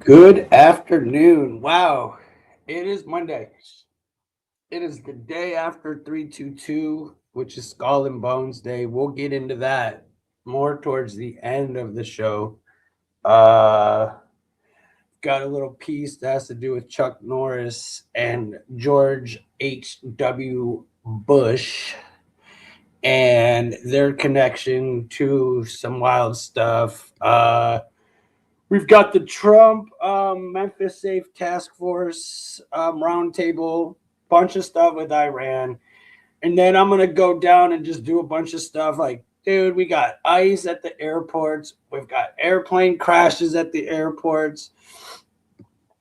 Good afternoon. Wow. It is Monday. It is the day after 322, which is Skull and Bones Day. We'll get into that more towards the end of the show. Uh got a little piece that has to do with Chuck Norris and George H.W. Bush and their connection to some wild stuff. We've got the Trump Memphis Safe Task Force Roundtable, bunch of stuff with Iran. And then I'm going to go down and just do a bunch of stuff like, dude, we got ice at the airports. We've got airplane crashes at the airports.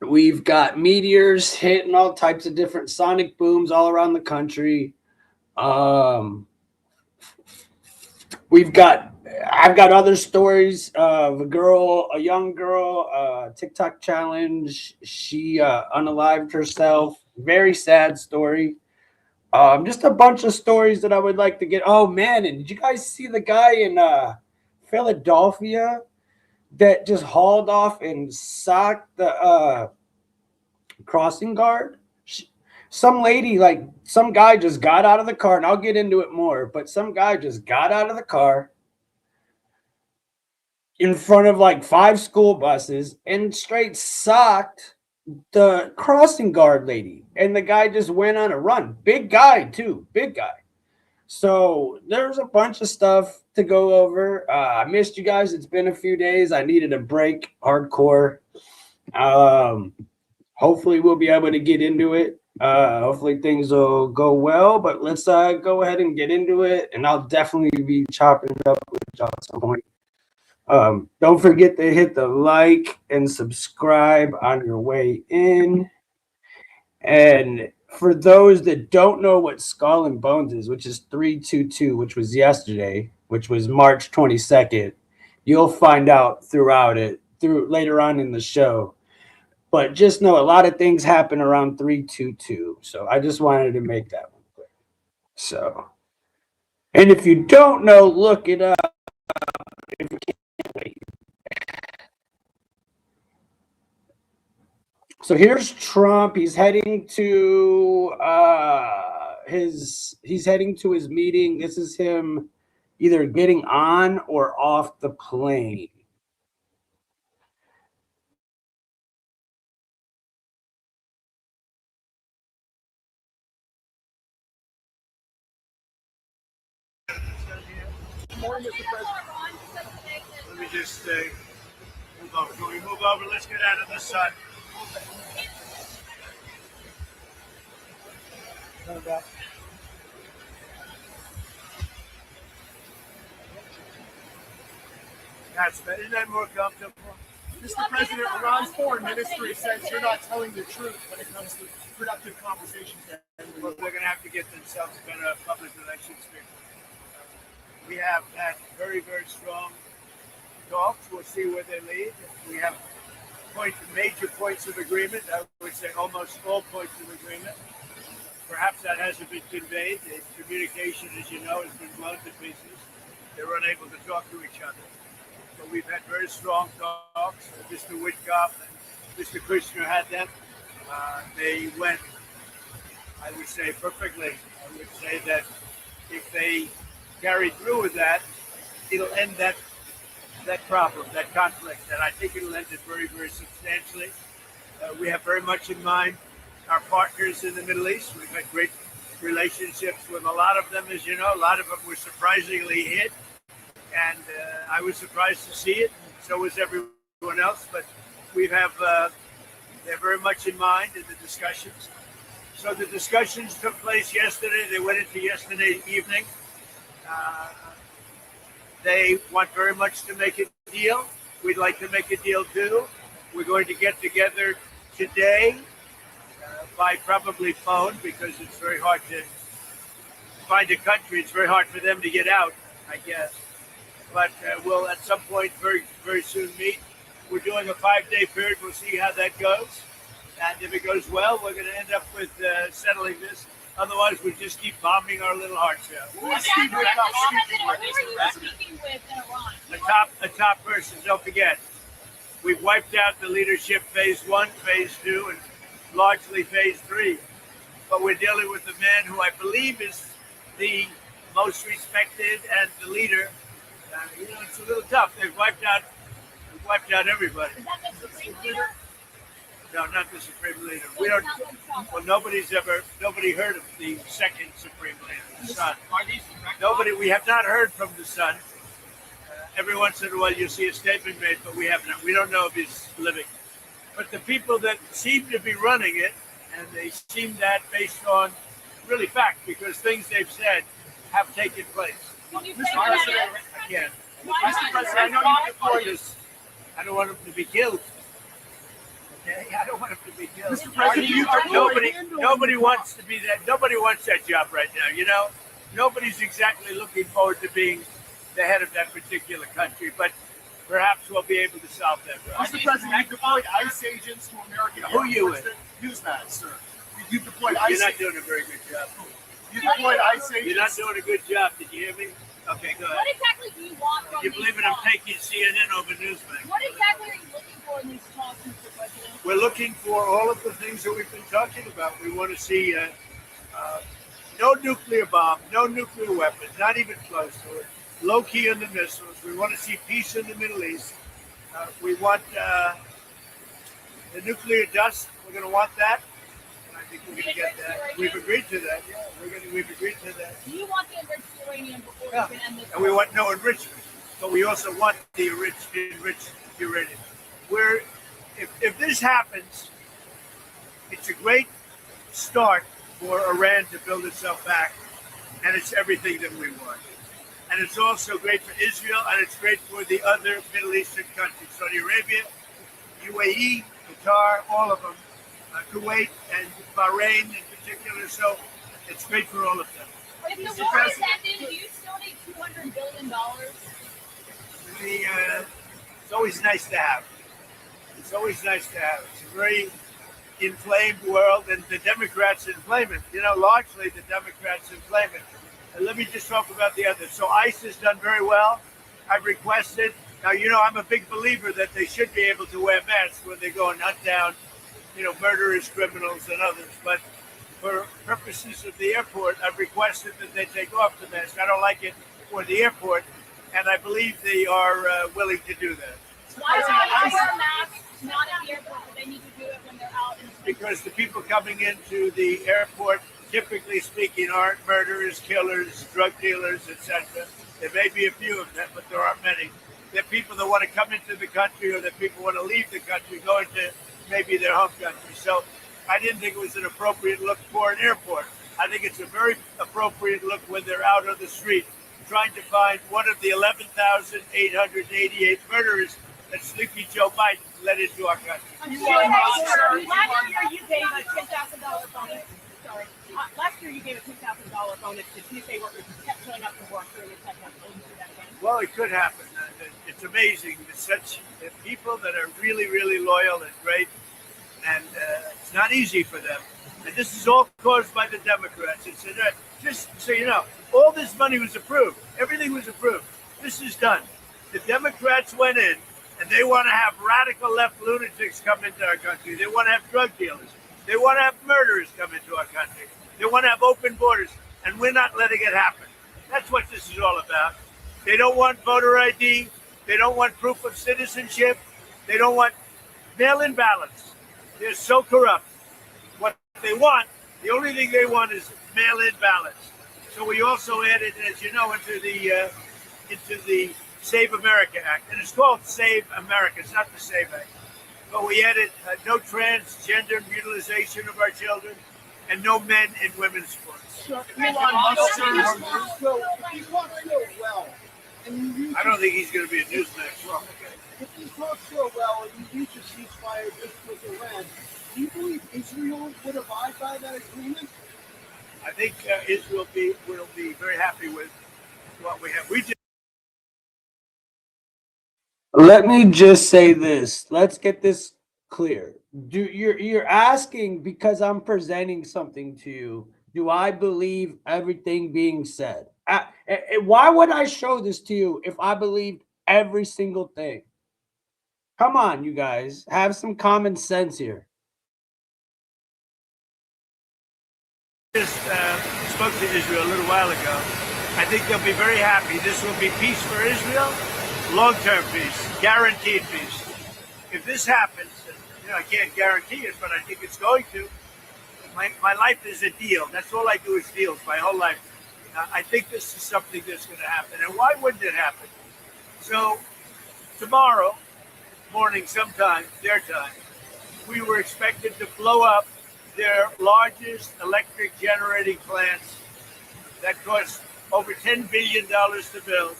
We've got meteors hitting all types of different sonic booms all around the country. Um, I've got other stories of a young girl, TikTok challenge. She unalived herself. Very sad story. Just a bunch of stories that I would like to get. Oh man, and did you guys see the guy in Philadelphia that just hauled off and socked the crossing guard? Some lady, like some guy just got out of the car, and I'll get into it more, but some guy just got out of the car in front of like 5 school buses and straight socked the crossing guard lady. And the guy just went on a run. Big guy, too. Big guy. So there's a bunch of stuff to go over. I missed you guys. It's been a few days. I needed a break, hardcore. Hopefully we'll be able to get into it. Hopefully things will go well, but let's go ahead and get into it. And I'll definitely be chopping it up with y'all at some point. Don't forget to hit the like and subscribe on your way in. And for those that don't know what Skull and Bones is, which is 322, which was yesterday, which was March 22nd, you'll find out through later on in the show. But just know a lot of things happen around 322. So I just wanted to make that one clear. So, and if you don't know, look it up. If you can't wait. So here's Trump. He's heading to his meeting. This is him either getting on or off the plane. Morning, Mr. President. Let me just move over. Can we move over? Let's get out of the sun. Turn back. Isn't that more comfortable? Mr. President, Iran's foreign ministry says you're not telling the truth when it comes to productive conversations. Well, they're going to have to get themselves a better public relations people. We have had very, very strong talks. We'll see where they lead. We have major points of agreement. I would say almost all points of agreement. Perhaps that hasn't been conveyed. The communication, as you know, has been blown to pieces. They're unable to talk to each other. So we've had very strong talks. Mr. Witkoff and Mr. Kushner had them. They went, I would say, perfectly. I would say that if they carry through with that, it'll end that problem, that conflict, and I think it'll end it very, very substantially. We have very much in mind our partners in the Middle East. We've had great relationships with a lot of them, as you know. A lot of them were surprisingly hit, and I was surprised to see it, and so was everyone else, but we have, they're very much in mind in the discussions. So the discussions took place yesterday. They went into yesterday evening. They want very much to make a deal. We'd like to make a deal too. We're going to get together today by probably phone because it's very hard to find a country. It's very hard for them to get out, I guess. But we'll at some point very, very soon meet. We're doing a 5-day period. We'll see how that goes. And if it goes well, we're going to end up with settling this. Otherwise, we just keep bombing our little hearts out. Who are you speaking with in Iran? A top person, don't forget. We've wiped out the leadership phase 1, phase 2, and largely phase 3. But we're dealing with a man who I believe is the most respected and the leader. It's a little tough. They've wiped out everybody. Is that the Supreme Leader? No, not the Supreme Leader. We don't. Well, nobody heard of the second Supreme Leader, the son. Nobody. We have not heard from the son. Every once in a while, you see a statement made, but we have not. We don't know if he's living. But the people that seem to be running it, and they seem that based on really fact, because things they've said have taken place. Can you say that? I can't. Mr. President, I don't want him to be killed. Okay, I don't want him to be killed. Mr. President, Nobody wants to be that. Nobody wants that job right now. Nobody's exactly looking forward to being the head of that particular country, but perhaps we'll be able to solve that. Mr. President, you deployed ICE agents to American Who you with? Newsmax, sir. You deployed You're ICE. not doing a very good job. You deployed ICE agents. You're not doing a good job. Did you hear me? Okay, go What ahead. exactly do you want from You these believe it? I'm talks? taking CNN over Newsmax. What exactly are you looking for in these talks, Mr. President? We're looking for all of the things that we've been talking about. We want to see no nuclear bomb, no nuclear weapons, not even close to it. Low key on the missiles. We want to see peace in the Middle East. We want the nuclear dust. We're going to want that. And I think we're going to get that. We've agreed to that. Yeah, we've agreed to that. Do you want the enriched uranium before Yeah. we can end this? And we want no enrichment, but we also want the enriched uranium. If this happens, it's a great start for Iran to build itself back, and it's everything that we want. And it's also great for Israel, and it's great for the other Middle Eastern countries, Saudi Arabia, UAE, Qatar, all of them, Kuwait, and Bahrain in particular. So it's great for all of them. If the war is ended, do you still need $200 billion? It's always nice to have. It's always nice to have. It's a very inflamed world, and the Democrats inflame it. Largely the Democrats inflame it. And let me just talk about the others. So ICE has done very well. I've requested. Now, I'm a big believer that they should be able to wear masks when they go and hunt down, murderers, criminals, and others. But for purposes of the airport, I've requested that they take off the mask. I don't like it for the airport, and I believe they are willing to do that. Why do they wear masks not at the airport, but they need to do it when they're out in the Because the people coming into the airport, typically speaking, aren't murderers, killers, drug dealers, etc. There may be a few of them, but there aren't many. They're people that want to come into the country, or that people want to leave the country, go into maybe their home country. So I didn't think it was an appropriate look for an airport. I think it's a very appropriate look when they're out on the street trying to find one of the 11,888 murderers that Sleepy Joe Biden let into our country. Last year you gave a $10,000 bonus. Sorry. Last year you gave a $10,000 bonus to Tuesday workers who kept showing up to work during the shutdown. Will you do that again? Well, it could happen. It's amazing. They're people that are really, really loyal and great, and it's not easy for them. And this is all caused by the Democrats. It's just so you know, all this money was approved. Everything was approved. This is done. The Democrats went in, and they want to have radical left lunatics come into our country. They want to have drug dealers. They want to have murderers come into our country. They want to have open borders, and we're not letting it happen. That's what this is all about. They don't want voter ID. They don't want proof of citizenship. They don't want mail-in ballots. They're so corrupt. What they want, the only thing they want is mail-in ballots. So we also added, as you know, into the Save America Act. And it's called Save America. It's not the Save Act. But we added no transgender mutilization of our children and no men in women's sports. I don't think he's going to be a Newsmax. Well, if these talks go well and you reach a ceasefire just with Iran, do you believe Israel would abide by that agreement? I think Israel will be very happy with what we have. Let me just say this. Let's get this clear. You're asking because I'm presenting something to you. Do I believe everything being said? Why would I show this to you if I believed every single thing? Come on, you guys. Have some common sense here. Just spoke to Israel a little while ago. I think they'll be very happy. This will be peace for Israel, long-term peace, guaranteed peace. If this happens, I can't guarantee it, but I think it's going to. My life is a deal. That's all I do is deals, my whole life. I think this is something that's going to happen. And why wouldn't it happen? So tomorrow morning sometime, their time, we were expected to blow up their largest electric generating plants that cost over $10 billion to build.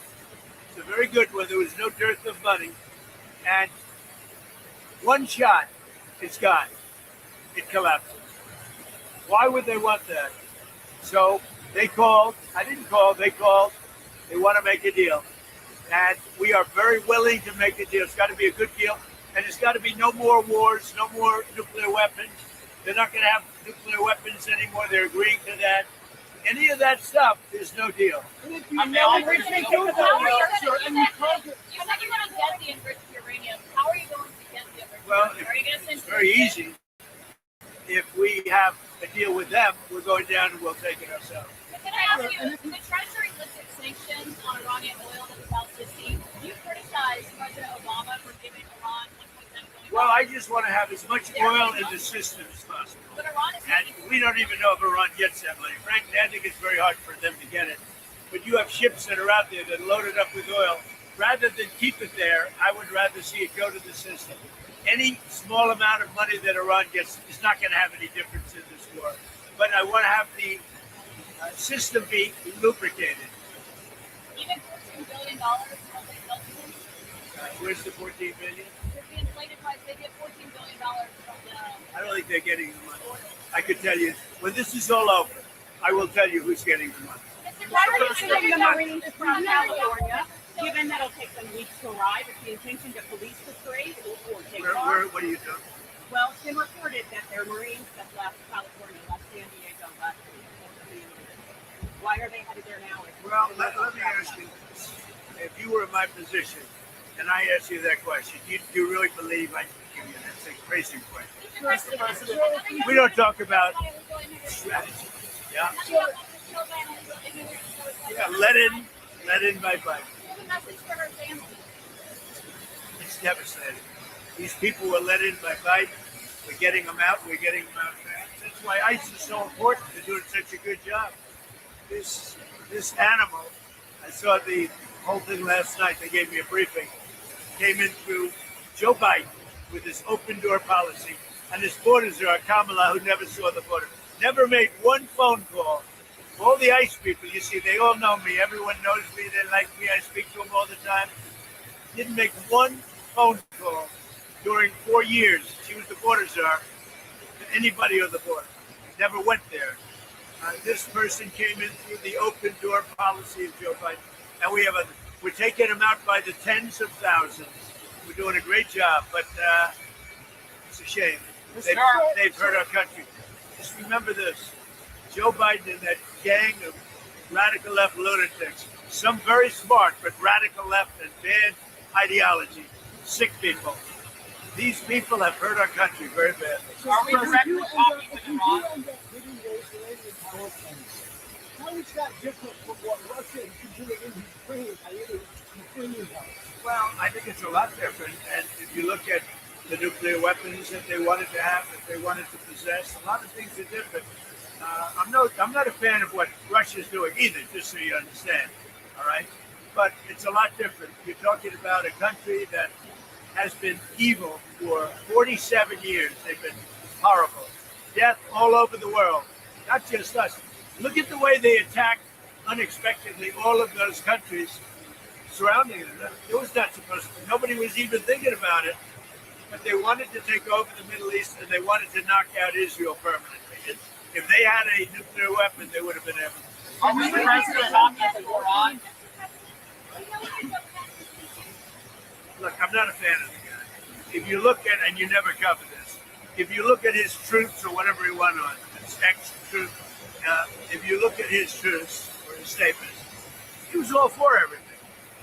It's a very good one. There was no dearth of money. And one shot, it's gone. It collapses. Why would they want that? So they called. I didn't call. They called. They want to make a deal. And we are very willing to make a deal. It's got to be a good deal. And it's got to be no more wars, no more nuclear weapons. They're not going to have nuclear weapons anymore. They're agreeing to that. Any of that stuff, there's no deal. I'm now enrichment capability. You're not going to get the enriched uranium. How are you going to get the enriched Well, uranium? it's very easy. If we have a deal with them, we're going down and we'll take it ourselves. But can I ask you, the Treasury lifted sanctions on Iranian oil in the South Sea. Do you criticize President Obama for giving Iran $1.7 billion? Well, I just want to have as much oil in the system as possible. But Iran is And we don't even know if Iran gets that money. Frankly, I think it's very hard for them to get it. But you have ships that are out there that are loaded up with oil. Rather than keep it there, I would rather see it go to the system. Any small amount of money that Iran gets is not going to have any difference in this war. But I want to have the system be lubricated. even $14 billion. Where's the $14 billion? They're being inflated by, they get $14 billion from the. I don't think they're getting the money. I could tell you, when this is all over, I will tell you who's getting the money. Why are you sending the Marines from California, given that it'll take them weeks to arrive? Is the intention to police the strait or take off? What are you doing? Well, it's been reported that there are Marines that left California, left San Diego last week. Why are they headed there now? Well, let me ask you this. If you were in my position and I asked you that question, do you really believe I could give you that? It's a crazy question. We don't talk about strategy. Yeah? Yeah, let in my bike. It's devastating. These people were let in by Biden. We're getting them out. We're getting them out fast. That's why ICE is so important. They're doing such a good job. This animal, I saw the whole thing last night. They gave me a briefing. Came in through Joe Biden with his open door policy, and his borders are Kamala, who never saw the border, never made one phone call. All the ICE people, you see, they all know me. Everyone knows me. They like me. I speak to them all the time. Didn't make one phone call during 4 years. She was the border czar. To anybody on the border. Never went there. This person came in through the open door policy of Joe Biden. And we're taking them out by the tens of thousands. We're doing a great job, but it's a shame. They've hurt our country. Just remember this. Joe Biden and that gang of radical left lunatics, some very smart, but radical left and bad ideology, sick people. These people have hurt our country very badly. Are we directly talking with Iran? How is that different from what Russia is doing in Ukraine? Well, I think it's a lot different. And if you look at the nuclear weapons that they wanted to have, that they wanted to possess, a lot of things are different. I'm not a fan of what Russia's doing either, just so you understand. All right, but it's a lot different. You're talking about a country that has been evil for 47 years. They've been horrible. Death all over the world, not just us. Look at the way they attacked unexpectedly all of those countries surrounding it. It was not supposed to. Nobody was even thinking about it. But they wanted to take over the Middle East, and they wanted to knock out Israel permanently. If they had a nuclear weapon, they would have been able to. Are we directly talking with Iran? Look, I'm not a fan of the guy. If you look at, and you never cover this, if you look at his truths or whatever he went on, his ex-truth, if you look at his truths or his statements, he was all for everything.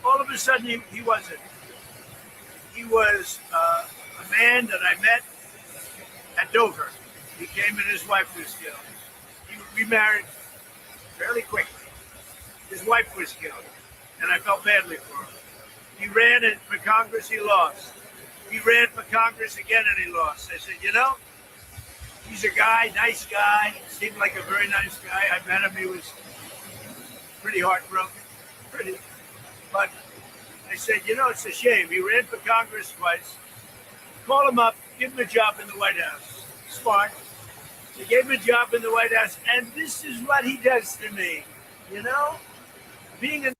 All of a sudden, he wasn't. He was a man that I met at Dover. He came and his wife was killed. He remarried fairly quickly. His wife was killed, and I felt badly for him. He ran for Congress, he lost. He ran for Congress again, and he lost. I said, you know, he's a guy, nice guy, seemed like a very nice guy. I met him, he was pretty heartbroken, but I said, you know, it's a shame. He ran for Congress twice. Call him up, give him a job in the White House. Smart. They gave him a job in the White House, and this is what he does to me. You know, being a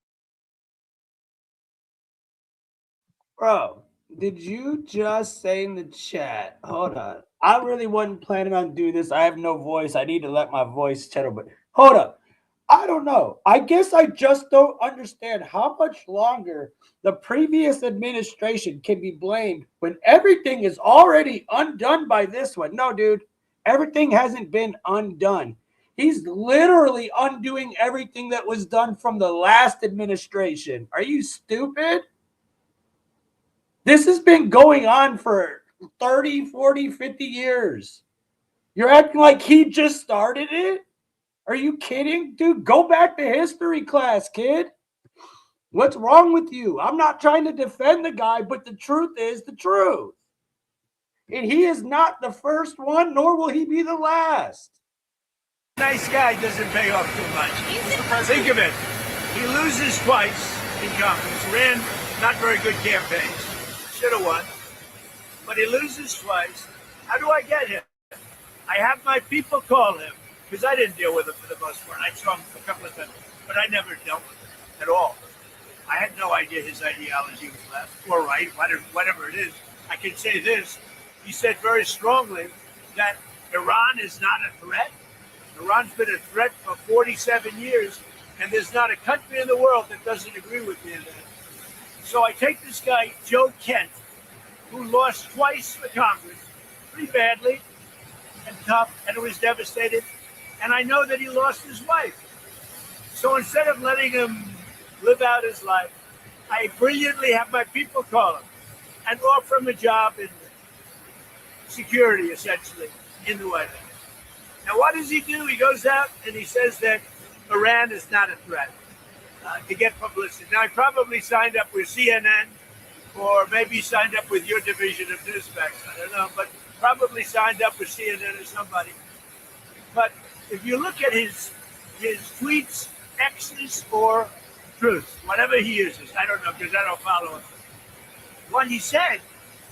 Bro, did you just say in the chat? Hold on. I really wasn't planning on doing this. I have no voice. I need to let my voice settle. But hold up. I don't know. I guess I just don't understand how much longer the previous administration can be blamed when everything is already undone by this one. No, dude. Everything hasn't been undone. He's literally undoing everything that was done from the last administration. Are you stupid? This has been going on for 30, 40, 50 years. You're acting like he just started it? Are you kidding? Dude, go back to history class, kid. What's wrong with you? I'm not trying to defend the guy, but the truth is the truth. And he is not the first one, nor will he be the last. nice guy doesn't pay off too much. Think of it. He loses twice in Congress. Ran not very good campaigns. Should have won. But he loses twice. How do I get him? I have my people call him, because I didn't deal with him for the most part. I saw him a couple of times, but I never dealt with him at all. I had no idea his ideology was left or right, whatever it is. I can say this. He said very strongly that Iran is not a threat. Iran's been a threat for 47 years, and there's not a country in the world that doesn't agree with me in that. So I take this guy, Joe Kent, who lost twice for Congress, pretty badly and tough, and it was devastated. And I know that he lost his wife. So instead of letting him live out his life, I brilliantly have my people call him and offer him a job in security, essentially, in the White House. Now, what does he do? He goes out and he says that Iran is not a threat to get publicity. Now, I probably signed up with CNN or maybe signed up with your division of Newsmax. I don't know, but probably signed up with CNN or somebody. But if you look at his tweets, X's or Truth, whatever he uses, I don't know because I don't follow him. What he said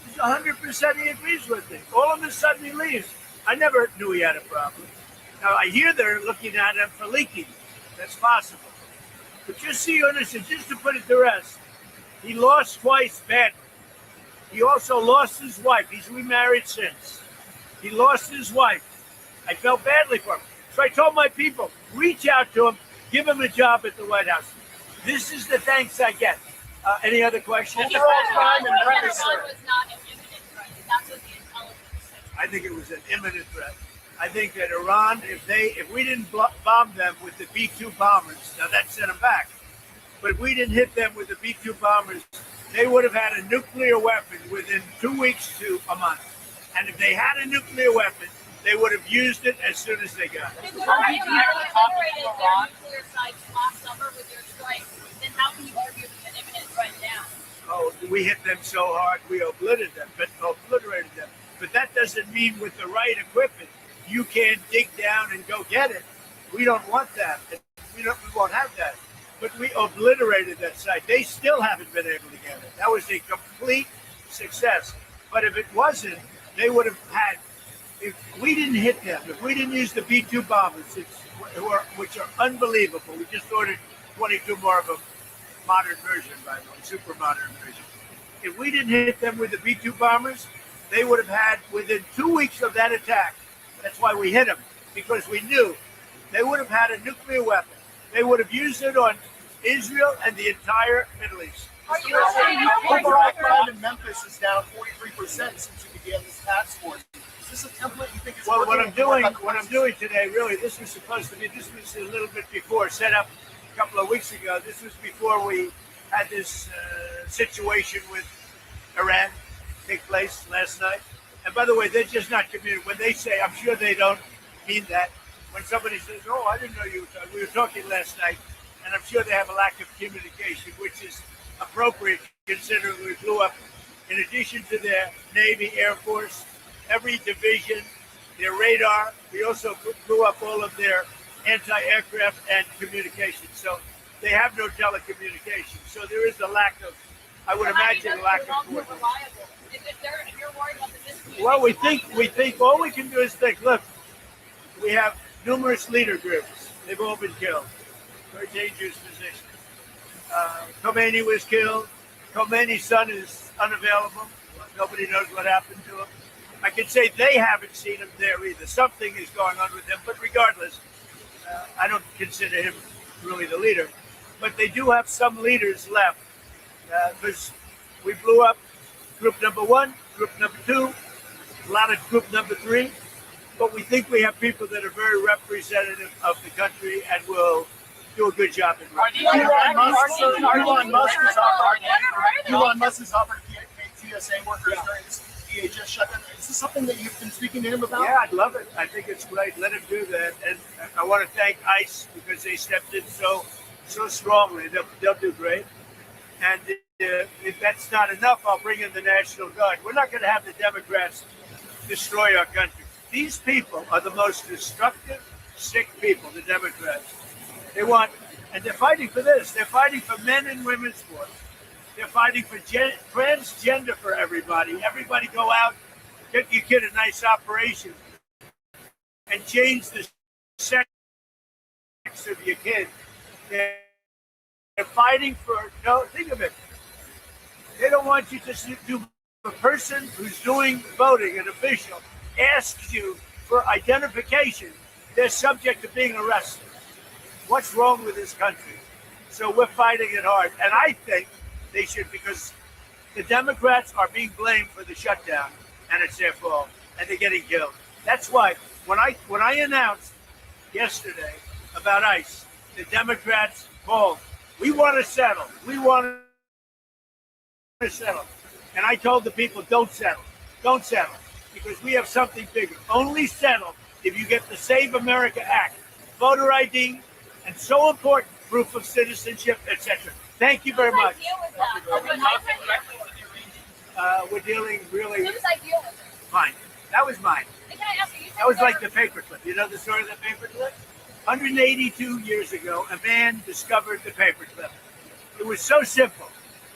is 100% he agrees with me. All of a sudden he leaves. I never knew he had a problem. Now I hear they're looking at him for leaking. That's possible. But just so you understand, just to put it to rest, he lost twice badly. He also lost his wife. He's remarried since. He lost his wife. I felt badly for him. So I told my people, reach out to him, give him a job at the White House. This is the thanks I get. Any other questions? Was not an imminent threat. That's what the intelligence said. I think it was an imminent threat. I think that Iran, if we didn't bomb them with the B-2 bombers, now that sent them back. But if we didn't hit them with the B-2 bombers, they would have had a nuclear weapon within 2 weeks to a month. And if they had a nuclear weapon, they would have used it as soon as they got it. If Iranian obliterated their nuclear sites last summer with your strike, then how can you argue with an imminent threat now? Oh, we hit them so hard, we obliterated them. But that doesn't mean with the right equipment, you can't dig down and go get it. We don't want that. We won't have that. But we obliterated that site. They still haven't been able to get it. That was a complete success. But if it wasn't, they would have had, if we didn't hit them, if we didn't use the B-2 bombers, which are unbelievable, we just ordered 22 more of a modern version, by the way, super modern version. If we didn't hit them with the B-2 bombers, they would have had, within 2 weeks of that attack, that's why we hit them, because we knew they would have had a nuclear weapon. They would have used it on Israel and the entire Middle East. Overall crime in Memphis is down 43% since you began this task force. Is this a template you think is Well, working? what I'm doing today, really, this was supposed to be, this was a little bit before, set up a couple of weeks ago. This was before we had this situation with Iran take place last night. And by the way, they're just not communicating. When they say, I'm sure they don't mean that. When somebody says, oh, I didn't know you were talking. We were talking last night, and I'm sure they have a lack of communication, which is appropriate considering we blew up, in addition to their Navy, Air Force, every division, their radar. We also blew up all of their anti-aircraft and communications. So they have no telecommunications. So there is a lack of, I would imagine, a lack of coordination. If you're worried about the miscommunication. Well, we think all we can do is think, look, we have numerous leader groups. They've all been killed. Very dangerous position. Khomeini was killed. Khomeini's son is unavailable. Nobody knows what happened to him. I can say they haven't seen him there either. Something is going on with him, but regardless, I don't consider him really the leader. But they do have some leaders left because we blew up group number 1, group number 2, a lot of group number 3. But we think we have people that are very representative of the country and will do a good job in running. Elon Musk has offered TSA workers during this DHS shutdown. Is this something that you've been speaking to him about? Yeah, I'd love it. I think it's great. Let him do that. And I want to thank ICE because they stepped in so strongly. They'll do great. And if that's not enough, I'll bring in the National Guard. We're not going to have the Democrats destroy our country. These people are the most destructive, sick people, the Democrats. They want, and they're fighting for this. They're fighting for men and women's sports. They're fighting for transgender for everybody. Everybody go out, get your kid a nice operation, and change the sex of your kid. They're fighting for, no, think of it. They don't want you to do, a person who's doing voting, an official, asks you for identification, they're subject to being arrested. What's wrong with this country? So we're fighting it hard. And I think they should, because the Democrats are being blamed for the shutdown, and it's their fault, and they're getting killed. That's why when I announced yesterday about ICE, the Democrats called, we want to settle. We want to settle. And I told the people, don't settle. Don't settle. Because we have something bigger. Only settle if you get the Save America Act, voter ID, and so important, proof of citizenship, etc. Thank you very much. We're dealing really fine. That was mine. That was like the paperclip. You know the story of the paperclip? 182 years ago, a man discovered the paperclip. It was so simple.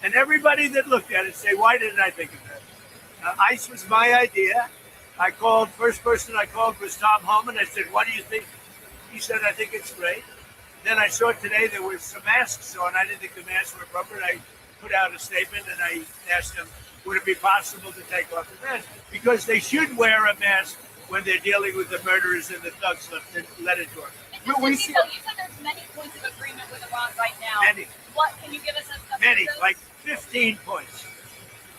And everybody that looked at it say, why didn't I think of that? ICE was my idea. First person I called was Tom Homan. I said, what do you think? He said, I think it's great. Then I saw today there was some masks on. I didn't think the masks were appropriate. I put out a statement and I asked them, would it be possible to take off the mask? Because they should wear a mask when they're dealing with the murderers and the thugs and let it work. So you said there's many points of agreement with Iran right now. Many. What can you give us a Many, like 15 points.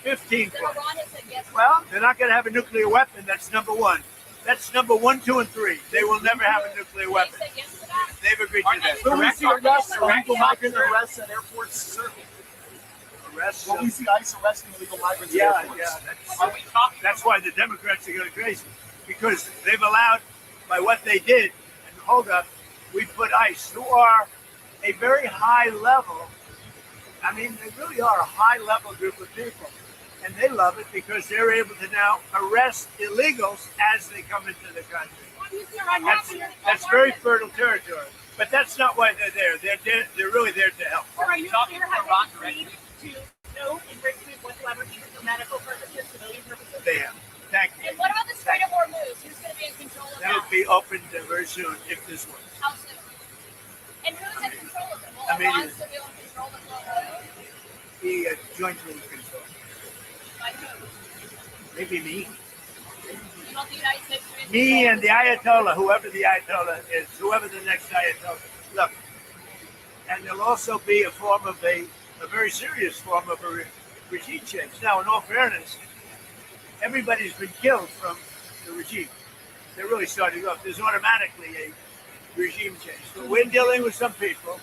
15 Then points. Iran has said yes. Well, they're not going to have a nuclear weapon. That's number one. That's number 1, 2, and 3. They will never have a nuclear weapon. They said yes to that. They've agreed to that. Will we see arrests, illegal migrant arrests at airports? Certainly. Arrests. Will we see ICE arresting illegal migrants at Yeah, airports? yeah. That's why the Democrats are going crazy. Because they've allowed, by what they did, and hold up, we put ICE, who are a very high level, I mean, they really are a high level group of people. And they love it because they're able to now arrest illegals as they come into the country. That's very fertile territory. But that's not why they're there. They're really there to help. Are you clear how they agreed to no enrichment whatsoever, even for medical purposes, civilian purposes? They have. Thank you. And what about the Strait of Hormuz? Who's going to be in control of that? That'll be opened very soon if this works. How soon? And who's in control of it? Will Immediately. Iran still be in control of it? He jointly control. By who? Maybe me. You want the United States to be in Me control and of the Ayatollah, whoever the Ayatollah is, whoever the next Ayatollah. Look, and there'll also be a form of a very serious form of a regime change. Now, in all fairness, everybody's been killed from the regime. They're really starting off. There's automatically a regime change. But we're dealing with some people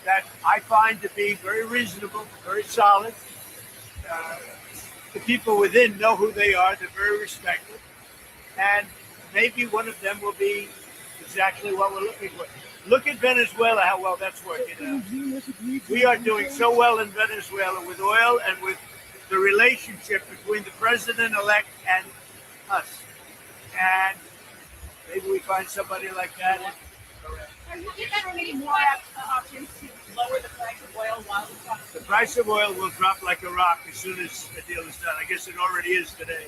that I find to be very reasonable, very solid. the people within know who they are. They're very respected. And maybe one of them will be exactly what we're looking for. Look at Venezuela, how well that's working out. We are doing so well in Venezuela with oil and with the relationship between the president-elect and us. And maybe we find somebody like that. Are you looking at any more options to lower the price of oil while the price of oil will drop like a rock as soon as the deal is done? I guess it already is today.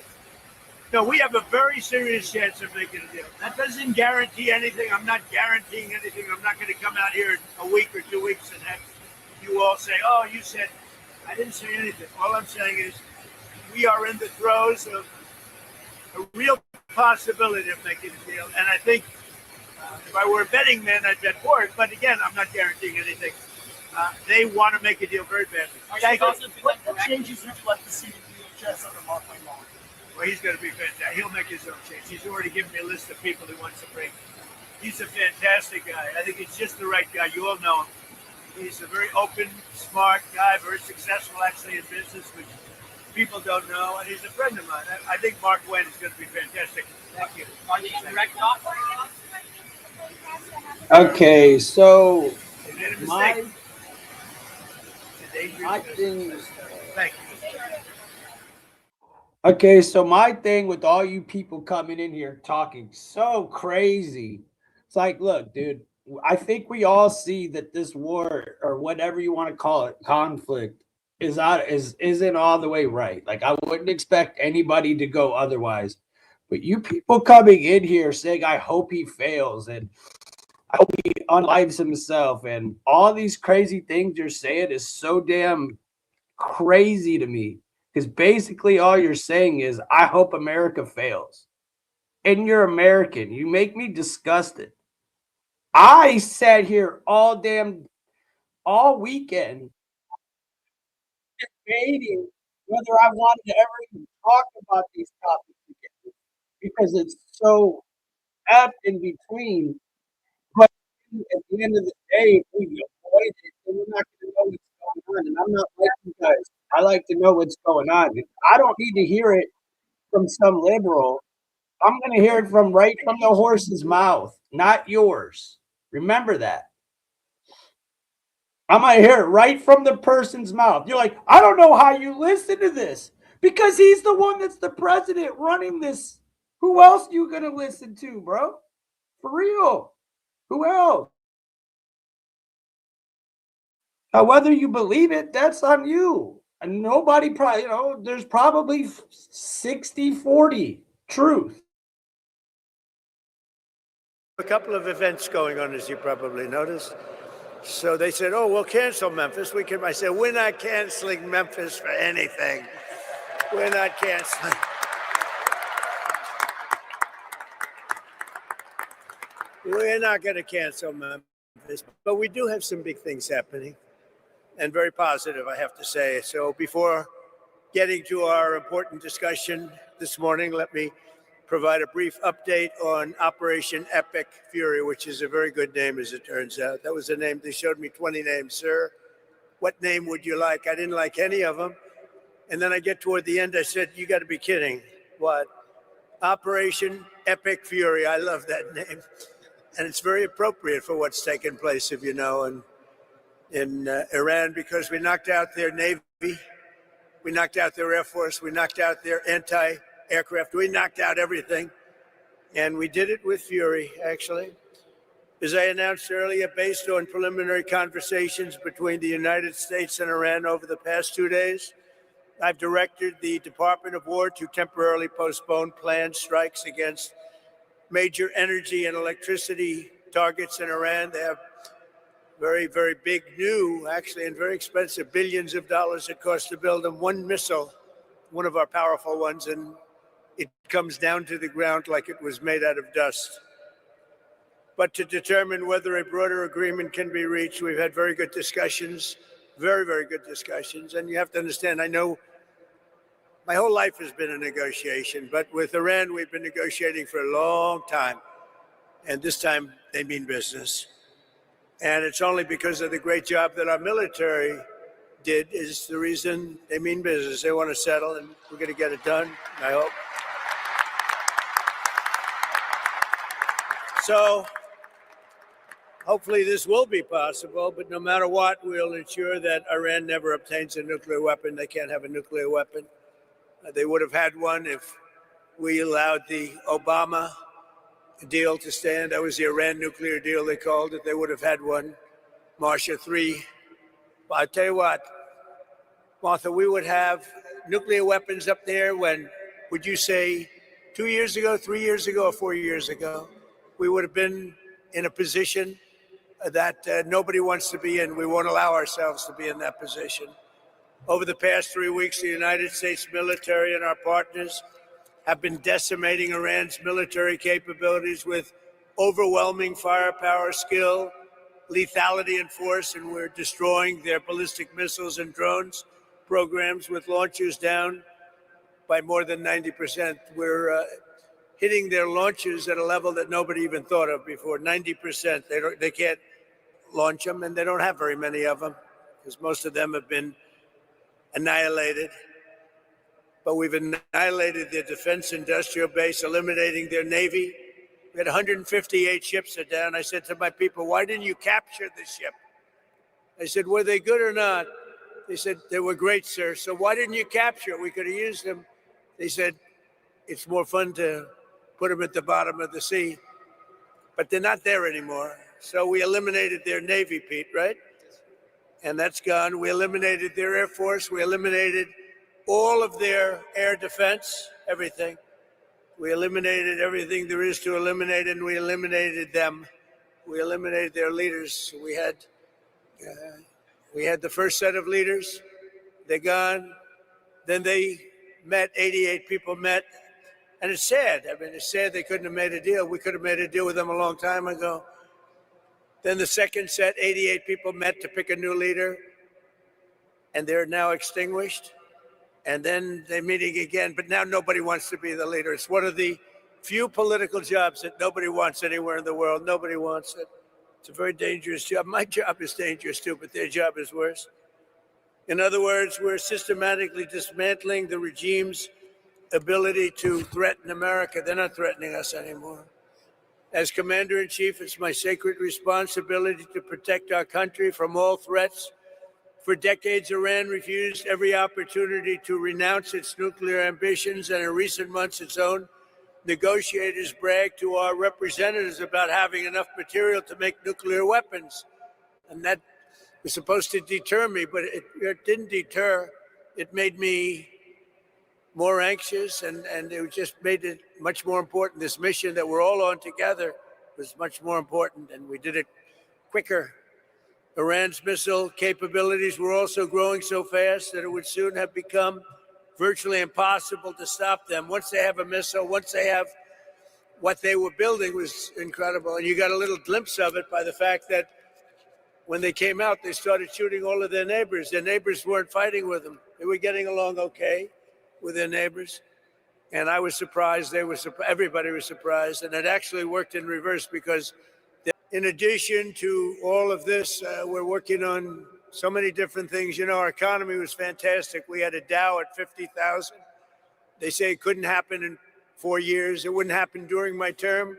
No, we have a very serious chance of making a deal. That doesn't guarantee anything. I'm not guaranteeing anything. I'm not going to come out here in a week or 2 weeks and have you all say, oh, you said. I didn't say anything. All I'm saying is we are in the throes of a real possibility of making a deal. And I think if I were a betting man, I'd bet for it. But again, I'm not guaranteeing anything. They want to make a deal very badly. What changes would you like to see in DHS under Mark Wayne? Well, he's going to be fantastic. He'll make his own change. He's already given me a list of people he wants to bring. He's a fantastic guy. I think he's just the right guy. You all know him. He's a very open, smart guy, very successful actually in business, which people don't know. And he's a friend of mine. I think Mark Wayne is going to be fantastic. Thank you. Okay, so They made a mistake. my It's a my dangerous thing. business. Thank you. Okay, so my thing with all you people coming in here talking so crazy, it's like, look, dude, I think we all see that this war or whatever you want to call it, conflict isn't all the way right. Like I wouldn't expect anybody to go otherwise. But you people coming in here saying, I hope he fails and I hope he unlives himself and all these crazy things you're saying is so damn crazy to me. Because basically all you're saying is, I hope America fails. And you're American. You make me disgusted. I sat here all weekend debating whether I wanted to ever even talk about these topics again. Because it's so up in between. But at the end of the day, if we avoid it, then we're not going to know what's going on. And I'm not like you guys. I like to know what's going on. I don't need to hear it from some liberal. I'm going to hear it from right from the horse's mouth, not yours. Remember that. I'm going to hear it right from the person's mouth. You're like, I don't know how you listen to this because he's the one that's the president running this. Who else you going to listen to, bro? For real. Who else? Now, whether you believe it, that's on you. And nobody probably, there's probably 60-40 truth. A couple of events going on, as you probably noticed. So they said, oh, we'll cancel Memphis. I said, we're not canceling Memphis for anything. We're not canceling. We're not going to cancel Memphis. But we do have some big things happening. And very positive, I have to say. So before getting to our important discussion this morning, let me provide a brief update on Operation Epic Fury, which is a very good name, as it turns out. That was a name. They showed me 20 names. Sir, what name would you like? I didn't like any of them. And then I get toward the end, I said, you got to be kidding. What? Operation Epic Fury. I love that name. And it's very appropriate for what's taken place, if you know, in Iran, because we knocked out their Navy, we knocked out their Air Force, we knocked out their anti-aircraft, we knocked out everything. And we did it with fury, actually. As I announced earlier, based on preliminary conversations between the United States and Iran over the past 2 days, I've directed the Department of War to temporarily postpone planned strikes against major energy and electricity targets in Iran. They have very, very big, new, actually, and very expensive, billions of dollars it costs to build them. One missile, one of our powerful ones, and it comes down to the ground like it was made out of dust. But to determine whether a broader agreement can be reached, we've had very good discussions, very, very good discussions. And you have to understand, I know my whole life has been a negotiation, but with Iran, we've been negotiating for a long time. And this time, they mean business. And it's only because of the great job that our military did is the reason they mean business. They want to settle, and we're going to get it done, I hope. So hopefully this will be possible, but no matter what, we'll ensure that Iran never obtains a nuclear weapon. They can't have a nuclear weapon. They would have had one if we allowed the Obama deal to stand. That was the Iran nuclear deal, they called it. They would have had one. Marcia 3. But I'll tell you what, Martha, we would have nuclear weapons up there when, would you say, 2 years ago, 3 years ago, or 4 years ago? We would have been in a position that nobody wants to be in. We won't allow ourselves to be in that position. Over the past 3 weeks, the United States military and our partners have been decimating Iran's military capabilities with overwhelming firepower, skill, lethality, and force, and we're destroying their ballistic missiles and drones programs with launchers down by more than 90%. We're hitting their launchers at a level that nobody even thought of before. 90%. They can't launch them, and they don't have very many of them because most of them have been annihilated. But we've annihilated their defense industrial base, eliminating their Navy. We had 158 ships are down. I said to my people, why didn't you capture the ship? I said, were they good or not? They said, they were great, sir. So why didn't you capture it? We could have used them. They said, it's more fun to put them at the bottom of the sea. But they're not there anymore. So we eliminated their Navy, Pete, right? And that's gone. We eliminated their Air Force. We eliminated all of their air defense, everything. We eliminated everything there is to eliminate, and we eliminated them. We eliminated their leaders. We had the first set of leaders. They're gone. Then they met, 88 people met. And it's sad. I mean, it's sad they couldn't have made a deal. We could have made a deal with them a long time ago. Then the second set, 88 people met to pick a new leader, and they're now extinguished. And then they're meeting again, but now nobody wants to be the leader. It's one of the few political jobs that nobody wants anywhere in the world. Nobody wants it. It's a very dangerous job. My job is dangerous too, but their job is worse. In other words, we're systematically dismantling the regime's ability to threaten America. They're not threatening us anymore. As Commander-in-Chief, it's my sacred responsibility to protect our country from all threats. For decades, Iran refused every opportunity to renounce its nuclear ambitions, and in recent months, its own negotiators bragged to our representatives about having enough material to make nuclear weapons. And that was supposed to deter me, but it didn't deter. It made me more anxious, and it just made it much more important. This mission that we're all on together was much more important, and we did it quicker. Iran's missile capabilities were also growing so fast that it would soon have become virtually impossible to stop them. Once they have a missile, once they have what they were building was incredible. And you got a little glimpse of it by the fact that when they came out, they started shooting all of their neighbors. Their neighbors weren't fighting with them. They were getting along okay with their neighbors. And I was surprised. Everybody was surprised. And it actually worked in reverse because in addition to all of this, we're working on so many different things. You know, our economy was fantastic. We had a Dow at 50,000. They say it couldn't happen in 4 years. It wouldn't happen during my term.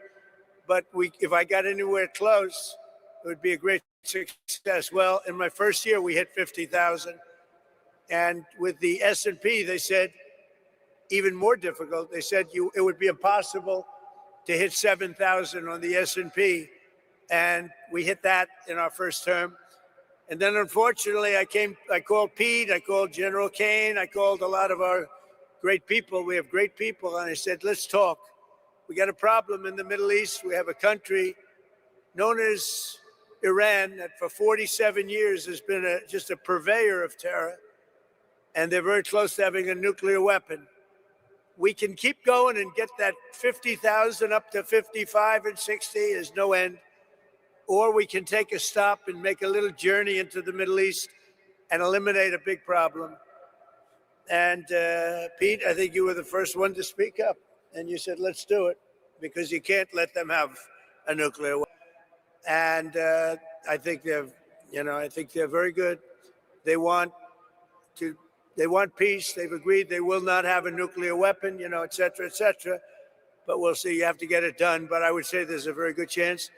But if I got anywhere close, it would be a great success. Well, in my first year, we hit 50,000. And with the S&P, they said, even more difficult. They said it would be impossible to hit 7,000 on the S&P. And we hit that in our first term. And then, unfortunately, I called Pete, I called General Kane, I called a lot of our great people. We have great people. And I said, let's talk. We got a problem in the Middle East. We have a country known as Iran that for 47 years has been just a purveyor of terror. And they're very close to having a nuclear weapon. We can keep going and get that 50,000 up to 55 and 60. There's no end. Or we can take a stop and make a little journey into the Middle East and eliminate a big problem. And Pete, I think you were the first one to speak up. And you said, let's do it, because you can't let them have a nuclear weapon. And I think they're very good. They want they want peace. They've agreed they will not have a nuclear weapon, et cetera, et cetera. But we'll see. You have to get it done. But I would say there's a very good chance.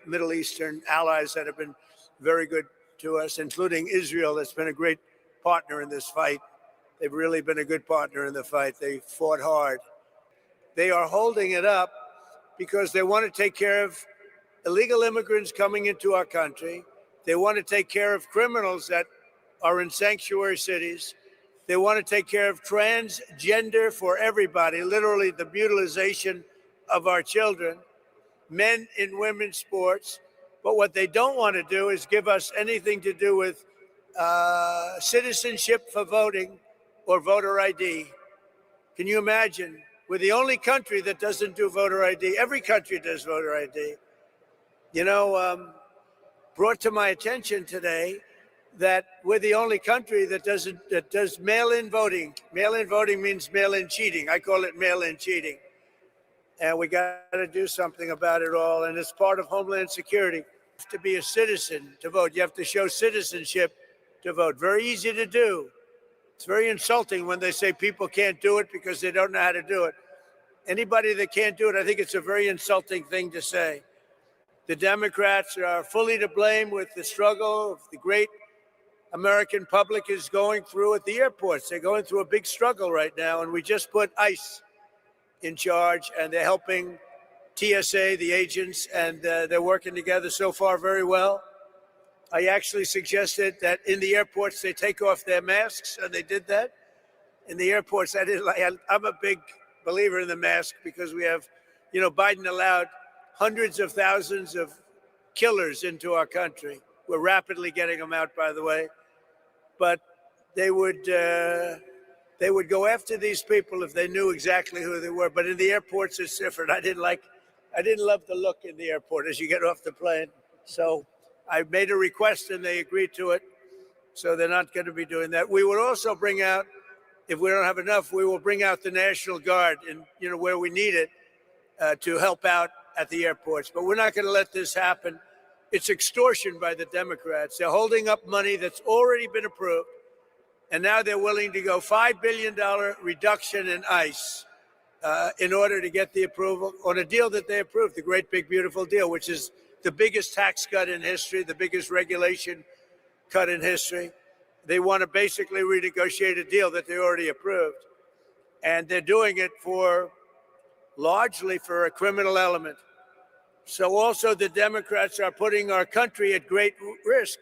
Middle Eastern allies that have been very good to us, including Israel, that's been a great partner in this fight. They've really been a good partner in the fight. They fought hard. They are holding it up because they want to take care of illegal immigrants coming into our country. They want to take care of criminals that are in sanctuary cities. They want to take care of transgender for everybody, literally the mutilization of our children, men in women's sports. But what they don't want to do is give us anything to do with citizenship for voting or voter ID. Can you imagine? We're the only country that doesn't do voter ID. Every country does voter ID. Brought to my attention today that we're the only country that does mail-in voting. Mail-in voting means mail-in cheating. I call it mail-in cheating. And we got to do something about it all. And it's part of Homeland Security. You have to be a citizen to vote. You have to show citizenship to vote. Very easy to do. It's very insulting when they say people can't do it because they don't know how to do it. Anybody that can't do it, I think it's a very insulting thing to say. The Democrats are fully to blame with the struggle the great American public is going through at the airports. They're going through a big struggle right now, and we just put ICE in charge, and they're helping TSA, the agents, and they're working together so far very well. I actually suggested that in the airports they take off their masks, and they did that. In the airports, I'm a big believer in the mask because we have, Biden allowed hundreds of thousands of killers into our country. We're rapidly getting them out, by the way. But they would go after these people if they knew exactly who they were. But in the airports, it's different. I didn't love the look in the airport as you get off the plane. So I made a request and they agreed to it. So they're not going to be doing that. We would also bring out, if we don't have enough, we will bring out the National Guard and where we need it to help out at the airports. But we're not going to let this happen. It's extortion by the Democrats. They're holding up money that's already been approved. And now they're willing to go $5 billion reduction in ICE in order to get the approval on a deal that they approved, the great big beautiful deal, which is the biggest tax cut in history, the biggest regulation cut in history. They want to basically renegotiate a deal that they already approved. And they're doing it largely for a criminal element. So also the Democrats are putting our country at great risk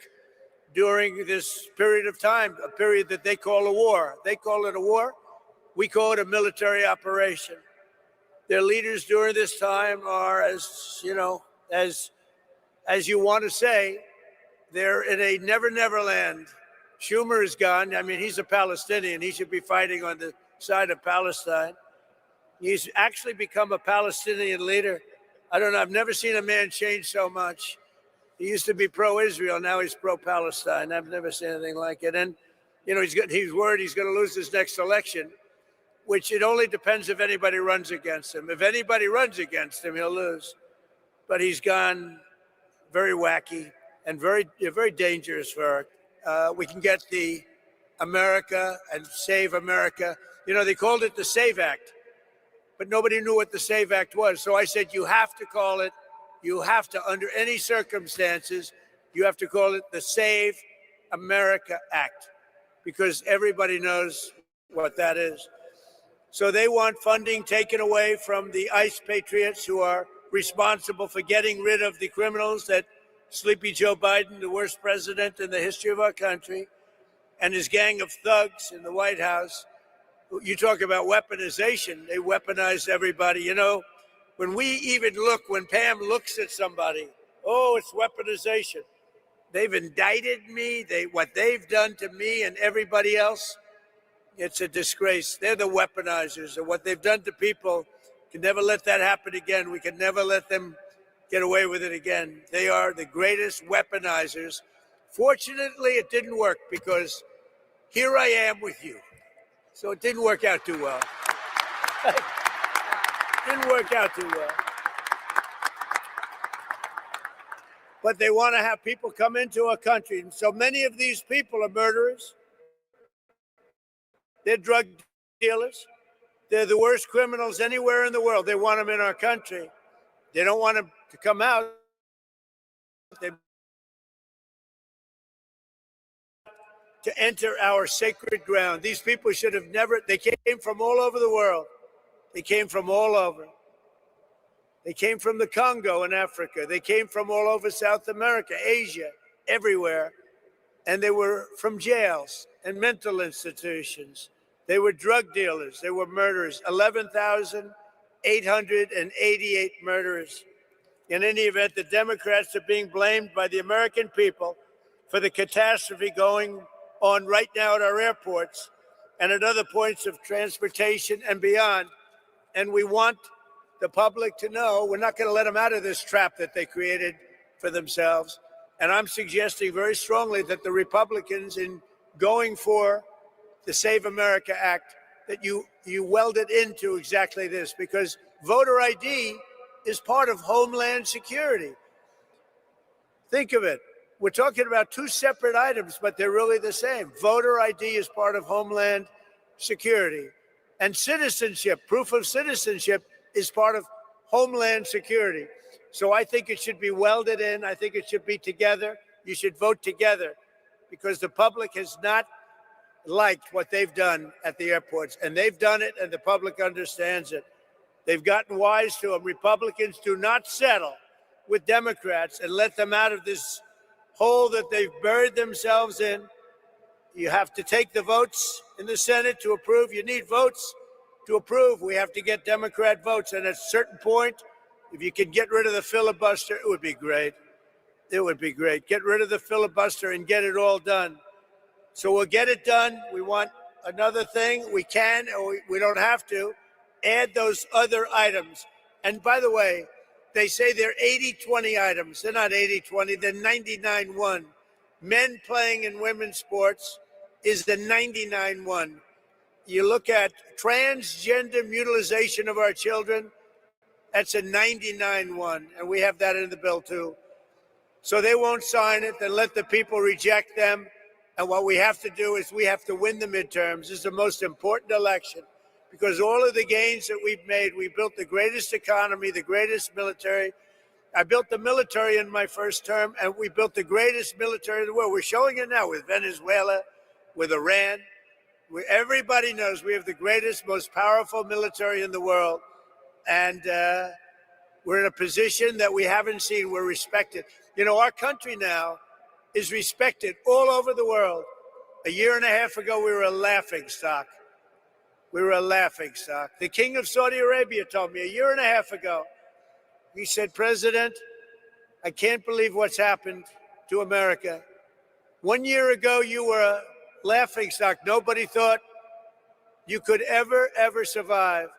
during this period of time, a period that they call a war. They call it a war. We call it a military operation. Their leaders during this time are, as you want to say, they're in a never land. Schumer is gone. I mean, he's a Palestinian. He should be fighting on the side of Palestine. He's actually become a Palestinian leader. I don't know. I've never seen a man change so much. He used to be pro-Israel. Now he's pro-Palestine. I've never seen anything like it. And, he's worried he's going to lose his next election, which it only depends if anybody runs against him. If anybody runs against him, he'll lose. But he's gone very wacky and very dangerous for we can get the America and save America. They called it the SAVE Act, but nobody knew what the SAVE Act was. So I said, you have to call it, under any circumstances, you have to call it the Save America Act, because everybody knows what that is. So they want funding taken away from the ICE patriots who are responsible for getting rid of the criminals that Sleepy Joe Biden, the worst president in the history of our country, and his gang of thugs in the White House. You talk about weaponization. They weaponize everybody. When Pam looks at somebody, it's weaponization. They've indicted me. What they've done to me and everybody else, it's a disgrace. They're the weaponizers. And what they've done to people, can never let that happen again. We can never let them get away with it again. They are the greatest weaponizers. Fortunately, it didn't work because here I am with you. So it didn't work out too well. Didn't work out too well. But they want to have people come into our country. And so many of these people are murderers. They're drug dealers. They're the worst criminals anywhere in the world. They want them in our country. They don't want them to come out. They to enter our sacred ground. These people should have never, they came from all over the world. They came from all over. They came from the Congo in Africa. They came from all over South America, Asia, everywhere. And they were from jails and mental institutions. They were drug dealers. They were murderers. 11,888 murderers. In any event, the Democrats are being blamed by the American people for the catastrophe going on right now at our airports and at other points of transportation and beyond. And we want the public to know we're not going to let them out of this trap that they created for themselves. And I'm suggesting very strongly that the Republicans, in going for the Save America Act, that you weld it into exactly this, because voter ID is part of Homeland Security. Think of it. We're talking about two separate items, but they're really the same. Voter ID is part of Homeland Security. And citizenship, proof of citizenship, is part of Homeland Security. So I think it should be welded in. I think it should be together. You should vote together, because the public has not liked what they've done at the airports. And they've done it, and the public understands it. They've gotten wise to them. Republicans do not settle with Democrats and let them out of this hole that they've buried themselves in. You have to take the votes in the Senate to approve. You need votes to approve. We have to get Democrat votes. And at a certain point, if you could get rid of the filibuster, it would be great. It would be great. Get rid of the filibuster and get it all done. So we'll get it done. We want another thing. We can, or we don't have to, add those other items. And by the way, they say they're 80-20 items. They're not 80-20. They're 99-1. Men playing in women's sports is the 99-1. You look at transgender mutilization of our children, that's a 99-1. And we have that in the bill, too. So they won't sign it. Then let the people reject them. And what we have to do is we have to win the midterms. This is the most important election, because all of the gains that we've made, we built the greatest economy, the greatest military. I built the military in my first term, and we built the greatest military in the world. We're showing it now with Venezuela, with Iran. Everybody knows we have the greatest, most powerful military in the world. And we're in a position that we haven't seen. We're respected. You know, our country now is respected all over the world. A year and a half ago, we were a laughingstock. We were a laughingstock. The King of Saudi Arabia told me a year and a half ago, he said, "President, I can't believe what's happened to America. 1 year ago, you were a laughingstock. Nobody thought you could ever survive.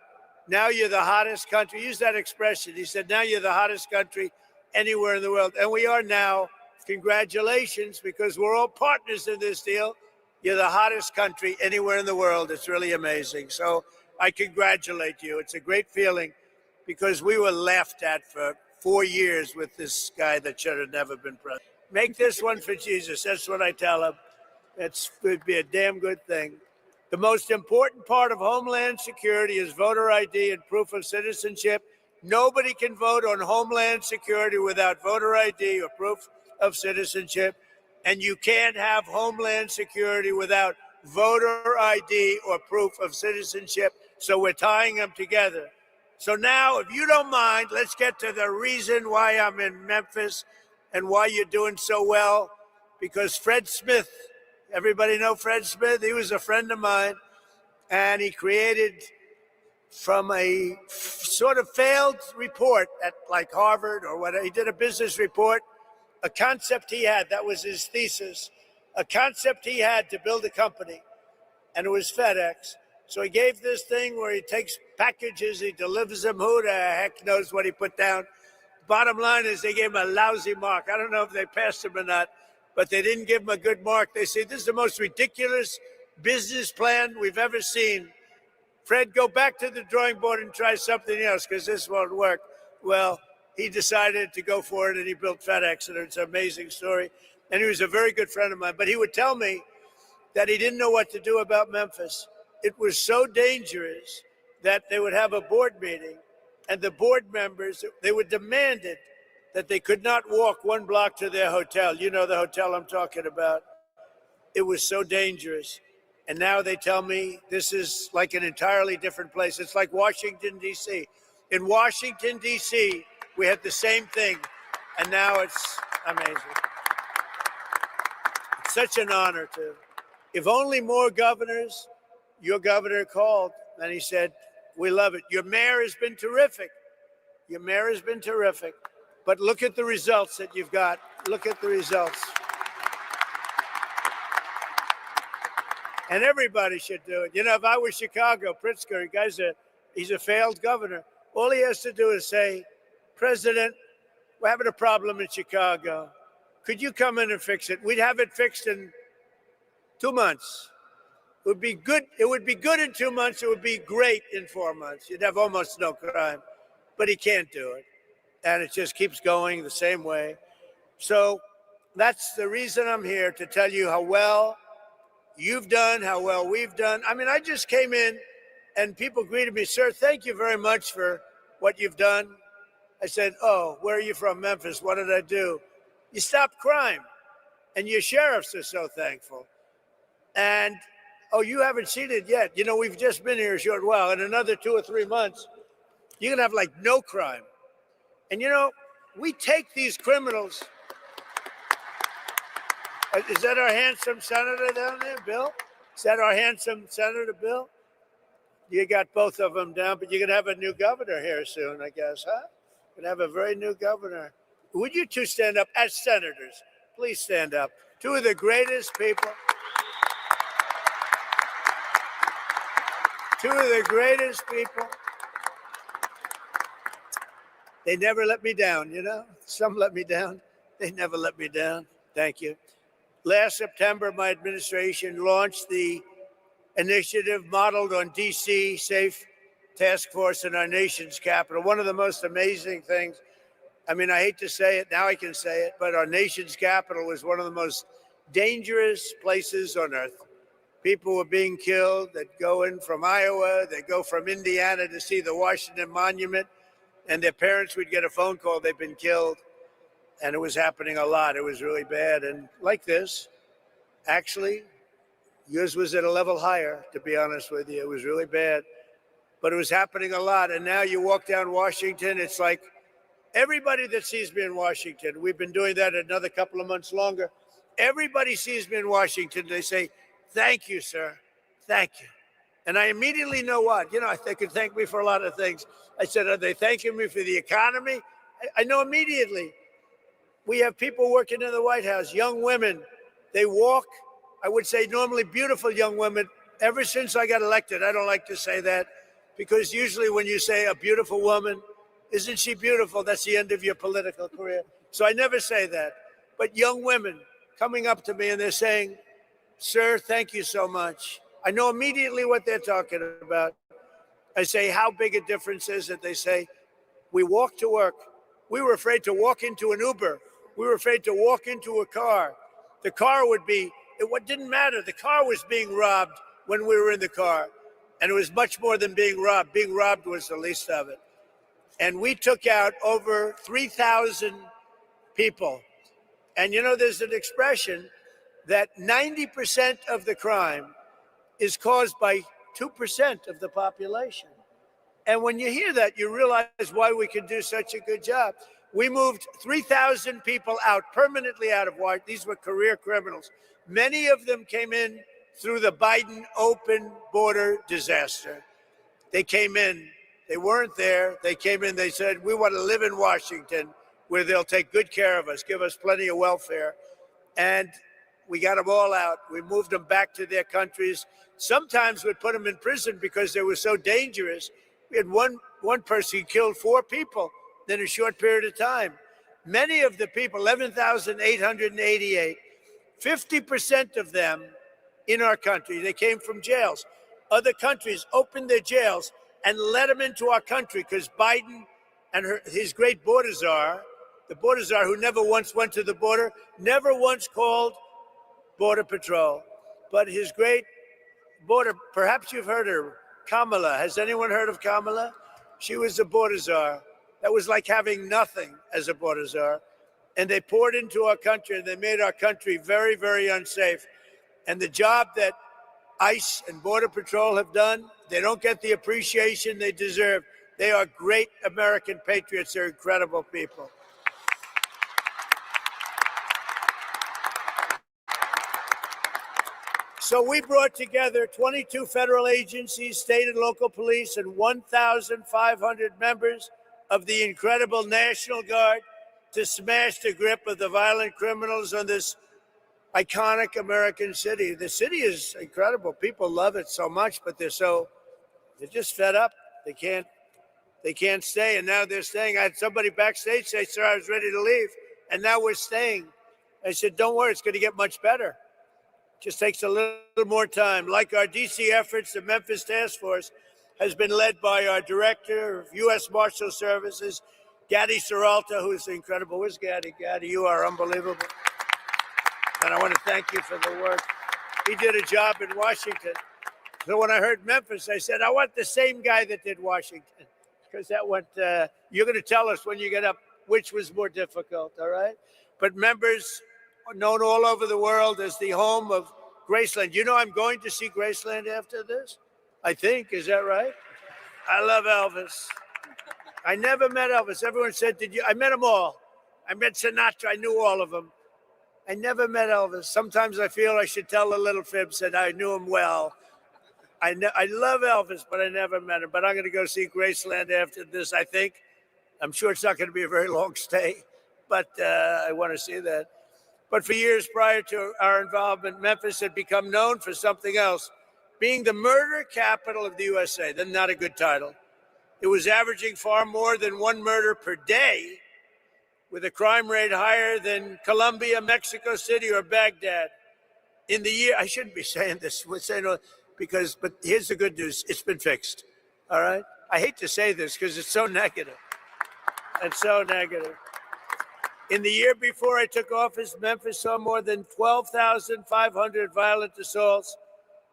Now you're the hottest country." Use that expression. He said, now you're the hottest country anywhere in the world. And we are now. Congratulations, because we're all partners in this deal. You're the hottest country anywhere in the world. It's really amazing. So I congratulate you. It's a great feeling, because we were laughed at for 4 years with this guy that should have never been president. Make this one for Jesus. That's what I tell him. It would be a damn good thing. The most important part of Homeland Security is voter ID and proof of citizenship. Nobody can vote on Homeland Security without voter ID or proof of citizenship. And you can't have Homeland Security without voter ID or proof of citizenship. So we're tying them together. So now, if you don't mind, let's get to the reason why I'm in Memphis and why you're doing so well. Because Fred Smith, everybody know Fred Smith? He was a friend of mine, and he created, from a sort of failed report at like Harvard or whatever, he did a business report, a concept he had, that was his thesis, a concept he had to build a company, and it was FedEx. So he gave this thing where he takes packages, he delivers them. Who the heck knows what he put down? Bottom line is they gave him a lousy mark. I don't know if they passed him or not, but they didn't give him a good mark. They say, this is the most ridiculous business plan we've ever seen. Fred, go back to the drawing board and try something else, because this won't work. Well, he decided to go for it, and he built FedEx, and it's an amazing story. And he was a very good friend of mine. But he would tell me that he didn't know what to do about Memphis. it was so dangerous that they would have a board meeting, and the board members, they were demanded that they could not walk 1 block to their hotel. You know the hotel I'm talking about. It was so dangerous. And now they tell me this is like an entirely different place. It's like Washington, D.C. In Washington, D.C., we had the same thing, and now it's amazing. It's such an honor to. If only more governors, your governor called, and he said, we love it. Your mayor has been terrific. Your mayor has been terrific. But look at the results that you've got. Look at the results. And everybody should do it. You know, if I was Chicago, Pritzker, he's a failed governor. All he has to do is say, President, we're having a problem in Chicago. Could you come in and fix it? We'd have it fixed in 2 months. It would be good. It would be good in 2 months. It would be great in 4 months. You'd have almost no crime. But he can't do it. And it just keeps going the same way. So that's the reason I'm here, to tell you how well you've done, how well we've done. I mean, I just came in and people greeted me, sir, thank you very much for what you've done. I said, oh, where are you from? Memphis. What did I do? You stopped crime. And your sheriffs are so thankful. And, oh, you haven't seen it yet. You know, we've just been here a short while. In another 2 or 3 months, you're going to have like no crime. And, you know, we take these criminals. Is that our handsome senator down there, Bill? Is that our handsome senator, Bill? You got both of them down, but you're going to have a new governor here soon, I guess, huh? You're going to have a very new governor. Would you two stand up as senators? Please stand up. Two of the greatest people. Two of the greatest people. They never let me down, you know? Some let me down. They never let me down. Thank you. Last September, my administration launched the initiative modeled on D.C. Safe Task Force in our nation's capital. One of the most amazing things, I mean, I hate to say it, now I can say it, but our nation's capital was one of the most dangerous places on earth. People were being killed that go in from Iowa, they go from Indiana to see the Washington Monument, and their parents would get a phone call, they've been killed. And it was happening a lot. It was really bad. And like this, actually, yours was at a level higher, to be honest with you. It was really bad. But it was happening a lot. And now you walk down Washington, it's like everybody that sees me in Washington, we've been doing that another couple of months longer. Everybody sees me in Washington, they say, thank you, sir. Thank you. And I immediately know what. You know, they could thank me for a lot of things. I said, are they thanking me for the economy? I know immediately. We have people working in the White House, young women. They walk, I would say normally beautiful young women. Ever since I got elected, I don't like to say that, because usually when you say a beautiful woman, isn't she beautiful? That's the end of your political career. So I never say that. But young women coming up to me and they're saying, sir, thank you so much. I know immediately what they're talking about. I say, how big a difference is it? They say, we walk to work. We were afraid to walk into an Uber. We were afraid to walk into a car. The car would be, it didn't matter. The car was being robbed when we were in the car. And it was much more than being robbed. Being robbed was the least of it. And we took out over 3,000 people. And you know, there's an expression that 90% of the crime is caused by 2% of the population. And when you hear that, you realize why we can do such a good job. We moved 3,000 people out, permanently out of Washington. These were career criminals. Many of them came in through the Biden open border disaster. They came in. They weren't there. They came in. They said, we want to live in Washington where they'll take good care of us, give us plenty of welfare. And we got them all out. We moved them back to their countries. Sometimes we'd put them in prison because they were so dangerous. We had one person who killed 4 people in a short period of time. Many of the people, 11,888, 50% of them in our country, they came from jails. Other countries opened their jails and let them into our country because Biden and his great border czar, the border czar who never once went to the border, never once called Border Patrol. But his great border, perhaps you've heard her, Kamala. Has anyone heard of Kamala? She was the border czar. That was like having nothing as a border czar. And they poured into our country and they made our country very, very unsafe. And the job that ICE and Border Patrol have done, they don't get the appreciation they deserve. They are great American patriots. They're incredible people. So we brought together 22 federal agencies, state and local police, and 1,500 members of the incredible National Guard to smash the grip of the violent criminals on this iconic American city. The city is incredible. People love it so much, but they're just fed up. They can't stay, and now they're staying. I had somebody backstage say, "Sir, I was ready to leave, and now we're staying." I said, "Don't worry, it's going to get much better. Just takes a little more time." Like our DC efforts, the Memphis Task Force has been led by our Director of U.S. Marshal Services, Gaddy Seralta, who's incredible. Where's Gaddy? Gaddy, you are unbelievable. And I want to thank you for the work. He did a job in Washington. So when I heard Memphis, I said, I want the same guy that did Washington. Because that went, you're going to tell us when you get up which was more difficult, all right? But members are known all over the world as the home of Graceland. You know I'm going to see Graceland after this? I think, is that right? I love Elvis. I never met Elvis. Everyone said, did you? I met them all. I met Sinatra. I knew all of them. I never met Elvis. Sometimes I feel I should tell a little fib, said I knew him well. I love Elvis, but I never met him. But I'm going to go see Graceland after this, I think. I'm sure it's not going to be a very long stay, but I want to see that. But for years prior to our involvement, Memphis had become known for something else, being the murder capital of the USA. That's not a good title. It was averaging far more than one murder per day, with a crime rate higher than Colombia, Mexico City, or Baghdad. In the year, I shouldn't be saying this, but here's the good news, it's been fixed, all right? I hate to say this because it's so negative. It's so negative. In the year before I took office, Memphis saw more than 12,500 violent assaults,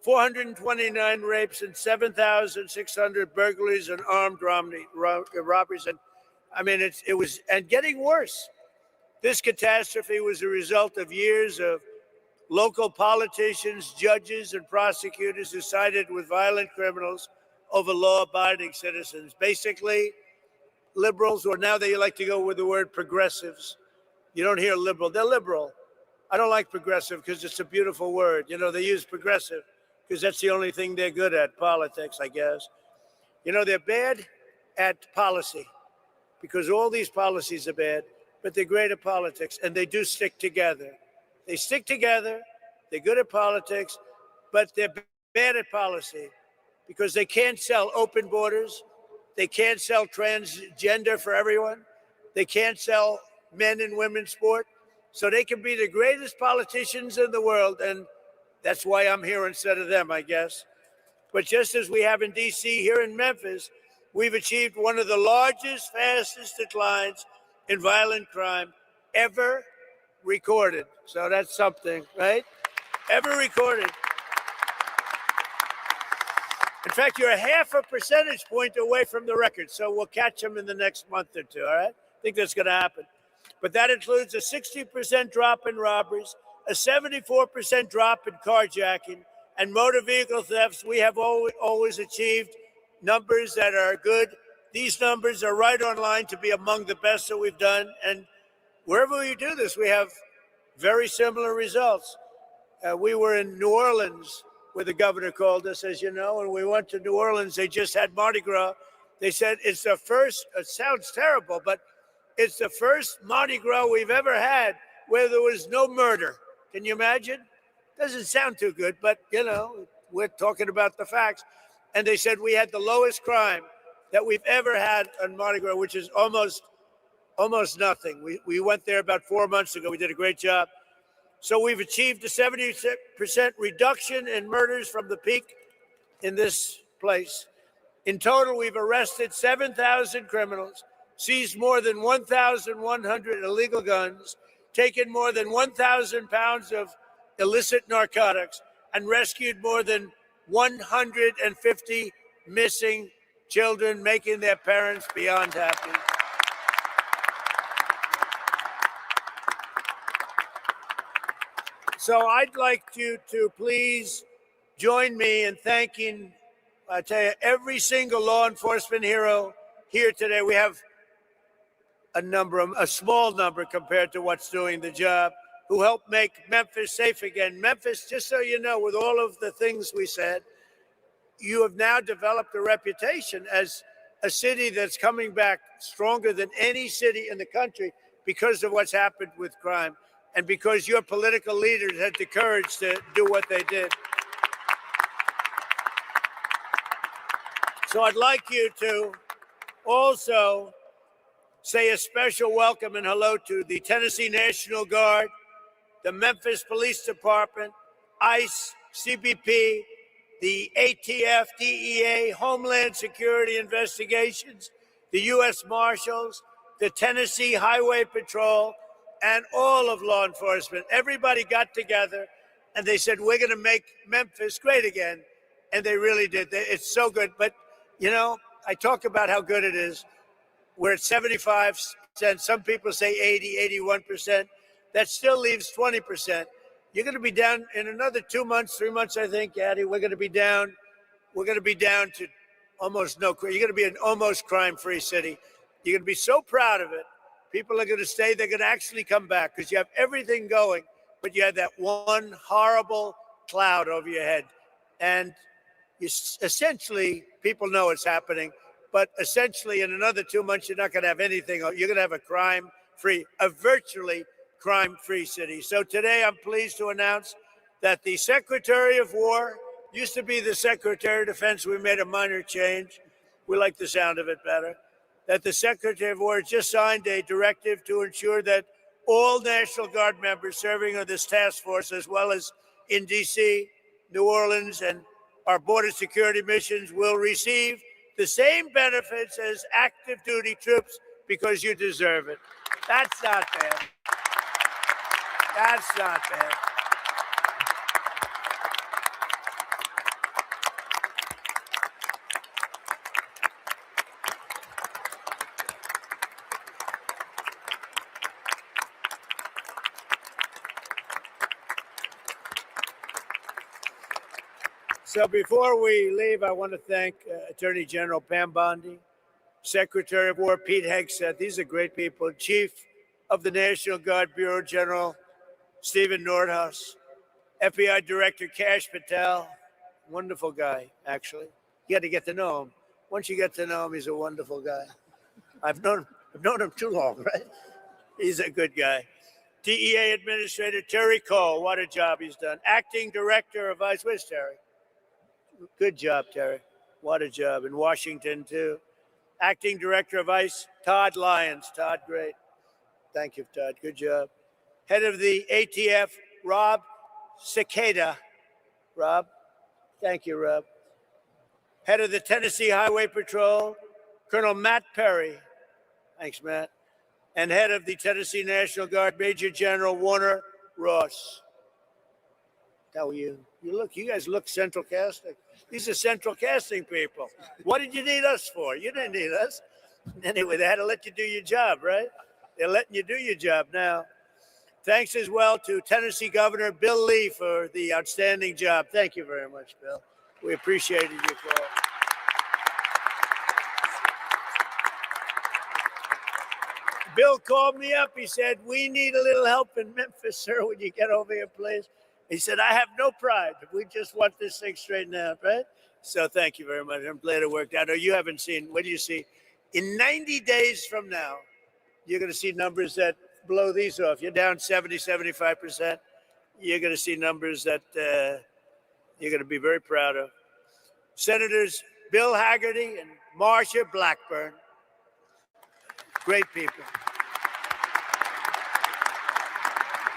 429 rapes, and 7,600 burglaries and armed robberies. And I mean, it was getting worse. This catastrophe was a result of years of local politicians, judges, and prosecutors who sided with violent criminals over law-abiding citizens. Basically, liberals, or now they like to go with the word progressives. You don't hear liberal. They're liberal. I don't like progressive because it's a beautiful word. You know, they use progressive because that's the only thing they're good at, politics, I guess. You know, they're bad at policy because all these policies are bad, but they're great at politics, and they do stick together. They stick together, they're good at politics, but they're bad at policy because they can't sell open borders, they can't sell transgender for everyone, they can't sell men and women's sport, so they can be the greatest politicians in the world, and that's why I'm here instead of them, I guess. But just as we have in D.C., here in Memphis, we've achieved one of the largest, fastest declines in violent crime ever recorded. So that's something, right? Ever recorded. In fact, you're a half a percentage point away from the record. So we'll catch them in the next month or two, all right? I think that's going to happen. But that includes a 60% drop in robberies, a 74% drop in carjacking, and motor vehicle thefts. We have always achieved numbers that are good. These numbers are right on line to be among the best that we've done. And wherever we do this, we have very similar results. We were in New Orleans, where the governor called us, as you know, and we went to New Orleans. They just had Mardi Gras. They said it's the first, it sounds terrible, but it's the first Mardi Gras we've ever had where there was no murder. Can you imagine? Doesn't sound too good, but, you know, we're talking about the facts. And they said we had the lowest crime that we've ever had on Mardi Gras, which is almost nothing. We went there about 4 months ago. We did a great job. So we've achieved a 70% reduction in murders from the peak in this place. In total, we've arrested 7,000 criminals, seized more than 1,100 illegal guns, taken more than 1,000 pounds of illicit narcotics, and rescued more than 150 missing children, making their parents beyond happy. So I'd like you to please join me in thanking, I tell you, every single law enforcement hero here today. We have a small number compared to what's doing the job, who helped make Memphis safe again. Memphis, just so you know, with all of the things we said, you have now developed a reputation as a city that's coming back stronger than any city in the country because of what's happened with crime and because your political leaders had the courage to do what they did. So I'd like you to also say a special welcome and hello to the Tennessee National Guard, the Memphis Police Department, ICE, CBP, the ATF, DEA, Homeland Security Investigations, the U.S. Marshals, the Tennessee Highway Patrol, and all of law enforcement. Everybody got together and they said, we're going to make Memphis great again. And they really did. It's so good. But, you know, I talk about how good it is. We're at 75%. Some people say 80, 81%. That still leaves 20%. You're going to be down in another 2 months, 3 months, I think, Addie. We're going to be down to almost no crime. You're going to be an almost crime-free city. You're going to be so proud of it. People are going to stay. They're going to actually come back because you have everything going, but you have that one horrible cloud over your head. And you essentially, people know it's happening, but essentially in another 2 months, you're not going to have anything. You're going to have a virtually crime-free city. So today I'm pleased to announce that the Secretary of War used to be the Secretary of Defense. We made a minor change. We like the sound of it better. That the Secretary of War just signed a directive to ensure that all National Guard members serving on this task force, as well as in D.C., New Orleans, and our border security missions, will receive the same benefits as active duty troops because you deserve it. That's not bad. That's not bad. So before we leave, I want to thank Attorney General Pam Bondi, Secretary of War Pete Hegseth. These are great people. Chief of the National Guard Bureau General Stephen Nordhaus, FBI Director Kash Patel, wonderful guy, actually. You got to get to know him. Once you get to know him, he's a wonderful guy. I've known him too long, right? He's a good guy. DEA Administrator Terry Cole, what a job he's done. Acting Director of ICE, where's Terry? Good job, Terry. What a job. In Washington, too. Acting Director of ICE, Todd Lyons. Todd, great. Thank you, Todd. Good job. Head of the ATF, Rob Cicada. Rob, thank you, Rob. Head of the Tennessee Highway Patrol, Colonel Matt Perry. Thanks, Matt. And head of the Tennessee National Guard, Major General Warner Ross. How are you? You guys look Central Casting. These are Central Casting people. What did you need us for? You didn't need us. Anyway, they had to let you do your job, right? They're letting you do your job now. Thanks as well to Tennessee Governor Bill Lee for the outstanding job. Thank you very much, Bill. We appreciated your call. Bill called me up. He said, we need a little help in Memphis, sir. Would you get over here, please? He said, I have no pride. We just want this thing straightened out, right? So thank you very much. I'm glad it worked out. Oh, you haven't seen, what do you see? In 90 days from now, you're going to see numbers that blow these off. You're down 70, 75%. You're going to see numbers that you're going to be very proud of. Senators Bill Hagerty and Marsha Blackburn. Great people.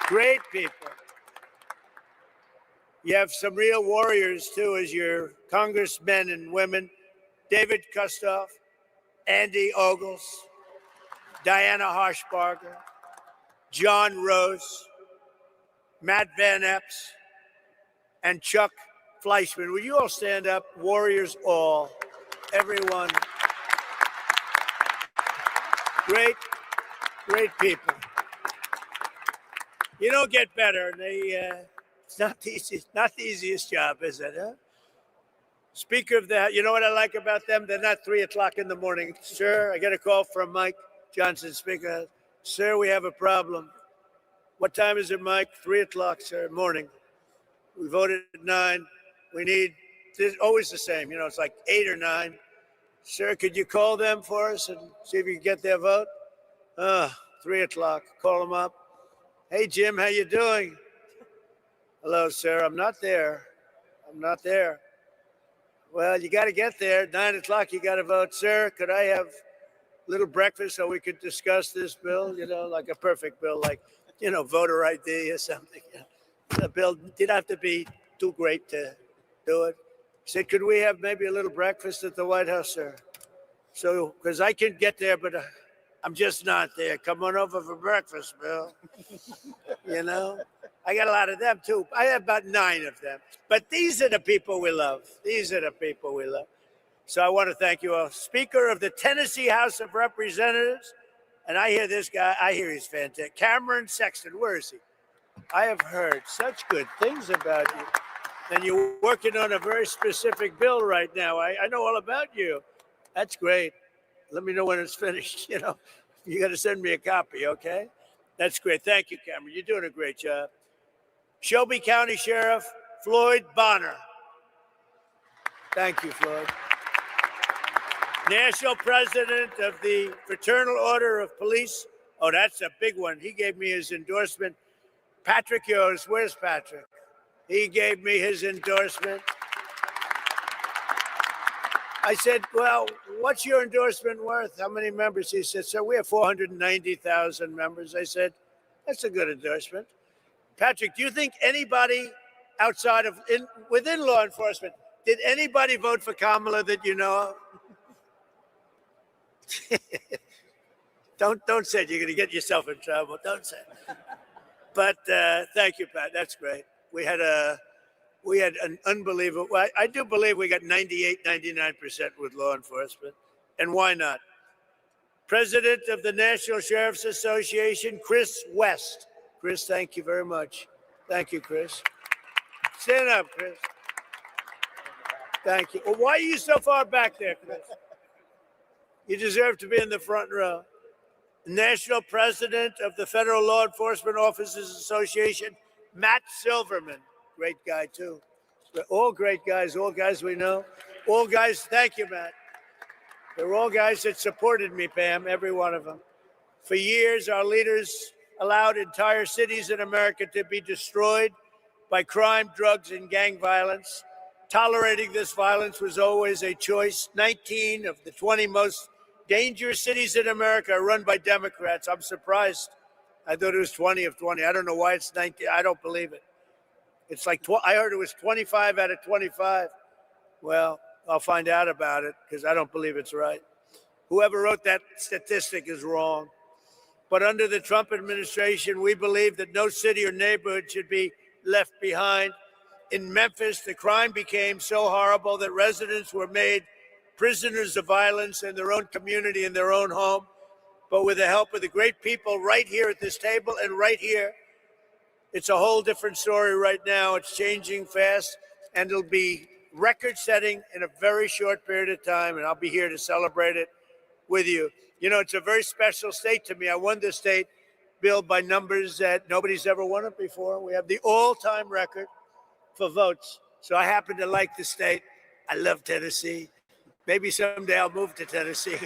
Great people. You have some real warriors, too, as your congressmen and women. David Kustoff, Andy Ogles, Diana Harshbarger, John Rose, Matt Van Epps, and Chuck Fleischman, will you all stand up? Warriors all, everyone. Great, great people. You don't get better. It's not the easiest job, is it? Huh? Speaker of the, you know what I like about them? They're not 3 o'clock in the morning. Sir, I get a call from Mike Johnson, Speaker. Sir, we have a problem. What time is it, Mike? 3 o'clock, sir, morning. We voted at 9. We need, it's always the same. It's like 8 or 9. Sir, could you call them for us and see if you can get their vote? 3 o'clock. Call them up. Hey, Jim, how you doing? Hello, sir. I'm not there. I'm not there. Well, you got to get there. 9 o'clock, you got to vote. Sir, could I have a little breakfast so we could discuss this bill? Like a perfect bill, like, voter ID or something. The bill did have to be too great to do it. He said, could we have maybe a little breakfast at the White House, sir? So, because I can get there, but I'm just not there. Come on over for breakfast, Bill. I got a lot of them too. I have about 9 of them. But these are the people we love. These are the people we love. So I want to thank you all. Speaker of the Tennessee House of Representatives, and I hear this guy, I hear he's fantastic. Cameron Sexton, where is he? I have heard such good things about you. And you're working on a very specific bill right now. I know all about you. That's great. Let me know when it's finished. You got to send me a copy, okay? That's great. Thank you, Cameron. You're doing a great job. Shelby County Sheriff Floyd Bonner. Thank you, Floyd. National President of the Fraternal Order of Police. Oh, that's a big one. He gave me his endorsement. Patrick Yost. Where's Patrick? He gave me his endorsement. I said, well, what's your endorsement worth? How many members? He said, sir, we have 490,000 members. I said, that's a good endorsement. Patrick, do you think anybody outside of, within law enforcement, did anybody vote for Kamala that you know of? Don't say it. You're going to get yourself in trouble. Don't say it. But thank you, Pat. That's great. We had an unbelievable, I do believe we got 98, 99% with law enforcement. And why not? President of the National Sheriff's Association, Chris West. Chris, thank you very much. Thank you, Chris. Stand up, Chris. Thank you. Well, why are you so far back there, Chris? You deserve to be in the front row. National President of the Federal Law Enforcement Officers Association, Matt Silverman. Great guy, too. All great guys, all guys we know. All guys, thank you, Matt. They're all guys that supported me, Pam, every one of them. For years, our leaders allowed entire cities in America to be destroyed by crime, drugs, and gang violence. Tolerating this violence was always a choice. 19 of the 20 most dangerous cities in America are run by Democrats. I'm surprised. I thought it was 20 of 20. I don't know why it's 19. I don't believe it. It's like, I heard it was 25 out of 25. Well, I'll find out about it because I don't believe it's right. Whoever wrote that statistic is wrong. But under the Trump administration, we believe that no city or neighborhood should be left behind. In Memphis, the crime became so horrible that residents were made prisoners of violence in their own community, in their own home. But with the help of the great people right here at this table and right here, it's a whole different story right now. It's changing fast, and it'll be record-setting in a very short period of time, and I'll be here to celebrate it with you. It's a very special state to me. I won this state, Bill, by numbers that nobody's ever won it before. We have the all-time record for votes. So I happen to like the state. I love Tennessee. Maybe someday I'll move to Tennessee.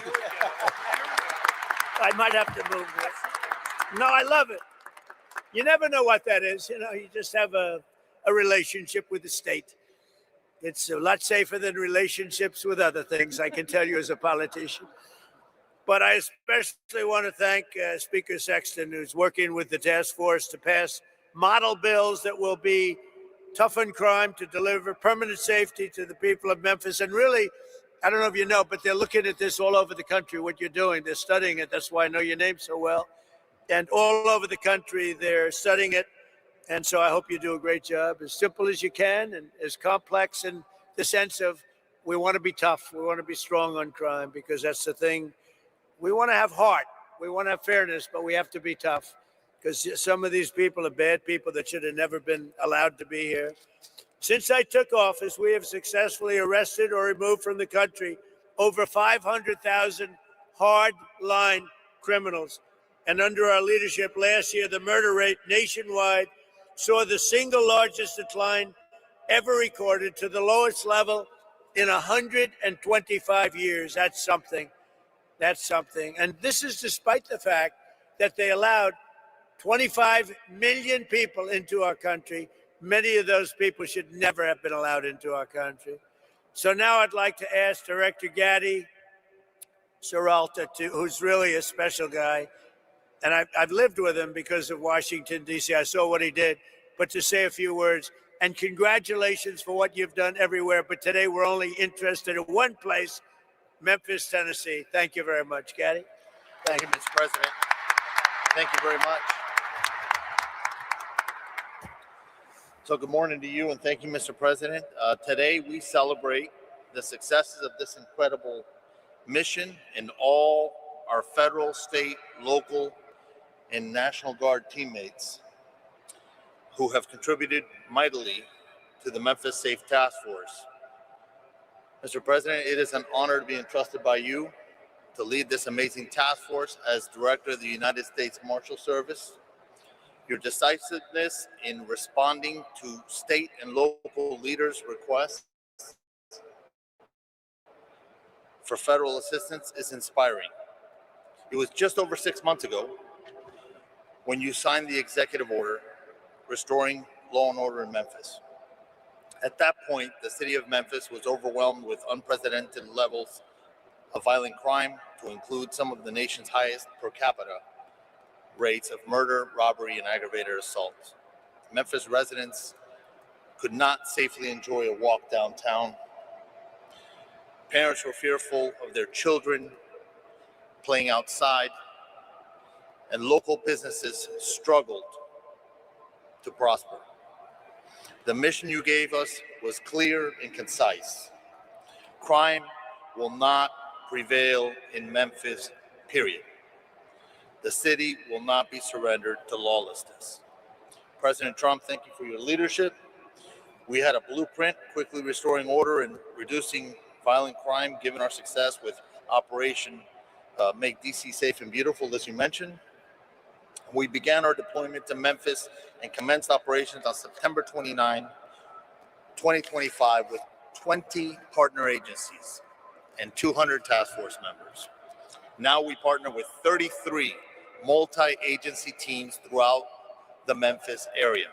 I might have to move there. No, I love it. You never know what that is. You just have a relationship with the state. It's a lot safer than relationships with other things, I can tell you as a politician. But I especially want to thank Speaker Sexton, who's working with the task force to pass model bills that will be toughen crime, to deliver permanent safety to the people of Memphis. And really, I don't know if you know, but they're looking at this all over the country, what you're doing. They're studying it. That's why I know your name so well. And all over the country, they're studying it. And so I hope you do a great job, as simple as you can and as complex in the sense of we want to be tough. We want to be strong on crime because that's the thing. We want to have heart. We want to have fairness, but we have to be tough because some of these people are bad people that should have never been allowed to be here. Since I took office, we have successfully arrested or removed from the country over 500,000 hard-line criminals. And under our leadership last year, the murder rate nationwide saw the single largest decline ever recorded to the lowest level in 125 years. That's something. That's something. And this is despite the fact that they allowed 25 million people into our country. Many of those people should never have been allowed into our country. So now I'd like to ask Director Gadi Seralta, who's really a special guy, and I've lived with him because of Washington, D.C. I saw what he did, but to say a few words. And congratulations for what you've done everywhere. But today we're only interested in one place, Memphis, Tennessee. Thank you very much, Gadi. Thank you, Mr. President. Thank you very much. So good morning to you, and thank you, Mr. President. Today we celebrate the successes of this incredible mission and all our federal, state, local, and National Guard teammates who have contributed mightily to the Memphis Safe Task Force. Mr. President, it is an honor to be entrusted by you to lead this amazing task force as Director of the United States Marshal Service. Your decisiveness in responding to state and local leaders' requests for federal assistance is inspiring. It was just over 6 months ago when you signed the executive order restoring law and order in Memphis. At that point, the city of Memphis was overwhelmed with unprecedented levels of violent crime, to include some of the nation's highest per capita rates of murder, robbery, and aggravated assault. Memphis residents could not safely enjoy a walk downtown. Parents were fearful of their children playing outside, and local businesses struggled to prosper. The mission you gave us was clear and concise. Crime will not prevail in Memphis, period. The city will not be surrendered to lawlessness. President Trump, thank you for your leadership. We had a blueprint, quickly restoring order and reducing violent crime, given our success with Operation Make DC Safe and Beautiful, as you mentioned. We began our deployment to Memphis and commenced operations on September 29, 2025, with 20 partner agencies and 200 task force members. Now we partner with 33 multi-agency teams throughout the Memphis area.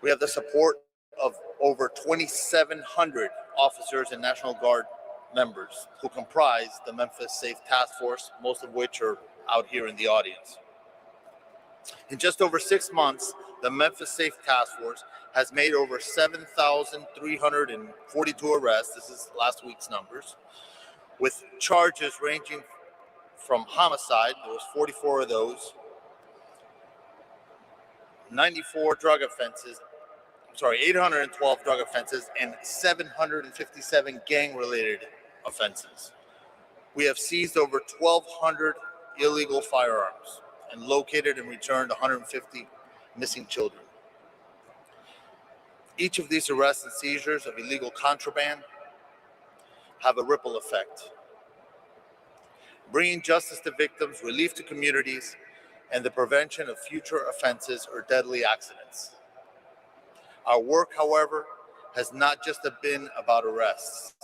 We have the support of over 2,700 officers and National Guard members who comprise the Memphis Safe Task Force, most of which are out here in the audience. In just over 6 months, the Memphis Safe Task Force has made over 7,342 arrests. This is last week's numbers, with charges ranging from homicide, there was 44 of those, 812 drug offenses, and 757 gang-related offenses. We have seized over 1,200 illegal firearms and located and returned 150 missing children. Each of these arrests and seizures of illegal contraband have a ripple effect, bringing justice to victims, relief to communities, and the prevention of future offenses or deadly accidents. Our work, however, has not just been about arrests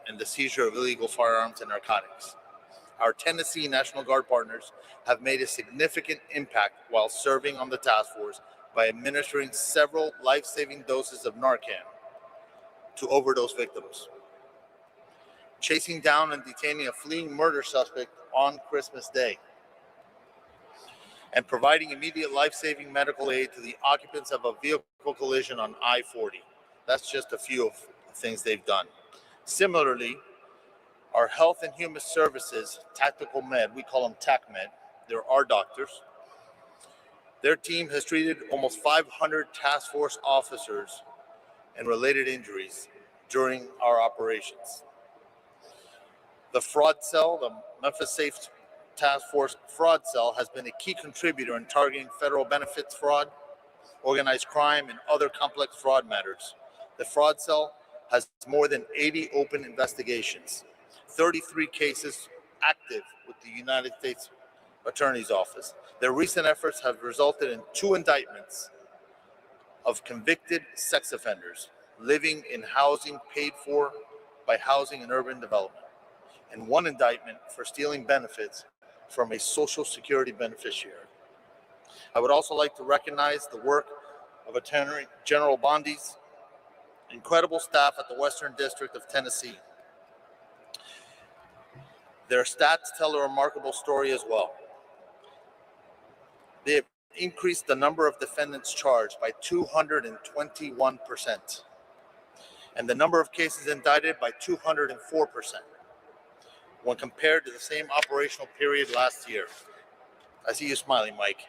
and the seizure of illegal firearms and narcotics. Our Tennessee National Guard partners have made a significant impact while serving on the task force by administering several life-saving doses of Narcan to overdose victims, chasing down and detaining a fleeing murder suspect on Christmas Day, and providing immediate life-saving medical aid to the occupants of a vehicle collision on I-40. That's just a few of the things they've done. Similarly, our Health and Human Services Tactical Med, we call them TACMED, there are doctors. Their team has treated almost 500 task force officers and related injuries during our operations. The fraud cell, the Memphis Safe Task Force fraud cell, has been a key contributor in targeting federal benefits fraud, organized crime, and other complex fraud matters. The fraud cell has more than 80 open investigations, 33 cases active with the United States Attorney's Office. Their recent efforts have resulted in 2 indictments of convicted sex offenders living in housing paid for by Housing and Urban Development, and 1 indictment for stealing benefits from a Social Security beneficiary. I would also like to recognize the work of Attorney General Bondi's incredible staff at the Western District of Tennessee. Their stats tell a remarkable story as well. They have increased the number of defendants charged by 221%, and the number of cases indicted by 204% when compared to the same operational period last year. I see you smiling, Mike.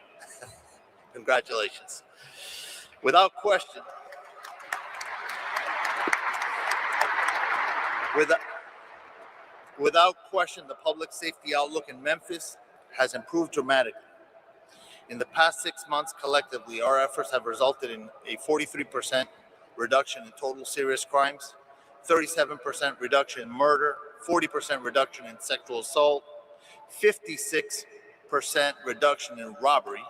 Congratulations. Without question, the public safety outlook in Memphis has improved dramatically. In the past 6 months, collectively, our efforts have resulted in a 43% reduction in total serious crimes, 37% reduction in murder, 40% reduction in sexual assault, 56% reduction in robbery,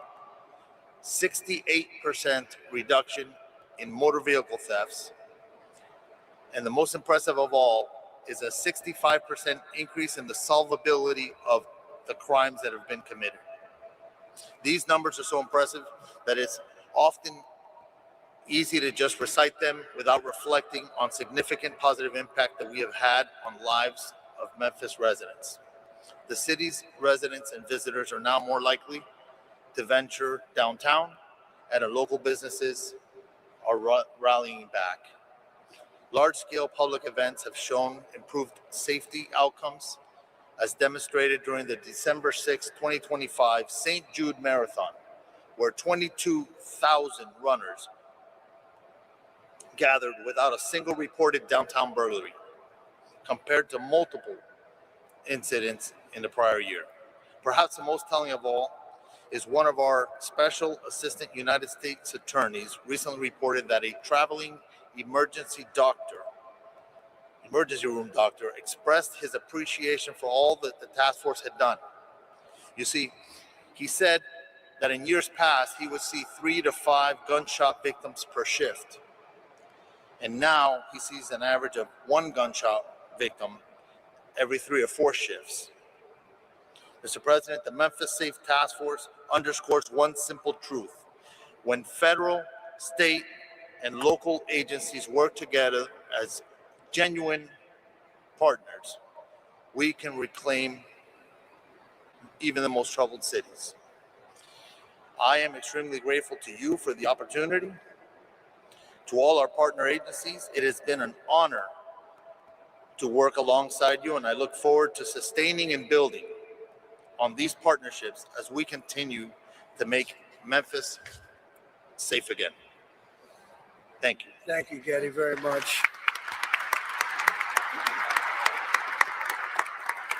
68% reduction in motor vehicle thefts, and the most impressive of all is a 65% increase in the solvability of the crimes that have been committed. These numbers are so impressive that it's often easy to just recite them without reflecting on significant positive impact that we have had on lives of Memphis residents. The city's residents and visitors are now more likely to venture downtown, and our local businesses are rallying back. Large-scale public events have shown improved safety outcomes, as demonstrated during the December 6, 2025 St. Jude Marathon, where 22,000 runners gathered without a single reported downtown burglary, compared to multiple incidents in the prior year. Perhaps the most telling of all is one of our Special Assistant United States Attorneys recently reported that a traveling emergency room doctor, expressed his appreciation for all that the task force had done. You see, he said that in years past, he would see 3 to 5 gunshot victims per shift. And now he sees an average of 1 gunshot victim every 3 or 4 shifts. Mr. President, the Memphis Safe Task Force underscores one simple truth. When federal, state, and local agencies work together as genuine partners, we can reclaim even the most troubled cities. I am extremely grateful to you for the opportunity. To all our partner agencies, it has been an honor to work alongside you, and I look forward to sustaining and building on these partnerships as we continue to make Memphis safe again. Thank you. Thank you, Getty, very much.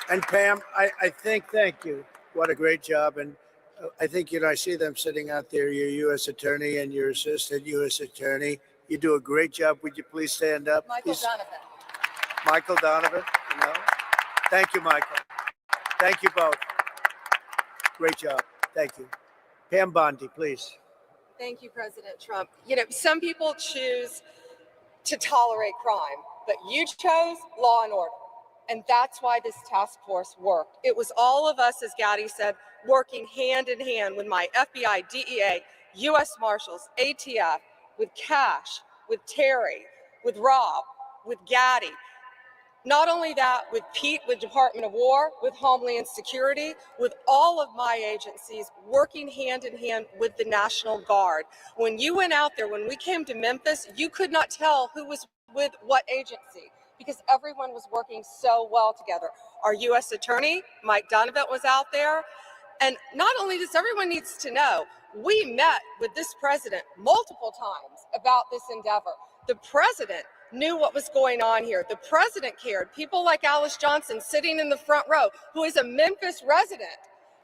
And Pam, I think, thank you. What a great job. And I think, I see them sitting out there, your U.S. attorney and your assistant U.S. attorney. You do a great job. Would you please stand up? Michael Donovan. Michael Donovan, Thank you, Michael. Thank you both. Great job. Thank you. Pam Bondi, please. Thank you, President Trump. Some people choose to tolerate crime, but you chose law and order. And that's why this task force worked. It was all of us, as Gaddy said, working hand in hand with my FBI, DEA, U.S. Marshals, ATF, with Cash, with Terry, with Rob, with Gaddy. Not only that, with Pete, with Department of War, with Homeland Security, with all of my agencies working hand in hand with the National Guard. When you went out there, when we came to Memphis, you could not tell who was with what agency because everyone was working so well together. Our U.S. Attorney, Mike Donovan, was out there, And not only does everyone needs to know, we met with this president multiple times about this endeavor. The president knew what was going on here. The president cared. People like Alice Johnson sitting in the front row, who is a Memphis resident,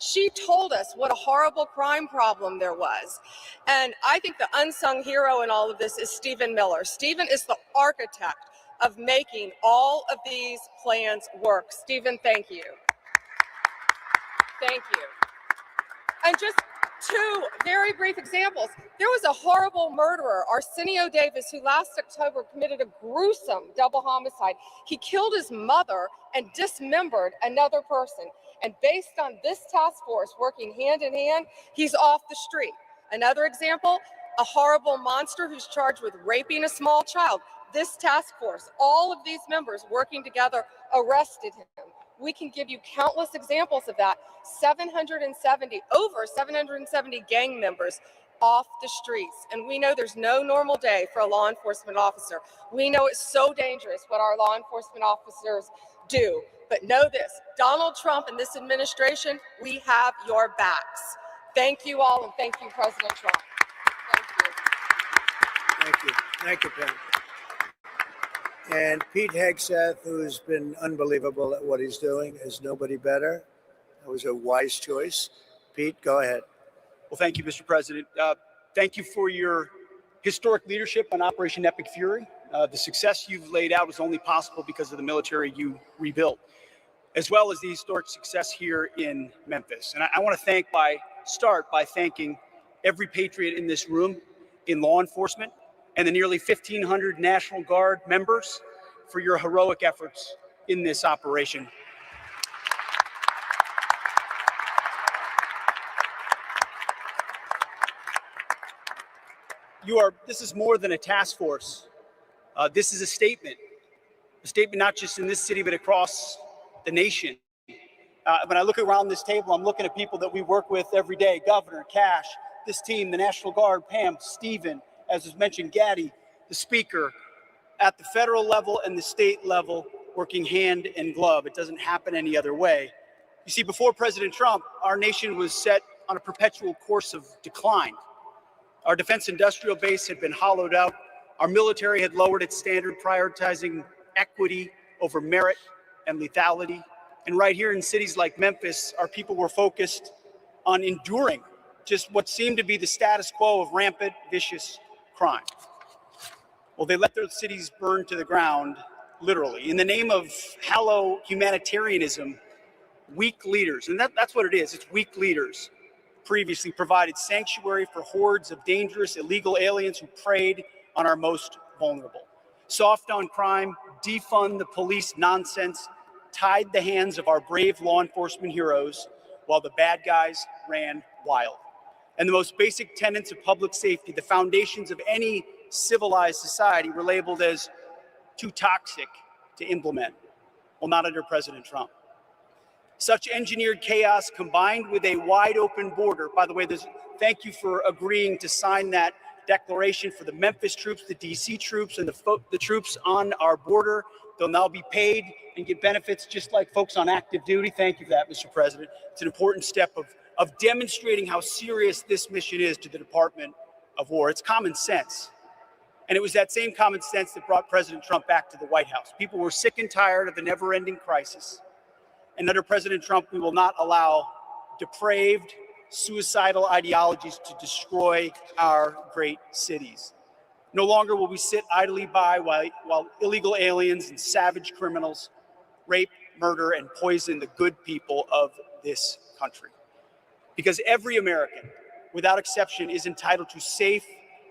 she told us what a horrible crime problem there was. And I think the unsung hero in all of this is Stephen Miller. Stephen is the architect of making all of these plans work. Stephen, thank you. Thank you. And just two very brief examples. There was a horrible murderer, Arsenio Davis, who last October committed a gruesome double homicide. He killed his mother and dismembered another person. And based on this task force working hand in hand, he's off the street. Another example, a horrible monster who's charged with raping a small child. This task force, all of these members working together, arrested him. We can give you countless examples of that. Over 770 gang members off the streets. And we know there's no normal day for a law enforcement officer. We know it's so dangerous what our law enforcement officers do. But know this, Donald Trump and this administration, we have your backs. Thank you all, and thank you, President Trump. Thank you. Thank you. Thank you, Pam. And Pete Hegseth, who's been unbelievable at what he's doing, is nobody better. That was a wise choice. Pete, go ahead. Well, thank you, Mr. President. Thank you for your historic leadership on Operation Epic Fury. The success you've laid out was only possible because of the military you rebuilt, as well as the historic success here in Memphis. And I want to start by thanking every patriot in this room, in law enforcement, and the nearly 1,500 National Guard members for your heroic efforts in this operation. This is more than a task force. This is a statement not just in this city, but across the nation. When I look around this table, I'm looking at people that we work with every day: Governor, Cash, this team, the National Guard, Pam, Stephen, as was mentioned, Gaddy, the Speaker, at the federal level and the state level, working hand in glove. It doesn't happen any other way. You see, before President Trump, our nation was set on a perpetual course of decline. Our defense industrial base had been hollowed out. Our military had lowered its standard, prioritizing equity over merit and lethality. And right here in cities like Memphis, our people were focused on enduring just what seemed to be the status quo of rampant, vicious crime. Well, they let their cities burn to the ground, literally. In the name of hollow humanitarianism, weak leaders, and that's what it is, it's weak leaders, previously provided sanctuary for hordes of dangerous illegal aliens who preyed on our most vulnerable. Soft on crime, defund the police nonsense, tied the hands of our brave law enforcement heroes while the bad guys ran wild. And the most basic tenets of public safety, the foundations of any civilized society, were labeled as too toxic to implement. Well, not under President Trump. Such engineered chaos combined with a wide open border. By the way, thank you for agreeing to sign that declaration for the Memphis troops, the DC troops, and the troops on our border. They'll now be paid and get benefits just like folks on active duty. Thank you for that, Mr. President. It's an important step of demonstrating how serious this mission is to the Department of War. It's common sense. And it was that same common sense that brought President Trump back to the White House. People were sick and tired of the never-ending crisis. And under President Trump, we will not allow depraved, suicidal ideologies to destroy our great cities. No longer will we sit idly by while illegal aliens and savage criminals rape, murder, and poison the good people of this country. Because every American, without exception, is entitled to safe,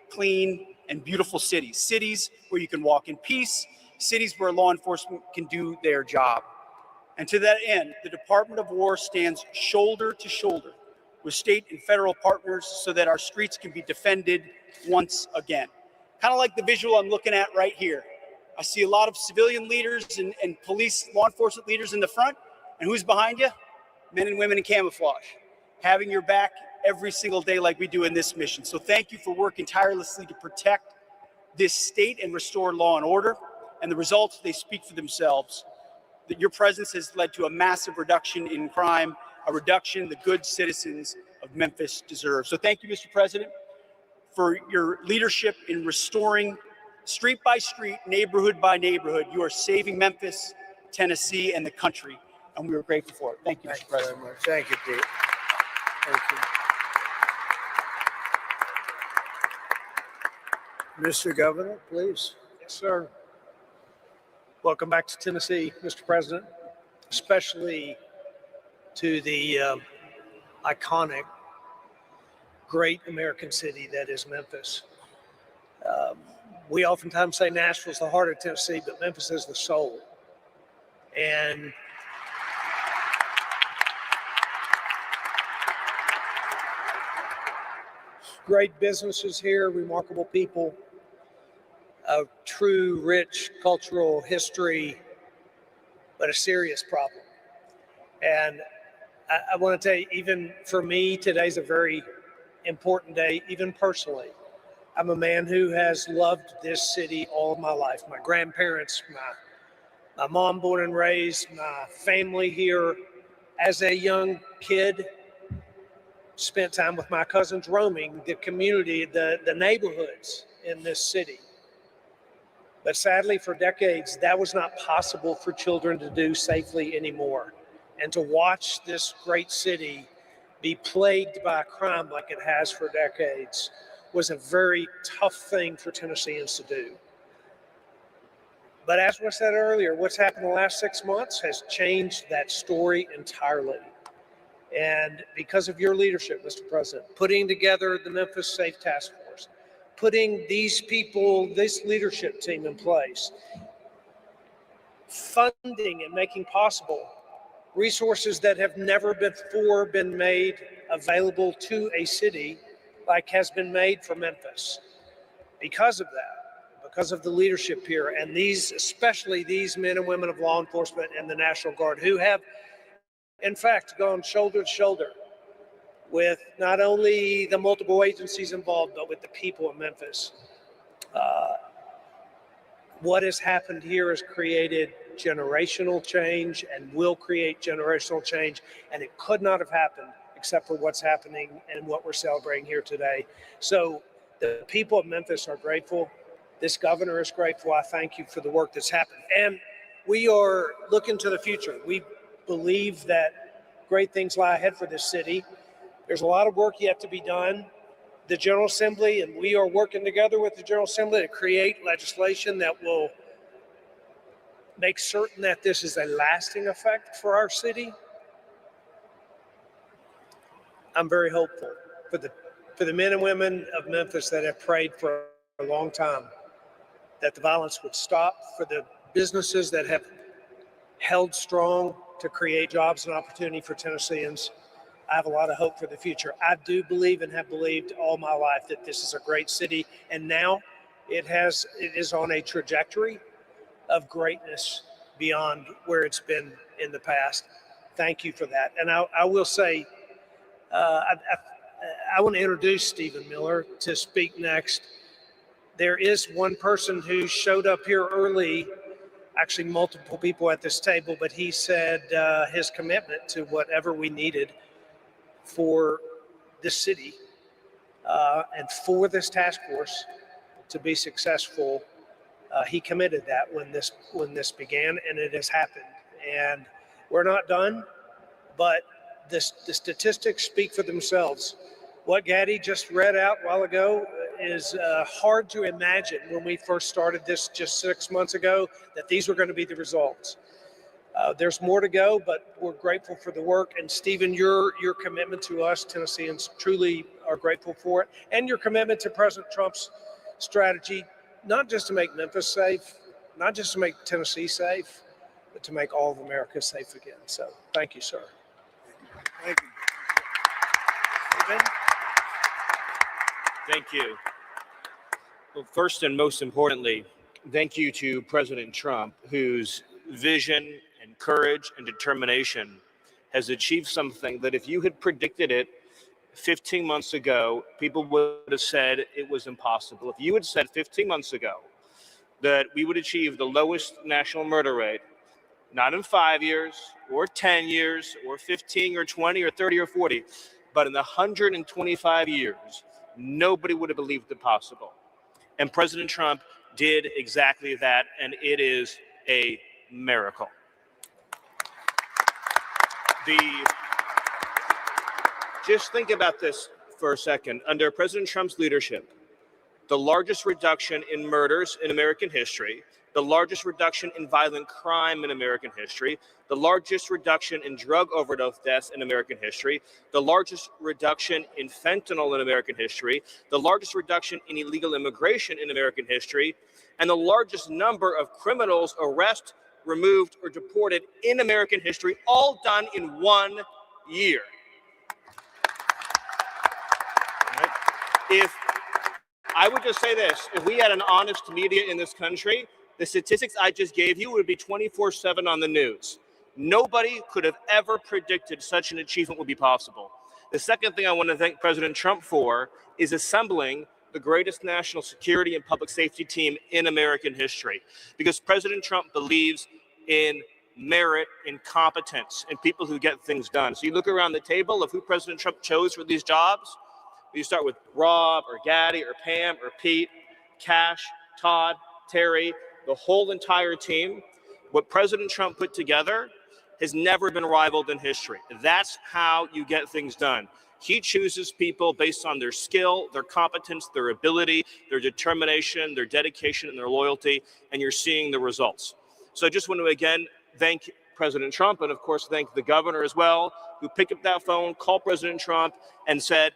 clean, and beautiful cities. Cities where you can walk in peace, cities where law enforcement can do their job. And to that end, the Department of War stands shoulder to shoulder with state and federal partners so that our streets can be defended once again. Kind of like the visual I'm looking at right here. I see a lot of civilian leaders and police, law enforcement leaders in the front. And who's behind you? Men and women in camouflage, having your back every single day like we do in this mission. So thank you for working tirelessly to protect this state and restore law and order. And the results, they speak for themselves. That your presence has led to a massive reduction in crime a reduction the good citizens of Memphis deserve. So thank you, Mr. President, for your leadership in restoring street by street, neighborhood by neighborhood. You are saving Memphis, Tennessee, and the country, and we are grateful for it. Thank you, Mr. President. Thank you, Pete. Thank you. Mr. Governor, please. Yes, sir. Welcome back to Tennessee, Mr. President, especially to the iconic, great American city that is Memphis. We oftentimes say Nashville's the heart of Tennessee, but Memphis is the soul. And great businesses here, remarkable people, a true, rich cultural history, but a serious problem. And I want to tell you, even for me, today's a very important day, even personally. I'm a man who has loved this city all of my life. My grandparents, my mom born and raised, my family here. As a young kid, spent time with my cousins roaming the community, the neighborhoods in this city. But sadly, for decades, that was not possible for children to do safely anymore. And to watch this great city be plagued by crime like it has for decades was a very tough thing for Tennesseans to do. But as was said earlier, what's happened in the last 6 months has changed that story entirely. And because of your leadership, Mr. President, putting together the Memphis Safe Task Force, putting these people, this leadership team in place, funding and making possible resources that have never before been made available to a city like has been made for Memphis. Because of that, because of the leadership here, and these, especially these men and women of law enforcement and the National Guard who have, in fact, gone shoulder to shoulder with not only the multiple agencies involved, but with the people of Memphis. What has happened here has created generational change and will create generational change, and it could not have happened except for what's happening and what we're celebrating here today. So the people of Memphis are grateful. This governor is grateful. I thank you for the work that's happened. And we are looking to the future. We believe that great things lie ahead for this city. There's a lot of work yet to be done. The General Assembly, and we are working together with the General Assembly to create legislation that will make certain that this is a lasting effect for our city. I'm very hopeful for the men and women of Memphis that have prayed for a long time that the violence would stop, for the businesses that have held strong to create jobs and opportunity for Tennesseans. I have a lot of hope for the future. I do believe and have believed all my life that this is a great city, and now it is on a trajectory of greatness beyond where it's been in the past. Thank you for that. And I will say, I want to introduce Stephen Miller to speak next. There is one person who showed up here early, actually multiple people at this table, but he said his commitment to whatever we needed for this city and for this task force to be successful. He committed that when this began, and it has happened. And we're not done, but the statistics speak for themselves. What Gaddy just read out a while ago is hard to imagine when we first started this just 6 months ago that these were going to be the results. There's more to go, but we're grateful for the work. And Stephen, your commitment to us Tennesseans truly are grateful for it. And your commitment to President Trump's strategy, not just to make Memphis safe, not just to make Tennessee safe, but to make all of America safe again. So thank you, sir. Thank you. Stephen? Thank you. Well, first and most importantly, thank you to President Trump, whose vision and courage and determination has achieved something that if you had predicted it 15 months ago, people would have said it was impossible. If you had said 15 months ago that we would achieve the lowest national murder rate, not in 5 years or 10 years or 15 or 20 or 30 or 40, but in the 125 years, nobody would have believed it possible. And President Trump did exactly that, and it is a miracle. Just think about this for a second. Under President Trump's leadership, the largest reduction in murders in American history, the largest reduction in violent crime in American history, the largest reduction in drug overdose deaths in American history, the largest reduction in fentanyl in American history, the largest reduction in illegal immigration in American history, and the largest number of criminals arrested, removed, or deported in American history, all done in 1 year. Right? If I would just say this, if we had an honest media in this country, the statistics I just gave you would be 24/7 on the news. Nobody could have ever predicted such an achievement would be possible. The second thing I want to thank President Trump for is assembling the greatest national security and public safety team in American history, because President Trump believes in merit and competence and people who get things done. So you look around the table of who President Trump chose for these jobs. You start with Rob or Gaddy or Pam or Pete, Cash, Todd, Terry, the whole entire team. What President Trump put together has never been rivaled in history. That's how you get things done. He chooses people based on their skill, their competence, their ability, their determination, their dedication, and their loyalty, and you're seeing the results. So I just want to again thank President Trump, and of course thank the governor as well, who picked up that phone, called President Trump, and said,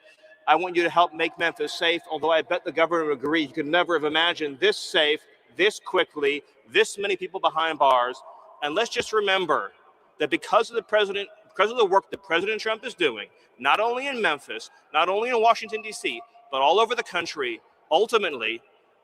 I want you to help make Memphis safe, although I bet the governor would agree. He could never have imagined this safe, this quickly, this many people behind bars. And let's just remember that because of the work that President Trump is doing, not only in Memphis, not only in Washington, D.C., but all over the country, ultimately,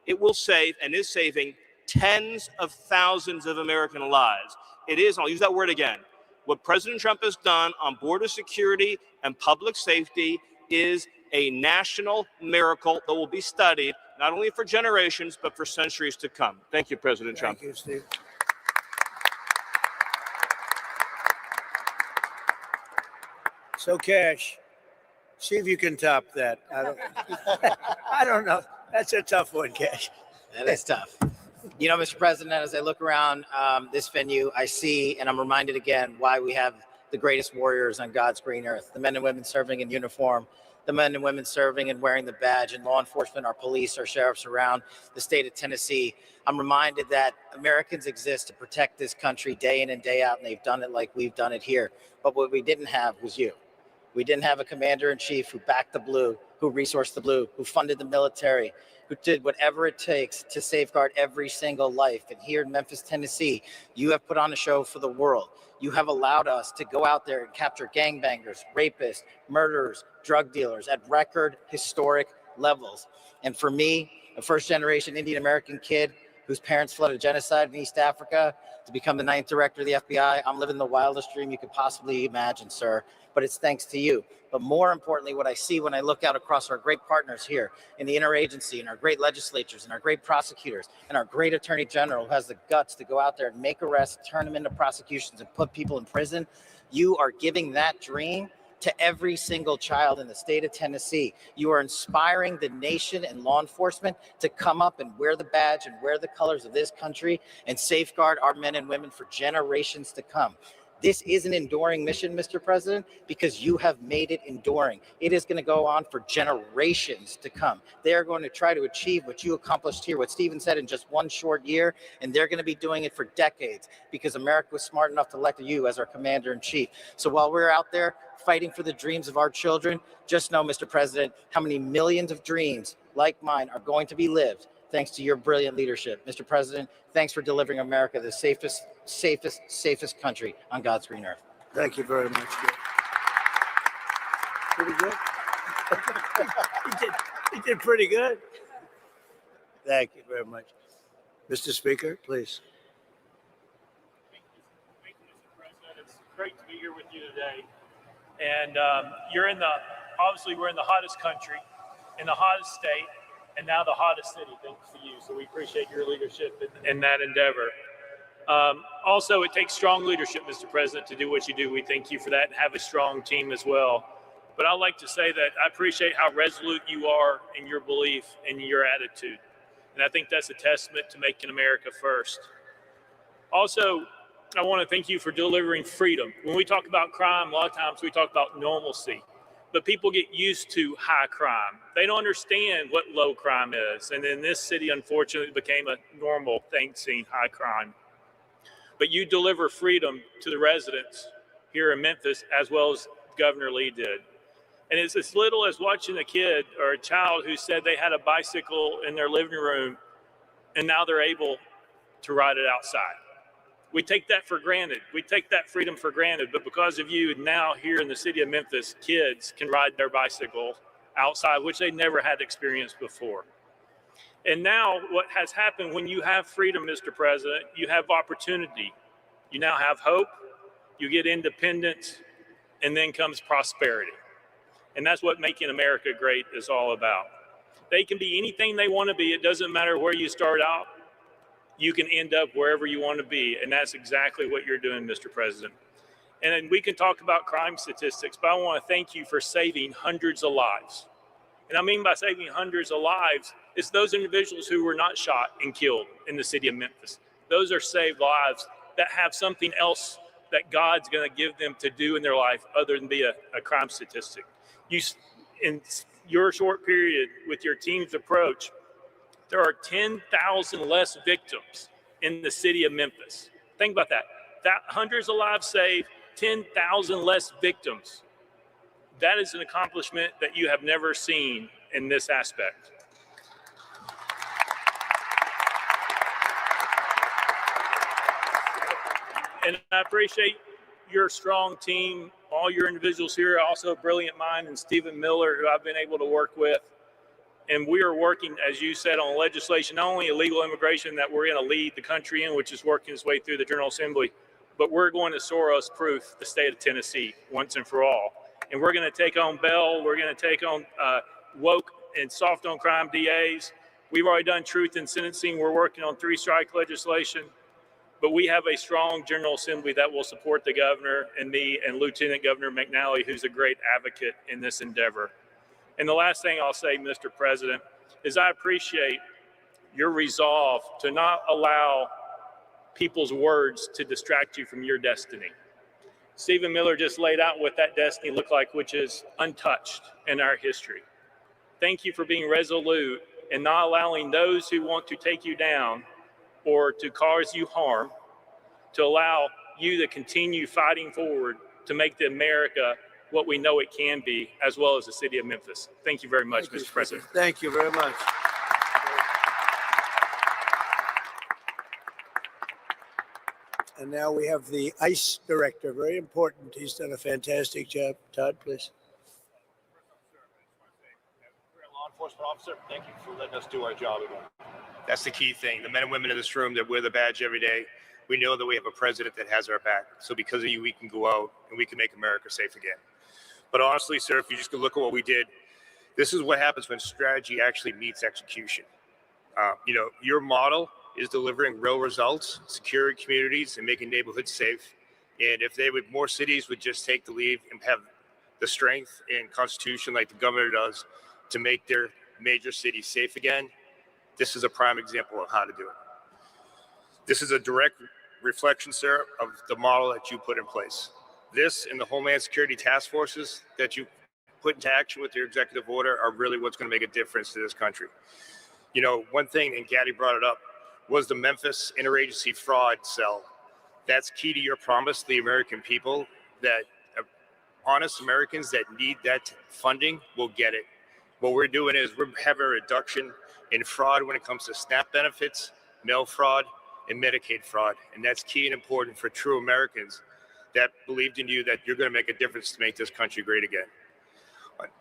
it will save and is saving tens of thousands of American lives. It is, I'll use that word again, what President Trump has done on border security and public safety is a national miracle that will be studied not only for generations, but for centuries to come. Thank you, President Trump. Thank you, Steve. So, Cash, see if you can top that. I don't know. That's a tough one, Cash. That is tough. You know, Mr. President, as I look around this venue, I see, and I'm reminded again, why we have the greatest warriors on God's green earth, the men and women serving in uniform, the men and women serving and wearing the badge, and law enforcement, our police, our sheriffs around the state of Tennessee. I'm reminded that Americans exist to protect this country day in and day out, and they've done it like we've done it here. But what we didn't have was you. We didn't have a commander-in-chief who backed the blue, who resourced the blue, who funded the military, who did whatever it takes to safeguard every single life. And here in Memphis, Tennessee, you have put on a show for the world. You have allowed us to go out there and capture gangbangers, rapists, murderers, drug dealers at record historic levels. And for me, a first-generation Indian American kid whose parents fled a genocide in East Africa to become the 9th director of the FBI, I'm living the wildest dream you could possibly imagine, sir. But it's thanks to you. But more importantly, what I see when I look out across our great partners here in the interagency and our great legislatures and our great prosecutors and our great attorney general who has the guts to go out there and make arrests, turn them into prosecutions and put people in prison, you are giving that dream to every single child in the state of Tennessee. You are inspiring the nation and law enforcement to come up and wear the badge and wear the colors of this country and safeguard our men and women for generations to come. This is an enduring mission, Mr. President, because you have made it enduring. It is going to go on for generations to come. They are going to try to achieve what you accomplished here, what Stephen said, in just one short year, and they're going to be doing it for decades because America was smart enough to elect you as our commander-in-chief. So while we're out there fighting for the dreams of our children, just know, Mr. President, how many millions of dreams like mine are going to be lived thanks to your brilliant leadership. Mr. President, thanks for delivering America the safest country on God's green earth. Thank you very much. Pretty good. He did pretty good. Thank you very much. Mr. Speaker, please. Thank you, Mr. President. It's great to be here with you today. And obviously we're in the hottest country, in the hottest state, and now the hottest city, thanks to you. So we appreciate your leadership in that endeavor. Also, it takes strong leadership, Mr. President, to do what you do. We thank you for that and have a strong team as well. But I'd like to say that I appreciate how resolute you are in your belief and your attitude. And I think that's a testament to making America first. Also, I want to thank you for delivering freedom. When we talk about crime, a lot of times we talk about normalcy. But people get used to high crime. They don't understand what low crime is. And in this city, unfortunately, it became a normal thing, seeing high crime. But you deliver freedom to the residents here in Memphis, as well as Governor Lee did. And it's as little as watching a kid or a child who said they had a bicycle in their living room, and now they're able to ride it outside. We take that for granted. We take that freedom for granted, but because of you, now here in the city of Memphis, kids can ride their bicycle outside, which they never had experienced before. And now what has happened, when you have freedom, Mr. President, you have opportunity. You now have hope, you get independence, and then comes prosperity. And that's what making America great is all about. They can be anything they want to be. It doesn't matter where you start out. You can end up wherever you want to be. And that's exactly what you're doing, Mr. President. And then we can talk about crime statistics, but I want to thank you for saving hundreds of lives. And I mean by saving hundreds of lives, it's those individuals who were not shot and killed in the city of Memphis. Those are saved lives that have something else that God's going to give them to do in their life other than be a crime statistic. In your short period with your team's approach, there are 10,000 less victims in the city of Memphis. Think about that. Hundreds of lives saved, 10,000 less victims. That is an accomplishment that you have never seen in this aspect. And I appreciate your strong team, all your individuals here, also a brilliant mind, and Stephen Miller, who I've been able to work with. And we are working, as you said, on legislation, not only illegal immigration that we're going to lead the country in, which is working its way through the General Assembly, but we're going to Soros-proof the state of Tennessee once and for all. And we're going to take on bail. We're going to take on woke and soft on crime DAs. We've already done truth in sentencing. We're working on 3-strike legislation. But we have a strong General Assembly that will support the governor and me and Lieutenant Governor McNally, who's a great advocate in this endeavor. And the last thing I'll say, Mr. President, is I appreciate your resolve to not allow people's words to distract you from your destiny. Stephen Miller just laid out what that destiny looked like, which is untouched in our history. Thank you for being resolute and not allowing those who want to take you down or to cause you harm, to allow you to continue fighting forward to make the America what we know it can be, as well as the city of Memphis. Thank you very much, Mr. President. Thank you very much. And now we have the ICE director, very important. He's done a fantastic job. Todd, please. Law enforcement officer, thank you for letting us do our job again. That's the key thing. The men and women in this room that wear the badge every day, we know that we have a president that has our back. So because of you, we can go out and we can make America safe again. But honestly, sir, if you just look at what we did, this is what happens when strategy actually meets execution. Your model is delivering real results, securing communities and making neighborhoods safe. And if more cities would just take the lead and have the strength and constitution like the governor does to make their major cities safe again, this is a prime example of how to do it. This is a direct reflection, sir, of the model that you put in place. This and the Homeland Security task forces that you put into action with your executive order are really what's going to make a difference to this country. One thing, and Gaddy brought it up, was the Memphis Interagency Fraud Cell. That's key to your promise to the American people that honest Americans that need that funding will get it. What we're doing is we're having a reduction in fraud when it comes to SNAP benefits, mail fraud, and Medicaid fraud. And that's key and important for true Americans that believed in you that you're going to make a difference to make this country great again.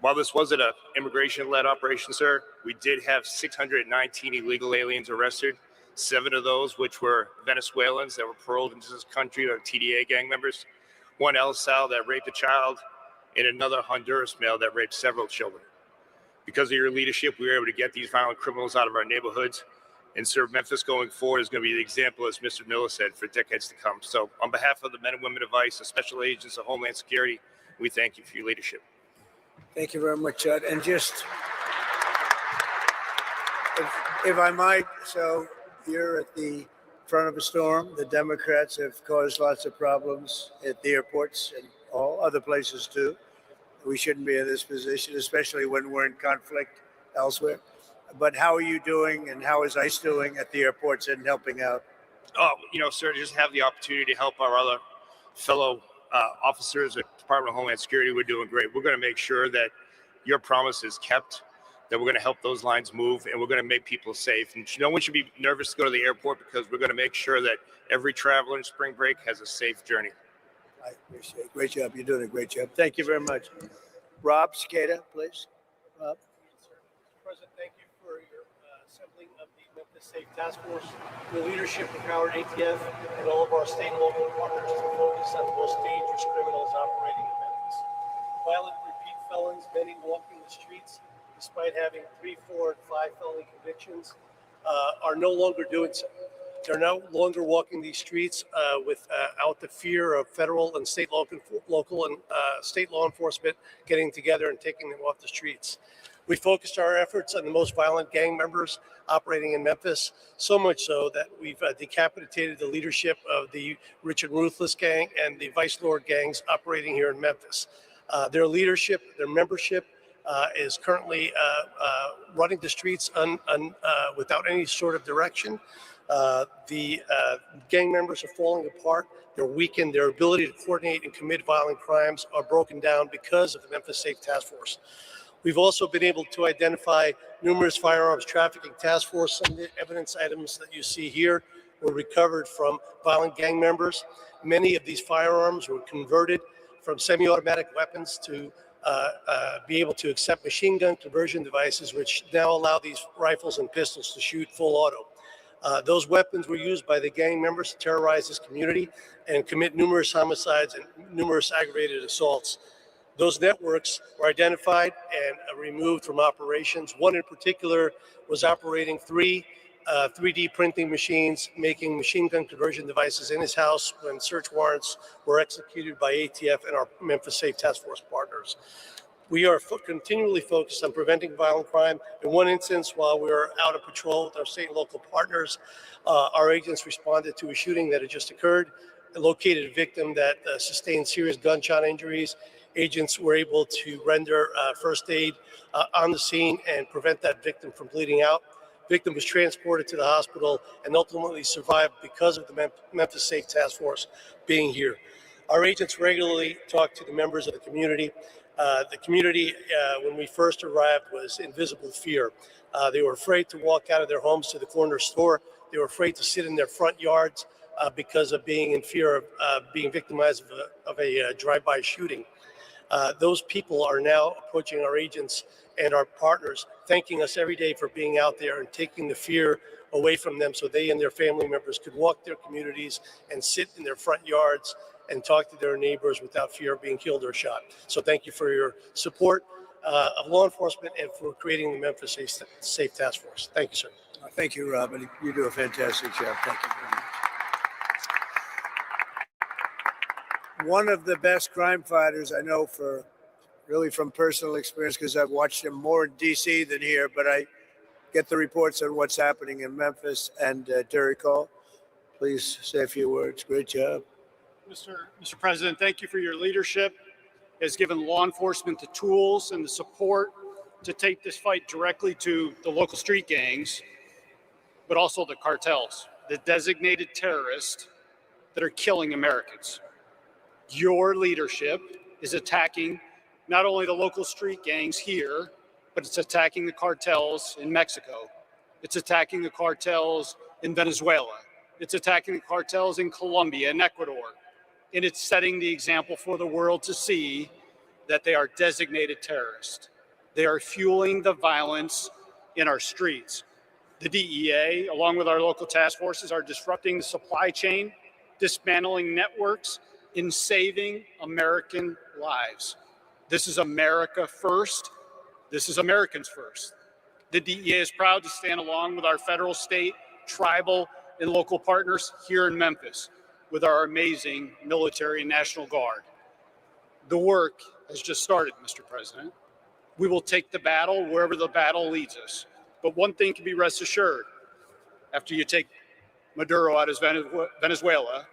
While this wasn't an immigration-led operation, sir, we did have 619 illegal aliens arrested, 7 of those which were Venezuelans that were paroled into this country or TDA gang members, 1 El Sal that raped a child, and another Honduras male that raped several children. Because of your leadership, we were able to get these violent criminals out of our neighborhoods and serve Memphis going forward is going to be the example, as Mr. Miller said, for decades to come. So on behalf of the men and women of ICE, the special agents of Homeland Security, we thank you for your leadership. Thank you very much, Judd. And just, if I might, so you're at the front of a storm. The Democrats have caused lots of problems at the airports and all other places too. We shouldn't be in this position, especially when we're in conflict elsewhere. But how are you doing, and how is ICE doing at the airports and helping out? Oh, sir, to just have the opportunity to help our other fellow officers at Department of Homeland Security, we're doing great. We're going to make sure that your promise is kept, that we're going to help those lines move, and we're going to make people safe. And no one should be nervous to go to the airport, because we're going to make sure that every traveler in spring break has a safe journey. I appreciate it. Great job. You're doing a great job. Thank you very much. Rob Skata, please. Rob. President, thank you for your assembling of the Memphis Safe Task Force, your leadership empowered ATF and all of our state and local partners to focus on the most dangerous criminals operating in Memphis. Violent repeat felons, many walking the streets despite having 3, 4, and 5 felony convictions, are no longer doing so. They're no longer walking these streets without the fear of federal and state local and state law enforcement getting together and taking them off the streets. We focused our efforts on the most violent gang members operating in Memphis, so much so that we've decapitated the leadership of the Rich and Ruthless gang and the Vice Lord gangs operating here in Memphis. Their leadership, their membership is currently running the streets without any sort of direction. The gang members are falling apart. They're weakened. Their ability to coordinate and commit violent crimes are broken down because of the Memphis Safe Task Force. We've also been able to identify numerous firearms trafficking task force. Some of the evidence items that you see here were recovered from violent gang members. Many of these firearms were converted from semi-automatic weapons to be able to accept machine gun conversion devices, which now allow these rifles and pistols to shoot full auto. Those weapons were used by the gang members to terrorize this community and commit numerous homicides and numerous aggravated assaults. Those networks were identified and removed from operations. One in particular was operating 3 3D printing machines, making machine gun conversion devices in his house when search warrants were executed by ATF and our Memphis Safe Task Force partners. We are continually focused on preventing violent crime. In one instance, while we were out of patrol with our state and local partners, our agents responded to a shooting that had just occurred, located a victim that sustained serious gunshot injuries. Agents were able to render first aid on the scene and prevent that victim from bleeding out. Victim was transported to the hospital and ultimately survived because of the Memphis Safe Task Force being here. Our agents regularly talk to the members of the community. The community, when we first arrived, was in visible fear. They were afraid to walk out of their homes to the corner store. They were afraid to sit in their front yards because of being in fear of being victimized of a drive-by shooting. Those people are now approaching our agents and our partners, thanking us every day for being out there and taking the fear away from them so they and their family members could walk their communities and sit in their front yards and talk to their neighbors without fear of being killed or shot. So thank you for your support of law enforcement and for creating the Memphis Safe Task Force. Thank you, sir. Thank you, Robin. You do a fantastic job. Thank you very much. One of the best crime fighters I know from personal experience, because I've watched him more in D.C. than here, but I get the reports on what's happening in Memphis. And Derek Hall, please say a few words. Great job. Mr. President, thank you for your leadership. It has given law enforcement the tools and the support to take this fight directly to the local street gangs, but also the cartels, the designated terrorists that are killing Americans. Your leadership is attacking not only the local street gangs here, but it's attacking the cartels in Mexico. It's attacking the cartels in Venezuela. It's attacking the cartels in Colombia and Ecuador. And it's setting the example for the world to see that they are designated terrorists. They are fueling the violence in our streets. The DEA, along with our local task forces, are disrupting the supply chain, dismantling networks, and saving American lives. This is America first. This is Americans first. The DEA is proud to stand along with our federal, state, tribal and local partners here in Memphis with our amazing military and National Guard. The work has just started, Mr. President. We will take the battle wherever the battle leads us. But one thing can be rest assured, after you take Maduro out of Venezuela,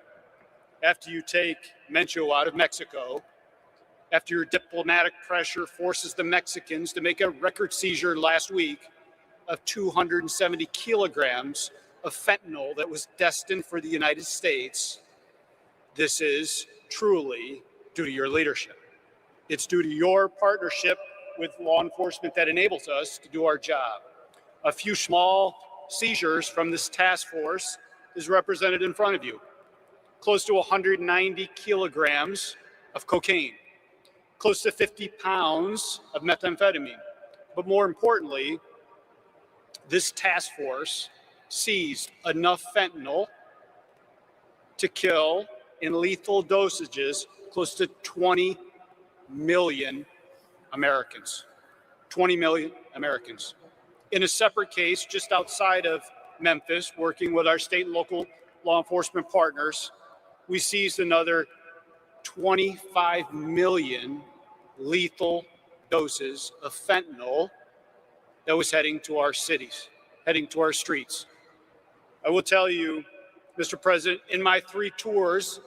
after you take Mencho out of Mexico, after your diplomatic pressure forces the Mexicans to make a record seizure last week of 270 kilograms of fentanyl that was destined for the United States, this is truly due to your leadership. It's due to your partnership with law enforcement that enables us to do our job. A few small seizures from this task force is represented in front of you. Close to 190 kilograms of cocaine, close to 50 pounds of methamphetamine. But more importantly, this task force seized enough fentanyl to kill in lethal dosages close to 20 million Americans. 20 million Americans. In a separate case just outside of Memphis, working with our state and local law enforcement partners, we seized another 25 million lethal doses of fentanyl that was heading to our cities, heading to our streets. I will tell you, Mr. President, in my 3 tours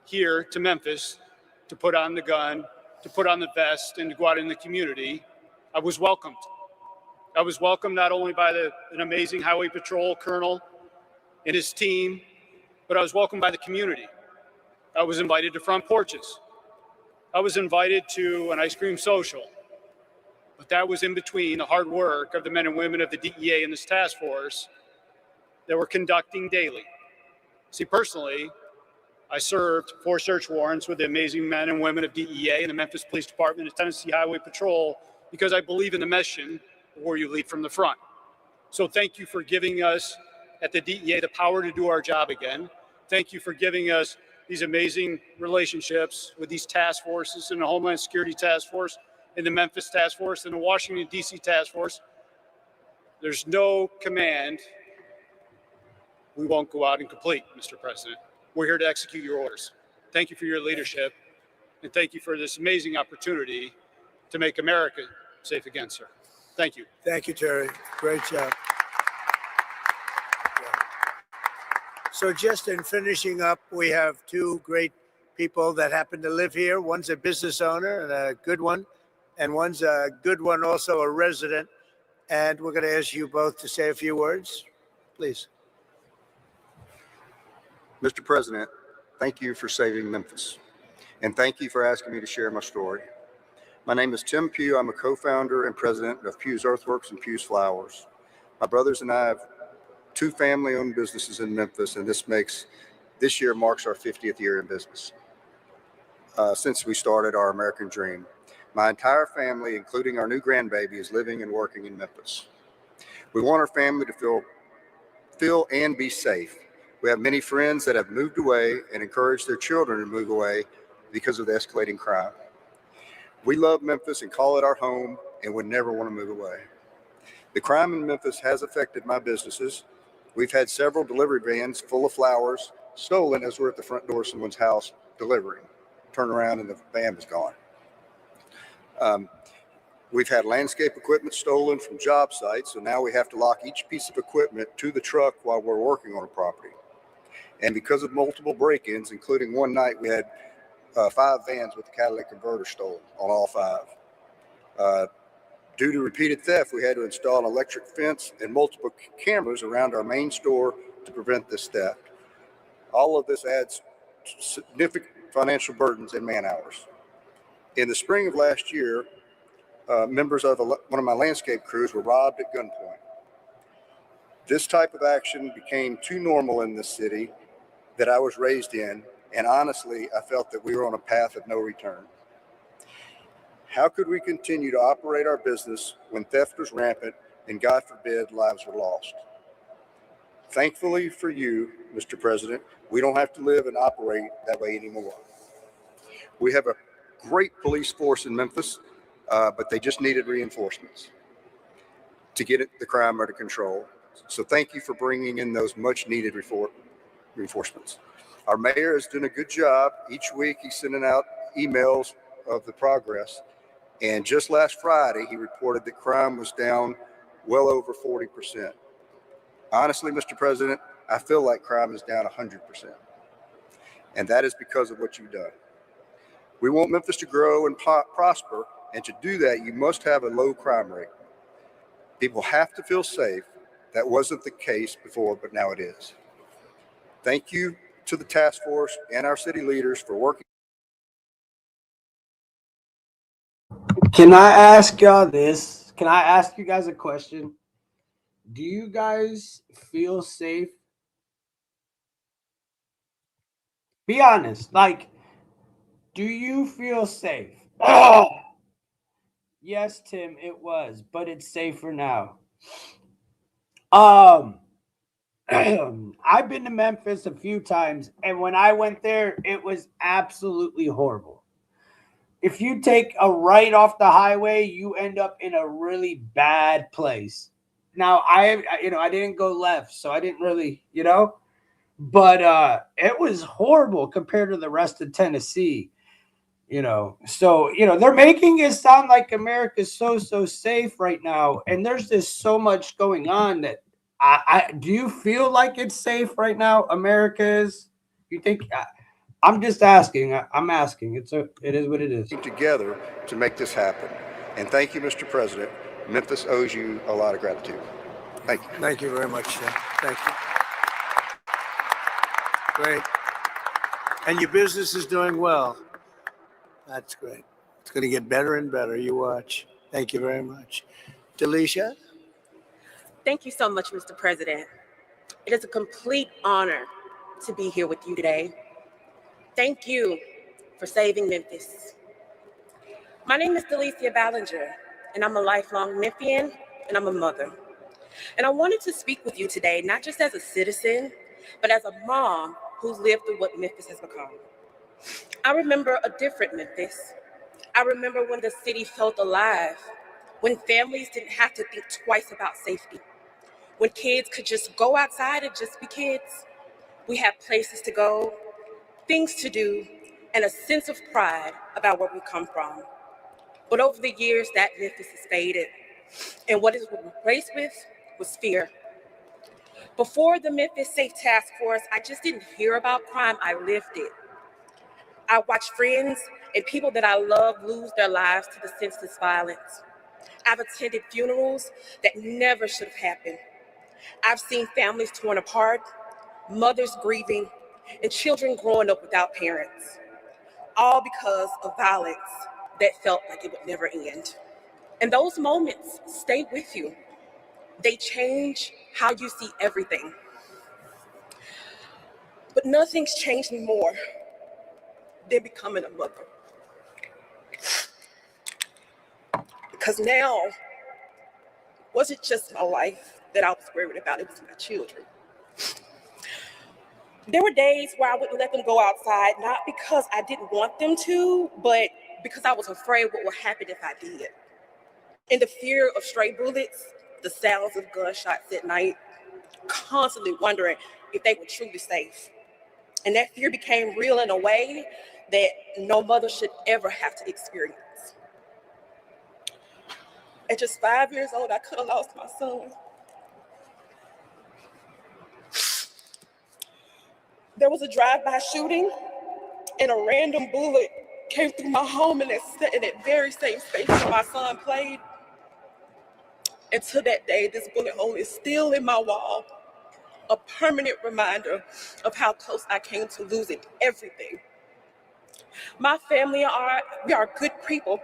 here to Memphis to put on the gun, to put on the vest, and to go out in the community, I was welcomed. I was welcomed not only by an amazing Highway Patrol colonel and his team, but I was welcomed by the community. I was invited to front porches. I was invited to an ice cream social. But that was in between the hard work of the men and women of the DEA and this task force that we're conducting daily. See, personally, I served 4 search warrants with the amazing men and women of DEA and the Memphis Police Department and Tennessee Highway Patrol because I believe in the mission where you lead from the front. So thank you for giving us at the DEA the power to do our job again. Thank you for giving us these amazing relationships with these task forces and the Homeland Security Task Force and the Memphis Task Force and the Washington, D.C. Task Force. There's no command we won't go out and complete, Mr. President. We're here to execute your orders. Thank you for your leadership, and thank you for this amazing opportunity to make America safe again, sir. Thank you. Thank you, Terry. Great job. So just in finishing up, we have 2 great people that happen to live here. One's a business owner and a good one, and one's a good one, also a resident. And we're going to ask you both to say a few words, please. Mr. President, thank you for saving Memphis, and thank you for asking me to share my story. My name is Tim Pugh. I'm a co-founder and president of Pugh's Earthworks and Pugh's Flowers. My brothers and I have 2 family-owned businesses in Memphis, and this year marks our 50th year in business since we started our American dream. My entire family, including our new grandbaby, is living and working in Memphis. We want our family to feel and be safe. We have many friends that have moved away and encouraged their children to move away because of the escalating crime. We love Memphis and call it our home and would never want to move away. The crime in Memphis has affected my businesses. We've had several delivery vans full of flowers stolen as we're at the front door of someone's house delivering. Turn around and the van was gone. We've had landscape equipment stolen from job sites, so now we have to lock each piece of equipment to the truck while we're working on a property. And because of multiple break-ins, including one night, we had 5 vans with the catalytic converter stolen on all 5. Due to repeated theft, we had to install an electric fence and multiple cameras around our main store to prevent this theft. All of this adds significant financial burdens and man hours. In the spring of last year, members of one of my landscape crews were robbed at gunpoint. This type of action became too normal in this city that I was raised in, and honestly, I felt that we were on a path of no return. How could we continue to operate our business when theft was rampant and, God forbid, lives were lost? Thankfully for you, Mr. President, we don't have to live and operate that way anymore. We have a great police force in Memphis, but they just needed reinforcements to get the crime under control. So thank you for bringing in those much needed reinforcements. Our mayor is doing a good job. Each week he's sending out emails of the progress. And just last Friday, he reported that crime was down well over 40%. Honestly, Mr. President, I feel like crime is down 100%. And that is because of what you've done. We want Memphis to grow and prosper. And to do that, you must have a low crime rate. People have to feel safe. That wasn't the case before, but now it is. Thank you to the task force and our city leaders for working. Can I ask y'all this? Can I ask you guys a question? Do you guys feel safe? Be honest. Like, do you feel safe? Oh! Yes, Tim, it was, but it's safer now. I've been to Memphis a few times, and when I went there, it was absolutely horrible. If you take a right off the highway, you end up in a really bad place. Now, I didn't go left, so I didn't really, but it was horrible compared to the rest of Tennessee. So they're making it sound like America's so safe right now, and there's just so much going on that I do you feel like it's safe right now? America is. You think? I'm just asking. I'm asking. It is what it is. Together to make this happen. And thank you, Mr. President. Memphis owes you a lot of gratitude. Thank you. Thank you very much, Tim. Thank you. Great. And your business is doing well. That's great. It's going to get better and better. You watch. Thank you very much. Delisha? Thank you so much, Mr. President. It is a complete honor to be here with you today. Thank you for saving Memphis. My name is Delicia Ballinger, and I'm a lifelong Memphian, and I'm a mother. And I wanted to speak with you today, not just as a citizen, but as a mom who's lived through what Memphis has become. I remember a different Memphis. I remember when the city felt alive, when families didn't have to think twice about safety, when kids could just go outside and just be kids. We had places to go, things to do, and a sense of pride about where we come from. But over the years, that Memphis has faded, and what it was replaced with was fear. Before the Memphis Safe Task Force, I just didn't hear about crime, I lived it. I watched friends and people that I love lose their lives to the senseless violence. I've attended funerals that never should have happened. I've seen families torn apart, mothers grieving, and children growing up without parents, all because of violence that felt like it would never end. And those moments stay with you. They change how you see everything. But nothing's changed me more than becoming a mother. Because now, it wasn't just my life that I was worried about, it was my children. There were days where I wouldn't let them go outside, not because I didn't want them to, but because I was afraid what would happen if I did. In the fear of stray bullets, the sounds of gunshots at night, constantly wondering if they were truly safe. And that fear became real in a way that no mother should ever have to experience. At just 5 years old, I could have lost my son. There was a drive-by shooting, and a random bullet came through my home in that very same space where my son played. And to that day, this bullet hole is still in my wall, a permanent reminder of how close I came to losing everything. My family we are good people.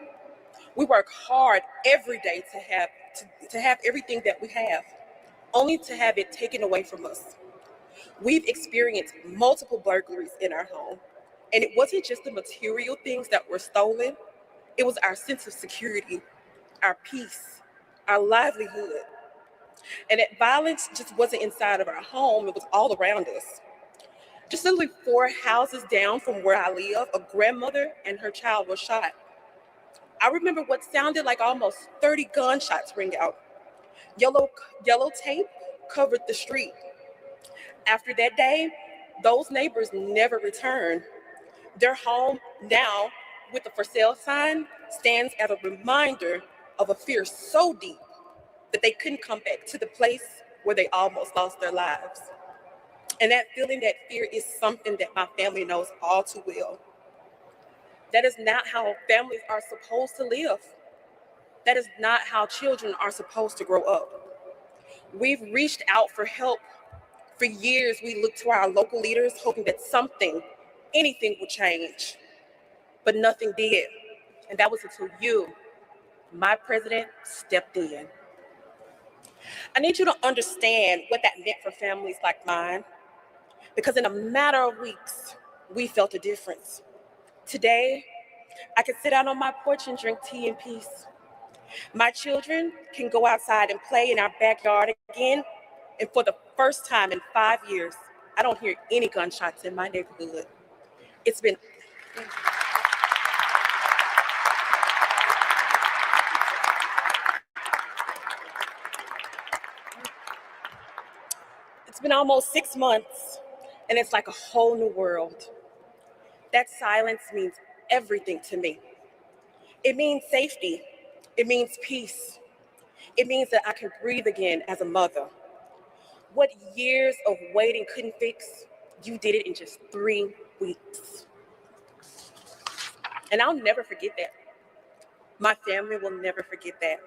We work hard every day to have everything that we have, only to have it taken away from us. We've experienced multiple burglaries in our home, and it wasn't just the material things that were stolen, it was our sense of security, our peace, our livelihood. And that violence just wasn't inside of our home, it was all around us. Just literally 4 houses down from where I live, a grandmother and her child were shot. I remember what sounded like almost 30 gunshots ring out. Yellow tape covered the street. After that day, those neighbors never returned. Their home now, with the for sale sign, stands as a reminder of a fear so deep that they couldn't come back to the place where they almost lost their lives. And that feeling, that fear, is something that my family knows all too well. That is not how families are supposed to live. That is not how children are supposed to grow up. We've reached out for help. For years, we looked to our local leaders, hoping that something, anything would change, but nothing did. And that was until you, my president, stepped in. I need you to understand what that meant for families like mine, because in a matter of weeks, we felt a difference. Today, I can sit out on my porch and drink tea in peace. My children can go outside and play in our backyard again, and for the first time in 5 years, I don't hear any gunshots in my neighborhood. It's been almost 6 months, and it's like a whole new world. That silence means everything to me. It means safety. It means peace. It means that I can breathe again as a mother. What years of waiting couldn't fix, you did it in just 3 weeks. And I'll never forget that. My family will never forget that.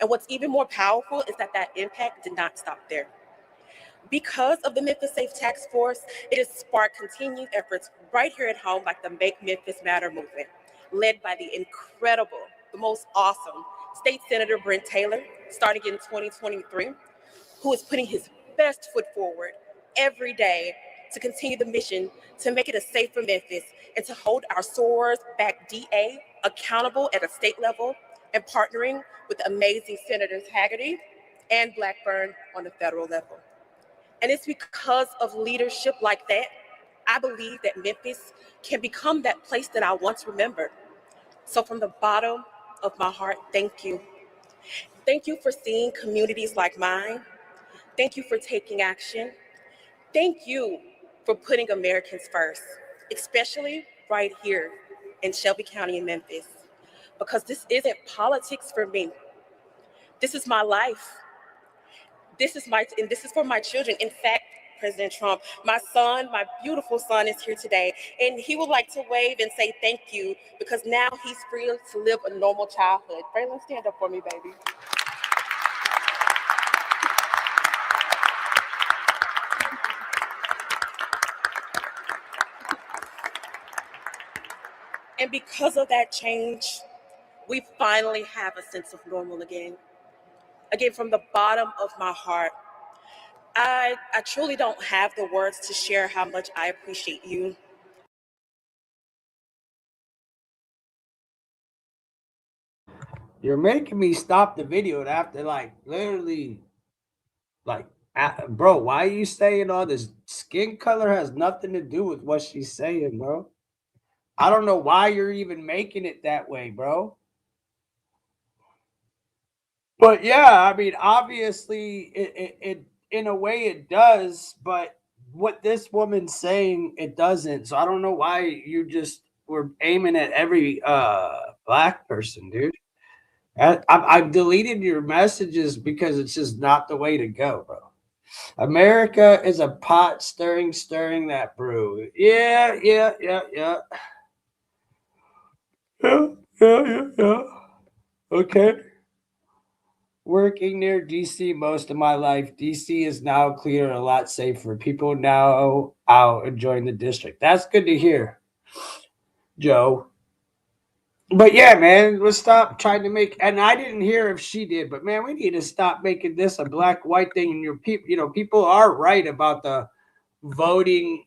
And what's even more powerful is that that impact did not stop there. Because of the Memphis Safe Task Force, it has sparked continued efforts right here at home, like the Make Memphis Matter movement, led by the incredible, the most awesome State Senator Brent Taylor, starting in 2023, who is putting his best foot forward every day to continue the mission to make it a safer Memphis and to hold our SOARs back DA accountable at a state level, and partnering with amazing Senators Hagerty and Blackburn on the federal level. And it's because of leadership like that, I believe that Memphis can become that place that I once remembered. So from the bottom of my heart, thank you. Thank you for seeing communities like mine. Thank you for taking action. Thank you for putting Americans first, especially right here in Shelby County in Memphis, because this isn't politics for me. This is my life. This is for my children. In fact, President Trump, my son, my beautiful son, is here today, and he would like to wave and say thank you, because now he's free to live a normal childhood. Braylon, stand up for me, baby. And because of that change, we finally have a sense of normal again. Again, from the bottom of my heart, I truly don't have the words to share how much I appreciate you. You're making me stop the video and have to literally bro, why are you saying all this? Skin color has nothing to do with what she's saying, bro. I don't know why you're even making it that way, bro. But yeah, I mean, obviously it in a way it does, but what this woman's saying, it doesn't. So I don't know why you just were aiming at every black person, dude. I've deleted your messages because it's just not the way to go, bro. America is a pot stirring that brew. Yeah. Yeah. Okay. Working near DC most of my life. DC is now clear, a lot safer. People now out enjoying the district. That's good to hear, Joe. But yeah, man, let's stop trying to make. And I didn't hear if she did, but man, we need to stop making this a black white thing. And your people, people are right about the voting,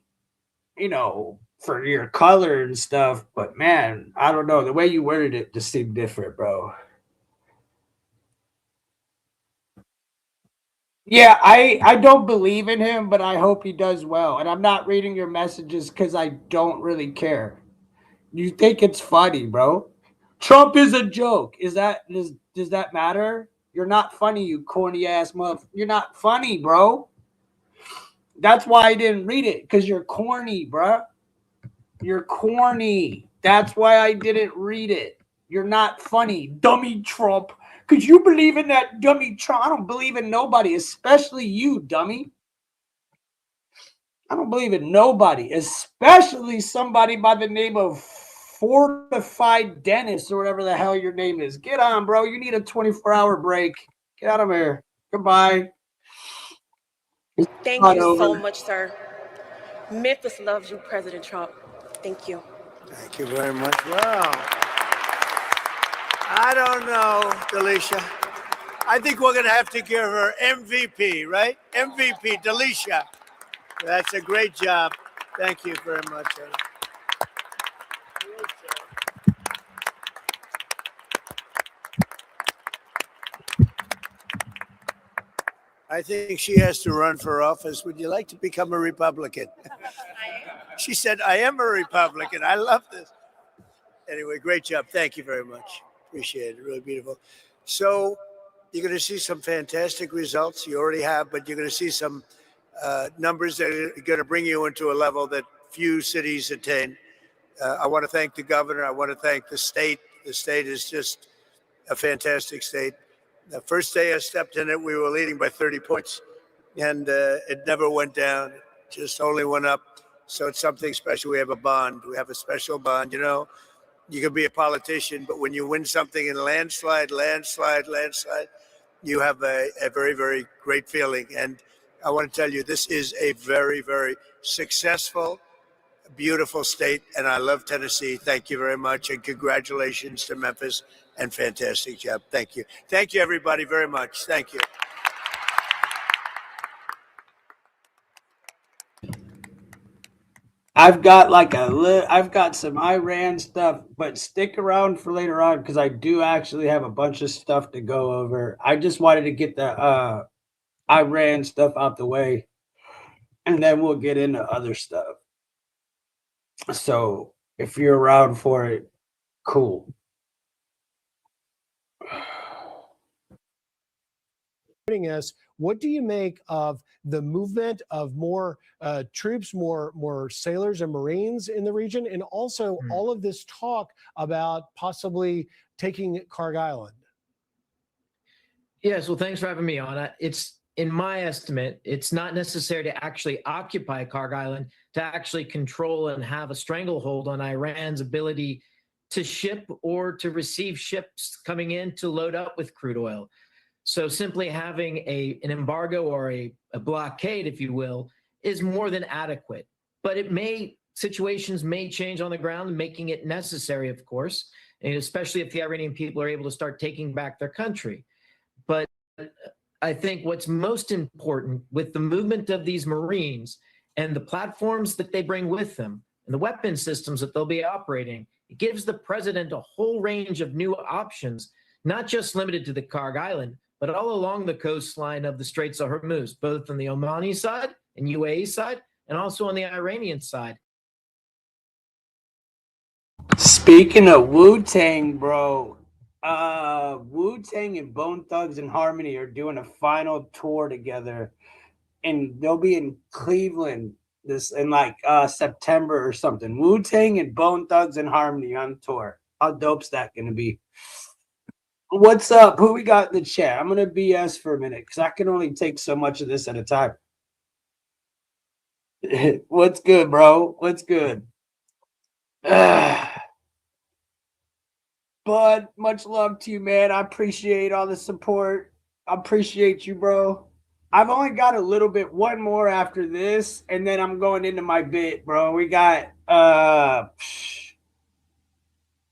for your color and stuff. But man, I don't know, the way you worded it just seemed different, bro. Yeah, I don't believe in him, but I hope he does well. And I'm not reading your messages because I don't really care. You think it's funny, bro? Trump is a joke. Does that matter? You're not funny, you corny ass motherfucker. You're not funny, bro. That's why I didn't read it, because you're corny, bro. You're corny. That's why I didn't read it. You're not funny, dummy Trump. Could you believe in that dummy Trump? I don't believe in nobody, especially you, dummy. I don't believe in nobody, especially somebody by the name of Fortified Dennis or whatever the hell your name is. Get on, bro. You need a 24-hour break. Get out of here. Goodbye. Thank you so much, sir. Memphis loves you, President Trump. Thank you. Thank you very much. Wow. I don't know, Delisha. I think we're going to have to give her MVP, right? MVP, Delisha. That's a great job. Thank you very much. I think she has to run for office. Would you like to become a Republican? She said, I am a Republican. I love this. Anyway, great job. Thank you very much. Appreciate it. Really beautiful. So you're going to see some fantastic results. You already have, but you're going to see some numbers that are going to bring you into a level that few cities attain. I want to thank the governor. I want to thank the state. The state is just a fantastic state. The first day I stepped in it, we were leading by 30 points, and it never went down. It just only went up. So it's something special. We have a bond. We have a special bond. You know, you can be a politician, but when you win something in landslide, you have a very, very great feeling. And I want to tell you, this is a very, very successful, beautiful state, and I love Tennessee. Thank you very much, and congratulations to Memphis, and fantastic job. Thank you. Thank you, everybody, very much. Thank you. I've got some Iran stuff, but stick around for later on because I do actually have a bunch of stuff to go over. I just wanted to get the Iran stuff out the way, and then we'll get into other stuff. So if you're around for it, cool. Us, what do you make of the movement of more troops, more sailors and Marines in the region, and also all of this talk about possibly taking Carg Island? Yes, well, thanks for having me on. It's, in my estimate, it's not necessary to actually occupy Carg Island to actually control and have a stranglehold on Iran's ability to ship or to receive ships coming in to load up with crude oil. So simply having an embargo or a blockade, if you will, is more than adequate. But situations may change on the ground, making it necessary, of course, and especially if the Iranian people are able to start taking back their country. But I think what's most important with the movement of these Marines and the platforms that they bring with them and the weapon systems that they'll be operating, it gives the president a whole range of new options, not just limited to the Carg Island, but all along the coastline of the Straits of Hormuz, both on the Omani side and UAE side, and also on the Iranian side. Speaking of Wu-Tang, bro, Wu-Tang and Bone Thugs and Harmony are doing a final tour together, and they'll be in Cleveland in like September or something. Wu-Tang and Bone Thugs and Harmony on tour. How dope's that gonna be? What's up? Who we got in the chat? I'm gonna BS for a minute because I can only take so much of this at a time. What's good, bro? What's good? Bud, much love to you, man. I appreciate all the support. I appreciate you, bro. I've only got a little bit, one more after this, and then I'm going into my bit, bro. We got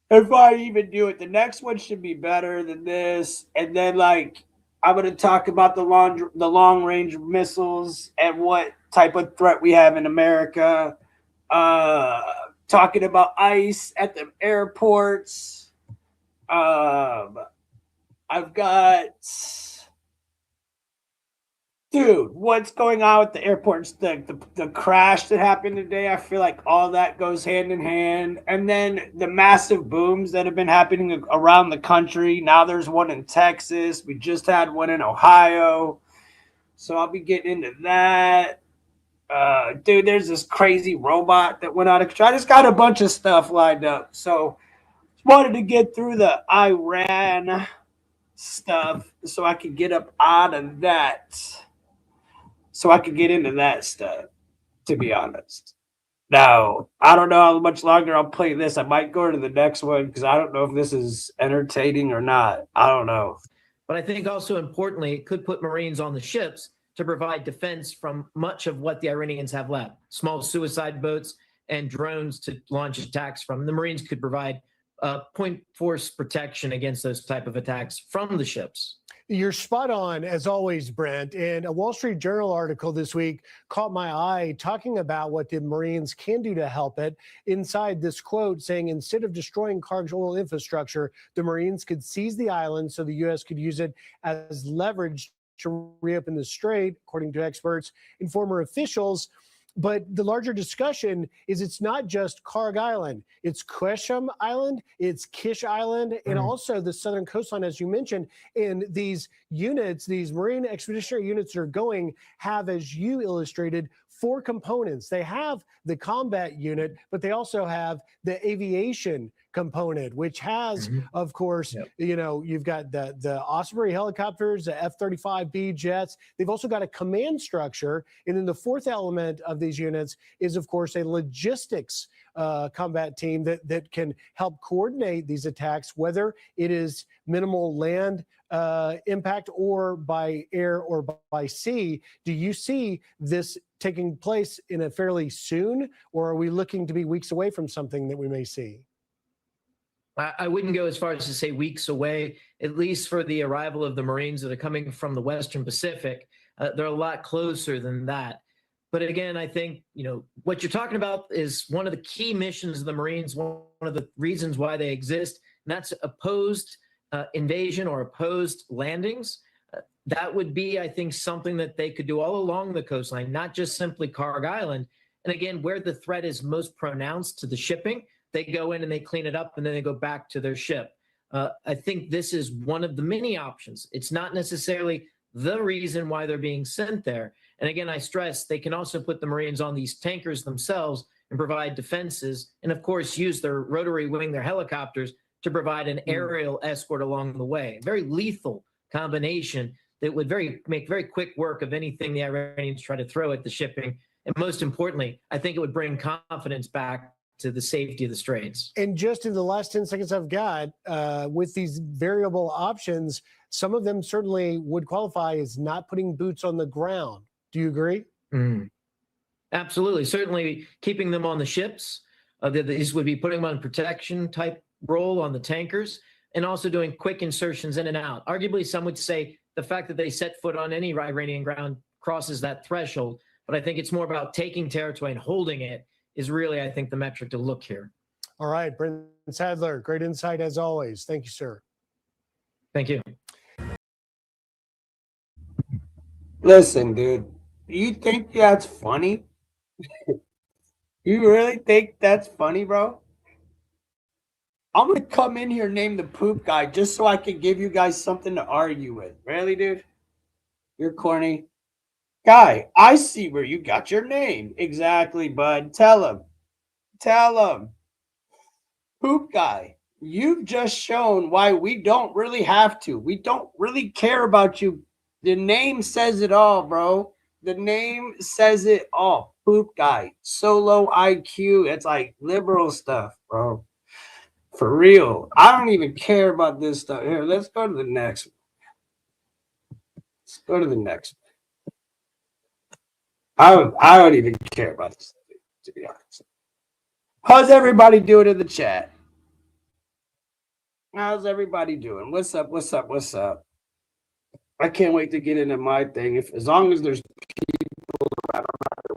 if I even do it, the next one should be better than this. And then like I'm gonna talk about the long range missiles and what type of threat we have in America. Talking about ICE at the airports. I've got Dude, what's going on with the airports? The crash that happened today, I feel like all that goes hand in hand. And then the massive booms that have been happening around the country. Now there's one in Texas. We just had one in Ohio. So I'll be getting into that. Dude, there's this crazy robot that went out of control. I just got a bunch of stuff lined up. So wanted to get through the Iran stuff so I could get up out of that. So I could get into that stuff, to be honest. Now, I don't know how much longer I'll play this. I might go to the next one because I don't know if this is entertaining or not. I don't know. But I think also importantly, it could put Marines on the ships to provide defense from much of what the Iranians have left. Small suicide boats and drones to launch attacks from. The Marines could provide point force protection against those type of attacks from the ships. You're spot on, as always, Brent. And a Wall Street Journal article this week caught my eye talking about what the Marines can do to help it. Inside this quote saying, instead of destroying cargo oil infrastructure, the Marines could seize the island so the U.S. could use it as leverage to reopen the strait, according to experts and former officials. But the larger discussion is it's not just Karg Island. It's Qeshm Island, it's Kish Island, and also the southern coastline, as you mentioned. And these units, these Marine expeditionary units that are going, have, as you illustrated, 4 components. They have the combat unit, but they also have the aviation component, which has, of course, you know, you've got the Osprey helicopters, the F-35B jets. They've also got a command structure. And then the 4th element of these units is, of course, a logistics combat team that can help coordinate these attacks, whether it is minimal land impact or by air or by sea. Do you see this taking place in a fairly soon, or are we looking to be weeks away from something that we may see? I wouldn't go as far as to say weeks away, at least for the arrival of the Marines that are coming from the Western Pacific. They're a lot closer than that. But again, I think, you know, what you're talking about is one of the key missions of the Marines, one of the reasons why they exist, and that's opposed invasion or opposed landings. That would be, I think, something that they could do all along the coastline, not just simply Karg Island. And again, where the threat is most pronounced to the shipping, they go in and they clean it up and then they go back to their ship. I think this is one of the many options. It's not necessarily the reason why they're being sent there. And again, I stress they can also put the Marines on these tankers themselves and provide defenses, and of course use their rotary wing, their helicopters, to provide an aerial escort along the way. Very lethal combination that would make very quick work of anything the Iranians try to throw at the shipping. And most importantly, I think it would bring confidence back to the safety of the straits. And just in the last 10 seconds I've got, with these variable options, some of them certainly would qualify as not putting boots on the ground. Do you agree? Absolutely. Certainly keeping them on the ships. These would be putting them on protection type role on the tankers, and also doing quick insertions in and out. Arguably, some would say the fact that they set foot on any Iranian ground crosses that threshold. But I think it's more about taking territory and holding it is really, I think, the metric to look here. All right, Brent Sadler, great insight as always. Thank you, sir. Thank you. Listen, dude, you think that's funny? You really think that's funny, bro? I'm gonna come in here, name the poop guy, just so I can give you guys something to argue with. Really, dude? You're corny. Guy, I see where you got your name. Exactly, bud. Tell him. Tell him. Poop guy, you've just shown why we don't really have to. We don't really care about you. The name says it all, bro. The name says it all. Poop guy. Solo IQ. It's like liberal stuff, bro. For real. I don't even care about this stuff. Here, let's go to the next one. Let's go to the next one. I don't even care about this, to be honest. How's everybody doing in the chat? How's everybody doing? What's up? What's up? What's up? I can't wait to get into my thing. As long as there's people around,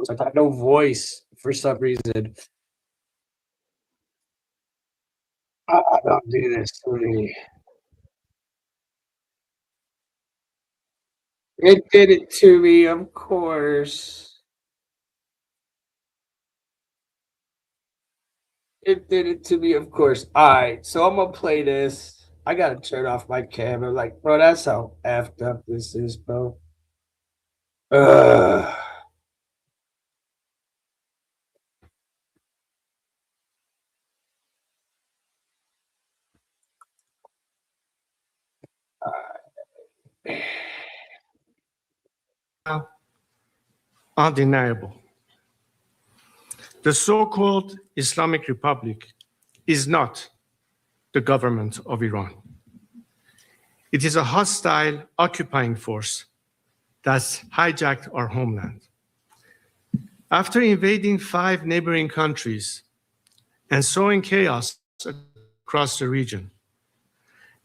I have no voice for some reason. I don't do this. It did it to me, of course. It did it to me, of course. All right, so I'm gonna play this. I gotta turn off my camera. Like, bro, that's how effed up this is, bro. Ugh. Undeniable. The so-called Islamic Republic is not the government of Iran. It is a hostile occupying force that's hijacked our homeland. After invading 5 neighboring countries and sowing chaos across the region,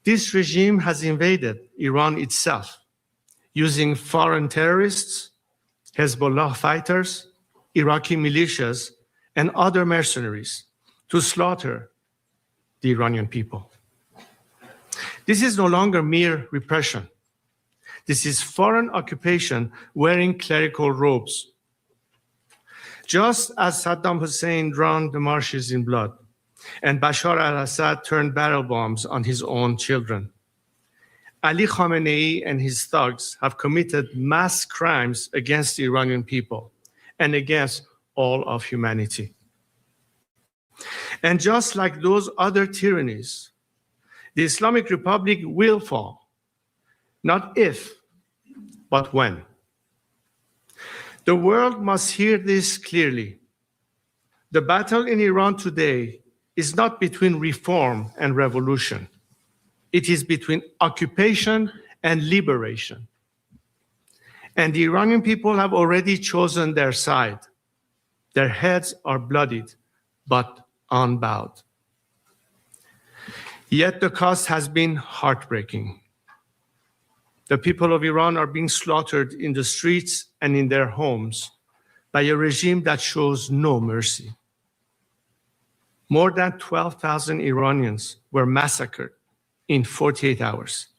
this regime has invaded Iran itself, using foreign terrorists, Hezbollah fighters, Iraqi militias, and other mercenaries to slaughter the Iranian people. This is no longer mere repression. This is foreign occupation wearing clerical robes. Just as Saddam Hussein drowned the marshes in blood and Bashar al-Assad turned barrel bombs on his own children, Ali Khamenei and his thugs have committed mass crimes against the Iranian people and against all of humanity. And just like those other tyrannies, the Islamic Republic will fall, not if, but when. The world must hear this clearly. The battle in Iran today is not between reform and revolution. It is between occupation and liberation. And the Iranian people have already chosen their side. Their heads are bloodied, but unbowed. Yet the cost has been heartbreaking. The people of Iran are being slaughtered in the streets and in their homes by a regime that shows no mercy. More than 12,000 Iranians were massacred in 48 hours.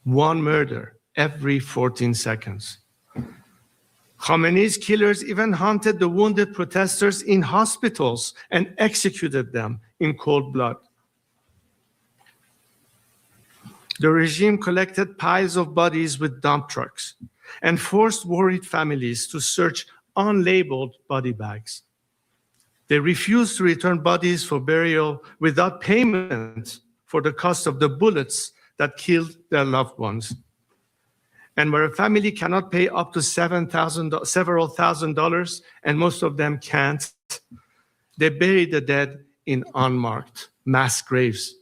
One murder every 14 seconds. Khamenei's killers even hunted the wounded protesters in hospitals and executed them in cold blood. The regime collected piles of bodies with dump trucks and forced worried families to search unlabeled body bags. They refused to return bodies for burial without payment for the cost of the bullets that killed their loved ones. And where a family cannot pay up to several $1,000s, and most of them can't, they bury the dead in unmarked mass graves.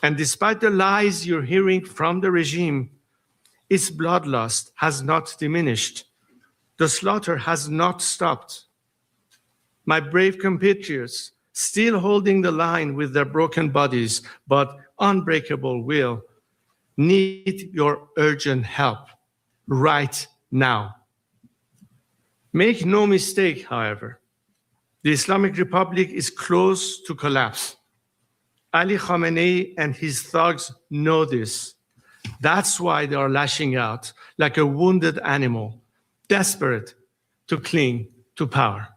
And despite the lies you're hearing from the regime, its bloodlust has not diminished. The slaughter has not stopped. My brave compatriots, still holding the line with their broken bodies, but unbreakable will, need your urgent help right now. Make no mistake, however, the Islamic Republic is close to collapse. Ali Khamenei and his thugs know this. That's why they are lashing out like a wounded animal, desperate to cling to power.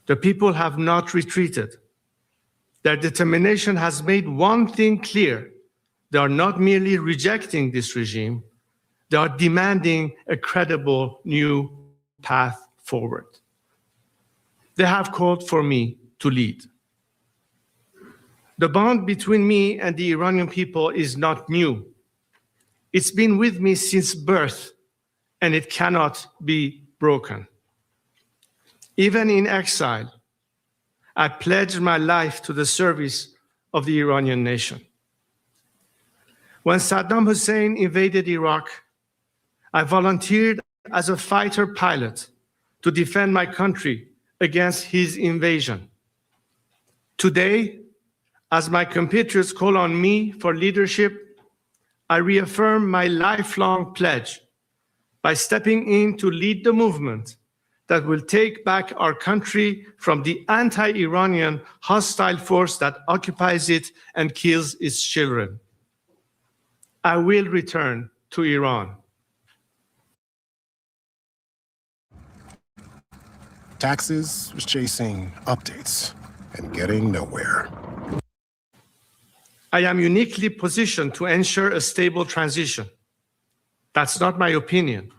The people have not retreated. Their determination has made one thing clear. They are not merely rejecting this regime, they are demanding a credible new path forward. They have called for me to lead. The bond between me and the Iranian people is not new. It's been with me since birth, and it cannot be broken. Even in exile, I pledged my life to the service of the Iranian nation. When Saddam Hussein invaded Iraq, I volunteered as a fighter pilot to defend my country against his invasion. Today, as my compatriots call on me for leadership, I reaffirm my lifelong pledge by stepping in to lead the movement that will take back our country from the anti-Iranian hostile force that occupies it and kills its children. I will return to Iran. Taxes was chasing updates and getting nowhere. I am uniquely positioned to ensure a stable transition. That's not my opinion.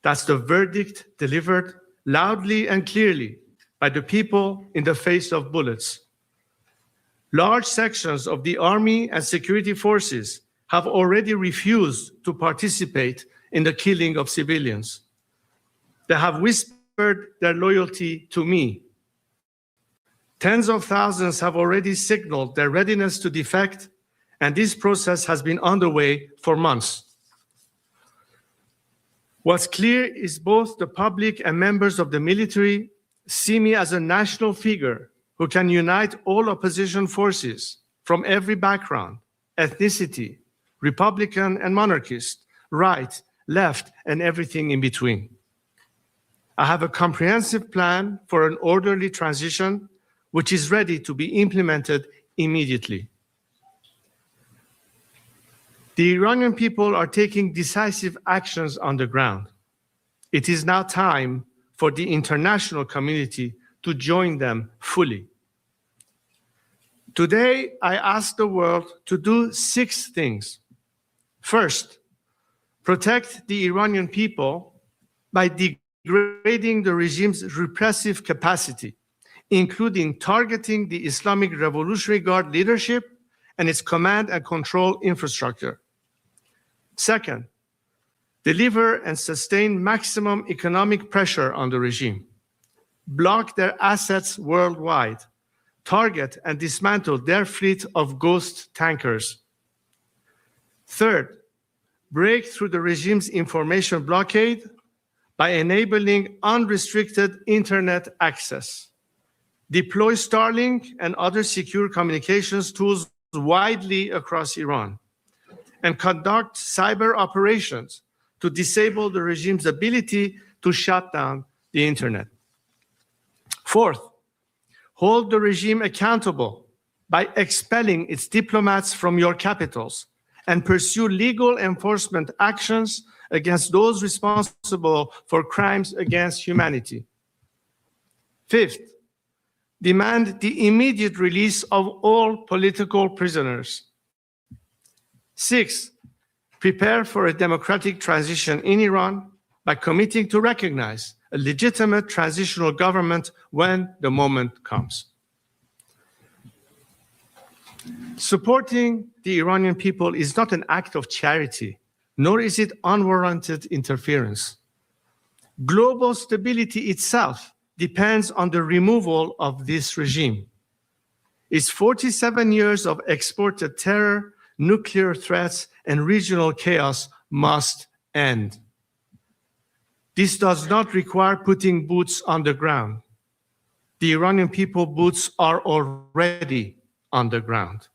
That's the verdict delivered loudly and clearly by the people in the face of bullets. Large sections of the army and security forces have already refused to participate in the killing of civilians. They have whispered their loyalty to me. Tens of thousands have already signaled their readiness to defect, and this process has been underway for months. What's clear is both the public and members of the military see me as a national figure who can unite all opposition forces from every background, ethnicity, Republican and monarchist, right, left, and everything in between. I have a comprehensive plan for an orderly transition, which is ready to be implemented immediately. The Iranian people are taking decisive actions on the ground. It is now time for the international community to join them fully. Today, I ask the world to do 6 things. First, protect the Iranian people by degrading the regime's repressive capacity, including targeting the Islamic Revolutionary Guard leadership and its command and control infrastructure. Second, deliver and sustain maximum economic pressure on the regime, block their assets worldwide, target and dismantle their fleet of ghost tankers. Third, break through the regime's information blockade by enabling unrestricted internet access. Deploy Starlink and other secure communications tools widely across Iran, and conduct cyber operations to disable the regime's ability to shut down the internet. Fourth, hold the regime accountable by expelling its diplomats from your capitals and pursue legal enforcement actions against those responsible for crimes against humanity. Fifth, demand the immediate release of all political prisoners. Sixth, prepare for a democratic transition in Iran by committing to recognize a legitimate transitional government when the moment comes. Supporting the Iranian people is not an act of charity, nor is it unwarranted interference. Global stability itself depends on the removal of this regime. Its 47 years of exported terror, nuclear threats, and regional chaos must end. This does not require putting boots on the ground. The Iranian people boots are already on the ground.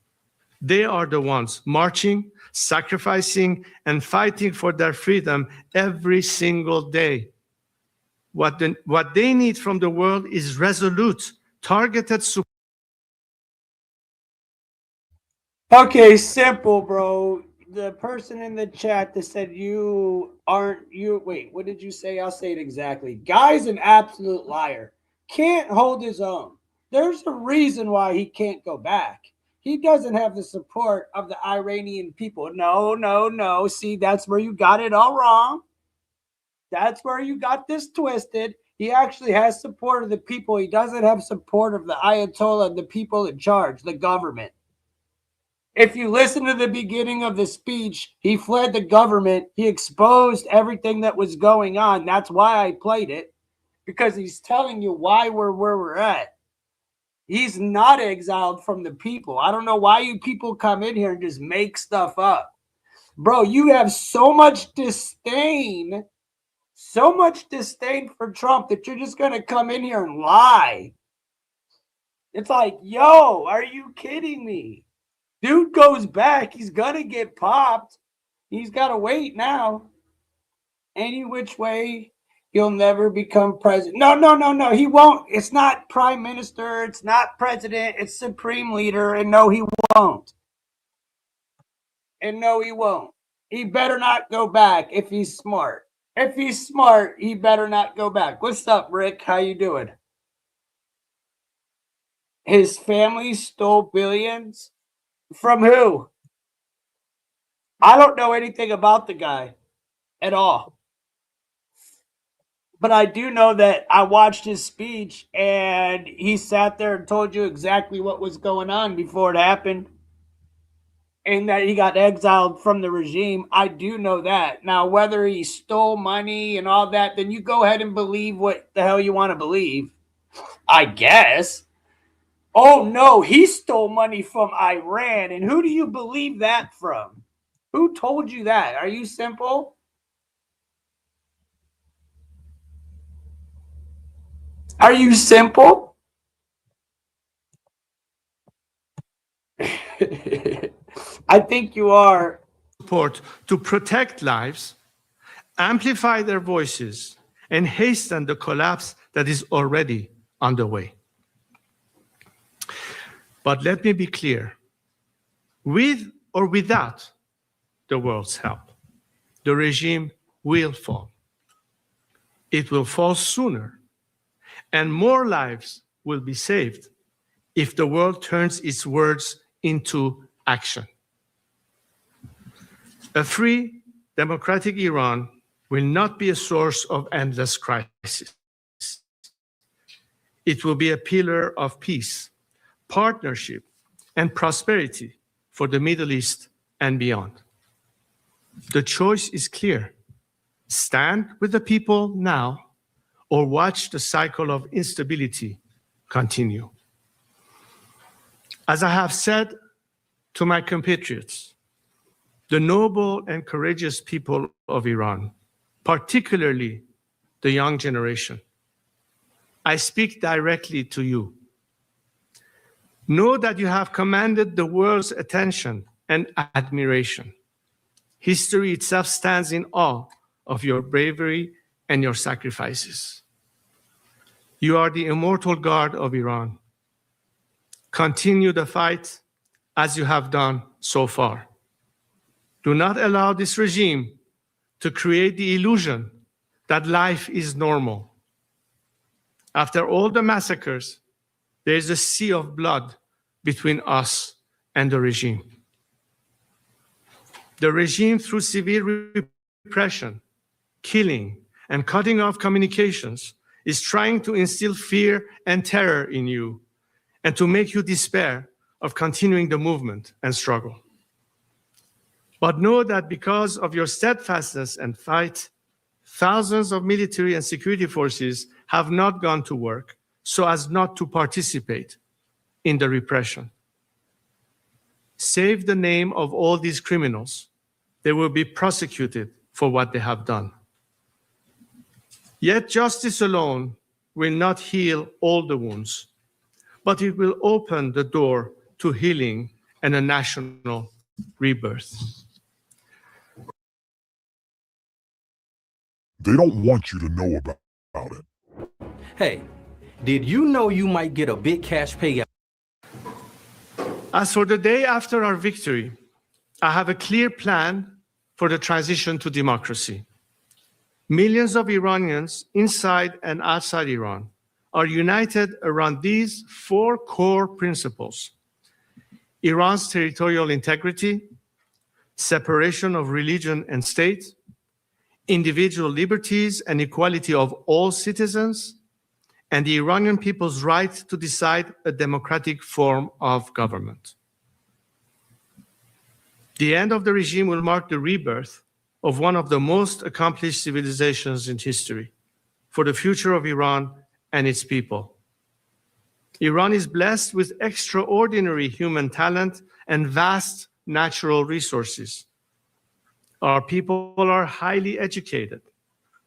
They are the ones marching, sacrificing, and fighting for their freedom every single day. What they need from the world is resolute, targeted support. Okay, simple, bro. The person in the chat that said wait, what did you say? I'll say it exactly. Guy's an absolute liar. Can't hold his own. There's a reason why he can't go back. He doesn't have the support of the Iranian people. No. See, that's where you got it all wrong. That's where you got this twisted. He actually has support of the people. He doesn't have support of the Ayatollah and the people in charge, the government. If you listen to the beginning of the speech, he fled the government. He exposed everything that was going on. That's why I played it, because he's telling you why we're where we're at. He's not exiled from the people. I don't know why you people come in here and just make stuff up. Bro, you have so much disdain for Trump that you're just going to come in here and lie. It's like, yo, are you kidding me? Dude goes back. He's going to get popped. He's got to wait now. Any which way, he'll never become president. No. He won't. It's not prime minister. It's not president. It's supreme leader. And no, he won't. And no, he won't. He better not go back if he's smart. If he's smart, he better not go back. What's up, Rick? How you doing? His family stole billions? From who? I don't know anything about the guy at all. But I do know that I watched his speech and he sat there and told you exactly what was going on before it happened. And that he got exiled from the regime. I do know that. Now, whether he stole money and all that, then you go ahead and believe what the hell you want to believe, I guess. Oh, no, he stole money from Iran. And who do you believe that from? Who told you that? Are you simple? Are you simple? I think you are. Support to protect lives, amplify their voices, and hasten the collapse that is already underway. But let me be clear, with or without the world's help, the regime will fall. It will fall sooner, and more lives will be saved if the world turns its words into action. A free, democratic Iran will not be a source of endless crisis. It will be a pillar of peace, partnership, and prosperity for the Middle East and beyond. The choice is clear. Stand with the people now or watch the cycle of instability continue. As I have said to my compatriots, the noble and courageous people of Iran, particularly the young generation, I speak directly to you. Know that you have commanded the world's attention and admiration. History itself stands in awe of your bravery and your sacrifices. You are the immortal guard of Iran. Continue the fight as you have done so far. Do not allow this regime to create the illusion that life is normal. After all the massacres, there is a sea of blood between us and the regime. The regime, through severe repression, killing, and cutting off communications, is trying to instill fear and terror in you and to make you despair of continuing the movement and struggle. But know that because of your steadfastness and fight, thousands of military and security forces have not gone to work so as not to participate in the repression. Save the name of all these criminals. They will be prosecuted for what they have done. Yet justice alone will not heal all the wounds, but it will open the door to healing and a national rebirth. They don't want you to know about it. Hey, did you know you might get a big cash payout? As for the day after our victory, I have a clear plan for the transition to democracy. Millions of Iranians inside and outside Iran are united around these four core principles: Iran's territorial integrity, separation of religion and state, individual liberties and equality of all citizens, and the Iranian people's right to decide a democratic form of government. The end of the regime will mark the rebirth of one of the most accomplished civilizations in history for the future of Iran and its people. Iran is blessed with extraordinary human talent and vast natural resources. Our people are highly educated,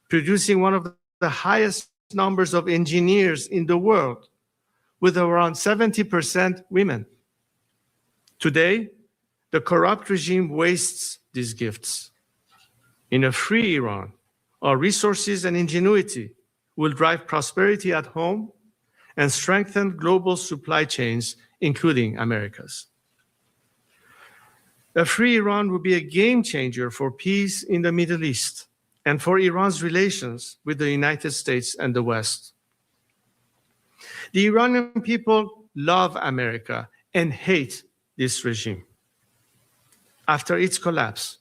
producing one of the highest numbers of engineers in the world, with around 70% women. Today, the corrupt regime wastes these gifts. In a free Iran, our resources and ingenuity will drive prosperity at home and strengthen global supply chains, including America's. A free Iran would be a game changer for peace in the Middle East and for Iran's relations with the United States and the West. The Iranian people love America and hate this regime. After its collapse,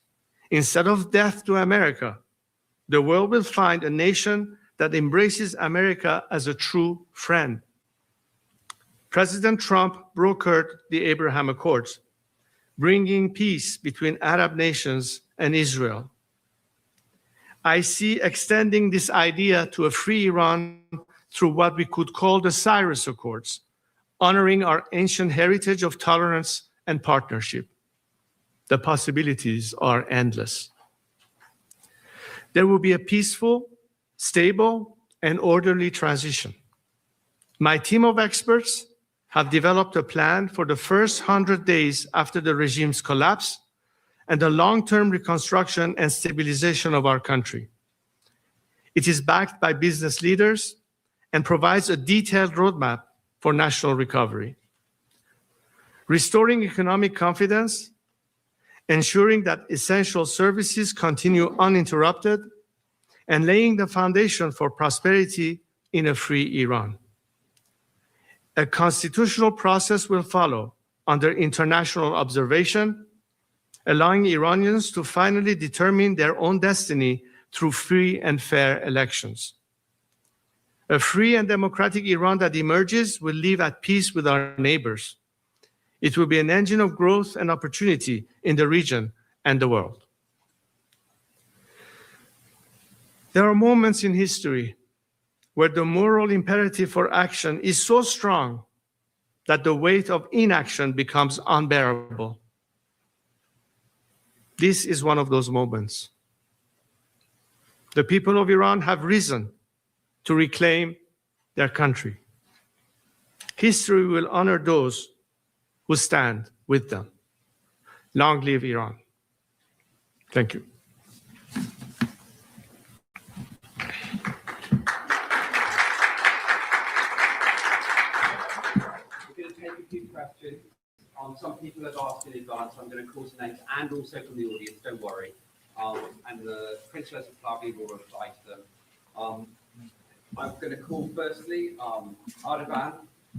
instead of death to America, the world will find a nation that embraces America as a true friend. President Trump brokered the Abraham Accords, bringing peace between Arab nations and Israel. I see extending this idea to a free Iran through what we could call the Cyrus Accords, honoring our ancient heritage of tolerance and partnership. The possibilities are endless. There will be a peaceful, stable, and orderly transition. My team of experts have developed a plan for the first 100 days after the regime's collapse and the long-term reconstruction and stabilization of our country. It is backed by business leaders and provides a detailed roadmap for national recovery. Restoring economic confidence, ensuring that essential services continue uninterrupted, and laying the foundation for prosperity in a free Iran. A constitutional process will follow under international observation, allowing Iranians to finally determine their own destiny through free and fair elections. A free and democratic Iran that emerges will live at peace with our neighbors. It will be an engine of growth and opportunity in the region and the world. There are moments in history where the moral imperative for action is so strong that the weight of inaction becomes unbearable. This is one of those moments. The people of Iran have risen to reclaim their country. History will honor those who stand with them. Long live Iran. Thank you. We're going to take a few questions. Some people have asked in advance. I'm going to call some names and also from the audience, don't worry. And the Princess of Pahlavi will reply to them. I'm going to call firstly Ardavan,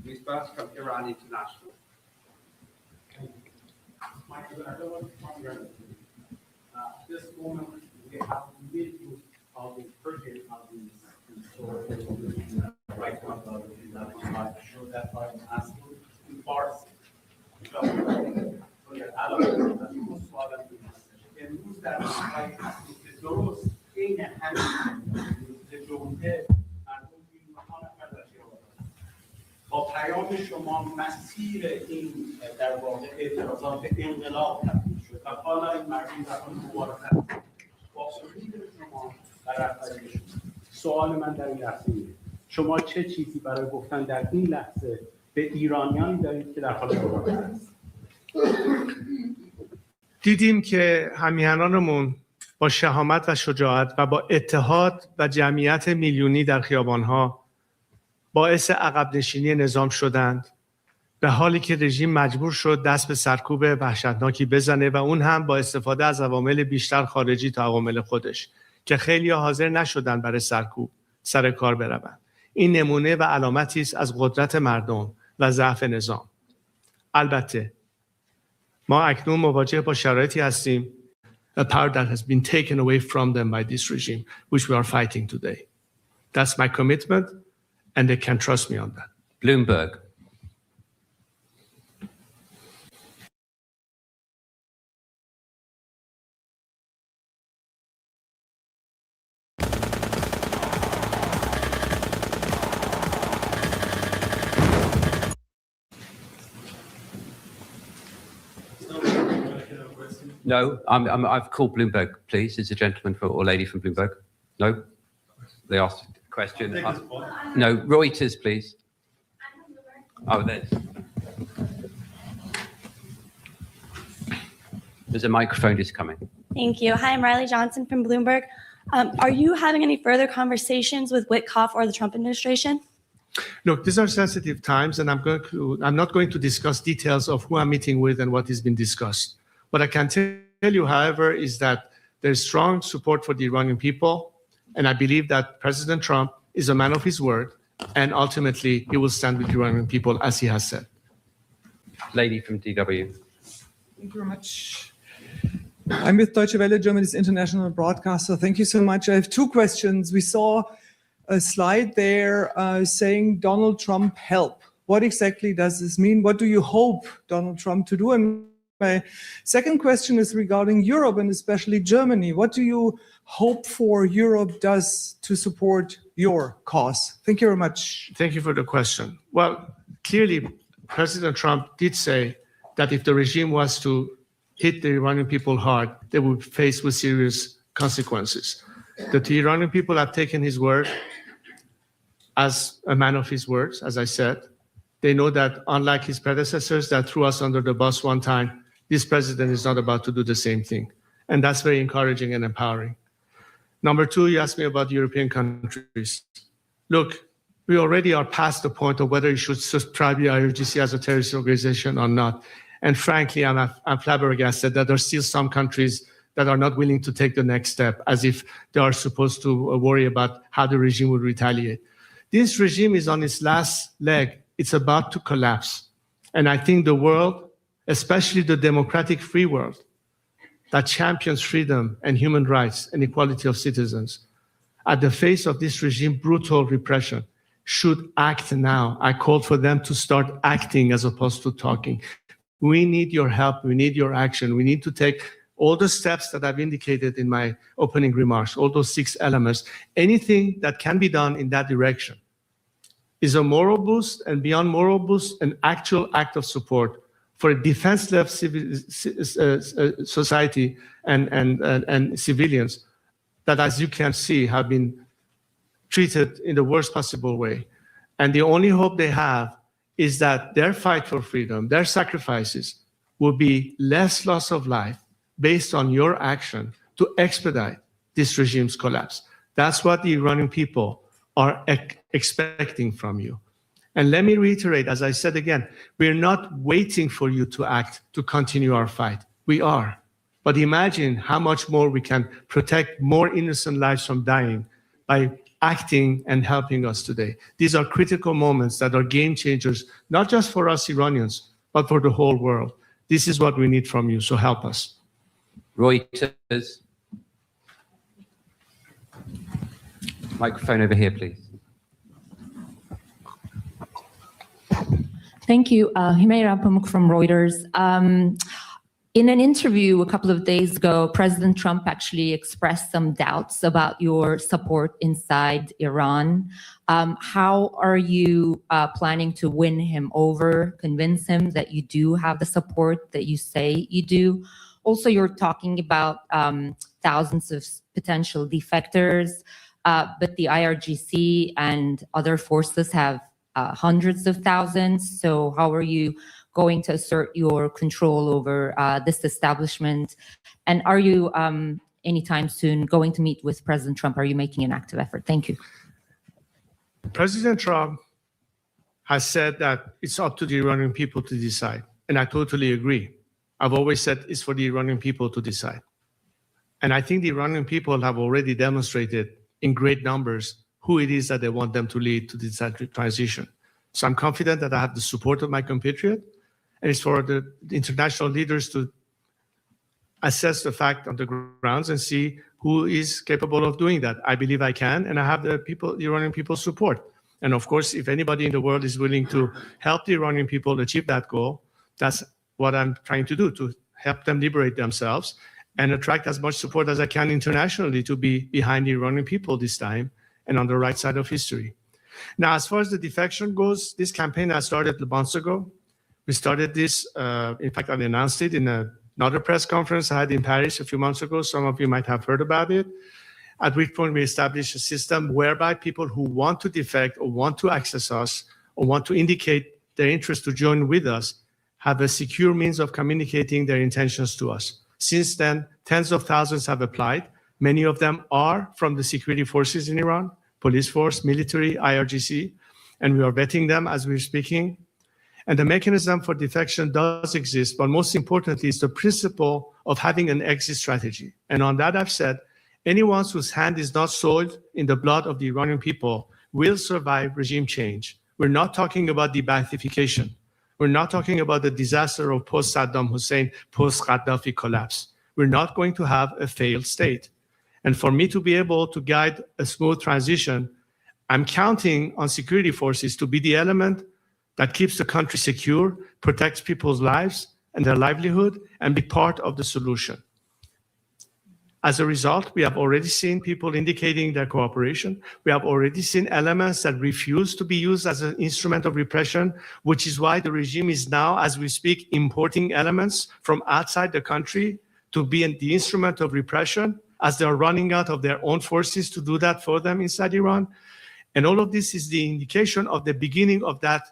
who's first from Iran International. At this moment, we have millions of projects right now that show that I'm asking in Farsi. امروز در مقای هستیم که درست این همین جمله مردم بیرونها نفر در با پیام شما مسیر این در واقع اعتراضات انقلاب تبدیل شد و حالا این مردم در حال مبارزه هستند. با سرود شما در رهبری شما سوال من در این لحظه اینه شما چه چیزی برای گفتن در این لحظه به ایرانیانی دارید که در حال مبارزه هستند؟ دیدیم که همیهنانمون با شهامت و شجاعت و با اتحاد و جمعیت میلیونی در خیابانها باعث عقب نشینی نظام شدند، به حالی که رژیم مجبور شد دست به سرکوب وحشتناکی بزنه و اون هم با استفاده از عوامل بیشتر خارجی تا عوامل خودش که خیلی حاضر نشدن برای سرکوب سر کار بروند. این نمونه و علامتی است از قدرت مردم و ضعف نظام. البته ما اکنون مواجه با شرایطی هستیم a power that has been taken away from them by this regime, which we are fighting today. That's my commitment, and they can trust me on that. Bloomberg. No, I've called Bloomberg, please. Is a gentleman or lady from Bloomberg? No? They asked a question. No, Reuters, please. Oh, there's a microphone just coming. Thank you. Hi, I'm Riley Johnson from Bloomberg. Are you having any further conversations with Witkoff or the Trump administration? Look, these are sensitive times, and I'm not going to discuss details of who I'm meeting with and what has been discussed. What I can tell you, however, is that there's strong support for the Iranian people, and I believe that President Trump is a man of his word, and ultimately he will stand with the Iranian people as he has said. Lady from DW. Thank you very much. I'm with Deutsche Welle, Germany's international broadcaster. Thank you so much. I have two questions. We saw a slide there saying Donald Trump help. What exactly does this mean? What do you hope Donald Trump to do? And my second question is regarding Europe and especially Germany. What do you hope for Europe does to support your cause? Thank you very much. Thank you for the question. Well, clearly, President Trump did say that if the regime was to hit the Iranian people hard, they would face with serious consequences. The Iranian people have taken his word as a man of his words, as I said. They know that unlike his predecessors that threw us under the bus one time, this president is not about to do the same thing. And that's very encouraging and empowering. Number two, you asked me about European countries. Look, we already are past the point of whether you should subscribe the IRGC as a terrorist organization or not. And frankly, I'm flabbergasted that there are still some countries that are not willing to take the next step, as if they are supposed to worry about how the regime would retaliate. This regime is on its last leg. It's about to collapse. And I think the world, especially the democratic free world, that champions freedom and human rights and equality of citizens, at the face of this regime, brutal repression, should act now. I called for them to start acting as opposed to talking. We need your help. We need your action. We need to take all the steps that I've indicated in my opening remarks, all those 6 elements. Anything that can be done in that direction is a moral boost, and beyond moral boost, an actual act of support for a defense-led society and civilians that, as you can see, have been treated in the worst possible way. And the only hope they have is that their fight for freedom, their sacrifices, will be less loss of life based on your action to expedite this regime's collapse. That's what the Iranian people are expecting from you. And let me reiterate, as I said again, we're not waiting for you to act to continue our fight. We are. But imagine how much more we can protect more innocent lives from dying by acting and helping us today. These are critical moments that are game changers, not just for us Iranians, but for the whole world. This is what we need from you, so help us. Reuters. Microphone over here, please. Thank you. Himayra Pamuk from Reuters. In an interview a couple of days ago, President Trump actually expressed some doubts about your support inside Iran. How are you planning to win him over, convince him that you do have the support that you say you do? Also, you're talking about thousands of potential defectors, but the IRGC and other forces have hundreds of thousands. So how are you going to assert your control over this establishment? And are you anytime soon going to meet with President Trump? Are you making an active effort? Thank you. President Trump has said that it's up to the Iranian people to decide. And I totally agree. I've always said it's for the Iranian people to decide. And I think the Iranian people have already demonstrated in great numbers who it is that they want them to lead to this transition. So I'm confident that I have the support of my compatriot, and it's for the international leaders to assess the fact on the grounds and see who is capable of doing that. I believe I can, and I have the Iranian people's support. And of course, if anybody in the world is willing to help the Iranian people achieve that goal, that's what I'm trying to do, to help them liberate themselves and attract as much support as I can internationally to be behind the Iranian people this time and on the right side of history. Now, as far as the defection goes, this campaign has started months ago. We started this, in fact, I announced it in another press conference I had in Paris a few months ago. Some of you might have heard about it. At which point we established a system whereby people who want to defect or want to access us or want to indicate their interest to join with us have a secure means of communicating their intentions to us. Since then, tens of thousands have applied. Many of them are from the security forces in Iran, police force, military, IRGC, and we are vetting them as we're speaking. And the mechanism for defection does exist, but most importantly, is the principle of having an exit strategy. And on that, I've said, anyone whose hand is not soiled in the blood of the Iranian people will survive regime change. We're not talking about de-Baathification. We're not talking about the disaster of post-Saddam Hussein, post-Gaddafi collapse. We're not going to have a failed state. And for me to be able to guide a smooth transition, I'm counting on security forces to be the element that keeps the country secure, protects people's lives and their livelihood, and be part of the solution. As a result, we have already seen people indicating their cooperation. We have already seen elements that refuse to be used as an instrument of repression, which is why the regime is now, as we speak, importing elements from outside the country to be the instrument of repression, as they're running out of their own forces to do that for them inside Iran. And all of this is the indication of the beginning of that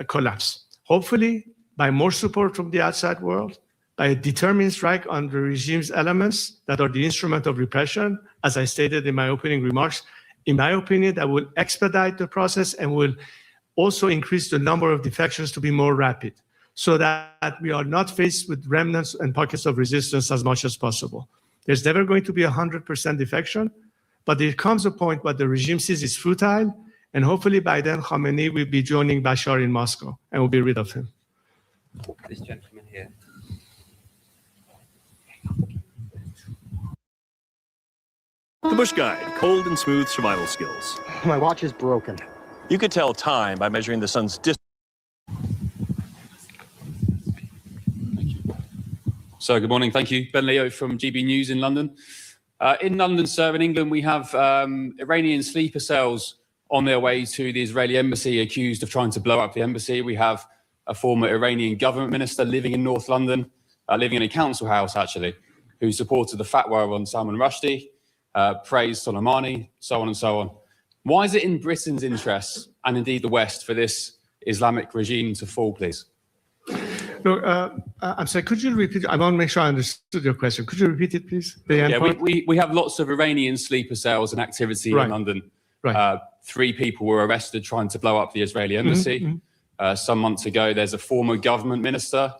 collapse. Hopefully, by more support from the outside world, by a determined strike on the regime's elements that are the instrument of repression, as I stated in my opening remarks, in my opinion, that will expedite the process and will also increase the number of defections to be more rapid, so that we are not faced with remnants and pockets of resistance as much as possible. There's never going to be 100% defection, but there comes a point where the regime sees it's futile, and hopefully by then Khamenei will be joining Bashar in Moscow and will be rid of him. This gentleman here. The Bush Guide, cold and smooth survival skills. My watch is broken. You could tell time by measuring the sun's distance. So good morning, thank you. Ben Leo from GB News in London. In London, sir, in England, we have Iranian sleeper cells on their way to the Israeli embassy accused of trying to blow up the embassy. We have a former Iranian government minister living in North London, living in a council house, actually, who supported the fatwa on Salman Rushdie, praised Soleimani, so on and so on. Why is it in Britain's interests, and indeed the West, for this Islamic regime to fall, please? Look, I'm sorry, could you repeat? I want to make sure I understood your question. Could you repeat it, please? Yeah, we have lots of Iranian sleeper cells and activity in London. Right. 3 people were arrested trying to blow up the Israeli embassy. Some months ago, there's a former government minister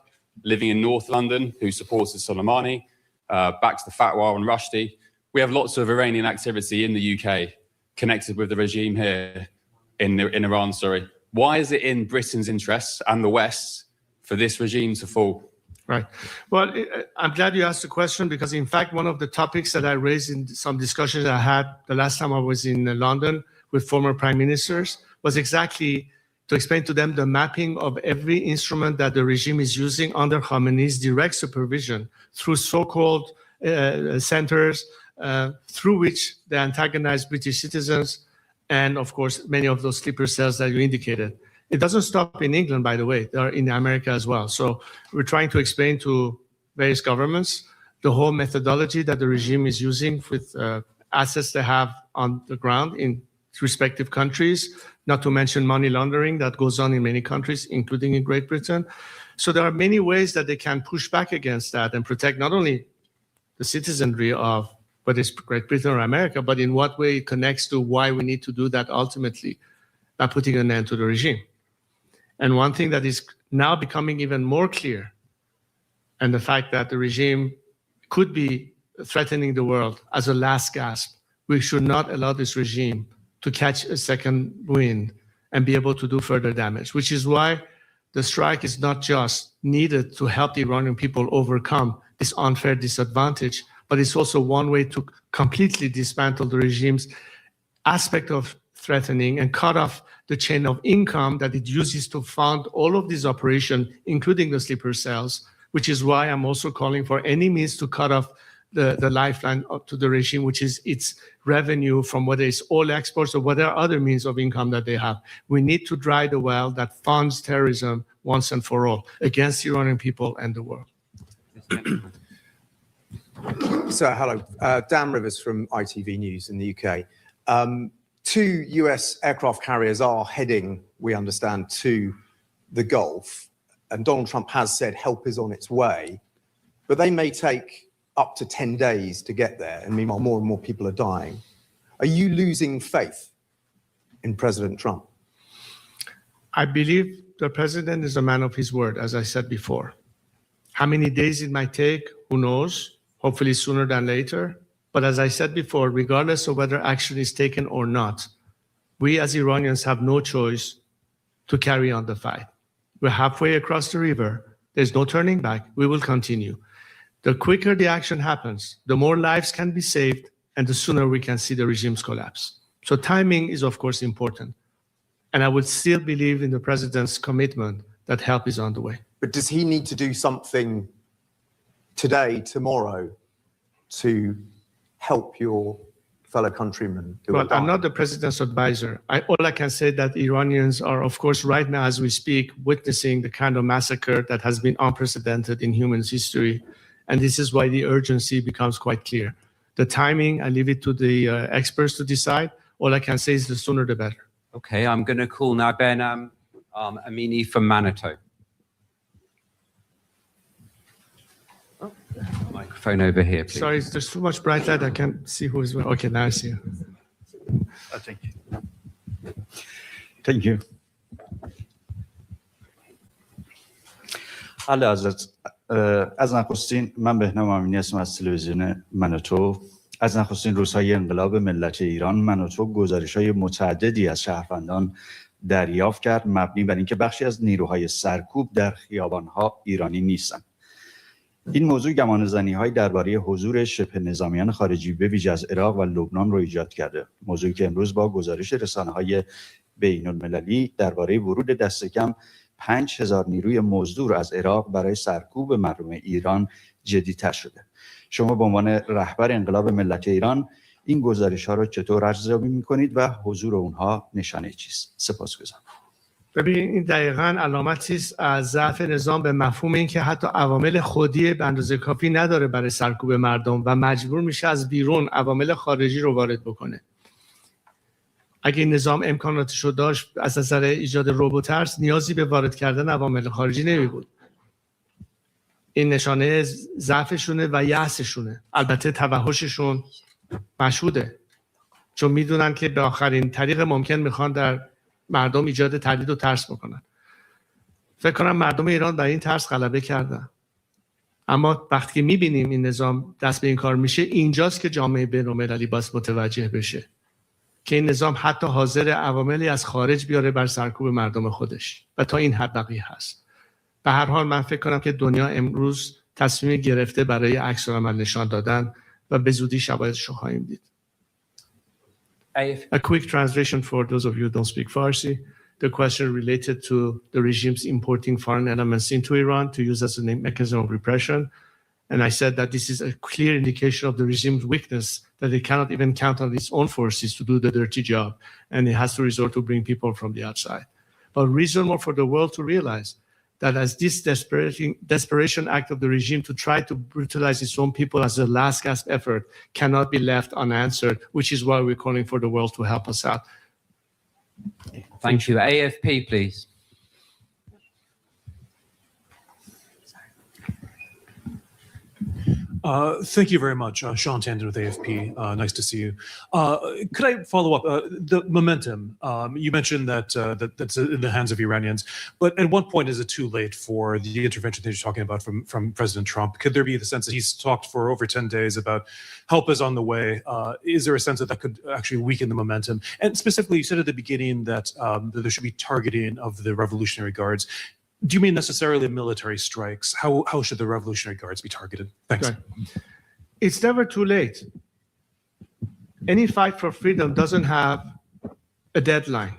living in North London who supported Soleimani, backs the fatwa on Rushdie. We have lots of Iranian activity in the UK connected with the regime here in Iran, sorry. Why is it in Britain's interests and the West for this regime to fall? Right. Well, I'm glad you asked the question, because in fact, one of the topics that I raised in some discussions I had the last time I was in London with former prime ministers was exactly to explain to them the mapping of every instrument that the regime is using under Khamenei's direct supervision through so-called centers through which they antagonize British citizens and, of course, many of those sleeper cells that you indicated. It doesn't stop in England, by the way. They are in America as well. So we're trying to explain to various governments the whole methodology that the regime is using with assets they have on the ground in respective countries, not to mention money laundering that goes on in many countries, including in Great Britain. So there are many ways that they can push back against that and protect not only the citizenry of whether it's Great Britain or America, but in what way it connects to why we need to do that ultimately by putting an end to the regime. And one thing that is now becoming even more clear, and the fact that the regime could be threatening the world as a last gasp, we should not allow this regime to catch a second wind and be able to do further damage, which is why the strike is not just needed to help the Iranian people overcome this unfair disadvantage, but it's also one way to completely dismantle the regime's aspect of threatening and cut off the chain of income that it uses to fund all of these operations, including the sleeper cells, which is why I'm also calling for any means to cut off the lifeline to the regime, which is its revenue from whether it's oil exports or whatever other means of income that they have. We need to dry the well that funds terrorism once and for all against the Iranian people and the world. So, hello, Dan Rivers from ITV News in the UK. 2 US aircraft carriers are heading, we understand, to the Gulf, and Donald Trump has said help is on its way, but they may take up to 10 days to get there, and meanwhile more and more people are dying. Are you losing faith in President Trump? I believe the president is a man of his word, as I said before. How many days it might take, who knows? Hopefully sooner than later. But as I said before, regardless of whether action is taken or not, we as Iranians have no choice to carry on the fight. We're halfway across the river. There's no turning back. We will continue. The quicker the action happens, the more lives can be saved, and the sooner we can see the regime's collapse. So timing is, of course, important. And I would still believe in the president's commitment that help is on the way. But does he need to do something today, tomorrow, to help your fellow countrymen? Well, I'm not the president's advisor. All I can say that Iranians are, of course, right now as we speak, witnessing the kind of massacre that has been unprecedented in human history. And this is why the urgency becomes quite clear. The timing, I leave it to the experts to decide. All I can say is the sooner the better. Okay, I'm going to call now Ben Amini from Manitou. Microphone over here, please. Sorry, there's too much bright light. I can't see who is. Okay, now I see you. Thank you. Thank you. اعلی حضرت از نخستین من بهنام امینی هستم از تلویزیون منوتو. از نخستین روزهای انقلاب ملت ایران منوتو گزارش‌های متعددی از شهروندان دریافت کرد مبنی بر اینکه بخشی از نیروهای سرکوب در خیابان‌ها ایرانی نیستند. این موضوع گمانه‌زنی‌های درباره حضور شبه نظامیان خارجی به ویژه از عراق و لبنان رو ایجاد کرده. موضوعی که امروز با گزارش رسانه‌های بین‌المللی درباره ورود دست کم 5000 نیروی مزدور از عراق برای سرکوب مردم ایران جدی‌تر شده. شما به عنوان رهبر انقلاب ملت ایران این گزارش‌ها رو چطور ارزیابی می‌کنید و حضور اونها نشانه چیست؟ سپاسگزارم. ببین این دقیقاً علامتی است از ضعف نظام به مفهوم اینکه حتی عوامل خودی به اندازه کافی نداره برای سرکوب مردم و مجبور میشه از بیرون عوامل خارجی رو وارد بکنه. اگه این نظام امکاناتشو داشت از نظر ایجاد رعب و ترس نیازی به وارد کردن عوامل خارجی نمی بود. این نشانه ضعفشونه و یأسشونه. البته توحششون مشهوده. چون میدونن که به آخرین طریق ممکن میخوان در مردم ایجاد تردید و ترس بکنن. فکر کنم مردم ایران بر این ترس غلبه کردن. اما وقتی که میبینیم این نظام دست به این کار میشه اینجاست که جامعه بین‌المللی باید متوجه بشه که این نظام حتی حاضر عواملی از خارج بیاره بر سرکوب مردم خودش و تا این حد بقیه هست. به هر حال من فکر کنم که دنیا امروز تصمیم گرفته برای عکس‌العمل نشان دادن و به زودی شواهدش رو خواهیم دید. A quick translation for those of you who don't speak Farsi. The question related to the regimes importing foreign elements into Iran to use as a mechanism of repression. And I said that this is a clear indication of the regime's weakness, that it cannot even count on its own forces to do the dirty job. And it has to resort to bring people from the outside. But reason more for the world to realize that as this desperation act of the regime to try to brutalize its own people as a last gasp effort cannot be left unanswered, which is why we're calling for the world to help us out. Thank you. AFP, please. Thank you very much. Sean Tandon with AFP. Nice to see you. Could I follow up? The momentum, you mentioned that that's in the hands of Iranians, but at one point, is it too late for the intervention that you're talking about from President Trump? Could there be the sense that he's talked for over 10 days about help is on the way? Is there a sense that that could actually weaken the momentum? And specifically, you said at the beginning that there should be targeting of the Revolutionary Guards. Do you mean necessarily military strikes? How should the Revolutionary Guards be targeted? Thanks. Right. It's never too late. Any fight for freedom doesn't have a deadline.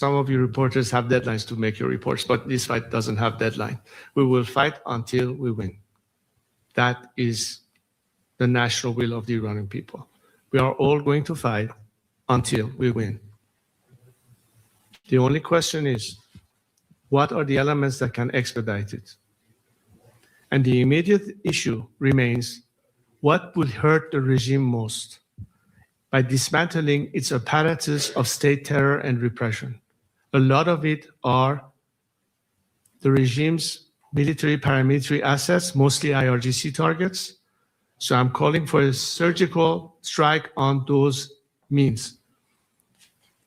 Some of you reporters have deadlines to make your reports, but this fight doesn't have deadline. We will fight until we win. That is the national will of the Iranian people. We are all going to fight until we win. The only question is, what are the elements that can expedite it? And the immediate issue remains, what will hurt the regime most? By dismantling its apparatus of state terror and repression. A lot of it are the regime's military, paramilitary assets, mostly IRGC targets. So I'm calling for a surgical strike on those means.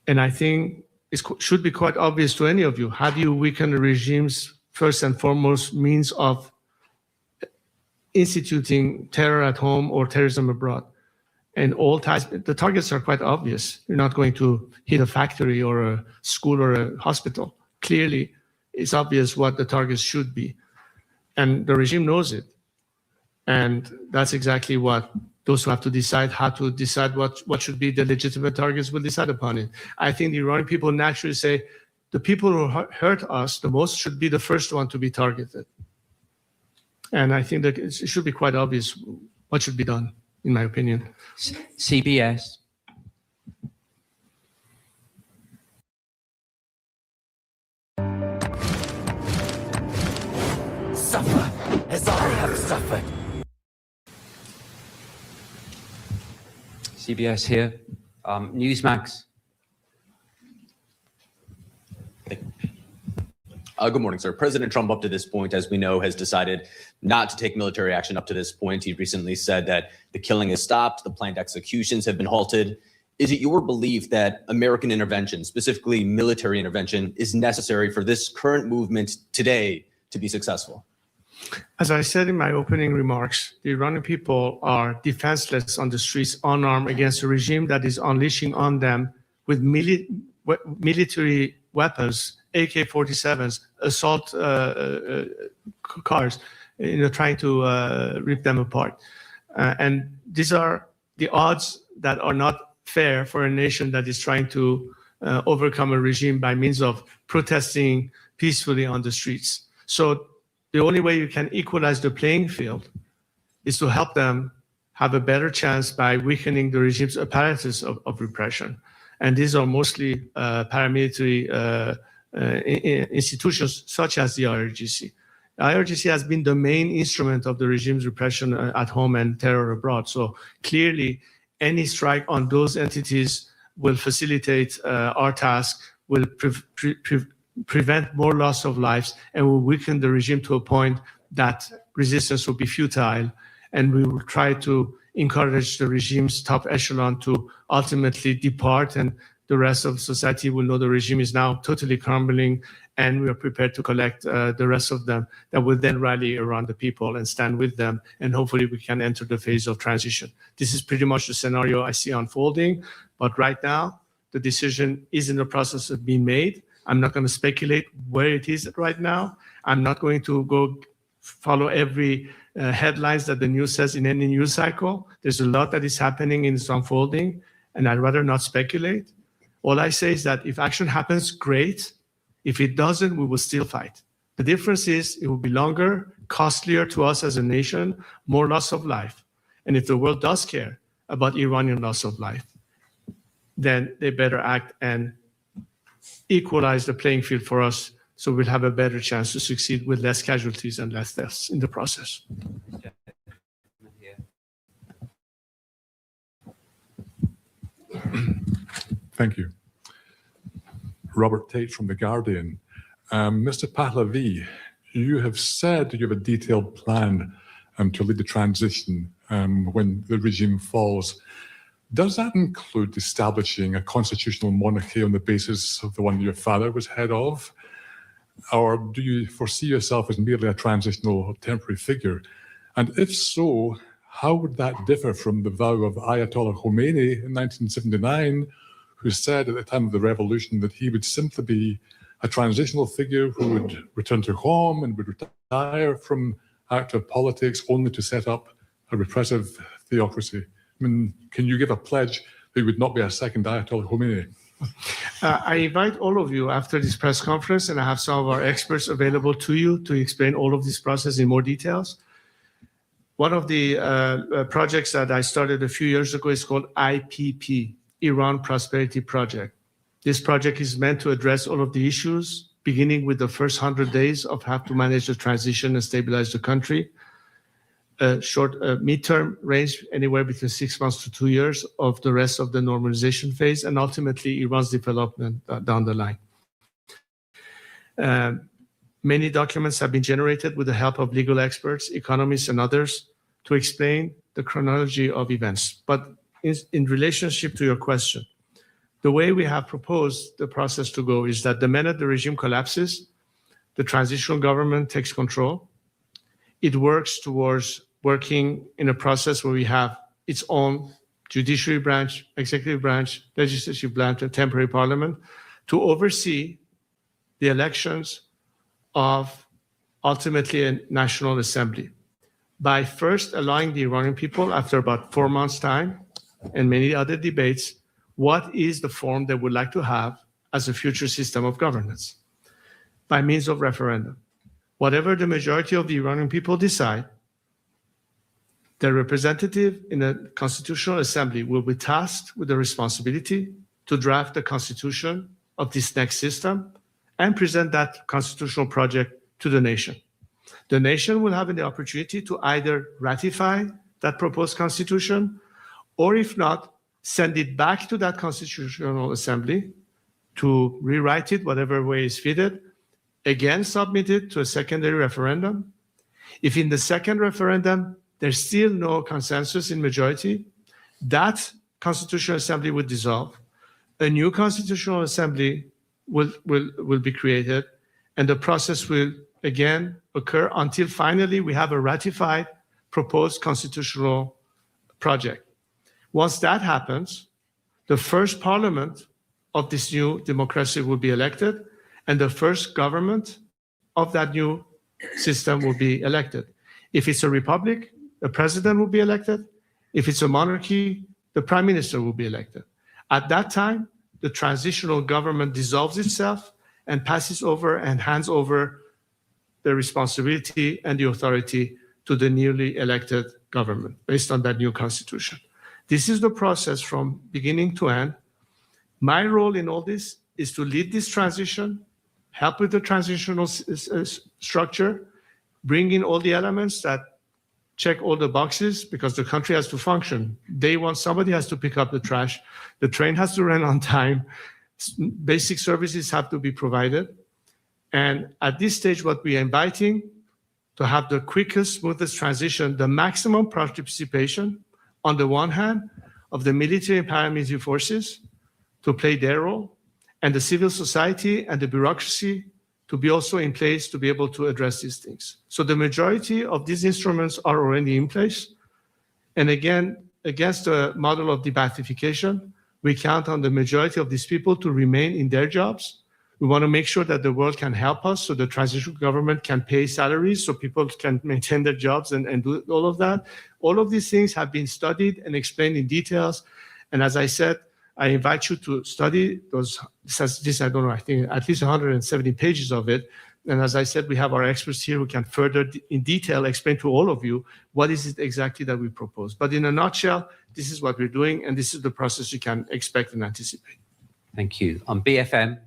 And I think should be quite obvious to any of you. How do you weaken the regime's first and foremost means of instituting terror at home or terrorism abroad? And all ties, the targets are quite obvious. You're not going to hit a factory or a school or a hospital. Clearly, it's obvious what the targets should be. And the regime knows it. And that's exactly what those who have to decide how to decide what should be the legitimate targets will decide upon it. I think the Iranian people naturally say, the people who hurt us the most should be the first one to be targeted. And I think that it should be quite obvious what should be done, in my opinion. CBS. Suffer as I have suffered. CBS here. Newsmax. Good morning, sir. President Trump, up to this point, as we know, has decided not to take military action up to this point. He recently said that the killing has stopped, the planned executions have been halted. Is it your belief that American intervention, specifically military intervention, is necessary for this current movement today to be successful? As I said in my opening remarks, the Iranian people are defenseless on the streets, unarmed against a regime that is unleashing on them with military weapons, AK-47s, assault cars, trying to rip them apart. And these are the odds that are not fair for a nation that is trying to overcome a regime by means of protesting peacefully on the streets. So the only way you can equalize the playing field is to help them have a better chance by weakening the regime's apparatus of repression. And these are mostly paramilitary institutions such as the IRGC. The IRGC has been the main instrument of the regime's repression at home and terror abroad. So clearly, any strike on those entities will facilitate our task, will prevent more loss of lives, and will weaken the regime to a point that resistance will be futile. And we will try to encourage the regime's top echelon to ultimately depart, and the rest of society will know the regime is now totally crumbling, and we are prepared to collect the rest of them that will then rally around the people and stand with them, and hopefully we can enter the phase of transition. This is pretty much the scenario I see unfolding, but right now the decision is in the process of being made. I'm not going to speculate where it is right now. I'm not going to go follow every headlines that the news says in any news cycle. There's a lot that is happening and it's unfolding, and I'd rather not speculate. All I say is that if action happens, great. If it doesn't, we will still fight. The difference is it will be longer, costlier to us as a nation, more loss of life. And if the world does care about Iranian loss of life, then they better act and equalize the playing field for us, so we'll have a better chance to succeed with less casualties and less deaths in the process. Thank you. Robert Tate from The Guardian. Mr. Pahlavi, you have said you have a detailed plan to lead the transition when the regime falls. Does that include establishing a constitutional monarchy on the basis of the one your father was head of? Or do you foresee yourself as merely a transitional or temporary figure? And if so, how would that differ from the vow of Ayatollah Khomeini in 1979, who said at the time of the revolution that he would simply be a transitional figure who would return to home and would retire from active politics only to set up a repressive theocracy? I mean, can you give a pledge that you would not be a second Ayatollah Khomeini? I invite all of you after this press conference, and I have some of our experts available to you to explain all of this process in more details. One of the projects that I started a few years ago is called IPP, Iran Prosperity Project. This project is meant to address all of the issues, beginning with the first 100 days of how to manage the transition and stabilize the country. Short midterm range, anywhere between 6 months to 2 years of the rest of the normalization phase, and ultimately Iran's development down the line. Many documents have been generated with the help of legal experts, economists, and others to explain the chronology of events. But in relationship to your question, The way we have proposed the process to go is that the minute the regime collapses, the transitional government takes control. It works towards working in a process where we have its own judiciary branch, executive branch, legislative branch, and temporary parliament to oversee the elections of ultimately a national assembly. By first allowing the Iranian people, after about 4 months' time and many other debates, what is the form they would like to have as a future system of governance by means of referendum. Whatever the majority of the Iranian people decide, the representative in the Constitutional Assembly will be tasked with the responsibility to draft the constitution of this next system and present that constitutional project to the nation. The nation will have the opportunity to either ratify that proposed constitution, or if not, send it back to that Constitutional Assembly to rewrite it whatever way is fitted, again submit it to a secondary referendum. If in the second referendum there's still no consensus in majority, that Constitutional Assembly would dissolve. A new Constitutional Assembly will be created, and the process will again occur until finally we have a ratified proposed constitutional project. Once that happens, the first parliament of this new democracy will be elected, and the first government of that new system will be elected. If it's a republic, the president will be elected. If it's a monarchy, the prime minister will be elected. At that time, the transitional government dissolves itself and passes over and hands over the responsibility and the authority to the newly elected government based on that new constitution. This is the process from beginning to end. My role in all this is to lead this transition, help with the transitional structure, bring in all the elements that check all the boxes, because the country has to function. Day one, somebody has to pick up the trash. The train has to run on time. Basic services have to be provided. And at this stage, what we are inviting to have the quickest, smoothest transition, the maximum participation, on the one hand, of the military and paramilitary forces to play their role, and the civil society and the bureaucracy to be also in place to be able to address these things. So the majority of these instruments are already in place. And again, against the model of debathification, we count on the majority of these people to remain in their jobs. We want to make sure that the world can help us, so the transitional government can pay salaries so people can maintain their jobs and do all of that. All of these things have been studied and explained in details. And as I said, I invite you to study those, I don't know, I think at least 170 pages of it. And as I said, we have our experts here who can further in detail explain to all of you what is it exactly that we propose. But in a nutshell, this is what we're doing, and this is the process you can expect and anticipate. Thank you. On BFM.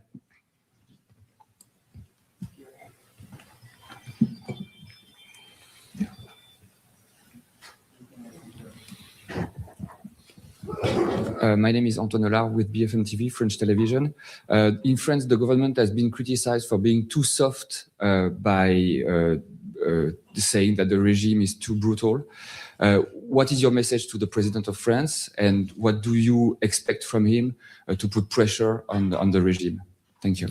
My name is Antoine Hollard with BFM TV, French television. In France, the government has been criticized for being too soft by saying that the regime is too brutal. What is your message to the president of France, and what do you expect from him to put pressure on the regime? Thank you.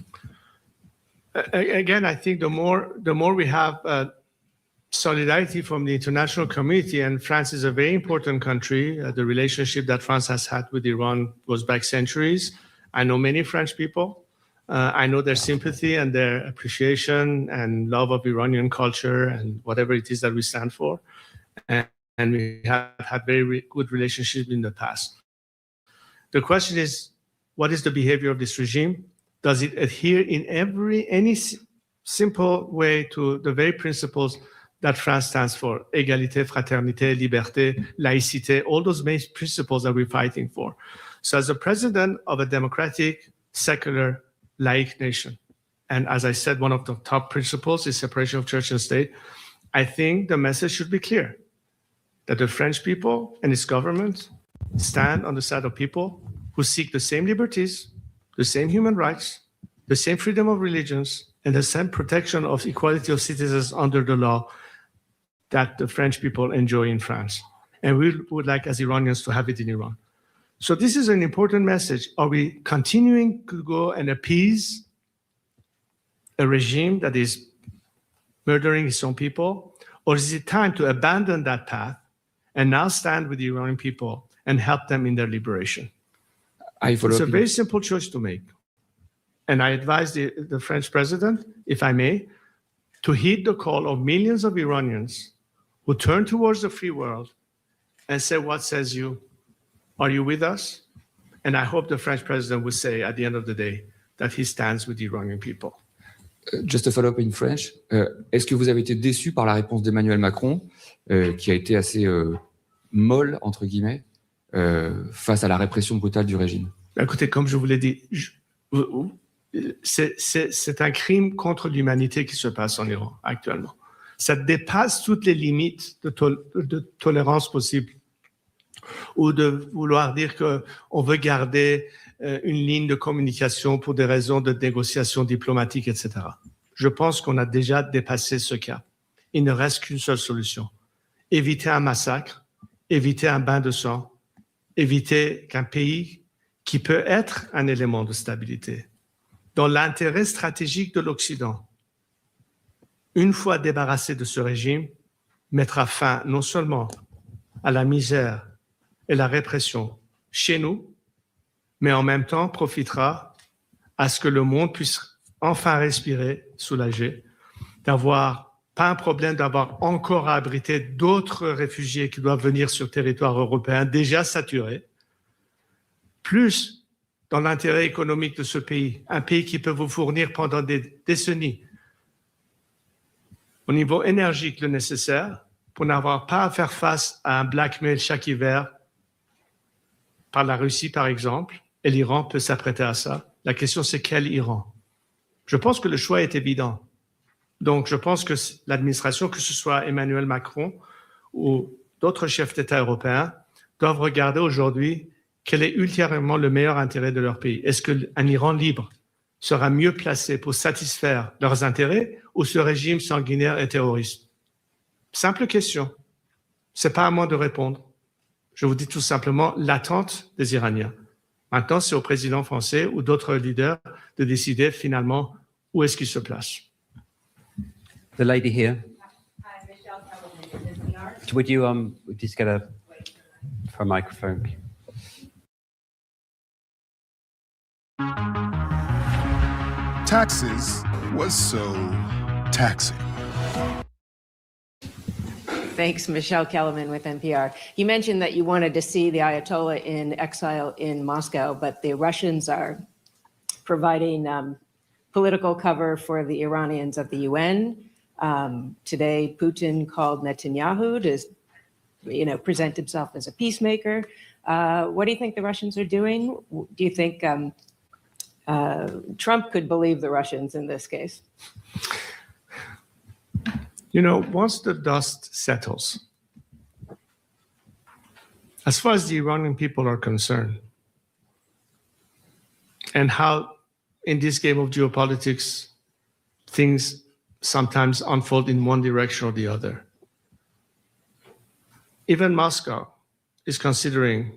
Again, I think the more we have solidarity from the international community, and France is a very important country. The relationship that France has had with Iran goes back centuries. I know many French people. I know their sympathy and their appreciation and love of Iranian culture and whatever it is that we stand for. And we have had very good relationships in the past. The question is, what is the behavior of this regime? Does it adhere in any simple way to the very principles that France stands for: égalité, fraternité, liberté, laïcité, all those main principles that we're fighting for? So as a president of a democratic, secular, laic nation, and as I said, one of the top principles is separation of church and state, I think the message should be clear, that the French people and its government stand on the side of people who seek the same liberties, the same human rights, the same freedom of religions, and the same protection of equality of citizens under the law that the French people enjoy in France. And we would like, as Iranians, to have it in Iran. So this is an important message. Are we continuing to go and appease a regime that is murdering its own people? Or is it time to abandon that path and now stand with the Iranian people and help them in their liberation? It's a very simple choice to make. And I advise the French president, if I may, to heed the call of millions of Iranians who turn towards the free world and say, what says you? Are you with us? And I hope the French president will say at the end of the day that he stands with the Iranian people. Just a follow-up in French. Est-ce que vous avez été déçu par la réponse d'Emmanuel Macron, qui a été assez molle, entre guillemets, face à la répression brutale du régime? Écoutez, comme je vous l'ai dit, c'est un crime contre l'humanité qui se passe en Iran actuellement. Ça dépasse toutes les limites de tolérance possible, ou de vouloir dire qu'on veut garder une ligne de communication pour des raisons de négociation diplomatique, etc. Je pense qu'on a déjà dépassé ce cas. Il ne reste qu'une seule solution. Éviter un massacre, éviter un bain de sang, éviter qu'un pays qui peut être un élément de stabilité, dans l'intérêt stratégique de l'Occident, une fois débarrassé de ce régime, mettra fin non seulement à la misère et la répression chez nous, mais en même temps profitera à ce que le monde puisse enfin respirer, soulagé, d'avoir pas un problème d'avoir encore à abriter d'autres réfugiés qui doivent venir sur le territoire européen déjà saturé, plus dans l'intérêt économique de ce pays, un pays qui peut vous fournir pendant des décennies au niveau énergique le nécessaire pour n'avoir pas à faire face à un blackmail chaque hiver par la Russie, par exemple, et l'Iran peut s'apprêter à ça. La question, c'est quel Iran? Je pense que le choix est évident. Donc, je pense que l'administration, que ce soit Emmanuel Macron ou d'autres chefs d'État européens, doivent regarder aujourd'hui quel est ultérieurement le meilleur intérêt de leur pays. Est-ce qu'un Iran libre sera mieux placé pour satisfaire leurs intérêts ou ce régime sanguinaire et terroriste? Simple question. Ce n'est pas à moi de répondre. Je vous dis tout simplement l'attente des Iraniens. Maintenant, c'est au président français ou d'autres leaders de décider finalement où est-ce qu'ils se placent. The lady here. Would you just get a microphone? Taxes was so taxing. Thanks, Michelle Kellerman with NPR. You mentioned that you wanted to see the Ayatollah in exile in Moscow, but the Russians are providing political cover for the Iranians at the UN. Today, Putin called Netanyahu to, present himself as a peacemaker. What do you think the Russians are doing? Do you think Trump could believe the Russians in this case? Once the dust settles, as far as the Iranian people are concerned, and how in this game of geopolitics, things sometimes unfold in one direction or the other. Even Moscow is considering,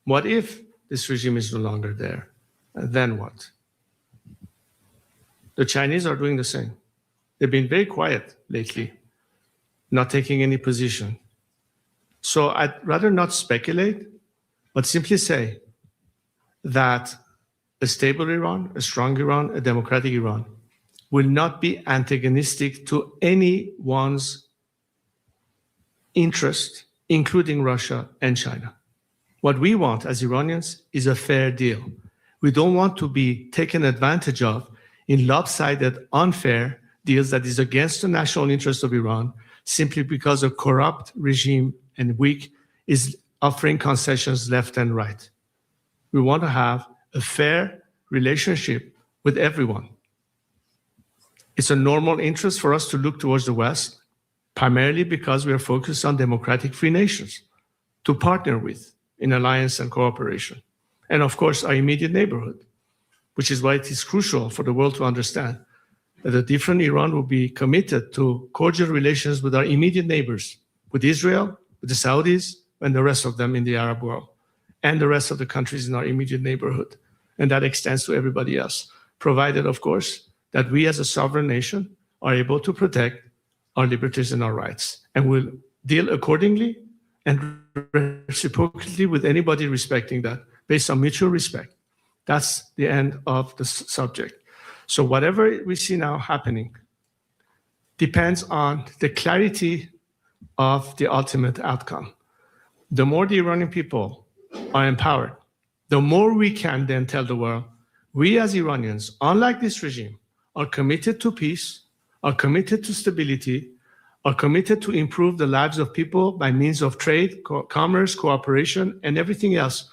what if this regime is no longer there? Then what? The Chinese are doing the same. They've been very quiet lately, not taking any position. So I'd rather not speculate, but simply say that a stable Iran, a strong Iran, a democratic Iran will not be antagonistic to anyone's interest, including Russia and China. What we want as Iranians is a fair deal. We don't want to be taken advantage of in lopsided, unfair deals that is against the national interest of Iran simply because a corrupt regime and weak is offering concessions left and right. We want to have a fair relationship with everyone. It's a normal interest for us to look towards the West, primarily because we are focused on democratic free nations to partner with in alliance and cooperation. And of course, our immediate neighborhood, which is why it is crucial for the world to understand that a different Iran will be committed to cordial relations with our immediate neighbors, with Israel, with the Saudis, and the rest of them in the Arab world. and the rest of the countries in our immediate neighborhood. And that extends to everybody else, provided, of course, that we as a sovereign nation are able to protect our liberties and our rights, and will deal accordingly and reciprocally with anybody respecting that, based on mutual respect. That's the end of the subject. So whatever we see now happening depends on the clarity of the ultimate outcome. The more the Iranian people are empowered, the more we can then tell the world, we as Iranians, unlike this regime, are committed to peace, are committed to stability, are committed to improve the lives of people by means of trade, commerce, cooperation, and everything else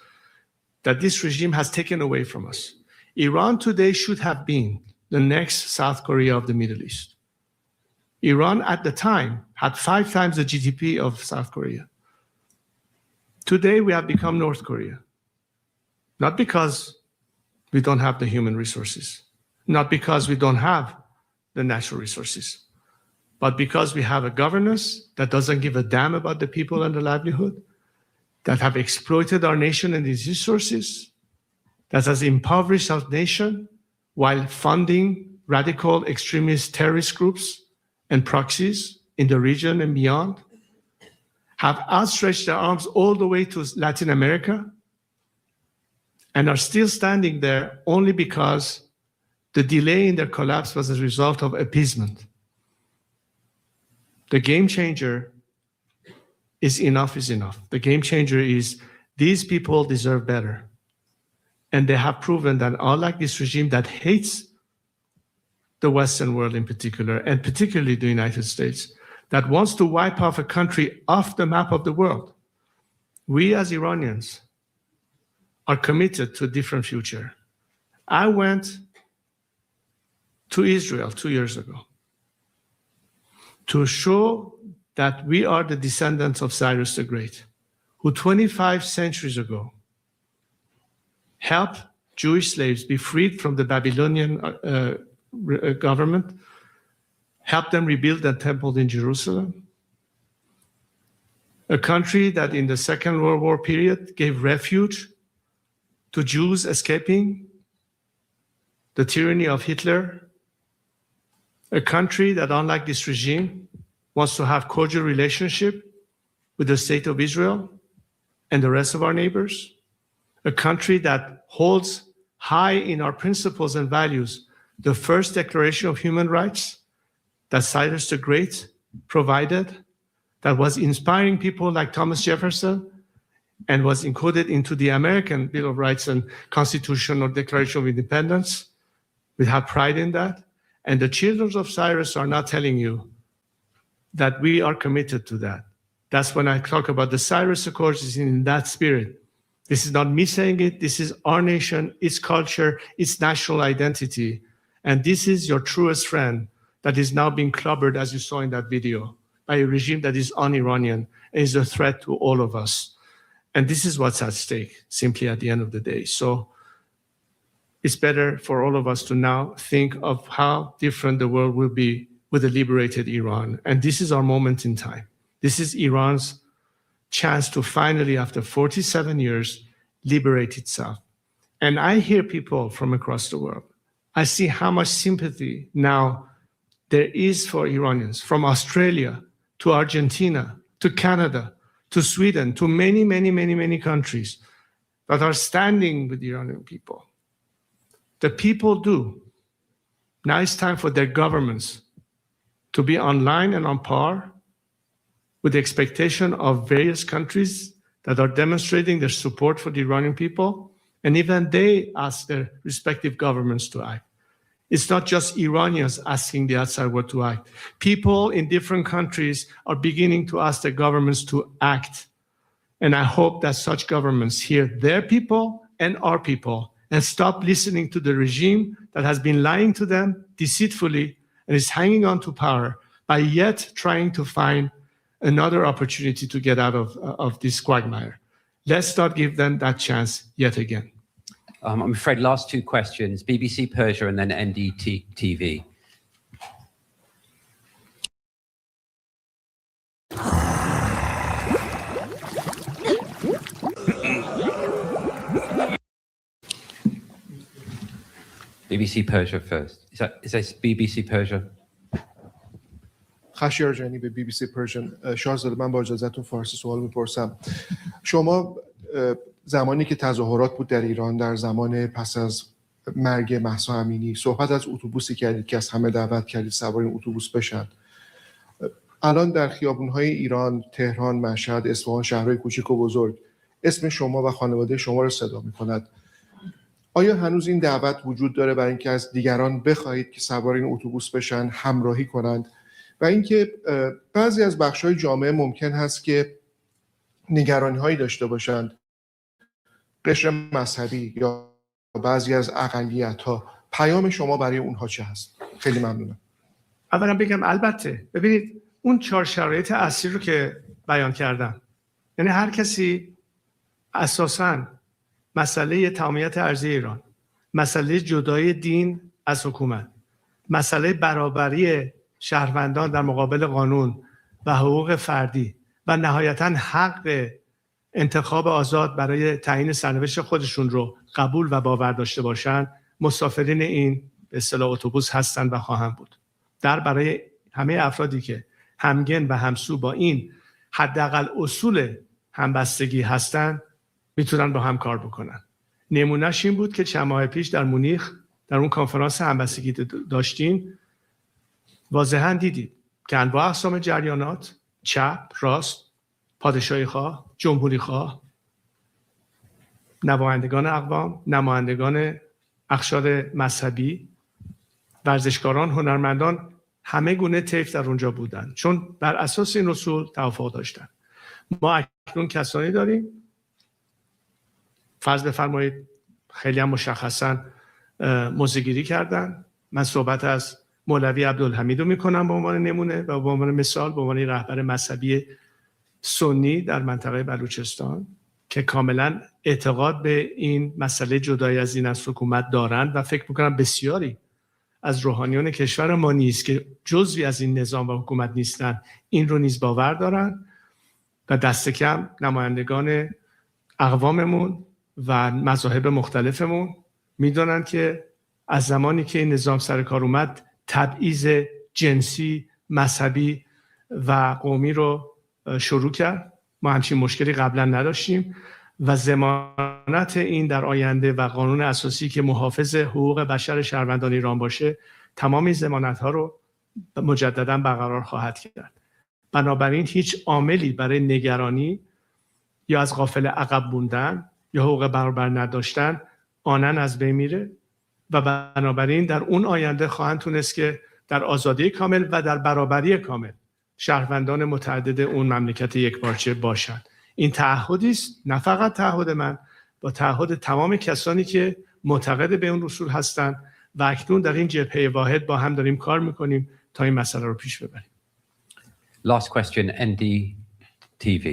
that this regime has taken away from us. Iran today should have been the next South Korea of the Middle East. Iran at the time had 5 times the GDP of South Korea. Today we have become North Korea. Not because we don't have the human resources, not because we don't have the natural resources, but because we have a governance that doesn't give a damn about the people and the livelihood, that have exploited our nation and its resources, that has impoverished our nation while funding radical extremist terrorist groups and proxies in the region and beyond, have outstretched their arms all the way to Latin America, and are still standing there only because the delay in their collapse was a result of appeasement. The game changer is enough is enough. The game changer is these people deserve better. And they have proven that unlike this regime that hates the Western world in particular, and particularly the United States, that wants to wipe off a country off the map of the world, we as Iranians are committed to a different future. I went to Israel 2 years ago to show that we are the descendants of Cyrus the Great, who 25 centuries ago helped Jewish slaves be freed from the Babylonian government, helped them rebuild the temple in Jerusalem, a country that in the Second World War period gave refuge to Jews escaping the tyranny of Hitler, a country that, unlike this regime, wants to have cordial relationship with the state of Israel and the rest of our neighbors, a country that holds high in our principles and values the first Declaration of Human Rights that Cyrus the Great provided, that was inspiring people like Thomas Jefferson and was encoded into the American Bill of Rights and Constitution or Declaration of Independence. We have pride in that. And the children of Cyrus are not telling you that we are committed to that. That's when I talk about the Cyrus Accords is in that spirit. This is not me saying it. This is our nation, its culture, its national identity. And this is your truest friend that is now being clobbered, as you saw in that video, by a regime that is un-Iranian and is a threat to all of us. And this is what's at stake, simply at the end of the day. So it's better for all of us to now think of how different the world will be with a liberated Iran. And this is our moment in time. This is Iran's chance to finally, after 47 years, liberate itself. And I hear people from across the world. I see how much sympathy now there is for Iranians, from Australia to Argentina to Canada to Sweden to many, many, many, many countries that are standing with the Iranian people. The people do. Now it's time for their governments to be online and on par with the expectation of various countries that are demonstrating their support for the Iranian people, and even they ask their respective governments to act. It's not just Iranians asking the outside world to act. People in different countries are beginning to ask their governments to act. And I hope that such governments hear their people and our people and stop listening to the regime that has been lying to them deceitfully and is hanging on to power by yet trying to find another opportunity to get out of this quagmire. Let's not give them that chance yet again. I'm afraid last 2 questions, BBC Persia and then NDTV. BBC Persia first. Is that BBC Persia? خشیار جانی به BBC Persian. شاهزاده من با اجازهتون فارسی سوال میپرسم. شما زمانی که تظاهرات بود در ایران در زمان پس از مرگ مهسا امینی صحبت از اتوبوسی کردید که از همه دعوت کردید سوار این اتوبوس بشن. الان در خیابون‌های ایران، تهران، مشهد، اصفهان، شهرهای کوچیک و بزرگ اسم شما و خانواده شما رو صدا می‌کند. آیا هنوز این دعوت وجود داره برای اینکه از دیگران بخواهید که سوار این اتوبوس بشن، همراهی کنند؟ و اینکه بعضی از بخش‌های جامعه ممکن هست که نگرانی‌هایی داشته باشند، قشر مذهبی یا بعضی از اقلیت‌ها، پیام شما برای اونها چه هست؟ خیلی ممنونم. اولا بگم البته ببینید اون 4 شرایط اصلی رو که بیان کردم، یعنی هر کسی اساساً مسئله تمامیت ارضی ایران، مسئله جدای دین از حکومت، مسئله برابری شهروندان در مقابل قانون و حقوق فردی و نهایتاً حق انتخاب آزاد برای تعیین سرنوشت خودشون رو قبول و باور داشته باشند، مسافرین این به اصطلاح اتوبوس هستند و خواهند بود. برای همه افرادی که همگن و همسو با این حداقل اصول همبستگی هستند میتونن با هم کار بکنن. نمونهش این بود که چند ماه پیش در مونیخ در اون کنفرانس همبستگی داشتیم، واضحاً دیدید که انواع اقسام جریانات، چپ، راست، پادشاهی خواه، جمهوری خواه، نمایندگان اقوام، نمایندگان اقشار مذهبی، ورزشکاران، هنرمندان، همه گونه طیف در اونجا بودن، چون بر اساس این اصول توافق داشتن. ما اکنون کسانی داریم، فرض بفرمایید خیلی هم مشخصا موضع‌گیری کردن. من صحبت از مولوی عبدالحمید رو میکنم به عنوان نمونه و به عنوان مثال، به عنوان رهبر مذهبی سنی در منطقه بلوچستان که کاملا اعتقاد به این مسئله جدایی از دین از حکومت دارند و فکر میکنم بسیاری از روحانیون کشور ما نیست که جزوی از این نظام و حکومت نیستن این رو نیز باور دارن و دست کم نمایندگان اقواممون و مذاهب مختلفمون میدونن که از زمانی که این نظام سر کار اومد تبعیض جنسی، مذهبی و قومی رو شروع کرد. ما همچین مشکلی قبلا نداشتیم و ضمانت این در آینده و قانون اساسی که محافظ حقوق بشر شهروندان ایران باشه تمام این ضمانت‌ها رو مجددا برقرار خواهد کرد. بنابراین هیچ عاملی برای نگرانی یا از غافل عقب موندن یا حقوق برابر نداشتن آنن از بین میره و بنابراین در اون آینده خواهند تونست که در آزادی کامل و در برابری کامل شهروندان متعدد اون مملکت یکپارچه باشند. این تعهدی است، نه فقط تعهد من، با تعهد تمام کسانی که معتقد به اون اصول هستند و اکنون در این جبهه واحد با هم داریم کار میکنیم تا این مسئله رو پیش ببریم. Last question, NDTV.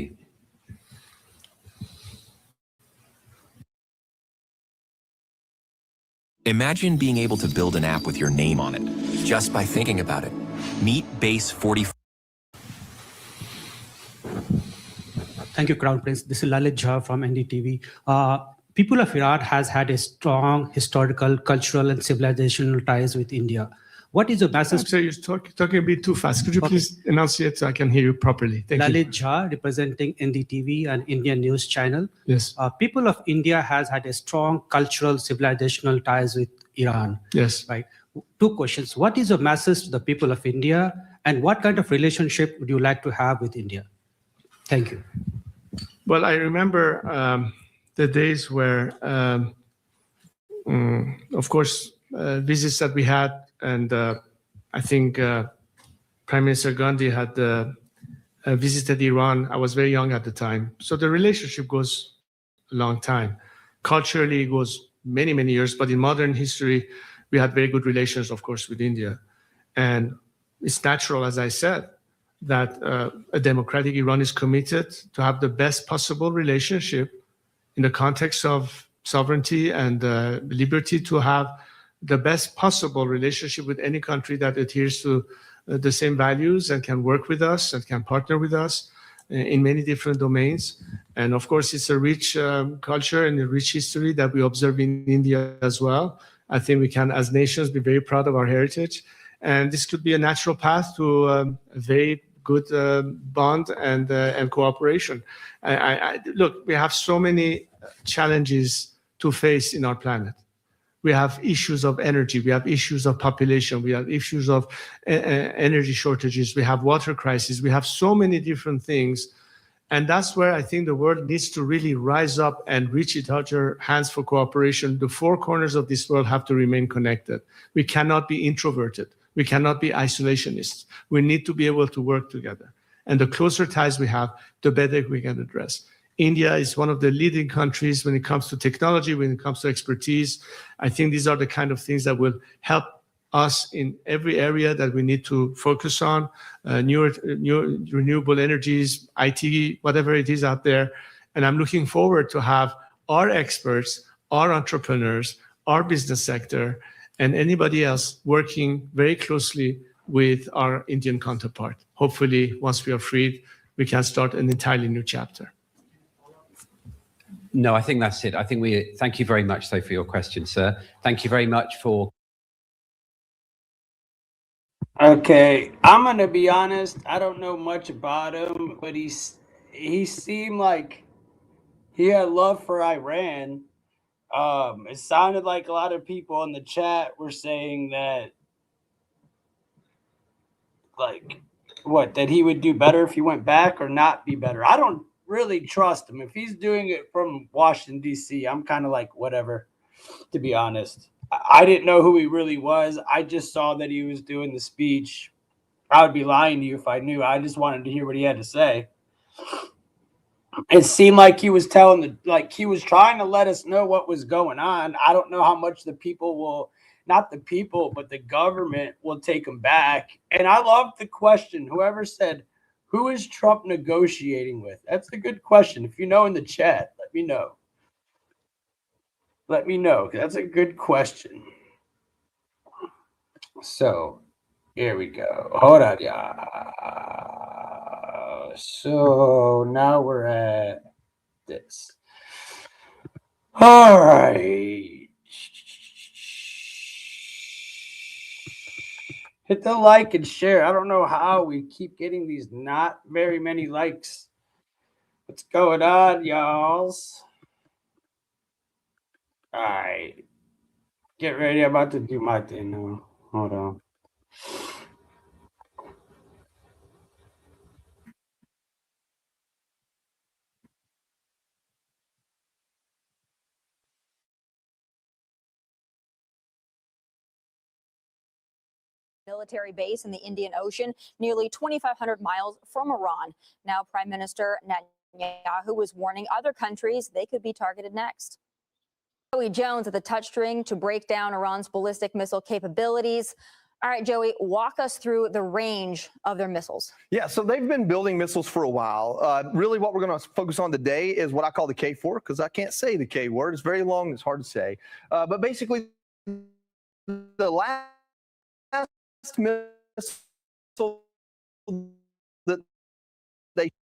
Imagine being able to build an app with your name on it, just by thinking about it. Meet Base 44. Thank you, Crown Prince. This is Lalit Jha from NDTV. People of Iran has had a strong historical, cultural, and civilizational ties with India. What is your message? I'm sorry, you're talking a bit too fast. Could you please enunciate so I can hear you properly? Thank Lalit you. Jha, representing NDTV, an Indian news channel. Yes. People of India has had a strong cultural, civilizational ties with Iran. Yes. Right. 2 questions. What is your message to the people of India, and what kind of relationship would you like to have with India? Thank you. Well, I remember the days where, of course, visits that we had, and I think Prime Minister Gandhi had visited Iran. I was very young at the time. So the relationship goes a long time. Culturally, it goes many, many years, but in modern history, we had very good relations, of course, with India. And it's natural, as I said, that a democratic Iran is committed to have the best possible relationship in the context of sovereignty and liberty, to have the best possible relationship with any country that adheres to the same values and can work with us and can partner with us in many different domains. And of course, it's a rich culture and a rich history that we observe in India as well. I think we can, as nations, be very proud of our heritage. And this could be a natural path to a very good bond and cooperation. Look, we have so many challenges to face in our planet. We have issues of energy, we have issues of population, we have issues of energy shortages, we have water crises, we have so many different things. And that's where I think the world needs to really rise up and reach each other hands for cooperation. The four corners of this world have to remain connected. We cannot be introverted. We cannot be isolationists. We need to be able to work together. And the closer ties we have, the better we can address. India is one of the leading countries when it comes to technology, when it comes to expertise. I think these are the kind of things that will help us in every area that we need to focus on, new renewable energies, IT, whatever it is out there. And I'm looking forward to have our experts, our entrepreneurs, our business sector, and anybody else working very closely with our Indian counterpart. Hopefully, once we are freed, we can start an entirely new chapter. No, I think that's it. I think thank you very much, though, for your question, sir. Thank you very much for. Okay, I'm gonna be honest. I don't know much about him, but he seemed like he had love for Iran. It sounded like a lot of people in the chat were saying that, like, that he would do better if he went back or not be better. I don't really trust him. If he's doing it from Washington, D.C., I'm kind of like, whatever, to be honest. I didn't know who he really was. I just saw that he was doing the speech. I would be lying to you if I knew. I just wanted to hear what he had to say. It seemed like he was he was trying to let us know what was going on. I don't know how much the people will, not the people, but the government will take him back. And I love the question. Whoever said, who is Trump negotiating with? That's a good question. If you know in the chat, let me know. Let me know. That's a good question. So here we go. Hold on, yeah. So now we're at this. All right. Hit the like and share. I don't know how we keep getting these not very many likes. What's going on, y'alls? All right. Get ready. I'm about to do my thing now. Hold on. Military base in the Indian Ocean, nearly 2,500 miles from Iran. Now, Prime Minister Netanyahu was warning other countries they could be targeted next. Joey Jones at the touchstring to break down Iran's ballistic missile capabilities. All right, Joey, walk us through the range of their missiles. Yeah, so they've been building missiles for a while. Really, what we're going to focus on today is what I call the K4, because I can't say the K word. It's very long. It's hard to say. But basically, the last missile that they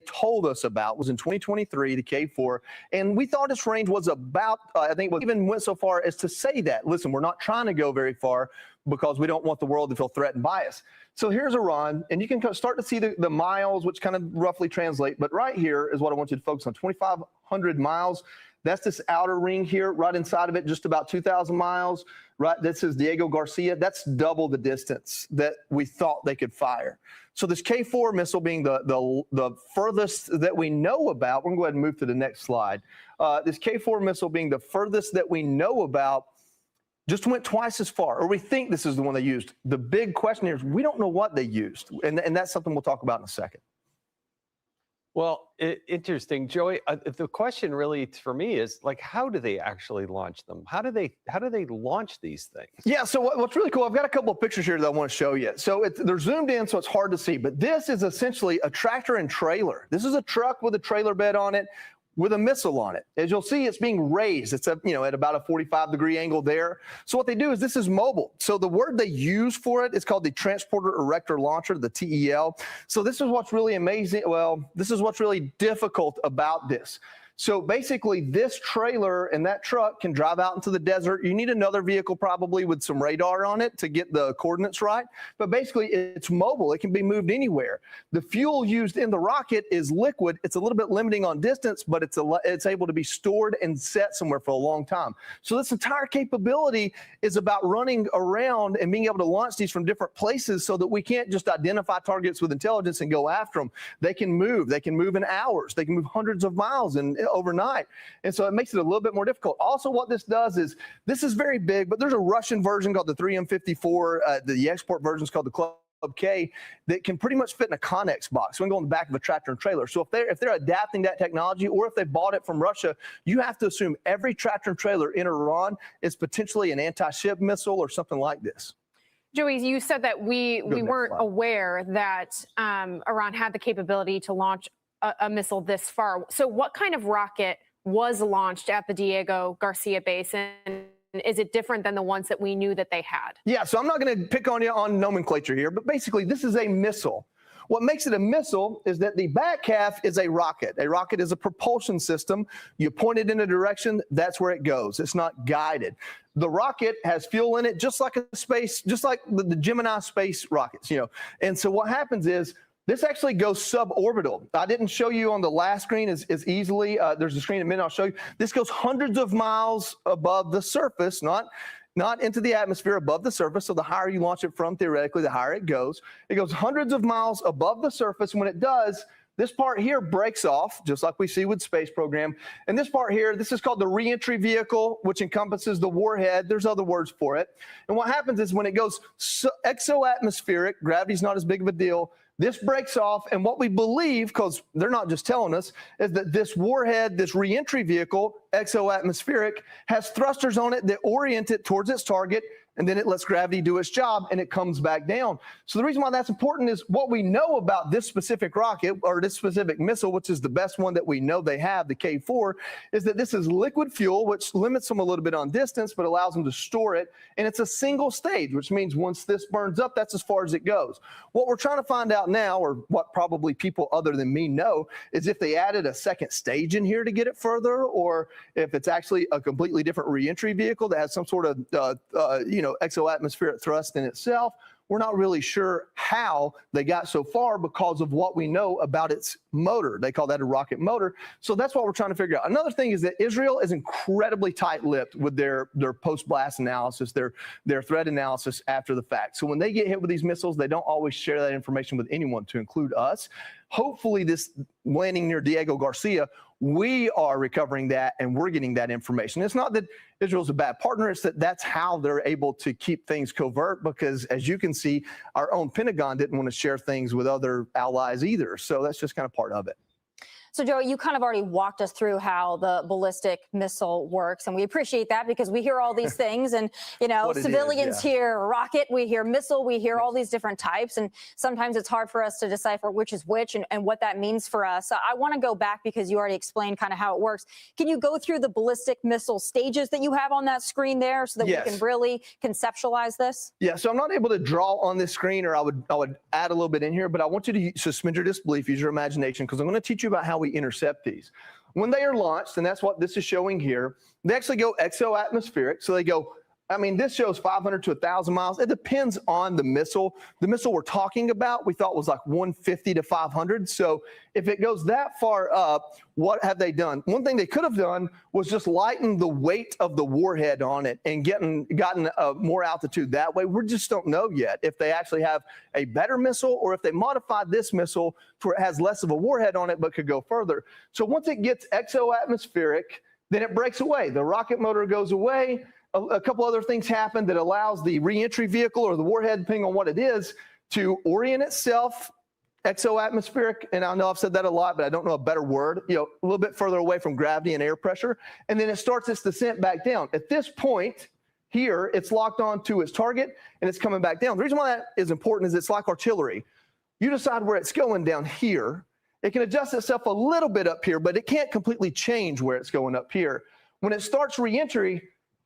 told us about was in 2023, the K4, and we thought its range was about, I think, even went so far as to say that, listen, we're not trying to go very far because we don't want the world to feel threatened by us. So here's Iran, and you can start to see the miles, which kind of roughly translate, but right here is what I want you to focus on, 2,500 miles. That's this outer ring here, right inside of it, just about 2,000 miles. Right, this is Diego Garcia. That's double the distance that we thought they could fire. So this K4 missile being the furthest that we know about, we're going to go ahead and move to the next slide. This K4 missile being the furthest that we know about, just went twice as far, or we think this is the one they used. The big question here is we don't know what they used, and that's something we'll talk about in a second. Well, interesting, Joey. The question really for me is like, how do they actually launch them? How do they launch these things? Yeah. So what's really cool, I've got a couple of pictures here that I want to show you. So they're zoomed in, so it's hard to see. But this is essentially a tractor and trailer. This is a truck with a trailer bed on it, with a missile on it. As you'll see, it's being raised. It's at about a 45-degree angle there. So what they do is this is mobile. So the word they use for it is called the Transporter Erector Launcher, the TEL. So this is what's really amazing. Well, this is what's really difficult about this. So basically this trailer and that truck can drive out into the desert. You need another vehicle probably with some radar on it to get the coordinates right. But basically it's mobile. It can be moved anywhere. The fuel used in the rocket is liquid. It's a little bit limiting on distance, but it's able to be stored and set somewhere for a long time. So this entire capability is about running around and being able to launch these from different places so that we can't just identify targets with intelligence and go after them. They can move. They can move in hours. They can move hundreds of miles overnight. And so it makes it a little bit more difficult. Also, what this does is, this is very big, but there's a Russian version called the 3M54. The export version is called the Club K that can pretty much fit in a Connex box. We can go in the back of a tractor and trailer. So if they're adapting that technology, or if they bought it from Russia, you have to assume every tractor and trailer in Iran is potentially an anti-ship missile or something like this. Joey, you said that we weren't aware that Iran had the capability to launch a missile this far. So what kind of rocket was launched at the Diego Garcia base, and is it different than the ones that we knew that they had? Yeah, so I'm not going to pick on you on nomenclature here, but basically this is a missile. What makes it a missile is that the back half is a rocket. A rocket is a propulsion system. You point it in a direction, that's where it goes. It's not guided. The rocket has fuel in it, just like the Gemini space rockets, And so what happens is, this actually goes suborbital. I didn't show you on the last screen as easily. There's a screen in a minute I'll show you. This goes hundreds of miles above the surface, not into the atmosphere, above the surface. So the higher you launch it from, theoretically, the higher it goes. It goes hundreds of miles above the surface. When it does, this part here breaks off, just like we see with space program. And this part here, this is called the reentry vehicle, which encompasses the warhead. There's other words for it. And what happens is when it goes exoatmospheric, gravity's not as big of a deal, this breaks off, and what we believe, because they're not just telling us, is that this warhead, this reentry vehicle, exoatmospheric, has thrusters on it that orient it towards its target, and then it lets gravity do its job, and it comes back down. So the reason why that's important is what we know about this specific rocket, or this specific missile, which is the best one that we know they have, the K4, is that this is liquid fuel, which limits them a little bit on distance, but allows them to store it. And it's a single stage, which means once this burns up, that's as far as it goes. What we're trying to find out now, or what probably people other than me know, is if they added a second stage in here to get it further, or if it's actually a completely different reentry vehicle that has some sort of, exoatmospheric thrust in itself. We're not really sure how they got so far because of what we know about its motor. They call that a rocket motor. So that's what we're trying to figure out. Another thing is that Israel is incredibly tight-lipped with their post-blast analysis, their threat analysis after the fact. So when they get hit with these missiles, they don't always share that information with anyone, to include us. Hopefully this landing near Diego Garcia, we are recovering that and we're getting that information. It's not that Israel's a bad partner, it's that that's how they're able to keep things covert, because as you can see, our own Pentagon didn't want to share things with other allies either. So that's just kind of part of it. So, Joey, you kind of already walked us through how the ballistic missile works, and we appreciate that because we hear all these things, and civilians hear rocket, we hear missile, we hear all these different types, and sometimes it's hard for us to decipher which is which and what that means for us. So I want to go back because you already explained kind of how it works. Can you go through the ballistic missile stages that you have on that screen there so that we can really conceptualize this? Yeah, so I'm not able to draw on this screen, or I would add a little bit in here, but I want you to suspend your disbelief, use your imagination, because I'm going to teach you about how we intercept these. When they are launched, and that's what this is showing here, they actually go exoatmospheric. So they go, this shows 500 to 1,000 miles. It depends on the missile. The missile we're talking about, we thought was like 150 to 500. So if it goes that far up, what have they done? One thing they could have done was just lighten the weight of the warhead on it and gotten more altitude that way. We just don't know yet if they actually have a better missile, or if they modified this missile to where it has less of a warhead on it but could go further. So once it gets exoatmospheric, then it breaks away. The rocket motor goes away. A couple other things happen that allows the reentry vehicle or the warhead, depending on what it is, to orient itself exoatmospheric. And I know I've said that a lot, but I don't know a better word, a little bit further away from gravity and air pressure. And then it starts its descent back down. At this point here, it's locked on to its target and it's coming back down. The reason why that is important is it's like artillery. You decide where it's going down here. It can adjust itself a little bit up here, but it can't completely change where it's going up here. When it starts reentry,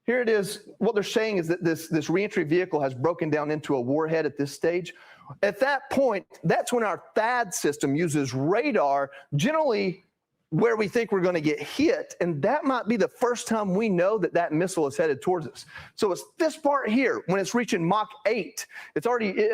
here it is. What they're saying is that this reentry vehicle has broken down into a warhead at this stage. At that point, that's when our THAAD system uses radar. Generally, where we think we're going to get hit, and that might be the first time we know that that missile is headed towards us. So it's this part here, when it's reaching Mach 8, it's already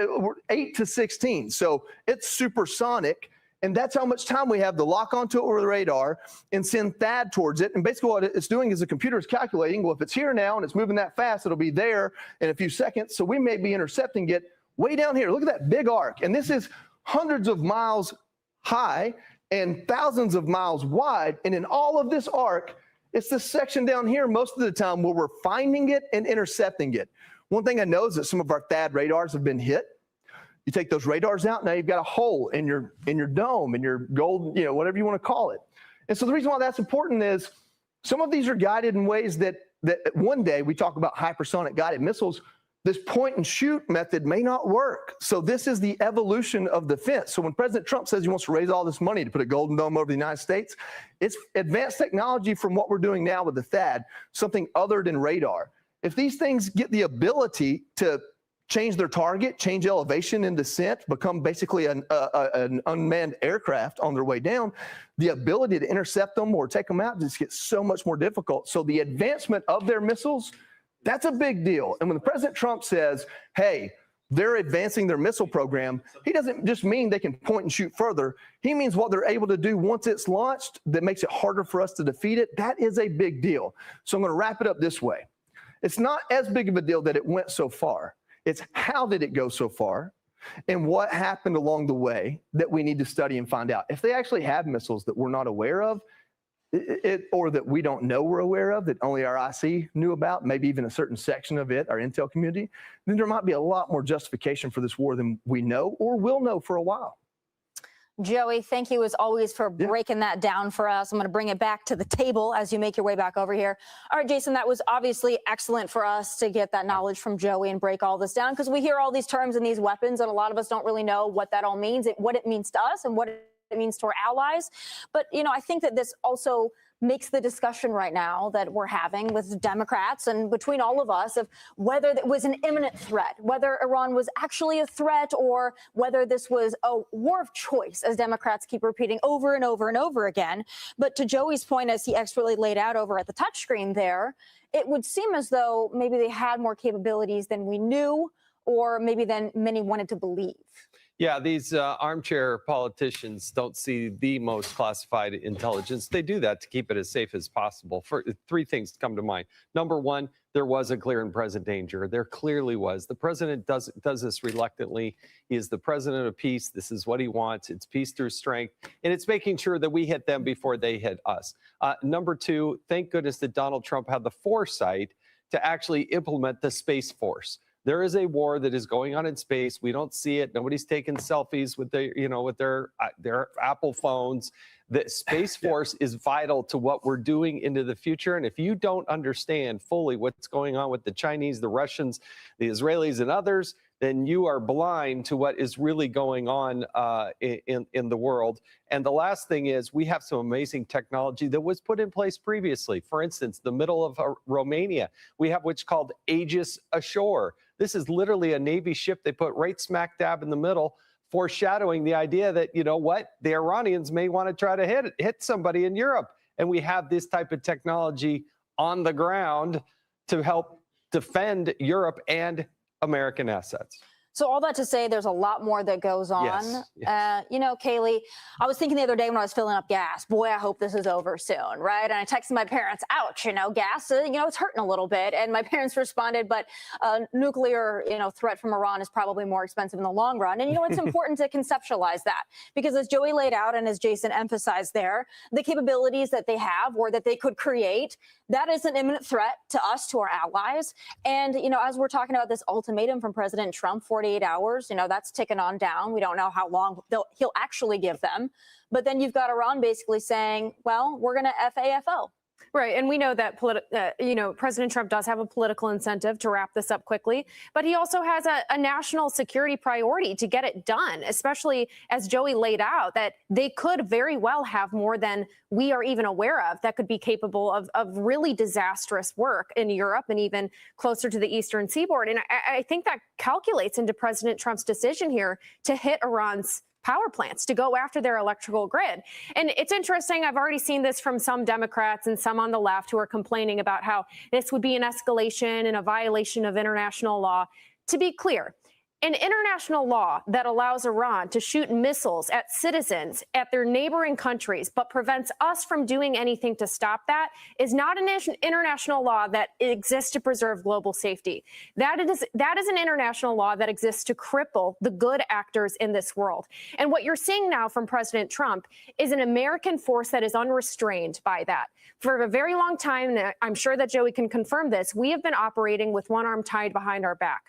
8 to 16, so it's supersonic, and that's how much time we have to lock onto it over the radar and send THAAD towards it. And basically what it's doing is the computer is calculating, well, if it's here now and it's moving that fast, it'll be there in a few seconds, so we may be intercepting it way down here. Look at that big arc, and this is hundreds of miles high and thousands of miles wide. And in all of this arc, it's this section down here most of the time where we're finding it and intercepting it. One thing I know is that some of our THAAD radars have been hit. You take those radars out, now you've got a hole in your dome, in your gold, whatever you want to call it. And so the reason why that's important is some of these are guided in ways that one day we talk about hypersonic guided missiles. This point and shoot method may not work. So this is the evolution of defense. So when President Trump says he wants to raise all this money to put a golden dome over the United States, it's advanced technology from what we're doing now with the THAAD, something other than radar. If these things get the ability to change their target, change elevation and descent, become basically an unmanned aircraft on their way down, the ability to intercept them or take them out just gets so much more difficult. So the advancement of their missiles, that's a big deal. And when President Trump says, hey, they're advancing their missile program, he doesn't just mean they can point and shoot further. He means what they're able to do once it's launched that makes it harder for us to defeat it. That is a big deal. So I'm going to wrap it up this way. It's not as big of a deal that it went so far. It's how did it go so far and what happened along the way that we need to study and find out. If they actually have missiles that we're not aware of, or that we don't know we're aware of, that only our IC knew about, maybe even a certain section of it, our intel community, then there might be a lot more justification for this war than we know or will know for a while. Joey, thank you as always for breaking that down for us. I'm going to bring it back to the table as you make your way back over here. All right, Jason, that was obviously excellent for us to get that knowledge from Joey and break all this down, because we hear all these terms and these weapons, and a lot of us don't really know what that all means, what it means to us and what it means to our allies. But, I think that this also makes the discussion right now that we're having with Democrats and between all of us of whether it was an imminent threat, whether Iran was actually a threat, or whether this was a war of choice, as Democrats keep repeating over and over and over again. But to Joey's point, as he expertly laid out over at the touchscreen there, it would seem as though maybe they had more capabilities than we knew, or maybe than many wanted to believe. Yeah, these armchair politicians don't see the most classified intelligence. They do that to keep it as safe as possible. For three things come to mind. Number one, there was a clear and present danger. There clearly was. The president does this reluctantly. He is the president of peace. This is what he wants. It's peace through strength. And it's making sure that we hit them before they hit us. Number two, thank goodness that Donald Trump had the foresight to actually implement the Space Force. There is a war that is going on in space. We don't see it. Nobody's taking selfies with their Apple phones. The Space Force is vital to what we're doing into the future. And if you don't understand fully what's going on with the Chinese, the Russians, the Israelis, and others, then you are blind to what is really going on in the world. And the last thing is, we have some amazing technology that was put in place previously. For instance, the middle of Romania, we have what's called Aegis Ashore. This is literally a Navy ship they put right smack dab in the middle, foreshadowing the idea that, the Iranians may want to try to hit somebody in Europe. And we have this type of technology on the ground to help defend Europe and American assets. So all that to say, there's a lot more that goes on. Yes. Kaylee, I was thinking the other day when I was filling up gas, boy, I hope this is over soon, right? And I texted my parents, ouch, gas, it's hurting a little bit. And my parents responded, but nuclear, threat from Iran is probably more expensive in the long run. And, it's important to conceptualize that, because as Joey laid out and as Jason emphasized there, the capabilities that they have or that they could create, that is an imminent threat to us, to our allies. And, as we're talking about this ultimatum from President Trump, 48 hours, that's ticking on down. We don't know how long he'll actually give them. But then you've got Iran basically saying, well, we're going to FAFO. Right. And we know that, President Trump does have a political incentive to wrap this up quickly, but he also has a national security priority to get it done, especially as Joey laid out, that they could very well have more than we are even aware of that could be capable of really disastrous work in Europe and even closer to the eastern seaboard. And I think that calculates into President Trump's decision here to hit Iran's power plants to go after their electrical grid. And it's interesting, I've already seen this from some Democrats and some on the left who are complaining about how this would be an escalation and a violation of international law. To be clear, an international law that allows Iran to shoot missiles at citizens at their neighboring countries but prevents us from doing anything to stop that is not an international law that exists to preserve global safety. That is an international law that exists to cripple the good actors in this world. And what you're seeing now from President Trump is an American force that is unrestrained by that. For a very long time, and I'm sure that Joey can confirm this, we have been operating with one arm tied behind our back.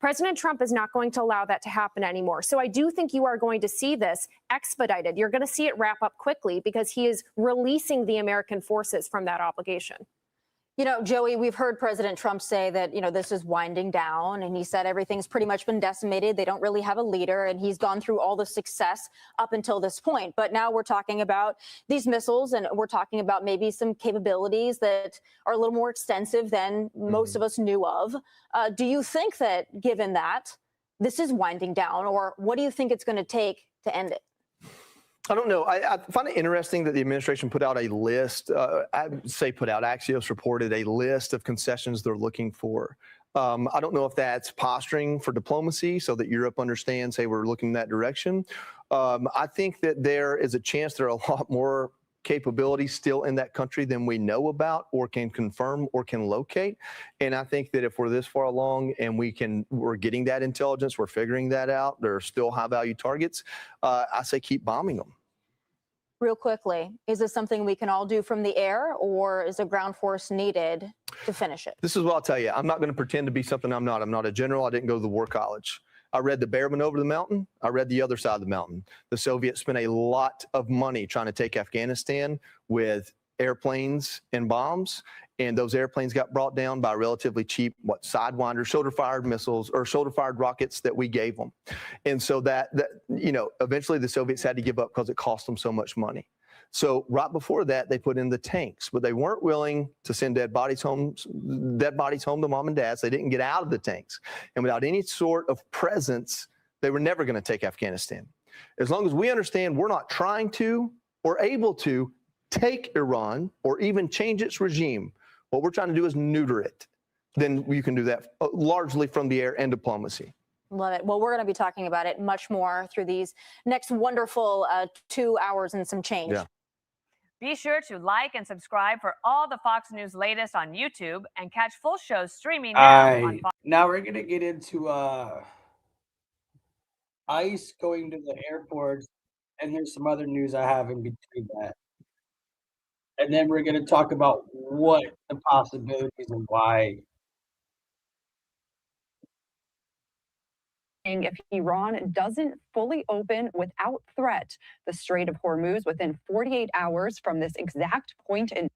President Trump is not going to allow that to happen anymore. So I do think you are going to see this expedited. You're going to see it wrap up quickly because he is releasing the American forces from that obligation. You know, Joey, we've heard President Trump say that, you know, this is winding down, and he said everything's pretty much been decimated. They don't really have a leader, and he's gone through all the success up until this point. But now we're talking about these missiles, and we're talking about maybe some capabilities that are a little more extensive than most of us knew of. Do you think that, given that, this is winding down, or what do you think it's going to take to end it? I don't know. I find it interesting that the administration put out a list. Axios reported a list of concessions they're looking for. I don't know if that's posturing for diplomacy so that Europe understands, hey, we're looking in that direction. I think that there is a chance there are a lot more capabilities still in that country than we know about or can confirm or can locate. And I think that if we're this far along and we're getting that intelligence, we're figuring that out, there are still high value targets, I say keep bombing them. Real quickly, is this something we can all do from the air, or is a ground force needed to finish it? This is what I'll tell you. I'm not going to pretend to be something I'm not. I'm not a general. I didn't go to the war college. I read The Bearman Over the Mountain. I read The Other Side of the Mountain. The Soviets spent a lot of money trying to take Afghanistan with airplanes and bombs, and those airplanes got brought down by relatively cheap, Sidewinder, shoulder-fired missiles or shoulder-fired rockets that we gave them. And so that eventually the Soviets had to give up because it cost them so much money. So right before that, they put in the tanks, but they weren't willing to send dead bodies home to mom and dad. So they didn't get out of the tanks. And without any sort of presence, they were never going to take Afghanistan. As long as we understand we're not trying to or able to take Iran or even change its regime, what we're trying to do is neuter it. Then you can do that largely from the air and diplomacy. Love it. Well, we're going to be talking about it much more through these next wonderful 2 hours and some change. Yeah. Be sure to like and subscribe for all the Fox News latest on YouTube and catch full shows streaming now on Fox. Now we're going to get into ICE going to the airports, and there's some other news I have in between that. And then we're going to talk about what the possibilities and why. If Iran doesn't fully open without threat the Strait of Hormuz within 48 hours from this exact point in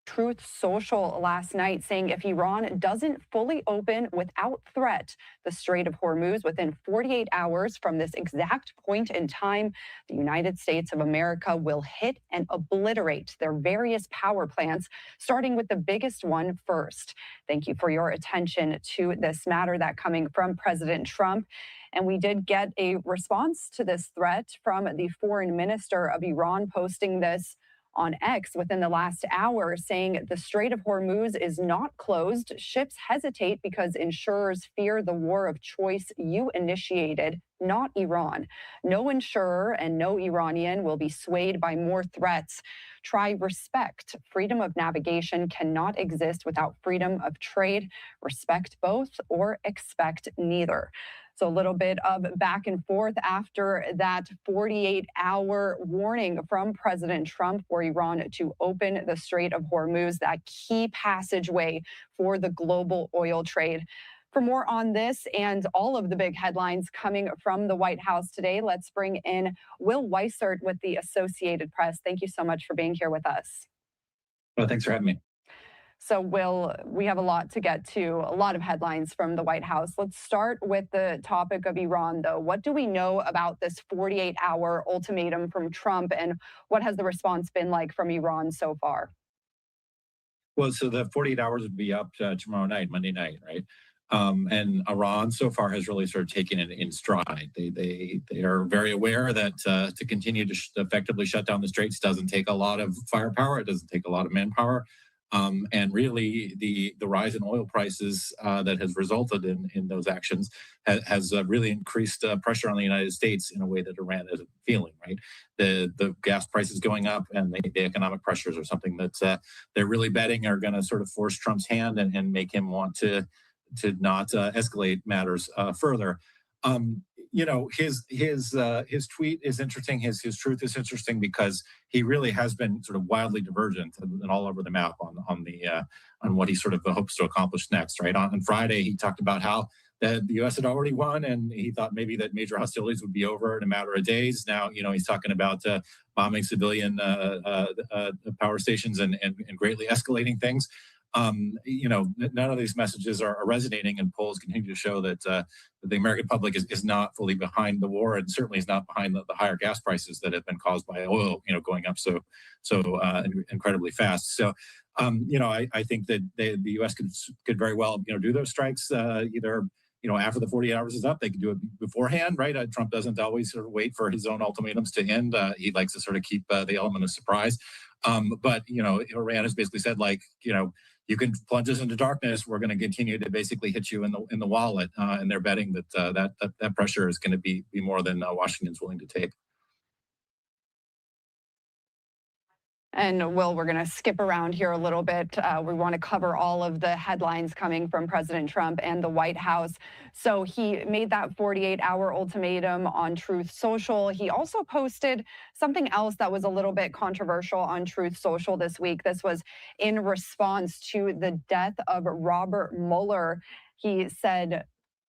Truth Social last night, saying if Iran doesn't fully open without threat the Strait of Hormuz within 48 hours from this exact point in time, the United States of America will hit and obliterate their various power plants, starting with the biggest one first. Thank you for your attention to this matter, that coming from President Trump. And we did get a response to this threat from the foreign minister of Iran, posting this on X within the last hour, saying the Strait of Hormuz is not closed. Ships hesitate because insurers fear the war of choice you initiated, not Iran. No insurer and no Iranian will be swayed by more threats. Try respect. Freedom of navigation cannot exist without freedom of trade. Respect both or expect neither. So a little bit of back and forth after that 48-hour warning from President Trump for Iran to open the Strait of Hormuz, that key passageway for the global oil trade. For more on this and all of the big headlines coming from the White House today, let's bring in Will Weissert with the Associated Press. Thank you so much for being here with us. Well, thanks for having me. So, Will, we have a lot to get to, a lot of headlines from the White House. Let's start with the topic of Iran, though. What do we know about this 48-hour ultimatum from Trump, and what has the response been like from Iran so far? Well, so the 48 hours would be up tomorrow night, Monday night, right? And Iran so far has really sort of taken it in stride. They are very aware that to continue to effectively shut down the straits doesn't take a lot of firepower. It doesn't take a lot of manpower. And really, the rise in oil prices that has resulted in those actions has really increased pressure on the United States in a way that Iran isn't feeling, right? The gas prices going up and the economic pressures are something that they're really betting are going to sort of force Trump's hand and make him want to not escalate matters further. You know, his tweet is interesting. His truth is interesting because he really has been sort of wildly divergent and all over the map on what he sort of hopes to accomplish next. Right on Friday, he talked about how the U.S. had already won, and he thought maybe that major hostilities would be over in a matter of days. Now, you know, he's talking about bombing civilian power stations and greatly escalating things. You know, none of these messages are resonating, and polls continue to show that the American public is not fully behind the war, and certainly is not behind the higher gas prices that have been caused by oil, you know, going up so incredibly fast. So, you know, I think that the U.S. could very well, you know, do those strikes either, you know, after the 48 hours is up. They could do it beforehand, right? Trump doesn't always sort of wait for his own ultimatums to end. He likes to sort of keep the element of surprise. But, you know, Iran has basically said, like, you know, you can plunge us into darkness. We're going to continue to basically hit you in the wallet, and they're betting that that pressure is going to be more than Washington's willing to take. And Will, we're going to skip around here a little bit. We want to cover all of the headlines coming from President Trump and the White House. So he made that 48-hour ultimatum on Truth Social. He also posted something else that was a little bit controversial on Truth Social this week. This was in response to the death of Robert Mueller. He said,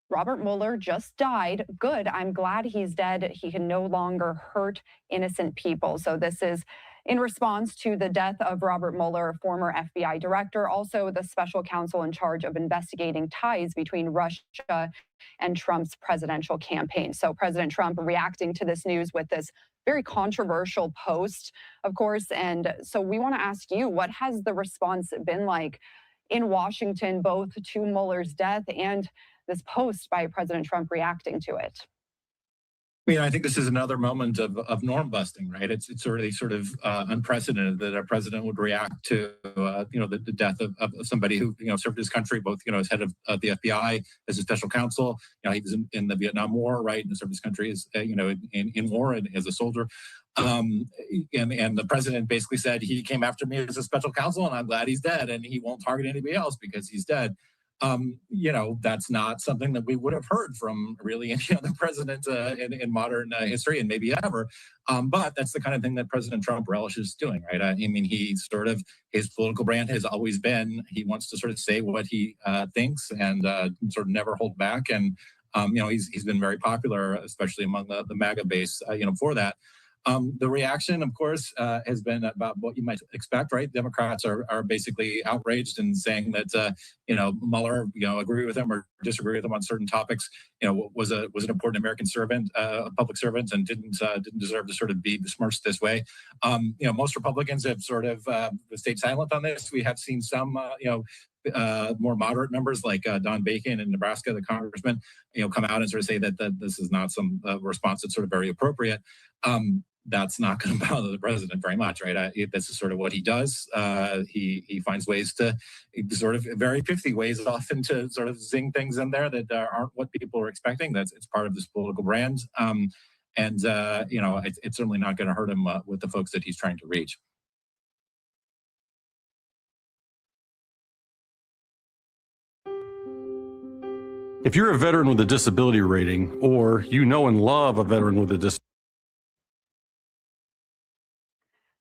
"Robert Mueller just died. Good. I'm glad he's dead. He can no longer hurt innocent people." So this is in response to the death of Robert Mueller, former FBI director, also the special counsel in charge of investigating ties between Russia and Trump's presidential campaign. So President Trump reacting to this news with this very controversial post, of course. And so we want to ask you, what has the response been like in Washington, both to Mueller's death and this post by President Trump reacting to it? I mean, I think this is another moment of norm busting, right? It's already sort of unprecedented that a president would react to, you know, the death of somebody who, you know, served his country, both, you know, as head of the FBI, as a special counsel. You know, he was in the Vietnam War, right, and served his country as, you know, in war and as a soldier. And the president basically said, he came after me as a special counsel, and I'm glad he's dead, and he won't target anybody else because he's dead. You know, that's not something that we would have heard from really any other president in modern history, and maybe ever. But that's the kind of thing that President Trump relishes doing, right? I mean, his political brand has always been, he wants to sort of say what he thinks and sort of never hold back. And, you know, he's been very popular, especially among the MAGA base, you know, for that. The reaction, of course, has been about what you might expect, right? Democrats are basically outraged and saying that, you know, Mueller, you know, agree with him or disagree with him on certain topics, you know, was an important American servant, a public servant, and didn't deserve to sort of be besmirched this way. You know, most Republicans have sort of stayed silent on this. We have seen some, you know, more moderate members like Don Bacon in Nebraska, the congressman, you know, come out and sort of say that this is not some response that's sort of very appropriate. That's not going to bother the president very much, right? This is sort of what he does. He finds ways to sort of very pithy ways often to sort of zing things in there that aren't what people are expecting. It's part of this political brand. And, you know, it's certainly not going to hurt him with the folks that he's trying to reach. If you're a veteran with a disability rating, or you know and love a veteran with a disability,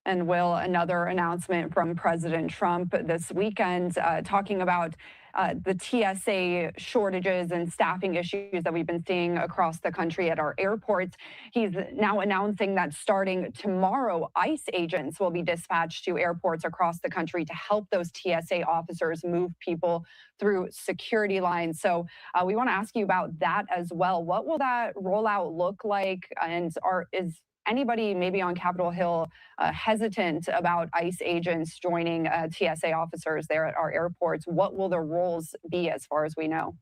And Will, another announcement from President Trump this weekend talking about the TSA shortages and staffing issues that we've been seeing across the country at our airports. He's now announcing that starting tomorrow, ICE agents will be dispatched to airports across the country to help those TSA officers move people through security lines. So we want to ask you about that as well. What will that rollout look like? And is anybody maybe on Capitol Hill hesitant about ICE agents joining TSA officers there at our airports? What will their roles be as far as we know?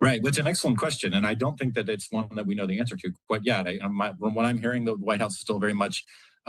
Right, which is an excellent question, and I don't think that it's one that we know the answer to quite yet. From what I'm hearing, the White House is still very much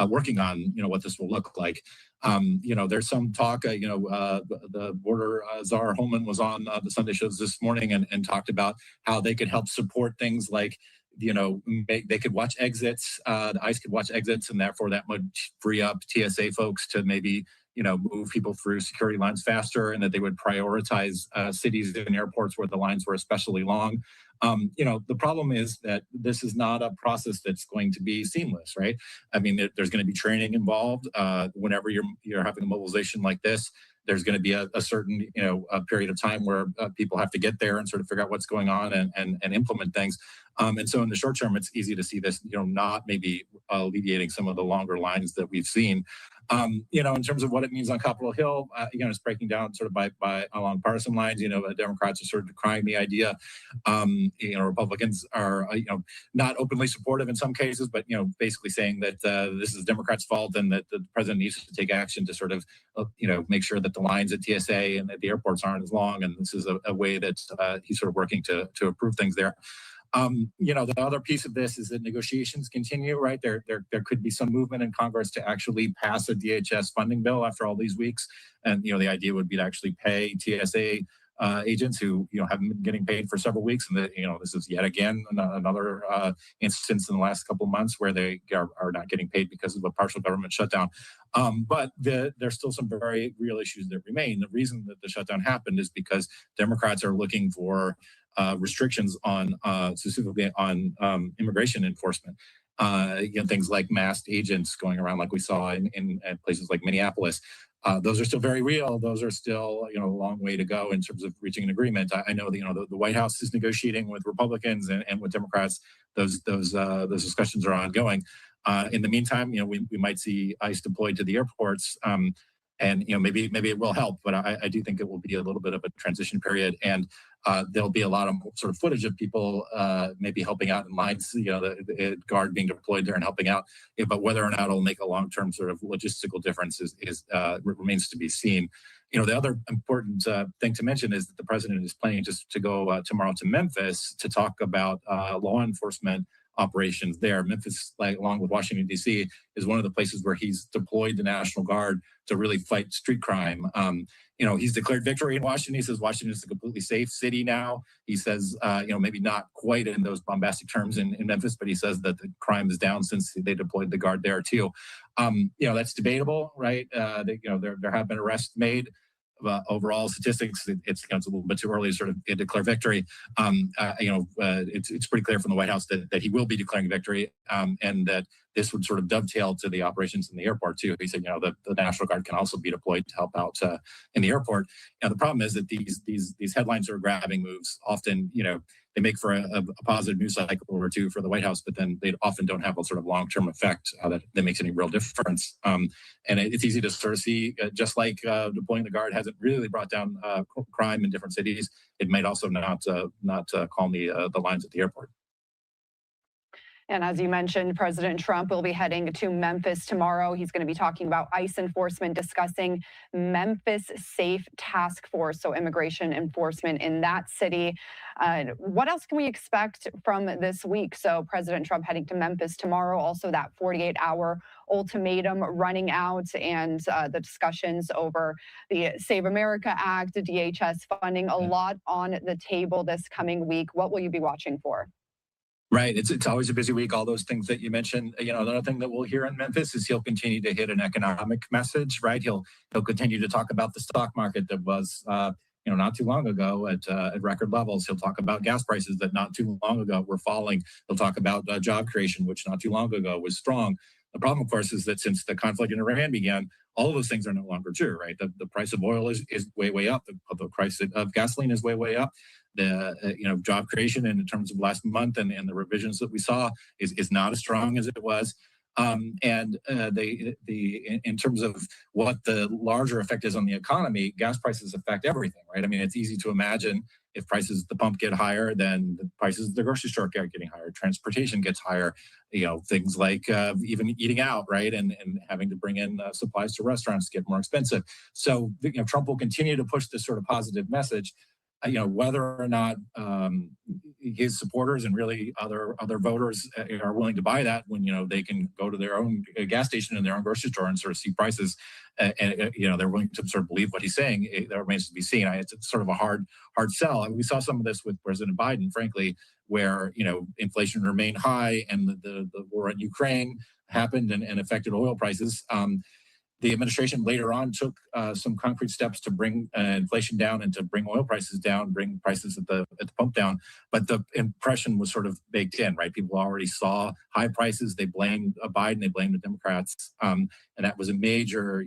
working on, what this will look like. There's some talk. The border czar Holman was on the Sunday shows this morning and talked about how they could help support things like, they could watch exits. The ICE could watch exits, and therefore that would free up TSA folks to maybe move people through security lines faster, and that they would prioritize cities and airports where the lines were especially long. The problem is that this is not a process that's going to be seamless, right? I mean, there's going to be training involved. Whenever you're having a mobilization like this, there's going to be a certain, a period of time where people have to get there and sort of figure out what's going on and implement things. And so in the short term, it's easy to see this, not maybe alleviating some of the longer lines that we've seen. In terms of what it means on Capitol Hill, it's breaking down sort of by along partisan lines. Democrats are sort of decrying the idea. Republicans are, not openly supportive in some cases, but, basically saying that this is Democrats' fault and that the president needs to take action to sort of, make sure that the lines at TSA and at the airports aren't as long. And this is a way that he's sort of working to improve things there. The other piece of this is that negotiations continue, right? There could be some movement in Congress to actually pass a DHS funding bill after all these weeks. And, the idea would be to actually pay TSA agents who, haven't been getting paid for several weeks. And that, this is yet again another instance in the last couple of months where they are not getting paid because of a partial government shutdown. But there's still some very real issues that remain. The reason that the shutdown happened is because Democrats are looking for restrictions on specifically on immigration enforcement. Things like masked agents going around like we saw in places like Minneapolis. Those are still very real. Those are still, a long way to go in terms of reaching an agreement. I know that, the White House is negotiating with Republicans and with Democrats. Those discussions are ongoing. In the meantime, we might see ICE deployed to the airports. And maybe it will help, but I do think it will be a little bit of a transition period, and there'll be a lot of sort of footage of people maybe helping out in lines, the guard being deployed there and helping out. But whether or not it'll make a long-term sort of logistical difference remains to be seen. The other important thing to mention is that the president is planning just to go tomorrow to Memphis to talk about law enforcement operations there. Memphis, along with Washington, D.C., is one of the places where he's deployed the National Guard to really fight street crime. He's declared victory in Washington. He says Washington is a completely safe city now. He says, maybe not quite in those bombastic terms in Memphis, but he says that the crime is down since they deployed the Guard there too. That's debatable, right? There have been arrests made. Overall statistics, it's a little bit too early to sort of declare victory. It's pretty clear from the White House that he will be declaring victory, and that this would sort of dovetail to the operations in the airport too. He said, the National Guard can also be deployed to help out in the airport. The problem is that these headlines are grabbing moves. Often, they make for a positive news cycle or two for the White House, but then they often don't have a sort of long-term effect that makes any real difference. And it's easy to sort of see, just like deploying the Guard hasn't really brought down crime in different cities, it might also not calm the lines at the airport. And as you mentioned, President Trump will be heading to Memphis tomorrow. He's going to be talking about ICE enforcement, discussing Memphis Safe Task Force, so immigration enforcement in that city. What else can we expect from this week? So President Trump heading to Memphis tomorrow, also that 48-hour ultimatum running out, and the discussions over the Save America Act, the DHS funding, a lot on the table this coming week. What will you be watching for? Right. It's always a busy week. All those things that you mentioned. Another thing that we'll hear in Memphis is he'll continue to hit an economic message. Right. He'll continue to talk about the stock market that was not too long ago at record levels. He'll talk about gas prices that not too long ago were falling. He'll talk about job creation, which not too long ago was strong. The problem, of course, is that since the conflict in Iran began, all of those things are no longer true. Right. The price of oil is way up. The price of gasoline is way up. The job creation in terms of last month and the revisions that we saw is not as strong as it was. In terms of what the larger effect is on the economy, gas prices affect everything, right? I mean, it's easy to imagine if prices at the pump get higher, then the prices at the grocery store are getting higher. Transportation gets higher. Things like even eating out, right, and having to bring in supplies to restaurants get more expensive. So Trump will continue to push this sort of positive message. whether or not his supporters and really other voters are willing to buy that when they can go to their own gas station and their own grocery store and sort of see prices, and they're willing to sort of believe what he's saying. That remains to be seen. It's sort of a hard sell. We saw some of this with President Biden, frankly, where inflation remained high and the war in Ukraine happened and affected oil prices. The administration later on took some concrete steps to bring inflation down and to bring oil prices down, bring prices at the pump down. But the impression was sort of baked in, right? People already saw high prices. They blamed Biden. They blamed the Democrats, and that was a major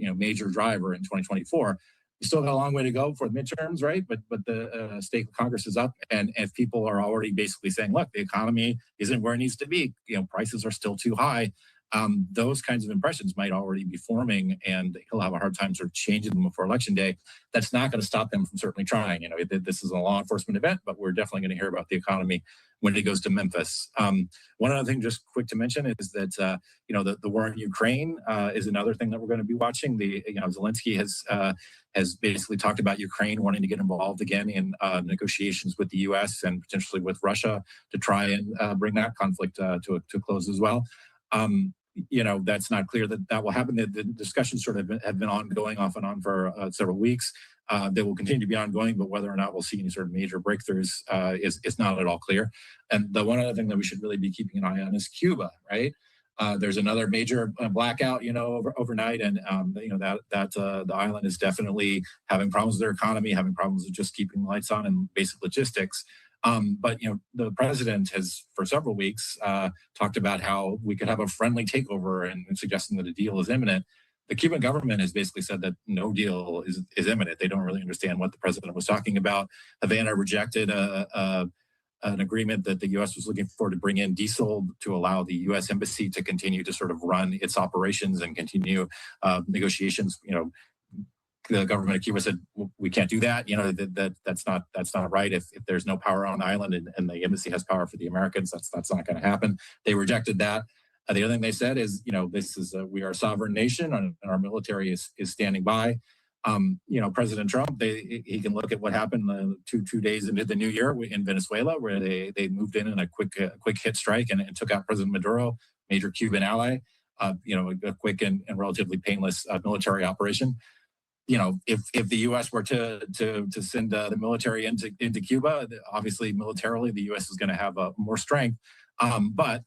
driver in 2024. We still got a long way to go for the midterms, right? But the state Congress is up, and if people are already basically saying, look, the economy isn't where it needs to be, prices are still too high. Those kinds of impressions might already be forming, and he'll have a hard time sort of changing them before Election Day. That's not going to stop them from certainly trying. This is a law enforcement event, but we're definitely going to hear about the economy when he goes to Memphis. One other thing, just quick to mention, is that the war in Ukraine is another thing that we're going to be watching. Zelensky has basically talked about Ukraine wanting to get involved again in negotiations with the U.S. and potentially with Russia to try and bring that conflict to a close as well. That's not clear that will happen. The discussions sort of have been ongoing off and on for several weeks. They will continue to be ongoing, but whether or not we'll see any sort of major breakthroughs is not at all clear. And the one other thing that we should really be keeping an eye on is Cuba, right? There's another major blackout, overnight, and the island is definitely having problems with their economy, having problems with just keeping the lights on and basic logistics. But the president has, for several weeks, talked about how we could have a friendly takeover and suggesting that a deal is imminent. The Cuban government has basically said that no deal is imminent. They don't really understand what the president was talking about. Havana rejected an agreement that the U.S. was looking for to bring in diesel to allow the U.S. embassy to continue to sort of run its operations and continue negotiations. The government of Cuba said, we can't do that. That's not right. If there's no power on the island and the embassy has power for the Americans, that's not going to happen. They rejected that. The other thing they said is, this is we are a sovereign nation and our military is standing by. President Trump, he can look at what happened two days into the new year in Venezuela, where they moved in a quick hit strike and took out President Maduro, major Cuban ally. A quick and relatively painless military operation. If the U.S. were to send the military into Cuba, obviously militarily the U.S. is going to have more strength. But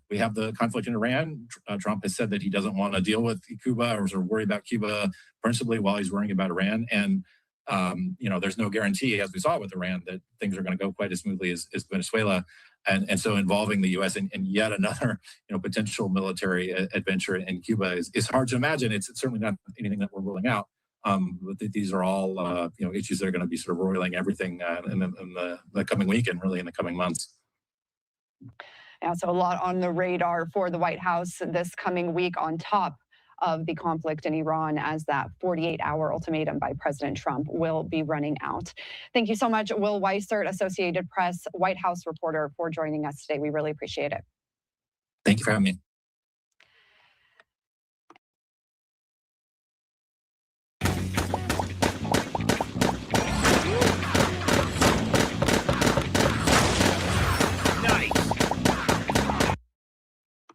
we have the conflict in Iran. Trump has said that he doesn't want to deal with Cuba or sort of worry about Cuba principally while he's worrying about Iran. And there's no guarantee, as we saw with Iran, that things are going to go quite as smoothly as Venezuela. And so involving the U.S. in yet another potential military adventure in Cuba is hard to imagine. It's certainly not anything that we're ruling out. But these are all issues that are going to be sort of roiling everything in the coming week and really in the coming months. Yeah, so a lot on the radar for the White House this coming week on top of the conflict in Iran, as that 48-hour ultimatum by President Trump will be running out. Thank you so much, Will Weissert, Associated Press White House reporter, for joining us today. We really appreciate it. Thank you for having me.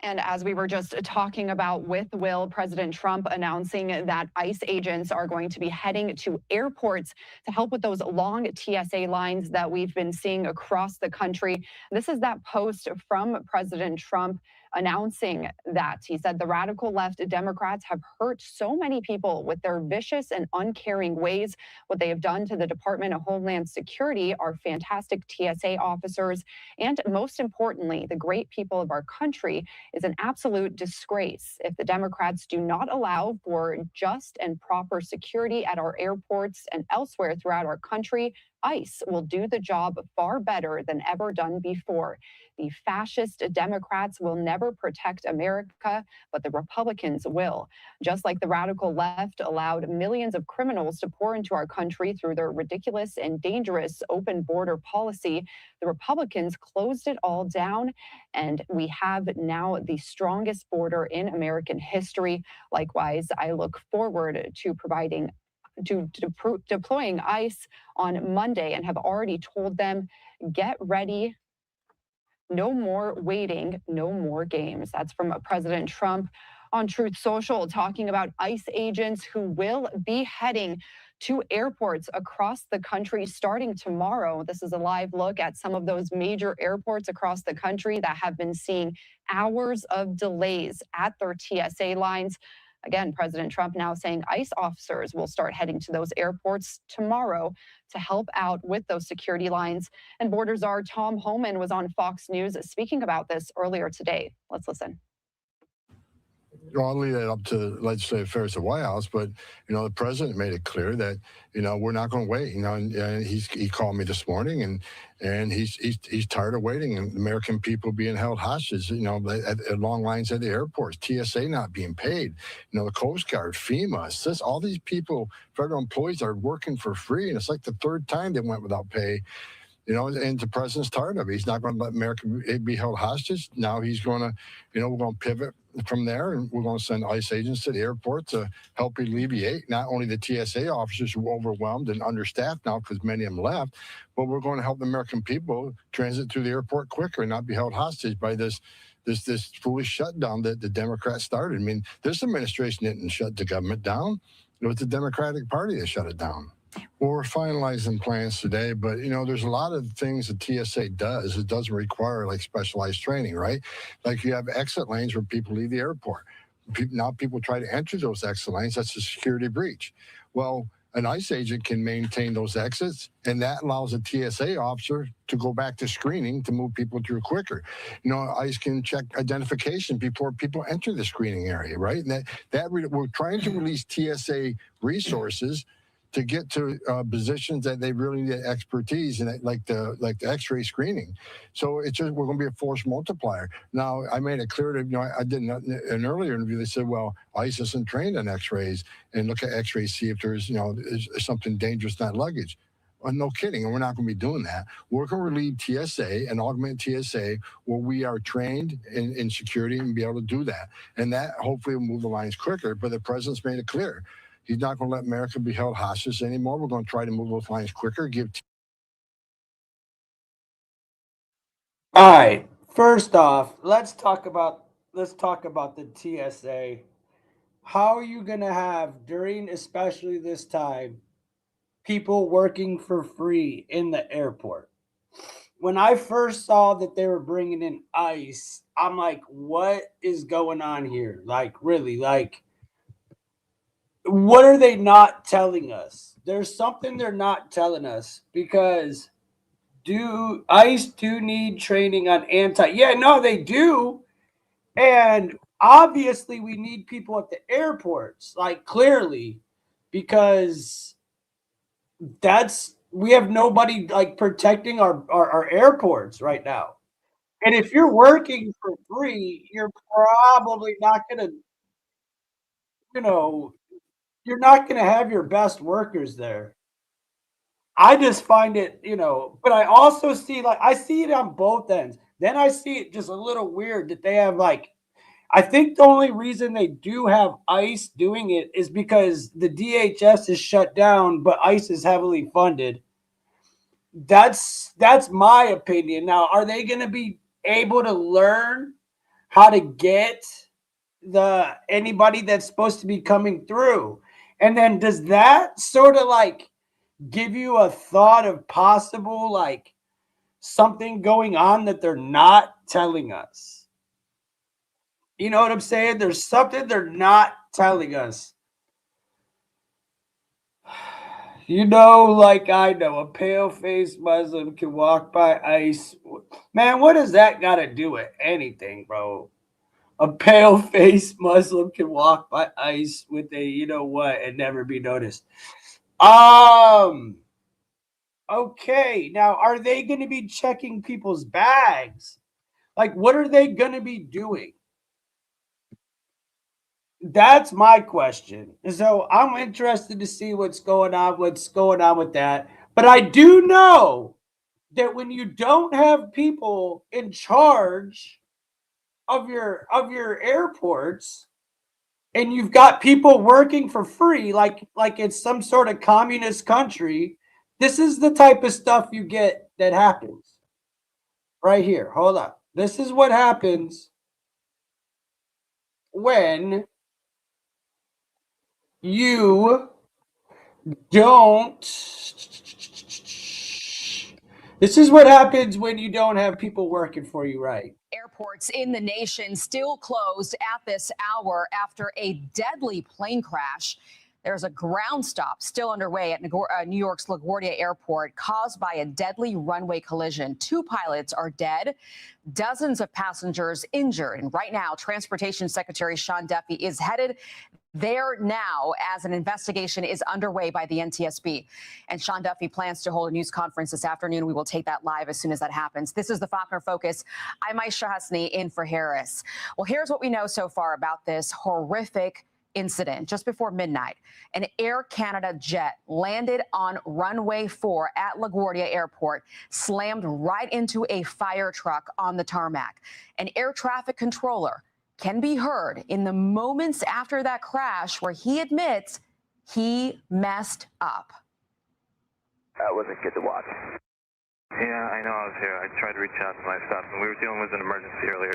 And as we were just talking about with Will, President Trump announcing that ICE agents are going to be heading to airports to help with those long TSA lines that we've been seeing across the country. This is that post from President Trump announcing that. He said the radical left Democrats have hurt so many people with their vicious and uncaring ways. What they have done to the Department of Homeland Security, our fantastic TSA officers, and most importantly, the great people of our country, is an absolute disgrace. If the Democrats do not allow for just and proper security at our airports and elsewhere throughout our country, ICE will do the job far better than ever done before. The fascist Democrats will never protect America, but the Republicans will. Just like the radical left allowed millions of criminals to pour into our country through their ridiculous and dangerous open border policy, the Republicans closed it all down, and we have now the strongest border in American history. Likewise, I look forward to providing deploying ICE on Monday and have already told them, get ready. No more waiting, no more games. That's from President Trump on Truth Social, talking about ICE agents who will be heading to airports across the country starting tomorrow. This is a live look at some of those major airports across the country that have been seeing hours of delays at their TSA lines. Again, President Trump now saying ICE officers will start heading to those airports tomorrow to help out with those security lines. And Border Czar Tom Homan was on Fox News speaking about this earlier today. Let's listen. I'll leave that up to legislative affairs at the White House, but the president made it clear that we're not going to wait. And he called me this morning, and he's tired of waiting and American people being held hostage. At long lines at the airports, TSA not being paid. The Coast Guard, FEMA, all these people, federal employees, are working for free, and it's like the third time they went without pay. And the president's tired of it. He's not going to let America be held hostage. Now he's going to, we're going to pivot from there, and we're going to send ICE agents to the airport to help alleviate not only the TSA officers who are overwhelmed and understaffed now because many of them left, but we're going to help the American people transit through the airport quicker and not be held hostage by this foolish shutdown that the Democrats started. I mean, this administration didn't shut the government down. It was the Democratic Party that shut it down. Well, we're finalizing plans today, but there's a lot of things that TSA does. It doesn't require like specialized training, right? Like you have exit lanes where people leave the airport. Now people try to enter those exit lanes. That's a security breach. Well, an ICE agent can maintain those exits, and that allows a TSA officer to go back to screening to move people through quicker. ICE can check identification before people enter the screening area, right? And we're trying to release TSA resources to get to positions that they really need expertise in, like the X-ray screening. So it's just, we're going to be a force multiplier. Now, I made it clear to, I did an earlier interview. They said, well, ICE isn't trained on X-rays, and look at X-rays, see if there's, is something dangerous, not luggage. Well, no kidding, and we're not going to be doing that. We're going to relieve TSA and augment TSA where we are trained in security and be able to do that. And that hopefully will move the lines quicker, but the president's made it clear. He's not going to let America be held hostage anymore. We're going to try to move those lines quicker. All right. First off, let's talk about the TSA. How are you going to have, during especially this time, people working for free in the airport? When I first saw that they were bringing in ICE, I'm like, what is going on here? Like, really, like, what are they not telling us? There's something they're not telling us, because ICE do need training on yeah, no, they do. And obviously we need people at the airports, like, clearly, because we have nobody like protecting our airports right now. And if you're working for free, you're probably not going to, you're not going to have your best workers there. I just find it, but I also see, I see it on both ends. Then I see it just a little weird that they have, I think the only reason they do have ICE doing it is because the DHS is shut down, but ICE is heavily funded. That's my opinion. Now, are they going to be able to learn how to get anybody that's supposed to be coming through? And then does that sort of give you a thought of possible something going on that they're not telling us? You know what I'm saying? There's something they're not telling us. I know a pale-faced Muslim can walk by ICE. Man, what does that got to do with anything, bro? A pale-faced Muslim can walk by ICE with and never be noticed. Okay, now are they going to be checking people's bags? What are they going to be doing? That's my question. So I'm interested to see what's going on with that. But I do know that when you don't have people in charge of your airports, and you've got people working for free, like it's some sort of communist country. This is the type of stuff you get that happens right here. Hold on. This is what happens when you don't. This is what happens when you don't have people working for you right. Airports in the nation still closed at this hour after a deadly plane crash. There's a ground stop still underway at New York's LaGuardia Airport caused by a deadly runway collision. 2 pilots are dead, dozens of passengers injured. And right now, Transportation Secretary Sean Duffy is headed there now as an investigation is underway by the NTSB. And Sean Duffy plans to hold a news conference this afternoon. We will take that live as soon as that happens. This is the Faulkner Focus. I'm Aisha Hasni in for Harris. Well, here's what we know so far about this horrific incident. Just before midnight, an Air Canada jet landed on runway 4 at LaGuardia Airport, slammed right into a fire truck on the tarmac. An air traffic controller can be heard in the moments after that crash where he admits he messed up. That wasn't good to watch. Yeah, I know I was here. I tried to reach out to my staff, and we were dealing with an emergency earlier.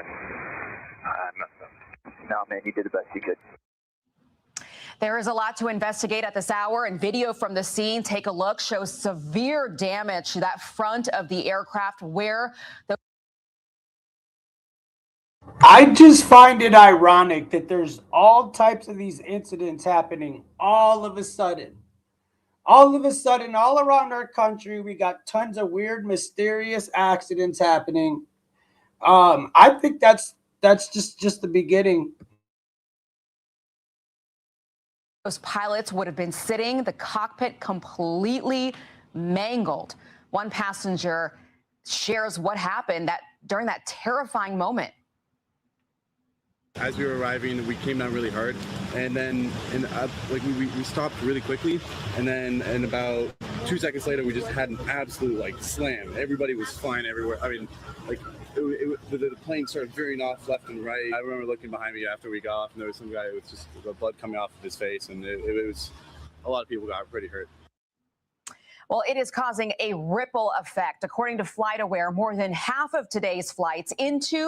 I messed up. No, man, you did the best you could. There is a lot to investigate at this hour, and video from the scene, take a look, shows severe damage to that front of the aircraft where the I just find it ironic that there's all types of these incidents happening all of a sudden. All of a sudden, all around our country, we got tons of weird, mysterious accidents happening. I think that's just the beginning. Those pilots would have been sitting, the cockpit completely mangled. One passenger shares what happened during that terrifying moment. As we were arriving, we came down really hard, and then we stopped really quickly, and then about 2 seconds later, we just had an absolute slam. Everybody was flying everywhere. I mean, the plane started veering off left and right. I remember looking behind me after we got off, and there was some guy with just the blood coming off of his face, and it was a lot of people got pretty hurt. Well, it is causing a ripple effect. According to FlightAware, more than half of today's flights into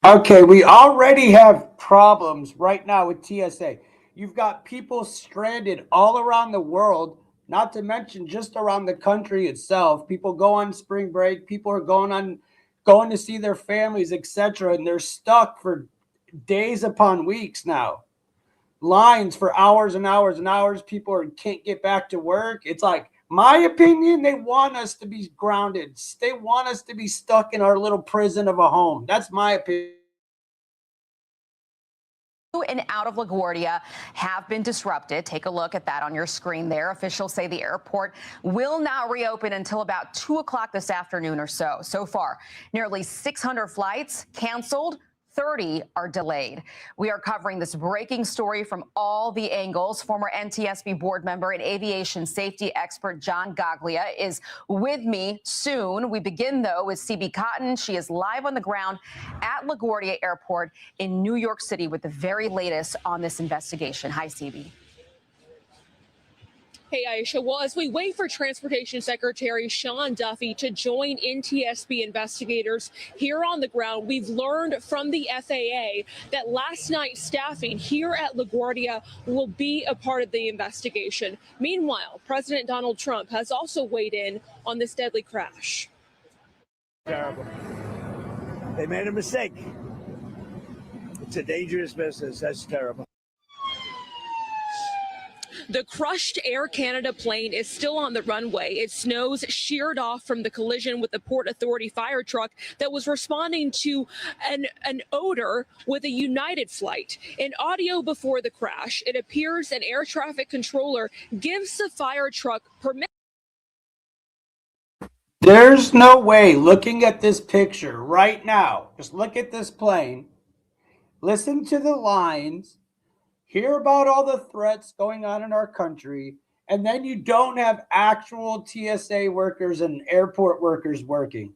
Okay, we already have problems right now with TSA. You've got people stranded all around the world, not to mention just around the country itself. People go on spring break, people are going to see their families, etc., and they're stuck for days upon weeks now. Lines for hours and hours and hours. People can't get back to work. It's like, my opinion, they want us to be grounded. They want us to be stuck in our little prison of a home. That's my opinion. And out of LaGuardia have been disrupted. Take a look at that on your screen there. Officials say the airport will not reopen until about 2 o'clock this afternoon or so. So far, nearly 600 flights canceled. 30 are delayed. We are covering this breaking story from all the angles. Former NTSB board member and aviation safety expert John Gaglia is with me soon. We begin, though, with CB Cotton. She is live on the ground at LaGuardia Airport in New York City with the very latest on this investigation. Hi, CB. Hey, Aisha. Well, as we wait for Transportation Secretary Sean Duffy to join NTSB investigators here on the ground, we've learned from the FAA that last night's staffing here at LaGuardia will be a part of the investigation. Meanwhile, President Donald Trump has also weighed in on this deadly crash. Terrible. They made a mistake. It's a dangerous business. That's terrible. The crushed Air Canada plane is still on the runway, its nose sheared off from the collision with the Port Authority fire truck that was responding to an odor with a United flight. In audio before the crash, it appears an air traffic controller gives the fire truck permission. There's no way, looking at this picture right now, just look at this plane, listen to the lines, hear about all the threats going on in our country, and then you don't have actual TSA workers and airport workers working.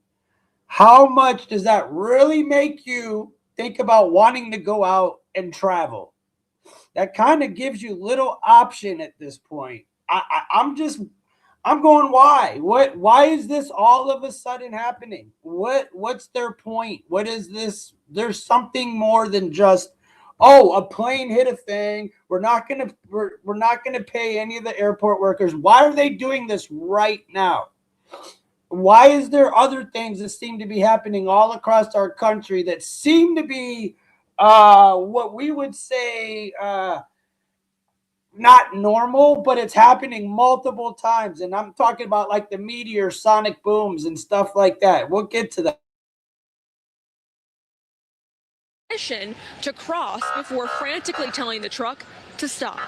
How much does that really make you think about wanting to go out and travel. That kind of gives you little option at this point. I'm going, why? Why is this all of a sudden happening? What's their point? What is this? There's something more than just, oh, a plane hit a thing. We're not gonna pay any of the airport workers. Why are they doing this right now? Why is there other things that seem to be happening all across our country that seem to be what we would say not normal, but it's happening multiple times? And I'm talking about like the meteor sonic booms and stuff like that. We'll get to that. To cross before frantically telling the truck to stop.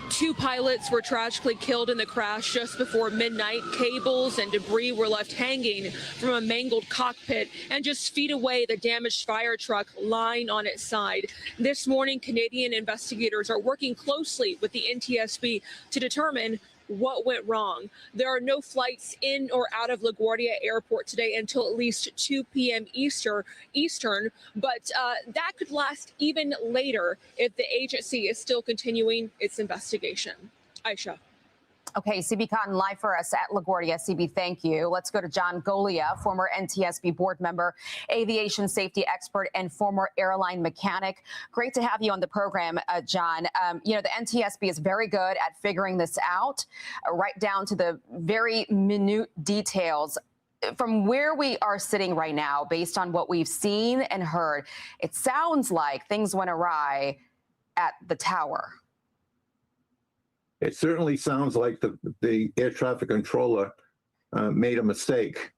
Two pilots were tragically killed in the crash just before midnight. Cables and debris were left hanging from a mangled cockpit, and just feet away, the damaged fire truck lying on its side. This morning, Canadian investigators are working closely with the NTSB to determine what went wrong. There are no flights in or out of LaGuardia Airport today until at least 2 p.m. Eastern, but that could last even later if the agency is still continuing its investigation. Aisha. Okay, CB Cotton live for us at LaGuardia. CB, thank you. Let's go to John Golia, former NTSB board member, aviation safety expert, and former airline mechanic. Great to have you on the program, John. You know, the NTSB is very good at figuring this out, right down to the very minute details. From where we are sitting right now, based on what we've seen and heard, it sounds like things went awry at the tower. It certainly sounds like the air traffic controller made a mistake,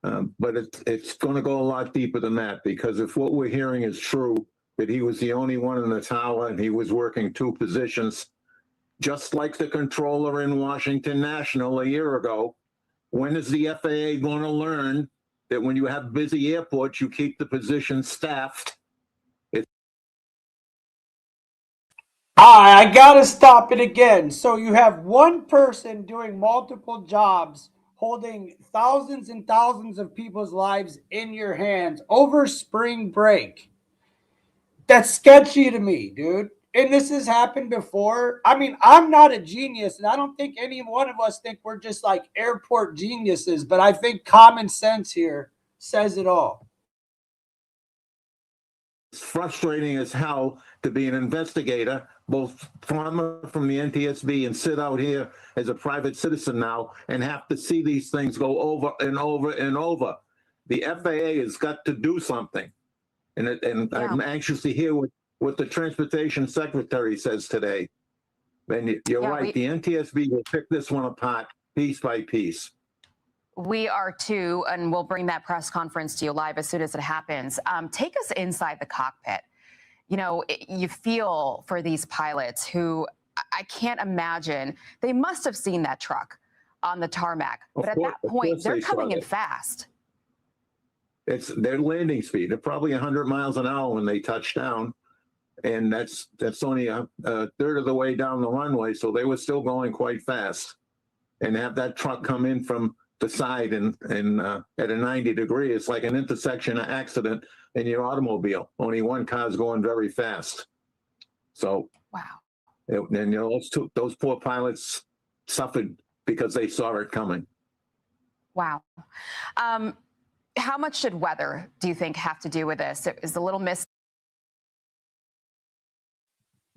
but it's going to go a lot deeper than that, because if what we're hearing is true, that he was the only one in the tower and he was working two positions, just like the controller in Washington National a year ago, when is the FAA going to learn that when you have busy airports, you keep the position staffed? I gotta stop it again. So you have one person doing multiple jobs, holding thousands and thousands of people's lives in your hands over spring break. That's sketchy to me, dude. And this has happened before. I mean, I'm not a genius, and I don't think any one of us think we're just like airport geniuses, but I think common sense here says it all. It's frustrating as hell to be an investigator, both from the NTSB and sit out here as a private citizen now and have to see these things go over and over and over. The FAA has got to do something. And I'm anxious to hear what the Transportation Secretary says today. And you're right, the NTSB will pick this one apart piece by piece. We are too, and we'll bring that press conference to you live as soon as it happens. Take us inside the cockpit. You know, you feel for these pilots who I can't imagine. They must have seen that truck on the tarmac, but at that point, they're coming in fast. It's their landing speed. They're probably 100 miles an hour when they touch down, and that's only a third of the way down the runway, so they were still going quite fast. And have that truck come in from the side and at a 90 degree, it's like an intersection accident in your automobile. Only one car's going very fast. So wow. And you know, those poor pilots suffered because they saw it coming. Wow. How much should weather, do you think, have to do with this? It was a little miss.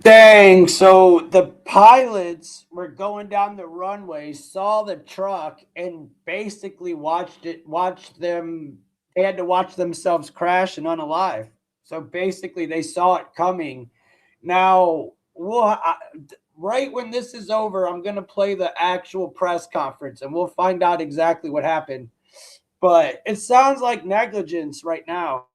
Dang, so the pilots were going down the runway, saw the truck, and basically watched them. They had to watch themselves crash and unalive. So basically they saw it coming. Now, right when this is over, I'm going to play the actual press conference and we'll find out exactly what happened. But it sounds like negligence right now.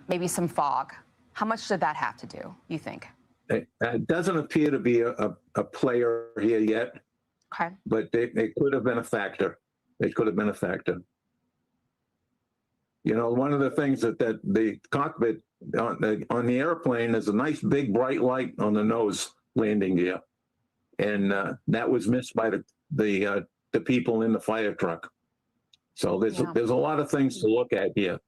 Maybe some fog. How much did that have to do, you think? It doesn't appear to be a player here yet. Okay. But it could have been a factor. It could have been a factor. You know, one of the things that the cockpit on the airplane, there's a nice big bright light on the nose landing gear, and that was missed by the people in the fire truck. So there's a lot of things to look at here.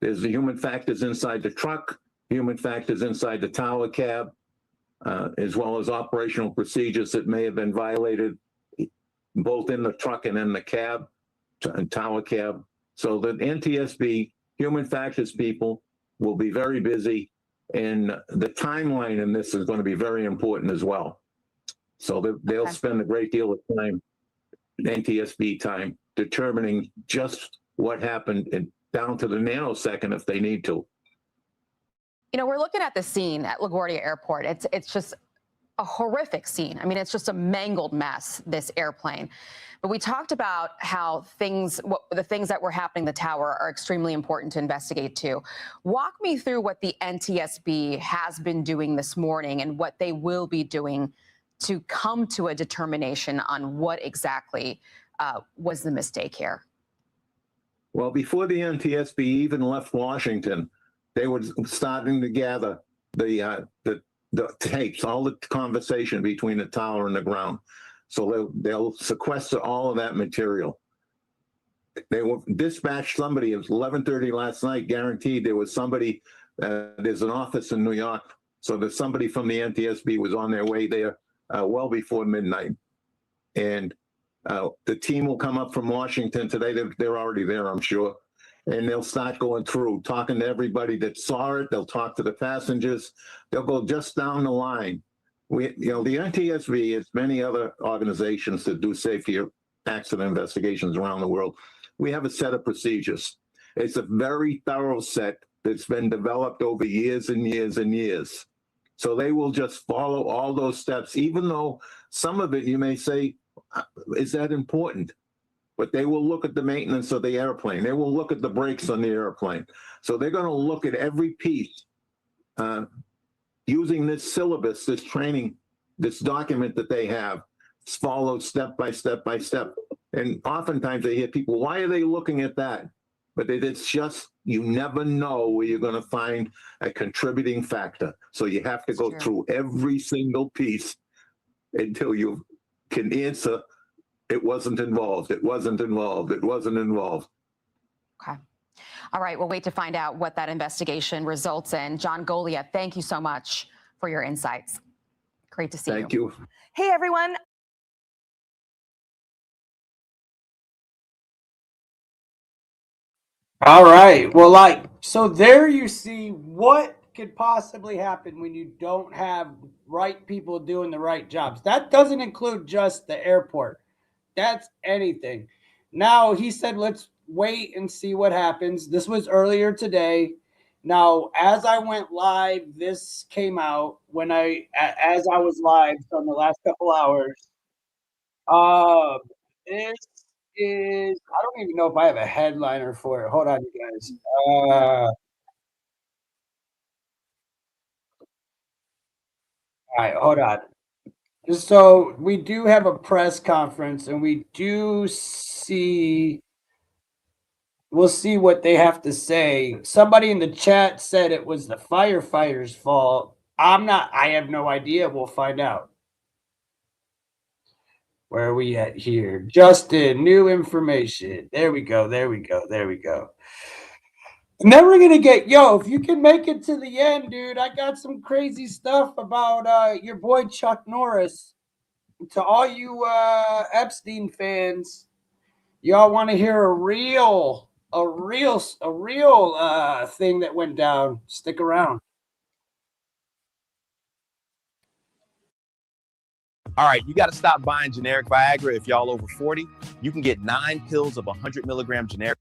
There's the human factors inside the truck, human factors inside the tower cab, as well as operational procedures that may have been violated both in the truck and in the cab and tower cab. So the NTSB human factors people will be very busy, and the timeline in this is going to be very important as well. So they'll spend a great deal of time, NTSB time, determining just what happened and down to the nanosecond if they need to. You know, we're looking at the scene at LaGuardia Airport. It's just a horrific scene. I mean, it's just a mangled mess, this airplane. But we talked about how the things that were happening in the tower are extremely important to investigate too. Walk me through what the NTSB has been doing this morning and what they will be doing to come to a determination on what exactly was the mistake here. Well, before the NTSB even left Washington, they were starting to gather the tapes, all the conversation between the tower and the ground. So they'll sequester all of that material. They will dispatch somebody. It was 11:30 last night, guaranteed there was somebody, there's an office in New York. So there's somebody from the NTSB was on their way there well before midnight. And the team will come up from Washington today. They're already there, I'm sure. And they'll start going through, talking to everybody that saw it. They'll talk to the passengers. They'll go just down the line. The NTSB, as many other organizations that do safety accident investigations around the world, we have a set of procedures. It's a very thorough set that's been developed over years and years and years. So they will just follow all those steps, even though some of it you may say, is that important? But they will look at the maintenance of the airplane. They will look at the brakes on the airplane. So they're going to look at every piece using this syllabus, this training, this document that they have. It's followed step by step by step. And oftentimes I hear people, why are they looking at that? But it's just, you never know where you're going to find a contributing factor. So you have to go through every single piece until you can answer, it wasn't involved, it wasn't involved, it wasn't involved. Okay. All right, we'll wait to find out what that investigation results in. John Golia, thank you so much for your insights. Great to see you. Thank you. Hey, everyone. All right. Well, so there you see what could possibly happen when you don't have right people doing the right jobs. That doesn't include just the airport. That's anything. Now, he said, let's wait and see what happens. This was earlier today. Now, as I went live, this came out as I was live from the last couple hours. This is, I don't even know if I have a headliner for it. Hold on, you guys. All right, hold on. So we do have a press conference, and we do see, we'll see what they have to say. Somebody in the chat said it was the firefighters' fault. I have no idea. We'll find out. Where are we at here? Justin, new information. There we go. There we go. There we go. And then we're going to get, if you can make it to the end, dude, I got some crazy stuff about your boy Chuck Norris. To all you Epstein fans, y'all want to hear a real thing that went down. Stick around. All right, you got to stop buying generic Viagra if y'all over 40. You can get 9 pills of 100 milligram generic.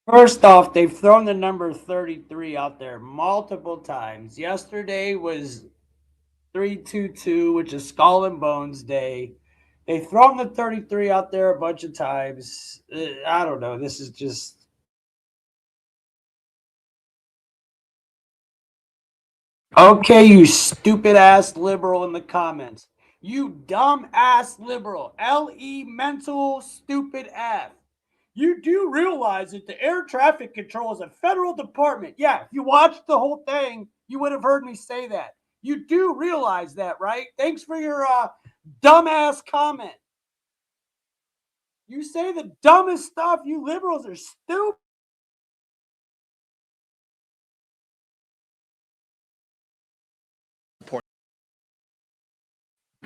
First off, they've thrown the number 33 out there multiple times. Yesterday was 322, which is Skull and Bones Day. They've thrown the 33 out there a bunch of times. I don't know. This is just... Okay, you stupid ass liberal in the comments. You dumb ass liberal. LE mental stupid F. You do realize that the air traffic control is a federal department. Yeah, if you watched the whole thing, you would have heard me say that. You do realize that, right? Thanks for your dumbass comment. You say the dumbest stuff. You liberals are stupid.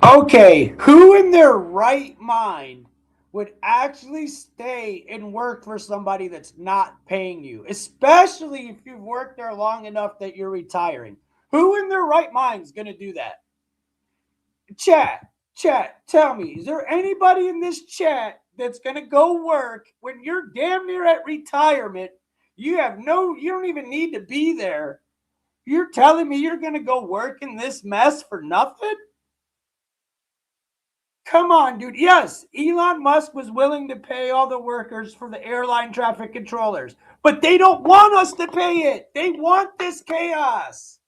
Okay, who in their right mind would actually stay and work for somebody that's not paying you, especially if you've worked there long enough that you're retiring? Who in their right mind is going to do that? Chat, tell me, is there anybody in this chat that's going to go work when you're damn near at retirement? You don't even need to be there. You're telling me you're going to go work in this mess for nothing? Come on, dude. Yes, Elon Musk was willing to pay all the workers for the airline traffic controllers, but they don't want us to pay it. They want this chaos.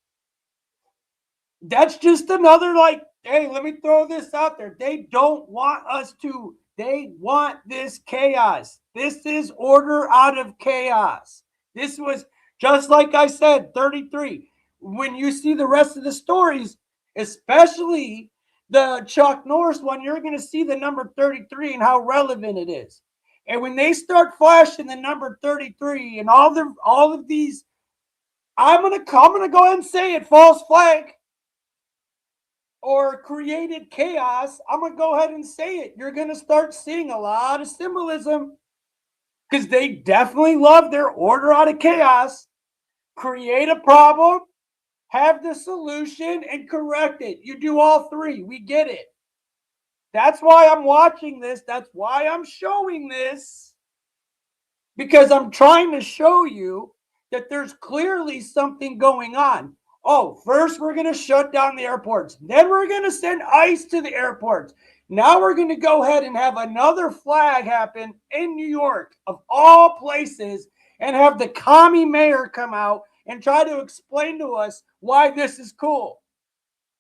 That's just another hey, let me throw this out there. They don't want us to. They want this chaos. This is order out of chaos. This was, just like I said, 33. When you see the rest of the stories, especially the Chuck Norris one, you're going to see the number 33 and how relevant it is. And when they start flashing the number 33 and all of these, I'm gonna go ahead and say it, false flag or created chaos. I'm gonna go ahead and say it. You're gonna start seeing a lot of symbolism because they definitely love their order out of chaos. Create a problem, have the solution, and correct it. You do all three. We get it. That's why I'm watching this. That's why I'm showing this. Because I'm trying to show you that there's clearly something going on. Oh, first we're going to shut down the airports. Then we're going to send ICE to the airports. Now we're going to go ahead and have another flag happen in New York, of all places, and have the commie mayor come out and try to explain to us why this is cool.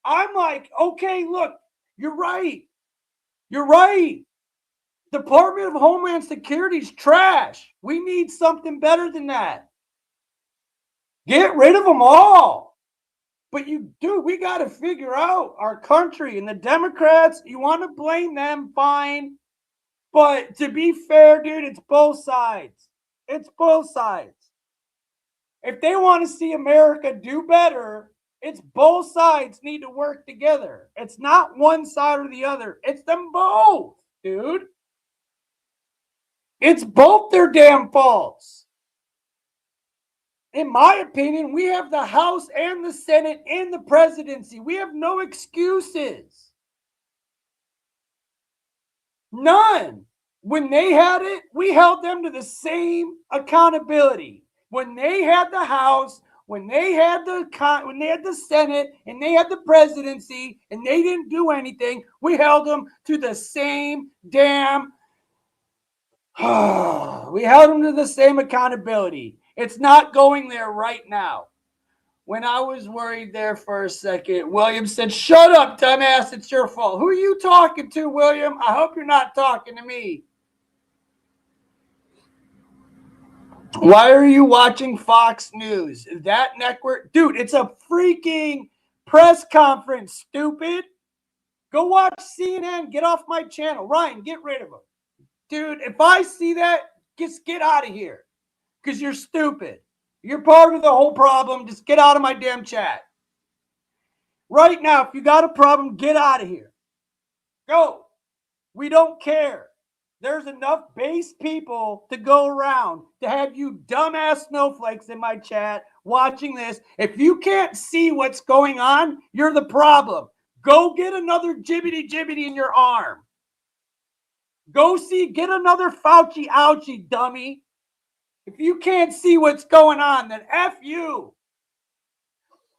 I'm like, okay, look, you're right. You're right. Department of Homeland Security's trash. We need something better than that. Get rid of them all. But we got to figure out our country. And the Democrats, you want to blame them, fine. But to be fair, dude, it's both sides. It's both sides. If they want to see America do better, it's both sides need to work together. It's not one side or the other. It's them both, dude. It's both their damn faults. In my opinion, we have the House and the Senate and the presidency. We have no excuses. None. When they had it, we held them to the same accountability. When they had the House, when they had the Senate, and they had the presidency, and they didn't do anything, we held them to the same damn we held them to the same accountability. It's not going there right now. When I was worried there for a second, William said, "Shut up, dumbass. It's your fault." Who are you talking to, William? I hope you're not talking to me. Why are you watching Fox News? That network? Dude, it's a freaking press conference, stupid. Go watch CNN. Get off my channel. Ryan, get rid of him. Dude, if I see that, just get out of here. Because you're stupid. You're part of the whole problem. Just get out of my damn chat. Right now, if you got a problem, get out of here. Go. We don't care. There's enough base people to go around to have you dumbass snowflakes in my chat watching this. If you can't see what's going on, you're the problem. Go get another jibbity in your arm. Go get another Fauci ouchie, dummy. If you can't see what's going on, then F you.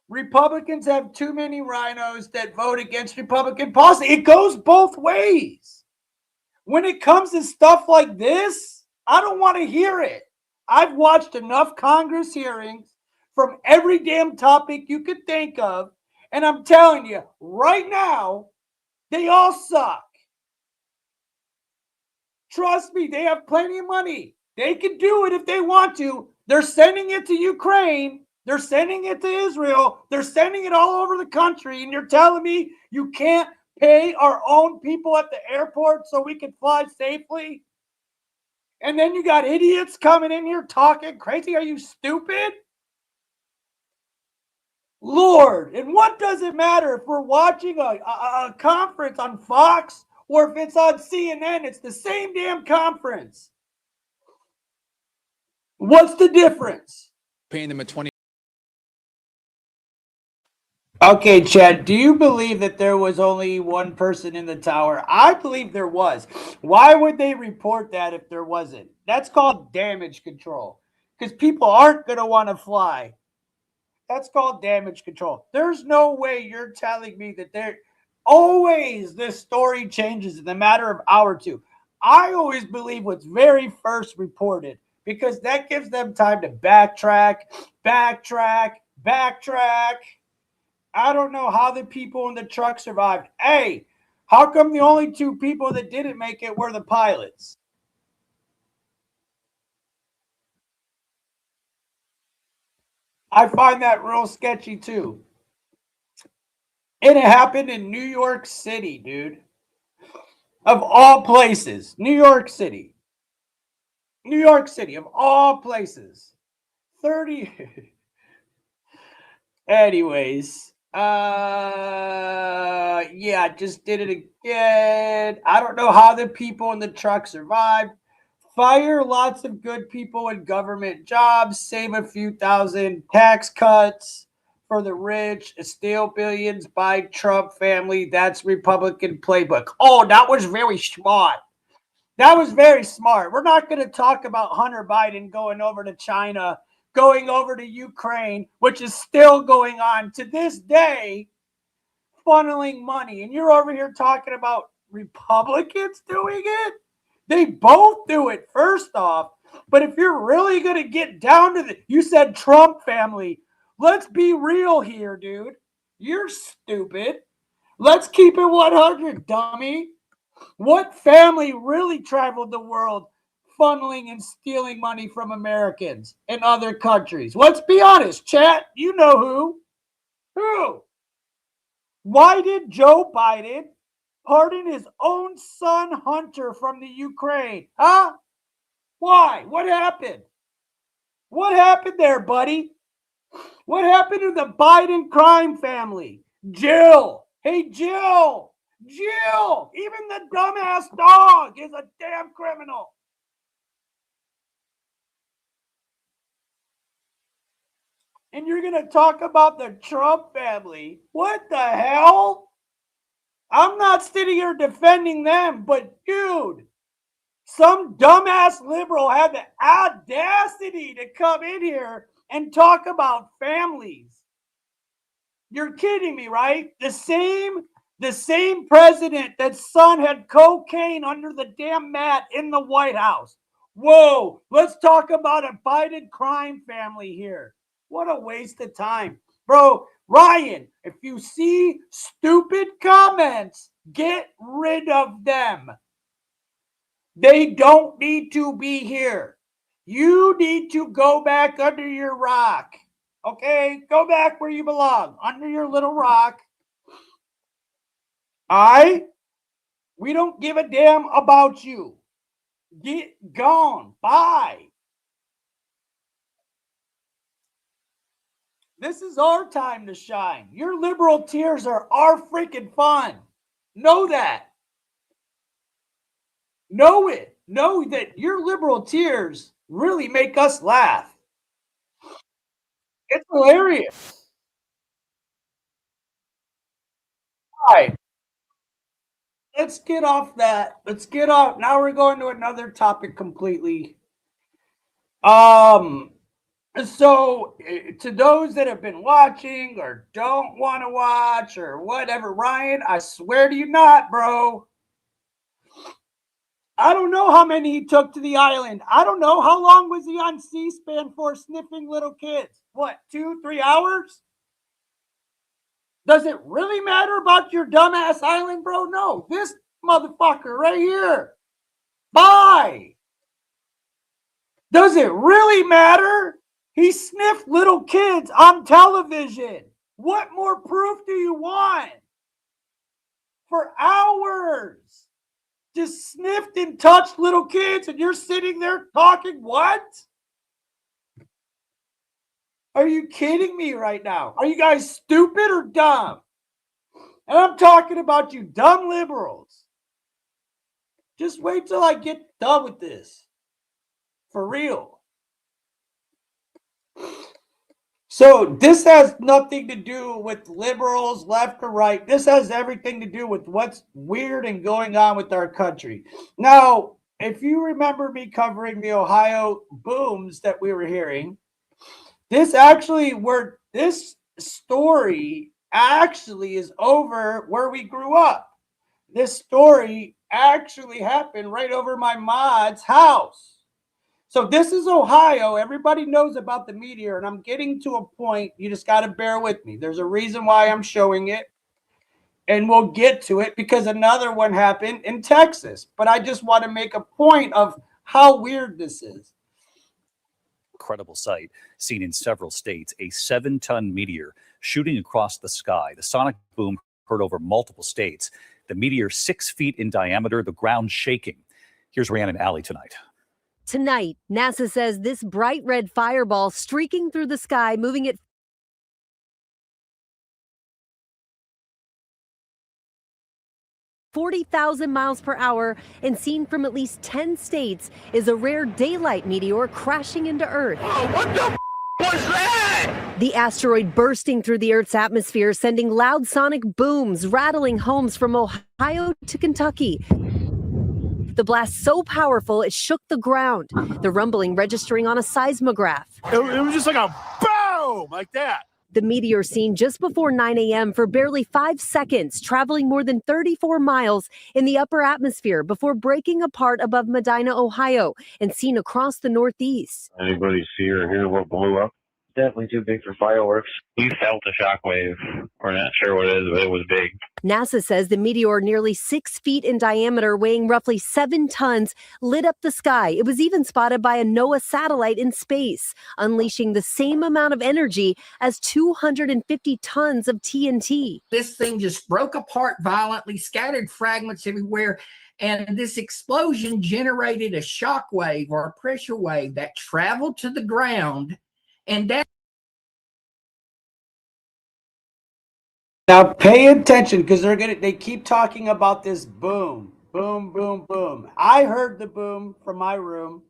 Republicans have too many rhinos that vote against Republican policy. It goes both ways. When it comes to stuff like this, I don't want to hear it. I've watched enough Congress hearings from every damn topic you could think of. And I'm telling you, right now, they all suck. Trust me, they have plenty of money. They can do it if they want to. They're sending it to Ukraine. They're sending it to Israel. They're sending it all over the country. And you're telling me you can't pay our own people at the airport so we can fly safely? And then you got idiots coming in here talking crazy. Are you stupid? Lord, and what does it matter if we're watching a conference on Fox or if it's on CNN? It's the same damn conference. What's the difference? Paying them a 20. Okay, Chad, do you believe that there was only one person in the tower? I believe there was. Why would they report that if there wasn't? That's called damage control. Because people aren't going to want to fly. That's called damage control. There's no way you're telling me that there always this story changes in the matter of hour or two. I always believe what's very first reported because that gives them time to backtrack. I don't know how the people in the truck survived. Hey, how come the only two people that didn't make it were the pilots? I find that real sketchy too. And it happened in New York City, dude. Of all places. New York City. New York City, of all places. 30. Anyways. Yeah, just did it again. I don't know how the people in the truck survived. Fire lots of good people in government jobs, save a few thousand, tax cuts for the rich, steal billions by Trump family. That's Republican playbook. Oh, that was very smart. That was very smart. We're not going to talk about Hunter Biden going over to China, going over to Ukraine, which is still going on to this day, funneling money. And you're over here talking about Republicans doing it? They both do it, first off. But if you're really going to get down to you said Trump family. Let's be real here, dude. You're stupid. Let's keep it 100, dummy. What family really traveled the world funneling and stealing money from Americans and other countries? Let's be honest, chat. You know who. Who? Why did Joe Biden pardon his own son Hunter from the Ukraine? Huh? Why? What happened? What happened there, buddy? What happened to the Biden crime family? Jill. Hey, Jill. Jill. Even the dumbass dog is a damn criminal. And you're going to talk about the Trump family? What the hell? I'm not sitting here defending them, but dude, some dumbass liberal had the audacity to come in here and talk about families. You're kidding me, right? The same president that's son had cocaine under the damn mat in the White House. Whoa, let's talk about a Biden crime family here. What a waste of time. Bro, Ryan, if you see stupid comments, get rid of them. They don't need to be here. You need to go back under your rock. Okay? Go back where you belong, under your little rock. We don't give a damn about you. Get gone. Bye. This is our time to shine. Your liberal tears are our freaking fun. Know that. Know it. Know that your liberal tears really make us laugh. It's hilarious. All right. Let's get off that. Let's get off. Now we're going to another topic completely. So to those that have been watching or don't want to watch or whatever, Ryan, I swear to you not, bro. I don't know how many he took to the island. I don't know. How long was he on C-SPAN for sniffing little kids? What, 2-3 hours? Does it really matter about your dumbass island, bro? No. This motherfucker right here. Bye. Does it really matter? He sniffed little kids on television. What more proof do you want? For hours. Just sniffed and touched little kids, and you're sitting there talking what? Are you kidding me right now? Are you guys stupid or dumb? And I'm talking about you dumb liberals. Just wait till I get done with this. For real. So this has nothing to do with liberals, left or right. This has everything to do with what's weird and going on with our country. Now, if you remember me covering the Ohio booms that we were hearing, this story actually is over where we grew up. This story actually happened right over my mod's house. So this is Ohio. Everybody knows about the meteor, and I'm getting to a point. You just got to bear with me. There's a reason why I'm showing it, and we'll get to it because another one happened in Texas. But I just want to make a point of how weird this is. Incredible sight seen in several states, a 7-ton meteor shooting across the sky. The sonic boom heard over multiple states. The meteor 6 feet in diameter, the ground shaking. Here's Rhiannon Alley tonight. Tonight, NASA says this bright red fireball streaking through the sky, moving at 40,000 miles per hour and seen from at least 10 states, is a rare daylight meteor crashing into Earth. Oh, what the was that? The asteroid bursting through the Earth's atmosphere, sending loud sonic booms, rattling homes from Ohio to Kentucky. The blast so powerful it shook the ground, the rumbling registering on a seismograph. It was just like a boom, like that. The meteor seen just before 9 a.m. for barely 5 seconds, traveling more than 34 miles in the upper atmosphere before breaking apart above Medina, Ohio, and seen across the Northeast. Anybody see or hear what blew up? Definitely too big for fireworks. You felt a shockwave. We're not sure what it is, but it was big. NASA says the meteor, nearly 6 feet in diameter, weighing roughly 7 tons, lit up the sky. It was even spotted by a NOAA satellite in space, unleashing the same amount of energy as 250 tons of TNT. This thing just broke apart violently, scattered fragments everywhere. And this explosion generated a shock wave or a pressure wave that traveled to the ground. And that. Now pay attention because they keep talking about this boom, boom, boom, boom. I heard the boom from my room.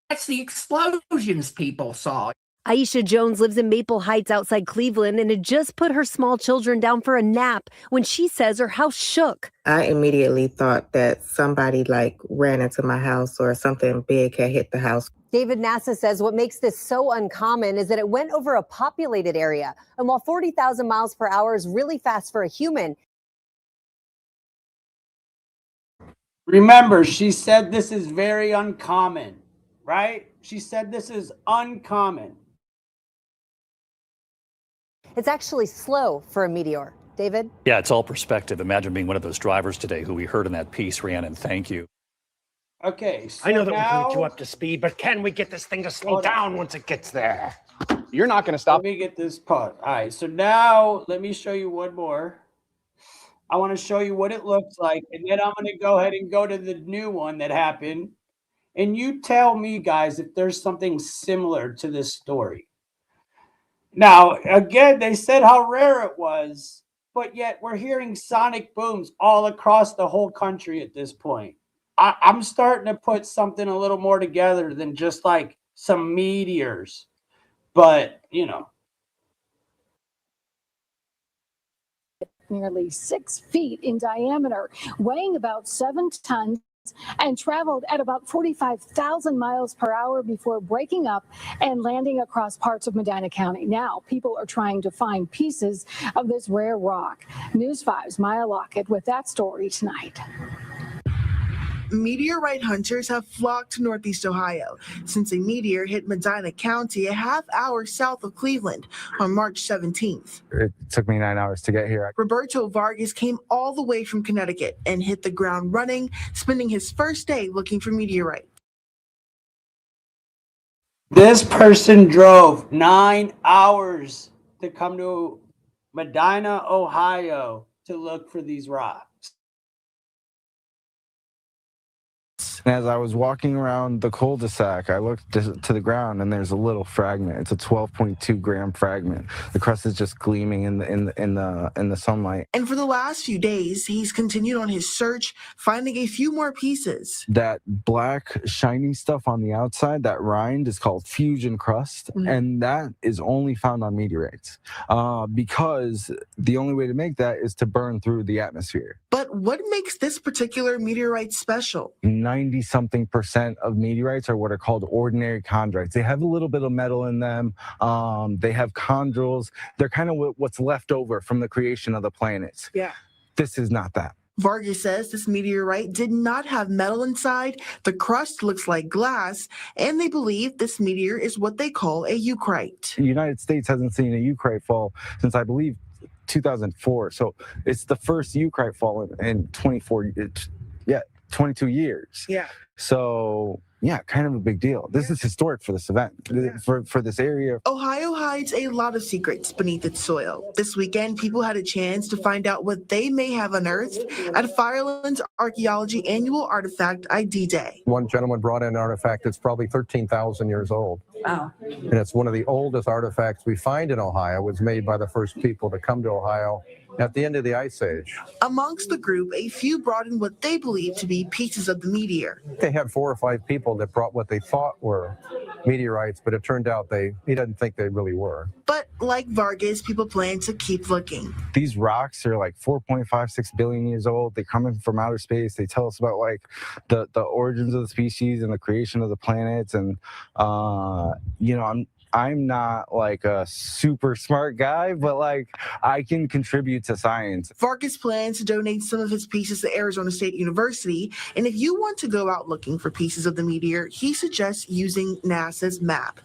That's the explosions people saw. Aisha Jones lives in Maple Heights outside Cleveland and had just put her small children down for a nap when she says her house shook. I immediately thought that somebody ran into my house or something big had hit the house. David NASA says what makes this so uncommon is that it went over a populated area. And while 40,000 miles per hour is really fast for a human. Remember, she said this is very uncommon, right? She said this is uncommon. It's actually slow for a meteor. David? Yeah, it's all perspective. Imagine being one of those drivers today who we heard in that piece, Rhiannon. Thank you. Okay, so I know that now, we put you up to speed, but can we get this thing to slow down once it gets there? You're not going to stop. Let me get this part. All right, so now let me show you one more. I want to show you what it looks like, and then I'm going to go ahead and go to the new one that happened. And you tell me, guys, if there's something similar to this story. Now, again, they said how rare it was, but yet we're hearing sonic booms all across the whole country at this point. I'm starting to put something a little more together than just like some meteors. But, you know. Nearly 6 feet in diameter, weighing about 7 tons, and traveled at about 45,000 miles per hour before breaking up and landing across parts of Medina County. Now, people are trying to find pieces of this rare rock. News 5's Maya Lockett with that story tonight. Meteorite hunters have flocked to Northeast Ohio since a meteor hit Medina County a half hour south of Cleveland on March 17th. It took me 9 hours to get here. Roberto Vargas came all the way from Connecticut and hit the ground running, spending his first day looking for meteorite. This person drove 9 hours to come to Medina, Ohio to look for these rocks. And as I was walking around the cul-de-sac, I looked to the ground, and there's a little fragment. It's a 12.2 gram fragment. The crust is just gleaming in the sunlight. And for the last few days, he's continued on his search, finding a few more pieces. That black shiny stuff on the outside, that rind, is called fusion crust, and that is only found on meteorites because the only way to make that is to burn through the atmosphere. But what makes this particular meteorite special? 90-something% of meteorites are what are called ordinary chondrites. They have a little bit of metal in them. They have chondrules. They're kind of what's left over from the creation of the planets. Yeah. This is not that. Vargas says this meteorite did not have metal inside, the crust looks like glass, and they believe this meteor is what they call a eucrite. The United States hasn't seen a eucrite fall since, I believe, 2004. So it's the first eucrite fall in 22 years. Yeah. So yeah, kind of a big deal. This is historic for this event, for this area. Ohio hides a lot of secrets beneath its soil. This weekend, people had a chance to find out what they may have unearthed at Fireland's Archaeology Annual Artifact ID Day. One gentleman brought in an artifact that's probably 13,000 years old. Wow. And it's one of the oldest artifacts we find in Ohio. It was made by the first people to come to Ohio at the end of the Ice Age. Amongst the group, a few brought in what they believe to be pieces of the meteor. They had 4 or 5 people that brought what they thought were meteorites, but it turned out he didn't think they really were. But like Vargas, people plan to keep looking. These rocks are like 4.56 billion years old. They come in from outer space. They tell us about like the origins of the species and the creation of the planets. And I'm not like a super smart guy, but like I can contribute to science. Vargas plans to donate some of his pieces to Arizona State University. And if you want to go out looking for pieces of the meteor, he suggests using NASA's map.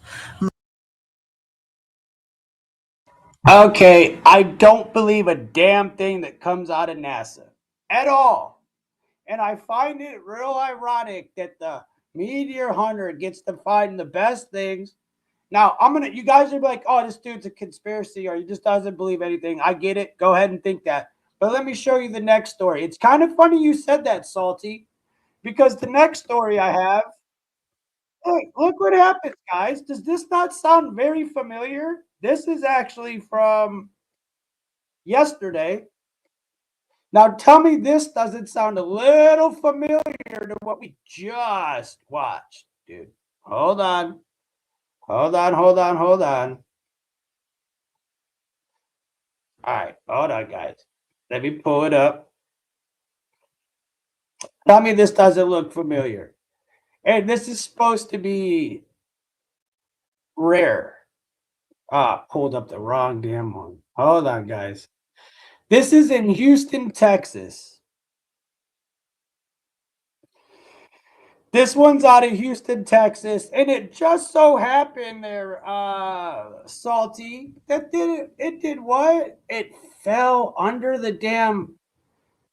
Okay, I don't believe a damn thing that comes out of NASA at all. And I find it real ironic that the meteor hunter gets to find the best things. Now, you guys are like, oh, this dude's a conspiracy or he just doesn't believe anything. I get it. Go ahead and think that. But let me show you the next story. It's kind of funny you said that, Salty, because the next story I have, hey, look what happens, guys. Does this not sound very familiar? This is actually from yesterday. Now, tell me this doesn't sound a little familiar to what we just watched, dude. Hold on. All right, hold on, guys. Let me pull it up. Tell me this doesn't look familiar. And this is supposed to be rare. Pulled up the wrong damn one. Hold on, guys. This is in Houston, Texas. This one's out of Houston, Texas, and it just so happened there, Salty, that it did what? It fell under the damn,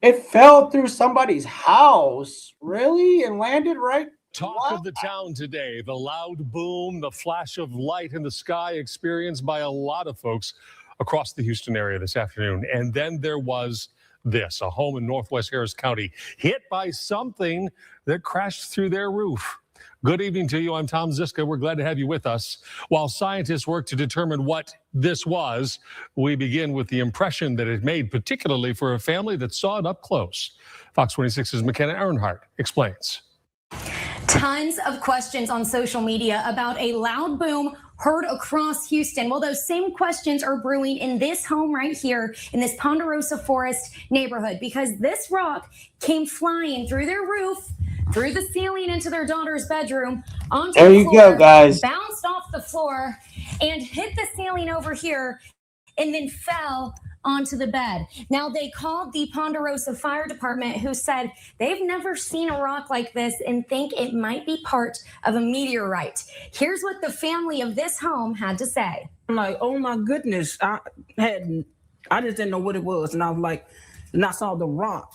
it fell through somebody's house, really, and landed right. Talk of the town today, the loud boom, the flash of light in the sky experienced by a lot of folks across the Houston area this afternoon. And then there was this, a home in Northwest Harris County hit by something that crashed through their roof. Good evening to you. I'm Tom Ziska. We're glad to have you with us. While scientists work to determine what this was, we begin with the impression that it made, particularly for a family that saw it up close. Fox 26's McKenna Earnhardt explains. Tons of questions on social media about a loud boom heard across Houston. Well, those same questions are brewing in this home right here in this Ponderosa Forest neighborhood, because this rock came flying through their roof, through the ceiling into their daughter's bedroom, onto there the you floor, go, guys. bounced off the floor and hit the ceiling over here and then fell onto the bed. Now, they called the Ponderosa Fire Department, who said they've never seen a rock like this and think it might be part of a meteorite. Here's what the family of this home had to say. I'm like, oh my goodness, I just didn't know what it was. And I was like, and I saw the rock.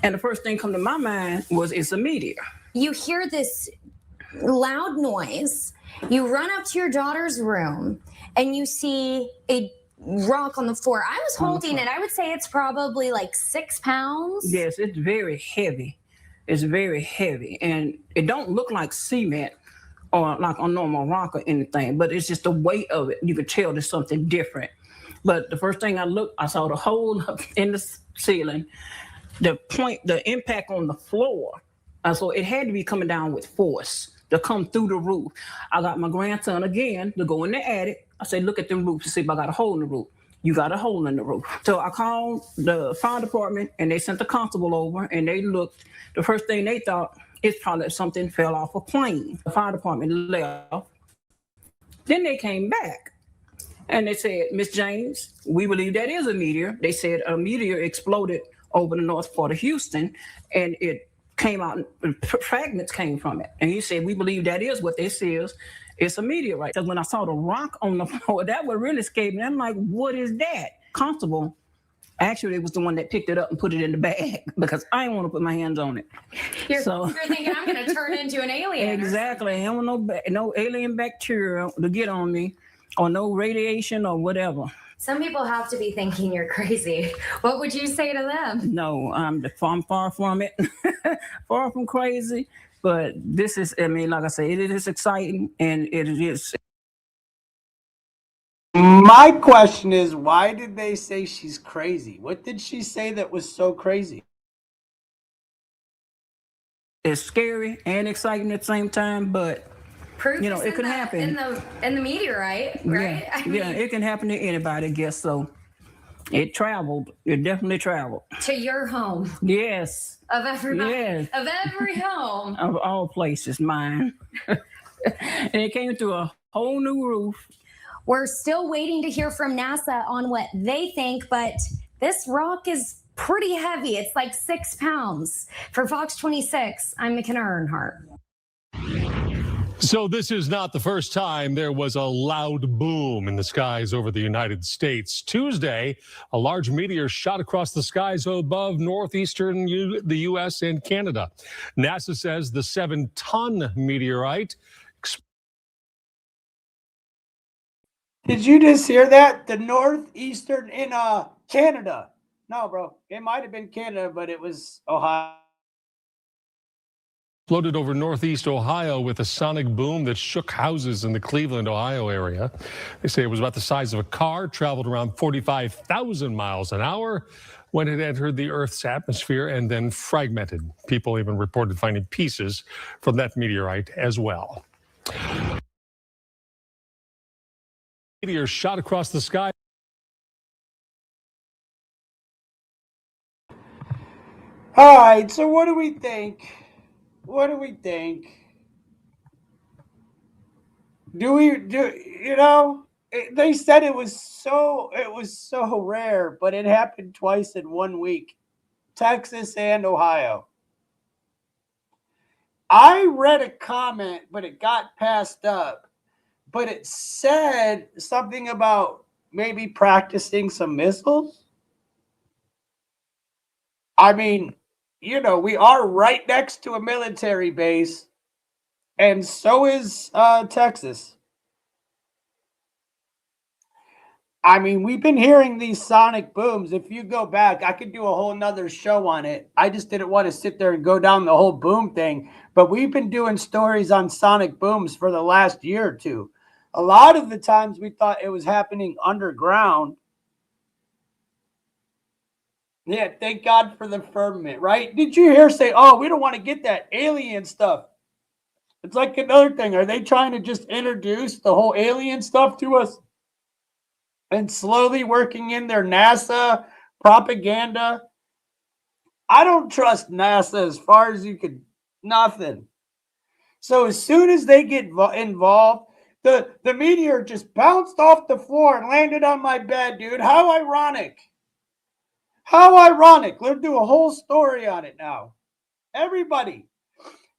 And the first thing come to my mind was it's a meteor. You hear this loud noise, you run up to your daughter's room, and you see a rock on the floor. I was holding it. I would say it's probably like 6 pounds. Yes, it's very heavy. It's very heavy. And it don't look like cement or like a normal rock or anything, but it's just the weight of it. You could tell there's something different. But the first thing I looked, I saw the hole in the ceiling, the impact on the floor. So it had to be coming down with force to come through the roof. I got my grandson again to go in the attic. I said, look at the roof to see if I got a hole in the roof. You got a hole in the roof. So I called the fire department and they sent the constable over and they looked. The first thing they thought, it's probably something fell off a plane. The fire department left. Then they came back and they said, Miss James, we believe that is a meteor. They said a meteor exploded over the north part of Houston and it came out, fragments came from it. And he said, we believe that is what this is. It's a meteorite. Because when I saw the rock on the floor, that would really scare me. I'm like, what is that? Constable, actually, it was the one that picked it up and put it in the bag because I didn't want to put my hands on it. You're thinking I'm going to turn into an alien. Exactly. I don't want no alien bacteria to get on me or no radiation or whatever. Some people have to be thinking you're crazy. What would you say to them? No, I'm far from it. Far from crazy. But this is, I mean, like I say, it is exciting and it is. My question is, why did they say she's crazy? What did she say that was so crazy? It's scary and exciting at the same time, but proof, you know, it could happen. In the meteorite, right? Yeah, it can happen to anybody, I guess. So it traveled. It definitely traveled. To your home. Yes. Of everybody. Yes. Of every home. Of all places, mine. And it came through a whole new roof. We're still waiting to hear from NASA on what they think, but this rock is pretty heavy. It's like 6 pounds. For Fox 26, I'm McKenna Earnhardt. So this is not the first time there was a loud boom in the skies over the United States. Tuesday, a large meteor shot across the skies above northeastern the U.S. and Canada. NASA says the 7-ton meteorite. Did you just hear that? The northeastern in Canada. No, bro. It might have been Canada, but it was Ohio. Floated over northeast Ohio with a sonic boom that shook houses in the Cleveland, Ohio area. They say it was about the size of a car, traveled around 45,000 miles an hour when it entered the Earth's atmosphere and then fragmented. People even reported finding pieces from that meteorite as well. Meteor shot across the sky. All right, so what do we think? What do we think? They said it was so rare, but it happened twice in 1 week. Texas and Ohio. I read a comment, but it got passed up. But it said something about maybe practicing some missiles. I mean, you know, we are right next to a military base, and so is Texas. I mean, we've been hearing these sonic booms. If you go back, I could do a whole nother show on it. I just didn't want to sit there and go down the whole boom thing. But we've been doing stories on sonic booms for the last year or two. A lot of the times we thought it was happening underground. Yeah, thank God for the firmament, right? Did you hear say, oh, we don't want to get that alien stuff? It's like another thing. Are they trying to just introduce the whole alien stuff to us and slowly working in their NASA propaganda? I don't trust NASA as far as you could, nothing. So as soon as they get involved, The meteor just bounced off the floor and landed on my bed, dude. How ironic. How ironic. Let's do a whole story on it now. Everybody.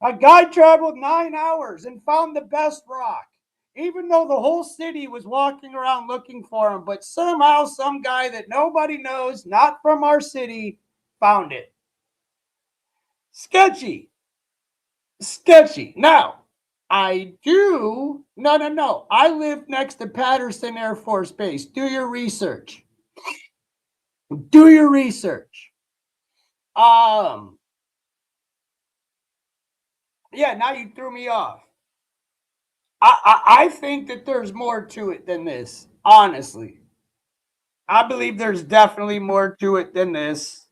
A guy traveled 9 hours and found the best rock, even though the whole city was walking around looking for him. But somehow some guy that nobody knows, not from our city, found it. Sketchy. Sketchy. Now, I live next to Patterson Air Force Base. Do your research. Do your research. Yeah, now you threw me off. I think that there's more to it than this, honestly. I believe there's definitely more to it than this.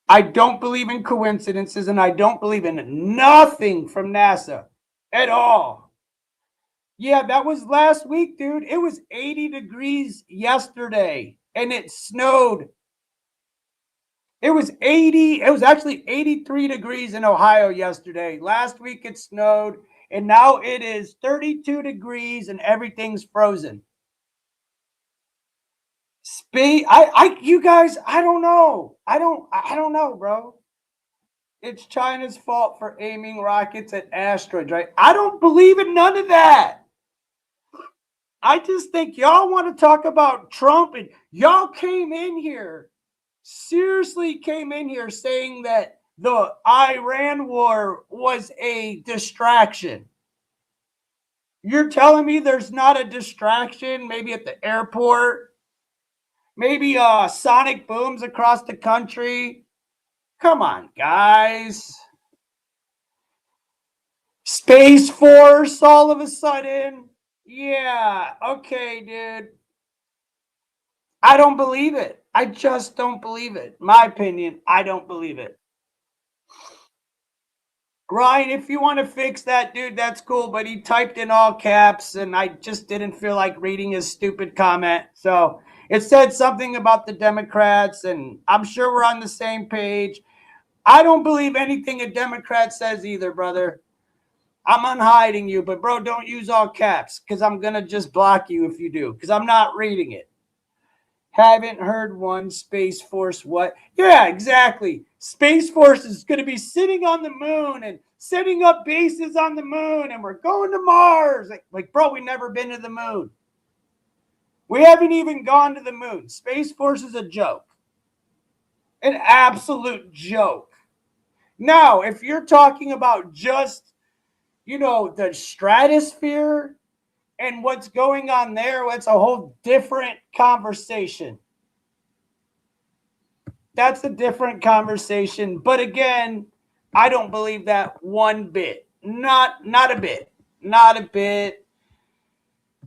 I don't believe in coincidences, and I don't believe in nothing from NASA at all. Yeah, that was last week, dude. It was 80 degrees yesterday, and it snowed. It was actually 83 degrees in Ohio yesterday. Last week it snowed, and now it is 32 degrees and everything's frozen. You guys, I don't know. I don't know, bro. It's China's fault for aiming rockets at asteroids, right? I don't believe in none of that. I just think y'all want to talk about Trump, and y'all came in here, seriously came in here saying that the Iran war was a distraction. You're telling me there's not a distraction, maybe at the airport, maybe sonic booms across the country? Come on, guys. Space Force all of a sudden. Yeah, okay, dude. I don't believe it. I just don't believe it. My opinion, I don't believe it. Ryan, if you want to fix that, dude, that's cool. But he typed in all caps, and I just didn't feel like reading his stupid comment. So it said something about the Democrats, and I'm sure we're on the same page. I don't believe anything a Democrat says either, brother. I'm unhiding you, but bro, don't use all caps, because I'm going to just block you if you do, because I'm not reading it. Haven't heard one. Space Force what? Yeah, exactly. Space Force is going to be sitting on the moon and setting up bases on the moon, and we're going to Mars. Like, bro, we've never been to the moon. We haven't even gone to the moon. Space Force is a joke. An absolute joke. Now, if you're talking about just, the stratosphere and what's going on there, it's a whole different conversation. That's a different conversation. But again, I don't believe that one bit. Not a bit. Not a bit.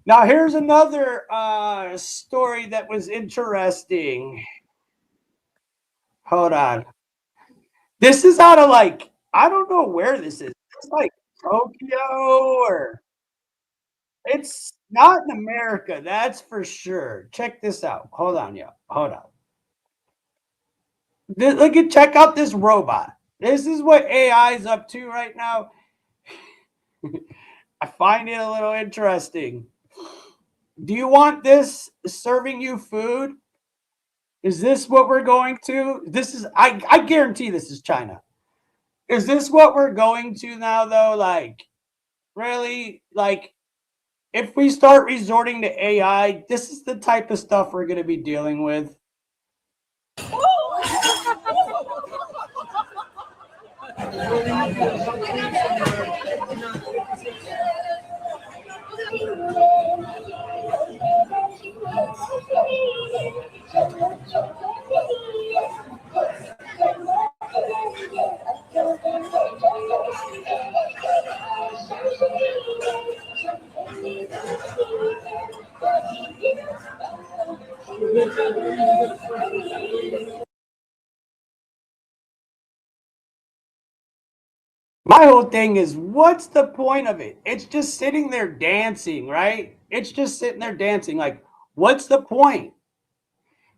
Now, here's another story that was interesting. Hold on. This is out of I don't know where this is. It's like Tokyo, or it's not in America, that's for sure. Check this out. Hold on, y'all. Hold on. Check out this robot. This is what AI is up to right now. I find it a little interesting. Do you want this serving you food? Is this what we're going to? This is, I guarantee this is China. Is this what we're going to now, though? Really? If we start resorting to AI, this is the type of stuff we're going to be dealing with. My whole thing is, what's the point of it? It's just sitting there dancing, right? It's just sitting there dancing. What's the point?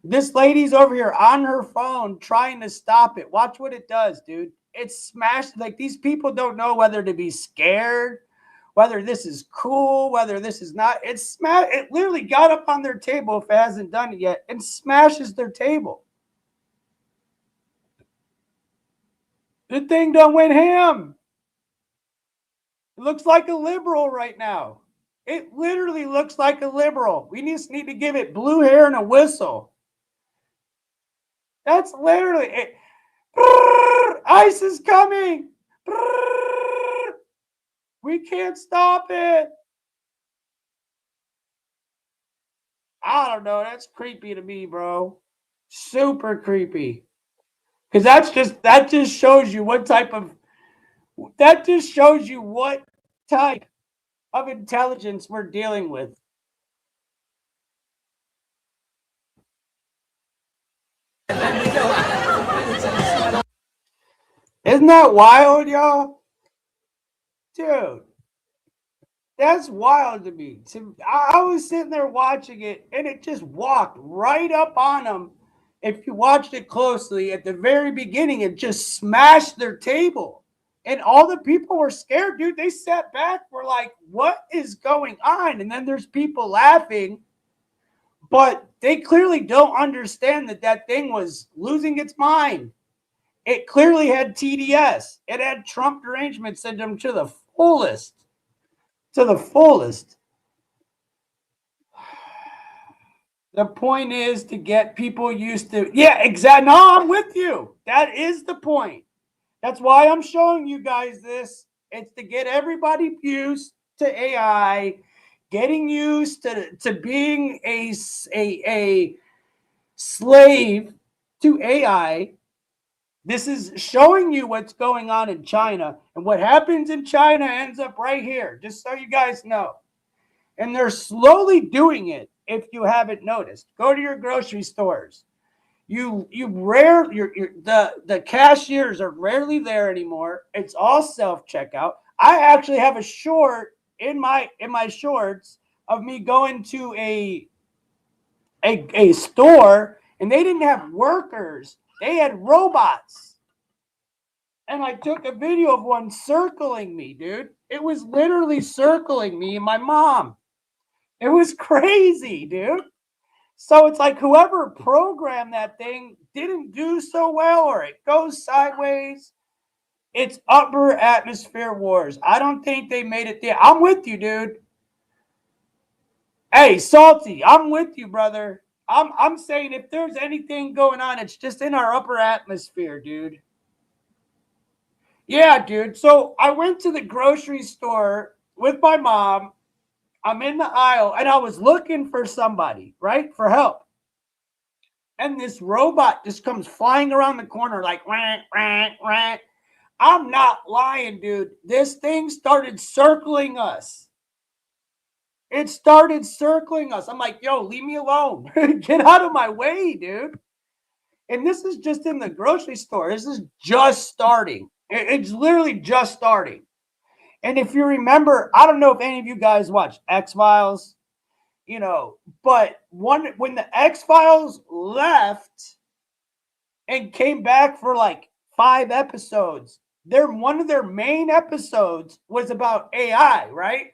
This lady's over here on her phone trying to stop it. Watch what it does, dude. It's smashed. These people don't know whether to be scared, whether this is cool, whether this is not. It literally got up on their table, if it hasn't done it yet, and smashes their table. The thing done went ham. It looks like a liberal right now. It literally looks like a liberal. We just need to give it blue hair and a whistle. That's literally it. ICE is coming. We can't stop it. I don't know. That's creepy to me, bro. Super creepy. Because that just shows you what type of intelligence we're dealing with. Isn't that wild, y'all? Dude, that's wild to me. I was sitting there watching it, and it just walked right up on them. If you watched it closely, at the very beginning, it just smashed their table. And all the people were scared, dude. They sat back, were like, what is going on? And then there's people laughing, but they clearly don't understand that thing was losing its mind. It clearly had TDS. It had Trump derangement syndrome to the fullest. To the fullest. The point is to get people used to, yeah, exactly. No, I'm with you. That is the point. That's why I'm showing you guys this. It's to get everybody used to AI, getting used to being a slave to AI. This is showing you what's going on in China, and what happens in China ends up right here, just so you guys know. And they're slowly doing it. If you haven't noticed, go to your grocery stores. The cashiers are rarely there anymore. It's all self-checkout. I actually have a short in my shorts of me going to a store, and they didn't have workers. They had robots. And I took a video of one circling me, dude. It was literally circling me and my mom. It was crazy, dude. So it's like whoever programmed that thing didn't do so well, or it goes sideways. It's upper atmosphere wars. I don't think they made it there. I'm with you, dude. Hey, Salty, I'm with you, brother. I'm saying if there's anything going on, it's just in our upper atmosphere, dude. Yeah, dude. So I went to the grocery store with my mom. I'm in the aisle, and I was looking for somebody, right, for help. And this robot just comes flying around the corner like, rah, rah, rah. I'm not lying, dude. This thing started circling us. It started circling us. I'm like, yo, leave me alone. Get out of my way, dude. And this is just in the grocery store. This is just starting. It's literally just starting. And if you remember, I don't know if any of you guys watch X-Files, but when the X-Files left and came back for like 5 episodes, one of their main episodes was about AI, right?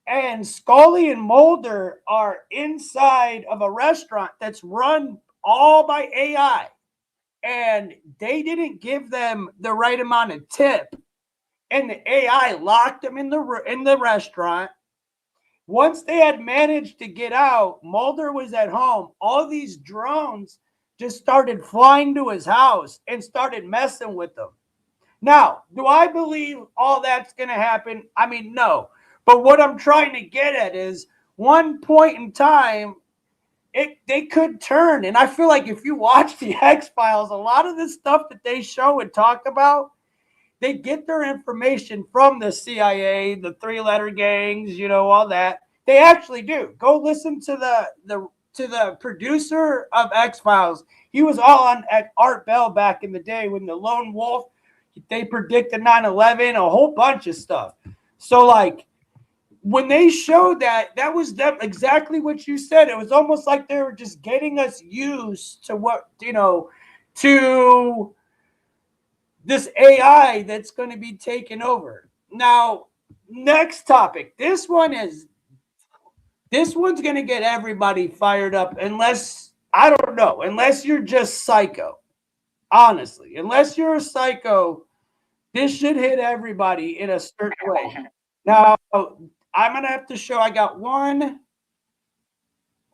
And Scully and Mulder are inside of a restaurant that's run all by AI. And they didn't give them the right amount of tip. And the AI locked them in the restaurant. Once they had managed to get out, Mulder was at home. All these drones just started flying to his house and started messing with him. Now, do I believe all that's going to happen? I mean, no. But what I'm trying to get at is one point in time, they could turn. And I feel like if you watch the X-Files, a lot of the stuff that they show and talk about, they get their information from the CIA, the 3-letter gangs, all that. They actually do. Go listen to the producer of X-Files. He was all on at Art Bell back in the day when the Lone Wolf, they predicted 9/11, a whole bunch of stuff. So like when they showed that was them exactly what you said. It was almost like they were just getting us used to what, to this AI that's going to be taken over. Now, Next topic. This one's going to get everybody fired up unless, I don't know, unless you're just psycho. Honestly, unless you're a psycho, this should hit everybody in a certain way. Now, I'm going to have to show, I got one,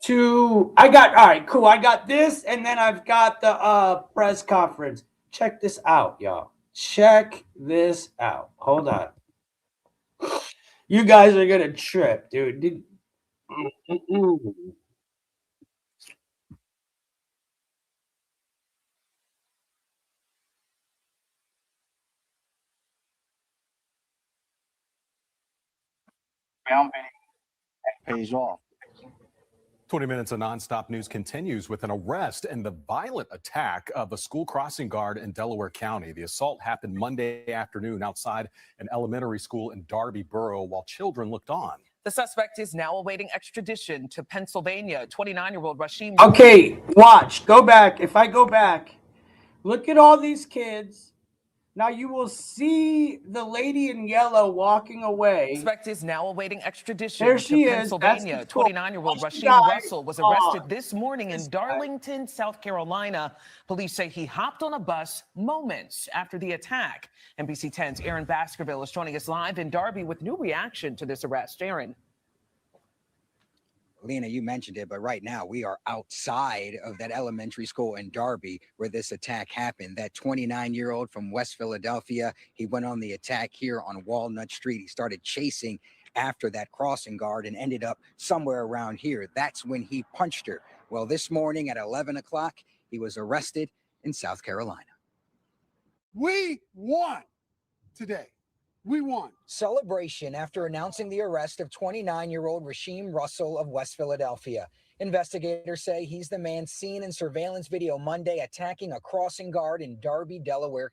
two, all right, cool. I got this, and then I've got the press conference. Check this out, y'all. Check this out. Hold on. You guys are going to trip, dude. Pays off. 20 minutes of nonstop news continues with an arrest and the violent attack of a school crossing guard in Delaware County. The assault happened Monday afternoon outside an elementary school in Darby Borough while children looked on. The suspect is now awaiting extradition to Pennsylvania. 29-year-old Rashim. Okay, watch. Go back. If I go back, look at all these kids. Now you will see the lady in yellow walking away. Suspect is now awaiting extradition There she to is. Pennsylvania. 29-year-old Rashim Russell was arrested this morning in Darlington, South Carolina. Police say he hopped on a bus moments after the attack. NBC 10's Aaron Baskerville is joining us live in Darby with new reaction to this arrest. Aaron. Lena, you mentioned it, but right now we are outside of that elementary school in Darby where this attack happened. That 29-year-old from West Philadelphia, he went on the attack here on Walnut Street. He started chasing after that crossing guard and ended up somewhere around here. That's when he punched her. Well, this morning at 11 o'clock, he was arrested in South Carolina. We won today. We won. Celebration after announcing the arrest of 29-year-old Rashim Russell of West Philadelphia. Investigators say he's the man seen in surveillance video Monday attacking a crossing guard in Darby, Delaware.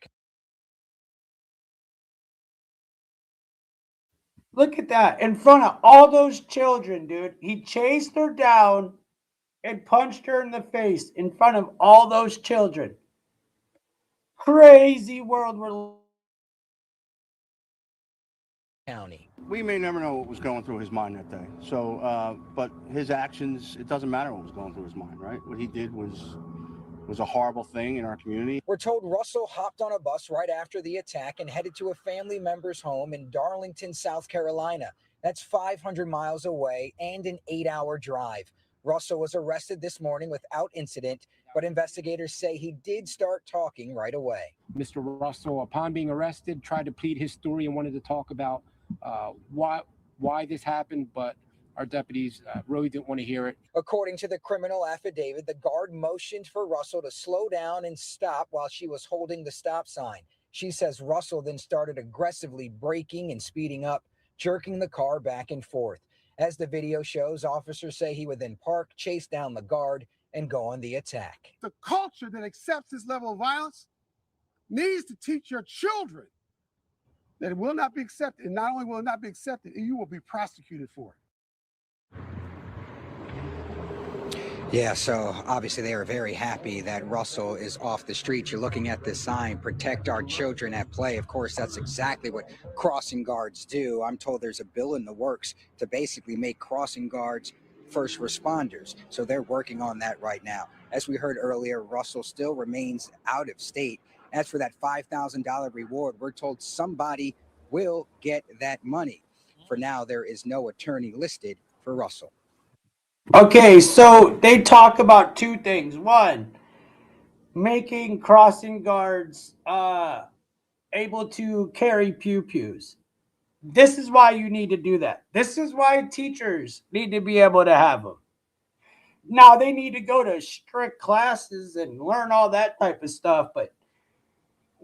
Look at that. In front of all those children, dude. He chased her down and punched her in the face in front of all those children. Crazy world we're County. We may never know what was going through his mind that day. So, but his actions, it doesn't matter what was going through his mind, right? What he did was a horrible thing in our community. We're told Russell hopped on a bus right after the attack and headed to a family member's home in Darlington, South Carolina. That's 500 miles away and an 8-hour drive. Russell was arrested this morning without incident, but investigators say he did start talking right away. Mr. Russell, upon being arrested, tried to plead his story and wanted to talk about why this happened, but our deputies really didn't want to hear it. According to the criminal affidavit, the guard motioned for Russell to slow down and stop while she was holding the stop sign. She says Russell then started aggressively braking and speeding up, jerking the car back and forth. As the video shows, officers say he would then park, chase down the guard, and go on the attack. The culture that accepts this level of violence needs to teach your children that it will not be accepted. And not only will it not be accepted, you will be prosecuted for it. Yeah, so obviously they are very happy that Russell is off the street. You're looking at this sign, protect our children at play. Of course, that's exactly what crossing guards do. I'm told there's a bill in the works to basically make crossing guards first responders. So they're working on that right now. As we heard earlier, Russell still remains out of state. As for that $5,000 reward, we're told somebody will get that money. For now, there is no attorney listed for Russell. Okay, so they talk about two things. One, making crossing guards able to carry pew-pews. This is why you need to do that. This is why teachers need to be able to have them. Now, they need to go to strict classes and learn all that type of stuff, but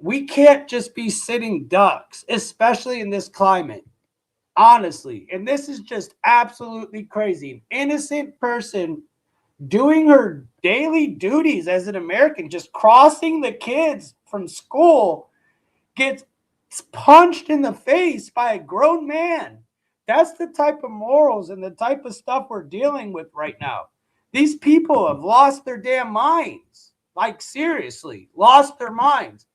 we can't just be sitting ducks, especially in this climate. Honestly, and this is just absolutely crazy. An innocent person doing her daily duties as an American, just crossing the kids from school, gets punched in the face by a grown man. That's the type of morals and the type of stuff we're dealing with right now. These people have lost their damn minds. Like, seriously, lost their minds.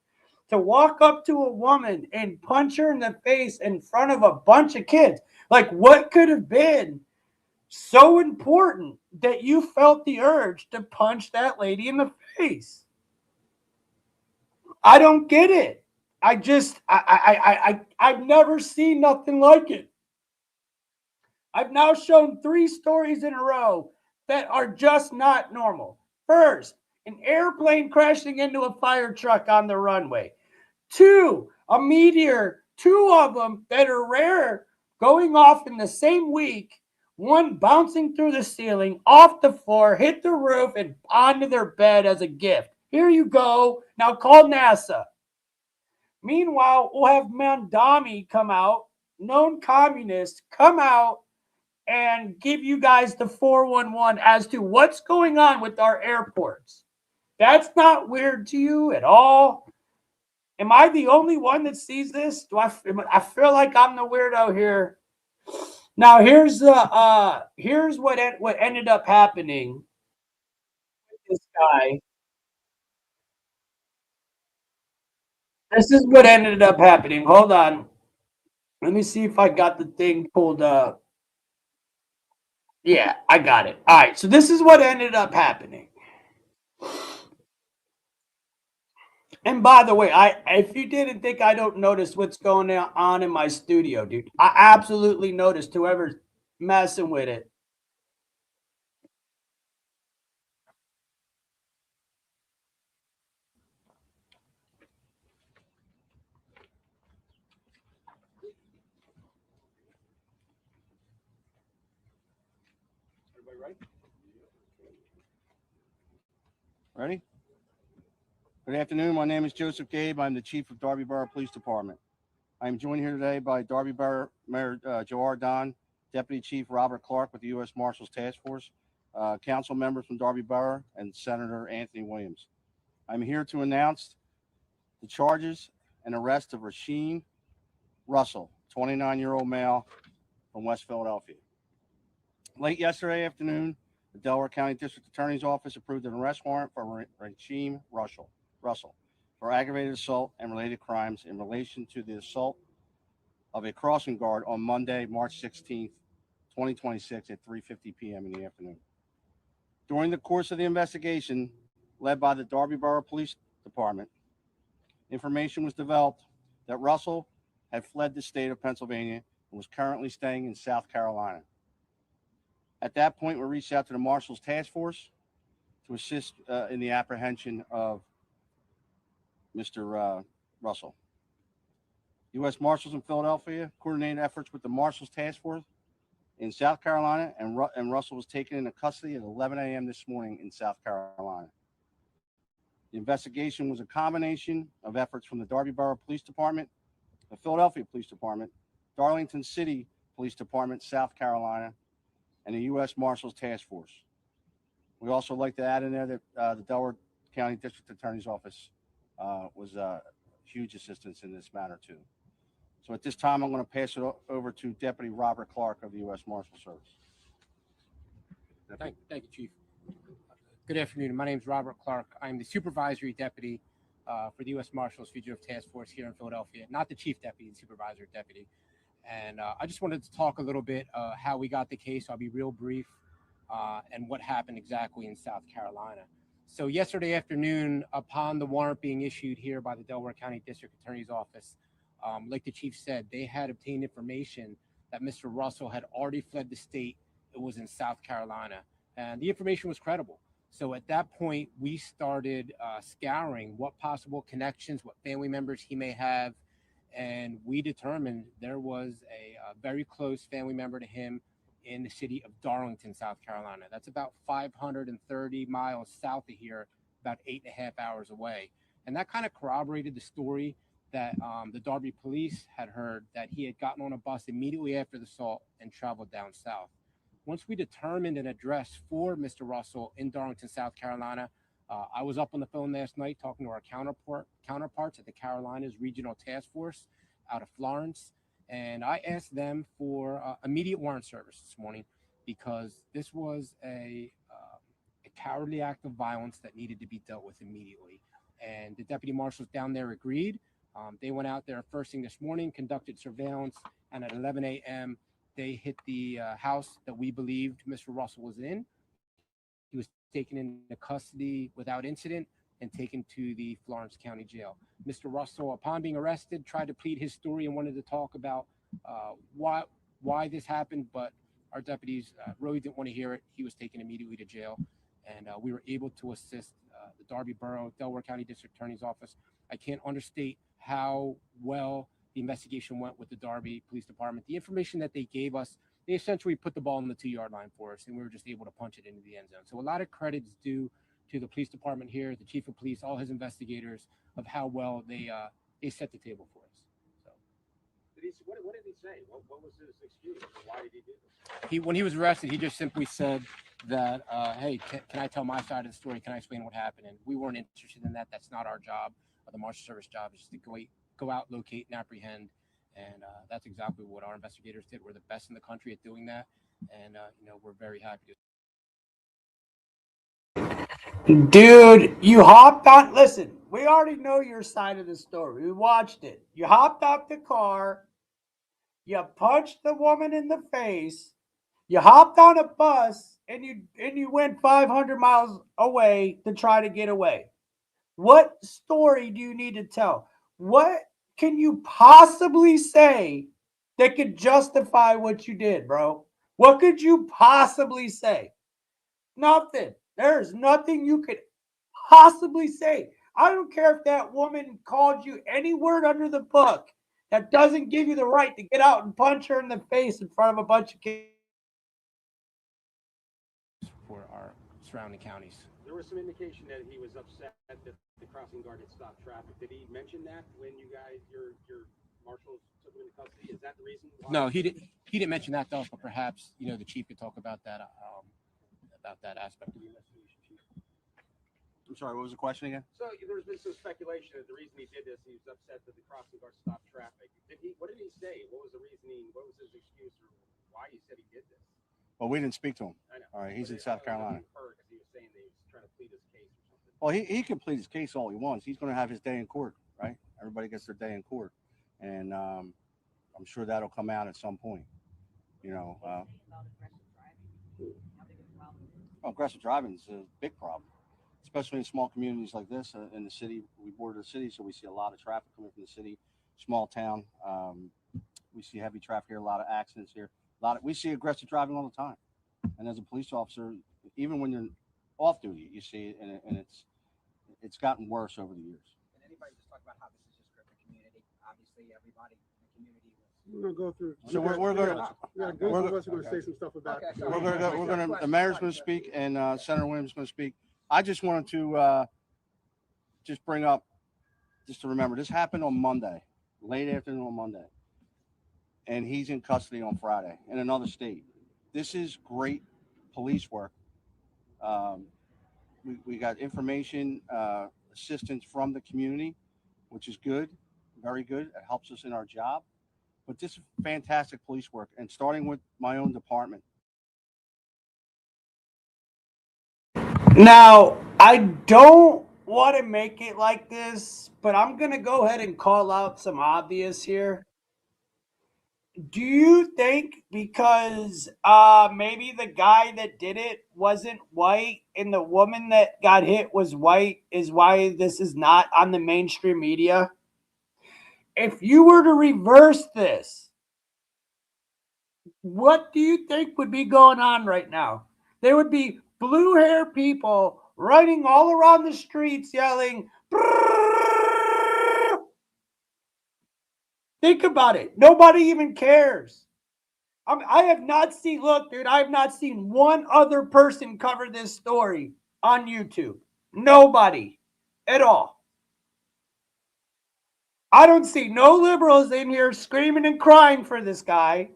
to walk up to a woman and punch her in the face in front of a bunch of kids. Like, what could have been so important that you felt the urge to punch that lady in the face? I don't get it. I've never seen nothing like it. I've now shown 3 stories in a row that are just not normal. First, an airplane crashing into a fire truck on the runway. 2, a meteor, 2 of them that are rare, going off in the same week. 1 bouncing through the ceiling, off the floor, hit the roof, and onto their bed as a gift. Here you go. Now call NASA. Meanwhile, we'll have Mandami come out, known communist, come out and give you guys the 411 as to what's going on with our airports. That's not weird to you at all. Am I the only one that sees this? I feel like I'm the weirdo here. Now here's what ended up happening with this guy. This is what ended up happening. Hold on. Let me see if I got the thing pulled up. Yeah, I got it. All right, so this is what ended up happening. And by the way, if you didn't think I don't notice what's going on in my studio, dude, I absolutely noticed whoever's messing with it. Everybody ready? Ready? Good afternoon. My name is Joseph Gabe. I'm the Chief of Darby Borough Police Department. I'm joined here today by Darby Borough Mayor Joe Don, Deputy Chief Robert Clark with the U.S. Marshals Task Force, council members from Darby Borough, and Senator Anthony Williams. I'm here to announce the charges and arrest of Rasheem Russell, 29-year-old male from West Philadelphia. Late yesterday afternoon, the Delaware County District Attorney's Office approved an arrest warrant for Rasheem Russell for aggravated assault and related crimes in relation to the assault of a crossing guard on Monday, March 16th, 2026 at 3:50 p.m. in the afternoon. During the course of the investigation led by the Darby Borough Police Department, information was developed that Russell had fled the state of Pennsylvania and was currently staying in South Carolina. At that point, we reached out to the Marshals Task Force to assist in the apprehension of Mr. Russell. U.S. Marshals in Philadelphia coordinated efforts with the Marshals Task Force in South Carolina, and Russell was taken into custody at 11 a.m. this morning in South Carolina. The investigation was a combination of efforts from the Darby Borough Police Department, the Philadelphia Police Department, Darlington City Police Department, South Carolina, and the U.S. Marshals Task Force. We also like to add in there that the Delaware County District Attorney's Office was a huge assistance in this matter too. So at this time, I'm going to pass it over to Deputy Robert Clark of the U.S. Marshal Service. Thank you, Chief. Good afternoon. My name is Robert Clark. I'm the Supervisory Deputy for the U.S. Marshals Fugitive Task Force here in Philadelphia, not the Chief Deputy, the Supervisory Deputy. And I just wanted to talk a little bit how we got the case. I'll be real brief and what happened exactly in South Carolina. So yesterday afternoon, upon the warrant being issued here by the Delaware County District Attorney's Office, like the chief said, they had obtained information that Mr. Russell had already fled the state. It was in South Carolina, and the information was credible. So at that point, we started scouring what possible connections, what family members he may have, and we determined there was a very close family member to him in the city of Darlington, South Carolina. That's about 530 miles south of here, about 8.5 hours away. And that kind of corroborated the story that the Darby police had heard, that he had gotten on a bus immediately after the assault and traveled down south. Once we determined an address for Mr. Russell in Darlington, South Carolina, I was up on the phone last night talking to our counterparts at the Carolinas Regional Task Force out of Florence, and I asked them for immediate warrant service this morning because this was a cowardly act of violence that needed to be dealt with immediately. and the deputy marshals down there agreed. They went out there first thing this morning, conducted surveillance, and at 11 a.m. they hit the house that we believed Mr. Russell was in. He was taken into custody without incident and taken to the Florence County Jail. Mr. Russell, upon being arrested, tried to plead his story and wanted to talk about why this happened, but our deputies really didn't want to hear it. He was taken immediately to jail, and we were able to assist the Darby Borough, Delaware County District Attorney's Office. I can't understate how well the investigation went with the Darby Police Department. The information that they gave us, they essentially put the ball on the 2-yard line for us, and we were just able to punch it into the end zone. So a lot of credit is due to the police department here, the chief of police, all his investigators, of how well they set the table for us. So, what did he say? What was his excuse? Why did he do this? When he was arrested, he just simply said that, hey, can I tell my side of the story? Can I explain what happened? And we weren't interested in that. That's not our job. The Marshal Service job is just to go out, locate, and apprehend. And that's exactly what our investigators did. We're the best in the country at doing that. And, we're very happy to. Dude, you hopped on. Listen, we already know your side of the story. We watched it. You hopped off the car. You punched the woman in the face. You hopped on a bus and you went 500 miles away to try to get away. What story do you need to tell? What can you possibly say that could justify what you did, bro? What could you possibly say? Nothing. There's nothing you could possibly say. I don't care if that woman called you any word under the book. That doesn't give you the right to get out and punch her in the face in front of a bunch of kids. For our surrounding counties. There was some indication that he was upset that the crossing guard had stopped traffic. Did he mention that when you guys, your marshals took him into custody? Is that the reason why? No, he didn't mention that to us, but perhaps the chief could talk about that aspect of the investigation. Chief. I'm sorry, what was the question again? So there's been some speculation that the reason he did this, he was upset that the crossing guard stopped traffic. What did he say? What was the reasoning? What was his excuse or why he said he did this? Well, we didn't speak to him. I know. All right, he's in South Carolina. He was saying that he was trying to plead his case or something. Well, he can plead his case all he wants. He's going to have his day in court, right? Everybody gets their day in court, and I'm sure that'll come out at some point. Aggressive driving is a big problem, especially in small communities like this. In the city, we border the city, so we see a lot of traffic coming from the city. Small town, we see heavy traffic here, a lot of accidents here. We see aggressive driving all the time, and as a police officer, even when you're off duty, you see it, and it's gotten worse over the years. Can anybody just talk about how this is just gripping community? Obviously, everybody in the community. We're gonna go through. So we're going to say some stuff about. Okay, the mayor's going to speak, and Senator Williams is going to speak. I just wanted to just bring up, just to remember, this happened on Monday, late afternoon on Monday. And he's in custody on Friday in another state. This is great police work. We got information, assistance from the community, which is good, very good. It helps us in our job. But this is fantastic police work, and starting with my own department. Now, I don't want to make it like this, but I'm going to go ahead and call out some obvious here. Do you think because maybe the guy that did it wasn't white and the woman that got hit was white is why this is not on the mainstream media? If you were to reverse this, what do you think would be going on right now? There would be blue hair people running all around the streets yelling, "Brrr!" Think about it. Nobody even cares. I have not seen, look, dude, I have not seen one other person cover this story on YouTube. Nobody at all. I don't see no liberals in here screaming and crying for this guy.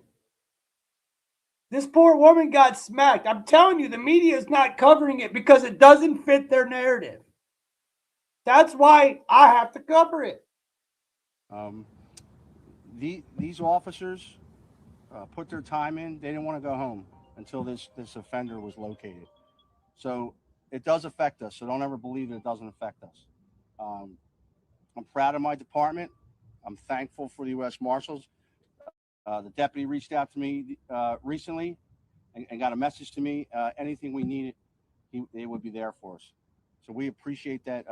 This poor woman got smacked. I'm telling you, the media is not covering it because it doesn't fit their narrative. That's why I have to cover it. These officers put their time in. They didn't want to go home until this offender was located. So it does affect us. So don't ever believe that it doesn't affect us. I'm proud of my department. I'm thankful for the U.S. Marshals. The deputy reached out to me recently and got a message to me. Anything we needed, they would be there for us. So we appreciate that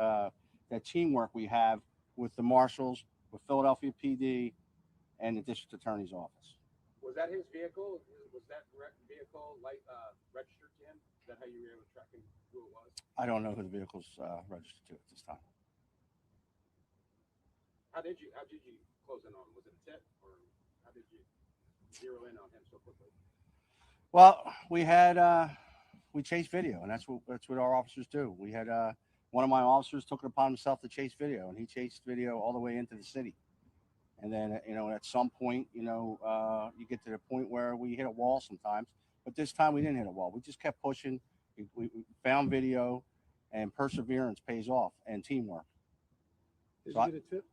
that teamwork we have with the Marshals, with Philadelphia PD, and the District Attorney's Office. Was that his vehicle? Was that vehicle registered to him? Is that how you were able to track him, who it was? I don't know who the vehicle's registered to at this time. How did you close in on him? Was it a tip, or how did you zero in on him so quickly? Well, we chased video, and that's what our officers do. We had one of my officers took it upon himself to chase video, and he chased video all the way into the city. And then, at some point, you get to the point where we hit a wall sometimes. But this time we didn't hit a wall. We just kept pushing. We found video, and perseverance pays off, and teamwork. Did So you get a tip?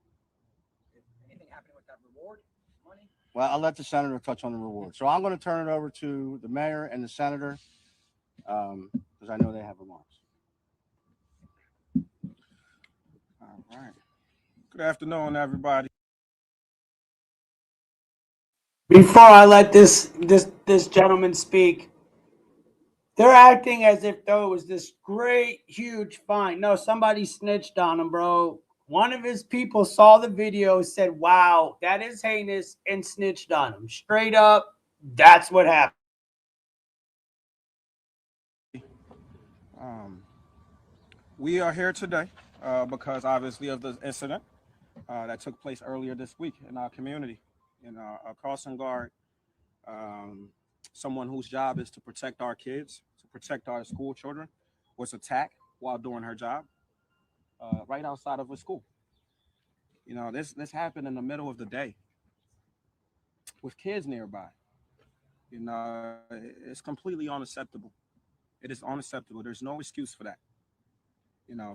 Anything happening with that reward money? Well, I'll let the senator touch on the reward. So I'm going to turn it over to the mayor and the senator because I know they have remarks. All right. Good afternoon, everybody. Before I let this gentleman speak, they're acting as if though it was this great, huge fine. No, somebody snitched on him, bro. One of his people saw the video, said, wow, that is heinous, and snitched on him. Straight up, that's what happened. We are here today because obviously of the incident that took place earlier this week in our community. A crossing guard, someone whose job is to protect our kids, to protect our school children, was attacked while doing her job right outside of a school. This happened in the middle of the day with kids nearby. It's completely unacceptable. It is unacceptable. There's no excuse for that.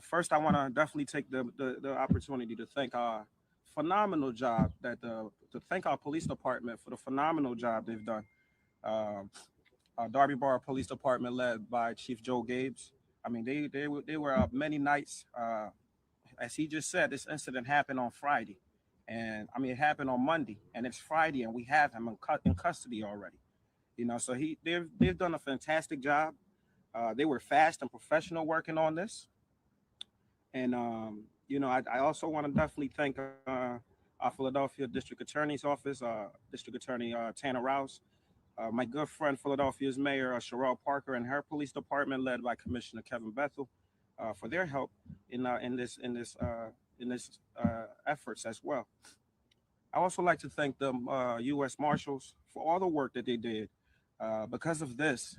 First, I want to definitely take the opportunity to thank our phenomenal job to thank our police department for the phenomenal job they've done. Our Darby Borough Police Department, led by Chief Joe Gabes. I mean, they were up many nights. As he just said, this incident happened on Friday, and it happened on Monday, and it's Friday, and we have him in custody already. So they've done a fantastic job. They were fast and professional working on this. And, I also want to definitely thank our Philadelphia District Attorney's Office, District Attorney Tanner Rouse, my good friend, Philadelphia's Mayor Sherelle Parker, and her police department, led by Commissioner Kevin Bethel, for their help in this efforts as well. I also like to thank the U.S. Marshals for all the work that they did. Because of this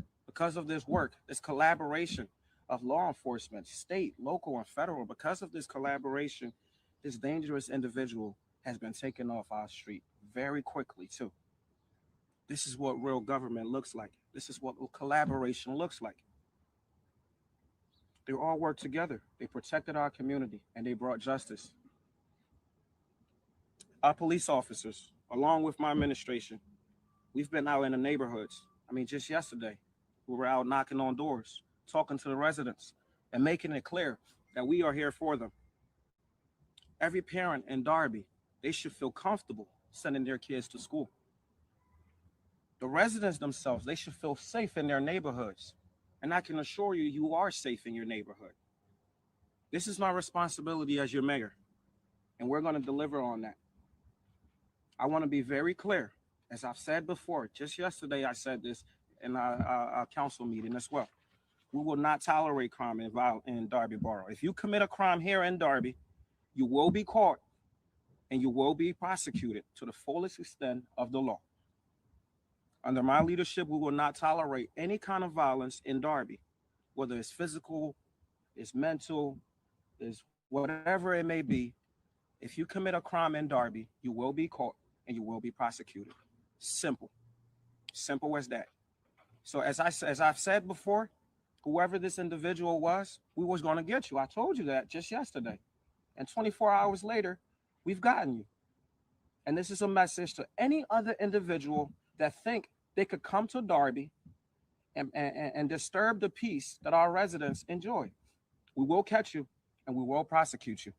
work, this collaboration of law enforcement, state, local, and federal, because of this collaboration, this dangerous individual has been taken off our street very quickly too. This is what real government looks like. This is what collaboration looks like. They all worked together. They protected our community, and they brought justice. Our police officers, along with my administration, we've been out in the neighborhoods. Just yesterday, we were out knocking on doors, talking to the residents, and making it clear that we are here for them. Every parent in Darby, they should feel comfortable sending their kids to school. The residents themselves, they should feel safe in their neighborhoods. And I can assure you, you are safe in your neighborhood. This is my responsibility as your mayor, and we're going to deliver on that. I want to be very clear. As I've said before, just yesterday I said this in our council meeting as well. We will not tolerate crime in Darby Borough. If you commit a crime here in Darby, you will be caught and you will be prosecuted to the fullest extent of the law. Under my leadership, we will not tolerate any kind of violence in Darby, whether it's physical, it's mental, it's whatever it may be. If you commit a crime in Darby, you will be caught and you will be prosecuted. Simple as that. So as I've said before, whoever this individual was, we was going to get you. I told you that just yesterday. And 24 hours later, we've gotten you. And this is a message to any other individual that think they could come to Darby and disturb the peace that our residents enjoy. We will catch you and we will prosecute you.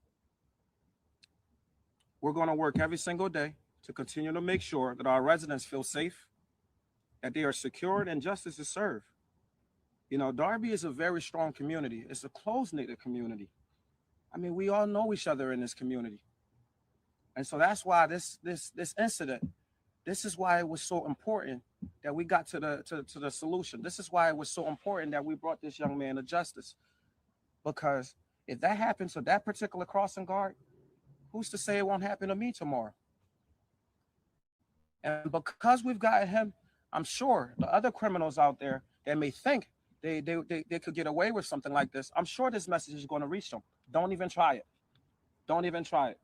We're going to work every single day to continue to make sure that our residents feel safe, that they are secured, and justice is served. You know, Darby is a very strong community. It's a close-knit community. I mean, we all know each other in this community. And so that's why this incident, this is why it was so important that we got to the solution. This is why it was so important that we brought this young man to justice. Because if that happens to that particular crossing guard, who's to say it won't happen to me tomorrow? And because we've gotten him, I'm sure the other criminals out there that may think they could get away with something like this, I'm sure this message is going to reach them. Don't even try it. Don't even try it.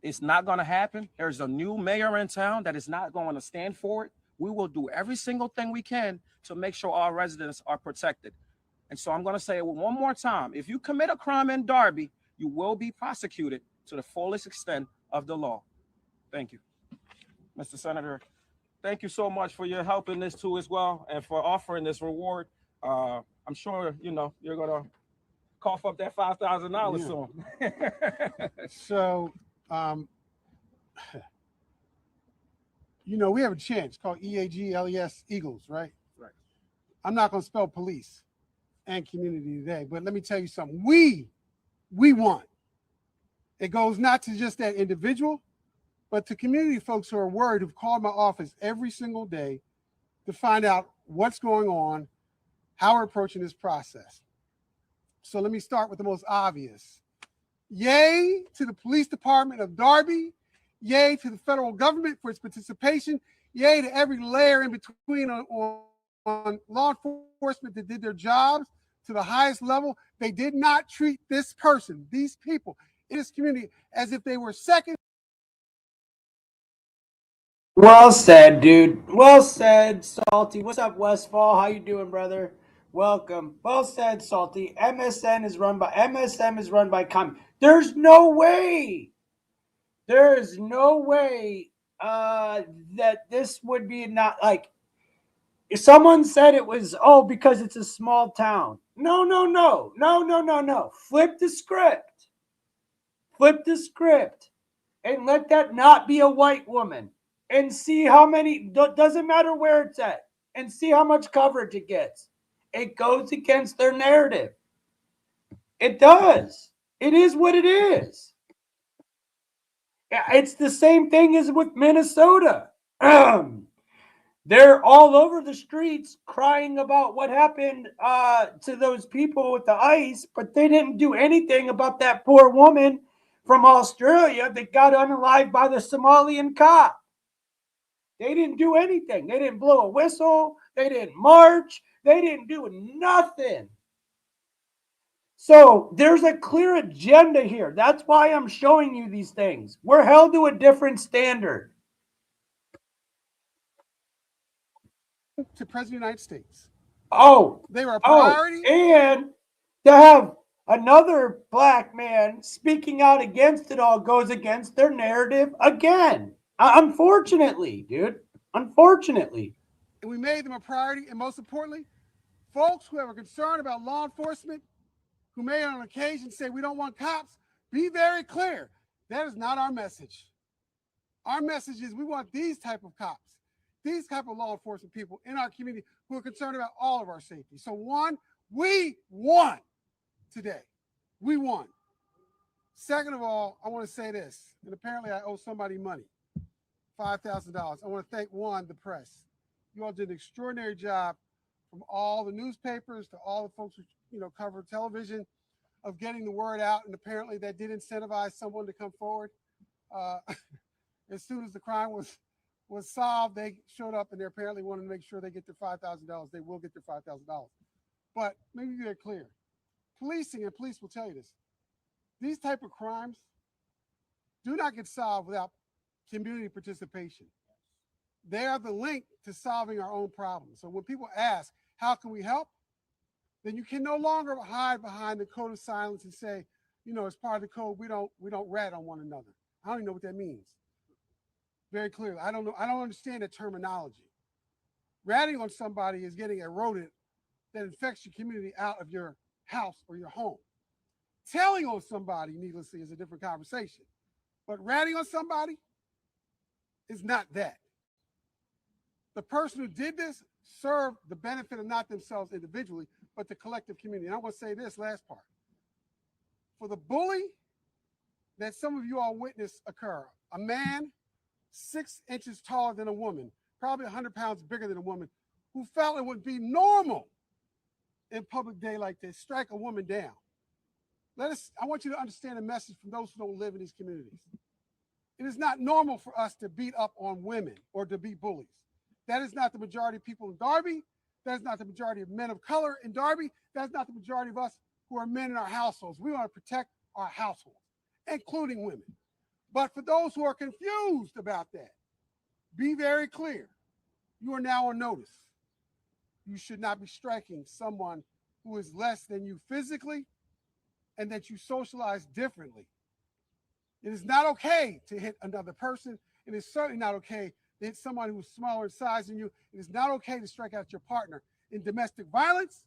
It's not going to happen. There's a new mayor in town that is not going to stand for it. We will do every single thing we can to make sure our residents are protected. And so I'm going to say it one more time. If you commit a crime in Darby, you will be prosecuted to the fullest extent of the law. Thank you. Mr. Senator, thank you so much for your help in this too as well, and for offering this reward. I'm sure, you know, you're going to cough up that $5,000 soon. So, you know, we have a chant. It's called EAGLES, Eagles, right? Right. I'm not going to spell police and community today, but let me tell you something. We want. It goes not to just that individual, but to community folks who are worried, who've called my office every single day to find out what's going on, how we're approaching this process. So let me start with the most obvious. Yay to the police department of Darby. Yay to the federal government for its participation. Yay to every layer in between on law enforcement that did their jobs to the highest level. They did not treat this person, these people in this community, as if they were second. Well said, dude. Well said, Salty. What's up, Westfall? How you doing, brother? Welcome. Well said, Salty. MSM is run by communists. There's no way. There is no way that this would be not like. If someone said it was, oh, because it's a small town. No. Flip the script. Flip the script. And let that not be a white woman. And see how many, doesn't matter where it's at. And see how much coverage it gets. It goes against their narrative. It does. It is what it is. It's the same thing as with Minnesota. They're all over the streets crying about what happened to those people with the ice, but they didn't do anything about that poor woman from Australia that got unalived by the Somalian cop. They didn't do anything. They didn't blow a whistle. They didn't march. They didn't do nothing. So there's a clear agenda here. That's why I'm showing you these things. We're held to a different standard. To President of the United States. Oh, they were a priority. And to have another black man speaking out against it all goes against their narrative again. Unfortunately, dude. Unfortunately. And we made them a priority. And most importantly, folks who have a concern about law enforcement, who may on occasion say we don't want cops, be very clear. That is not our message. Our message is we want these type of cops, these type of law enforcement people in our community who are concerned about all of our safety. So one, we won today. We won. Second of all, I want to say this, and apparently I owe somebody money, $5,000. I want to thank the press. You all did an extraordinary job, from all the newspapers to all the folks who cover television, of getting the word out. And apparently that did incentivize someone to come forward. As soon as the crime was solved, they showed up and they apparently wanted to make sure they get their $5,000. They will get their $5,000. But let me be very clear. Policing, and police will tell you this, these type of crimes do not get solved without community participation. They are the link to solving our own problems. So when people ask, how can we help? Then you can no longer hide behind the code of silence and say, as part of the code, we don't rat on one another. I don't even know what that means. Very clearly, I don't know. I don't understand that terminology. Ratting on somebody is getting a rodent that infects your community out of your house or your home. Telling on somebody needlessly is a different conversation. But ratting on somebody is not that. The person who did this served the benefit of not themselves individually, but the collective community. And I want to say this last part. For the bully that some of you all witnessed occur, a man 6 inches taller than a woman, probably 100 pounds bigger than a woman, who felt it would be normal in public day like this, strike a woman down. I want you to understand a message from those who don't live in these communities. It is not normal for us to beat up on women or to be bullies. That is not the majority of people in Darby. That is not the majority of men of color in Darby. That's not the majority of us who are men in our households. We want to protect our households, including women. But for those who are confused about that, be very clear. You are now on notice. You should not be striking someone who is less than you physically and that you socialize differently. It is not okay to hit another person. It is certainly not okay to hit someone who is smaller in size than you. It is not okay to strike out your partner in domestic violence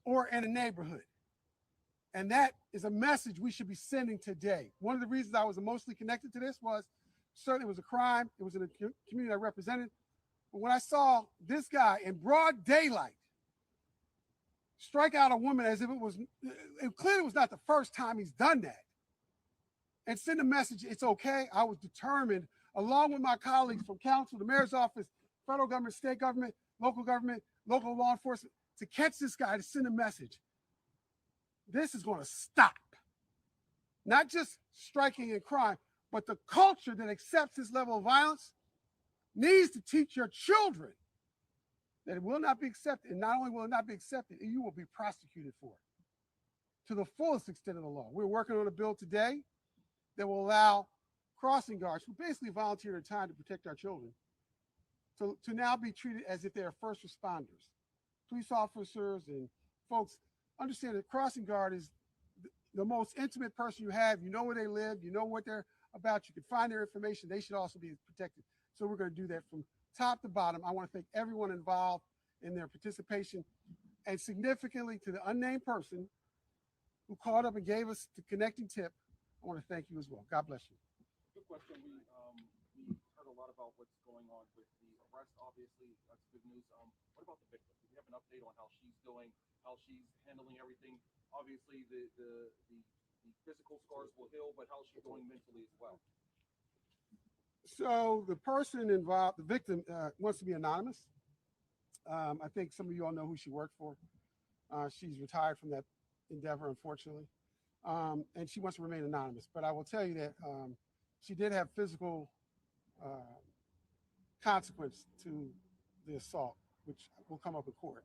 or in a neighborhood. And that is a message we should be sending today. One of the reasons I was emotionally connected to this was certainly it was a crime. It was in a community I represented. But when I saw this guy in broad daylight strike out a woman as if it clearly was not the first time he's done that, and send a message, it's okay, I was determined, along with my colleagues from council, the mayor's office, federal government, state government, local law enforcement, to catch this guy, to send a message. This is going to stop. Not just striking and crime, but the culture that accepts this level of violence needs to teach your children that it will not be accepted. And not only will it not be accepted, you will be prosecuted for it to the fullest extent of the law. We're working on a bill today that will allow crossing guards, who basically volunteer their time to protect our children, to now be treated as if they are first responders. Police officers and folks understand that crossing guard is the most intimate person you have. You know where they live, you know what they're about, you can find their information. They should also be protected. So we're going to do that from top to bottom. I want to thank everyone involved in their participation, and significantly to the unnamed person who called up and gave us the connecting tip. I want to thank you as well. God bless you. Good question. We heard a lot about what's going on with the arrest. Obviously, that's good news. What about the victim? Do we have an update on how she's doing, how she's handling everything? Obviously, the physical scars will heal, but how's she doing mentally as well? So the person involved, the victim, wants to be anonymous. I think some of you all know who she worked for. She's retired from that endeavor, unfortunately. And she wants to remain anonymous. But I will tell you that she did have physical consequence to the assault, which will come up in court.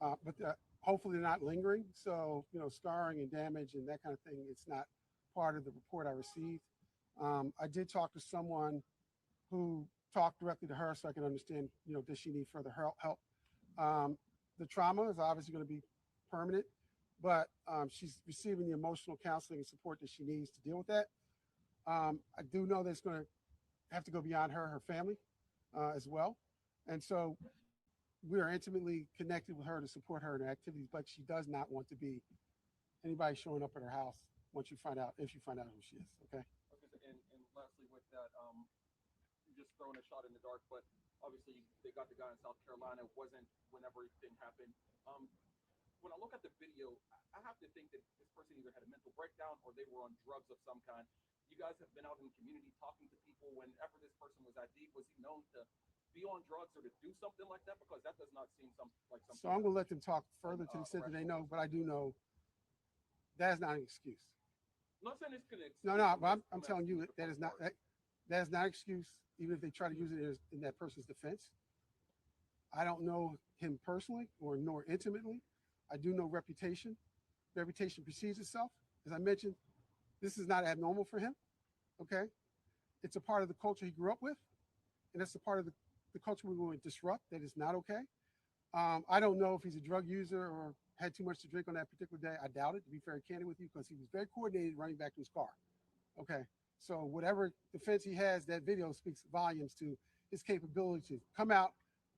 But hopefully they're not lingering. So, scarring and damage and that kind of thing, it's not part of the report I received. I did talk to someone who talked directly to her so I could understand, does she need further help? The trauma is obviously going to be permanent, but she's receiving the emotional counseling and support that she needs to deal with that. I do know that it's going to have to go beyond her family as well. And so we are intimately connected with her to support her in her activities, but she does not want to be anybody showing up at her house if you find out who she is, okay? And lastly, with that, you're just throwing a shot in the dark, but obviously they got the guy in South Carolina. It wasn't whenever it didn't happen. When I look at the video, I have to think that this person either had a mental breakdown or they were on drugs of some kind. You guys have been out in the community talking to people. Whenever this person was ID'd, was he known to be on drugs or to do something like that? Because that does not seem like something. So I'm going to let them talk further to the extent that they know, but I do know that's not an excuse. I'm not saying it's going to. No, but I'm telling you that is not an excuse, even if they try to use it in that person's defense. I don't know him personally nor intimately. I do know reputation. Reputation precedes itself. As I mentioned, this is not abnormal for him, okay? It's a part of the culture he grew up with, and that's a part of the culture we want to disrupt. That is not okay. I don't know if he's a drug user or had too much to drink on that particular day. I doubt it, to be very candid with you, because he was very coordinated running back to his car, okay? So whatever defense he has, that video speaks volumes to his capability to come out,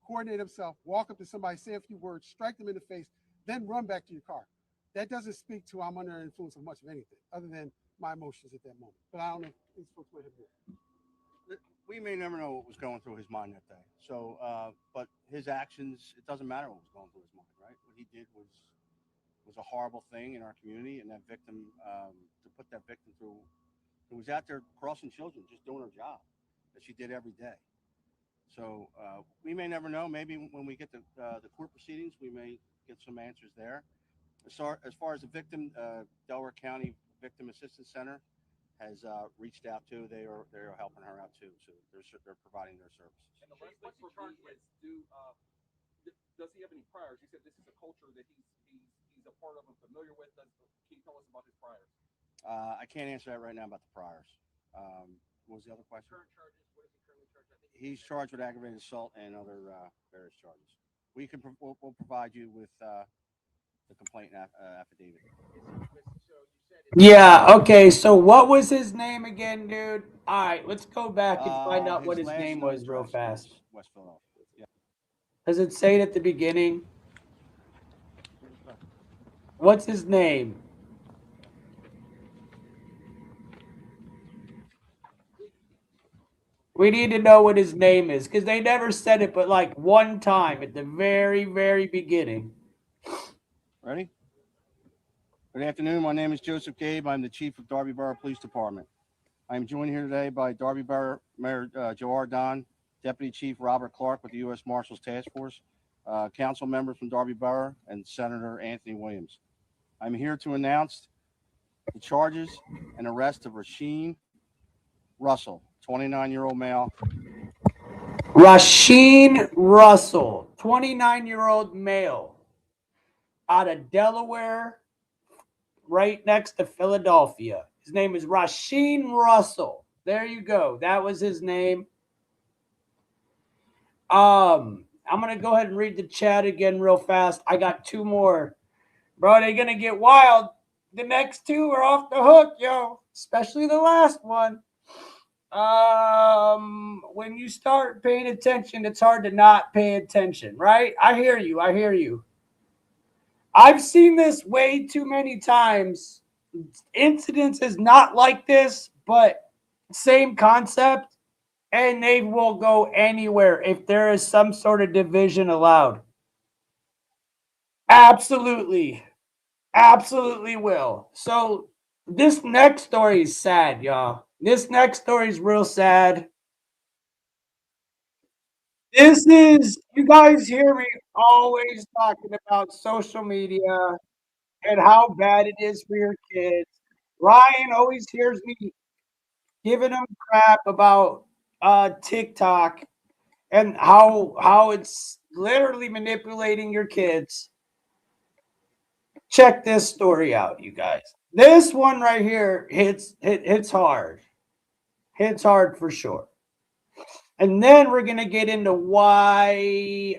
coordinate himself, walk up to somebody, say a few words, strike them in the face, then run back to your car. That doesn't speak to I'm under the influence of much of anything, other than my emotions at that moment. But I don't know if these folks might have more. We may never know what was going through his mind that day. So, but his actions, it doesn't matter what was going through his mind, right? What he did was a horrible thing in our community, and that victim, to put that victim through, who was out there crossing children, just doing her job that she did every day. So we may never know. Maybe when we get the court proceedings, we may get some answers there. As far as the victim, Delaware County Victim Assistance Center has reached out to. They are helping her out too. So they're providing their services. And the rest of the charge is does he have any priors? You said this is a culture that he's a part of and familiar with. Can you tell us about his priors? I can't answer that right now about the priors. What was the other question? Current charges. What is he currently charged? I think He's charged with aggravated assault and other various charges. We'll provide you with the complaint affidavit. Yeah, okay, so what was his name again, dude? All right, let's go back and find out what his name was real fast. West Philadelphia. Yeah. Does it say it at the beginning? What's his name? We need to know what his name is, because they never said it but like one time at the very, very beginning. Ready? Good afternoon. My name is Joseph Gabe. I'm the chief of Darby Borough Police Department. I'm joined here today by Darby Borough Mayor Joe Don, Deputy Chief Robert Clark with the U.S. Marshals Task Force, council members from Darby Borough, and Senator Anthony Williams. I'm here to announce the charges and arrest of Rasheen Russell, 29-year-old male. Rasheen Russell, 29-year-old male, out of Delaware, right next to Philadelphia. His name is Rasheen Russell. There you go. That was his name. I'm going to go ahead and read the chat again real fast. I got two more. Bro, they're going to get wild. The next two are off the hook, yo. Especially the last one. When you start paying attention, it's hard to not pay attention, right? I hear you. I hear you. I've seen this way too many times. Incidences not like this, but same concept, and they will go anywhere if there is some sort of division allowed. Absolutely. Absolutely will. So this next story is sad, y'all. This next story is real sad. This is, you guys hear me always talking about social media and how bad it is for your kids. Ryan always hears me giving him crap about TikTok and how it's literally manipulating your kids. Check this story out, you guys. This one right here hits hard. Hits hard for sure. And then we're going to get into why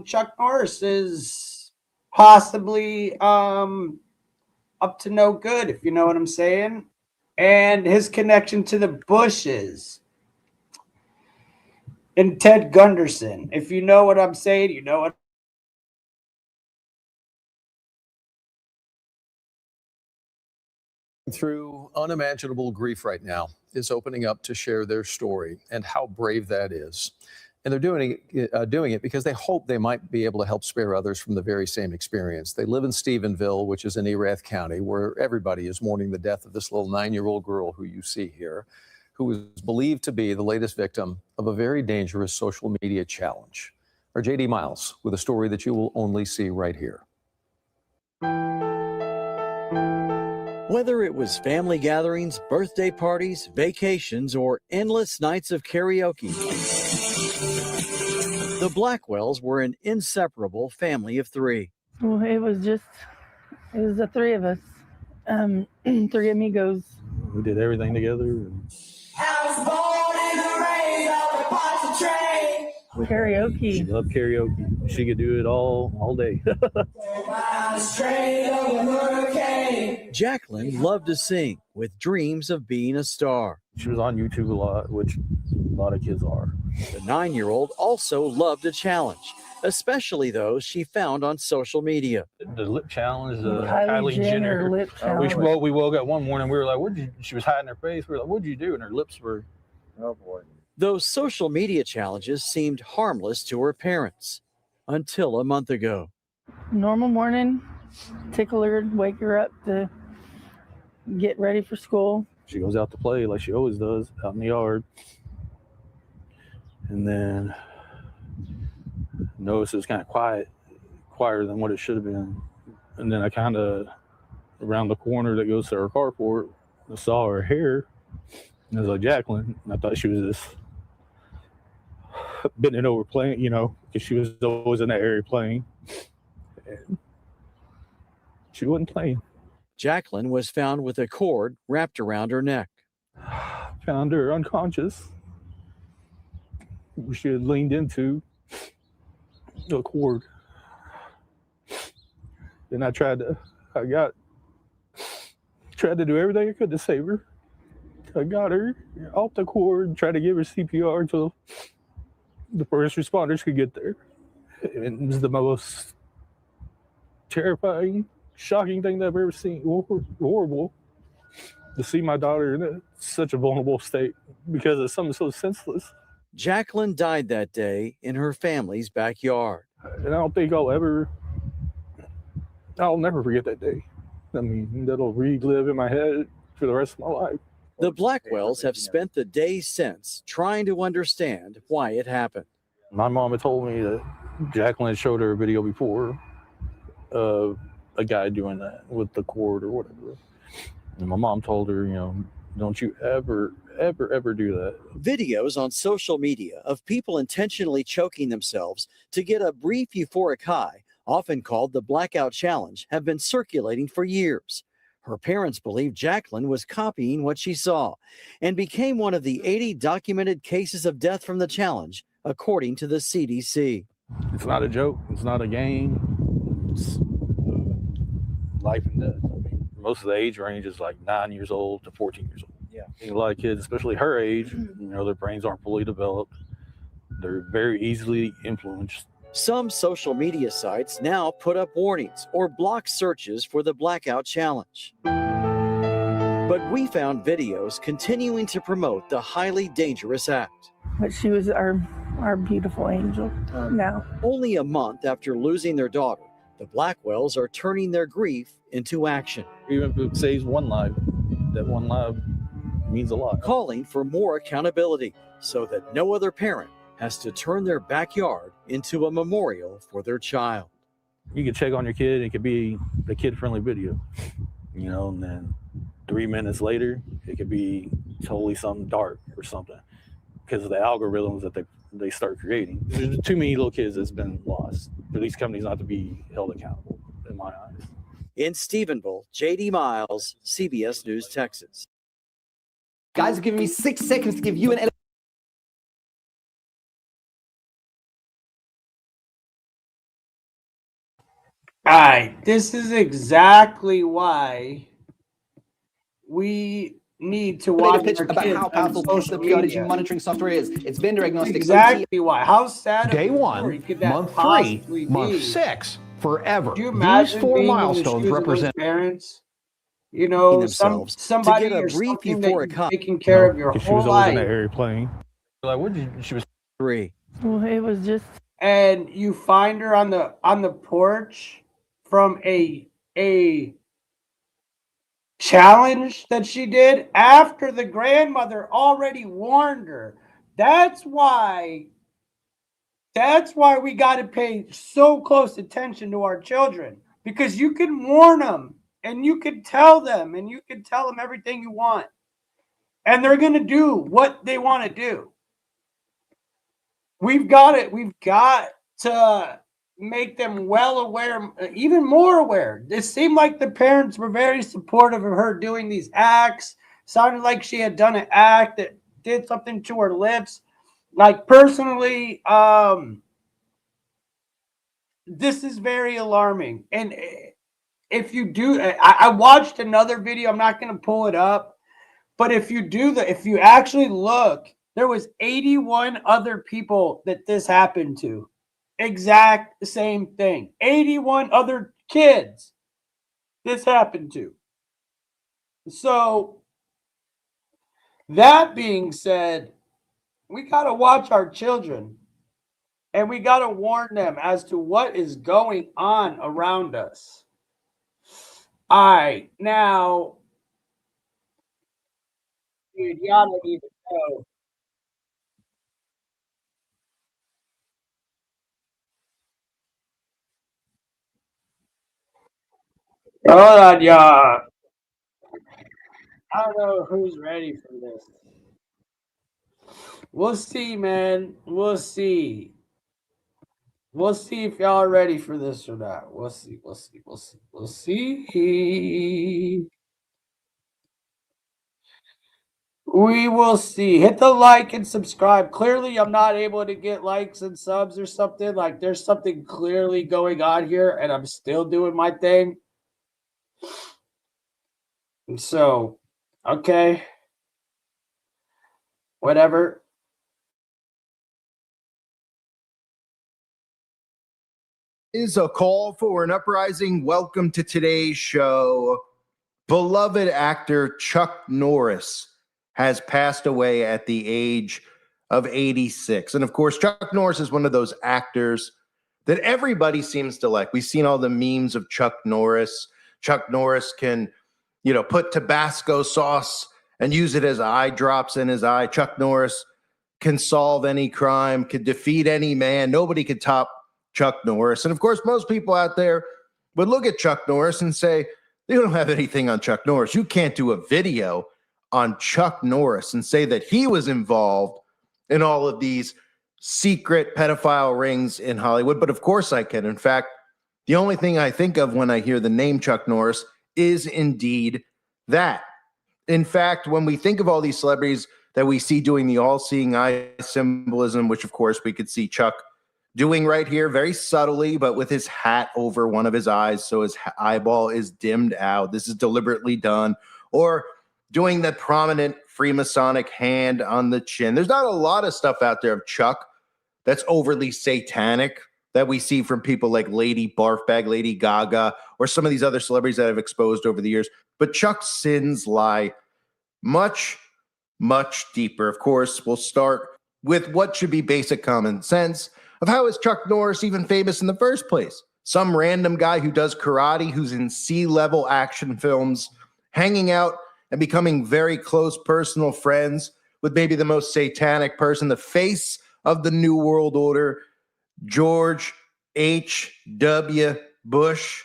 Chuck Norris is possibly up to no good, if you know what I'm saying, and his connection to the Bushes and Ted Gunderson. If you know what I'm saying, you know what. Through unimaginable grief right now is opening up to share their story and how brave that is. And they're doing it because they hope they might be able to help spare others from the very same experience. They live in Stephenville, which is in Erath County, where everybody is mourning the death of this little 9-year-old girl who you see here, who is believed to be the latest victim of a very dangerous social media challenge. Our JD Miles with a story that you will only see right here. Whether it was family gatherings, birthday parties, vacations, or endless nights of karaoke, the Blackwells were an inseparable family of three. Well, it was the three of us, three amigos. We did everything together. Karaoke. She loved karaoke. She could do it all day. Jacqueline loved to sing with dreams of being a star. She was on YouTube a lot, which a lot of kids are. The 9-year-old also loved a challenge, especially those she found on social media. The lip challenge, the Kylie Jenner lip challenge. We woke up one morning, we were like, she was hiding her face. We were like, what'd you do? And her lips were, oh boy. Those social media challenges seemed harmless to her parents until a month ago. Normal morning, tickle her, wake her up to get ready for school. She goes out to play like she always does out in the yard. And then noticed it was kind of quieter than what it should have been. And then I kind of, around the corner that goes to her carport, I saw her hair. And I was like, Jacqueline. And I thought she was just bending over playing, because she was always in that area playing. And she wasn't playing. Jacqueline was found with a cord wrapped around her neck. Found her unconscious. She had leaned into a cord. And I tried to do everything I could to save her. I got her off the cord, tried to give her CPR until the first responders could get there. It was the most terrifying, shocking thing that I've ever seen. Horrible to see my daughter in such a vulnerable state because of something so senseless. Jacqueline died that day in her family's backyard. And I don't think I'll never forget that day. I mean, that'll relive in my head for the rest of my life. The Blackwells have spent the days since trying to understand why it happened. My mom had told me that Jacqueline had showed her a video before of a guy doing that with the cord or whatever. And my mom told her, don't you ever do that. Videos on social media of people intentionally choking themselves to get a brief euphoric high, often called the blackout challenge, have been circulating for years. Her parents believe Jacqueline was copying what she saw and became one of the 80 documented cases of death from the challenge, according to the CDC. It's not a joke. It's not a game. It's life and death. I mean, most of the age range is like 9 years old to 14 years old. Yeah. A lot of kids, especially her age, their brains aren't fully developed. They're very easily influenced. Some social media sites now put up warnings or block searches for the blackout challenge. But we found videos continuing to promote the highly dangerous act. But she was our beautiful angel now. Only a month after losing their daughter, the Blackwells are turning their grief into action. Even if it saves one life, that one life means a lot. Calling for more accountability so that no other parent has to turn their backyard into a memorial for their child. You can check on your kid, it could be a kid-friendly video, and then 3 minutes later, it could be totally something dark or something because of the algorithms that they start creating. There's too many little kids that's been lost for these companies not to be held accountable, in my eyes. In Stephenville, JD Miles, CBS News, Texas. Guys have given me 6 seconds to give you an All right, this is exactly why we need to watch pitch our about kids how on powerful social PRDG media. monitoring software is. It's vendor agnostic. Exactly why. How sad. Day of a one, story could that month possibly three, be? month 6, forever. Do you These imagine 4 being in the milestones shoes of those represent parents? Themselves somebody to get a or brief something that euphoric you've high. taken care of your She whole was always in life. that area playing. Like, she was 3. Well, it was just. And you find her on the porch from a challenge that she did after the grandmother already warned her. That's why we got to pay so close attention to our children, because you can warn them and you can tell them everything you want, and they're going to do what they want to do. We've got to make them well aware, even more aware. It seemed like the parents were very supportive of her doing these acts. Sounded like she had done an act that did something to her lips. Like, personally, this is very alarming. And if you do, I watched another video. I'm not going to pull it up, but if you actually look, there was 81 other people that this happened to. Exact same thing. 81 other kids this happened to. So that being said, we got to watch our children and we got to warn them as to what is going on around us. All right, now, dude, y'all don't even know. Hold on, y'all. I don't know who's ready for this. We'll see, man. We'll see. We'll see if y'all are ready for this or not. We'll see. We'll see. We'll see. We'll see. We will see. Hit the like and subscribe. Clearly, I'm not able to get likes and subs or something. Like, there's something clearly going on here, and I'm still doing my thing. And so, okay. Whatever. Is a call for an uprising. Welcome to today's show. Beloved actor Chuck Norris has passed away at the age of 86. And of course, Chuck Norris is one of those actors that everybody seems to like. We've seen all the memes of Chuck Norris. Chuck Norris can, put Tabasco sauce and use it as eye drops in his eye. Chuck Norris can solve any crime, can defeat any man. Nobody could top Chuck Norris. And of course, most people out there would look at Chuck Norris and say, you don't have anything on Chuck Norris. You can't do a video on Chuck Norris and say that he was involved in all of these secret pedophile rings in Hollywood. But of course I can. In fact, the only thing I think of when I hear the name Chuck Norris is indeed that. In fact, when we think of all these celebrities that we see doing the all-seeing eye symbolism, which of course we could see Chuck doing right here very subtly, but with his hat over one of his eyes so his eyeball is dimmed out. This is deliberately done. Or doing that prominent Freemasonic hand on the chin. There's not a lot of stuff out there of Chuck that's overly satanic that we see from people like Lady Barfbag, Lady Gaga, or some of these other celebrities that I've exposed over the years. But Chuck's sins lie much, much deeper. Of course, we'll start with what should be basic common sense of how is Chuck Norris even famous in the first place? Some random guy who does karate, who's in C-level action films, hanging out and becoming very close personal friends with maybe the most satanic person, the face of the New World Order, George H.W. Bush,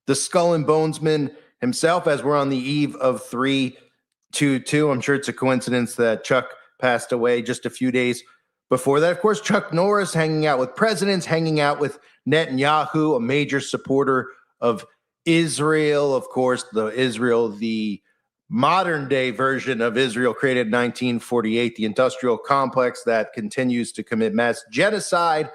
the Skull and Bonesman himself, as we're on the eve of 3/22. I'm sure it's a coincidence that Chuck passed away just a few days before that. Of course, Chuck Norris hanging out with presidents, hanging out with Netanyahu, a major supporter of Israel. Of course, the modern day version of Israel created in 1948, the industrial complex that continues to commit mass genocide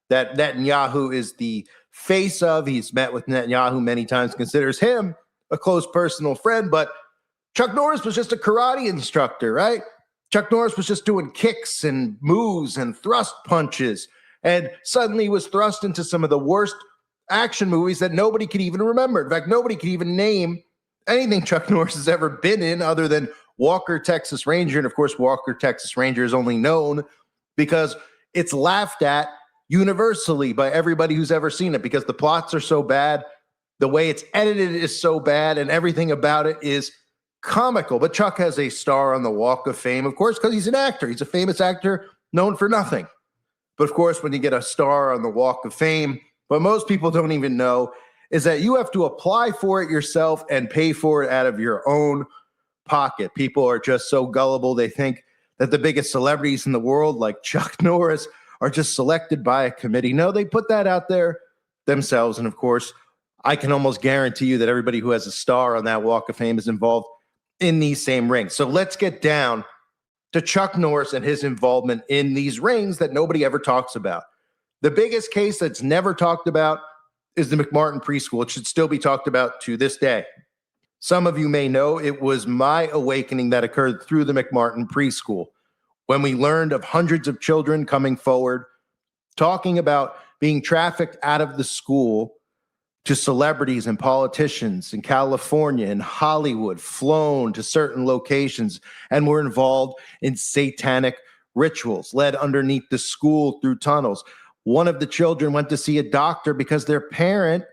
that Netanyahu is the face of. He's met with Netanyahu many times, considers him a close personal friend, but Chuck Norris was just a karate instructor, right? Chuck Norris was just doing kicks and moves and thrust punches, and suddenly was thrust into some of the worst action movies that nobody could even remember. In fact, nobody could even name anything Chuck Norris has ever been in other than Walker, Texas Ranger. And of course, Walker, Texas Ranger is only known because it's laughed at universally by everybody who's ever seen it because the plots are so bad, the way it's edited is so bad, and everything about it is comical. But Chuck has a star on the Walk of Fame, of course, because he's an actor. He's a famous actor known for nothing. But of course, when you get a star on the Walk of Fame, what most people don't even know is that you have to apply for it yourself and pay for it out of your own pocket. People are just so gullible. They think that the biggest celebrities in the world, like Chuck Norris, are just selected by a committee. No, they put that out there themselves. And of course, I can almost guarantee you that everybody who has a star on that Walk of Fame is involved in these same rings. So let's get down to Chuck Norris and his involvement in these rings that nobody ever talks about. The biggest case that's never talked about is the McMartin preschool. It should still be talked about to this day. Some of you may know it was my awakening that occurred through the McMartin preschool when we learned of hundreds of children coming forward, talking about being trafficked out of the school to celebrities and politicians in California and Hollywood, flown to certain locations, and were involved in satanic rituals, led underneath the school through tunnels. One of the children went to see a doctor because their parent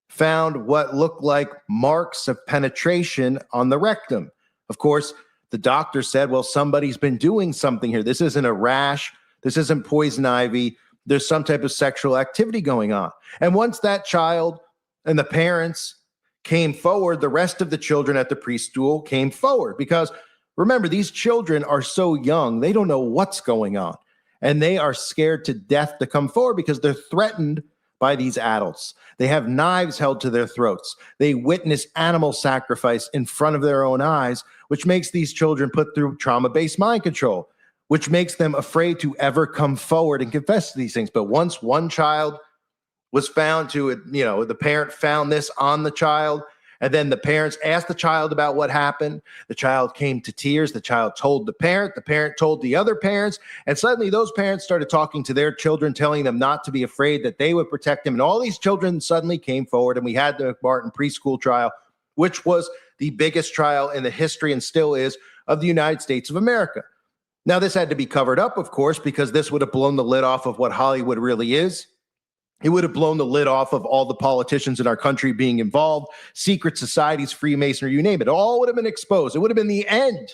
found what looked like marks of penetration on the rectum. Of course, the doctor said, well, somebody's been doing something here. This isn't a rash. This isn't poison ivy. There's some type of sexual activity going on. And once that child and the parents came forward, the rest of the children at the preschool came forward. Because remember, these children are so young, they don't know what's going on. And they are scared to death to come forward because they're threatened by these adults. They have knives held to their throats. They witness animal sacrifice in front of their own eyes, which makes these children put through trauma-based mind control, which makes them afraid to ever come forward and confess to these things. But once one child was found to, the parent found this on the child, and then the parents asked the child about what happened. The child came to tears. The child told the parent told the other parents, and suddenly those parents started talking to their children, telling them not to be afraid, that they would protect them. And all these children suddenly came forward, and we had the McMartin preschool trial, which was the biggest trial in the history, and still is, of the United States of America. Now, this had to be covered up, of course, because this would have blown the lid off of what Hollywood really is. It would have blown the lid off of all the politicians in our country being involved, secret societies, Freemasonry, you name it. It all would have been exposed. It would have been the end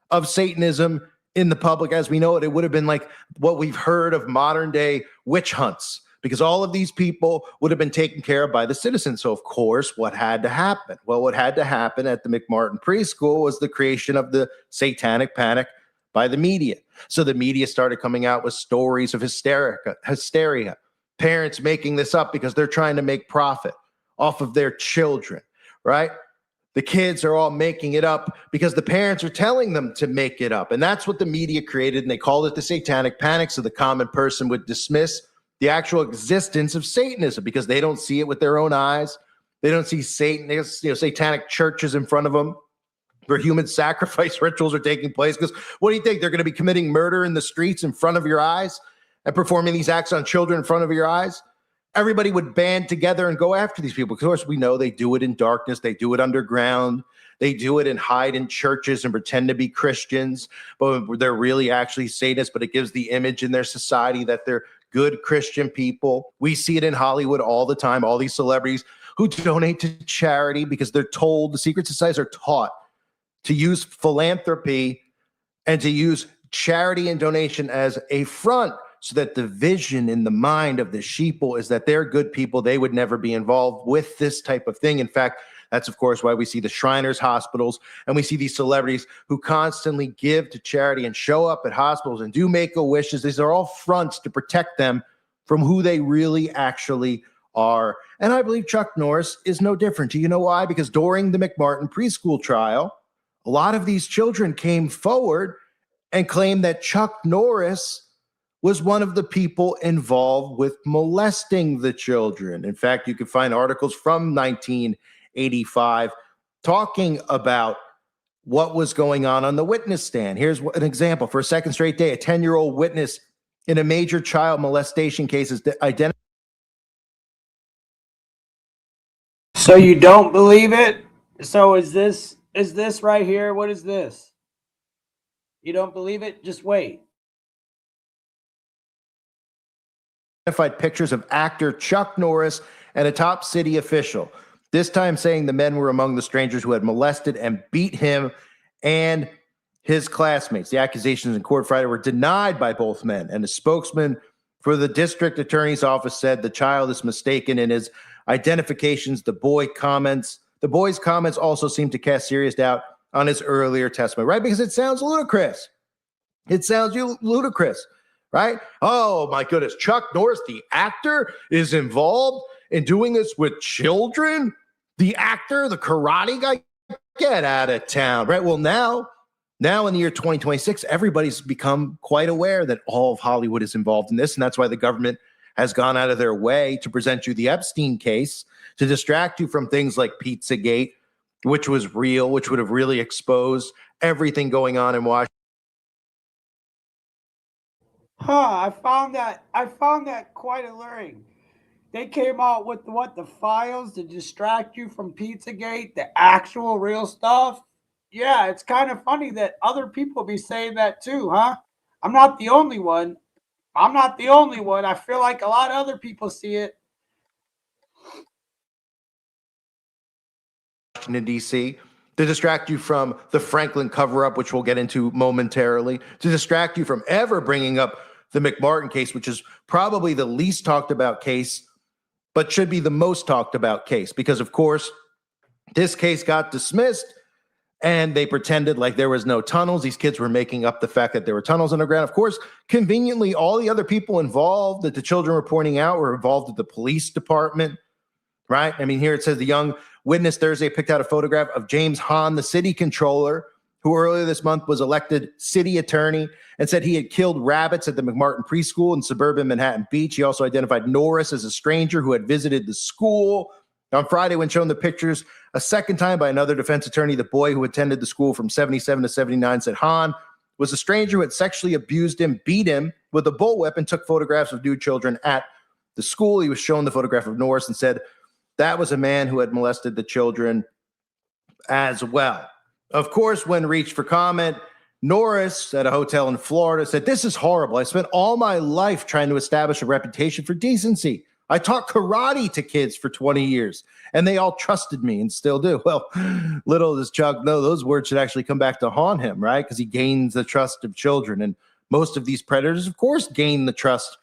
of Satanism in the public as we know it. It would have been like what we've heard of modern day witch hunts, because all of these people would have been taken care of by the citizens. So, of course, what had to happen? Well, what had to happen at the McMartin preschool was the creation of the satanic panic by the media. So the media started coming out with stories of hysteria. Parents making this up because they're trying to make profit off of their children, right? The kids are all making it up because the parents are telling them to make it up. And that's what the media created, and they called it the satanic panic, so the common person would dismiss the actual existence of Satanism because they don't see it with their own eyes. They don't see Satan, satanic churches in front of them where human sacrifice rituals are taking place. Because what do you think? They're going to be committing murder in the streets in front of your eyes and performing these acts on children in front of your eyes? Everybody would band together and go after these people. Of course, we know they do it in darkness. They do it underground. They do it and hide in churches and pretend to be Christians, but they're really actually Satanists, but it gives the image in their society that they're good Christian people. We see it in Hollywood all the time. All these celebrities who donate to charity because they're told, the secret societies are taught to use philanthropy and to use charity and donation as a front, so that the vision in the mind of the sheeple is that they're good people. They would never be involved with this type of thing. In fact, that's, of course, why we see the Shriners hospitals and we see these celebrities who constantly give to charity and show up at hospitals and do Make-A-Wishes. These are all fronts to protect them from who they really actually are. And I believe Chuck Norris is no different. Do you know why? Because during the McMartin preschool trial, a lot of these children came forward and claimed that Chuck Norris was one of the people involved with molesting the children. In fact, you can find articles from 1985 talking about what was going on the witness stand. Here's an example. For a second straight day, a 10-year-old witness in a major child molestation case is identified. So you don't believe it? So is this right here? What is this? You don't believe it? Just wait. Identified pictures of actor Chuck Norris and a top city official, this time saying the men were among the strangers who had molested and beat him and his classmates. The accusations in court Friday were denied by both men, and a spokesman for the district attorney's office said the child is mistaken in his identifications. The boy's comments also seem to cast serious doubt on his earlier testimony, right? Because it sounds ludicrous. It sounds ludicrous. Right? Oh, my goodness. Chuck Norris, the actor, is involved in doing this with children? The actor, the karate guy? Get out of town. Right? Well, now in the year 2026, everybody's become quite aware that all of Hollywood is involved in this. And that's why the government has gone out of their way to present you the Epstein case to distract you from things like Pizzagate, which was real, which would have really exposed everything going on in Washington. I found that quite alluring. They came out with the files to distract you from Pizzagate, the actual real stuff. Yeah, it's kind of funny that other people be saying that too, huh? I'm not the only one. I feel like a lot of other people see it. Washington, D.C., to distract you from the Franklin cover-up, which we'll get into momentarily, to distract you from ever bringing up the McMartin case, which is probably the least talked about case, but should be the most talked about case, because, of course, this case got dismissed, and they pretended like there was no tunnels. These kids were making up the fact that there were tunnels underground. Of course, conveniently, all the other people involved that the children were pointing out were involved with the police department, right? I mean, here it says the young witness Thursday picked out a photograph of James Hahn, the city controller, who earlier this month was elected city attorney, and said he had killed rabbits at the McMartin preschool in suburban Manhattan Beach. He also identified Norris as a stranger who had visited the school. On Friday, when shown the pictures a second time by another defense attorney, the boy who attended the school from 77 to 79 said Hahn was a stranger who had sexually abused him, beat him with a bullwhip, and took photographs of nude children at the school. He was shown the photograph of Norris and said that was a man who had molested the children as well. Of course, when reached for comment, Norris at a hotel in Florida said, "This is horrible. I spent all my life trying to establish a reputation for decency. I taught karate to kids for 20 years, and they all trusted me and still do." Well, little does Chuck know those words should actually come back to haunt him, right? Because he gains the trust of children. And most of these predators, of course, gain the trust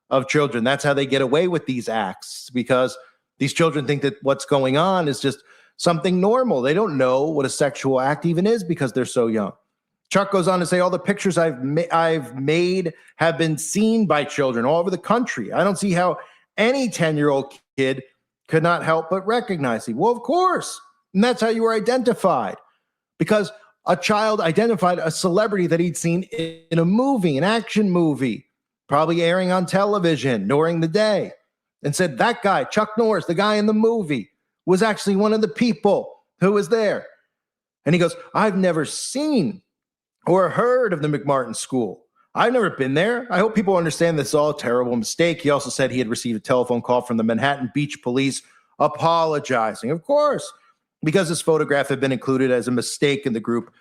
of children. That's how they get away with these acts, because these children think that what's going on is just something normal. They don't know what a sexual act even is because they're so young. Chuck goes on to say, all the pictures I've made have been seen by children all over the country. I don't see how any 10-year-old kid could not help but recognize him. Well, of course. And that's how you were identified, because a child identified a celebrity that he'd seen in a movie, an action movie, probably airing on television during the day, and said, that guy, Chuck Norris, the guy in the movie, was actually one of the people who was there. And he goes, I've never seen or heard of the McMartin School. I've never been there. I hope people understand this is all a terrible mistake. He also said he had received a telephone call from the Manhattan Beach Police apologizing, of course, because this photograph had been included as a mistake in the group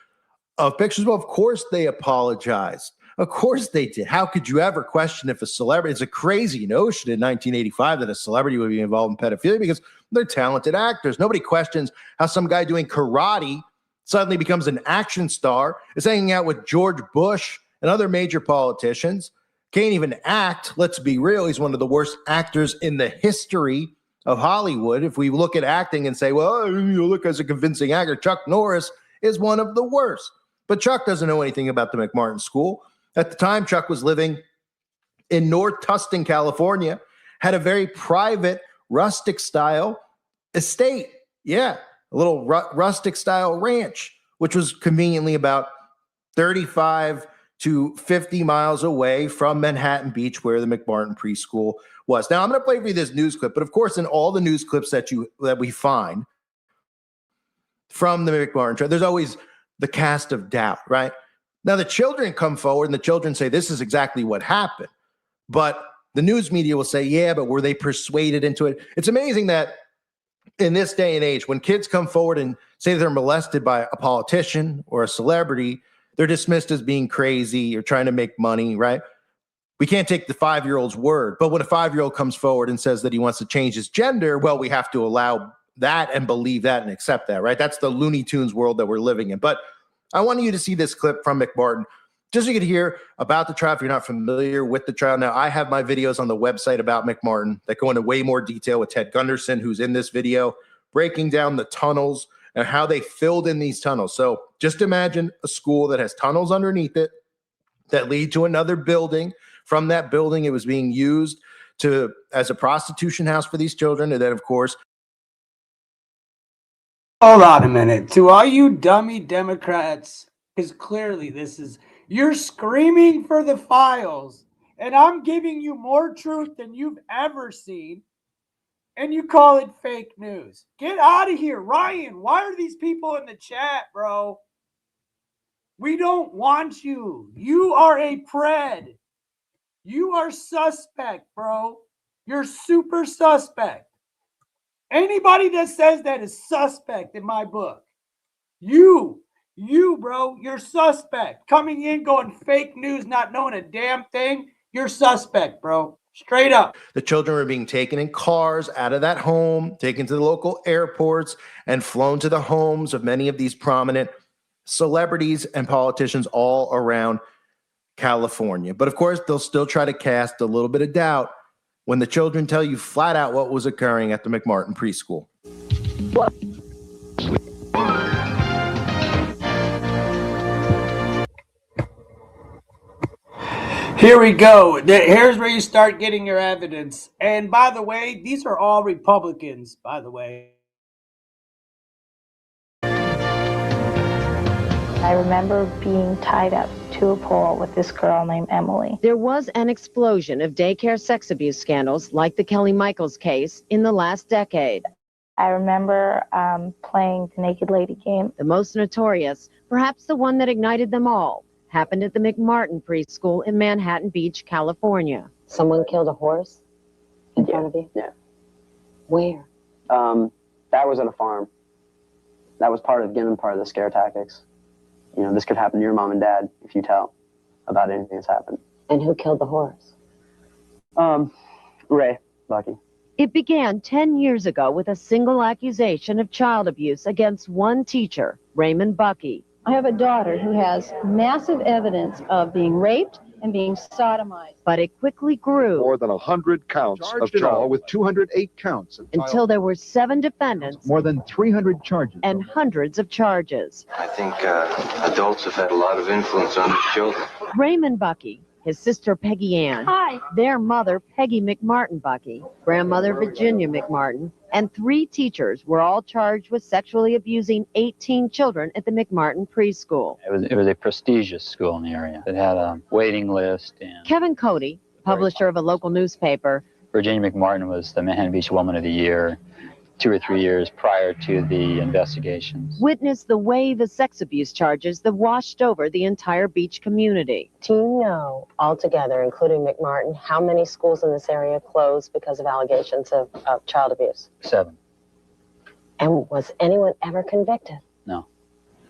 of pictures. Well, of course they apologized. Of course they did. How could you ever question if a celebrity, it's a crazy notion in 1985 that a celebrity would be involved in pedophilia, because they're talented actors. Nobody questions how some guy doing karate suddenly becomes an action star, is hanging out with George Bush and other major politicians, can't even act. Let's be real. He's one of the worst actors in the history of Hollywood. If we look at acting and say, well, you look as a convincing actor, Chuck Norris is one of the worst. But Chuck doesn't know anything about the McMartin School. At the time, Chuck was living in North Tustin, California, had a very private, rustic-style estate. Yeah, a little rustic-style ranch, which was conveniently about 35 to 50 miles away from Manhattan Beach, where the McMartin preschool was. Now, I'm going to play for you this news clip, but of course, in all the news clips that we find from the McMartin trial, there's always the cast of doubt, right? Now, the children come forward and the children say, this is exactly what happened. But the news media will say, yeah, but were they persuaded into it? It's amazing that in this day and age, when kids come forward and say they're molested by a politician or a celebrity, they're dismissed as being crazy or trying to make money, right? We can't take the 5-year-old's word. But when a 5-year-old comes forward and says that he wants to change his gender, well, we have to allow that and believe that and accept that, right? That's the Looney Tunes world that we're living in. But I want you to see this clip from McMartin, just so you can hear about the trial if you're not familiar with the trial. Now, I have my videos on the website about McMartin that go into way more detail with Ted Gunderson, who's in this video, breaking down the tunnels and how they filled in these tunnels. So just imagine a school that has tunnels underneath it that lead to another building. From that building, it was being used as a prostitution house for these children. And then, of course, hold on a minute. To all you dummy Democrats, because clearly you're screaming for the files and I'm giving you more truth than you've ever seen, and you call it fake news. Get out of here. Ryan, why are these people in the chat, bro? We don't want you. You are a pred. You are suspect, bro. You're super suspect. Anybody that says that is suspect in my book. You, bro, you're suspect. Coming in, going fake news, not knowing a damn thing. You're suspect, bro. Straight up. The children were being taken in cars out of that home, taken to the local airports, and flown to the homes of many of these prominent celebrities and politicians all around California. But of course, they'll still try to cast a little bit of doubt when the children tell you flat out what was occurring at the McMartin preschool. Here we go. Here's where you start getting your evidence. And by the way, these are all Republicans, by the way. I remember being tied up to a pole with this girl named Emily. There was an explosion of daycare sex abuse scandals like the Kelly Michaels case in the last decade. I remember playing the naked lady game. The most notorious, perhaps the one that ignited them all, happened at the McMartin preschool in Manhattan Beach, California. Someone killed a horse in front of you? Yeah. Where? That was at a farm. That was part of the scare tactics. You know, this could happen to your mom and dad if you tell about anything that's happened. And who killed the horse? Ray, Bucky. It began 10 years ago with a single accusation of child abuse against one teacher, Raymond Bucky. I have a daughter who has massive evidence of being raped and being sodomized. But it quickly grew. More than 100 counts of charge with 208 counts. Until there were 7 defendants. More than 300 charges. And hundreds of charges. I think adults have had a lot of influence on the children. Raymond Bucky, his sister Peggy Ann. Hi. Their mother Peggy McMartin Bucky, grandmother Virginia McMartin, and 3 teachers were all charged with sexually abusing 18 children at the McMartin preschool. It was a prestigious school in the area. It had a waiting list. And Kevin Cody, publisher of a local newspaper. Virginia McMartin was the Manhattan Beach Woman of the Year 2 or 3 years prior to the investigations. Witnessed the wave of sex abuse charges that washed over the entire beach community. Do you know, altogether, including McMartin, how many schools in this area closed because of allegations of child abuse? 7. And was anyone ever convicted? No.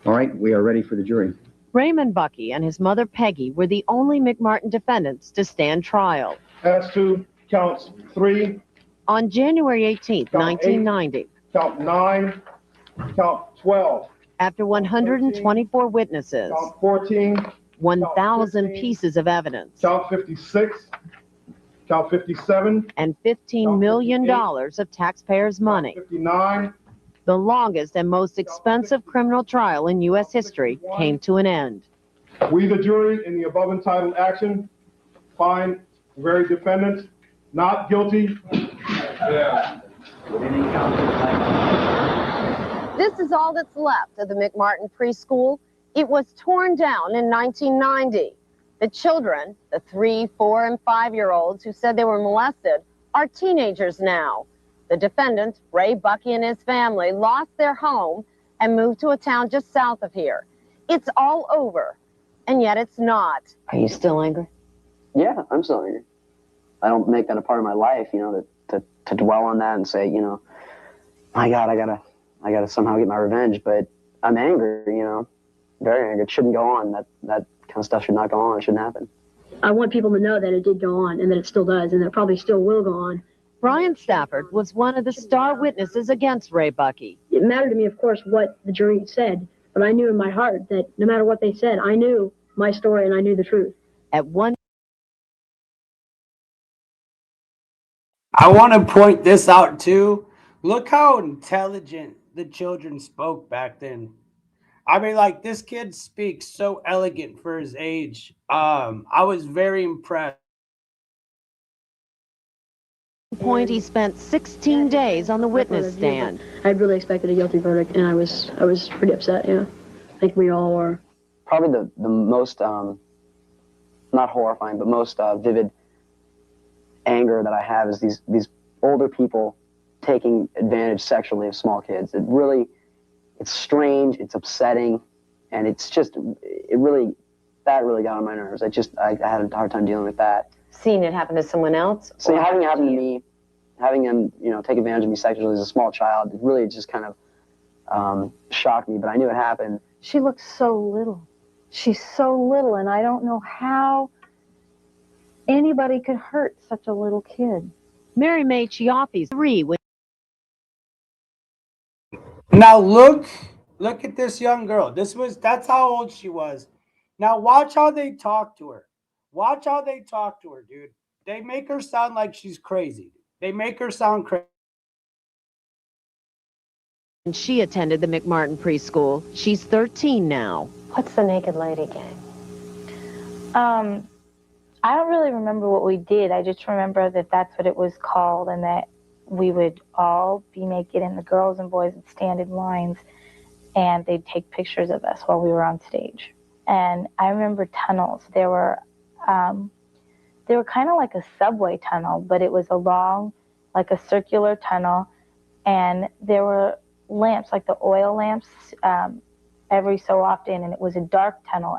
All right, we are ready for the jury. Raymond Bucky and his mother Peggy were the only McMartin defendants to stand trial. As to counts 3. On January 18, 1990. Count 9. Count 12. After 124 witnesses. Count 14. 1,000 pieces of evidence. Count 56. Count 57. And $15 million of taxpayers' money. 59. The longest and most expensive criminal trial in U.S. history came to an end. We, the jury, in the above entitled action, find the very defendants not guilty. This is all that's left of the McMartin preschool. It was torn down in 1990. The children, the 3-, 4-, and 5-year-olds who said they were molested, are teenagers now. The defendant, Ray Bucky, and his family lost their home and moved to a town just south of here. It's all over, and yet it's not. Are you still angry? Yeah, I'm still angry. I don't make that a part of my life, you know, to dwell on that and say, you know, my God, I gotta somehow get my revenge. But I'm angry, you know, very angry. It shouldn't go on. That kind of stuff should not go on. It shouldn't happen. I want people to know that it did go on and that it still does and that it probably still will go on. Brian Stafford was one of the star witnesses against Ray Bucky. It mattered to me, of course, what the jury said, but I knew in my heart that no matter what they said, I knew my story and I knew the truth. At one I want to point this out too. Look how intelligent the children spoke back then. I mean, like, this kid speaks so elegant for his age. I was very impressed. Point he spent 16 days on the witness stand. I really expected a guilty verdict, and I was pretty upset. Yeah, I think we all were. Probably the most not horrifying, but most vivid anger that I have is these older people taking advantage sexually of small kids. It's strange, it's upsetting, and that really got on my nerves. I had a hard time dealing with that. Seeing it happen to someone else? So having it happen to me, having them, take advantage of me sexually as a small child, it really just kind of shocked me, but I knew it happened. She looks so little. She's so little, and I don't know how anybody could hurt such a little kid. Mary Mae Chiaffi's 3 when Now look at this young girl. That's how old she was. Now watch how they talk to her. Watch how they talk to her, dude. They make her sound like she's crazy. They make her sound crazy. she attended the McMartin preschool. She's 13 now. What's the Naked Lady Gang? I don't really remember what we did. I just remember that that's what it was called, and that we would all be naked, and the girls and boys would stand in lines, and they'd take pictures of us while we were on stage. And I remember tunnels. They were kind of like a subway tunnel, but it was like a circular tunnel, and there were lamps, like the oil lamps, every so often, and it was a dark tunnel,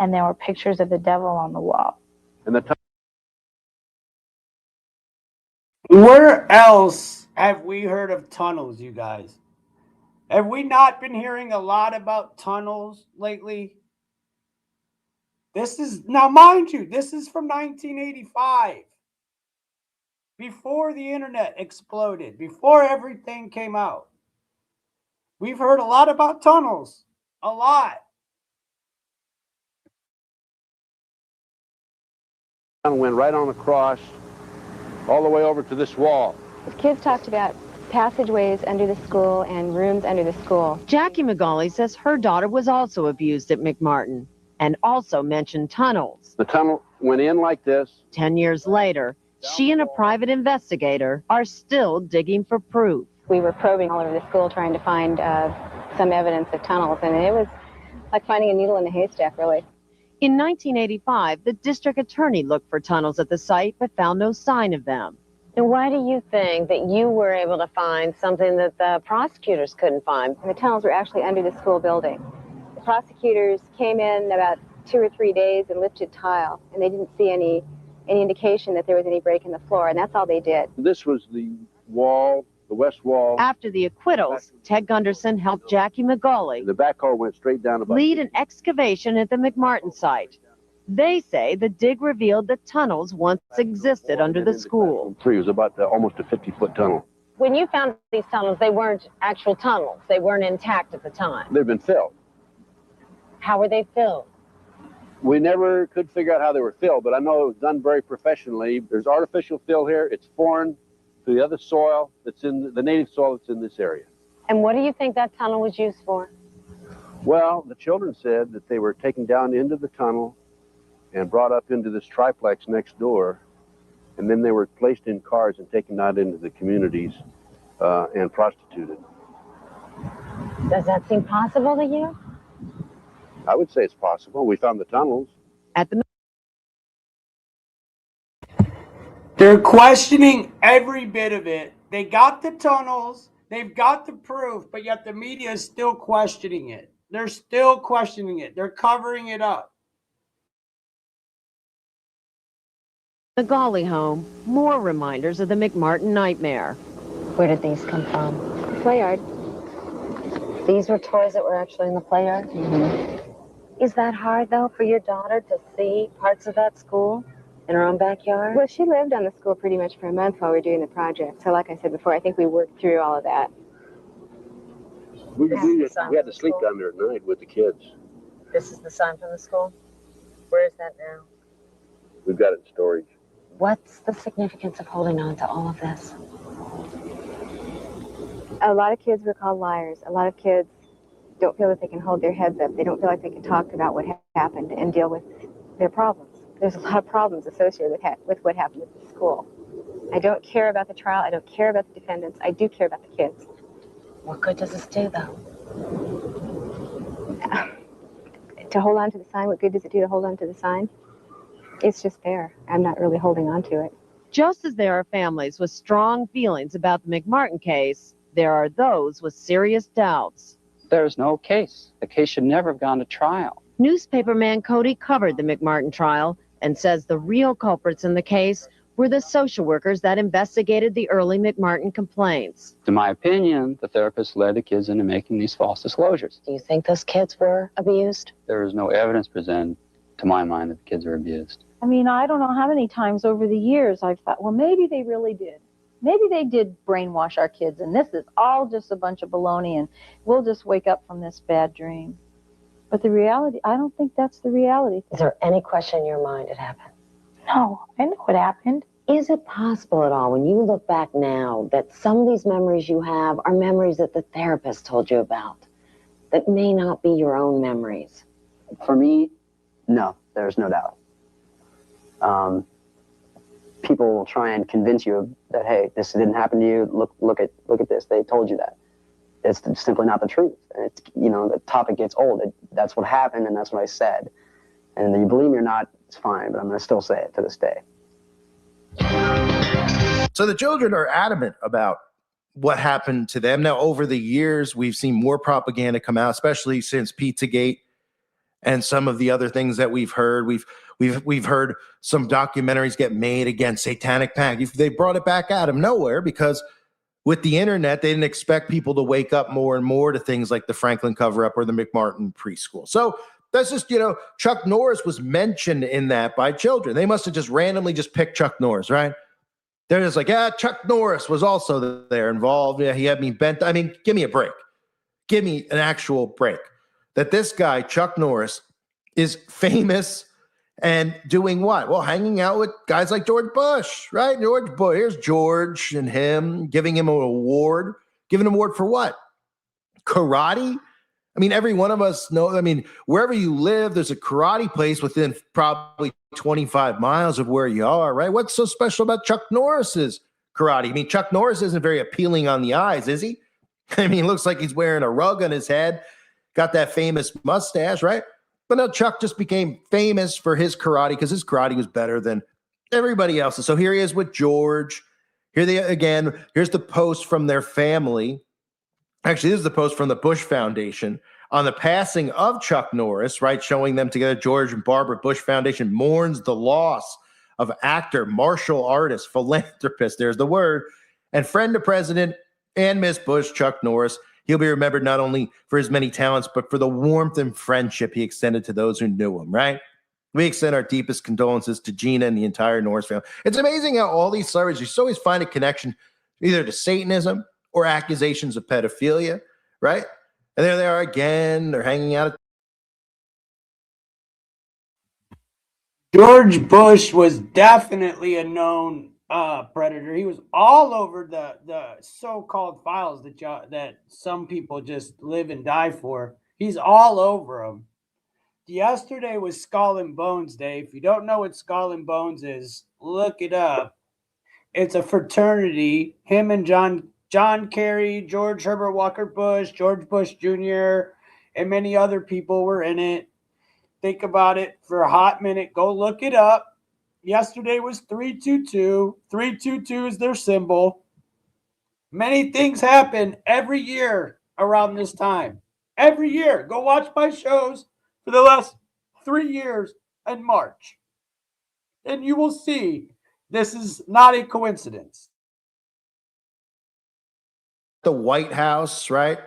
and there were pictures of the devil on the wall. And Where else have we heard of tunnels, you guys? Have we not been hearing a lot about tunnels lately? Now, mind you, this is from 1985. Before the internet exploded, before everything came out. We've heard a lot about tunnels. A lot. went right on across, all the way over to this wall. The kids talked about passageways under the school and rooms under the school. Jackie McGauley says her daughter was also abused at McMartin and also mentioned tunnels. The tunnel went in like this. 10 years later, she and a private investigator are still digging for proof. We were probing all over the school trying to find some evidence of tunnels, and it was like finding a needle in a haystack, really. In 1985, the district attorney looked for tunnels at the site but found no sign of them. And why do you think that you were able to find something that the prosecutors couldn't find? And the tunnels were actually under the school building. The prosecutors came in about 2 or 3 days and lifted tile, and they didn't see any indication that there was any break in the floor, and that's all they did. This was the wall, the west wall. After the acquittals, Ted Gunderson helped Jackie McGauley The backhoe went straight down about lead an excavation at the McMartin site. They say the dig revealed that tunnels once existed under the school. It was about almost a 50-foot tunnel. When you found these tunnels, they weren't actual tunnels. They weren't intact at the time. They've been filled. How were they filled? We never could figure out how they were filled, but I know it was done very professionally. There's artificial fill here. It's foreign to the other soil that's in the native soil that's in this area. And what do you think that tunnel was used for? Well, the children said that they were taken down into the tunnel and brought up into this triplex next door, and then they were placed in cars and taken out into the communities and prostituted. Does that seem possible to you? I would say it's possible. We found the tunnels. At the They're questioning every bit of it. They got the tunnels, they've got the proof, but yet the media is still questioning it. They're still questioning it. They're covering it up. McGauley home, more reminders of the McMartin nightmare. Where did these come from? The play yard. These were toys that were actually in the play yard? Mm-hmm. Is that hard, though, for your daughter to see parts of that school in her own backyard? Well, she lived on the school pretty much for a month while we were doing the project. So like I said before, I think we worked through all of that. We had to sleep down there at night with the kids. This is the sign from the school? Where is that now? We've got it in storage. What's the significance of holding on to all of this? A lot of kids were called liars. A lot of kids don't feel that they can hold their heads up. They don't feel like they can talk about what happened and deal with their problems. There's a lot of problems associated with what happened at the school. I don't care about the trial. I don't care about the defendants. I do care about the kids. What good does this do, though? To hold on to the sign, what good does it do to hold on to the sign? It's just there. I'm not really holding on to it. Just as there are families with strong feelings about the McMartin case, there are those with serious doubts. There's no case. The case should never have gone to trial. Newspaperman Cody covered the McMartin trial and says the real culprits in the case were the social workers that investigated the early McMartin complaints. In my opinion, the therapist led the kids into making these false disclosures. Do you think those kids were abused? There is no evidence presented, to my mind, that the kids were abused. I mean, I don't know how many times over the years I've thought, well, maybe they really did. Maybe they did brainwash our kids, and this is all just a bunch of baloney, and we'll just wake up from this bad dream. But the reality, I don't think that's the reality. Is there any question in your mind it happened? No, I know what happened. Is it possible at all, when you look back now, that some of these memories you have are memories that the therapist told you about, that may not be your own memories? For me, no, there's no doubt. People will try and convince you that, hey, this didn't happen to you. Look at this. They told you that. It's simply not the truth. And it's, the topic gets old. That's what happened, and that's what I said. And you believe me or not, it's fine, but I'm going to still say it to this day. So the children are adamant about what happened to them. Now, over the years, we've seen more propaganda come out, especially since Pizzagate and some of the other things that we've heard. We've heard some documentaries get made against Satanic Panic. They brought it back out of nowhere because with the internet, they didn't expect people to wake up more and more to things like the Franklin cover-up or the McMartin preschool. So that's just, Chuck Norris was mentioned in that by children. They must have just randomly just picked Chuck Norris, right? They're just like, yeah, Chuck Norris was also there involved. Yeah, he had me bent. I mean, give me a break. Give me an actual break. That this guy, Chuck Norris, is famous and doing what? Well, hanging out with guys like George Bush, right? George Bush. Here's George and him giving him an award. Giving an award for what? Karate? I mean, every one of us know. I mean, wherever you live, there's a karate place within probably 25 miles of where you are, right? What's so special about Chuck Norris's karate? I mean, Chuck Norris isn't very appealing on the eyes, is he? I mean, looks like he's wearing a rug on his head, got that famous mustache, right? But no, Chuck just became famous for his karate because his karate was better than everybody else's. So here he is with George. Here's the post from their family. Actually, this is the post from the Bush Foundation on the passing of Chuck Norris, right? Showing them together. George and Barbara Bush Foundation mourns the loss of actor, martial artist, philanthropist, there's the word, and friend of President and Miss Bush, Chuck Norris. He'll be remembered not only for his many talents, but for the warmth and friendship he extended to those who knew him, right? We extend our deepest condolences to Gina and the entire Norris family. It's amazing how all these celebrities, you just always find a connection either to Satanism or accusations of pedophilia, right? And there they are again. They're hanging out. George Bush was definitely a known predator. He was all over the so-called files that some people just live and die for. He's all over them. Yesterday was Skull and Bones Day. If you don't know what Skull and Bones is, look it up. It's a fraternity. Him and John Kerry, George Herbert Walker Bush, George Bush Jr., and many other people were in it. Think about it for a hot minute. Go look it up. Yesterday was 322. 322 is their symbol. Many things happen every year around this time. Every year. Go watch my shows for the last 3 years in March. And you will see this is not a coincidence. The White House, right?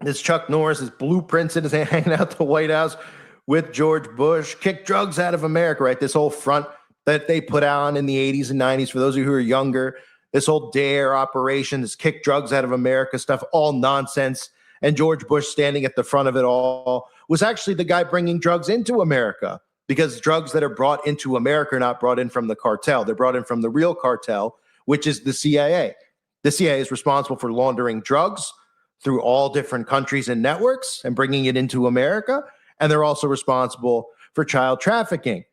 This Chuck Norris, his blueprints in his hand, hanging out at the White House with George Bush. Kick drugs out of America, right? This whole front that they put on in the 80s and 90s, for those of you who are younger, this whole DARE operation, this kick drugs out of America stuff, all nonsense. And George Bush standing at the front of it all was actually the guy bringing drugs into America, because drugs that are brought into America are not brought in from the cartel. They're brought in from the real cartel, which is the CIA. The CIA is responsible for laundering drugs through all different countries and networks and bringing it into America. And they're also responsible for child trafficking.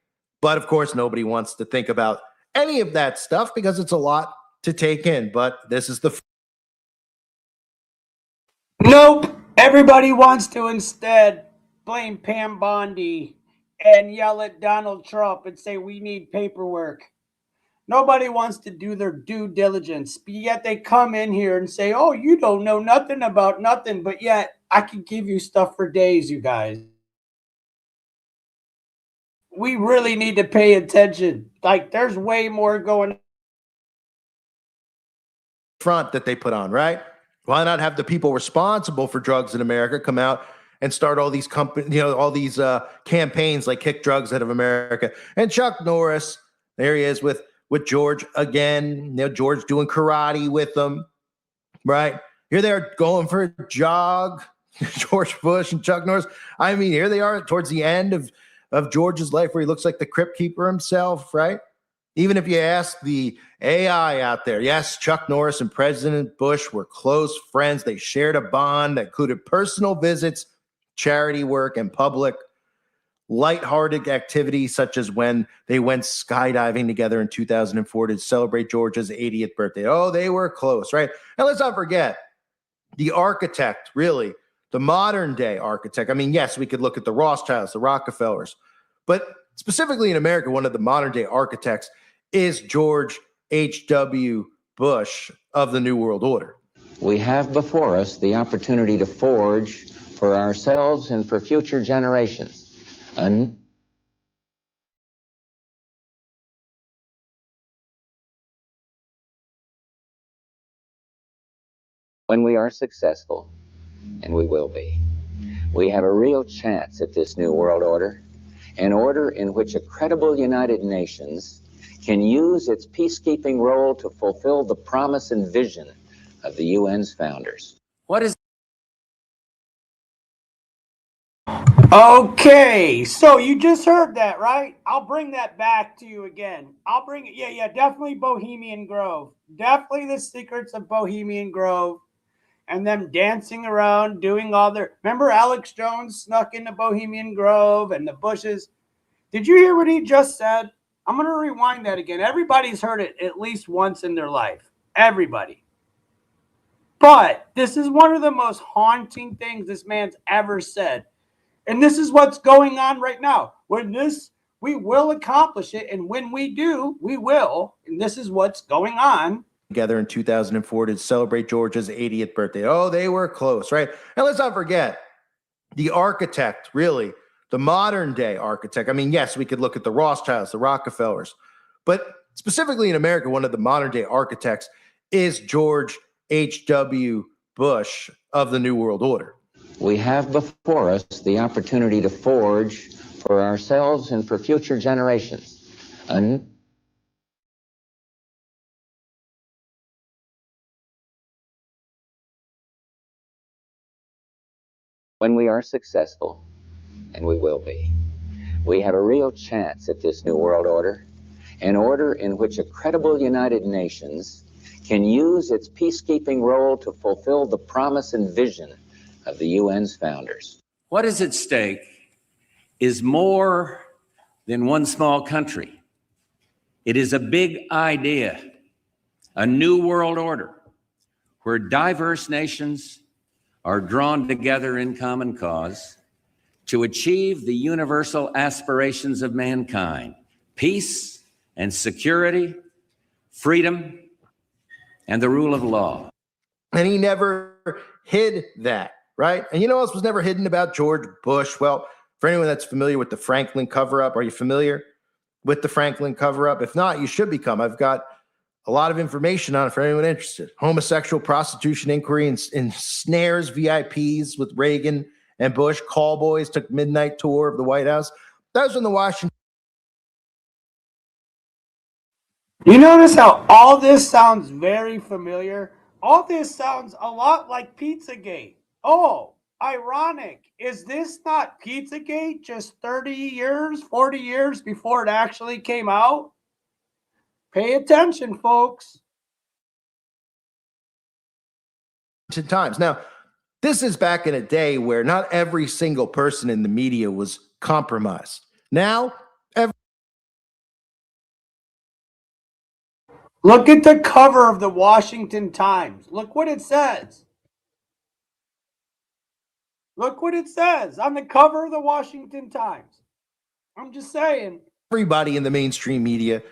But of course, nobody wants to think about any of that stuff because it's a lot to take in. But this is the... Nope. Everybody wants to instead blame Pam Bondi and yell at Donald Trump and say we need paperwork. Nobody wants to do their due diligence, but yet they come in here and say, oh, you don't know nothing about nothing, but yet I can give you stuff for days, you guys. We really need to pay attention. Like, there's way more going on. Front that they put on, right? Why not have the people responsible for drugs in America come out and start all these all these campaigns like Kick Drugs Out of America? And Chuck Norris, there he is with George again. George doing karate with them, right? Here they are going for a jog. George Bush and Chuck Norris. I mean, here they are towards the end of George's life, where he looks like the Crypt Keeper himself, right? Even if you ask the AI out there, yes, Chuck Norris and President Bush were close friends. They shared a bond that included personal visits, charity work, and public lighthearted activities, such as when they went skydiving together in 2004 to celebrate George's 80th birthday. Oh, they were close, right? And let's not forget the architect, really, the modern day architect. I mean, yes, we could look at the Rothschilds, the Rockefellers, but specifically in America, one of the modern day architects is George H.W. Bush of the New World Order. We have before us the opportunity to forge for ourselves and for future generations when we are successful, and we will be, we have a real chance at this new world order, an order in which a credible United Nations can use its peacekeeping role to fulfill the promise and vision of the UN's founders. What is... Okay, so you just heard that, right? I'll bring that back to you again. I'll bring it. Yeah, definitely Bohemian Grove. Definitely the secrets of Bohemian Grove and them dancing around, doing all their... Remember Alex Jones snuck into Bohemian Grove and the Bushes? Did you hear what he just said? I'm going to rewind that again. Everybody's heard it at least once in their life. Everybody. But this is one of the most haunting things this man's ever said. And this is what's going on right now. We will accomplish it. And when we do, we will. And this is what's going on. Together in 2004 to celebrate George's 80th birthday. Oh, they were close, right? And let's not forget the architect, really, the modern day architect. I mean, yes, we could look at the Rothschilds, the Rockefellers, but specifically in America, one of the modern day architects is George H.W. Bush of the New World Order. We have before us the opportunity to forge for ourselves and for future generations when we are successful, and we will be, we have a real chance at this new world order, an order in which a credible United Nations can use its peacekeeping role to fulfill the promise and vision of the UN's founders. What is at stake is more than one small country. It is a big idea, a new world order where diverse nations are drawn together in common cause to achieve the universal aspirations of mankind: peace and security, freedom, and the rule of law. And he never hid that, right? And you know what else was never hidden about George Bush? Well, for anyone that's familiar with the Franklin cover-up, are you familiar with the Franklin cover-up? If not, you should become. I've got a lot of information on it for anyone interested. Homosexual prostitution inquiry and snares VIPs with Reagan and Bush. Call boys took midnight tour of the White House. That was when the Washington... You notice how all this sounds very familiar? All this sounds a lot like Pizzagate. Oh, ironic. Is this not Pizzagate just 30 years, 40 years before it actually came out? Pay attention, folks. Times. Now, this is back in a day where not every single person in the media was compromised. Now, look at the cover of the Washington Times. Look what it says. Look what it says on the cover of the Washington Times. I'm just saying. Everybody in the mainstream media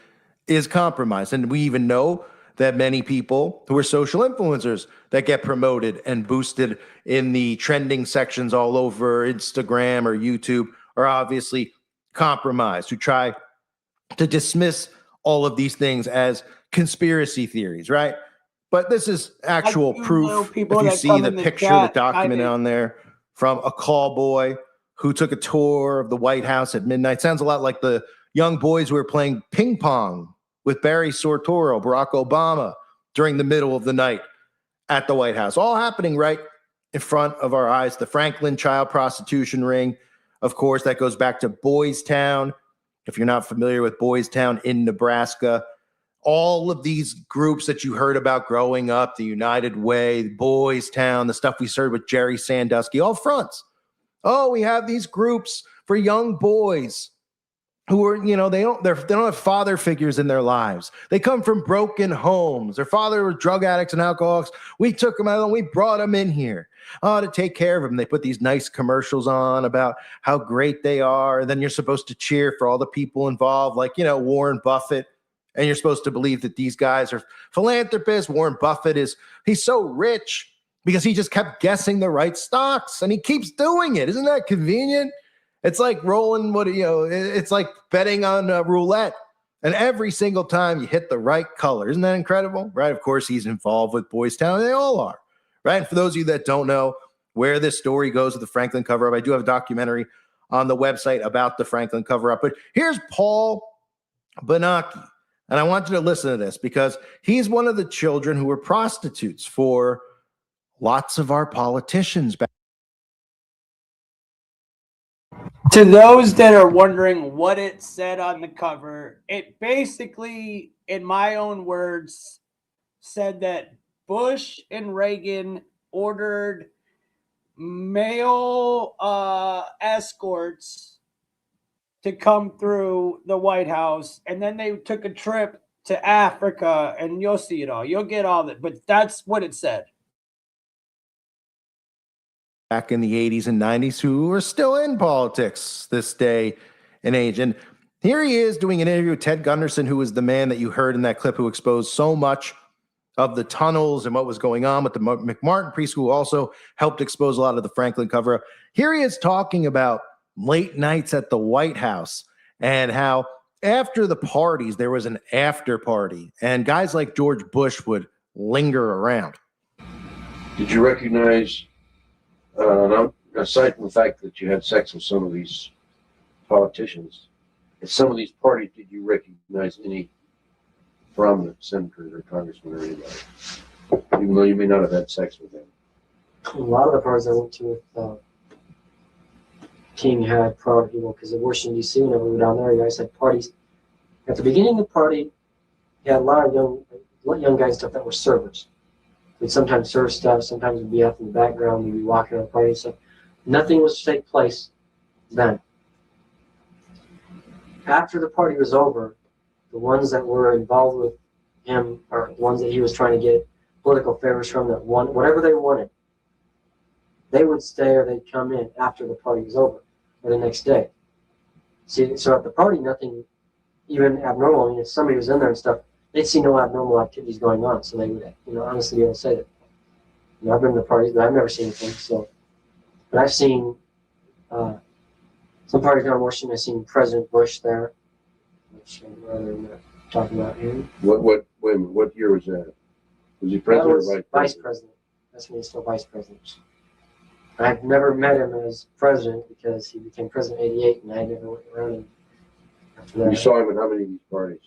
is compromised. And we even know that many people who are social influencers that get promoted and boosted in the trending sections all over Instagram or YouTube are obviously compromised, who try to dismiss all of these things as conspiracy theories, right? But this is actual proof. If you see the picture, the document on there from a call boy who took a tour of the White House at midnight. Sounds a lot like the young boys who were playing ping pong with Barry Soetoro, Barack Obama, during the middle of the night at the White House. All happening right in front of our eyes. The Franklin child prostitution ring, of course, that goes back to Boys Town. If you're not familiar with Boys Town in Nebraska, all of these groups that you heard about growing up, the United Way, Boys Town, the stuff we started with Jerry Sandusky, all fronts. Oh, we have these groups for young boys who are, they don't have father figures in their lives. They come from broken homes. Their father was drug addicts and alcoholics. We took them out and we brought them in here to take care of them. They put these nice commercials on about how great they are. And then you're supposed to cheer for all the people involved, like, Warren Buffett. And you're supposed to believe that these guys are philanthropists. Warren Buffett he's so rich because he just kept guessing the right stocks and he keeps doing it. Isn't that convenient? It's like rolling it's like betting on roulette. And every single time you hit the right color. Isn't that incredible? Right? Of course, he's involved with Boys Town. They all are. Right? And for those of you that don't know where this story goes with the Franklin cover-up, I do have a documentary on the website about the Franklin cover-up. But here's Paul Benaki. And I want you to listen to this because he's one of the children who were prostitutes for lots of our politicians back. To those that are wondering what it said on the cover, it basically, in my own words, said that Bush and Reagan ordered male escorts to come through the White House, and then they took a trip to Africa, and you'll see it all. You'll get all that, but that's what it said. Back in the 80s and 90s who are still in politics this day and age. And here he is doing an interview with Ted Gunderson, who was the man that you heard in that clip who exposed so much of the tunnels and what was going on with the McMartin preschool, also helped expose a lot of the Franklin cover-up. Here he is talking about late nights at the White House and how after the parties, there was an after party and guys like George Bush would linger around. Did you recognize, aside from the fact that you had sex with some of these politicians, at some of these parties, did you recognize any prominent senators or congressmen or anybody, even though you may not have had sex with them? A lot of the parties I went to with King had proud people, because in Washington, D.C., whenever we were down there, you guys had parties. At the beginning of the party, you had a lot of young guys and stuff that were servers. We'd sometimes serve stuff, sometimes we'd be out in the background, we'd be walking around the party and stuff. Nothing was to take place then. After the party was over, the ones that were involved with him, or the ones that he was trying to get political favors from, that won whatever they wanted, they would stay or they'd come in after the party was over or the next day. See, so at the party, nothing even abnormal. I mean, if somebody was in there and stuff, they'd see no abnormal activities going on, so they would, honestly be able to say that. I've been to parties, but I've never seen anything. So, but I've seen some parties down in Washington. I've seen President Bush there. Which I'd rather not talk about him. What year was that? Was he president or vice president? Vice president. That's when he's still vice president. I've never met him as president because he became president in '88, and I never went around him after that. You saw him at how many of these parties?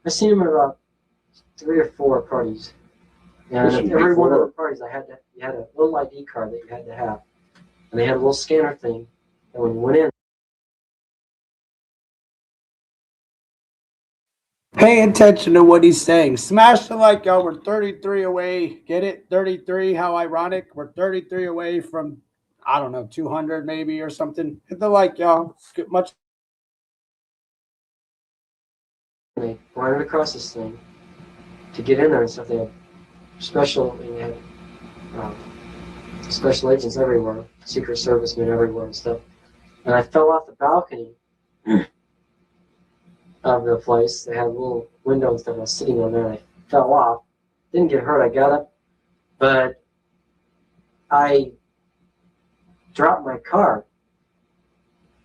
I seen him at about 3 or 4 parties. And at every one of the parties, you had a little ID card that you had to have. And they had a little scanner thing, and when you went in, Pay attention to what he's saying. Smash the like, y'all. We're 33 away. Get it? 33. How ironic. We're 33 away from, I don't know, 200 maybe or something. Hit the like, y'all. Get much. they wandered across this thing to get in there and stuff. They had special agents everywhere, Secret Servicemen everywhere and stuff. And I fell off the balcony of the place. They had a little window and stuff. I was sitting on there and I fell off. Didn't get hurt. I got up, but I dropped my car,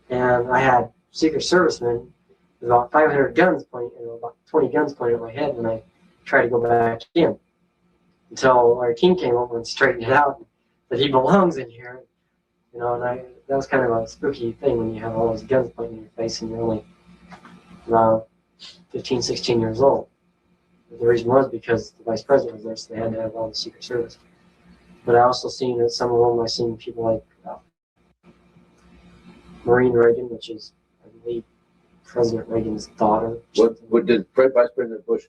and I had Secret Servicemen with about 500 guns pointing, about 20 guns pointed at my head when I tried to go back in. Until our king came over and straightened it out that he belongs in here, and that was kind of a spooky thing when you have all those guns pointing in your face and you're only around 15, 16 years old. But the reason was because the vice president was there, so they had to have all the Secret Service. But I also seen that some of them, I seen people like Maureen Reagan, which is, I believe, President Reagan's daughter. What did Vice President Bush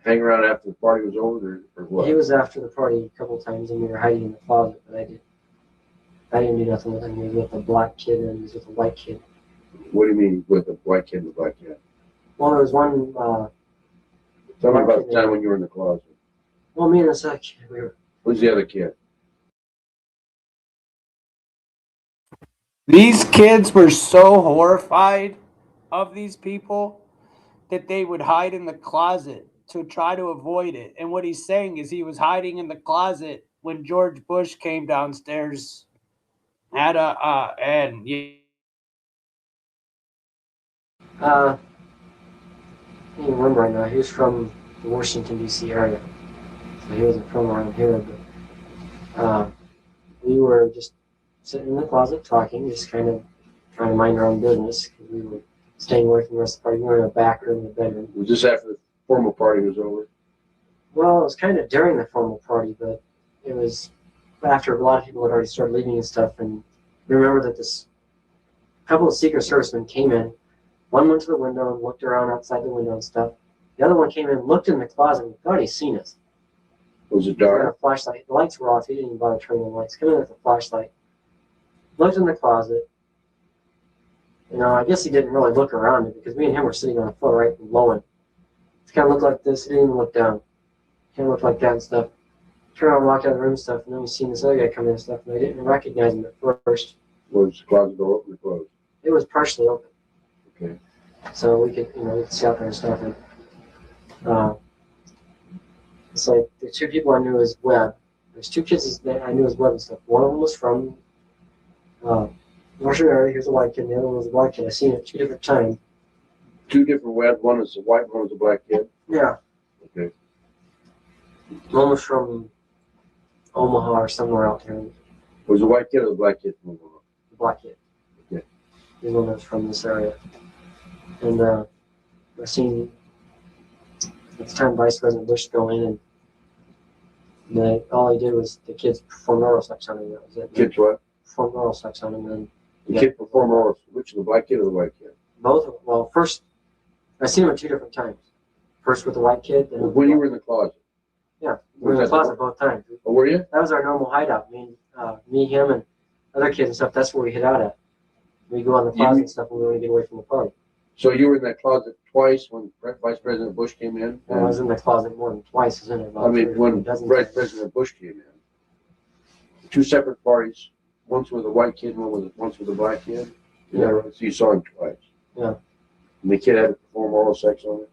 hang around after the party was over, or what? He was after the party a couple of times, and we were hiding in the closet, but I didn't do nothing with him. He was with a black kid, and he was with a white kid. What do you mean with a white kid and a black kid? Well, there was one. Tell me about the time when you were in the closet. Well, me and this other kid, we were. Who's the other kid? These kids were so horrified of these people that they would hide in the closet to try to avoid it. And what he's saying is he was hiding in the closet when George Bush came downstairs at I don't even remember right now. He was from the Washington, D.C. area. So he wasn't from around here, but we were just sitting in the closet talking, just kind of trying to mind our own business. We were staying away from the rest of the party. We were in a back room in the bedroom. Was this after the formal party was over? Well, it was kind of during the formal party, but it was after a lot of people had already started leaving and stuff. And remember that this couple of Secret Servicemen came in. One went to the window and looked around outside the window and stuff. The other one came in, looked in the closet, and thought he'd seen us. Was it He had dark? a flashlight. The lights were off. He didn't even bother turning the lights. Come in with a flashlight. Looked in the closet. I guess he didn't really look around it because me and him were sitting on the floor right below him. It kind of looked like this. He didn't even look down. Kind of looked like that and stuff. Turned around and walked out of the room and stuff, and then we seen this other guy come in and stuff, and I didn't recognize him at first. Was the closet door open or closed? It was partially open. Okay. So we could, we could see out there and stuff. And it's like the two people I knew as Webb. There's two kids that I knew as Webb and stuff. One of them was from Washington area. He was a white kid, and the other one was a black kid. I seen it 2 different times. Two different Webb. One was a white, one was a black kid. Yeah. Okay. One was from Omaha or somewhere out there. Was the white kid or the black kid from Omaha? The black kid. Okay. He's one that's from this area. And I seen at the time Vice President Bush go in, and all he did was the kids performed oral sex on him. That was it. Kids what? Performed oral sex on him. And The kid performed oral. Which, the black kid or the white kid? both of them. Well, first, I seen him at 2 different times. First with the white kid. Then When you were in the closet? Yeah, we were in the closet both times. Oh, were you? That was our normal hideout. Me, him, and other kids and stuff. That's where we hid out at. We go on the closet and stuff when we want to get away from the party. So you were in that closet twice when Vice President Bush came in? And I was in the closet more than twice, isn't it? I mean, when Vice President Bush came in. 2 separate parties. Once with a white kid, once with a black kid. Yeah. So you saw him twice. Yeah. And the kid had to perform oral sex on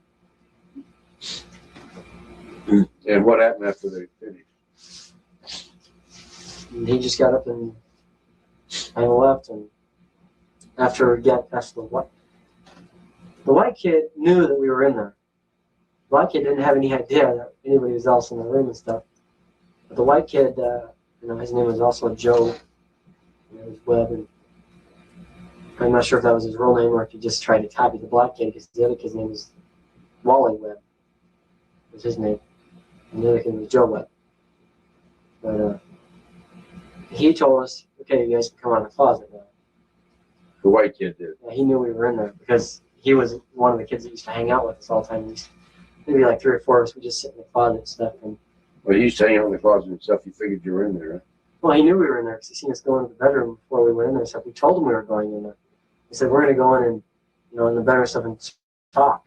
it. And what happened after they finished? And he just got up and I left, and after the white kid knew that we were in there. The black kid didn't have any idea that anybody was else in the room and stuff. But the white kid, his name was also Joe. It was Webb, and I'm not sure if that was his real name or if he just tried to copy the black kid, because the other kid's name was Wally Webb. Was his name, and the other kid was Joe Webb. But he told us, "Okay, you guys can come out of the closet now." The white kid did. Yeah, he knew we were in there because he was one of the kids that used to hang out with us all the time. Maybe like 3 or 4 of us would just sit in the closet and stuff. And Well, he used to hang out in the closet and stuff. He figured you were in there, huh? well, he knew we were in there because he seen us go into the bedroom before we went in there and stuff. We told him we were going in there. He said, "We're going to go in and, in the bedroom and stuff and talk."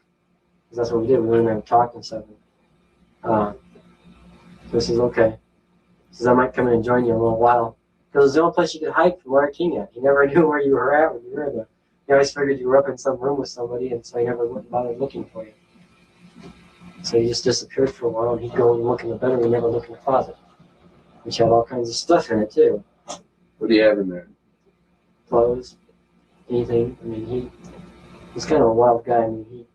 Because that's what we did. We went in there and talked and stuff. So he says, "Okay." He says, "I might come in and join you in a little while." Because it was the only place you could hide from Larry King at. He never knew where you were at when you were in there. You always figured you were up in some room with somebody, and so he never went bothered looking for you. So he just disappeared for a while, and he'd go and look in the bedroom and never look in the closet, which had all kinds of stuff in it too. What do you have in there? Clothes, anything. I mean, he was kind of a wild guy. I mean,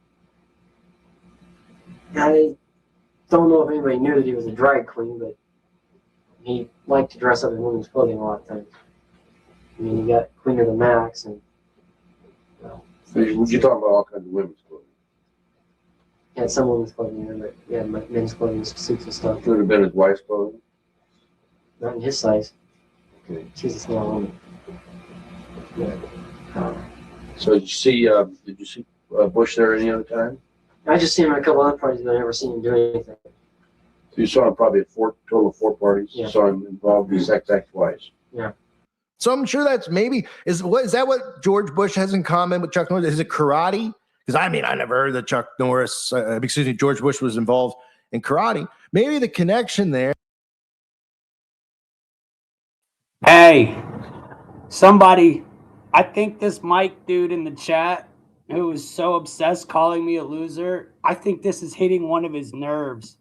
I don't know if anybody knew that he was a drag queen, but he liked to dress up in women's clothing a lot of times. I mean, he got Queen of the Max, and So you're talking about all kinds of women's clothing. he had some women's clothing in there, but yeah, men's clothing, suits and stuff. Could have been his wife's clothing. Not in his size. Okay. She's a small woman. Yeah. So did you see Bush there any other time? I just seen him at a couple other parties, but I never seen him do anything. So you saw him probably at total of 4 parties. Yeah. You saw him involved in sex act twice. Yeah. So I'm sure that's maybe is that what George Bush has in common with Chuck Norris? Is it karate? Because I mean, I never heard that George Bush was involved in karate. Maybe the connection there. Hey, somebody, I think this Mike dude in the chat who is so obsessed calling me a loser, I think this is hitting one of his nerves.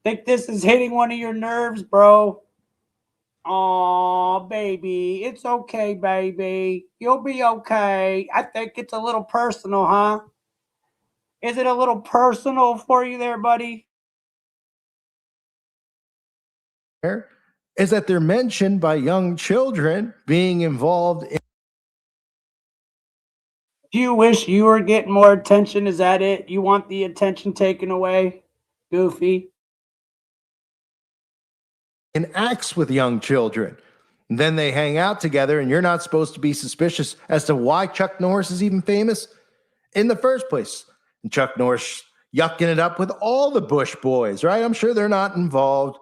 Think this is hitting one of your nerves, bro. Aw, baby. It's okay, baby. You'll be okay. I think it's a little personal, huh? Is it a little personal for you there, buddy? Is that they're mentioned by young children being involved in. Do you wish you were getting more attention? Is that it? You want the attention taken away? Goofy. In acts with young children. And then they hang out together, and you're not supposed to be suspicious as to why Chuck Norris is even famous in the first place. And Chuck Norris yucking it up with all the Bush boys, right? I'm sure they're not involved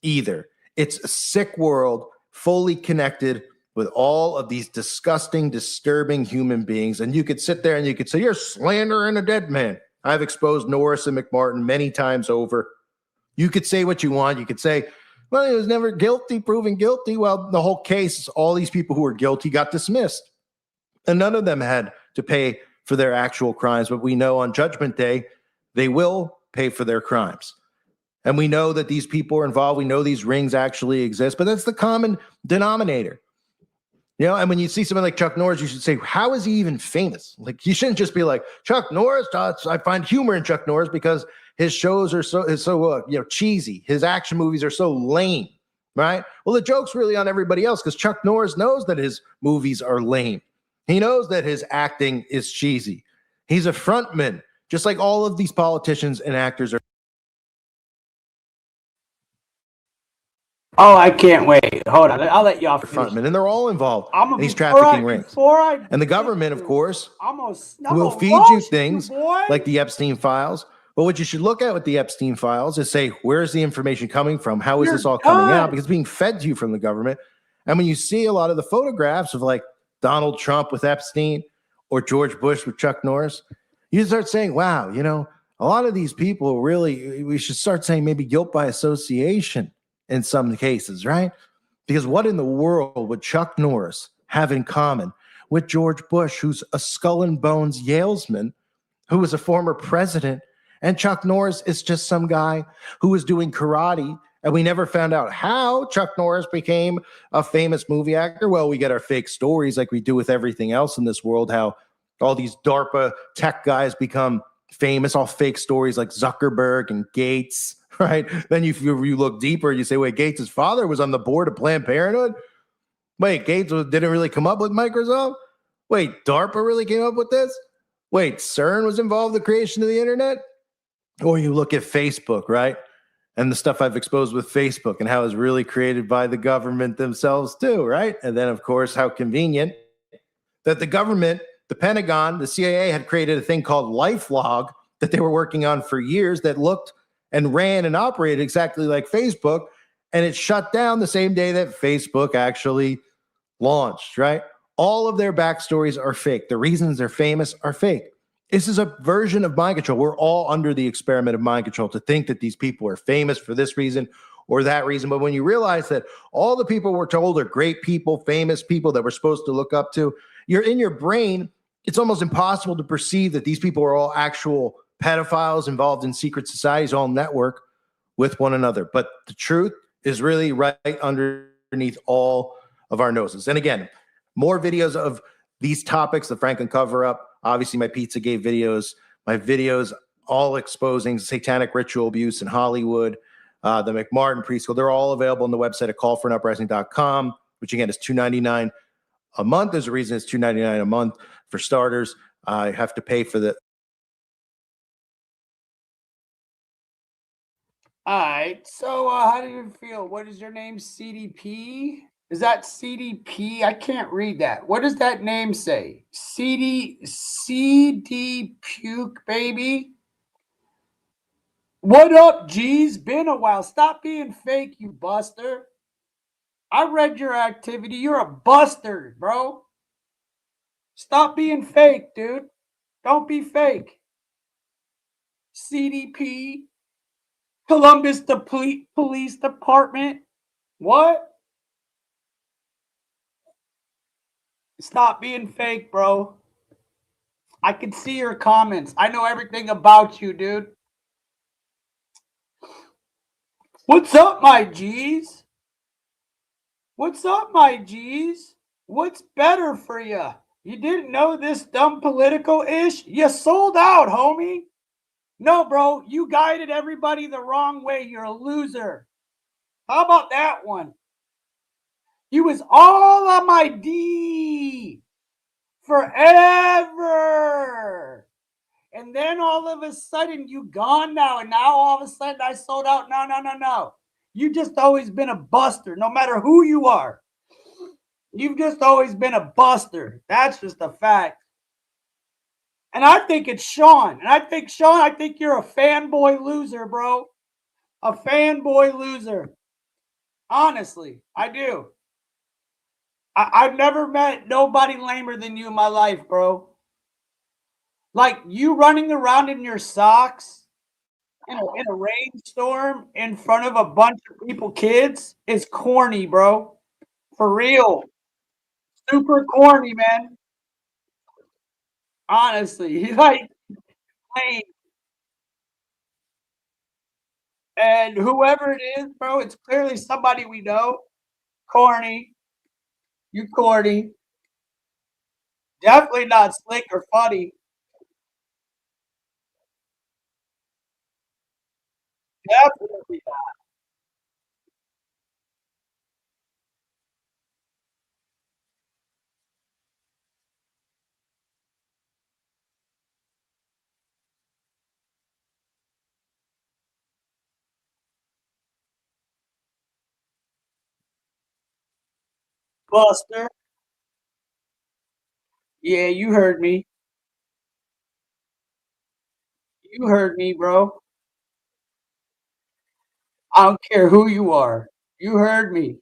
either. It's a sick world, fully connected with all of these disgusting, disturbing human beings. And you could sit there and you could say, you're slandering a dead man. I've exposed Norris and McMartin many times over. You could say what you want. You could say, well, he was never guilty, proven guilty. Well, the whole case, all these people who were guilty got dismissed. And none of them had to pay for their actual crimes. But we know on Judgment Day, they will pay for their crimes. And we know that these people are involved. We know these rings actually exist. But that's the common denominator. You know, and when you see somebody like Chuck Norris, you should say, how is he even famous? Like, you shouldn't just be like, Chuck Norris, I find humor in Chuck Norris because his shows are so cheesy. His action movies are so lame, right? Well, the joke's really on everybody else because Chuck Norris knows that his movies are lame. He knows that his acting is cheesy. He's a frontman, just like all of these politicians and actors are. Oh, I can't wait. Hold on. I'll let you off. Frontmen, and they're all involved in these trafficking rings. And the government, of course, will feed you things like the Epstein files. But what you should look at with the Epstein files is say, where's the information coming from? How is this all coming out? Because it's being fed to you from the government. And when you see a lot of the photographs of like Donald Trump with Epstein or George Bush with Chuck Norris, you start saying, wow, you know, a lot of these people really, we should start saying maybe guilt by association in some cases, right? Because what in the world would Chuck Norris have in common with George Bush, who's a skull and bones Yalesman, who was a former president, and Chuck Norris is just some guy who was doing karate, and we never found out how Chuck Norris became a famous movie actor. Well, we get our fake stories like we do with everything else in this world, how all these DARPA tech guys become famous, all fake stories like Zuckerberg and Gates, right? Then you look deeper, you say, wait, Gates' father was on the board of Planned Parenthood? Wait, Gates didn't really come up with Microsoft? Wait, DARPA really came up with this? Wait, CERN was involved in the creation of the internet? Or you look at Facebook, right? And the stuff I've exposed with Facebook and how it's really created by the government themselves too, right? And then, of course, how convenient that the government, the Pentagon, the CIA had created a thing called LifeLog that they were working on for years that looked and ran and operated exactly like Facebook, and it shut down the same day that Facebook actually launched, right? All of their backstories are fake. The reasons they're famous are fake. This is a version of mind control. We're all under the experiment of mind control to think that these people are famous for this reason or that reason. But when you realize that all the people we're told are great people, famous people that we're supposed to look up to, you're in your brain, it's almost impossible to perceive that these people are all actual pedophiles involved in secret societies, all network with one another. But the truth is really right underneath all of our noses. And again, more videos of these topics, the Franklin cover-up, obviously my Pizzagate videos, my videos all exposing satanic ritual abuse in Hollywood, the McMartin preschool, they're all available on the website at callforanuprising.com, which again is $2.99 a month. There's a reason it's $2.99 a month. For starters, I have to pay for the. All right. So how do you feel? What is your name? CDP? Is that CDP? I can't read that. What does that name say? CD Puke Baby? What up, G's? Been a while. Stop being fake, you buster. I read your activity. You're a buster, bro. Stop being fake, dude. Don't be fake. CDP, Columbus Police Department. What? Stop being fake, bro. I can see your comments. I know everything about you, dude. What's up, my G's? What's up, my G's? What's better for you? You didn't know this dumb political ish? You sold out, homie. No, bro, you guided everybody the wrong way. You're a loser. How about that one? You was all on my D forever. And then all of a sudden you gone now. And now all of a sudden I sold out. No. You just always been a buster, no matter who you are. You've just always been a buster. That's just a fact. And I think it's Sean. And I think, Sean, I think you're a fanboy loser, bro. A fanboy loser. Honestly, I do. I've never met nobody lamer than you in my life, bro. Like, you running around in your socks in a rainstorm in front of a bunch of people, kids, is corny, bro. For real. Super corny, man. Honestly, like, lame. And whoever it is, bro, it's clearly somebody we know. Corny. You corny. Definitely not slick or funny. Definitely not. Buster. Yeah, you heard me. You heard me, bro. I don't care who you are. You heard me.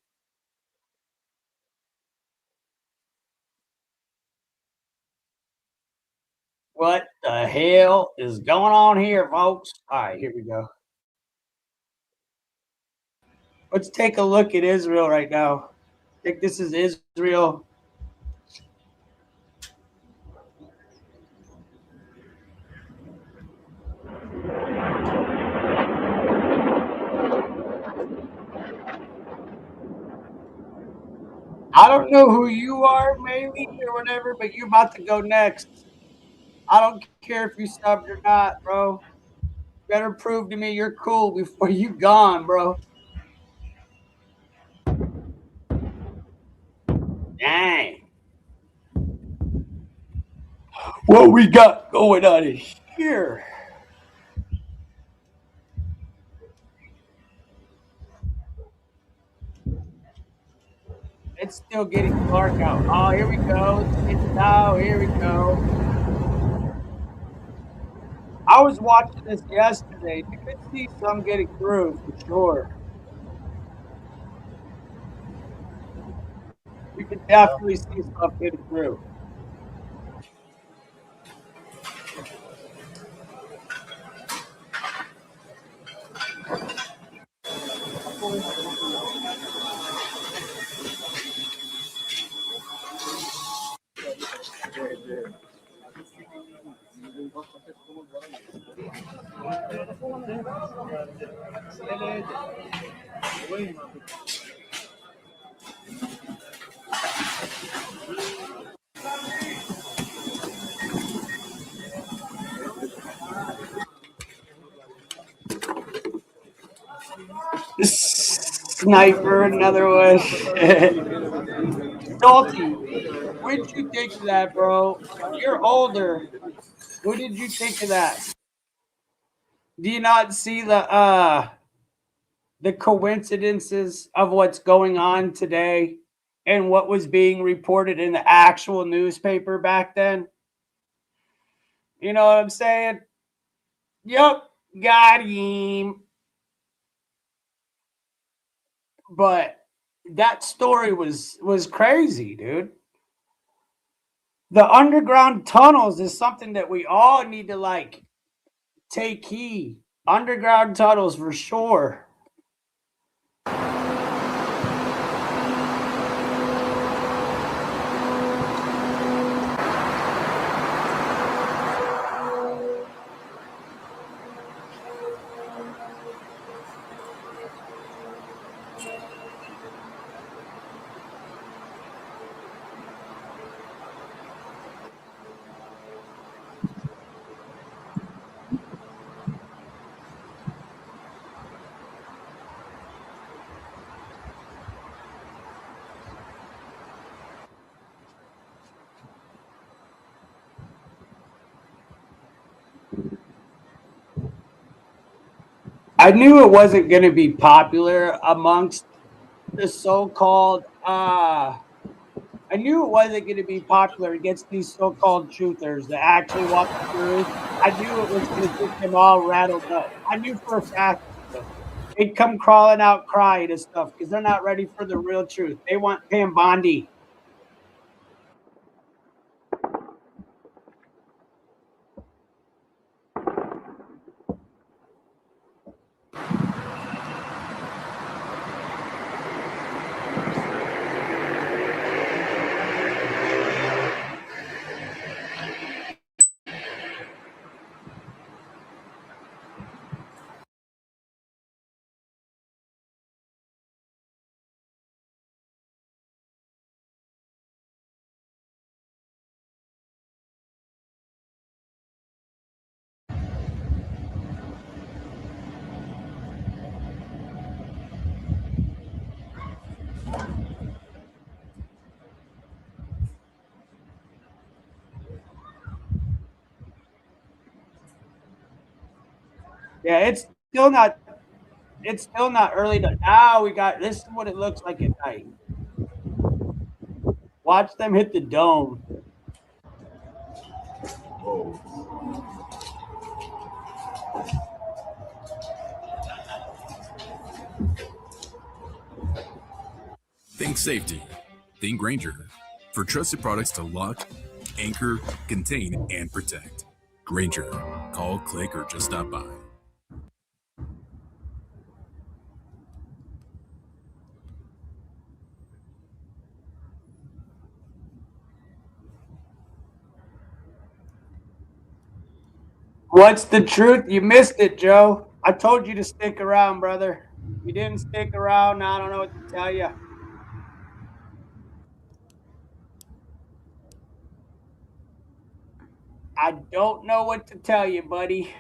What the hell is going on here, folks? All right, here we go. Let's take a look at Israel right now. I think this is Israel. I don't know who you are, maybe, or whatever, but you're about to go next. I don't care if you subbed or not, bro. Better prove to me you're cool before you gone, bro. Dang. What we got going on in here? It's still getting dark out. Oh, here we go. Here we go. I was watching this yesterday. You could see some getting through for sure. You could definitely see stuff getting through. Sniper, another one. Salty, what did you think of that, bro? You're older. What did you think of that? Do you not see the coincidences of what's going on today and what was being reported in the actual newspaper back then? You know what I'm saying? Yup, got him. But that story was crazy, dude. The underground tunnels is something that we all need to like take heed. Underground tunnels for sure. I knew it wasn't going to be popular amongst the so-called I knew it wasn't going to be popular against these so-called truthers that actually want the truth. I knew it was going to get them all rattled up. I knew for a fact they'd come crawling out crying and stuff because they're not ready for the real truth. They want Pam Bondi. Yeah, it's still not early. Now we got this is what it looks like at night. Watch them hit the dome. Think safety. Think Granger. For trusted products to lock, anchor, contain, and protect. Granger. Call, click, or just stop by. What's the truth? You missed it, Joe. I told you to stick around, brother. You didn't stick around. Now I don't know what to tell you. I don't know what to tell you, buddy.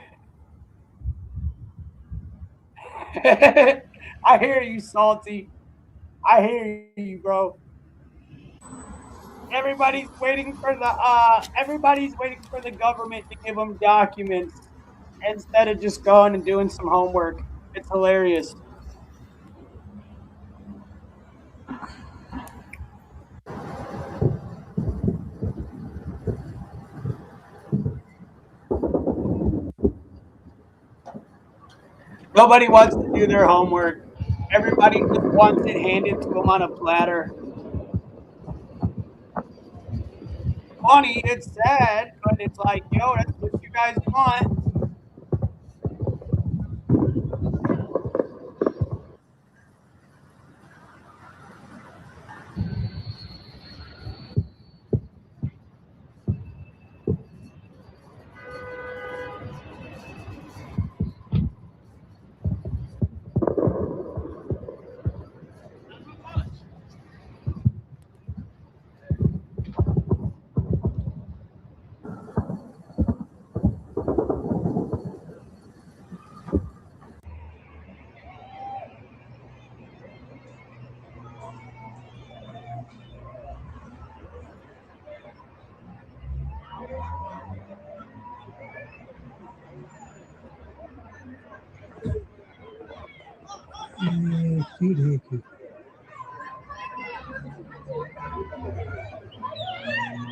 I hear you, Salty. I hear you, bro. Everybody's waiting for the government to give them documents instead of just going and doing some homework. It's hilarious. Nobody wants to do their homework. Everybody just wants it handed to them on a platter. Funny, it's sad, but it's like, yo, that's what you guys want.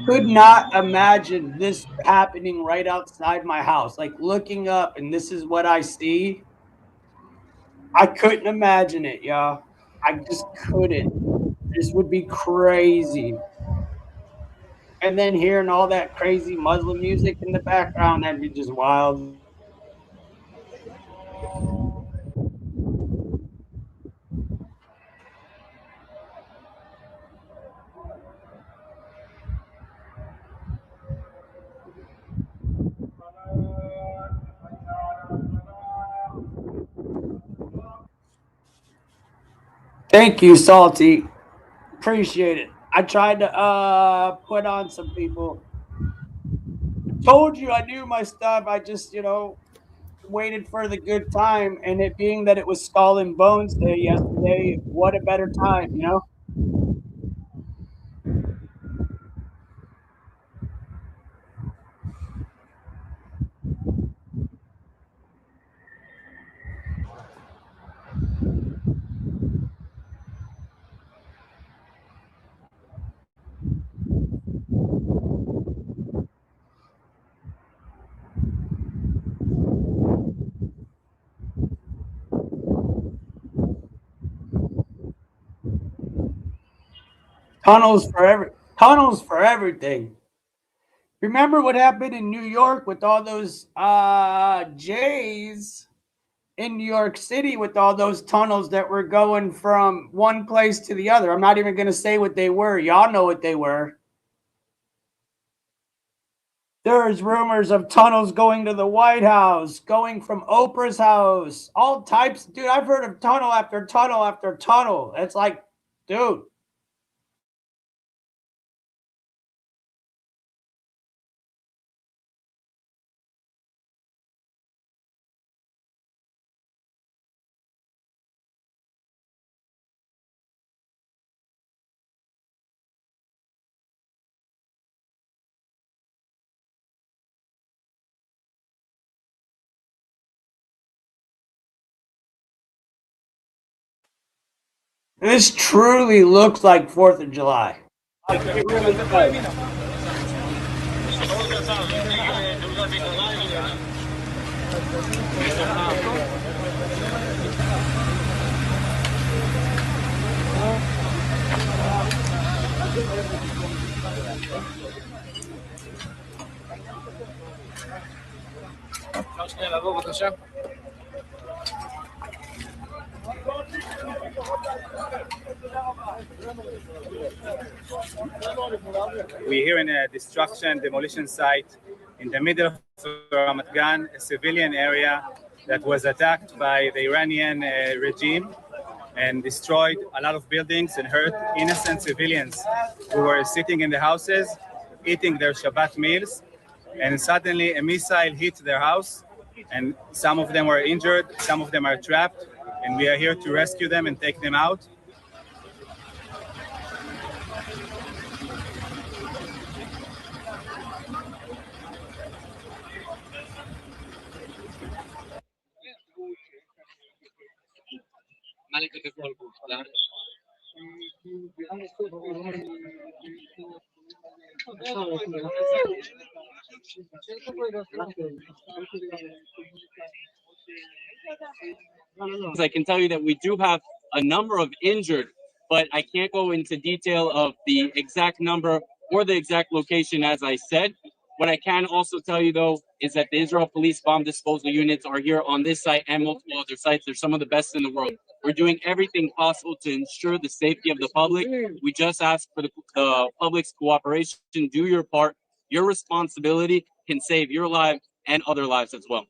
Could not imagine this happening right outside my house. Like looking up and this is what I see. I couldn't imagine it, y'all. I just couldn't. This would be crazy. And then hearing all that crazy Muslim music in the background, that'd be just wild. Thank you, Salty. Appreciate it. I tried to put on some people. Told you I knew my stuff. I just, waited for the good time. And it being that it was Skull and Bones Day yesterday, what a better time, Tunnels for everything. Remember what happened in New York with all those Jays in New York City with all those tunnels that were going from one place to the other? I'm not even going to say what they were. Y'all know what they were. There's rumors of tunnels going to the White House, going from Oprah's house, all types. Dude, I've heard of tunnel after tunnel after tunnel. It's like, dude. This truly looks like 4th of July. Like, it really does. We're here in a demolition site in the middle of Ramat Gan, a civilian area that was attacked by the Iranian regime and destroyed a lot of buildings and hurt innocent civilians who were sitting in the houses, eating their Shabbat meals, and suddenly a missile hit their house, and some of them were injured, some of them are trapped, and we are here to rescue them and take them out. I can tell you that we do have a number of injured, but I can't go into detail of the exact number or the exact location, as I said. What I can also tell you, though, is that the Israel Police Bomb Disposal Units are here on this site and multiple other sites. They're some of the best in the world. We're doing everything possible to ensure the safety of the public. We just ask for the public's cooperation. Do your part. Your responsibility can save your life and other lives as well.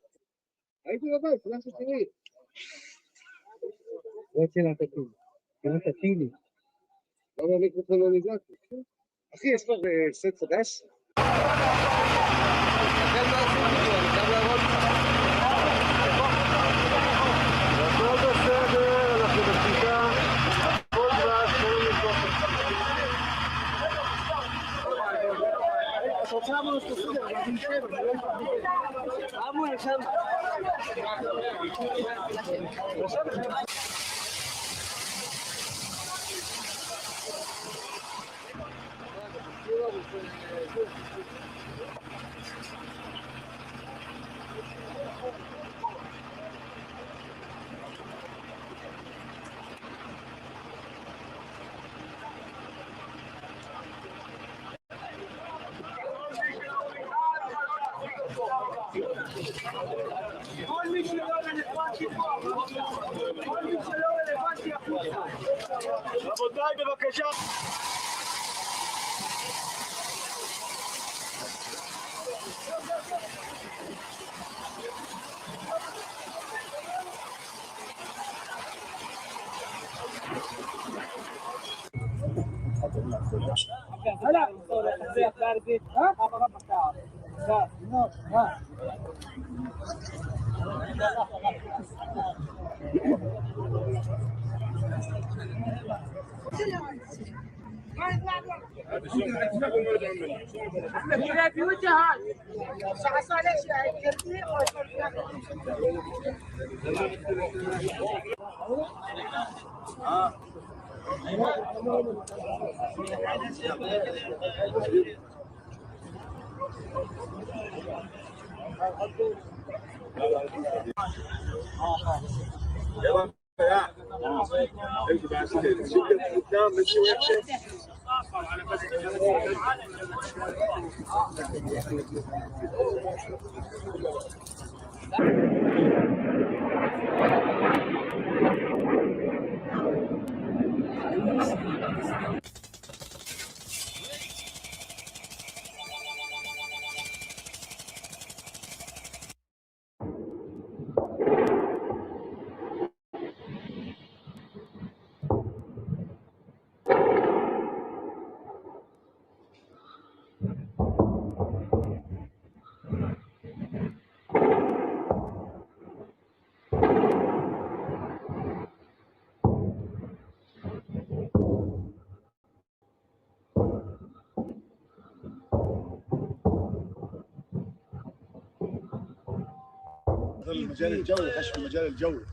المجال الجوي خش في المجال الجوي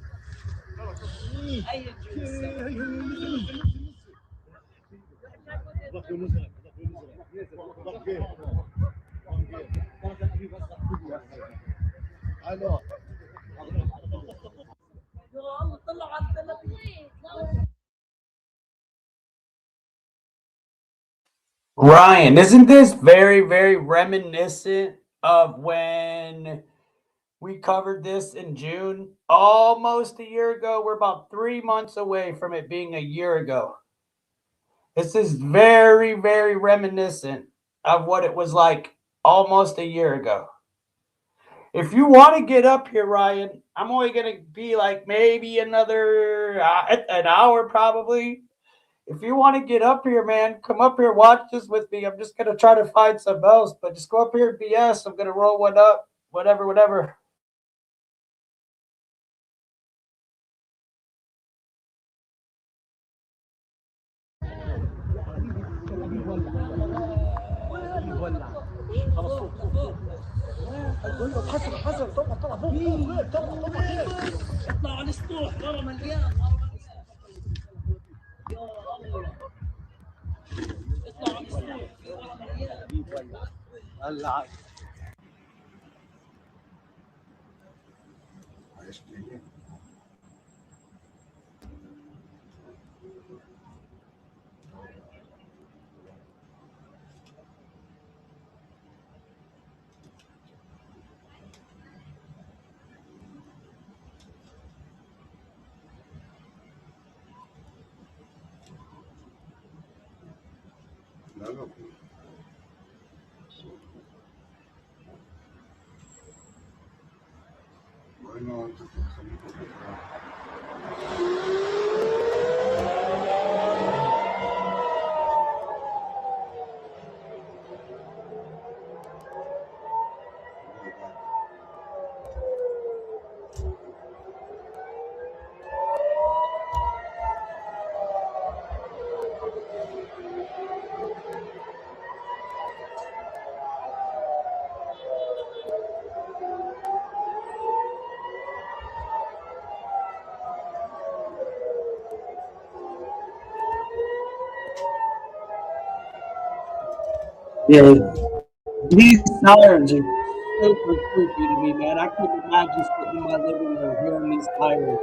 Ryan, isn't this very, very reminiscent of when we covered this in June? Almost a year ago. We're about 3 months away from it being a year ago. This is very, very reminiscent of what it was like almost a year ago. If you want to get up here, Ryan, I'm only going to be like maybe another an hour probably. If you want to get up here, man, come up here, watch this with me. I'm just going to try to find something else, but just go up here and BS. I'm going to roll one up, whatever. حصل طلع فوق اطلع على السطوح ورا مليان يا الله اطلع على السطوح ورا مليان هلا Yeah, these sirens are super creepy to me, man. I couldn't imagine sitting in my living room hearing these sirens.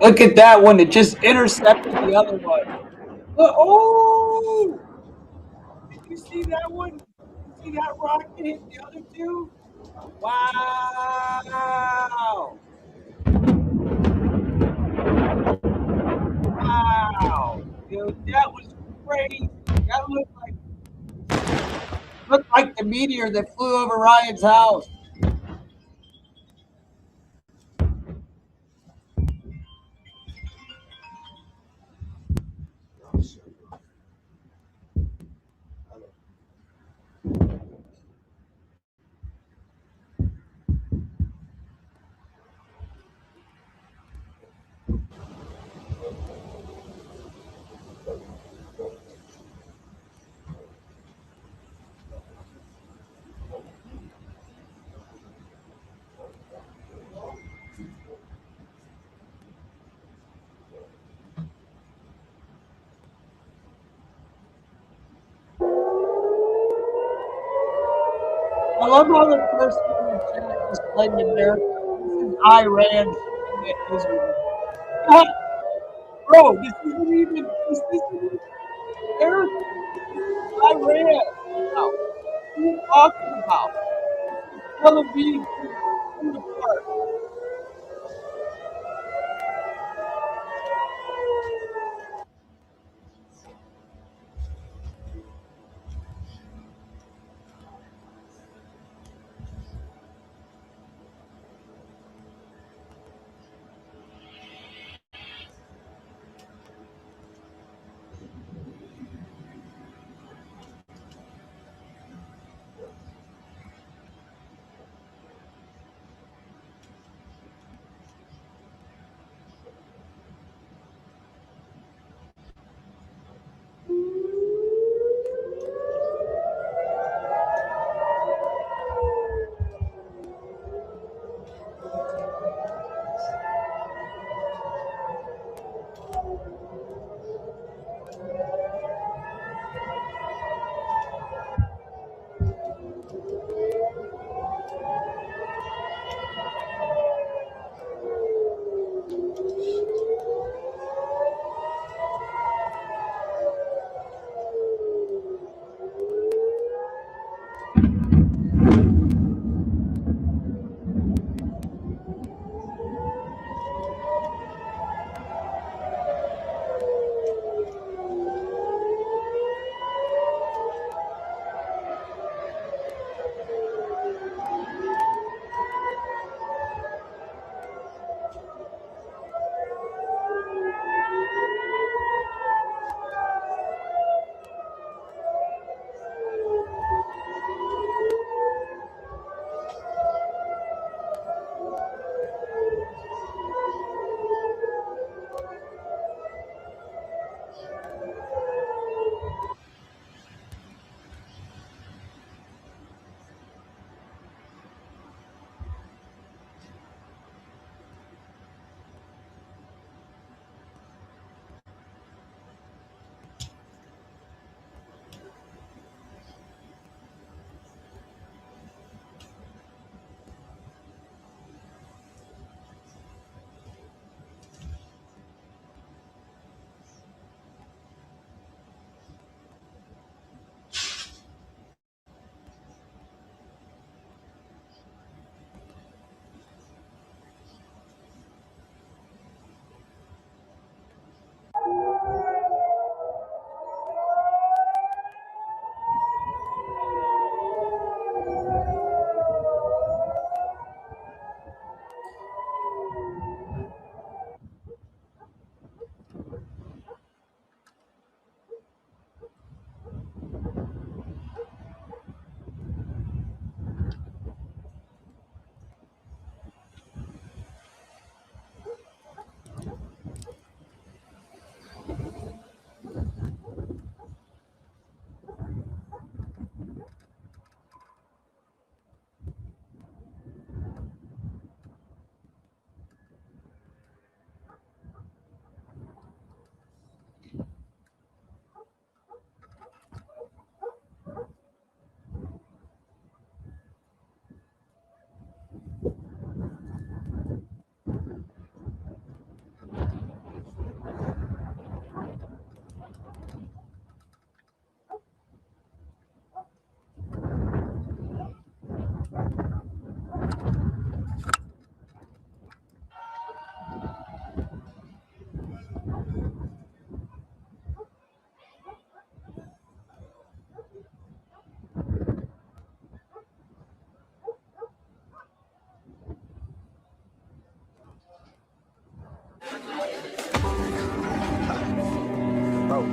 Look at that one. It just intercepted the other one. Look, oh! Did you see that one? Did you see that rocket hit the other two? Wow! Wow! Dude, that was crazy. That looked like the meteor that flew over Ryan's house. I love how the person in the chat is playing America. This is Iran shooting at Israel. Bro, this isn't even America. This is Iran. Now, what are you talking about? This is Tel Aviv being torn apart.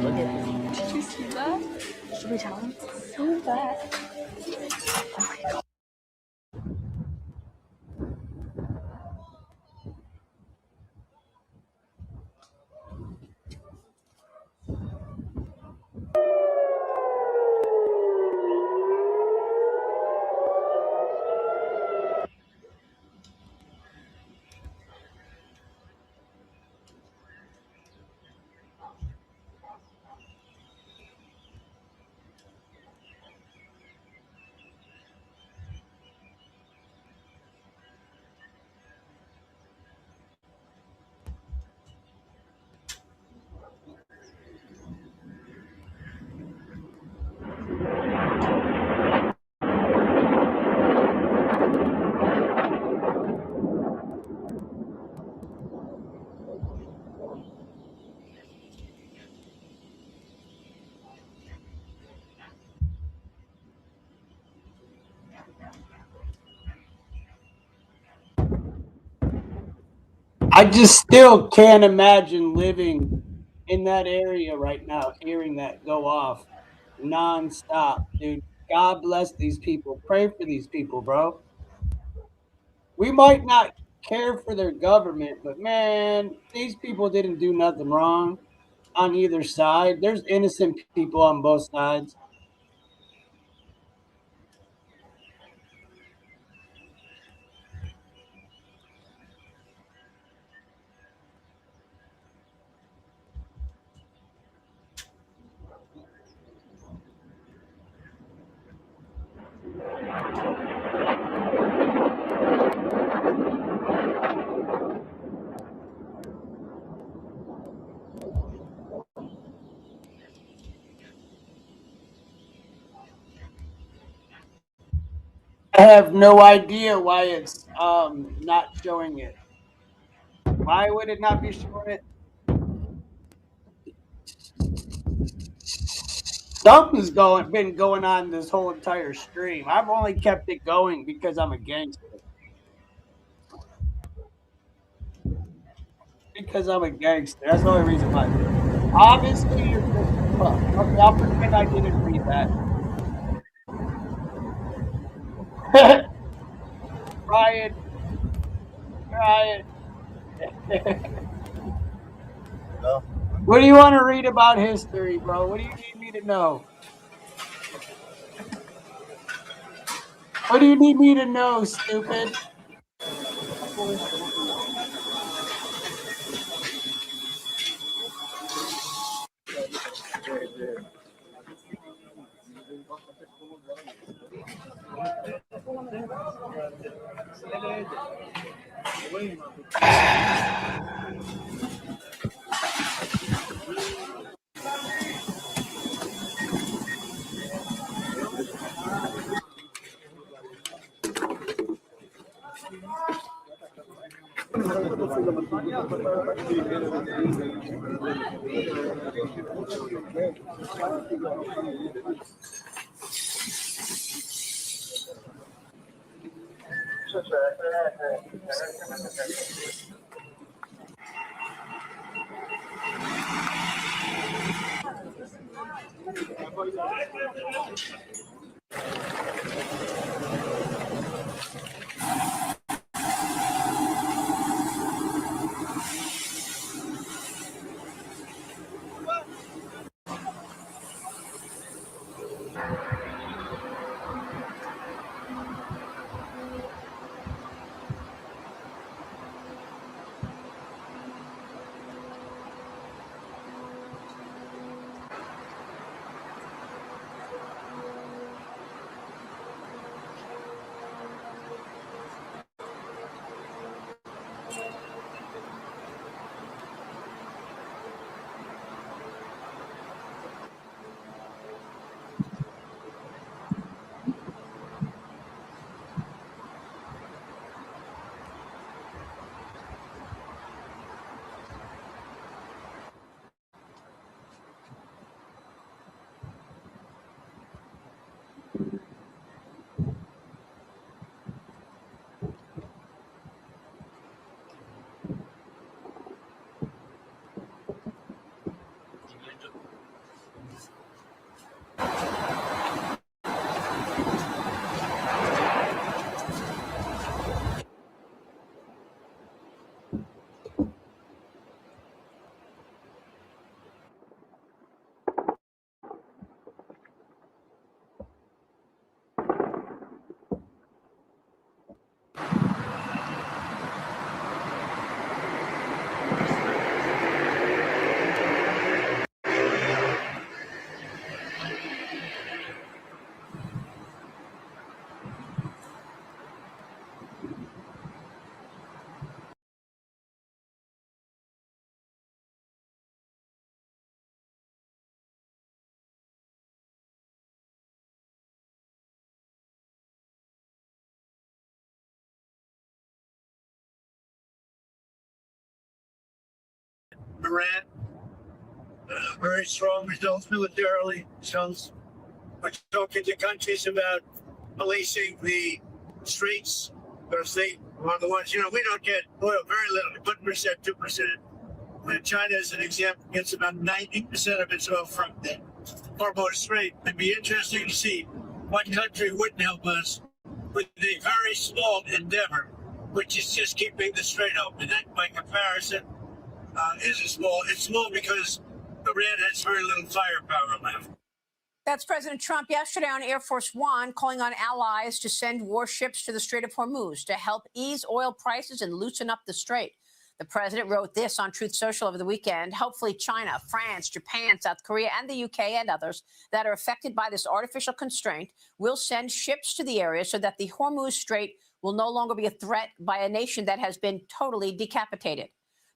Look at this. Did you see that? Should we tell him? See that? I just still can't imagine living in that area right now, hearing that go off nonstop, dude. God bless these people. Pray for these people, bro. We might not care for their government, but man, these people didn't do nothing wrong on either side. There's innocent people on both sides. I have no idea why it's not showing it. Why would it not be showing it? Something's been going on this whole entire stream. I've only kept it going because I'm a gangster. Because I'm a gangster. That's the only reason why. Obviously, you're just a fuck. Okay, I'll pretend I didn't read that. Ryan. What do you want to read about history, bro? What do you need me to know? What do you need me to know, stupid? Iran, very strong results militarily. Results. We're talking to countries about policing the streets, because they are the ones, we don't get oil, very little, 1%, 2%. When China, as an example, gets about 90% of its oil from the Hormuz Strait. It'd be interesting to see what country wouldn't help us with a very small endeavor, which is just keeping the strait open. That, by comparison, is a small. It's small because Iran has very little firepower left. That's President Trump yesterday on Air Force One, calling on allies to send warships to the Strait of Hormuz to help ease oil prices and loosen up the strait. The president wrote this on Truth Social over the weekend. Hopefully China, France, Japan, South Korea, and the UK and others that are affected by this artificial constraint will send ships to the area so that the Hormuz Strait will no longer be a threat by a nation that has been totally decapitated.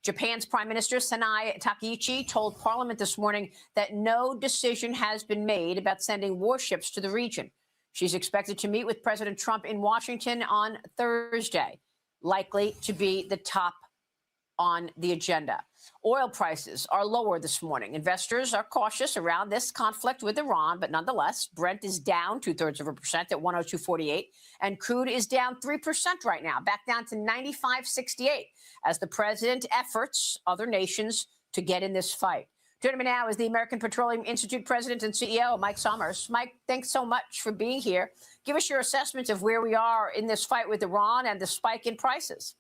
Japan's Prime Minister Sanae Takaichi told Parliament this morning that no decision has been made about sending warships to the region. She's expected to meet with President Trump in Washington on Thursday, likely to be the top on the agenda. Oil prices are lower this morning. Investors are cautious around this conflict with Iran, but nonetheless, Brent is down 0.2% at 102.48, and crude is down 3% right now, back down to 95.68, as the president efforts other nations to get in this fight. Joining me now is the American Petroleum Institute president and CEO, Mike Sommers. Mike, thanks so much for being here. Give us your assessment of where we are in this fight with Iran and the spike in prices.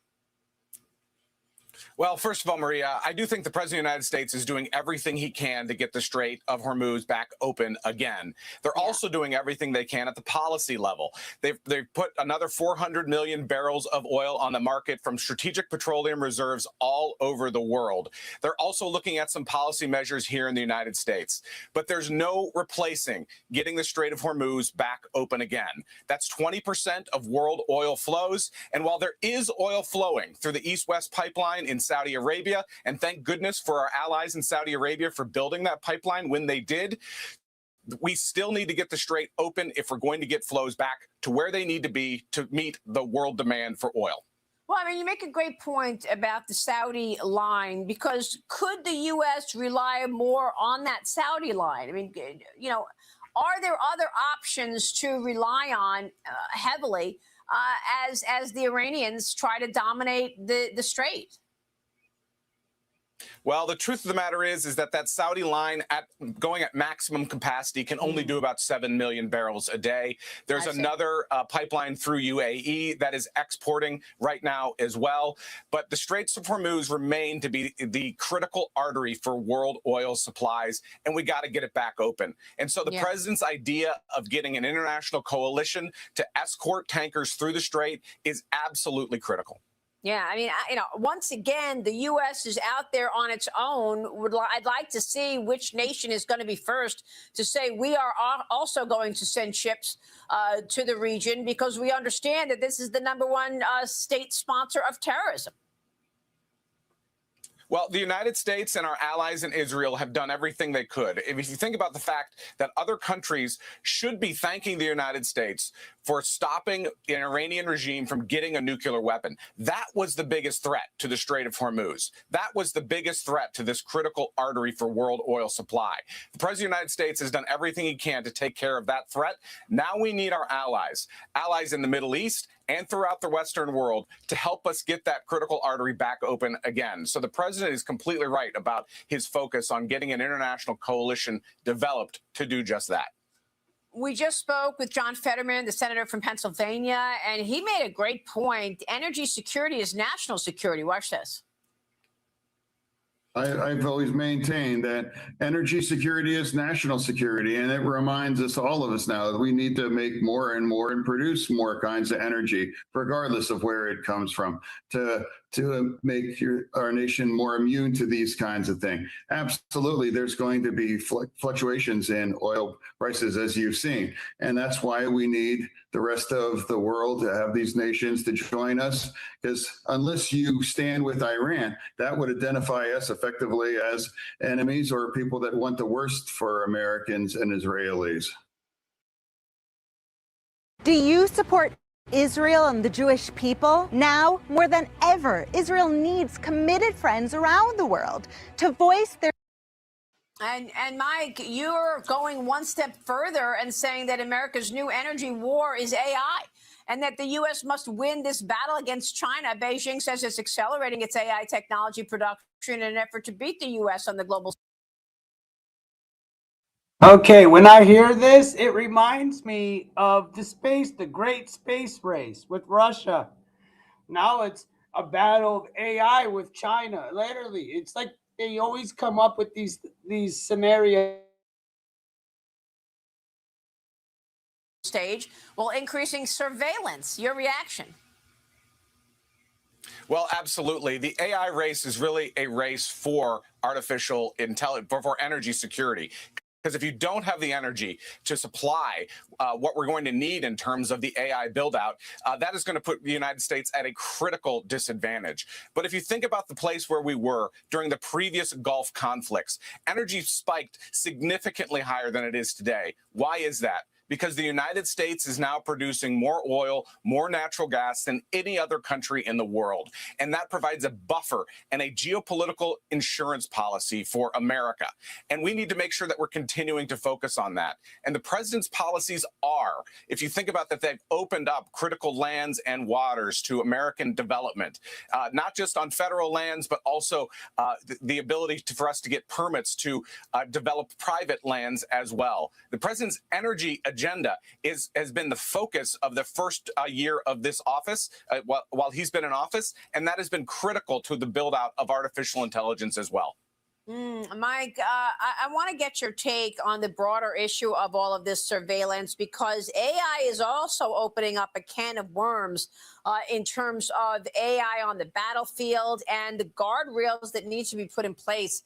Well, first of all, Maria, I do think the president of the United States is doing everything he can to get the Strait of Hormuz back open again. They're also doing everything they can at the policy level. They've put another 400 million barrels of oil on the market from strategic petroleum reserves all over the world. They're also looking at some policy measures here in the United States. But there's no replacing getting the Strait of Hormuz back open again. That's 20% of world oil flows. And while there is oil flowing through the East-West pipeline in Saudi Arabia, and thank goodness for our allies in Saudi Arabia for building that pipeline when they did, we still need to get the strait open if we're going to get flows back to where they need to be to meet the world demand for oil. Well, I mean, you make a great point about the Saudi line, because could the U.S. rely more on that Saudi line? I mean, are there other options to rely on heavily as the Iranians try to dominate the strait? Well, the truth of the matter is that Saudi line going at maximum capacity can only do about 7 million barrels a day. There's another pipeline through UAE that is exporting right now as well. But the Straits of Hormuz remain to be the critical artery for world oil supplies, and we got to get it back open. And so the president's idea of getting an international coalition to escort tankers through the strait is absolutely critical. Yeah, I mean, once again, the U.S. is out there on its own. I'd like to see which nation is going to be first to say we are also going to send ships to the region, because we understand that this is the #1 state sponsor of terrorism. Well, the United States and our allies in Israel have done everything they could. If you think about the fact that other countries should be thanking the United States for stopping an Iranian regime from getting a nuclear weapon, that was the biggest threat to the Strait of Hormuz. That was the biggest threat to this critical artery for world oil supply. The President of the United States has done everything he can to take care of that threat. Now we need our allies in the Middle East and throughout the Western world to help us get that critical artery back open again. So the president is completely right about his focus on getting an international coalition developed to do just that. We just spoke with John Fetterman, the senator from Pennsylvania, and he made a great point. Energy security is national security. Watch this. I've always maintained that energy security is national security, and it reminds us, all of us now, that we need to make more and more and produce more kinds of energy, regardless of where it comes from, to make our nation more immune to these kinds of things. Absolutely, there's going to be fluctuations in oil prices, as you've seen, and that's why we need the rest of the world to have these nations to join us, because unless you stand with Iran, that would identify us effectively as enemies or people that want the worst for Americans and Israelis. Do you support Israel and the Jewish people. Now, more than ever, Israel needs committed friends around the world to voice their. And Mike, you're going one step further and saying that America's new energy war is AI and that the U.S. must win this battle against China. Beijing says it's accelerating its AI technology production in an effort to beat the U.S. on the global stage. Okay, when I hear this, it reminds me of the great space race with Russia. Now it's a battle of AI with China. Literally, it's like they always come up with these scenarios. Stage while increasing surveillance. Your reaction? Well, absolutely. The AI race is really a race for artificial intelligence, for energy security. Because if you don't have the energy to supply what we're going to need in terms of the AI build out, that is going to put the United States at a critical disadvantage. But if you think about the place where we were during the previous Gulf conflicts, energy spiked significantly higher than it is today. Why is that? Because the United States is now producing more oil, more natural gas than any other country in the world. And that provides a buffer and a geopolitical insurance policy for America. And we need to make sure that we're continuing to focus on that. And the president's policies are, if you think about that, they've opened up critical lands and waters to American development, not just on federal lands, but also the ability for us to get permits to develop private lands as well. The president's energy agenda has been the focus of the first year of this office while he's been in office, and that has been critical to the build out of artificial intelligence as well. Mike, I want to get your take on the broader issue of all of this surveillance, because AI is also opening up a can of worms in terms of AI on the battlefield and the guardrails that need to be put in place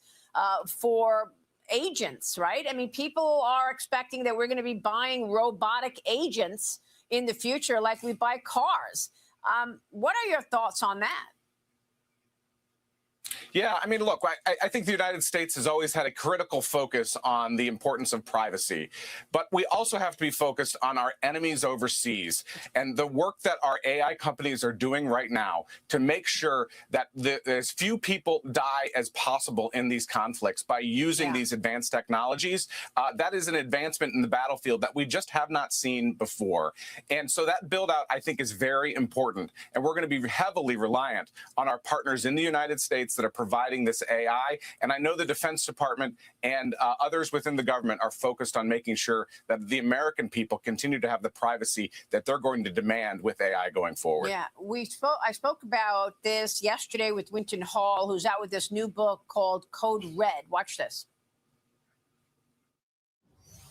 for agents, right? I mean, people are expecting that we're going to be buying robotic agents in the future like we buy cars. What are your thoughts on that? Yeah, I mean, look, I think the United States has always had a critical focus on the importance of privacy, but we also have to be focused on our enemies overseas and the work that our AI companies are doing right now to make sure that as few people die as possible in these conflicts by using these advanced technologies. That is an advancement in the battlefield that we just have not seen before. And so that build out, I think, is very important. And we're going to be heavily reliant on our partners in the United States that are providing this AI. And I know the Defense Department and others within the government are focused on making sure that the American people continue to have the privacy that they're going to demand with AI going forward. Yeah, I spoke about this yesterday with Winton Hall, who's out with this new book called Code Red. Watch this.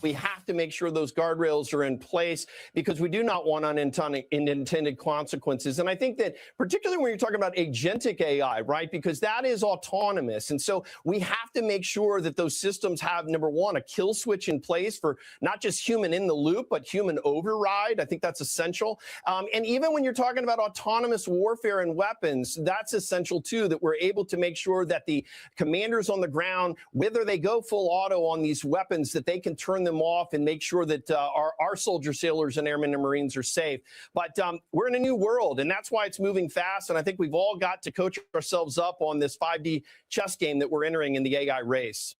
We have to make sure those guardrails are in place because we do not want unintended consequences. And I think that particularly when you're talking about agentic AI, right, because that is autonomous. And so we have to make sure that those systems have, number one, a kill switch in place for not just human in the loop, but human override. I think that's essential. And even when you're talking about autonomous warfare and weapons, that's essential too, that we're able to make sure that the commanders on the ground, whether they go full auto on these weapons, that they can turn them off and make sure that our soldiers, sailors, and airmen and Marines are safe. But we're in a new world, and that's why it's moving fast. And I think we've all got to coach ourselves up on this 5D chess game that we're entering in the AI race.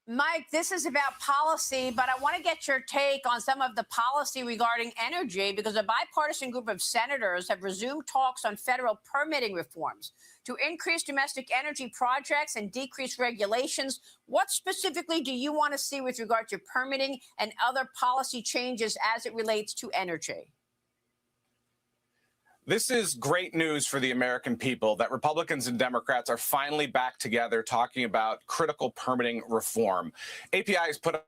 Mike, this is about policy, but I want to get your take on some of the policy regarding energy, because a bipartisan group of senators have resumed talks on federal permitting reforms to increase domestic energy projects and decrease regulations. What specifically do you want to see with regard to permitting and other policy changes as it relates to energy? This is great news for the American people that Republicans and Democrats are finally back together talking about critical permitting reform. API has put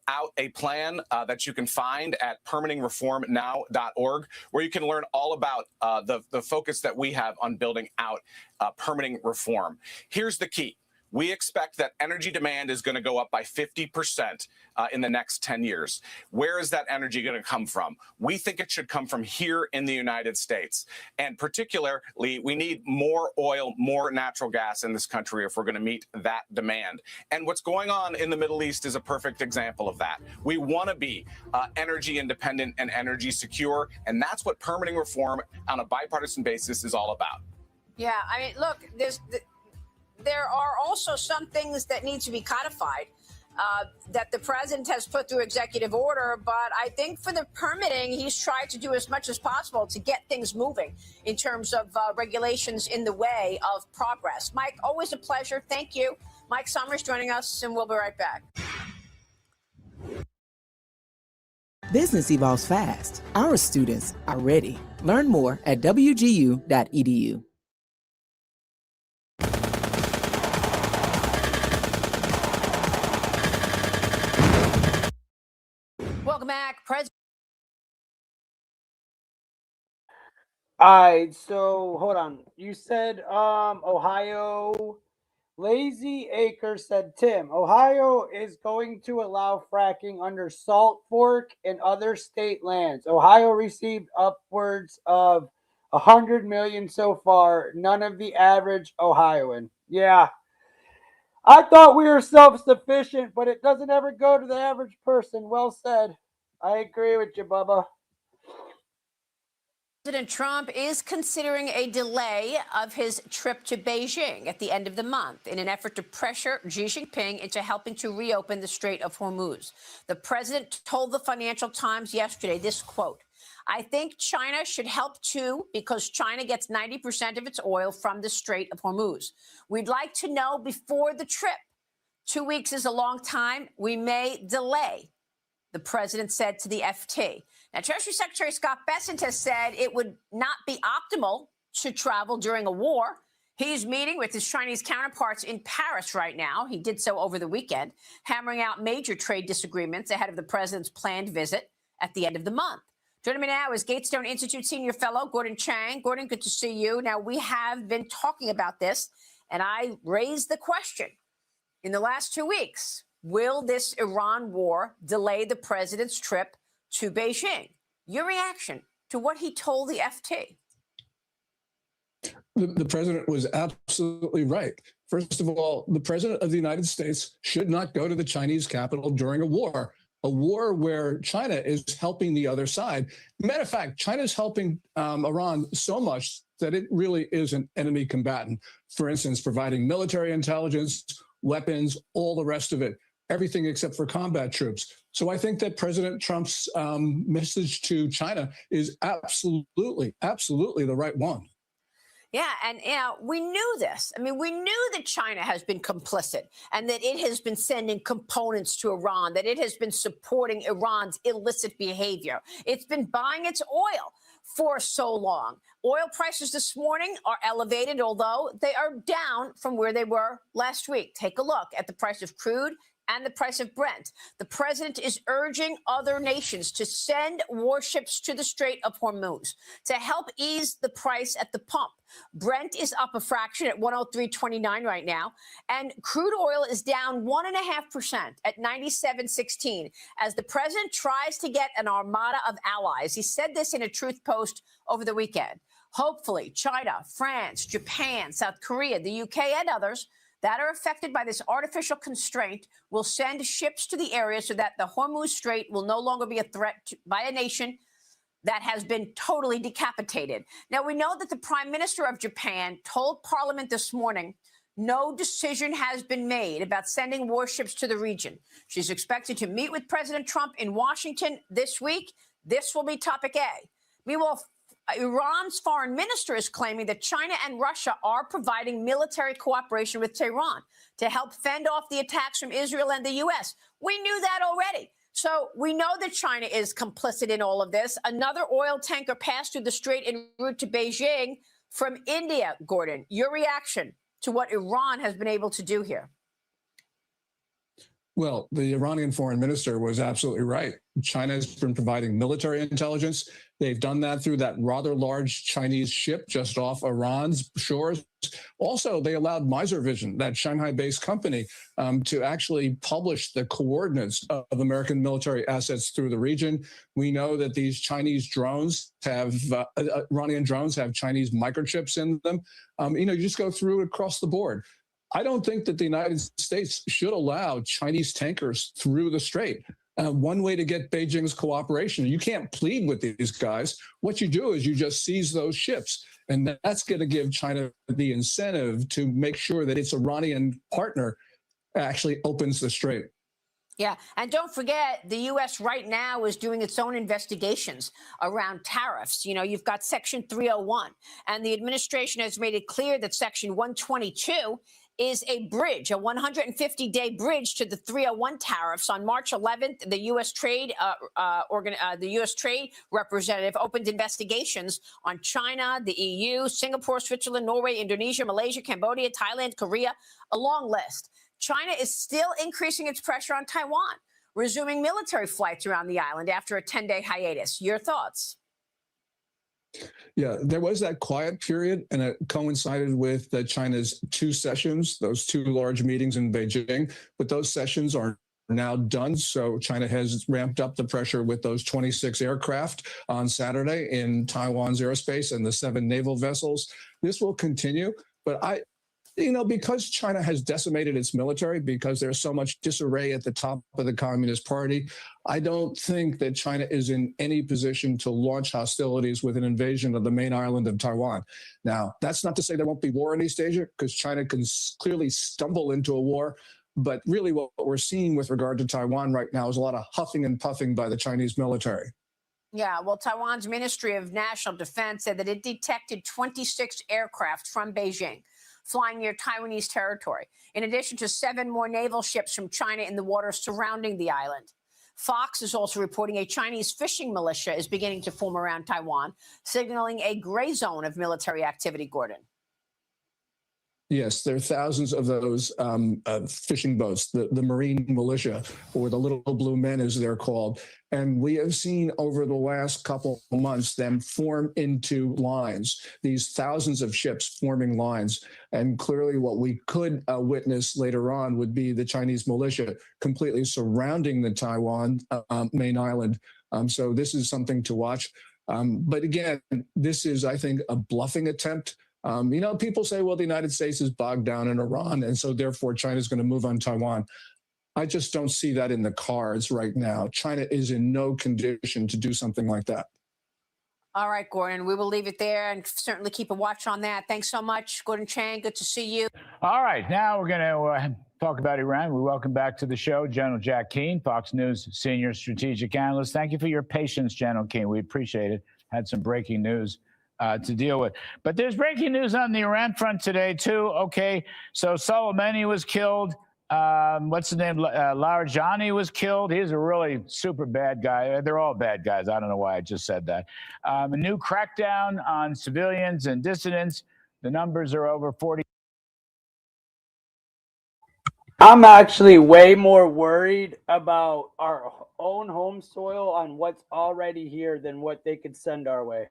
out a plan that you can find at permittingreformnow.org, where you can learn all about the focus that we have on building out permitting reform. Here's the key. We expect that energy demand is going to go up by 50% in the next 10 years. Where is that energy going to come from? We think it should come from here in the United States. And particularly, we need more oil, more natural gas in this country if we're going to meet that demand. And what's going on in the Middle East is a perfect example of that. We want to be energy independent and energy secure. And that's what permitting reform on a bipartisan basis is all about. Yeah, I mean, look, there are also some things that need to be codified that the president has put through executive order. But I think for the permitting, he's tried to do as much as possible to get things moving in terms of regulations in the way of progress. Mike, always a pleasure. Thank you. Mike Summers joining us, and we'll be right back. Business evolves fast. Our students are ready. Learn more at wgu.edu. Welcome back, President. All right, so hold on. You said Ohio. Lazy Acre said, Tim, Ohio is going to allow fracking under Salt Fork and other state lands. Ohio received upwards of $100 million so far. None of the average Ohioan. Yeah. I thought we were self-sufficient, but it doesn't ever go to the average person. Well said. I agree with you, Bubba. President Trump is considering a delay of his trip to Beijing at the end of the month in an effort to pressure Xi Jinping into helping to reopen the Strait of Hormuz. The president told the Financial Times yesterday this quote, "I think China should help too because China gets 90% of its oil from the Strait of Hormuz. We'd like to know before the trip. 2 weeks is a long time. We may delay," the president said to the FT. Now, Treasury Secretary Scott Bessent has said it would not be optimal to travel during a war. He's meeting with his Chinese counterparts in Paris right now. He did so over the weekend, hammering out major trade disagreements ahead of the president's planned visit at the end of the month. Joining me now is Gatestone Institute Senior Fellow Gordon Chang. Gordon, good to see you. Now, we have been talking about this, and I raised the question in the last 2 weeks. Will this Iran war delay the president's trip to Beijing? Your reaction to what he told the FT? The president was absolutely right. First of all, the president of the United States should not go to the Chinese capital during a war where China is helping the other side. Matter of fact, China is helping Iran so much that it really is an enemy combatant. For instance, providing military intelligence, weapons, all the rest of it. Everything except for combat troops. So I think that President Trump's message to China is absolutely the right one. Yeah, and we knew this. I mean, we knew that China has been complicit and that it has been sending components to Iran, that it has been supporting Iran's illicit behavior. It's been buying its oil for so long. Oil prices this morning are elevated, although they are down from where they were last week. Take a look at the price of crude and the price of Brent. The president is urging other nations to send warships to the Strait of Hormuz to help ease the price at the pump. Brent is up a fraction at 103.29 right now, and crude oil is down 1.5% at 97.16 as the president tries to get an armada of allies. He said this in a truth post over the weekend. Hopefully, China, France, Japan, South Korea, the UK, and others that are affected by this artificial constraint will send ships to the area so that the Hormuz Strait will no longer be a threat by a nation that has been totally decapitated. Now, we know that the Prime Minister of Japan told Parliament this morning no decision has been made about sending warships to the region. She's expected to meet with President Trump in Washington this week. This will be topic A. Meanwhile, Iran's foreign minister is claiming that China and Russia are providing military cooperation with Tehran to help fend off the attacks from Israel and the U.S. We knew that already. So we know that China is complicit in all of this. Another oil tanker passed through the strait en route to Beijing from India. Gordon, your reaction to what Iran has been able to do here? Well, the Iranian foreign minister was absolutely right. China has been providing military intelligence. They've done that through that rather large Chinese ship just off Iran's shores. Also, they allowed Miser Vision, that Shanghai-based company, to actually publish the coordinates of American military assets through the region. We know that these Chinese drones have, Iranian drones have Chinese microchips in them. You just go through it across the board. I don't think that the United States should allow Chinese tankers through the strait. One way to get Beijing's cooperation, you can't plead with these guys. What you do is you just seize those ships. And that's going to give China the incentive to make sure that its Iranian partner actually opens the strait. Yeah, and don't forget, the U.S. right now is doing its own investigations around tariffs. You've got Section 301, and the administration has made it clear that Section 122 is a bridge, a 150-day bridge to the 301 tariffs. On March 11th, the U.S. Trade representative opened investigations on China, the EU, Singapore, Switzerland, Norway, Indonesia, Malaysia, Cambodia, Thailand, Korea, a long list. China is still increasing its pressure on Taiwan, resuming military flights around the island after a 10-day hiatus. Your thoughts? Yeah, there was that quiet period, and it coincided with China's two sessions, those two large meetings in Beijing. But those sessions are now done, so China has ramped up the pressure with those 26 aircraft on Saturday in Taiwan's airspace and the 7 naval vessels. This will continue, but because China has decimated its military, because there's so much disarray at the top of the Communist Party, I don't think that China is in any position to launch hostilities with an invasion of the main island of Taiwan. Now, that's not to say there won't be war in East Asia, because China can clearly stumble into a war. But really what we're seeing with regard to Taiwan right now is a lot of huffing and puffing by the Chinese military. Yeah, well, Taiwan's Ministry of National Defense said that it detected 26 aircraft from Beijing flying near Taiwanese territory, in addition to 7 more naval ships from China in the waters surrounding the island. Fox is also reporting a Chinese fishing militia is beginning to form around Taiwan, signaling a gray zone of military activity, Gordon. Yes, there are thousands of those fishing boats, the marine militia, or the little blue men as they're called. And we have seen over the last couple of months them form into lines, these thousands of ships forming lines. And clearly what we could witness later on would be the Chinese militia completely surrounding the Taiwan main island. So this is something to watch. But again, this is, I think, a bluffing attempt. People say, well, the United States is bogged down in Iran, and so therefore China's going to move on Taiwan. I just don't see that in the cards right now. China is in no condition to do something like that. All right, Gordon, we will leave it there and certainly keep a watch on that. Thanks so much, Gordon Chang. Good to see you. All right, now we're going to talk about Iran. We welcome back to the show General Jack Keane, Fox News senior strategic analyst. Thank you for your patience, General Keane. We appreciate it. Had some breaking news to deal with. But there's breaking news on the Iran front today, too. Okay, so Soleimani was killed. What's his name? Larijani was killed. He's a really super bad guy. They're all bad guys. I don't know why I just said that. A new crackdown on civilians and dissidents. The numbers are over 40. I'm actually way more worried about our own home soil on what's already here than what they could send our way.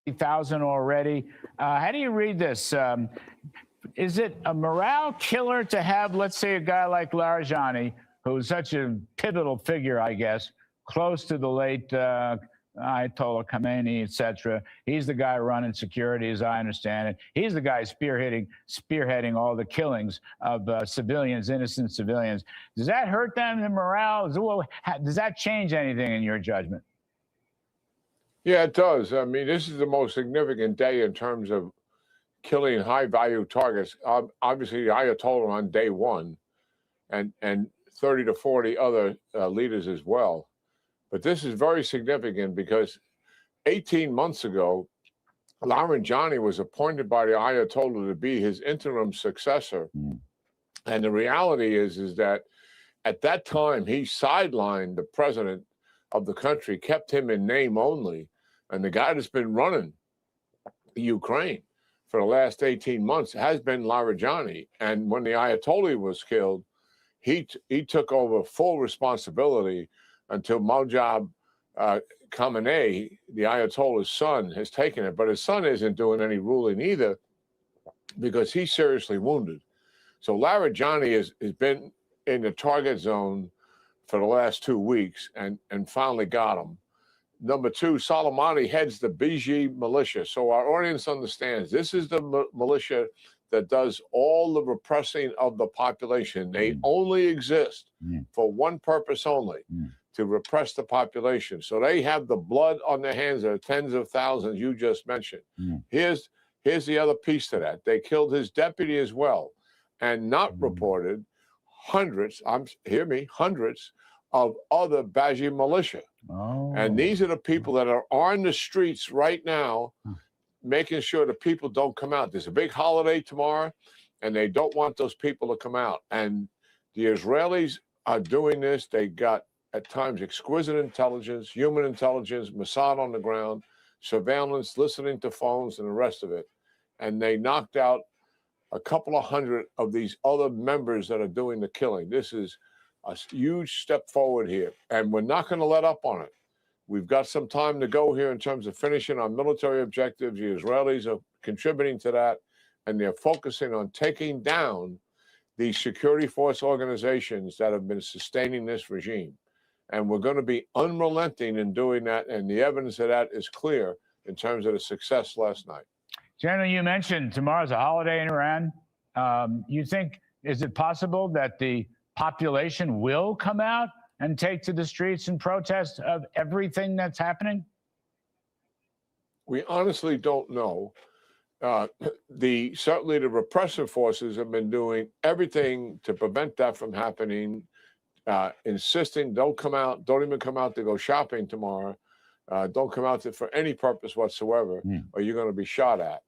1,000 already. How do you read this? Is it a morale killer to have, let's say, a guy like Larijani, who's such a pivotal figure, I guess, close to the late Ayatollah Khamenei, etc. He's the guy running security, as I understand it. He's the guy spearheading all the killings of civilians, innocent civilians. Does that hurt them, the morale? Does that change anything in your judgment? Yeah, it does. I mean, this is the most significant day in terms of killing high-value targets. Obviously, the Ayatollah on day one, and 30 to 40 other leaders as well. But this is very significant because 18 months ago, Larijani was appointed by the Ayatollah to be his interim successor. And the reality is that at that time, he sidelined the president of the country, kept him in name only. And the guy that's been running Ukraine for the last 18 months has been Larijani. And when the Ayatollah was killed, he took over full responsibility until Mojab Khamenei, the Ayatollah's son, has taken it. But his son isn't doing any ruling either because he's seriously wounded. So Larijani has been in the target zone for the last 2 weeks and finally got him. Number two, Soleimani heads the BG militia. So our audience understands this is the militia that does all the repressing of the population. They only exist for one purpose only, to repress the population. So they have the blood on their hands of tens of thousands you just mentioned. Here's the other piece to that. They killed his deputy as well, and not reported hundreds of other Baji militia. And these are the people that are on the streets right now, making sure the people don't come out. There's a big holiday tomorrow, and they don't want those people to come out. And the Israelis are doing this. They got, at times, exquisite intelligence, human intelligence, Mossad on the ground, surveillance, listening to phones, and the rest of it. And they knocked out a couple of hundred of these other members that are doing the killing. This is a huge step forward here, and we're not going to let up on it. We've got some time to go here in terms of finishing our military objectives. The Israelis are contributing to that, and they're focusing on taking down the security force organizations that have been sustaining this regime. And we're going to be unrelenting in doing that, and the evidence of that is clear in terms of the success last night. General, you mentioned tomorrow's a holiday in Iran. You think, is it possible that the population will come out and take to the streets and protest of everything that's happening? We honestly don't know. Certainly the repressive forces have been doing everything to prevent that from happening, insisting don't come out, don't even come out to go shopping tomorrow. Don't come out for any purpose whatsoever, or you're going to be shot at.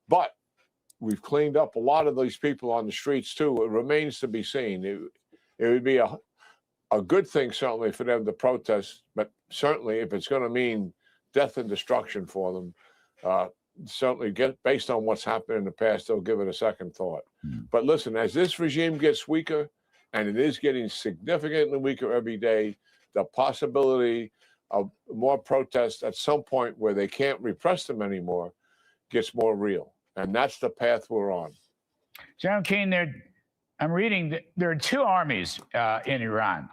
But we've cleaned up a lot of these people on the streets too. It remains to be seen. It would be a good thing, certainly, for them to protest, but certainly if it's going to mean death and destruction for them, certainly based on what's happened in the past, they'll give it a second thought. But listen, as this regime gets weaker, and it is getting significantly weaker every day, the possibility of more protests at some point where they can't repress them anymore gets more real. And that's the path we're on. General Keane, I'm reading that there are two armies in Iran.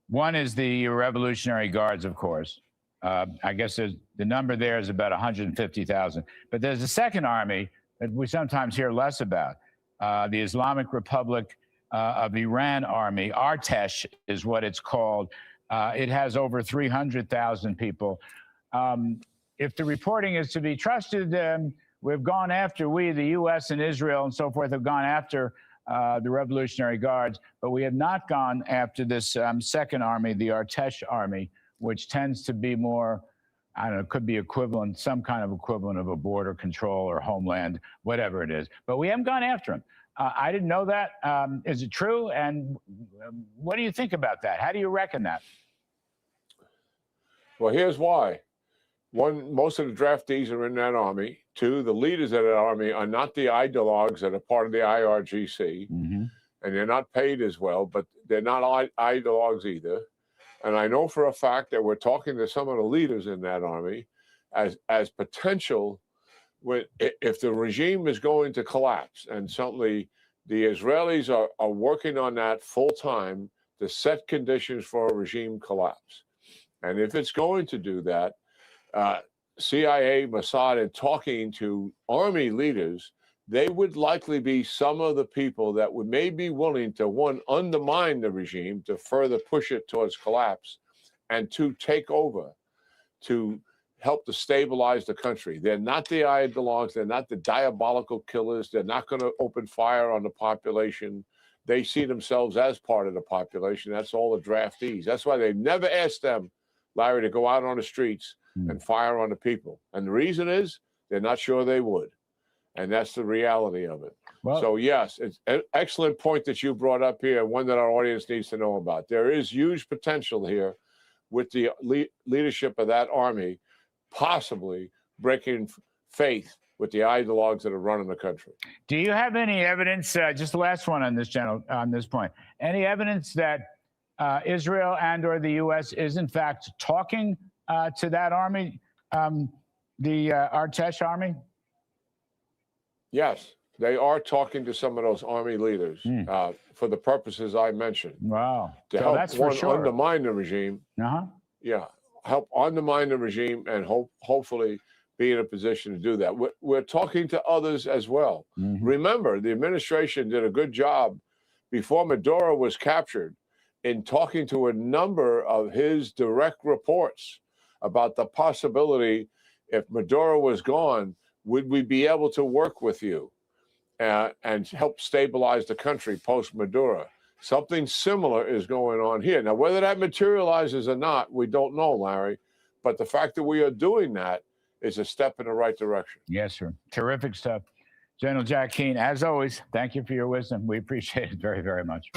One is the Revolutionary Guards, of course. I guess the number there is about 150,000. But there's a second army that we sometimes hear less about, the Islamic Republic of Iran Army. Artesh is what it's called. It has over 300,000 people. If the reporting is to be trusted, we've gone after, the U.S. and Israel and so forth have gone after the Revolutionary Guards, but we have not gone after this second army, the Artesh Army, which tends to be more, I don't know, could be equivalent, some kind of equivalent of a border control or homeland, whatever it is. But we haven't gone after them. I didn't know that. Is it true? And what do you think about that? How do you reckon that? Well, here's why. One, most of the draftees are in that army. Two, the leaders of that army are not the ideologues that are part of the IRGC, and they're not paid as well, but they're not ideologues either. And I know for a fact that we're talking to some of the leaders in that army as potential, if the regime is going to collapse, and certainly the Israelis are working on that full time to set conditions for a regime collapse. And if it's going to do that, CIA, Mossad, and talking to army leaders, they would likely be some of the people that may be willing to, one, undermine the regime to further push it towards collapse, and two, take over to help to stabilize the country. They're not the ideologues. They're not the diabolical killers. They're not going to open fire on the population. They see themselves as part of the population. That's all the draftees. That's why they've never asked them, Larry, to go out on the streets and fire on the people. And the reason is they're not sure they would. And that's the reality of it. Well, so, yes, it's an excellent point that you brought up here, one that our audience needs to know about. There is huge potential here with the leadership of that army possibly breaking faith with the ideologues that are running the country. Do you have any evidence, just the last one on this, on this point, any evidence that Israel and or the U.S. is in fact talking to that army, the Artesh army? Yes, they are talking to some of those army leaders for the purposes I mentioned. Wow. To So help that's for sure. undermine the regime. Yeah, help undermine the regime and hopefully be in a position to do that. We're talking to others as well. Remember, the administration did a good job before Maduro was captured in talking to a number of his direct reports about the possibility, if Maduro was gone, would we be able to work with you and help stabilize the country post-Maduro? Something similar is going on here. Now, whether that materializes or not, we don't know, Larry. But the fact that we are doing that is a step in the right direction. Yes, sir. Terrific stuff. General Jack Keane, as always, thank you for your wisdom. We appreciate it very, very much.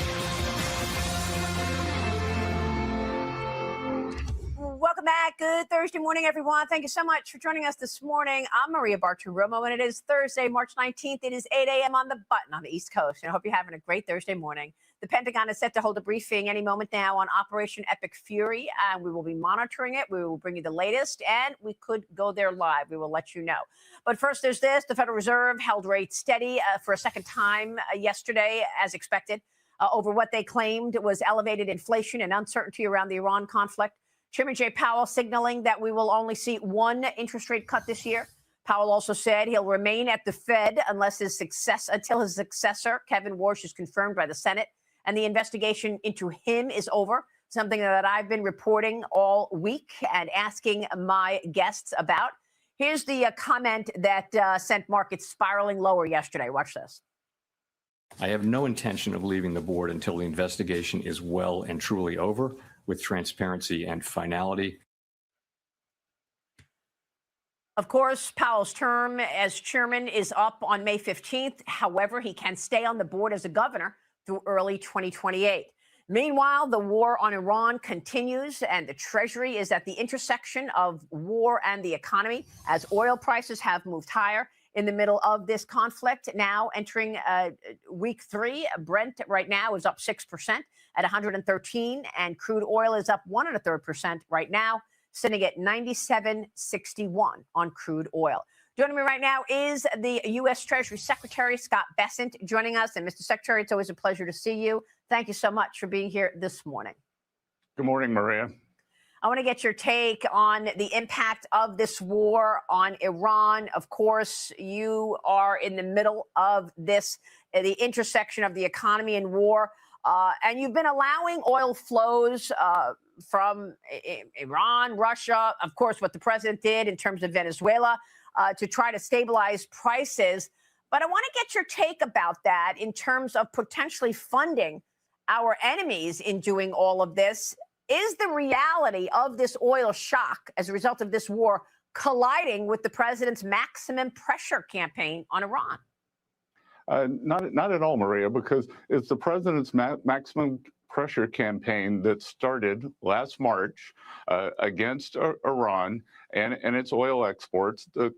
Welcome back. Good Thursday morning, everyone. Thank you so much for joining us this morning. I'm Maria Bartiromo, and it is Thursday, March 19th. It is 8 a.m. on the button on the East Coast. And I hope you're having a great Thursday morning. The Pentagon is set to hold a briefing any moment now on Operation Epic Fury, and we will be monitoring it. We will bring you the latest, and we could go there live. We will let you know. But first, there's this. The Federal Reserve held rates steady for a second time yesterday, as expected, over what they claimed was elevated inflation and uncertainty around the Iran conflict. Chairman Jay Powell signaling that we will only see one interest rate cut this year. Powell also said he'll remain at the Fed until his successor, Kevin Warsh, is confirmed by the Senate and the investigation into him is over, something that I've been reporting all week and asking my guests about. Here's the comment that sent markets spiraling lower yesterday. Watch this. I have no intention of leaving the board until the investigation is well and truly over, with transparency and finality. Of course, Powell's term as chairman is up on May 15th. However, he can stay on the board as a governor through early 2028. Meanwhile, the war on Iran continues, and the Treasury is at the intersection of war and the economy as oil prices have moved higher in the middle of this conflict. Now entering week 3, Brent right now is up 6% at 113, and crude oil is up 1.33% right now, sitting at 97.61 on crude oil. Joining me right now is the U.S. Treasury Secretary, Scott Bessent, joining us. And Mr. Secretary, it's always a pleasure to see you. Thank you so much for being here this morning. Good morning, Maria. I want to get your take on the impact of this war on Iran. Of course, you are in the middle of this, the intersection of the economy and war, and you've been allowing oil flows from Iran, Russia, of course, what the president did in terms of Venezuela, to try to stabilize prices. But I want to get your take about that in terms of potentially funding our enemies in doing all of this. Is the reality of this oil shock as a result of this war colliding with the president's maximum pressure campaign on Iran? Not at all, Maria, because it's the president's maximum pressure campaign that started last March against Iran and its oil exports, the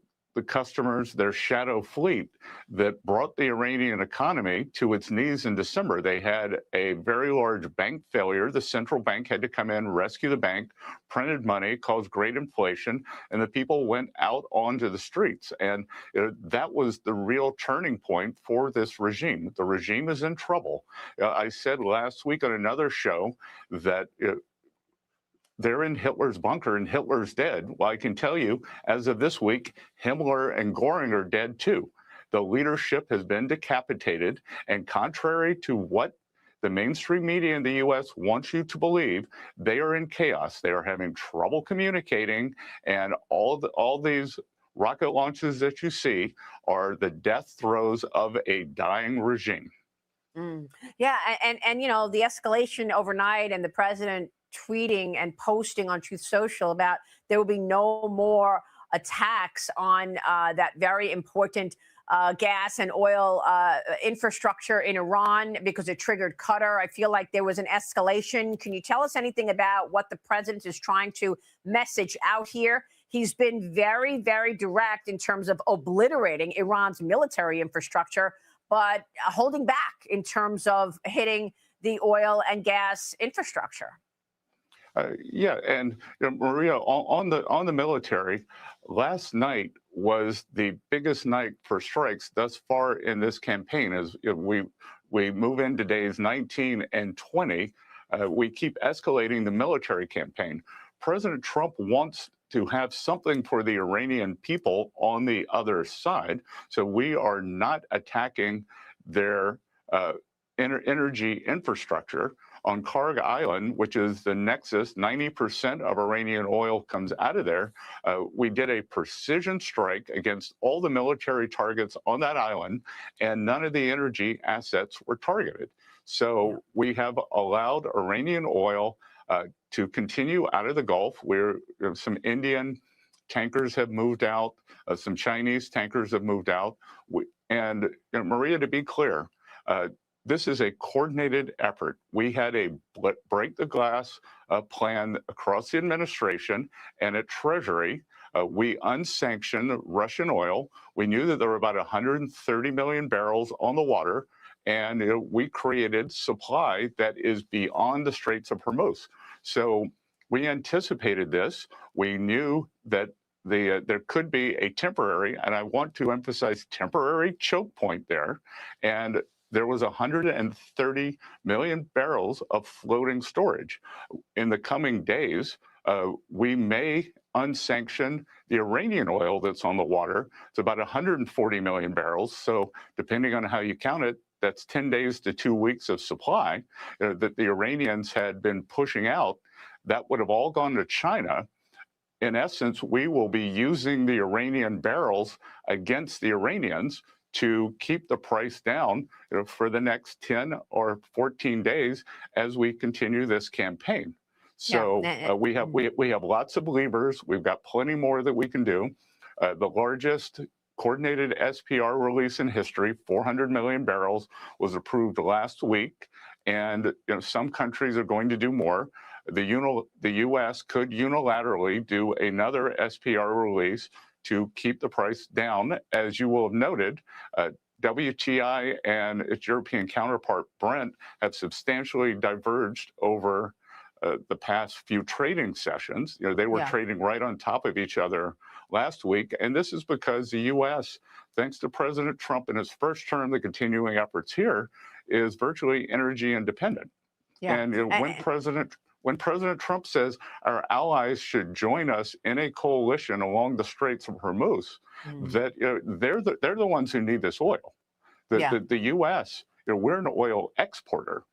customers, their shadow fleet that brought the Iranian economy to its knees in December. They had a very large bank failure. The central bank had to come in, rescue the bank, printed money, caused great inflation, and the people went out onto the streets. And that was the real turning point for this regime. The regime is in trouble. I said last week on another show that they're in Hitler's bunker and Hitler's dead. Well, I can tell you, as of this week, Himmler and Göring are dead too. The leadership has been decapitated, and contrary to what the mainstream media in the U.S. wants you to believe, they are in chaos. They are having trouble communicating, and all these rocket launches that you see are the death throes of a dying regime. Yeah, and you know, the escalation overnight and the president tweeting and posting on Truth Social about there will be no more attacks on that very important gas and oil infrastructure in Iran because it triggered Qatar. I feel like there was an escalation. Can you tell us anything about what the president is trying to message out here? he's been very, very direct in terms of obliterating Iran's military infrastructure, but holding back in terms of hitting the oil and gas infrastructure. Yeah, and Maria, on the military, last night was the biggest night for strikes thus far in this campaign. As we move into days 19 and 20, we keep escalating the military campaign. President Trump wants to have something for the Iranian people on the other side, so we are not attacking their energy infrastructure. On Karg Island, which is the nexus, 90% of Iranian oil comes out of there. We did a precision strike against all the military targets on that island, and none of the energy assets were targeted. So we have allowed Iranian oil to continue out of the Gulf, where some Indian tankers have moved out, some Chinese tankers have moved out. And Maria, to be clear, this is a coordinated effort. We had a break the glass plan across the administration and at Treasury. We unsanctioned Russian oil. We knew that there were about 130 million barrels on the water, and we created supply that is beyond the Straits of Hormuz. So we anticipated this. We knew that there could be a temporary, and I want to emphasize temporary, choke point there. And there was 130 million barrels of floating storage. In the coming days, we may unsanction the Iranian oil that's on the water. It's about 140 million barrels. So depending on how you count it, that's 10 days to 2 weeks of supply that the Iranians had been pushing out. That would have all gone to China. In essence, we will be using the Iranian barrels against the Iranians to keep the price down for the next 10 or 14 days as we continue this campaign. So we have lots of levers. We've got plenty more that we can do. The largest coordinated SPR release in history, 400 million barrels, was approved last week. And some countries are going to do more. The U.S. could unilaterally do another SPR release to keep the price down. As you will have noted, WTI and its European counterpart Brent have substantially diverged over the past few trading sessions. They were trading right on top of each other last week, and this is because the U.S., thanks to President Trump in his first term, the continuing efforts here, is virtually energy independent. And when President Trump says our allies should join us in a coalition along the Straits of Hormuz, that they're the ones who need this oil. The U.S., we're an oil exporter.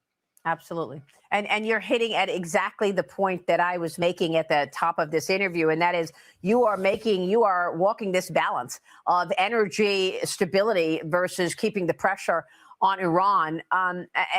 Absolutely. And you're hitting at exactly the point that I was making at the top of this interview, and that is you are walking this balance of energy stability versus keeping the pressure on Iran.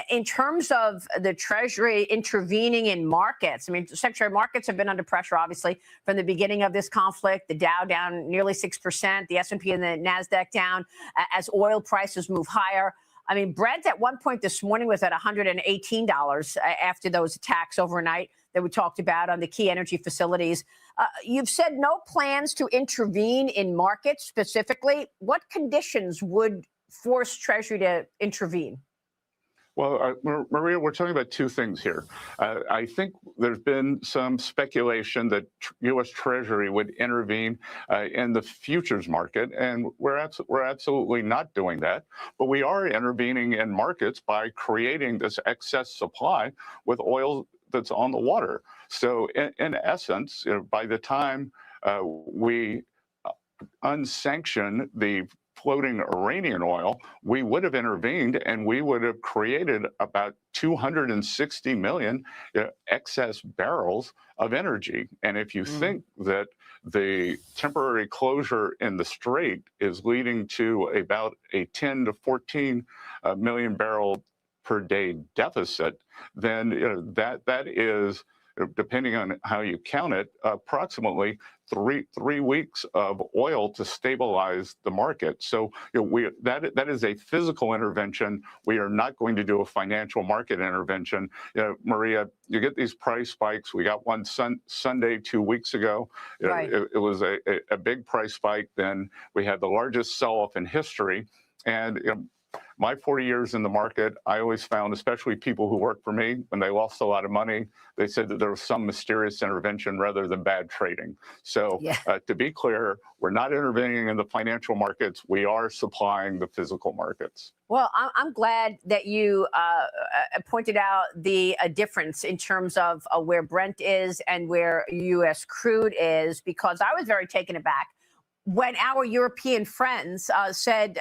In terms of the Treasury intervening in markets, I mean, secondary markets have been under pressure, obviously, from the beginning of this conflict. The Dow down nearly 6%, the S&P and the NASDAQ down as oil prices move higher. I mean, Brent at one point this morning was at $118 after those attacks overnight that we talked about on the key energy facilities. You've said no plans to intervene in markets specifically. What conditions would force Treasury to intervene? Well, Maria, we're talking about two things here. I think there's been some speculation that U.S. Treasury would intervene in the futures market, and we're absolutely not doing that. But we are intervening in markets by creating this excess supply with oil that's on the water. So in essence, by the time we unsanction the floating Iranian oil, we would have intervened and we would have created about 260 million excess barrels of energy. And if you think that the temporary closure in the Strait is leading to about a 10 to 14 million barrel per day deficit, then that is depending on how you count it, approximately three weeks of oil to stabilize the market. So that is a physical intervention. We are not going to do a financial market intervention. Maria, you get these price spikes. We got one Sunday 2 weeks ago. Right. It was a big price spike. Then we had the largest sell-off in history. And my 40 years in the market, I always found, especially people who worked for me, when they lost a lot of money, they said that there was some mysterious intervention rather than bad trading. So to be clear, we're not intervening in the financial markets. We are supplying the physical markets. Well, I'm glad that you pointed out the difference in terms of where Brent is and where U.S. crude is, because I was very taken aback when our European friends said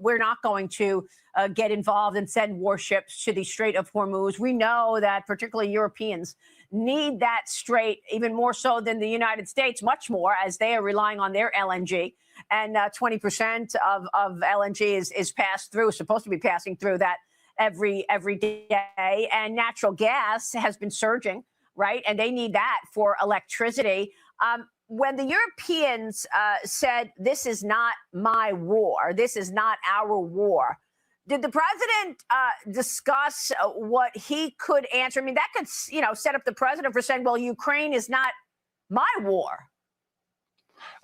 we're not going to get involved and send warships to the Strait of Hormuz. We know that particularly Europeans need that strait even more so than the United States, much more, as they are relying on their LNG. And 20% of LNG is passed through, supposed to be passing through that every day. And natural gas has been surging, right? And they need that for electricity. When the Europeans said, this is not my war, this is not our war, did the president discuss what he could answer? I mean, that could, set up the president for saying, well, Ukraine is not my war.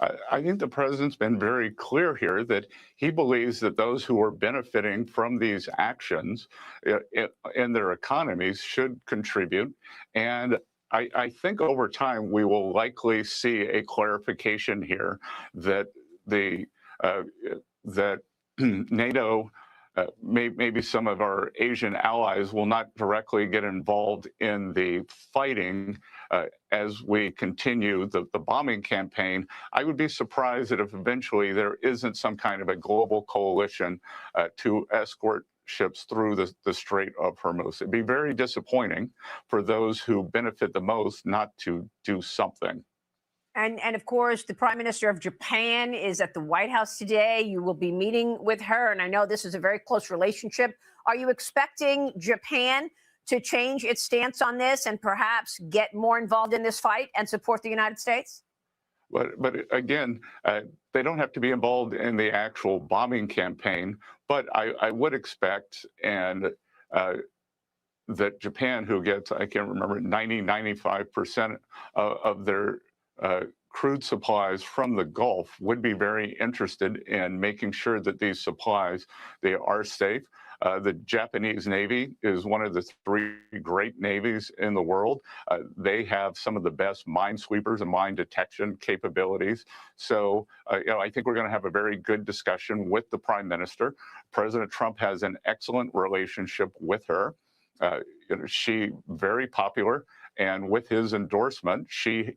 I think the president's been very clear here that he believes that those who are benefiting from these actions in their economies should contribute. And I think over time we will likely see a clarification here that that NATO, maybe some of our Asian allies, will not directly get involved in the fighting as we continue the bombing campaign. I would be surprised that if eventually there isn't some kind of a global coalition to escort ships through the Strait of Hormuz. It'd be very disappointing for those who benefit the most not to do something. And of course, the Prime Minister of Japan is at the White House today. You will be meeting with her, and I know this is a very close relationship. Are you expecting Japan to change its stance on this and perhaps get more involved in this fight and support the United States? But again, they don't have to be involved in the actual bombing campaign. But I would expect that Japan, who gets, I can't remember, 95% of their crude supplies from the Gulf, would be very interested in making sure that these supplies, they are safe. The Japanese Navy is one of the three great navies in the world. They have some of the best minesweepers and mine detection capabilities. So, I think we're going to have a very good discussion with the Prime Minister. President Trump has an excellent relationship with her. She very popular, and with his endorsement, she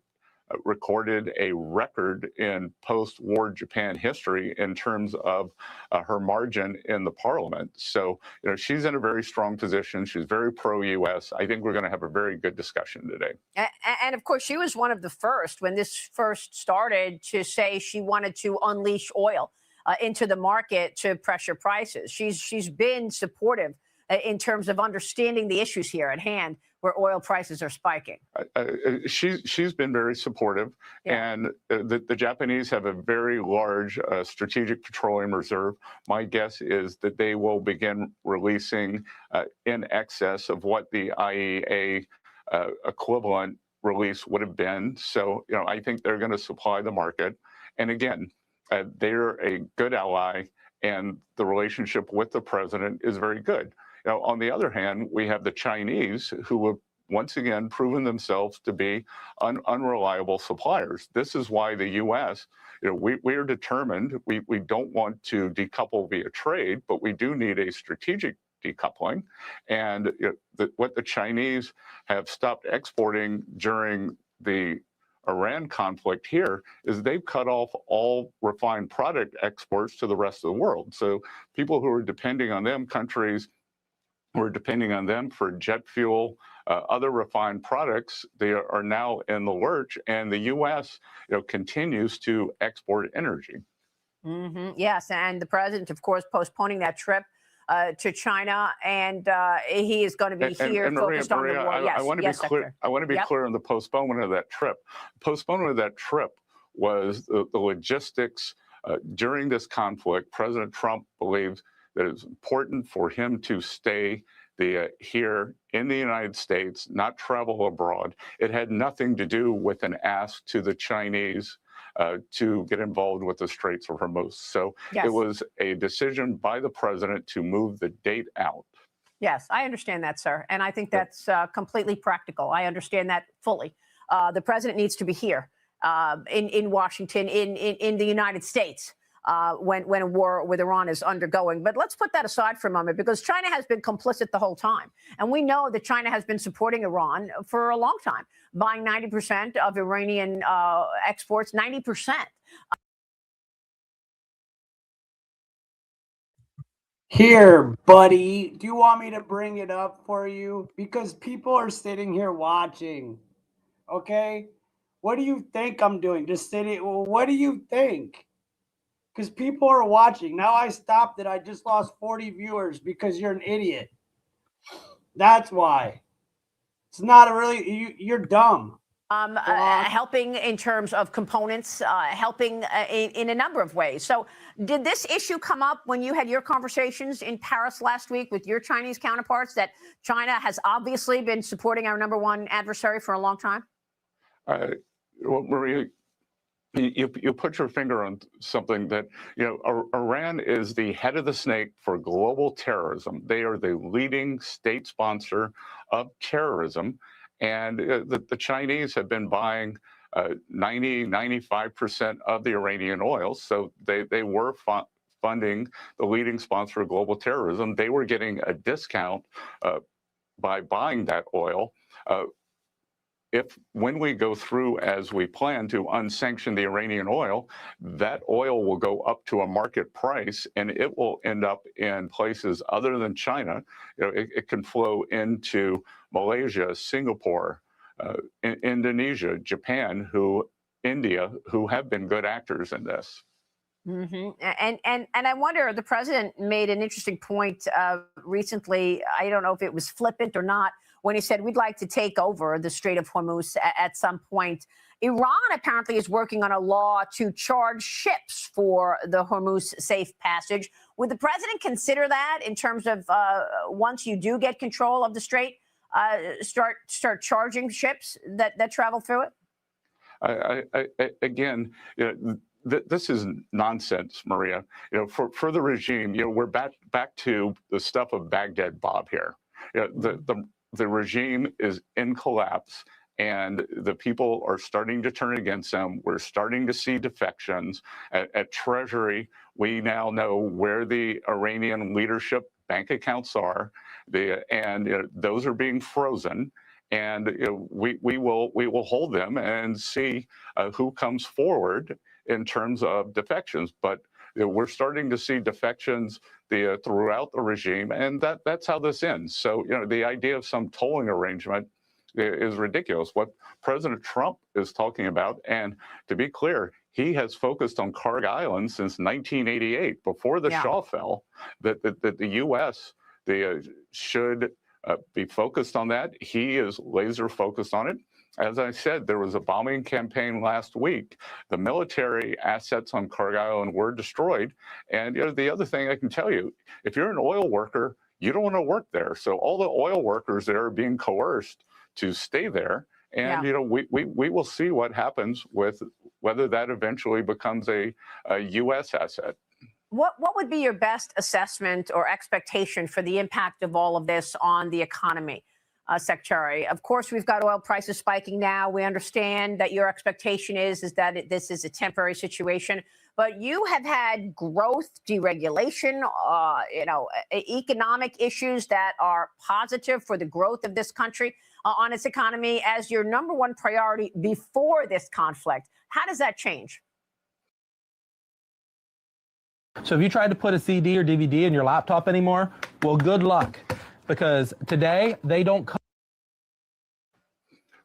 recorded a record in post-war Japan history in terms of her margin in the parliament. So, she's in a very strong position. She's very pro-U.S. I think we're going to have a very good discussion today. And of course, she was one of the first, when this first started, to say she wanted to unleash oil into the market to pressure prices. She's been supportive in terms of understanding the issues here at hand, where oil prices are spiking. She's been very supportive, and the Japanese have a very large strategic petroleum reserve. My guess is that they will begin releasing in excess of what the IEA equivalent release would have been. So, I think they're going to supply the market. And again, they're a good ally, and the relationship with the president is very good. On the other hand, we have the Chinese, who have once again proven themselves to be unreliable suppliers. This is why the U.S., we are determined. We don't want to decouple via trade, but we do need a strategic decoupling. And what the Chinese have stopped exporting during the Iran conflict here is they've cut off all refined product exports to the rest of the world. So people who are depending on them, countries who are depending on them for jet fuel, other refined products, they are now in the lurch, and the U.S. continues to export energy. Yes, and the president, of course, postponing that trip to China, and he is going to be here and focused on the war. I want to be clear. Secretary. I want to be clear on the postponement of that trip. Postponement of that trip was the logistics during this conflict. President Trump believed that it's important for him to stay here in the United States, not travel abroad. It had nothing to do with an ask to the Chinese to get involved with the Straits of Hormuz. So it was a decision by the president to move the date out. Yes, I understand that, sir. And I think that's completely practical. I understand that fully. The president needs to be here in Washington, in the United States, when a war with Iran is undergoing. But let's put that aside for a moment, because China has been complicit the whole time. And we know that China has been supporting Iran for a long time, buying 90% of Iranian exports, 90%. Here, buddy, do you want me to bring it up for you? Because people are sitting here watching, okay? What do you think I'm doing? Just sitting, what do you think? Because people are watching. Now I stopped it. I just lost 40 viewers because you're an idiot. That's why. It's not a really, you're dumb. Helping in terms of components, helping in a number of ways. So did this issue come up when you had your conversations in Paris last week with your Chinese counterparts, that China has obviously been supporting our number one adversary for a long time? Well, Maria, you put your finger on something that, Iran is the head of the snake for global terrorism. They are the leading state sponsor of terrorism. And the Chinese have been buying 95% of the Iranian oil. So they were funding the leading sponsor of global terrorism. They were getting a discount by buying that oil. When we go through as we plan to unsanction the Iranian oil, that oil will go up to a market price, and it will end up in places other than China. It can flow into Malaysia, Singapore, Indonesia, Japan, India, who have been good actors in this. Mm-hmm. And I wonder, the president made an interesting point recently. I don't know if it was flippant or not, when he said we'd like to take over the Strait of Hormuz at some point. Iran apparently is working on a law to charge ships for the Hormuz safe passage. Would the president consider that in terms of once you do get control of the strait, start charging ships that travel through it? Again, this is nonsense, Maria. For the regime, we're back to the stuff of Baghdad Bob here. The regime is in collapse, and the people are starting to turn against them. We're starting to see defections. At Treasury, we now know where the Iranian leadership bank accounts are, and those are being frozen. And we will hold them and see who comes forward in terms of defections. But we're starting to see defections throughout the regime, and that's how this ends. So the idea of some tolling arrangement is ridiculous. What President Trump is talking about, and to be clear, he has focused on Kharg Island since 1988, before the Shah fell, that the U.S. should be focused on that. He is laser focused on it. As I said, there was a bombing campaign last week. The military assets on Kharg Island were destroyed. And the other thing I can tell you, if you're an oil worker, you don't want to work there. So all the oil workers there are being coerced to stay there. And we will see what happens with whether that eventually becomes a U.S. asset. What would be your best assessment or expectation for the impact of all of this on the economy, Secretary? Of course, we've got oil prices spiking now. We understand that your expectation is that this is a temporary situation, but you have had growth, deregulation, economic issues that are positive for the growth of this country on its economy as your number one priority before this conflict. How does that change? So if you tried to put a CD or DVD in your laptop anymore, well, good luck, because today they don't come.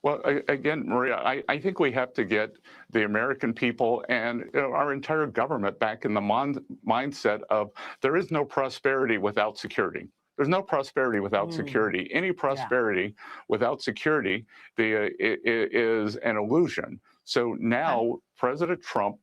Well, again, Maria, I think we have to get the American people and our entire government back in the mindset of there is no prosperity without security. There's no prosperity without security. Any prosperity without security is an illusion. So now President Trump,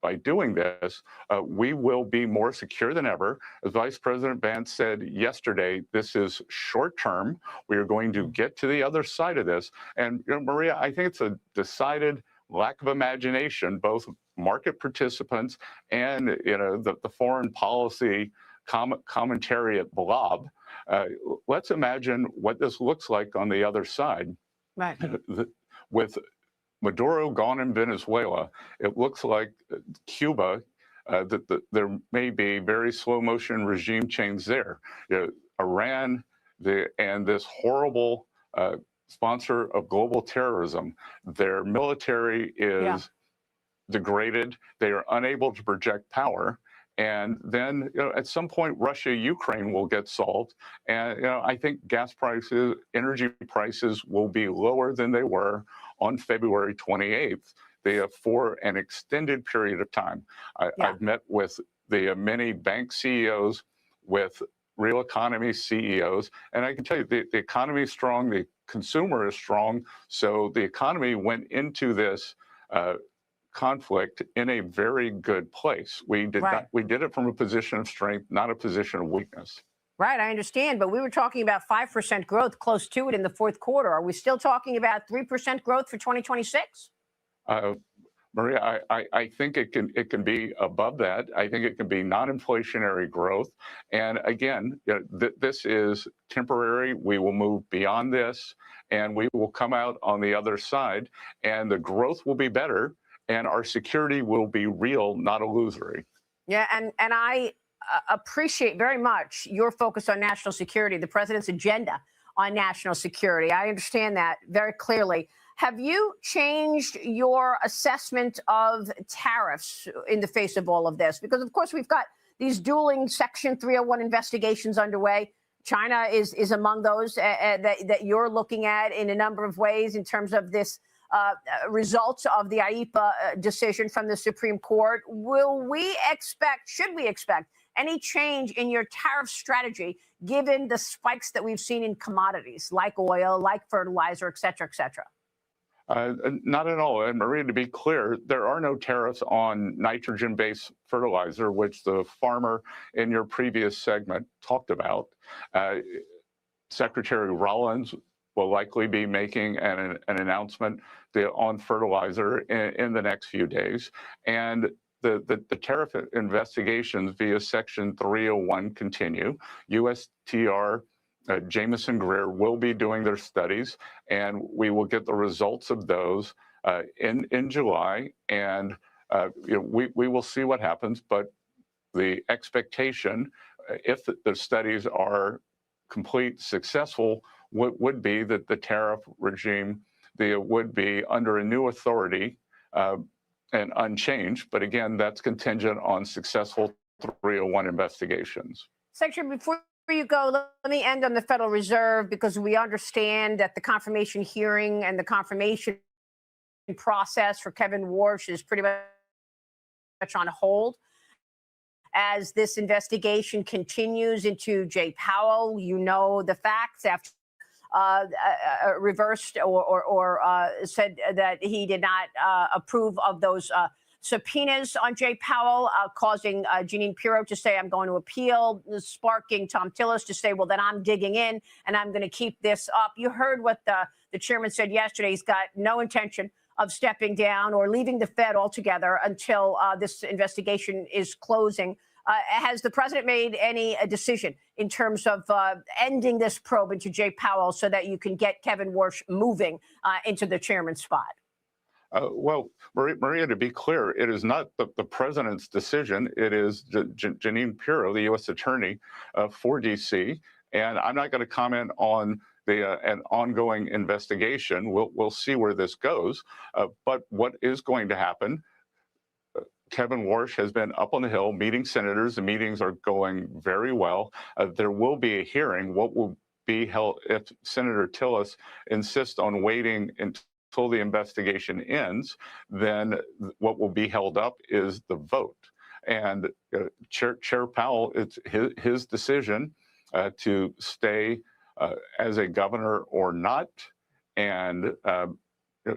by doing this, we will be more secure than ever. As Vice President Vance said yesterday, this is short term. We are going to get to the other side of this. And Maria, I think it's a decided lack of imagination, both market participants and the foreign policy commentariat blob. Let's imagine what this looks like on the other side. Right. With Maduro gone in Venezuela, it looks like Cuba, that there may be very slow motion regime change there. Iran, and this horrible sponsor of global terrorism, their military is degraded. They are unable to project power. And then at some point, Russia, Ukraine will get solved. And I think gas prices, energy prices will be lower than they were on February 28th. For an extended period of time. I've met with the many bank CEOs, with real economy CEOs, and I can tell you the economy is strong, the consumer is strong. So the economy went into this conflict in a very good place. We did it from a position of strength, not a position of weakness. Right, I understand, but we were talking about 5% growth, close to it in the fourth quarter. Are we still talking about 3% growth for 2026? Maria, I think it can be above that. I think it can be non-inflationary growth. And again, this is temporary. We will move beyond this, and we will come out on the other side, and the growth will be better, and our security will be real, not illusory. Yeah, and I appreciate very much your focus on national security, the president's agenda on national security. I understand that very clearly. Have you changed your assessment of tariffs in the face of all of this? Because, of course, we've got these dueling Section 301 investigations underway. China is among those that you're looking at in a number of ways in terms of this results of the IEEPA decision from the Supreme Court. Should we expect any change in your tariff strategy given the spikes that we've seen in commodities like oil, like fertilizer, et cetera, et cetera? Not at all. And Maria, to be clear, there are no tariffs on nitrogen-based fertilizer, which the farmer in your previous segment talked about. Secretary Rollins will likely be making an announcement on fertilizer in the next few days. And the tariff investigations via Section 301 continue. USTR Jameson Greer will be doing their studies, and we will get the results of those in July. And we will see what happens. But the expectation, if the studies are complete, successful, would be that the tariff regime would be under a new authority and unchanged. But again, that's contingent on successful 301 investigations. Secretary, before you go, let me end on the Federal Reserve, because we understand that the confirmation hearing and the confirmation process for Kevin Warsh is pretty much on hold. As this investigation continues into Jay Powell, you know the facts after reversed or said that he did not approve of those subpoenas on Jay Powell, causing Jeanine Pirro to say, I'm going to appeal, sparking Tom Tillis to say, well, then I'm digging in and I'm going to keep this up. You heard what the chairman said yesterday. He's got no intention of stepping down or leaving the Fed altogether until this investigation is closing. Has the president made any decision in terms of ending this probe into Jay Powell so that you can get Kevin Warsh moving into the chairman's spot? Well, Maria, to be clear, it is not the president's decision. It is Jeanine Pirro, the U.S. attorney for D.C., and I'm not going to comment on an ongoing investigation. We'll see where this goes. But what is going to happen? Kevin Warsh has been up on the Hill meeting senators. The meetings are going very well. There will be a hearing. What will be held, if Senator Tillis insists on waiting until the investigation ends, then what will be held up is the vote. And Chair Powell, it's his decision to stay as a governor or not. And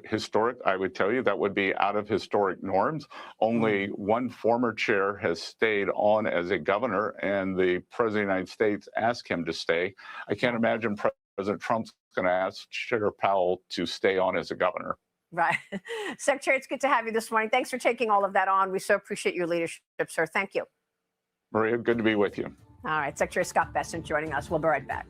historic, I would tell you, that would be out of historic norms. Only one former chair has stayed on as a governor, and the President of the United States asked him to stay. I can't imagine President Trump's going to ask Chair Powell to stay on as a governor. Right. Secretary, it's good to have you this morning. Thanks for taking all of that on. We so appreciate your leadership, sir. Thank you. Maria, good to be with you. All right. Secretary Scott Bessent joining us. We'll be right back.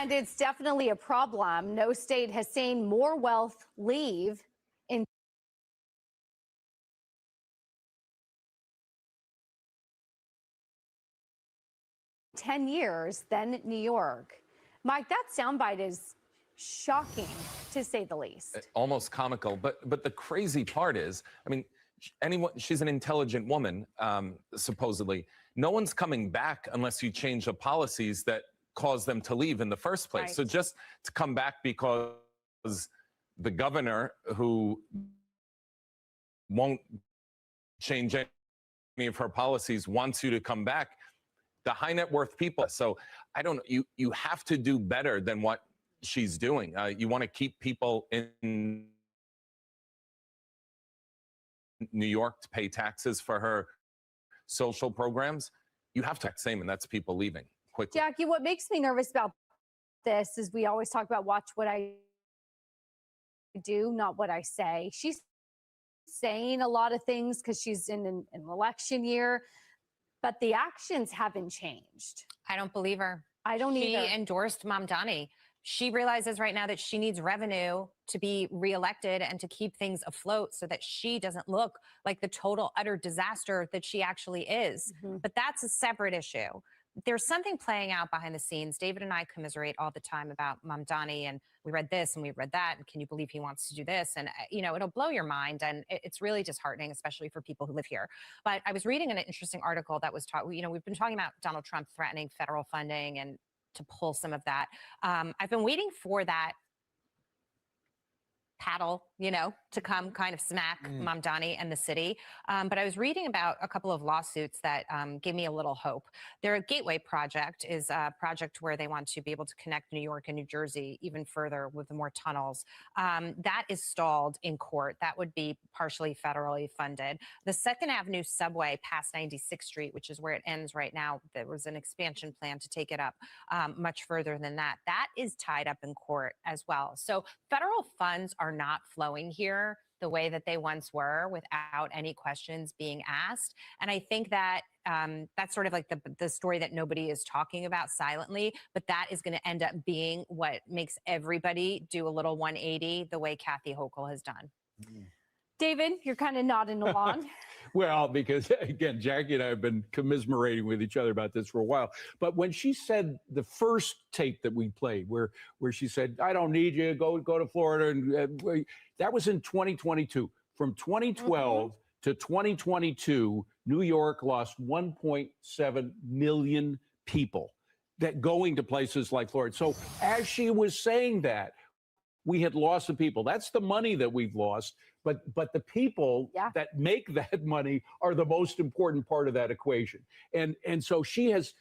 And it's definitely a problem. No state has seen more wealth leave in ten years than New York. Mike, that soundbite is shocking, to say the least. Almost comical. But the crazy part is, I mean, she's an intelligent woman, supposedly. No one's coming back unless you change the policies that cause them to leave in the first place. Right. So just to come back because the governor, who won't change any of her policies, wants you to come back, the high net worth people. So I don't know, you have to do better than what she's doing. You want to keep people in New York to pay taxes for her social programs. You have to act same, and that's people leaving quickly. Jackie, what makes me nervous about this is we always talk about watch what I do, not what I say. She's saying a lot of things because she's in an election year, but the actions haven't changed. I don't believe her. I don't either. She endorsed Mamdani. She realizes right now that she needs revenue to be reelected and to keep things afloat so that she doesn't look like the total utter disaster that she actually is. But that's a separate issue. There's something playing out behind the scenes. David and I commiserate all the time about Mamdani, and we read this and we read that, and can you believe he wants to do this? And, you know, it'll blow your mind, and it's really disheartening, especially for people who live here. But I was reading an interesting article that was taught, you know, we've been talking about Donald Trump threatening federal funding and to pull some of that. I've been waiting for that paddle, you know, to come kind of smack Mamdani and the city. But I was reading about a couple of lawsuits that gave me a little hope. Their Gateway project is a project where they want to be able to connect New York and New Jersey even further with more tunnels. That is stalled in court. That would be partially federally funded. The 2nd Avenue subway past 96th Street, which is where it ends right now, there was an expansion plan to take it up much further than that. That is tied up in court as well. So federal funds are not flowing here the way that they once were without any questions being asked. And I think that that's sort of like the story that nobody is talking about silently, but that is going to end up being what makes everybody do a little 180 the way Kathy Hochul has done. David, you're kind of nodding along. Well, because again, Jackie and I have been commiserating with each other about this for a while. But when she said the first tape that we played, where she said, "I don't need you, go to Florida," and that was in 2022. From 2012 to 2022, New York lost 1.7 million people that going to places like Florida. So as she was saying that, we had lost the people. That's the money that we've lost. But the people that make that money are the most important part of that equation. And so she has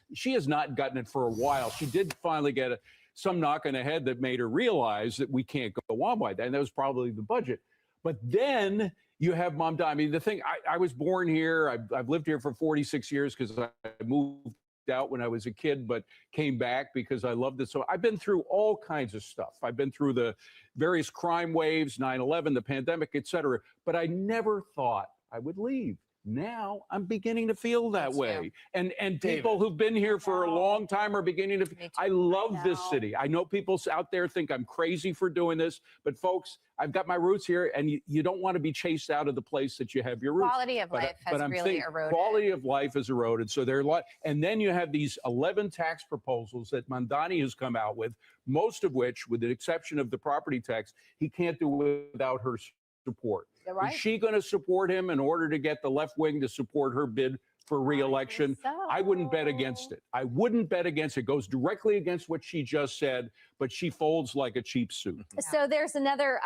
not gotten it for a while. She did finally get some knock on the head that made her realize that we can't go on by that. And that was probably the budget. But then you have Mamdani. I mean, the thing, I was born here. I've lived here for 46 years because I moved out when I was a kid, but came back because I loved it. So I've been through all kinds of stuff. I've been through the various crime waves, 9/11, the pandemic, et cetera. But I never thought I would leave. Now I'm beginning to feel that way. And David. people who've been here for a long time are beginning to. I love this city. I know people out there think I'm crazy for doing this, but folks, I've got my roots here, and you don't want to be chased out of the place that you have your roots. Quality of life has really eroded. Quality of life has eroded. So there are a lot. And then you have these 11 tax proposals that Mamdani has come out with, most of which, with the exception of the property tax, he can't do without her support. Right. Is she going to support him in order to get the left wing to support her bid for re-election? I wouldn't bet against it. I wouldn't bet against it. It goes directly against what she just said, but she folds like a cheap suit. So there's another,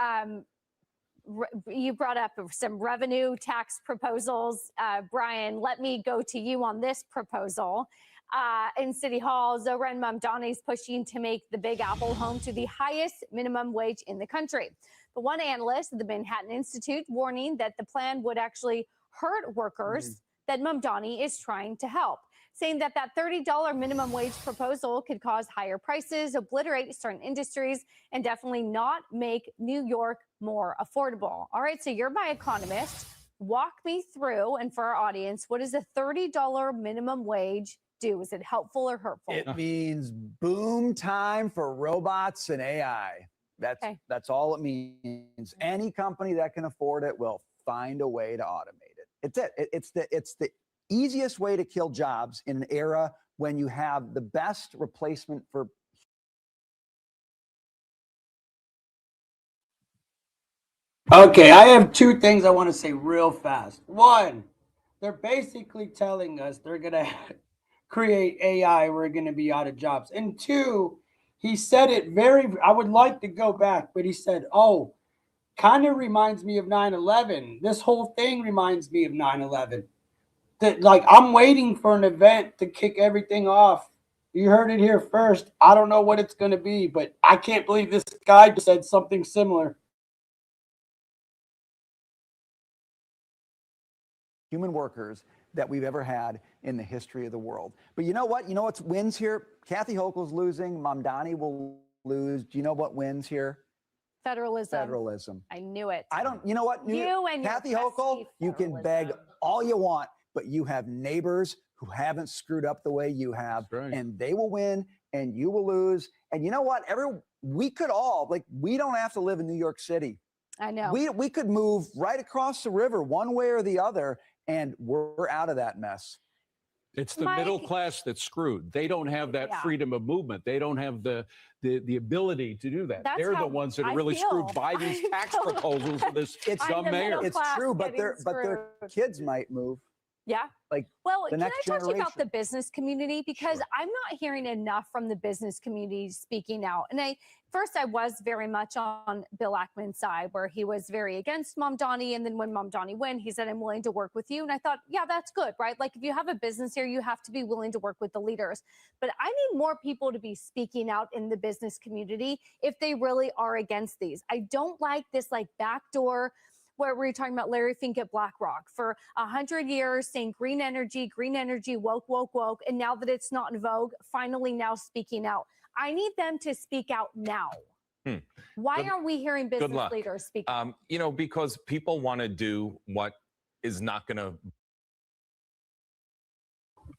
you brought up some revenue tax proposals. Brian, let me go to you on this proposal. In City Hall, Zohran Mamdani is pushing to make the Big Apple home to the highest minimum wage in the country. But one analyst at the Manhattan Institute warning that the plan would actually hurt workers that Mamdani is trying to help, saying that that $30 minimum wage proposal could cause higher prices, obliterate certain industries, and definitely not make New York more affordable. All right, so you're my economist. Walk me through, and for our audience, what does a $30 minimum wage do? Is it helpful or hurtful? It means boom time for robots and AI. That's all it means. Any company that can afford it will find a way to automate it. It's it. It's the easiest way to kill jobs in an era when you have the best replacement for. Okay, I have two things I want to say real fast. One, they're basically telling us they're going to create AI, we're going to be out of jobs. And two, he said it I would like to go back, but he said, oh, kind of reminds me of 9/11. This whole thing reminds me of 9/11. That, like, I'm waiting for an event to kick everything off. You heard it here first. I don't know what it's going to be, but I can't believe this guy just said something similar. Human workers that we've ever had in the history of the world. But you know what? You know what wins here? Kathy Hochul's losing. Mamdani will lose. Do you know what wins here? Federalism. Federalism. I knew it. I don't, you know what? You and Kathy your Hochul, you can beg all you want, but you have neighbors who haven't screwed up the way you have, and they will win and you will lose. And you know what? We could all, like, we don't have to live in New York City. I know. We could move right across the river one way or the other, and we're out of that mess. It's the middle class that's screwed. They don't have that freedom of movement. They don't have the ability to do that. They're the ones that are really screwed by these tax proposals of this dumb mayor. It's true, but their kids might move. Yeah. Like, well, the can I next talk to you about generation. the business community? Because I'm not hearing enough from the business community speaking out. And I was very much on Bill Ackman's side, where he was very against Mamdani. And then when Mamdani went, he said, I'm willing to work with you. And I thought, yeah, that's good, right? Like, if you have a business here, you have to be willing to work with the leaders. But I need more people to be speaking out in the business community if they really are against these. I don't like this, like, backdoor, where we're talking about Larry Fink at BlackRock for 100 years saying green energy, woke, woke, woke. And now that it's not in vogue, finally now speaking out. I need them to speak out now. Why aren't we hearing business leaders speak out? You know, because people want to do what is not going to.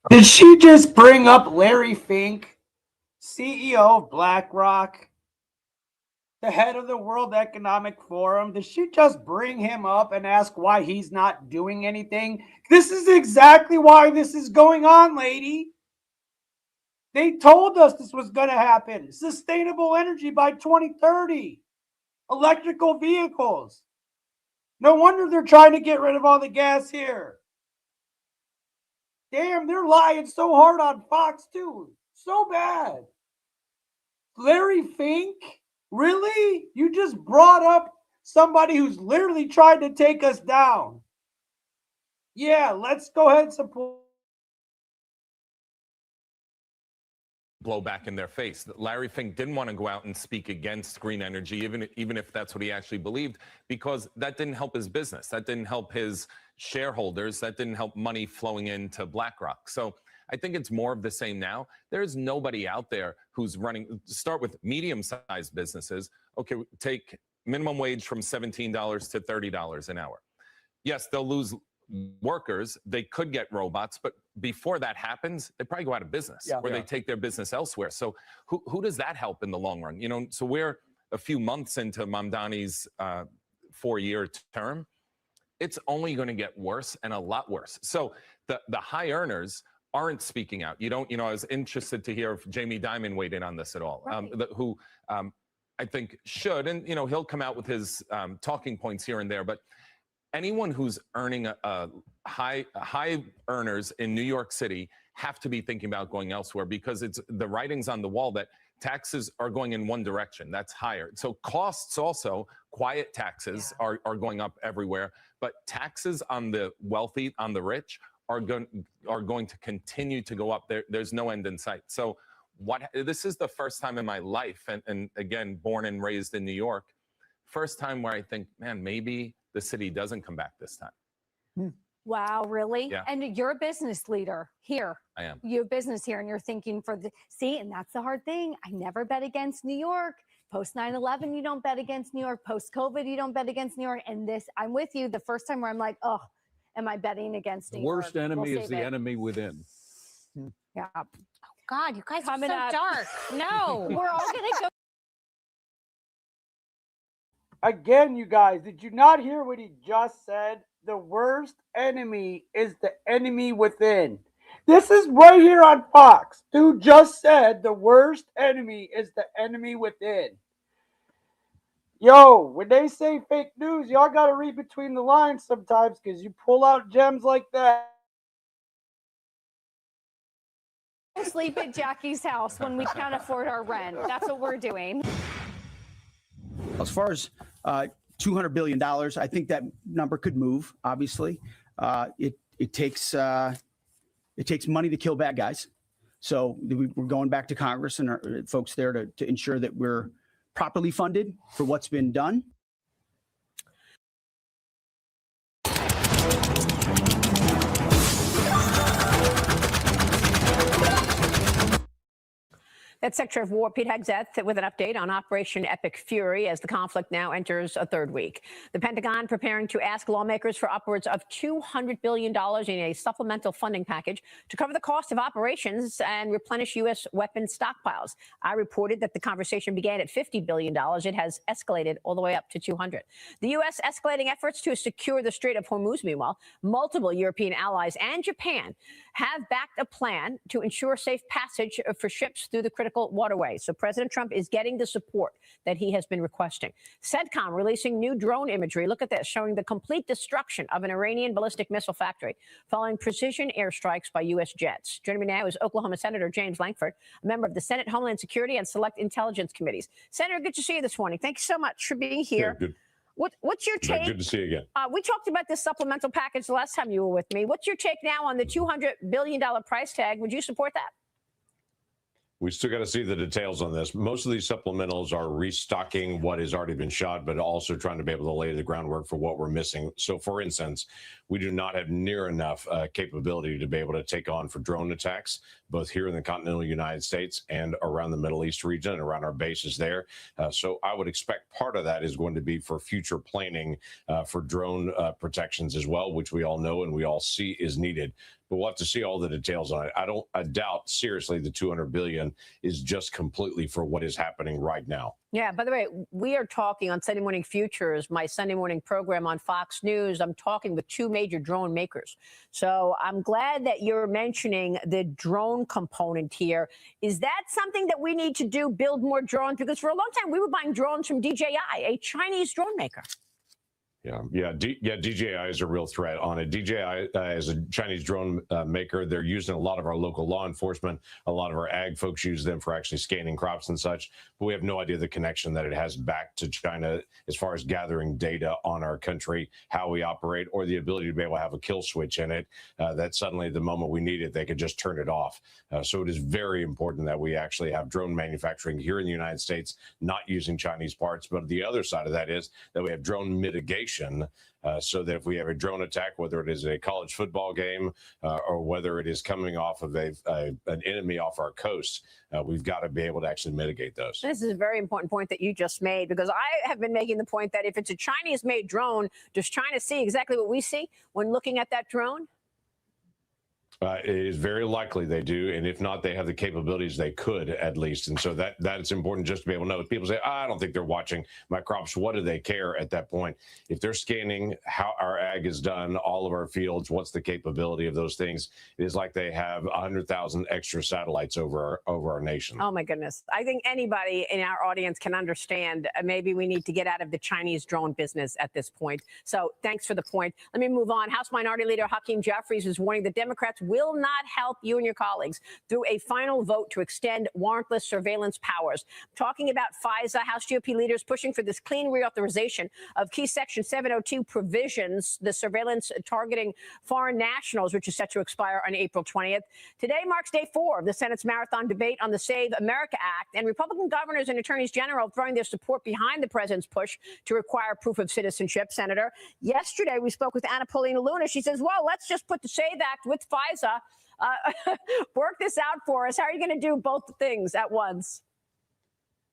Did she just bring up Larry Fink, CEO of BlackRock, the head of the World Economic Forum? Did she just bring him up and ask why he's not doing anything? This is exactly why this is going on, lady. They told us this was going to happen. Sustainable energy by 2030. Electrical vehicles. No wonder they're trying to get rid of all the gas here. Damn, they're lying so hard on Fox, too. So bad. Larry Fink? Really? You just brought up somebody who's literally trying to take us down. Yeah, let's go ahead and support. Blow back in their face. Larry Fink didn't want to go out and speak against green energy, even if that's what he actually believed, because that didn't help his business. That didn't help his shareholders. That didn't help money flowing into BlackRock. So I think it's more of the same now. There's nobody out there who's running. Start with medium-sized businesses. Okay, take minimum wage from $17 to $30 an hour. Yes, they'll lose workers, they could get robots, but before that happens, they probably go out of business or they take their business elsewhere. So who does that help in the long run? You know, so we're a few months into Mamdani's 4-year term. It's only going to get worse and a lot worse. So the high earners aren't speaking out. You don't, you know, I was interested to hear if Jamie Dimon weighed in on this at all, who I think should, and, you know, he'll come out with his talking points here and there, but anyone who's earning high earners in New York City have to be thinking about going elsewhere, because it's the writing's on the wall that taxes are going in one direction. That's higher. So costs also, quiet taxes are going up everywhere, but taxes on the wealthy, on the rich, are going to continue to go up. There's no end in sight. So this is the first time in my life, and again, born and raised in New York, first time where I think, man, maybe the city doesn't come back this time. Wow, really? Yeah. And you're a business leader here. I am. You have business here, and you're thinking and that's the hard thing. I never bet against New York. Post 9/11, you don't bet against New York. Post COVID, you don't bet against New York. And this, I'm with you. The first time where I'm like, oh, am I betting against New York? The worst enemy is the enemy within. Yeah. Oh God, you guys Coming are so up. dark. No. We're all going to go. Again, you guys, did you not hear what he just said? The worst enemy is the enemy within. This is right here on Fox. Dude just said the worst enemy is the enemy within. Yo, when they say fake news, y'all got to read between the lines sometimes, because you pull out gems like that. Sleep at Jackie's house when we can't afford our rent. That's what we're doing. As far as $200 billion, I think that number could move. Obviously, it takes money to kill bad guys. So we're going back to Congress and our folks there to ensure that we're properly funded for what's been done. That's Secretary of War Pete Hegseth with an update on Operation Epic Fury as the conflict now enters a third week. The Pentagon preparing to ask lawmakers for upwards of $200 billion in a supplemental funding package to cover the cost of operations and replenish U.S. weapons stockpiles. I reported that the conversation began at $50 billion. It has escalated all the way up to $200. The U.S. escalating efforts to secure the Strait of Hormuz. Meanwhile, multiple European allies and Japan have backed a plan to ensure safe passage for ships through the critical waterway. So President Trump is getting the support that he has been requesting. CENTCOM releasing new drone imagery. Look at this, showing the complete destruction of an Iranian ballistic missile factory following precision airstrikes by U.S. jets. Joining me now is Oklahoma Senator James Lankford, a member of the Senate Homeland Security and Select Intelligence Committees. Senator, good to see you this morning. Thank you so much for being here. Yeah, good. What's your take? Good to see you again. We talked about this supplemental package the last time you were with me. What's your take now on the $200 billion price tag? Would you support that? We still got to see the details on this. Most of these supplementals are restocking what has already been shot, but also trying to be able to lay the groundwork for what we're missing. So, for instance, we do not have near enough capability to be able to take on for drone attacks, both here in the continental United States and around the Middle East region and around our bases there. So I would expect part of that is going to be for future planning for drone protections as well, which we all know and we all see is needed. But we'll have to see all the details on it. I doubt seriously the $200 billion is just completely for what is happening right now. Yeah, by the way, we are talking on Sunday Morning Futures, my Sunday morning program on Fox News. I'm talking with two major drone makers. So I'm glad that you're mentioning the drone component here. Is that something that we need to do, build more drones? Because for a long time, we were buying drones from DJI, a Chinese drone maker. Yeah, DJI is a real threat on it. DJI is a Chinese drone maker. They're used in a lot of our local law enforcement. A lot of our ag folks use them for actually scanning crops and such. But we have no idea the connection that it has back to China as far as gathering data on our country, how we operate, or the ability to be able to have a kill switch in it that suddenly the moment we need it, they could just turn it off. So it is very important that we actually have drone manufacturing here in the United States, not using Chinese parts. But the other side of that is that we have drone mitigation nation. So that if we have a drone attack, whether it is a college football game or whether it is coming off of an enemy off our coast, we've got to be able to actually mitigate those. This is a very important point that you just made, because I have been making the point that if it's a Chinese-made drone, does China see exactly what we see when looking at that drone? It is very likely they do, and if not, they have the capabilities they could at least, and so that's important just to be able to know. If people say, I don't think they're watching my crops, what do they care at that point? If they're scanning how our ag is done, all of our fields, what's the capability of those things? It is like they have 100,000 extra satellites over our nation. Oh my goodness. I think anybody in our audience can understand maybe we need to get out of the Chinese drone business at this point. So thanks for the point. Let me move on. House Minority Leader Hakeem Jeffries is warning the Democrats will not help you and your colleagues through a final vote to extend warrantless surveillance powers. Talking about FISA, House GOP leaders pushing for this clean reauthorization of key Section 702 provisions, the surveillance targeting foreign nationals, which is set to expire on April 20th. Today marks day 4 of the Senate's marathon debate on the Save America Act, and Republican governors and attorneys general throwing their support behind the president's push to require proof of citizenship. Senator, yesterday we spoke with Anna Paulina Luna. She says, well, let's just put the SAVE Act with FISA. Work this out for us. How are you going to do both things at once?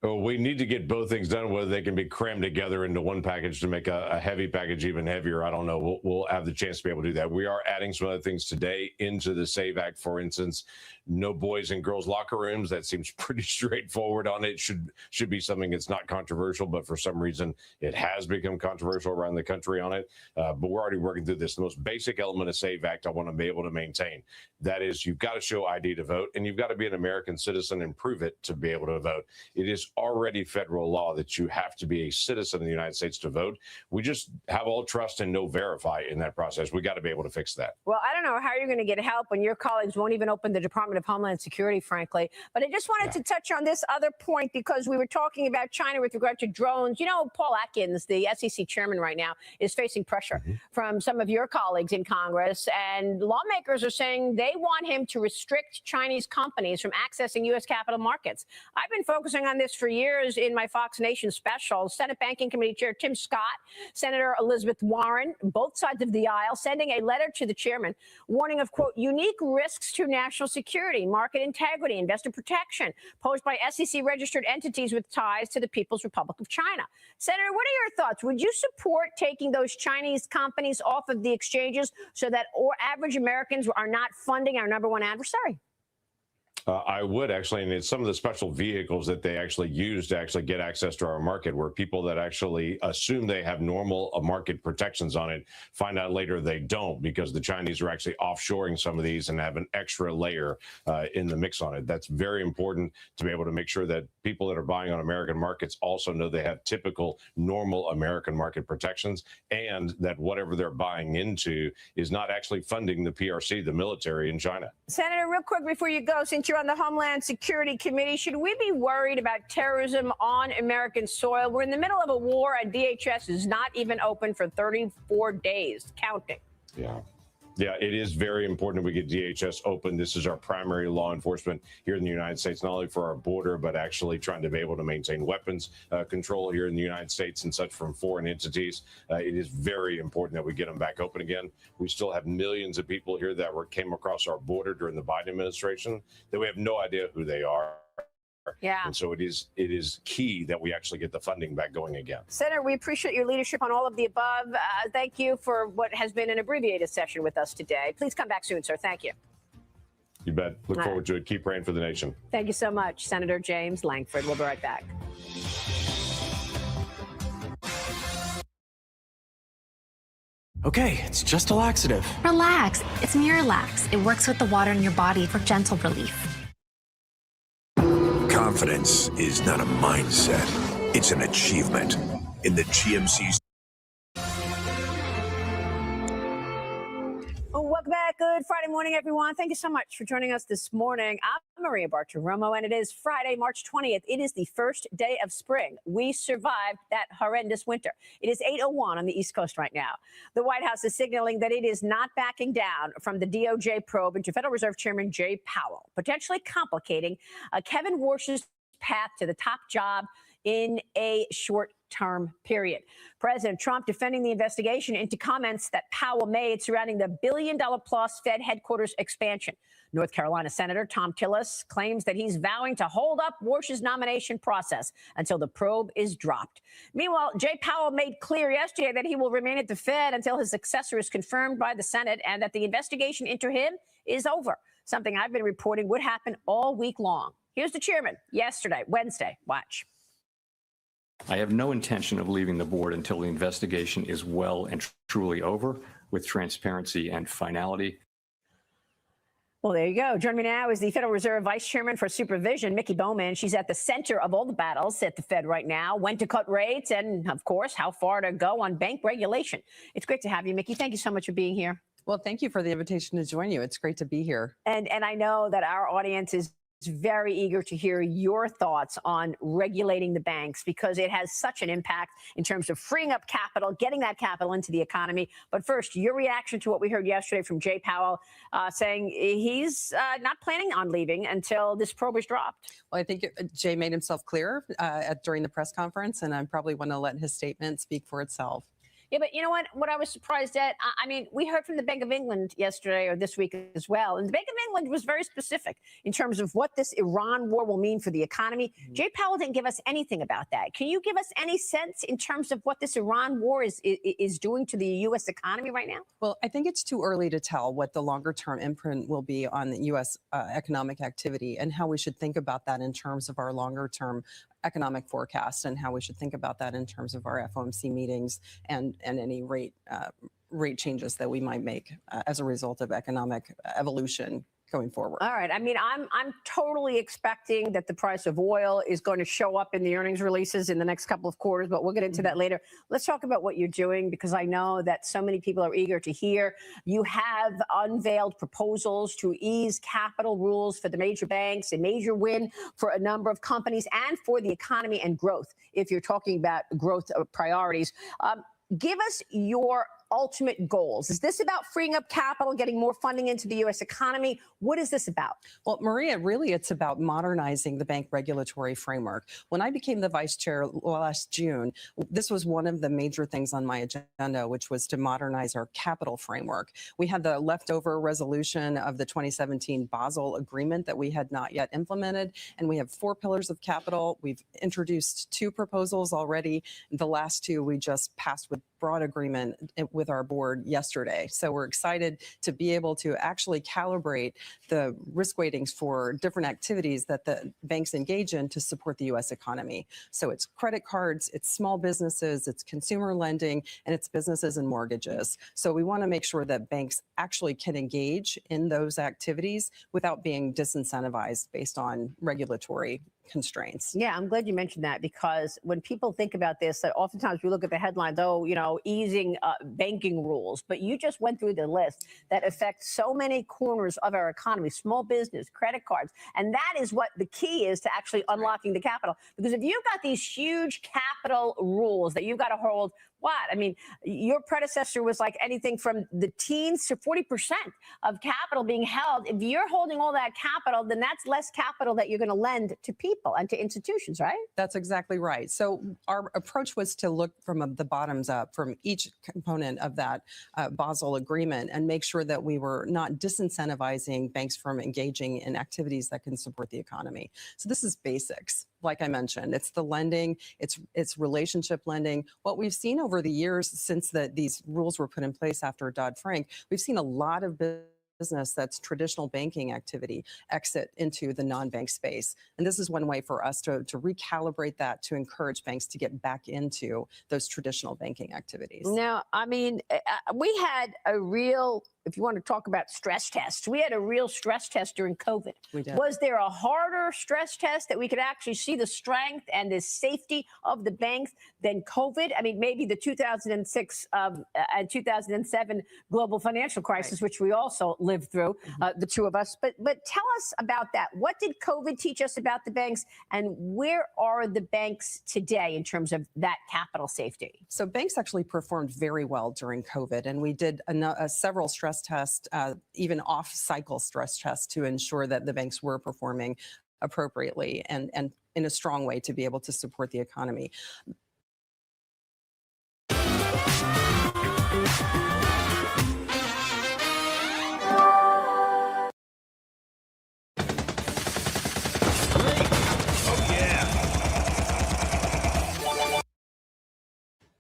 Well, we need to get both things done, whether they can be crammed together into one package to make a heavy package even heavier. I don't know. We'll have the chance to be able to do that. We are adding some other things today into the SAVE Act. For instance, no boys and girls locker rooms. That seems pretty straightforward on it. Should be something that's not controversial, but for some reason it has become controversial around the country on it. But we're already working through this. The most basic element of SAVE Act I want to be able to maintain. That is, you've got to show ID to vote, and you've got to be an American citizen and prove it to be able to vote. It is already federal law that you have to be a citizen of the United States to vote. We just have all trust and no verify in that process. We got to be able to fix that. Well, I don't know how you're going to get help when your colleagues won't even open the Department of Homeland Security, frankly. But I just wanted to touch on this other point, because we were talking about China with regard to drones. You know, Paul Atkins, the SEC chairman right now, is facing pressure from some of your colleagues in Congress, and lawmakers are saying they want him to restrict Chinese companies from accessing U.S. capital markets. I've been focusing on this for years in my Fox Nation special. Senate Banking Committee Chair Tim Scott, Senator Elizabeth Warren, both sides of the aisle, sending a letter to the chairman warning of, quote, unique risks to national security, market integrity, investor protection posed by SEC-registered entities with ties to the People's Republic of China. Senator, what are your thoughts? Would you support taking those Chinese companies off of the exchanges so that average Americans are not funding our number one adversary? I would actually, and it's some of the special vehicles that they actually use to actually get access to our market, where people that actually assume they have normal market protections on it find out later they don't, because the Chinese are actually offshoring some of these and have an extra layer in the mix on it. That's very important to be able to make sure that people that are buying on American markets also know they have typical normal American market protections, and that whatever they're buying into is not actually funding the PRC, the military in China. Senator, real quick before you go, since you're on the Homeland Security Committee, should we be worried about terrorism on American soil? We're in the middle of a war, and DHS is not even open for 34 days, counting. Yeah, it is very important that we get DHS open. This is our primary law enforcement here in the United States, not only for our border, but actually trying to be able to maintain weapons control here in the United States and such from foreign entities. It is very important that we get them back open again. We still have millions of people here that came across our border during the Biden administration that we have no idea who they are. Yeah. And so it is key that we actually get the funding back going again. Senator, we appreciate your leadership on all of the above. Thank you for what has been an abbreviated session with us today. Please come back soon, sir. Thank you. You bet. Look forward to it. Keep praying for the nation. Thank you so much, Senator James Langford. We'll be right back. Okay, it's just a laxative. Relax. It's Miralax. It works with the water in your body for gentle relief. Confidence is not a mindset, it's an achievement. In the GMC's. Welcome back. Good Friday morning, everyone. Thank you so much for joining us this morning. I'm Maria Bartiromo, and it is Friday, March 20th. It is the first day of spring. We survived that horrendous winter. It is 8:01 on the East Coast right now. The White House is signaling that it is not backing down from the DOJ probe into Federal Reserve Chairman Jay Powell, potentially complicating Kevin Warsh's path to the top job in a short term period. President Trump defending the investigation into comments that Powell made surrounding the billion-dollar-plus Fed headquarters expansion. North Carolina Senator Tom Tillis claims that he's vowing to hold up Warsh's nomination process until the probe is dropped. Meanwhile, Jay Powell made clear yesterday that he will remain at the Fed until his successor is confirmed by the Senate and that the investigation into him is over, something I've been reporting would happen all week long. Here's the chairman yesterday, Wednesday. Watch. I have no intention of leaving the board until the investigation is well and truly over with transparency and finality. Well, there you go. Joining me now is the Federal Reserve Vice Chairman for Supervision, Mickey Bowman. She's at the center of all the battles at the Fed right now, when to cut rates and, of course, how far to go on bank regulation. It's great to have you, Mickey. Thank you so much for being here. Well, thank you for the invitation to join you. It's great to be here. And I know that our audience is very eager to hear your thoughts on regulating the banks because it has such an impact in terms of freeing up capital, getting that capital into the economy. But first, your reaction to what we heard yesterday from Jay Powell saying he's not planning on leaving until this probe is dropped. Well, I think Jay made himself clear during the press conference, and I probably want to let his statement speak for itself. Yeah, but you know what I was surprised at? I mean, we heard from the Bank of England yesterday or this week as well. And the Bank of England was very specific in terms of what this Iran war will mean for the economy. Jay Powell didn't give us anything about that. Can you give us any sense in terms of what this Iran war is doing to the U.S. economy right now? Well, I think it's too early to tell what the longer term imprint will be on the U.S. Economic activity and how we should think about that in terms of our longer term economic forecast and how we should think about that in terms of our FOMC meetings and any rate changes that we might make as a result of economic evolution going forward. All right. I mean, I'm totally expecting that the price of oil is going to show up in the earnings releases in the next couple of quarters, but we'll get into that later. Let's talk about what you're doing because I know that so many people are eager to hear. You have unveiled proposals to ease capital rules for the major banks, a major win for a number of companies and for the economy and growth, if you're talking about growth priorities. Give us your ultimate goals. Is this about freeing up capital, getting more funding into the U.S. economy? What is this about? Well, Maria, really, it's about modernizing the bank regulatory framework. When I became the vice chair last June, this was one of the major things on my agenda, which was to modernize our capital framework. We had the leftover resolution of the 2017 Basel Agreement that we had not yet implemented, and we have 4 pillars of capital. We've introduced 2 proposals already. The last 2 we just passed with broad agreement with our board yesterday. So we're excited to be able to actually calibrate the risk weightings for different activities that the banks engage in to support the U.S. economy. So it's credit cards, it's small businesses, it's consumer lending, and it's businesses and mortgages. So we want to make sure that banks actually can engage in those activities without being disincentivized based on regulatory constraints. Yeah, I'm glad you mentioned that because when people think about this, that oftentimes we look at the headlines, oh, you know, easing banking rules, but you just went through the list that affects so many corners of our economy, small business, credit cards, and that is what the key is to actually unlocking the capital. Because if you've got these huge capital rules that you've got to hold, what? I mean, your predecessor was like anything from the teens to 40% of capital being held. If you're holding all that capital, then that's less capital that you're going to lend to people and to institutions, right? That's exactly right. So our approach was to look from the bottoms up from each component of that Basel agreement and make sure that we were not disincentivizing banks from engaging in activities that can support the economy. So this is basics. Like I mentioned, it's the lending, it's relationship lending. What we've seen over the years since these rules were put in place after Dodd-Frank, we've seen a lot of business that's traditional banking activity exit into the non-bank space. And this is one way for us to recalibrate that to encourage banks to get back into those traditional banking activities. Now, I mean, we had a real, if you want to talk about stress tests, we had a real stress test during COVID. We did. Was there a harder stress test that we could actually see the strength and the safety of the banks than COVID? I mean, maybe the 2006 and 2007 global financial crisis, which we also lived through, the two of us. But tell us about that. What did COVID teach us about the banks, and where are the banks today in terms of that capital safety? So banks actually performed very well during COVID, and we did several stress tests, even off-cycle stress tests, to ensure that the banks were performing appropriately and in a strong way to be able to support the economy.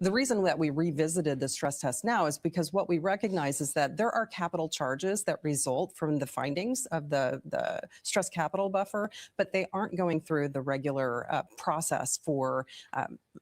The reason that we revisited the stress test now is because what we recognize is that there are capital charges that result from the findings of the stress capital buffer, but they aren't going through the regular process for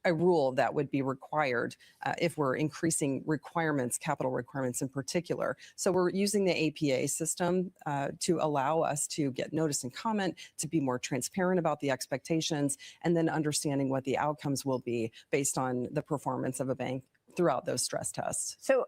a rule that would be required if we're increasing requirements, capital requirements in particular. So we're using the APA system to allow us to get notice and comment, to be more transparent about the expectations, and then understanding what the outcomes will be based on the performance of a bank throughout those stress tests. So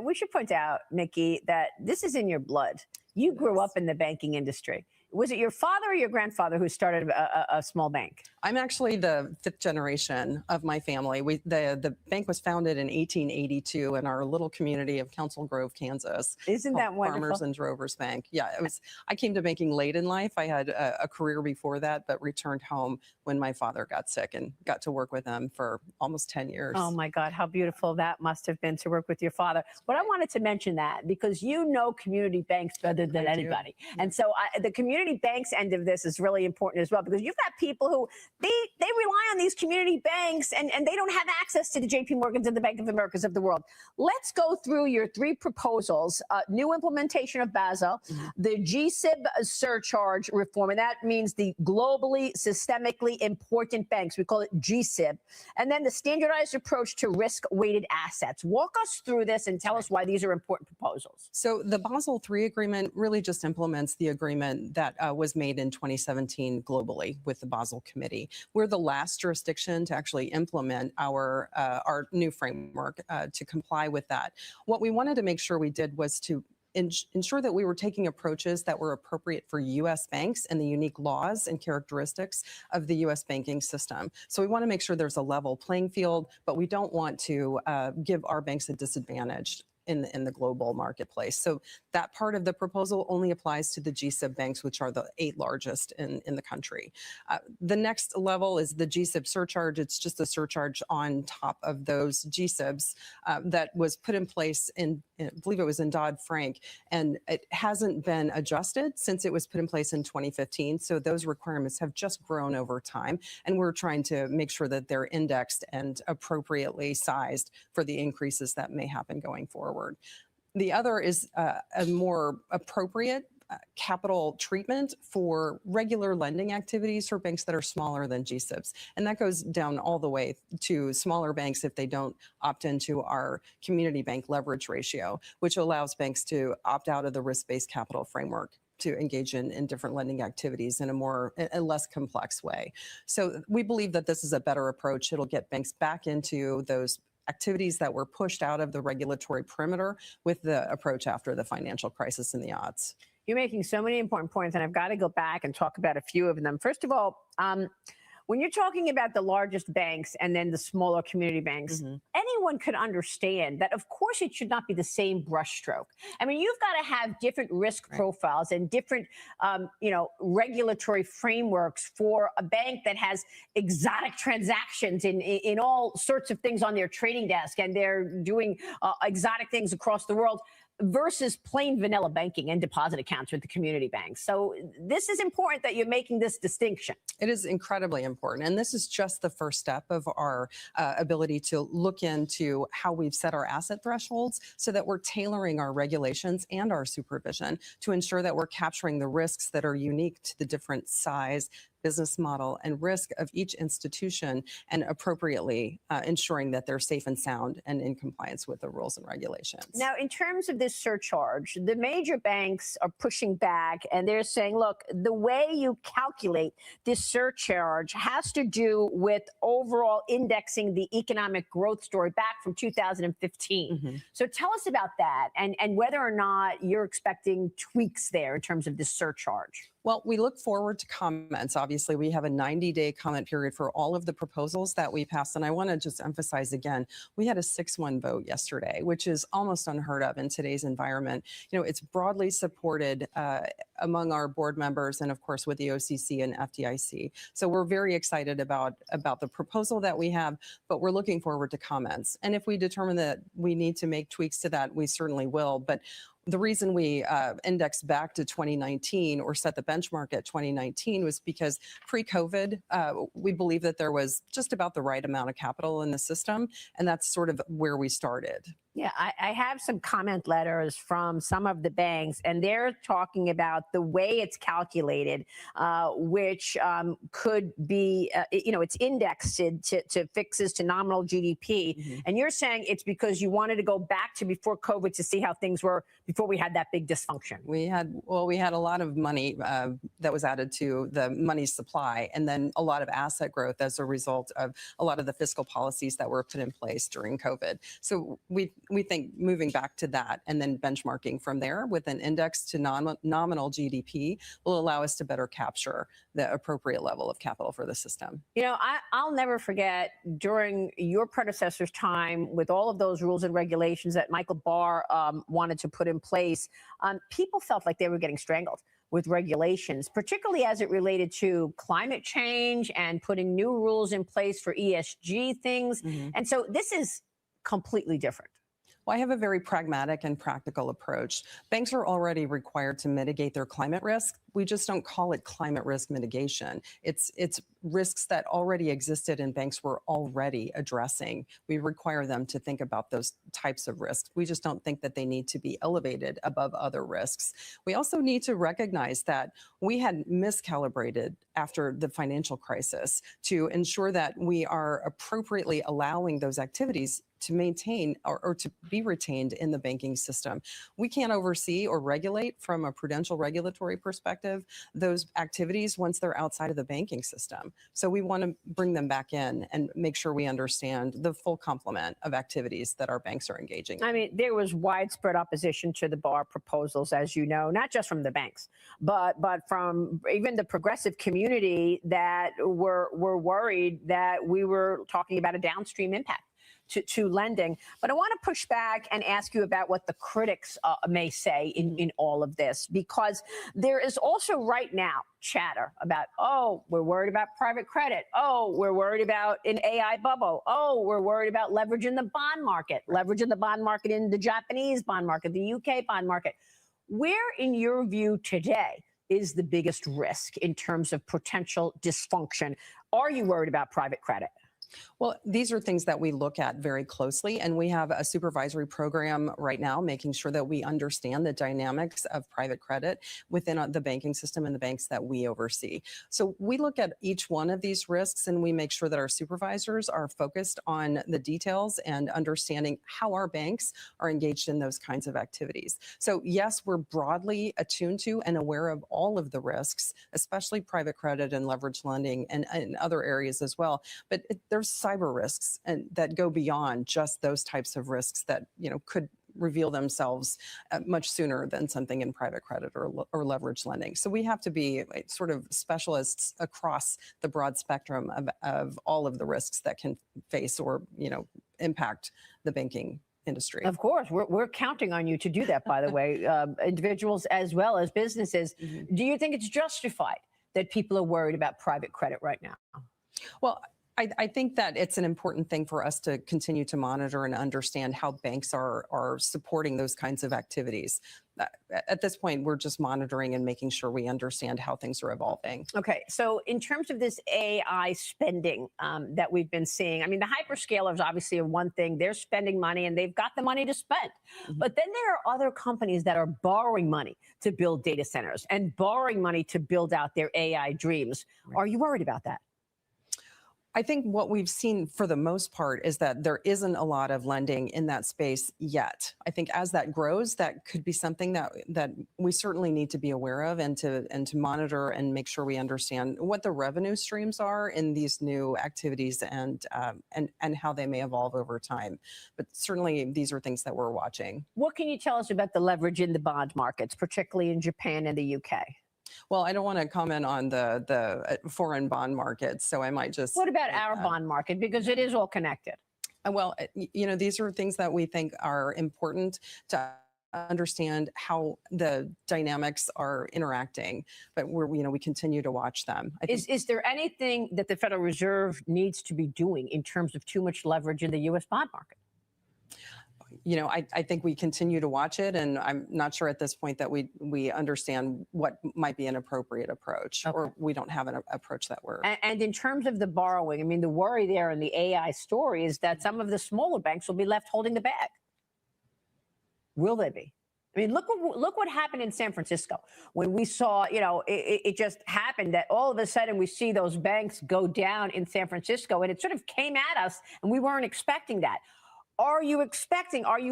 we should point out, Nikki, that this is in your blood. You grew up in the banking industry. Was it your father or your grandfather who started a small bank? I'm actually the 5th generation of my family. The bank was founded in 1882 in our little community of Council Grove, Kansas. Isn't that wonderful? Farmers and Drovers Bank. Yeah, it was. I came to banking late in life. I had a career before that, but returned home when my father got sick and got to work with him for almost 10 years. Oh my God, how beautiful that must have been to work with your father. But I wanted to mention that because you know community banks better than anybody. And so the community banks end of this is really important as well, because you've got people who they rely on these community banks and they don't have access to the JP Morgans and the Bank of Americas of the world. Let's go through your 3 proposals. New implementation of Basel, the GSIB surcharge reform, and that means the globally systemically important banks. We call it GSIB. And then the standardized approach to risk-weighted assets. Walk us through this and tell us why these are important proposals. So the Basel III agreement really just implements the agreement that was made in 2017 globally with the Basel Committee. We're the last jurisdiction to actually implement our new framework to comply with that. What we wanted to make sure we did was to ensure that we were taking approaches that were appropriate for U.S. banks and the unique laws and characteristics of the U.S. banking system. So we want to make sure there's a level playing field, but we don't want to give our banks a disadvantage in the global marketplace. So that part of the proposal only applies to the GSIB banks, which are the 8 largest in the country. The next level is the GSIB surcharge. It's just a surcharge on top of those GSIBs that was put in place I believe it was in Dodd-Frank, and it hasn't been adjusted since it was put in place in 2015. So those requirements have just grown over time, and we're trying to make sure that they're indexed and appropriately sized for the increases that may happen going forward. The other is a more appropriate capital treatment for regular lending activities for banks that are smaller than GSIBs. And that goes down all the way to smaller banks if they don't opt into our community bank leverage ratio, which allows banks to opt out of the risk-based capital framework to engage in different lending activities in a less complex way. So we believe that this is a better approach. It'll get banks back into those activities that were pushed out of the regulatory perimeter with the approach after the financial crisis and the odds. You're making so many important points, and I've got to go back and talk about a few of them. First of all, when you're talking about the largest banks and then the smaller community banks, anyone could understand that, of course, it should not be the same brushstroke. I mean, you've got to have different risk profiles and different, regulatory frameworks for a bank that has exotic transactions in all sorts of things on their trading desk, and they're doing exotic things across the world, versus plain vanilla banking and deposit accounts with the community banks. So this is important that you're making this distinction. It is incredibly important. And this is just the first step of our ability to look into how we've set our asset thresholds so that we're tailoring our regulations and our supervision to ensure that we're capturing the risks that are unique to the different size, business model, and risk of each institution, and appropriately ensuring that they're safe and sound and in compliance with the rules and regulations. Now, in terms of this surcharge, the major banks are pushing back, and they're saying, look, the way you calculate this surcharge has to do with overall indexing the economic growth story back from 2015. So tell us about that and whether or not you're expecting tweaks there in terms of this surcharge. Well, we look forward to comments. Obviously, we have a 90-day comment period for all of the proposals that we passed. And I want to just emphasize again, we had a 6-1 vote yesterday, which is almost unheard of in today's environment. You know, it's broadly supported among our board members and, of course, with the OCC and FDIC. So we're very excited about the proposal that we have, but we're looking forward to comments. And if we determine that we need to make tweaks to that, we certainly will. But The reason we indexed back to 2019 or set the benchmark at 2019 was because pre-COVID, we believe that there was just about the right amount of capital in the system, and that's sort of where we started. Yeah, I have some comment letters from some of the banks, and they're talking about the way it's calculated, which could be, it's indexed to fixes to nominal GDP. And you're saying it's because you wanted to go back to before COVID to see how things were before we had that big dysfunction. We had a lot of money that was added to the money supply, and then a lot of asset growth as a result of a lot of the fiscal policies that were put in place during COVID. So we think moving back to that and then benchmarking from there with an index to nominal GDP will allow us to better capture the appropriate level of capital for the system. I'll never forget during your predecessor's time with all of those rules and regulations that Michael Barr wanted to put in place, people felt like they were getting strangled with regulations, particularly as it related to climate change and putting new rules in place for ESG things. And so this is completely different. Well, I have a very pragmatic and practical approach. Banks are already required to mitigate their climate risk. We just don't call it climate risk mitigation. It's risks that already existed and banks were already addressing. We require them to think about those types of risks. We just don't think that they need to be elevated above other risks. We also need to recognize that we had miscalibrated after the financial crisis to ensure that we are appropriately allowing those activities to maintain or to be retained in the banking system. We can't oversee or regulate from a prudential regulatory perspective those activities once they're outside of the banking system. So we want to bring them back in and make sure we understand the full complement of activities that our banks are engaging in. I mean, there was widespread opposition to the Barr proposals, as you know, not just from the banks, but from even the progressive community that were worried that we were talking about a downstream impact to lending. But I want to push back and ask you about what the critics may say in all of this, because there is also right now chatter about, oh, we're worried about private credit. Oh, we're worried about an AI bubble. Oh, we're worried about leverage in the bond market, leverage in the bond market in the Japanese bond market, the UK bond market. Where, in your view today, is the biggest risk in terms of potential dysfunction? Are you worried about private credit? Well, these are things that we look at very closely, and we have a supervisory program right now making sure that we understand the dynamics of private credit within the banking system and the banks that we oversee. So we look at each one of these risks and we make sure that our supervisors are focused on the details and understanding how our banks are engaged in those kinds of activities. So yes, we're broadly attuned to and aware of all of the risks, especially private credit and leverage lending and other areas as well. But there's cyber risks and that go beyond just those types of risks that could reveal themselves much sooner than something in private credit or leverage lending. So we have to be sort of specialists across the broad spectrum of all of the risks that can face or impact the banking industry. Of course, we're counting on you to do that, by the way, individuals as well as businesses. Do you think it's justified that people are worried about private credit right now? Well, I think that it's an important thing for us to continue to monitor and understand how banks are supporting those kinds of activities. At this point, we're just monitoring and making sure we understand how things are evolving. Okay, so in terms of this AI spending that we've been seeing, I mean, the hyperscalers obviously are one thing. They're spending money and they've got the money to spend. But then there are other companies that are borrowing money to build data centers and borrowing money to build out their AI dreams. Right. Are you worried about that? I think what we've seen for the most part is that there isn't a lot of lending in that space yet. I think as that grows, that could be something that we certainly need to be aware of and to monitor and make sure we understand what the revenue streams are in these new activities and how they may evolve over time. But certainly these are things that we're watching. What can you tell us about the leverage in the bond markets, particularly in Japan and the UK? Well, I don't want to comment on the foreign bond markets, so I might just... What about our bond market? Because it is all connected. Well, these are things that we think are important to understand how the dynamics are interacting, but we continue to watch them. Is there anything that the Federal Reserve needs to be doing in terms of too much leverage in the U.S. bond market? you know, I think we continue to watch it, and I'm not sure at this point that we understand what might be an appropriate approach, or we don't have an approach that works. And in terms of the borrowing, I mean, the worry there in the AI story is that some of the smaller banks will be left holding the bag. Will they be? I mean, look what happened in San Francisco when we saw, you know, it just happened that all of a sudden we see those banks go down in San Francisco, and it sort of came at us, and we weren't expecting that. Are you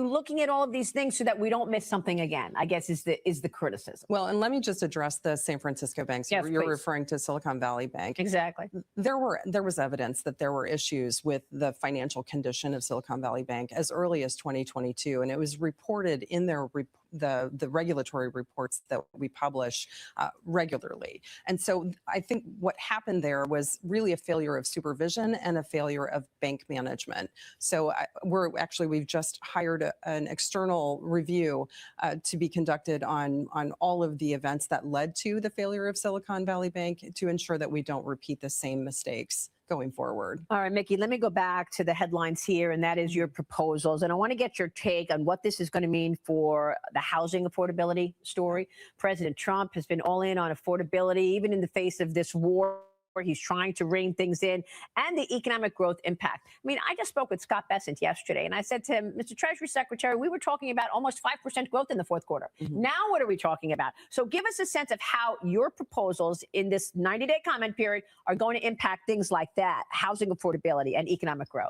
looking at all of these things so that we don't miss something again, I guess is the criticism. Well, and let me just address the San Francisco banks. Yes, You're please. referring to Silicon Valley Bank. Exactly. There was evidence that there were issues with the financial condition of Silicon Valley Bank as early as 2022, and it was reported in their the regulatory reports that we publish regularly. And so I think what happened there was really a failure of supervision and a failure of bank management. So we've just hired an external review to be conducted on all of the events that led to the failure of Silicon Valley Bank to ensure that we don't repeat the same mistakes going forward. All right, Mickey, let me go back to the headlines here, and that is your proposals. And I want to get your take on what this is going to mean for the housing affordability story. President Trump has been all in on affordability, even in the face of this war. He's trying to rein things in, and the economic growth impact. I mean, I just spoke with Scott Bessent yesterday, and I said to him, Mr. Treasury Secretary, we were talking about almost 5% growth in the fourth quarter. Now what are we talking about? So give us a sense of how your proposals in this 90-day comment period are going to impact things like that, housing affordability and economic growth.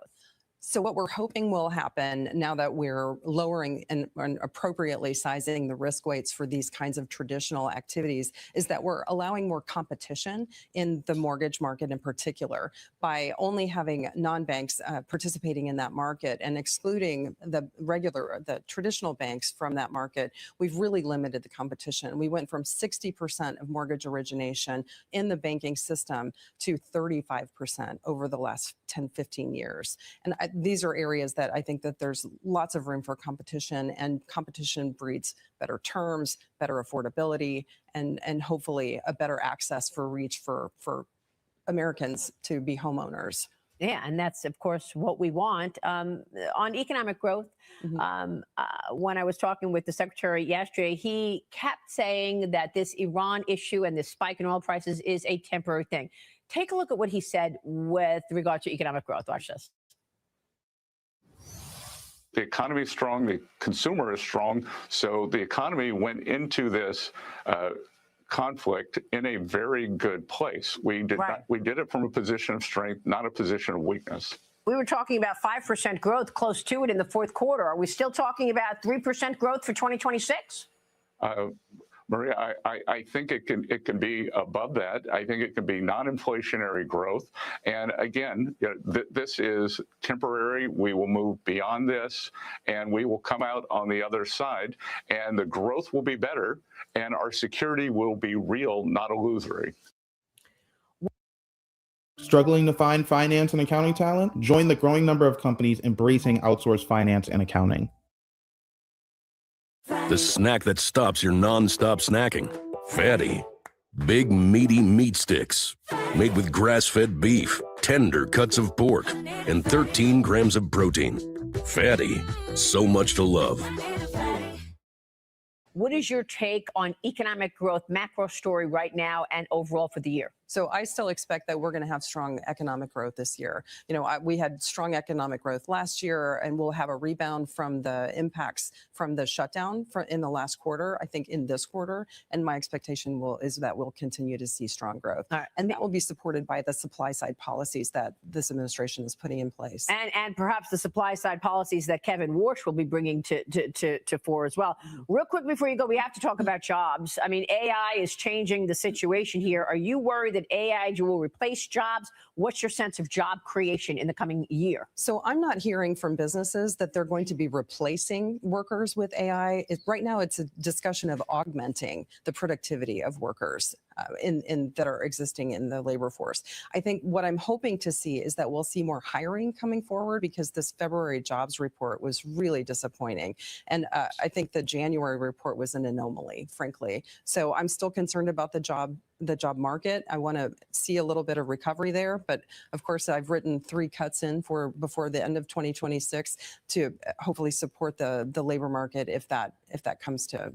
So what we're hoping will happen now that we're lowering and appropriately sizing the risk weights for these kinds of traditional activities is that we're allowing more competition in the mortgage market in particular by only having non-banks participating in that market and excluding the traditional banks from that market. We've really limited the competition. We went from 60% of mortgage origination in the banking system to 35% over the last 10, 15 years. And these are areas that I think that there's lots of room for competition, and competition breeds better terms, better affordability, and hopefully a better access for reach for Americans to be homeowners. Yeah, and that's, of course, what we want. On economic growth, when I was talking with the secretary yesterday, he kept saying that this Iran issue and this spike in oil prices is a temporary thing. Take a look at what he said with regard to economic growth. Watch this. The economy is strong, the consumer is strong, so the economy went into this conflict in a very good place. We did it from a position of strength, not a position of weakness. We were talking about 5% growth, close to it in the fourth quarter. Are we still talking about 3% growth for 2026? Maria, I think it can be above that. I think it can be non-inflationary growth. And again, this is temporary. We will move beyond this, and we will come out on the other side, and the growth will be better, and our security will be real, not illusory. Struggling to find finance and accounting talent? Join the growing number of companies embracing outsourced finance and accounting. The snack that stops your non-stop snacking. Fatty. Big, meaty meat sticks. Made with grass-fed beef, tender cuts of pork, and 13 grams of protein. Fatty. So much to love. What is your take on economic growth, macro story right now and overall for the year? So I still expect that we're going to have strong economic growth this year. You know, we had strong economic growth last year, and we'll have a rebound from the impacts from the shutdown in the last quarter, I think in this quarter. And my expectation is that we'll continue to see strong growth. And that will be supported by the supply side policies that this administration is putting in place. And perhaps the supply side policies that Kevin Warsh will be bringing to fore as well. Real quick before you go, we have to talk about jobs. I mean, AI is changing the situation here. Are you worried that AI will replace jobs? What's your sense of job creation in the coming year? So I'm not hearing from businesses that they're going to be replacing workers with AI. Right now, it's a discussion of augmenting the productivity of workers. that are existing in the labor force. I think what I'm hoping to see is that we'll see more hiring coming forward, because this February jobs report was really disappointing. And I think the January report was an anomaly, frankly. So I'm still concerned about the job market. I want to see a little bit of recovery there. But of course, I've written 3 cuts in for before the end of 2026 to hopefully support the labor market if that comes to.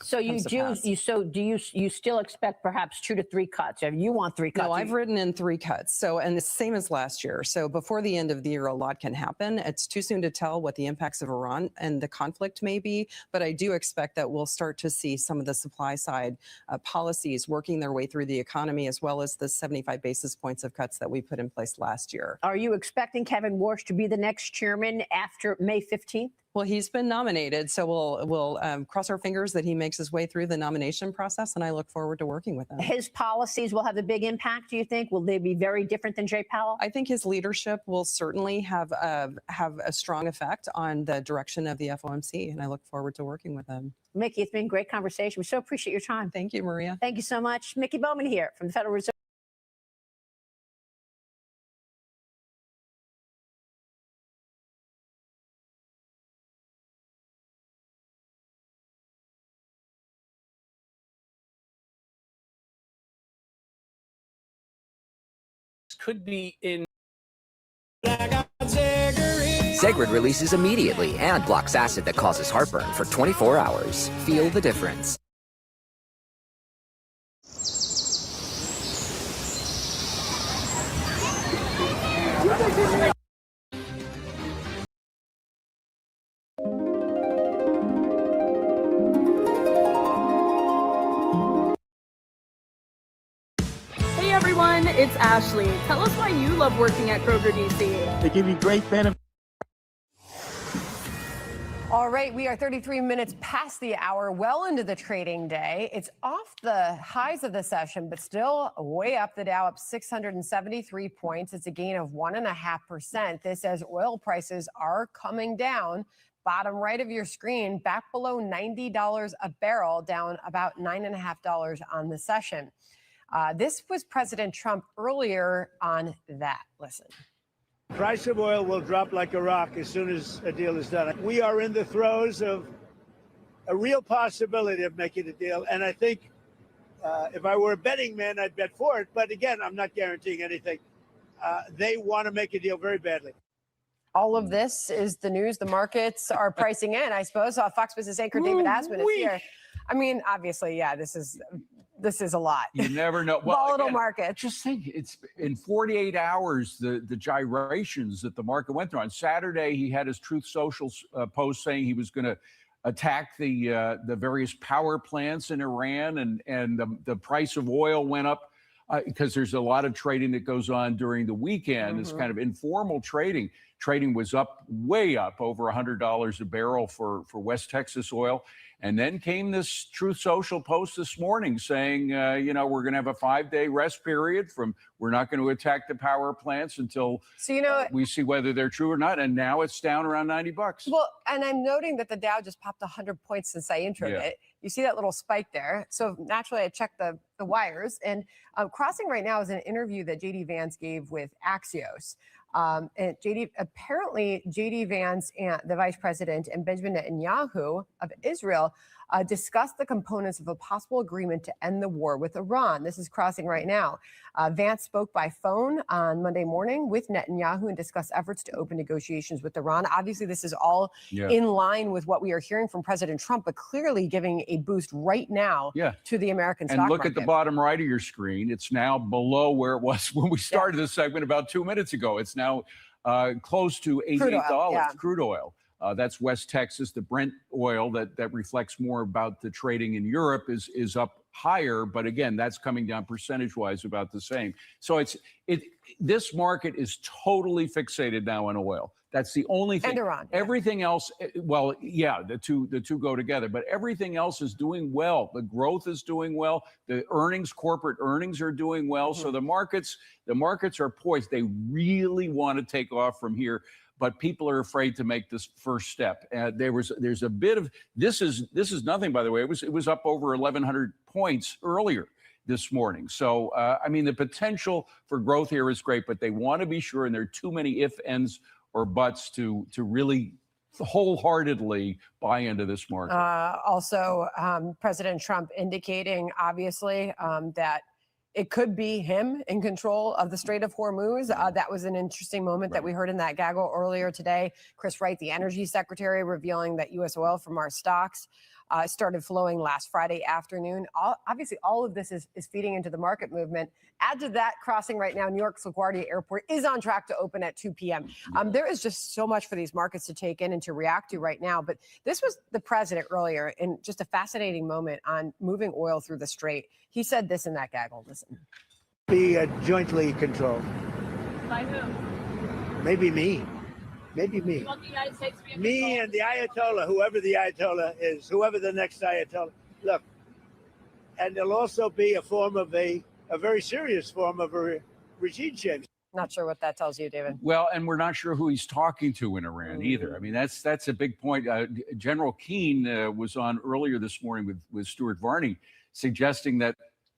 So you still expect perhaps 2 to 3 cuts? You want 3 cuts? No, I've written in 3 cuts. So, and the same as last year. So before the end of the year, a lot can happen. It's too soon to tell what the impacts of Iran and the conflict may be, but I do expect that we'll start to see some of the supply side policies working their way through the economy, as well as the 75 basis points of cuts that we put in place last year. Are you expecting Kevin Warsh to be the next chairman after May 15th? Well, he's been nominated, so we'll cross our fingers that he makes his way through the nomination process, and I look forward to working with him. His policies will have a big impact, do you think? Will they be very different than Jay Powell? I think his leadership will certainly have a strong effect on the direction of the FOMC, and I look forward to working with him. Mickey, it's been a great conversation. We so appreciate your time. Thank you, Maria. Thank you so much. Mickey Bowman here from the Federal Reserve. Could be in. STAGED releases immediately and blocks acid that causes heartburn for 24 hours. Feel the difference. Hey everyone, it's Ashley. Tell us why you love working at Kroger DC. They give you great benefits. All right, we are 33 minutes past the hour, well into the trading day. It's off the highs of the session, but still way up. The Dow up 673 points. It's a gain of 1.5%. This as oil prices are coming down. Bottom right of your screen, back below $90 a barrel, down about $9.50 on the session. This was President Trump earlier on that. Listen. Price of oil will drop like a rock as soon as a deal is done. We are in the throes of a real possibility of making a deal. And I think if I were a betting man, I'd bet for it. But again, I'm not guaranteeing anything. They want to make a deal very badly. All of this is the news the markets are pricing in, I suppose. Fox Business anchor David Asman is here. I mean, obviously, yeah, this is a lot. You never know. Well, Volatile again, market. Just think, it's in 48 hours, the gyrations that the market went through. On Saturday, he had his Truth Social post saying he was going to attack the various power plants in Iran, and the price of oil went up because there's a lot of trading that goes on during the weekend. It's kind of informal trading. Trading was up, way up, over $100 a barrel for West Texas oil. And then came this Truth Social post this morning saying, we're going to have a 5-day rest period we're not going to attack the power plants until we see whether they're true or not. And now it's down around $90. Well, and I'm noting that the Dow just popped 100 points since I introed it. You see that little spike there. So naturally, I checked the wires. And crossing right now is an interview that J.D. Vance gave with Axios. And apparently J.D. Vance, and the vice president, and Benjamin Netanyahu of Israel discussed the components of a possible agreement to end the war with Iran. This is crossing right now. Vance spoke by phone on Monday morning with Netanyahu and discussed efforts to open negotiations with Iran. Obviously, this is all in line with what we are hearing from President Trump, but clearly giving a boost right now to the American stock market. And look at the bottom right of your screen. It's now below where it was when we started this segment about 2 minutes ago. It's now close to $88 crude oil. That's West Texas. The Brent oil that reflects more about the trading in Europe is up higher, but again, that's coming down percentage-wise about the same. So this market is totally fixated now on oil. That's the only thing. And Iran. Everything else, well, yeah, the two go together, but everything else is doing well. The growth is doing well. The corporate earnings are doing well. So the markets are poised. They really want to take off from here. but people are afraid to make this first step. There's a bit of this is nothing, by the way. It was up over 1,100 points earlier this morning. So I mean, the potential for growth here is great, but they want to be sure, and there are too many if, ands, or buts to really wholeheartedly buy into this market. Also, President Trump indicating, obviously, that it could be him in control of the Strait of Hormuz. That was an interesting moment that we heard in that gaggle earlier today. Chris Wright, the energy secretary, revealing that U.S. oil from our stocks started flowing last Friday afternoon. Obviously, all of this is feeding into the market movement. Add to that, crossing right now, New York's LaGuardia Airport is on track to open at 2 p.m. There is just so much for these markets to take in and to react to right now. But this was the president earlier in just a fascinating moment on moving oil through the strait. He said this in that gaggle. Listen. Be jointly controlled. By who? Maybe me. Maybe me. You want the United States to be in Me control? and the Ayatollah, whoever the Ayatollah is, whoever the next Ayatollah. Look, and there'll also be a form of a very serious form of a regime change. Not sure what that tells you, David. Well, and we're not sure who he's talking to in Iran either. I mean, that's a big point. General Keane was on earlier this morning with Stuart Varney, suggesting that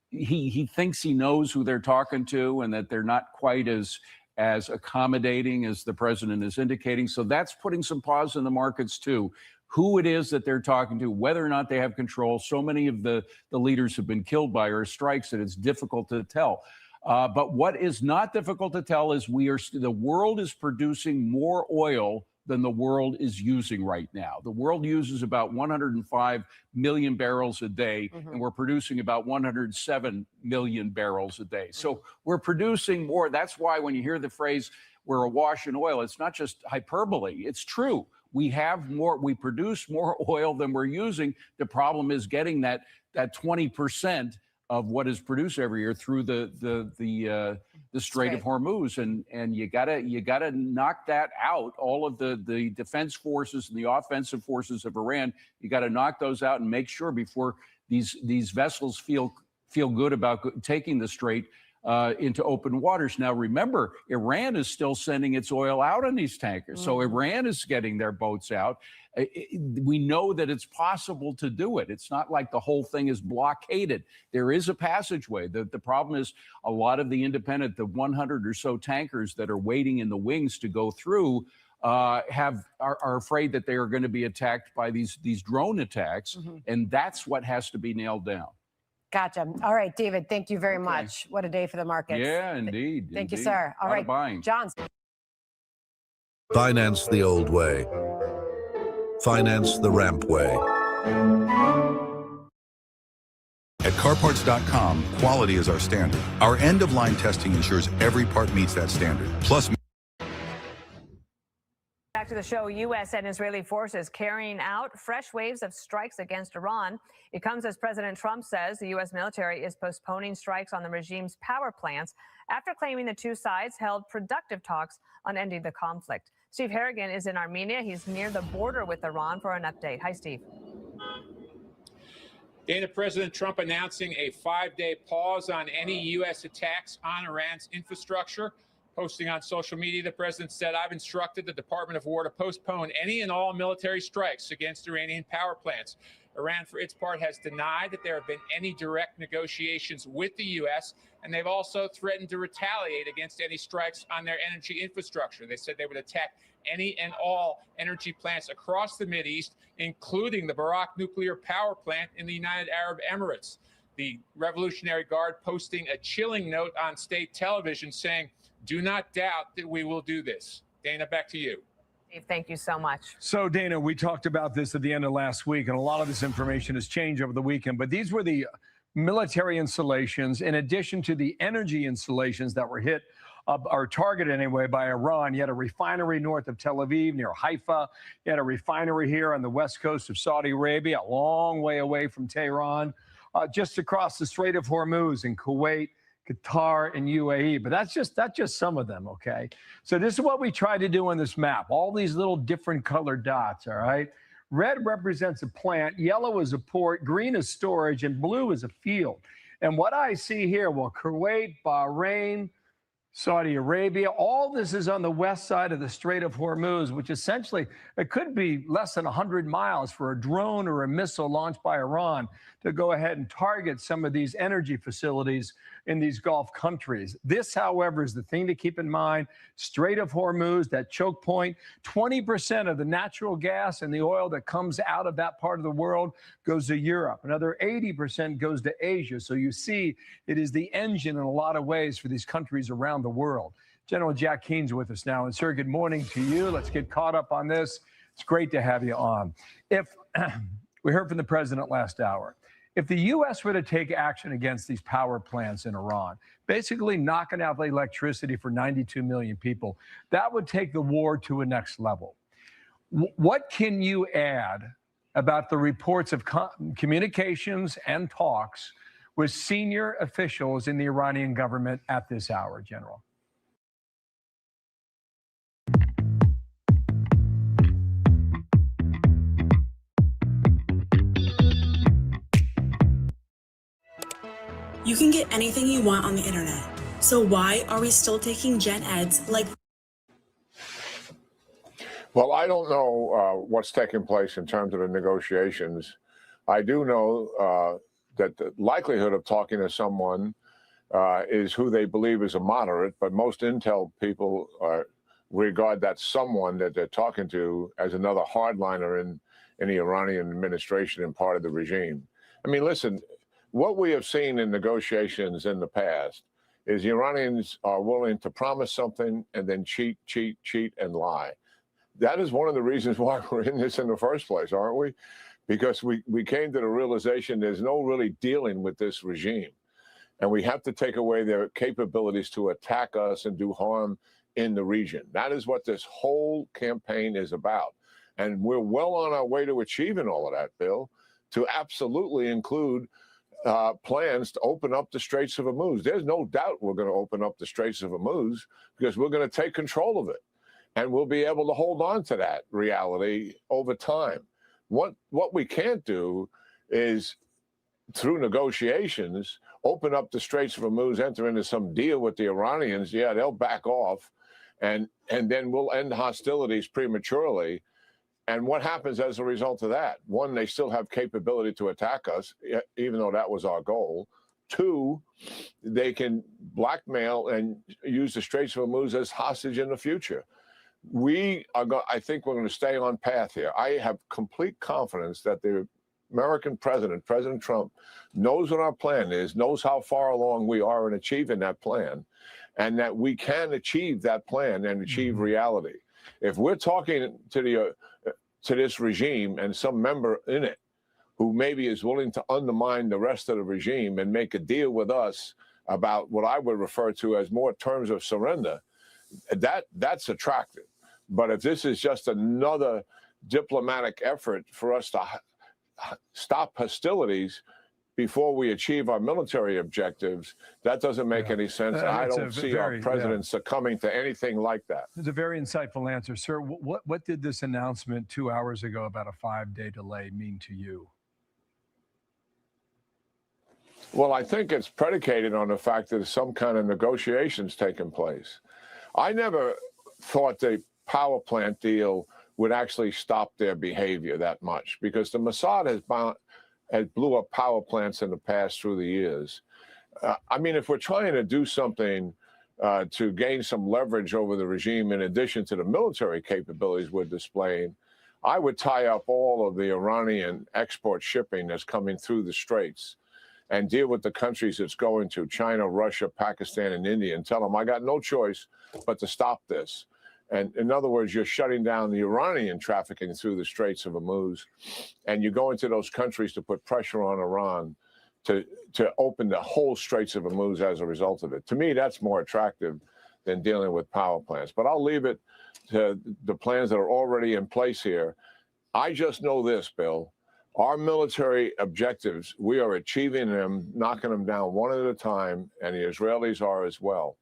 he thinks he knows who they're talking to and that they're not quite as accommodating as the president is indicating. So that's putting some pause in the markets too. Who it is that they're talking to, whether or not they have control. So many of the leaders have been killed by our strikes that it's difficult to tell. But what is not difficult to tell is the world is producing more oil than the world is using right now. The world uses about 105 million barrels a day, and we're producing about 107 million barrels a day. So we're producing more. That's why when you hear the phrase, we're awash in oil, it's not just hyperbole, it's true. We have more, we produce more oil than we're using. The problem is getting that 20% of what is produced every year through the Strait of Hormuz, and you gotta knock that out. All of the defense forces and the offensive forces of Iran, you got to knock those out and make sure before these vessels feel good about taking the strait into open waters. Now, remember, Iran is still sending its oil out on these tankers. So Iran is getting their boats out. We know that it's possible to do it. It's not like the whole thing is blockaded. There is a passageway. The problem is a lot of the independent, the 100 or so tankers that are waiting in the wings to go through are afraid that they are going to be attacked by these drone attacks. And that's what has to be nailed down. Gotcha. All right, David, thank you very much. What a day for the markets. Yeah, indeed. Thank you, sir. All right, John. Finance the old way. Finance the ramp way. At carparts.com, quality is our standard. Our end-of-line testing ensures every part meets that standard. Plus, back to the show, U.S. and Israeli forces carrying out fresh waves of strikes against Iran. It comes as President Trump says the U.S. military is postponing strikes on the regime's power plants after claiming the two sides held productive talks on ending the conflict. Steve Harrigan is in Armenia. He's near the border with Iran for an update. Hi, Steve. Dana, President Trump announcing a 5-day pause on any U.S. attacks on Iran's infrastructure. Posting on social media, the president said, I've instructed the Department of War to postpone any and all military strikes against Iranian power plants. Iran, for its part, has denied that there have been any direct negotiations with the U.S., and they've also threatened to retaliate against any strikes on their energy infrastructure. They said they would attack any and all energy plants across the Mideast, including the Barak nuclear power plant in the United Arab Emirates. The Revolutionary Guard posting a chilling note on state television saying, do not doubt that we will do this. Dana, back to you. Steve, thank you so much. So, Dana, we talked about this at the end of last week, and a lot of this information has changed over the weekend, but these were the military installations in addition to the energy installations that were hit or targeted anyway by Iran. You had a refinery north of Tel Aviv near Haifa. You had a refinery here on the west coast of Saudi Arabia, a long way away from Tehran, just across the Strait of Hormuz in Kuwait, Qatar, and UAE. But that's just some of them, okay? So this is what we try to do on this map. All these little different colored dots, all right? Red represents a plant, yellow is a port, green is storage, and blue is a field. And what I see here, well, Kuwait, Bahrain, Saudi Arabia. All this is on the west side of the Strait of Hormuz, which essentially, it could be less than 100 miles for a drone or a missile launched by Iran to go ahead and target some of these energy facilities in these Gulf countries. This, however, is the thing to keep in mind. Strait of Hormuz, that choke point, 20% of the natural gas and the oil that comes out of that part of the world goes to Europe. Another 80% goes to Asia. So you see, it is the engine in a lot of ways for these countries around the world. General Jack Keene's with us now. And sir, good morning to you. Let's get caught up on this. It's great to have you on. If we heard from the president last hour, if the U.S. were to take action against these power plants in Iran, basically knocking out the electricity for 92 million people, that would take the war to a next level. What can you add about the reports of communications and talks with senior officials in the Iranian government at this hour, General? You can get anything you want on the internet. So why are we still taking gen eds like? Well, I don't know what's taking place in terms of the negotiations. I do know that the likelihood of talking to someone is who they believe is a moderate, but most intel people regard that someone that they're talking to as another hardliner in the Iranian administration and part of the regime. I mean, listen, what we have seen in negotiations in the past is the Iranians are willing to promise something and then cheat, and lie. That is one of the reasons why we're in this in the first place, aren't we? Because we came to the realization there's no really dealing with this regime. And we have to take away their capabilities to attack us and do harm in the region. That is what this whole campaign is about. And we're well on our way to achieving all of that, Bill, to absolutely include plans to open up the Straits of Hormuz. There's no doubt we're going to open up the Straits of Hormuz because we're going to take control of it. And we'll be able to hold on to that reality over time. What we can't do is, through negotiations, open up the Straits of Hormuz, enter into some deal with the Iranians. Yeah, they'll back off, and then we'll end hostilities prematurely. And what happens as a result of that? One, they still have capability to attack us, even though that was our goal. Two, they can blackmail and use the Straits of Hormuz as hostage in the future. I think we're going to stay on path here. I have complete confidence that the American president, President Trump, knows what our plan is, knows how far along we are in achieving that plan, and that we can achieve that plan and achieve reality. If we're talking to this regime and some member in it who maybe is willing to undermine the rest of the regime and make a deal with us about what I would refer to as more terms of surrender, that's attractive. But if this is just another diplomatic effort for us to stop hostilities before we achieve our military objectives, that doesn't make any sense. I don't see our president succumbing to anything like that. It's a very insightful answer, sir. What did this announcement 2 hours ago about a 5-day delay mean to you? Well, I think it's predicated on the fact that some kind of negotiations taking place. I never thought the power plant deal would actually stop their behavior that much, because the Mossad has blew up power plants in the past through the years. I mean, if we're trying to do something to gain some leverage over the regime, in addition to the military capabilities we're displaying, I would tie up all of the Iranian export shipping that's coming through the Straits and deal with the countries it's going to, China, Russia, Pakistan, and India, and tell them I got no choice but to stop this. And in other words, you're shutting down the Iranian trafficking through the Straits of Hormuz, and you go into those countries to put pressure on Iran to open the whole Straits of Hormuz as a result of it. To me, that's more attractive than dealing with power plants. But I'll leave it to the plans that are already in place here. I just know this, Bill. Our military objectives, we are achieving them, knocking them down one at a time, and the Israelis are as well.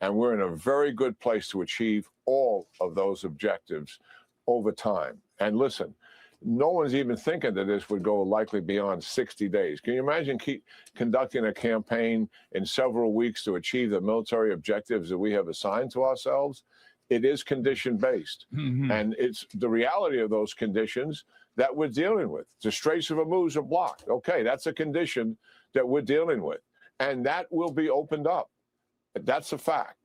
And we're in a very good place to achieve all of those objectives over time. And listen, No one's even thinking that this would go likely beyond 60 days. Can you imagine conducting a campaign in several weeks to achieve the military objectives that we have assigned to ourselves? It is condition-based. And it's the reality of those conditions that we're dealing with. The Straits of Hormuz are blocked. Okay, that's a condition that we're dealing with. And that will be opened up. That's a fact.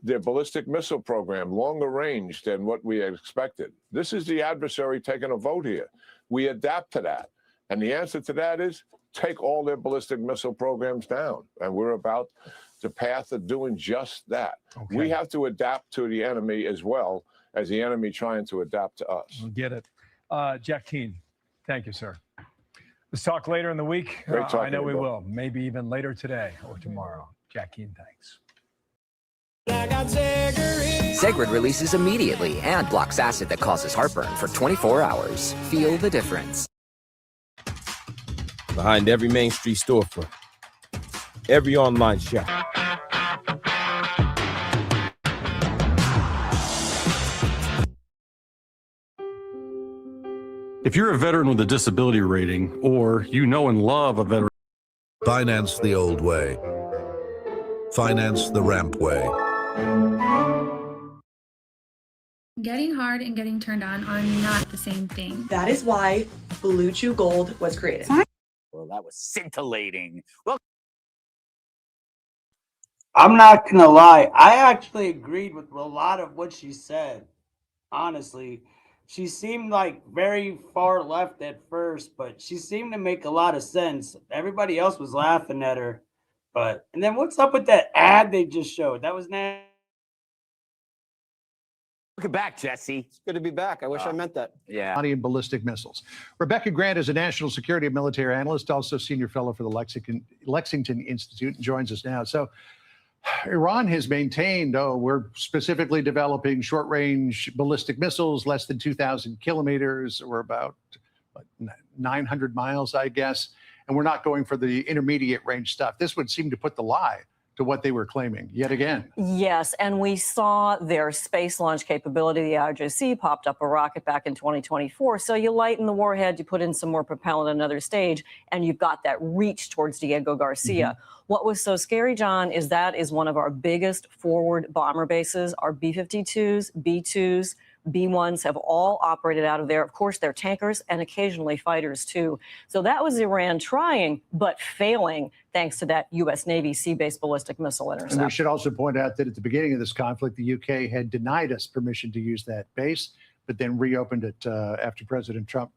Their ballistic missile program, longer range than what we had expected. This is the adversary taking a vote here. We adapt to that. And the answer to that is take all their ballistic missile programs down. And we're about the path of doing just that. Okay. We have to adapt to the enemy as well as the enemy trying to adapt to us. Get it. Jack Keane, thank you, sir. Let's talk later in the week. Great talking I know to we you, will. Maybe even later today or tomorrow. Jack Keane, thanks. STAGED releases immediately and blocks acid that causes heartburn for 24 hours. Feel the difference. Behind every Main Street storefront, every online shop, if you're a veteran with a disability rating, or you know and love a veteran, finance the old way. Finance the ramp way. Getting hard and getting turned on are not the same thing. That is why Blue Chew Gold was created. Well, that was scintillating. Well, I'm not gonna lie, I actually agreed with a lot of what she said. Honestly, she seemed like very far left at first, but she seemed to make a lot of sense. Everybody else was laughing at her. And then what's up with that ad they just showed? That was nasty. welcome back, Jesse. It's good to be back. I wish I meant that. Yeah. And ballistic missiles. Rebecca Grant is a national security and military analyst, also senior fellow for the Lexington Institute, and joins us now. So Iran has maintained, we're specifically developing short-range ballistic missiles, less than 2,000 kilometers, or about 900 miles, I guess. And we're not going for the intermediate range stuff. This would seem to put the lie to what they were claiming yet again. Yes, and we saw their space launch capability. The IJC popped up a rocket back in 2024. So you lighten the warhead, you put in some more propellant, another stage, and you've got that reach towards Diego Garcia. What was so scary, John, is that is one of our biggest forward bomber bases. Our B-52s, B-2s, B-1s have all operated out of there. Of course, they're tankers and occasionally fighters, too. So that was Iran trying, but failing, thanks to that U.S. Navy sea-based ballistic missile intercept. And we should also point out that at the beginning of this conflict, the UK had denied us permission to use that base, but then reopened it after President Trump,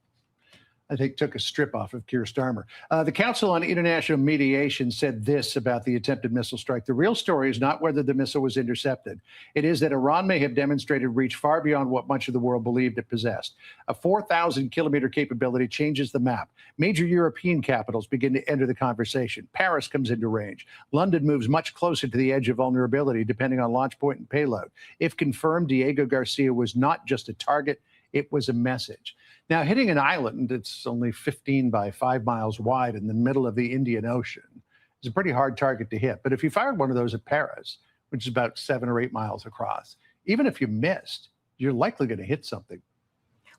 I think, took a strip off of Keir Starmer. The Council on International Mediation said this about the attempted missile strike. The real story is not whether the missile was intercepted. It is that Iran may have demonstrated reach far beyond what much of the world believed it possessed. A 4,000-kilometer capability changes the map. Major European capitals begin to enter the conversation. Paris comes into range. London moves much closer to the edge of vulnerability, depending on launch point and payload. If confirmed, Diego Garcia was not just a target, it was a message. Now, hitting an island that's only 15 by 5 miles wide in the middle of the Indian Ocean is a pretty hard target to hit. But if you fired one of those at Paris, which is about 7 or 8 miles across, even if you missed, you're likely going to hit something.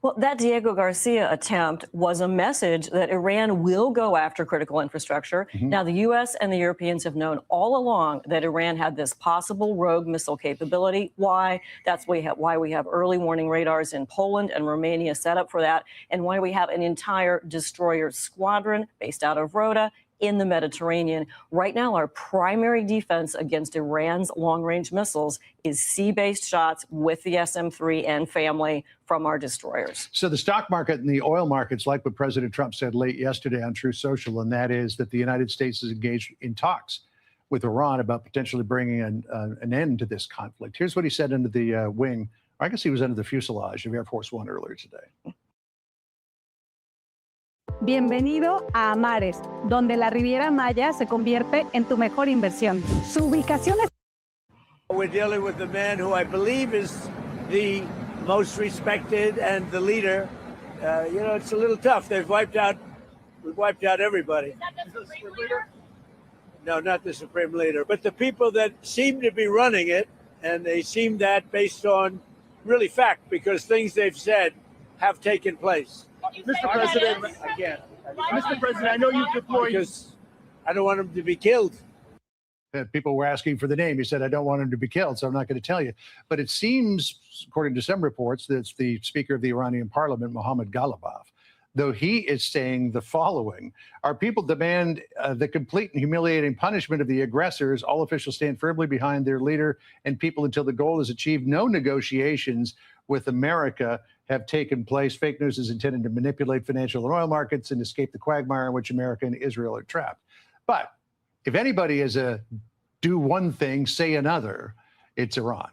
Well, that Diego Garcia attempt was a message that Iran will go after critical infrastructure. Now, the U.S. and the Europeans have known all along that Iran had this possible rogue missile capability. Why? That's why we have early warning radars in Poland and Romania set up for that, and why we have an entire destroyer squadron based out of Rota in the Mediterranean. Right now, our primary defense against Iran's long-range missiles is sea-based shots with the SM-3 and family from our destroyers. So the stock market and the oil markets, like what President Trump said late yesterday on Truth Social, and that is that the United States is engaged in talks with Iran about potentially bringing an end to this conflict. Here's what he said under the wing, or I guess he was under the fuselage of Air Force One earlier today. Bienvenido a Amares, donde la Riviera Maya se convierte en tu mejor inversión. Su ubicación es... We're dealing with the man who I believe is the most respected and the leader. It's a little tough. We've wiped out everybody. Is that the Supreme Leader? No, not the Supreme Leader, but the people that seem to be running it, and they seem that based on really fact, because things they've said have taken place. Mr. President, again, Mr. President, I know you deployed because I don't want him to be killed. People were asking for the name. He said, I don't want him to be killed, so I'm not going to tell you. But it seems, according to some reports, that it's the Speaker of the Iranian Parliament, Mohammad Ghalibaf, though he is saying the following: our people demand the complete and humiliating punishment of the aggressors. All officials stand firmly behind their leader and people until the goal is achieved. No negotiations with America have taken place. Fake news is intended to manipulate financial and oil markets and escape the quagmire in which America and Israel are trapped. But if anybody is a do one thing, say another, it's Iran.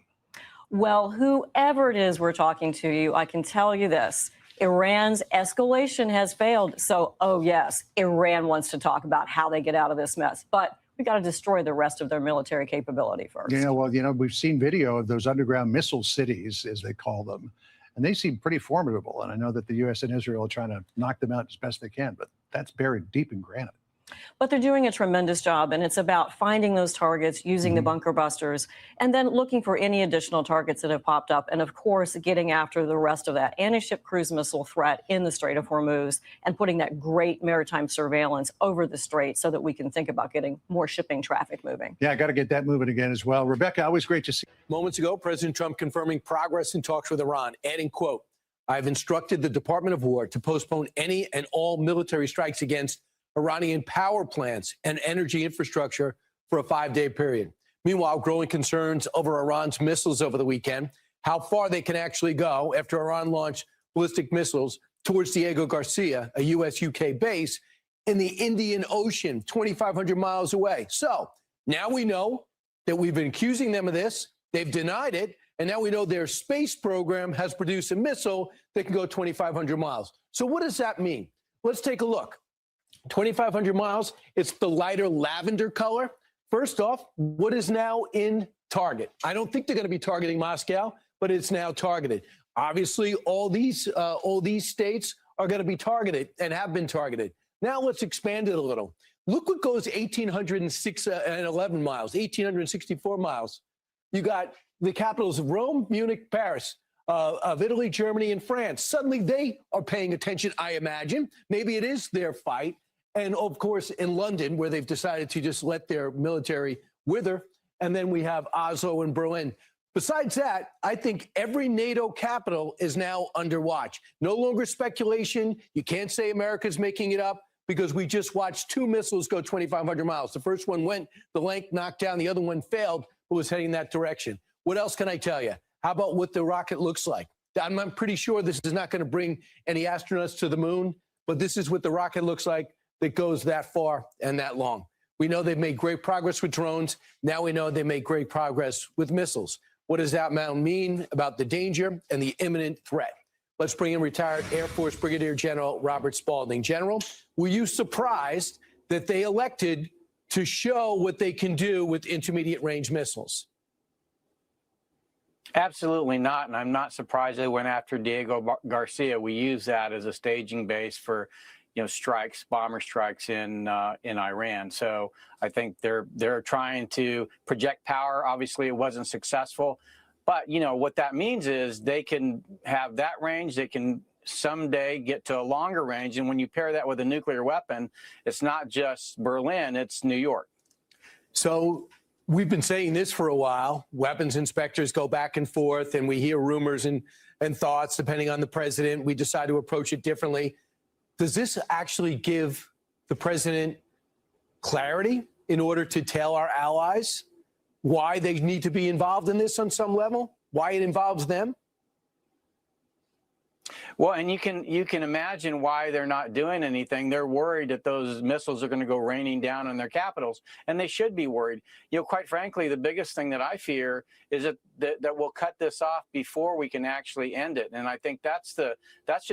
Well, whoever it is we're talking to you, I can tell you this. Iran's escalation has failed. So, oh, yes, Iran wants to talk about how they get out of this mess. But we got to destroy the rest of their military capability first. Yeah, well, we've seen video of those underground missile cities, as they call them, and they seem pretty formidable. And I know that the U.S. and Israel are trying to knock them out as best they can, but that's buried deep in granite. But they're doing a tremendous job, and it's about finding those targets, using the bunker busters, and then looking for any additional targets that have popped up, and of course, getting after the rest of that anti-ship cruise missile threat in the Strait of Hormuz and putting that great maritime surveillance over the strait so that we can think about getting more shipping traffic moving. Yeah, I got to get that moving again as well. Rebecca, always great to see you. Moments ago, President Trump confirming progress in talks with Iran, adding, quote, I've instructed the Department of War to postpone any and all military strikes against Iranian power plants and energy infrastructure for a 5-day period. Meanwhile, growing concerns over Iran's missiles over the weekend, how far they can actually go after Iran launched ballistic missiles towards Diego Garcia, a U.S.-UK base in the Indian Ocean, 2,500 miles away. So now we know that we've been accusing them of this. They've denied it. And now we know their space program has produced a missile that can go 2,500 miles. So what does that mean? Let's take a look. 2,500 miles, it's the lighter lavender color. First off, what is now in target? I don't think they're going to be targeting Moscow, but it's now targeted. Obviously, all these states are going to be targeted and have been targeted. Now let's expand it a little. Look what goes 1,811 miles, 1,864 miles. You got the capitals of Rome, Munich, Paris, of Italy, Germany, and France. Suddenly they are paying attention, I imagine. Maybe it is their fight. And of course, in London, where they've decided to just let their military wither. And then we have Oslo and Berlin. Besides that, I think every NATO capital is now under watch. No longer speculation. You can't say America's making it up because we just watched 2 missiles go 2,500 miles. The first one went the length, knocked down. The other one failed, but was heading that direction. What else can I tell you? How about what the rocket looks like? I'm pretty sure this is not going to bring any astronauts to the moon, but this is what the rocket looks like that goes that far and that long. We know they've made great progress with drones. Now we know they made great progress with missiles. What does that mean about the danger and the imminent threat? Let's bring in retired Air Force Brigadier General Robert Spalding. General, were you surprised that they elected to show what they can do with intermediate range missiles? Absolutely not, and I'm not surprised they went after Diego Garcia. We use that as a staging base for, strikes, bomber strikes in Iran. So I think they're trying to project power. Obviously, it wasn't successful, but what that means is they can have that range. They can someday get to a longer range, and when you pair that with a nuclear weapon, it's not just Berlin; it's New York. So we've been saying this for a while. Weapons inspectors go back and forth, and we hear rumors and thoughts depending on the president. We decide to approach it differently. Does this actually give the president clarity in order to tell our allies why they need to be involved in this on some level, why it involves them? Well, and you can imagine why they're not doing anything. They're worried that those missiles are going to go raining down on their capitals, and they should be worried. Quite frankly, the biggest thing that I fear is that we'll cut this off before we can actually end it. And I think that's the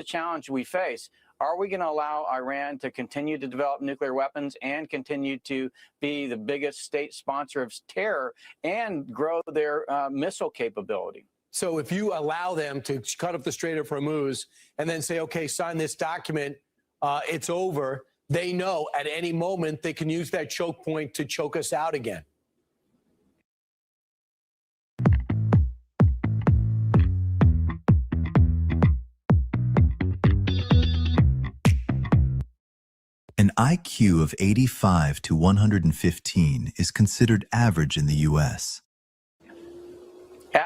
challenge we face. Are we going to allow Iran to continue to develop nuclear weapons and continue to be the biggest state sponsor of terror and grow their missile capability? So if you allow them to cut up the Strait of Hormuz and then say, okay, sign this document, it's over, they know at any moment they can use that choke point to choke us out again. An IQ of 85 to 115 is considered average in the U.S.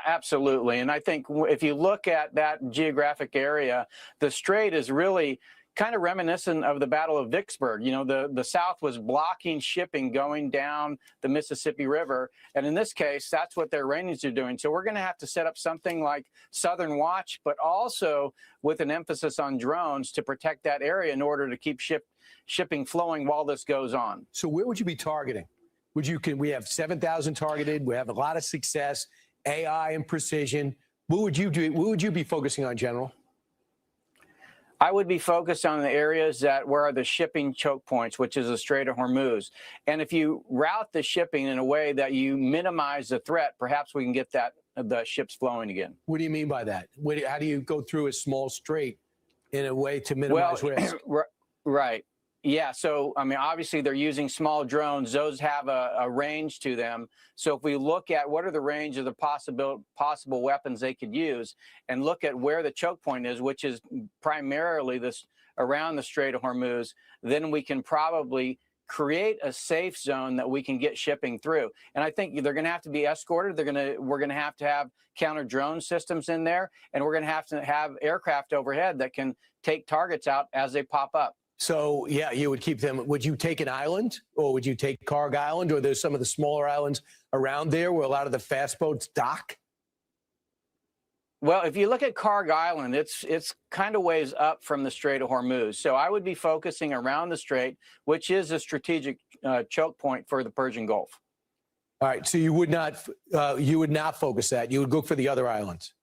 Absolutely. And I think if you look at that geographic area, the strait is really kind of reminiscent of the Battle of Vicksburg. You know, the South was blocking shipping going down the Mississippi River. And in this case, that's what their Iranians are doing. So we're going to have to set up something like Southern Watch, but also with an emphasis on drones to protect that area in order to keep shipping flowing while this goes on. So where would you be targeting? We have 7,000 targeted. We have a lot of success, AI and precision. What would you do? What would you be focusing on, General? I would be focused on the areas where are the shipping choke points, which is the Strait of Hormuz. And if you route the shipping in a way that you minimize the threat, perhaps we can get the ships flowing again. What do you mean by that? How do you go through a small strait in a way to minimize risk? Right. Yeah. So, I mean, obviously they're using small drones. Those have a range to them. So if we look at what are the range of the possible weapons they could use and look at where the choke point is, which is primarily around the Strait of Hormuz, then we can probably create a safe zone that we can get shipping through. And I think they're going to have to be escorted. We're going to have counter drone systems in there, and we're going to have aircraft overhead that can take targets out as they pop up. So, yeah, you would keep them. Would you take an island, or would you take Karg Island, or there's some of the smaller islands around there where a lot of the fast boats dock? Well, if you look at Karg Island, it's kind of ways up from the Strait of Hormuz. So I would be focusing around the strait, which is a strategic choke point for the Persian Gulf. All right. So you would not focus that. You would go for the other islands.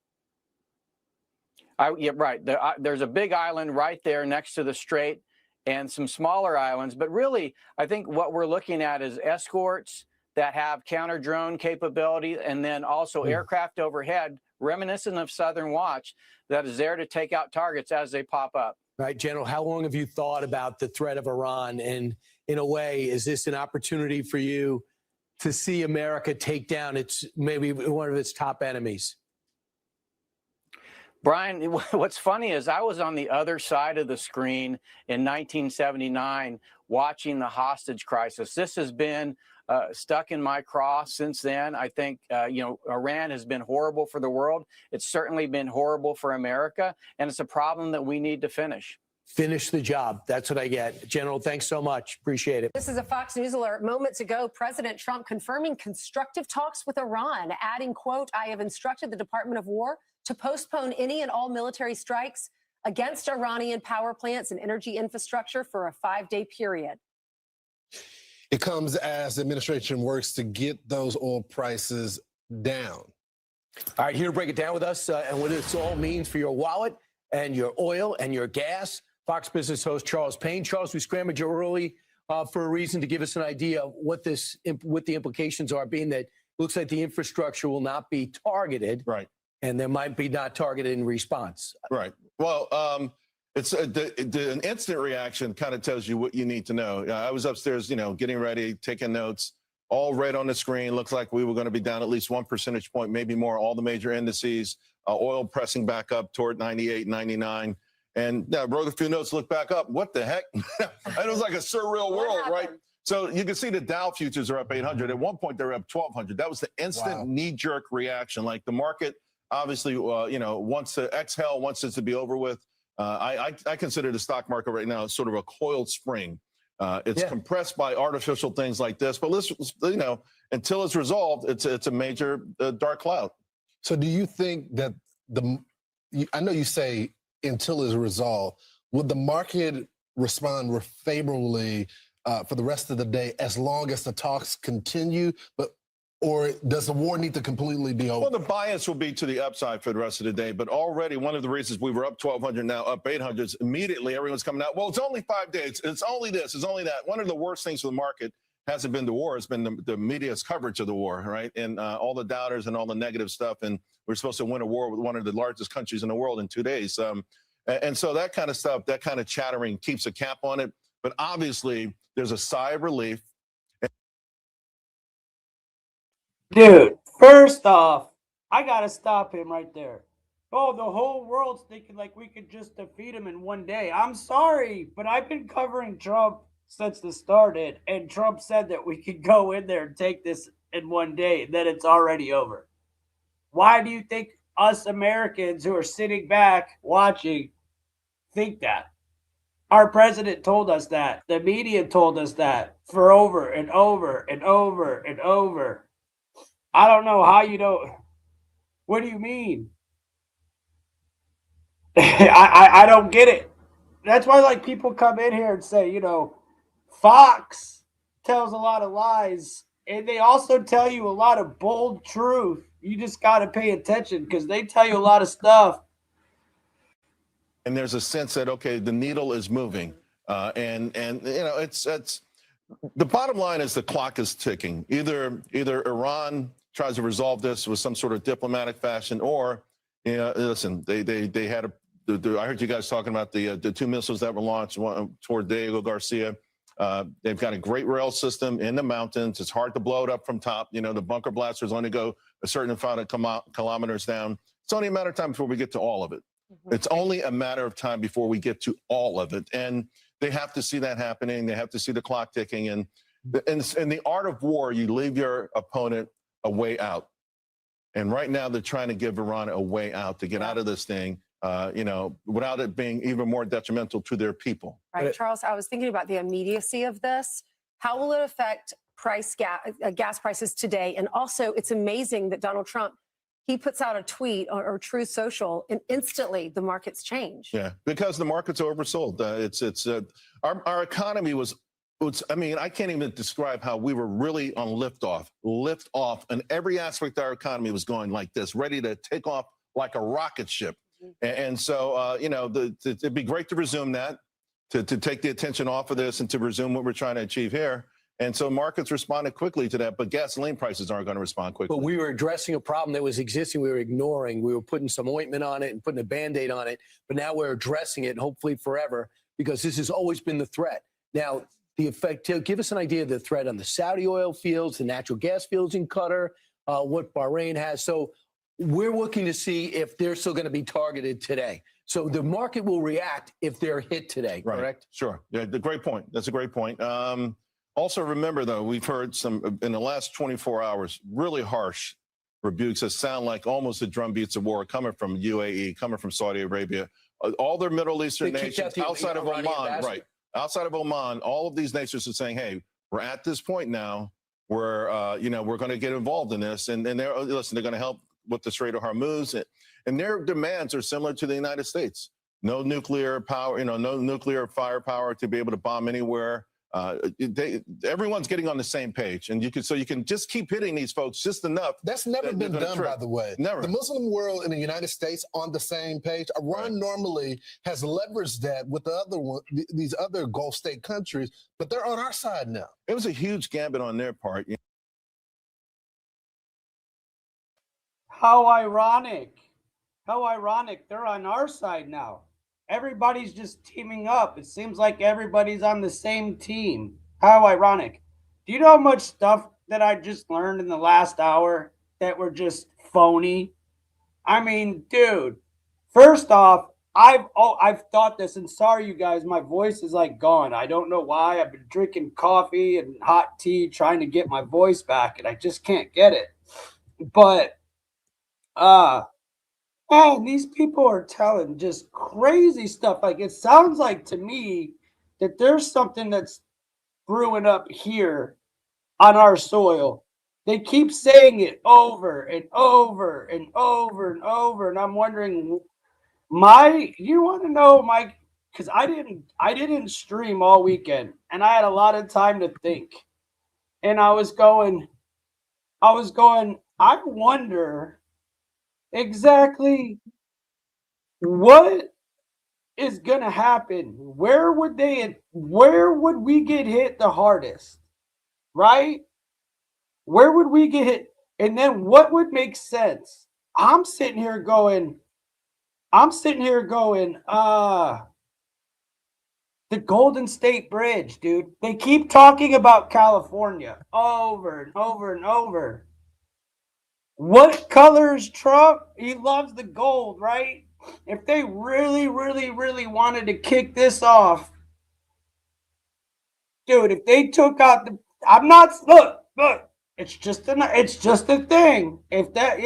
Yeah, right. There's a big island right there next to the strait, and some smaller islands. But really, I think what we're looking at is escorts that have counter drone capability, and then also aircraft overhead, reminiscent of Southern Watch, that is there to take out targets as they pop up. Right, General, how long have you thought about the threat of Iran? And in a way, is this an opportunity for you to see America take down maybe one of its top enemies? Brian, what's funny is I was on the other side of the screen in 1979 watching the hostage crisis. This has been stuck in my craw since then. I think, Iran has been horrible for the world. It's certainly been horrible for America, and it's a problem that we need to finish. Finish the job. That's what I get. General, thanks so much. Appreciate it. This is a Fox News alert. Moments ago, President Trump confirming constructive talks with Iran, adding, quote, "I have instructed the Department of War to postpone any and all military strikes against Iranian power plants and energy infrastructure for a 5-day period." It comes as the administration works to get those oil prices down. All right, here to break it down with us and what this all means for your wallet and your oil and your gas, Fox Business host Charles Payne. Charles, we scrambled you early for a reason to give us an idea of what the implications are, being that it looks like the infrastructure will not be targeted. Right. And there might be not targeted in response. Right. Well, it's an instant reaction kind of tells you what you need to know. I was upstairs, getting ready, taking notes, all red on the screen. Looks like we were going to be down at least 1 percentage point, maybe more, all the major indices, oil pressing back up toward 98, 99. And wrote a few notes, looked back up. What the heck? It was like a surreal world, right? So you can see the Dow futures are up 800. At one point, they were up 1,200. That was the instant knee-jerk reaction. Like the market obviously, wants to exhale, wants it to be over with. I consider the stock market right now sort of a coiled spring. It's compressed by artificial things like this, but until it's resolved, it's a major dark cloud. So do you think that I know you say until it's resolved, would the market respond favorably for the rest of the day as long as the talks continue? Or does the war need to completely be over? Well, the bias will be to the upside for the rest of the day. But already one of the reasons we were up 1,200, now up 800, immediately everyone's coming out, well, it's only 5 days. It's only this. It's only that. One of the worst things for the market hasn't been the war. It's been the media's coverage of the war, right? And all the doubters and all the negative stuff. And we're supposed to win a war with one of the largest countries in the world in 2 days. And so that kind of stuff, that kind of chattering keeps a cap on it. But obviously, there's a sigh of relief. Dude, first off, I gotta stop him right there. Oh, the whole world's thinking like we could just defeat him in 1 day. I'm sorry, but I've been covering Trump since the started, and Trump said that we could go in there and take this in one day, then it's already over. Why do you think us Americans who are sitting back watching think that? Our president told us that. The media told us that for over and over and over and over. I don't know how you don't. What do you mean? I don't get it. That's why like people come in here and say, you know, Fox tells a lot of lies, and they also tell you a lot of bold truth. You just got to pay attention because they tell you a lot of stuff. And there's a sense that, okay, the needle is moving. And you know, it's the bottom line is the clock is ticking. Either Iran tries to resolve this with some sort of diplomatic fashion, or, you know, listen, they had I heard you guys talking about the 2 missiles that were launched toward Diego Garcia. They've got a great rail system in the mountains. It's hard to blow it up from top. You know, the bunker blasters only go a certain amount of kilometers down. It's only a matter of time before we get to all of it. It's only a matter of time before we get to all of it. And they have to see that happening. They have to see the clock ticking. And in the art of war, you leave your opponent a way out. And right now they're trying to give Iran a way out to get out of this thing, you know, without it being even more detrimental to their people. Right, Charles, I was thinking about the immediacy of this. How will it affect gas prices today? And also, it's amazing that Donald Trump, he puts out a tweet or Truth Social, and instantly the markets change. Yeah, because the markets are oversold. Our economy was, I mean, I can't even describe how we were really on liftoff, and every aspect of our economy was going like this, ready to take off like a rocket ship. And so, you know, it'd be great to resume that, to take the attention off of this and to resume what we're trying to achieve here. And so markets responded quickly to that, but gasoline prices aren't going to respond quickly. But we were addressing a problem that was existing. We were ignoring. We were putting some ointment on it and putting a Band-Aid on it. But now we're addressing it, and hopefully forever, because this has always been the threat. Now, the effect, give us an idea of the threat on the Saudi oil fields, the natural gas fields in Qatar, what Bahrain has. So we're looking to see if they're still going to be targeted today. So the market will react if they're hit today, correct? Sure. Yeah, the great point. That's a great point. Also, remember, though, we've heard some in the last 24 hours, really harsh rebukes that sound like almost the drum beats of war coming from UAE, coming from Saudi Arabia, all their Middle Eastern nations outside of Oman, right? Outside of Oman, all of these nations are saying, hey, we're at this point now where, you know, we're going to get involved in this. And they're, listen, they're going to help with the Strait of Hormuz. And their demands are similar to the United States. No nuclear power, you know, no nuclear firepower to be able to bomb anywhere. Everyone's getting on the same page, and you can just keep hitting these folks just enough. That's never been done, by the way. Never. The Muslim world and the United States on the same page. Iran normally has leveraged that with the other these other Gulf state countries, but they're on our side now. It was a huge gambit on their part. How ironic. How ironic. They're on our side now. Everybody's just teaming up. It seems like everybody's on the same team. How ironic. Do you know how much stuff that I just learned in the last hour that were just phony? I mean, dude, first off, I've thought this, and sorry, you guys, my voice is like gone. I don't know why. I've been drinking coffee and hot tea trying to get my voice back, and I just can't get it. But, man, these people are telling just crazy stuff. Like, it sounds like to me that there's something that's brewing up here on our soil. They keep saying it over and over and over and over. And I'm wondering, you want to know, Mike, because I didn't stream all weekend, and I had a lot of time to think. And I was going, I wonder exactly what is going to happen. Where would we get hit the hardest? Right? Where would we get hit? And then what would make sense? I'm sitting here going, the Golden State Bridge, dude. They keep talking about California over and over and over. What color is Trump? He loves the gold, right? If they really, really, really wanted to kick this off, dude, if they took out the, I'm not, look, it's just a thing. If that,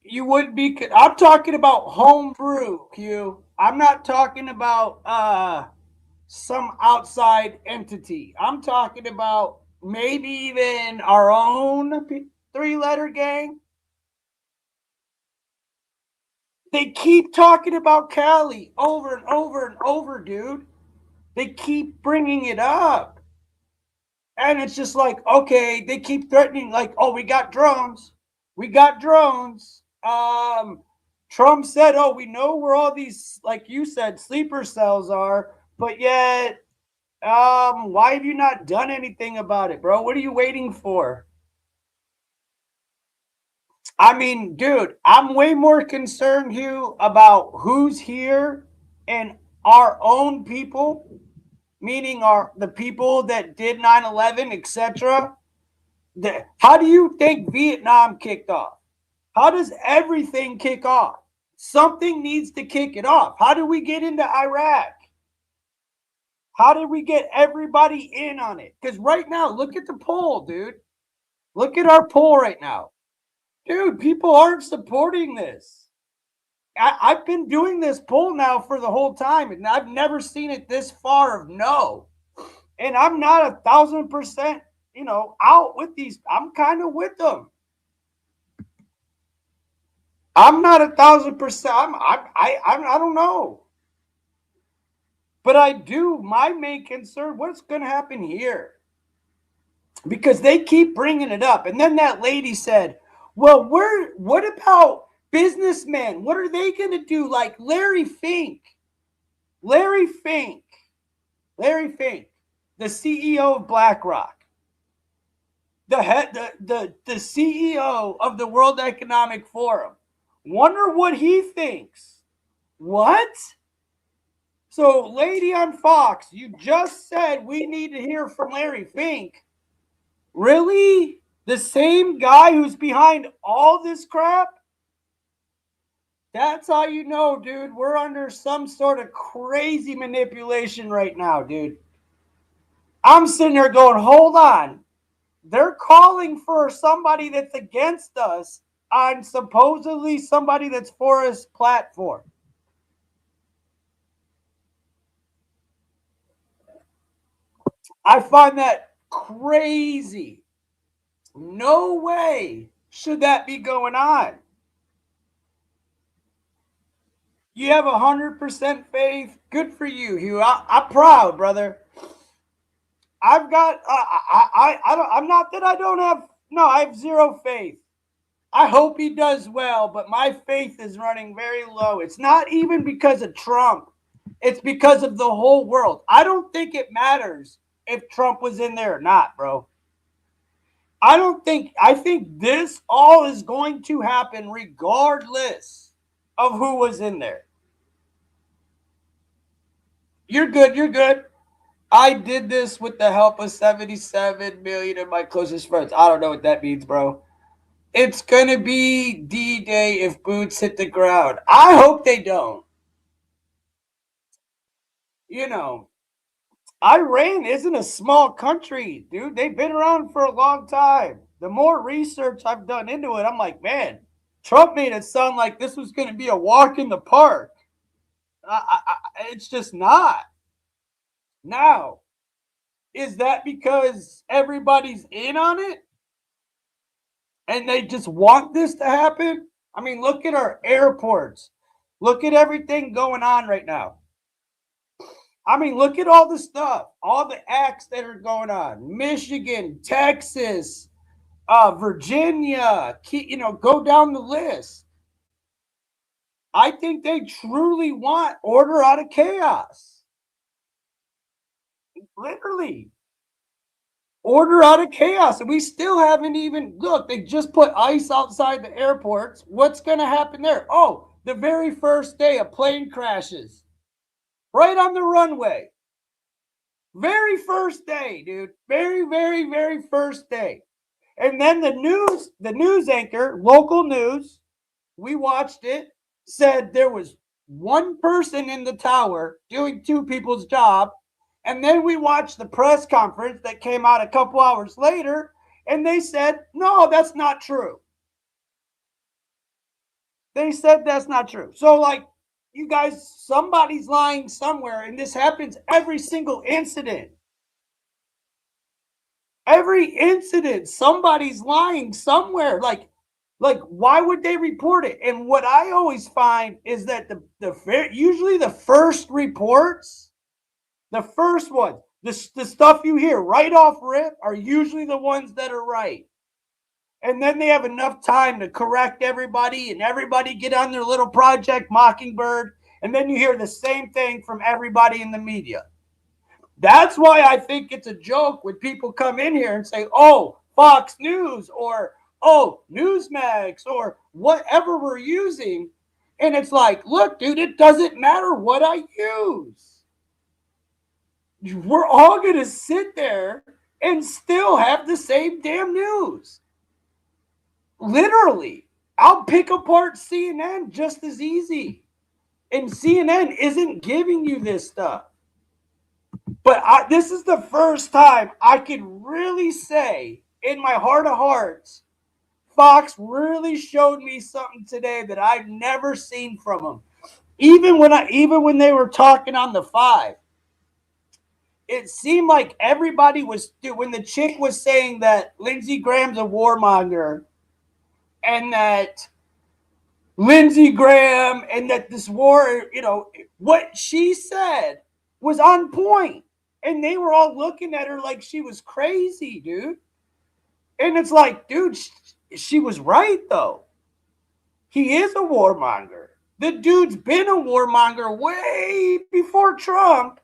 you wouldn't be, I'm talking about home brew, Q. I'm not talking about some outside entity. I'm talking about maybe even our own 3-letter gang. They keep talking about Cali over and over and over, dude. They keep bringing it up. And it's just like, okay, they keep threatening, like, oh, we got drones. We got drones. Trump said, oh, we know where all these, like you said, sleeper cells are, but yet, why have you not done anything about it, bro? What are you waiting for? I mean, dude, I'm way more concerned, Hugh, about who's here and our own people, meaning the people that did 9/11, etc. How do you think Vietnam kicked off? How does everything kick off? Something needs to kick it off. How did we get into Iraq? How did we get everybody in on it? Because right now, look at the poll, dude. Look at our poll right now. Dude, people aren't supporting this. I've been doing this poll now for the whole time, and I've never seen it this far of no. And I'm not 1,000%, out with these. I'm kind of with them. I'm not 1,000%. I don't know. But I do. My main concern, what's going to happen here? Because they keep bringing it up. And then that lady said, well, what about businessmen? What are they going to do? Like Larry Fink, the CEO of BlackRock, the CEO of the World Economic Forum. Wonder what he thinks. What? So, lady on Fox, you just said we need to hear from Larry Fink. Really? The same guy who's behind all this crap? That's how you know, dude. We're under some sort of crazy manipulation right now, dude. I'm sitting there going, hold on. They're calling for somebody that's against us on supposedly somebody that's for his platform. I find that crazy. No way should that be going on. You have 100% faith. Good for you, Hugh. I'm proud, brother. I've got, I'm not that I don't have, no, I have zero faith. I hope he does well, but my faith is running very low. It's not even because of Trump. It's because of the whole world. I don't think it matters if Trump was in there or not, bro. I think this all is going to happen regardless of who was in there. You're good. I did this with the help of 77 million of my closest friends. I don't know what that means, bro. It's going to be D-Day if boots hit the ground. I hope they don't. Iran isn't a small country, dude. They've been around for a long time. The more research I've done into it, I'm like, man, Trump made it sound like this was going to be a walk in the park. It's just not. Now, is that because everybody's in on it? And they just want this to happen? I mean, look at our airports. Look at everything going on right now. I mean, look at all the stuff, all the acts that are going on. Michigan, Texas, Virginia, go down the list. I think they truly want order out of chaos. Literally. Order out of chaos. And we still haven't even, look, they just put ice outside the airports. What's going to happen there? Oh, the very first day a plane crashes. Right on the runway. Very first day, dude. Very, very, very first day. And then the news anchor, local news, we watched it, said there was one person in the tower doing two people's job. And then we watched the press conference that came out a couple hours later, and they said, no, that's not true. They said that's not true. So, like, you guys, somebody's lying somewhere, and this happens every single incident. Every incident, somebody's lying somewhere. Like, why would they report it? And what I always find is that usually the first reports, the first ones, the stuff you hear right off rip are usually the ones that are right. And then they have enough time to correct everybody, and everybody get on their little Project Mockingbird, and then you hear the same thing from everybody in the media. That's why I think it's a joke when people come in here and say, oh, Fox News, or oh, Newsmax, or whatever we're using. And it's like, look, dude, it doesn't matter what I use. We're all going to sit there and still have the same damn news. Literally, I'll pick apart CNN just as easy. And CNN isn't giving you this stuff. But this is the first time I can really say, in my heart of hearts, Fox really showed me something today that I've never seen from them. Even when they were talking on the 5, it seemed like everybody was, when the chick was saying that Lindsey Graham's a warmonger, and that Lindsey Graham, and that this war, what she said was on point. And they were all looking at her like she was crazy, dude. And it's like, dude, she was right, though. He is a warmonger. The dude's been a warmonger way before Trump.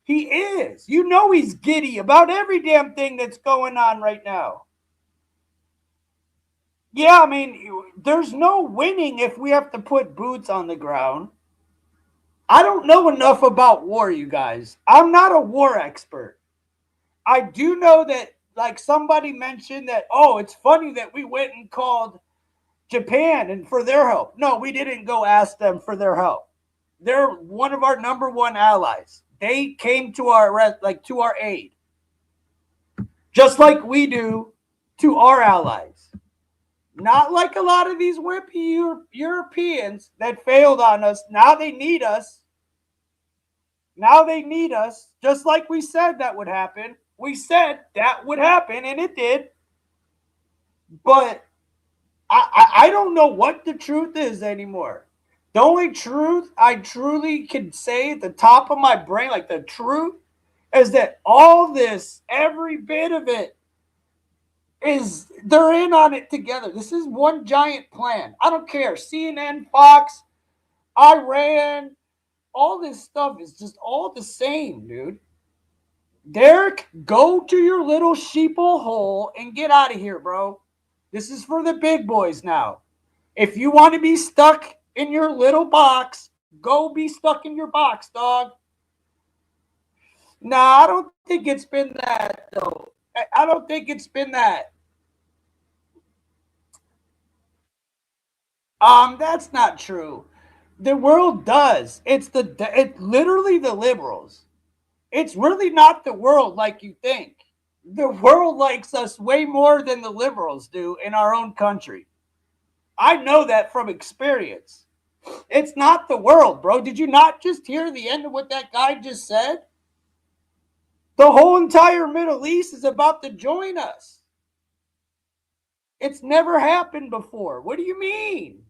He is. You know he's giddy about every damn thing that's going on right now. Yeah, I mean, there's no winning if we have to put boots on the ground. I don't know enough about war, you guys. I'm not a war expert. I do know that, like, somebody mentioned that, oh, it's funny that we went and called Japan and for their help. No, we didn't go ask them for their help. They're one of our number one allies. They came to our aid, just like we do to our allies. Not like a lot of these wimpy Europeans that failed on us. Now they need us. Now they need us, just like we said that would happen. We said that would happen, and it did. But I don't know what the truth is anymore. The only truth I truly can say at the top of my brain, like the truth, is that all this, every bit of it, is they're in on it together. This is one giant plan. I don't care. CNN, Fox, Iran, all this stuff is just all the same, dude. Derek, go to your little sheeple hole and get out of here, bro. This is for the big boys now. If you want to be stuck in your little box, go be stuck in your box, dog. Nah, I don't think it's been that, though. I don't think it's been that. That's not true. The world does. It's literally the liberals. It's really not the world like you think. The world likes us way more than the liberals do in our own country. I know that from experience. It's not the world, bro. Did you not just hear the end of what that guy just said? The whole entire Middle East is about to join us. It's never happened before. What do you mean?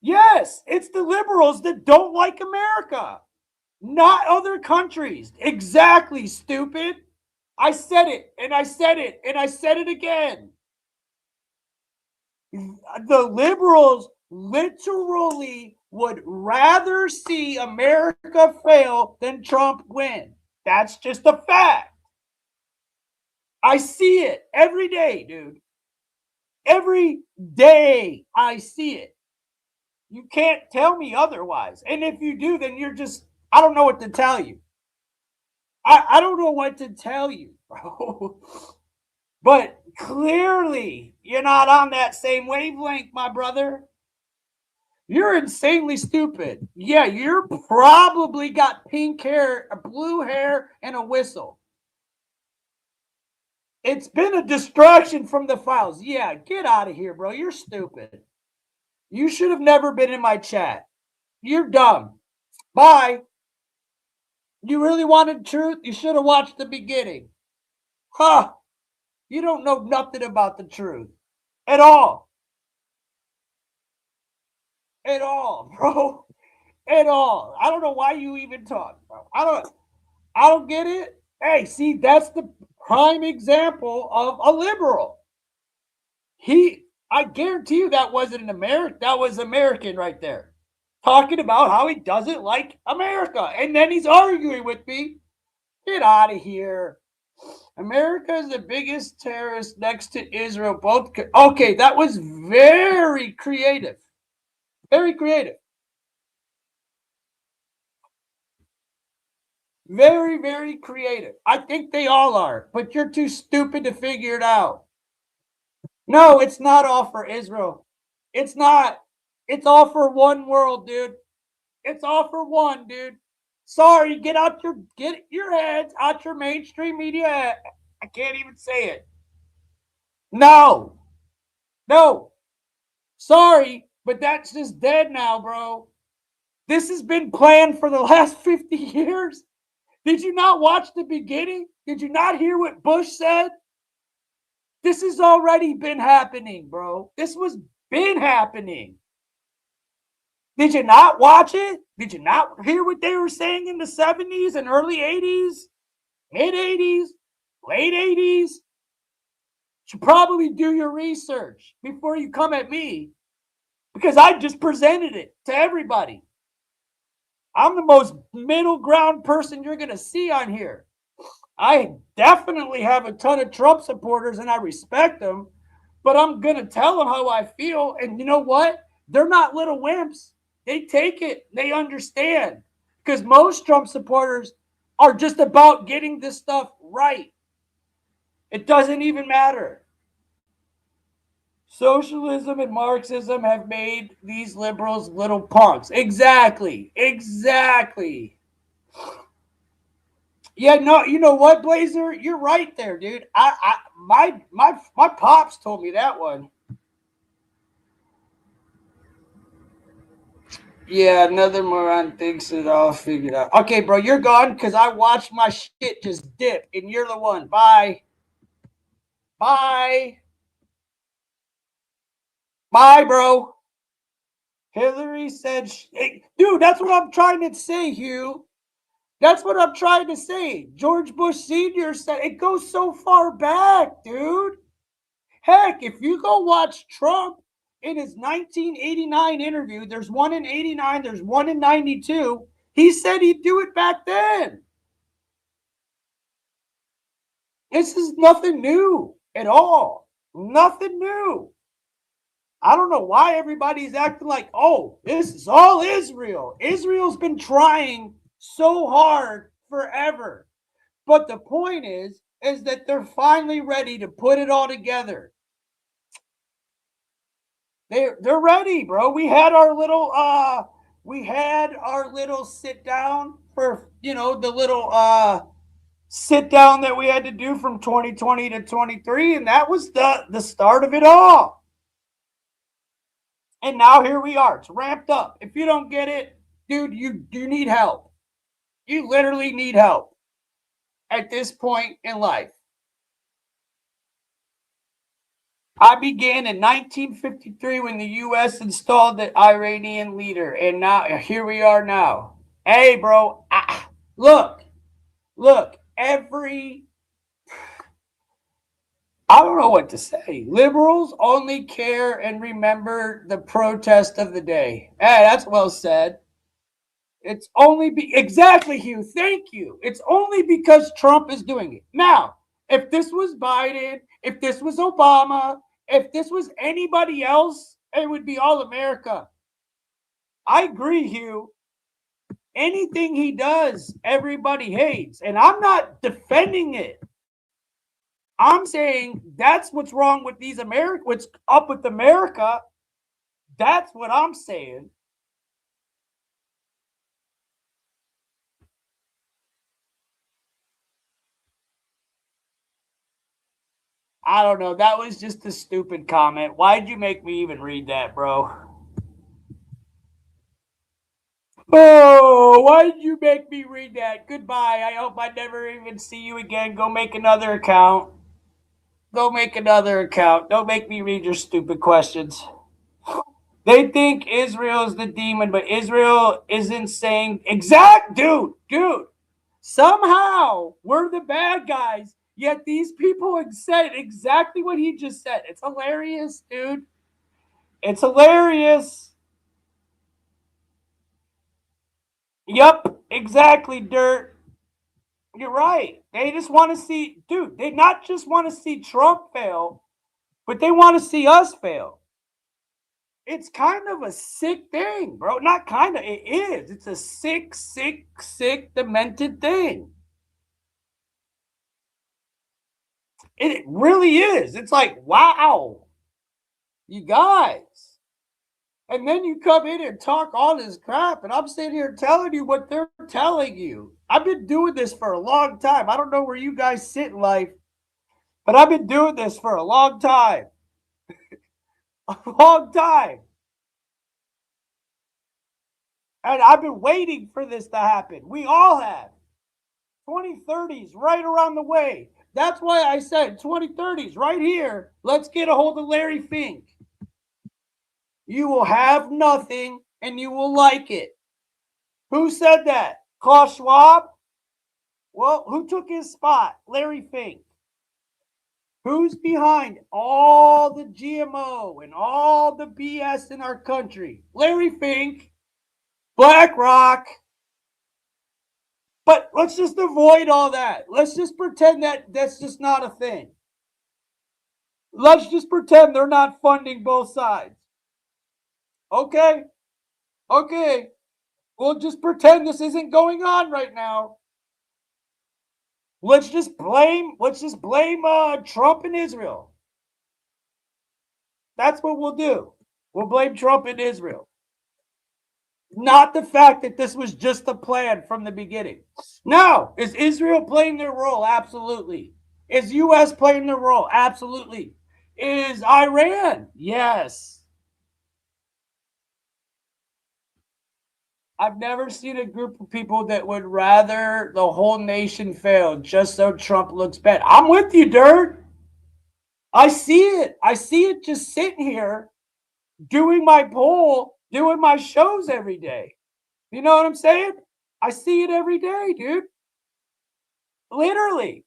Yes, it's the liberals that don't like America, not other countries. Exactly, stupid. I said it, and I said it, and I said it again. The liberals literally would rather see America fail than Trump win. That's just a fact. I see it every day, dude. Every day I see it. You can't tell me otherwise. And if you do, then you're just, I don't know what to tell you. I don't know what to tell you, bro. But clearly, you're not on that same wavelength, my brother. You're insanely stupid. Yeah, you're probably got pink hair, a blue hair, and a whistle. It's been a distraction from the files. Yeah, get out of here, bro. You're stupid. You should have never been in my chat. You're dumb. Bye. You really wanted truth? You should have watched the beginning. Huh. You don't know nothing about the truth. At all. At all, bro. At all. I don't know why you even talk, bro. I don't get it. Hey, see, that's the prime example of a liberal. I guarantee you that wasn't an American. That was American right there. Talking about how he doesn't like America. And then he's arguing with me. Get out of here. America is the biggest terrorist next to Israel. Both. Okay, that was very creative. Very creative. Very, very creative. I think they all are, but you're too stupid to figure it out. No, it's not all for Israel. It's not. It's all for one world, dude. It's all for one, dude. Sorry, get your heads out your mainstream media. I can't even say it. No. Sorry, but that's just dead now, bro. This has been planned for the last 50 years. Did you not watch the beginning? Did you not hear what Bush said? This has already been happening, bro. This was been happening. Did you not watch it? Did you not hear what they were saying in the 70s and early 80s, mid 80s, late 80s? Should probably do your research before you come at me, because I just presented it to everybody. I'm the most middle ground person you're going to see on here. I definitely have a ton of Trump supporters and I respect them, but I'm going to tell them how I feel. And you know what? They're not little wimps. They take it. They understand, because most Trump supporters are just about getting this stuff right. It doesn't even matter. Socialism and Marxism have made these liberals little punks. Exactly. Yeah, no, you know what, Blazer? You're right there, dude. My pops told me that one. Yeah, another moron thinks it all figured out. Okay, bro, you're gone because I watched my shit just dip, and you're the one. Bye. Bye, bro. Hillary said, hey, dude, that's what I'm trying to say, Hugh. That's what I'm trying to say. George Bush Sr. said it goes so far back, dude. Heck, if you go watch Trump in his 1989 interview, there's one in 89, there's one in 92. He said he'd do it back then. This is nothing new at all. Nothing new. I don't know why everybody's acting like, oh, this is all Israel. Israel's been trying so hard forever. But the point is that they're finally ready to put it all together. They're ready, bro. We had our little sit down for, the little sit down that we had to do from 2020 to 23, and that was the start of it all. And now here we are. It's ramped up. If you don't get it, dude, you need help. You literally need help at this point in life. I began in 1953 when the U.S. installed the Iranian leader, and now here we are now. Hey, bro, look, I don't know what to say. Liberals only care and remember the protest of the day. Hey, that's well said. It's only exactly, Hugh. Thank you. It's only because Trump is doing it. Now, if this was Biden, if this was Obama, if this was anybody else, it would be all America. I agree, Hugh. Anything he does, everybody hates. And I'm not defending it. I'm saying that's what's wrong with these what's up with America. That's what I'm saying. I don't know. That was just a stupid comment. Why'd you make me even read that, bro? Oh, why did you make me read that? Goodbye. I hope I never even see you again. Go make another account. Go make another account. Don't make me read your stupid questions. They think Israel is the demon, but Israel isn't saying dude. Somehow we're the bad guys, yet these people said exactly what he just said. It's hilarious, dude. It's hilarious. Yup, exactly, Dirt. You're right. They just want to see, dude, they not just want to see Trump fail, but they want to see us fail. It's kind of a sick thing, bro. Not kind of, it is. It's a sick, demented thing. It really is. It's like, wow, you guys. And then you come in and talk all this crap, and I'm sitting here telling you what they're telling you. I've been doing this for a long time. I don't know where you guys sit in life, but I've been doing this for a long time. A long time. And I've been waiting for this to happen. We all have. 2030s right around the way. That's why I said 2030s right here. Let's get a hold of Larry Fink. You will have nothing and you will like it. Who said that? Klaus Schwab? Well, who took his spot? Larry Fink. Who's behind all the GMO and all the BS in our country? Larry Fink, BlackRock. But let's just avoid all that. Let's just pretend that that's just not a thing. Let's just pretend they're not funding both sides. Okay? Okay. We'll just pretend this isn't going on right now. Let's just blame Trump and Israel. That's what we'll do. We'll blame Trump and Israel. Not the fact that this was just a plan from the beginning. Now, is Israel playing their role? Absolutely. Is U.S. playing their role? Absolutely. Is Iran? Yes. I've never seen a group of people that would rather the whole nation fail just so Trump looks bad. I'm with you, Dirt. I see it. I see it just sitting here doing my poll, doing my shows every day. You know what I'm saying? I see it every day, dude. Literally.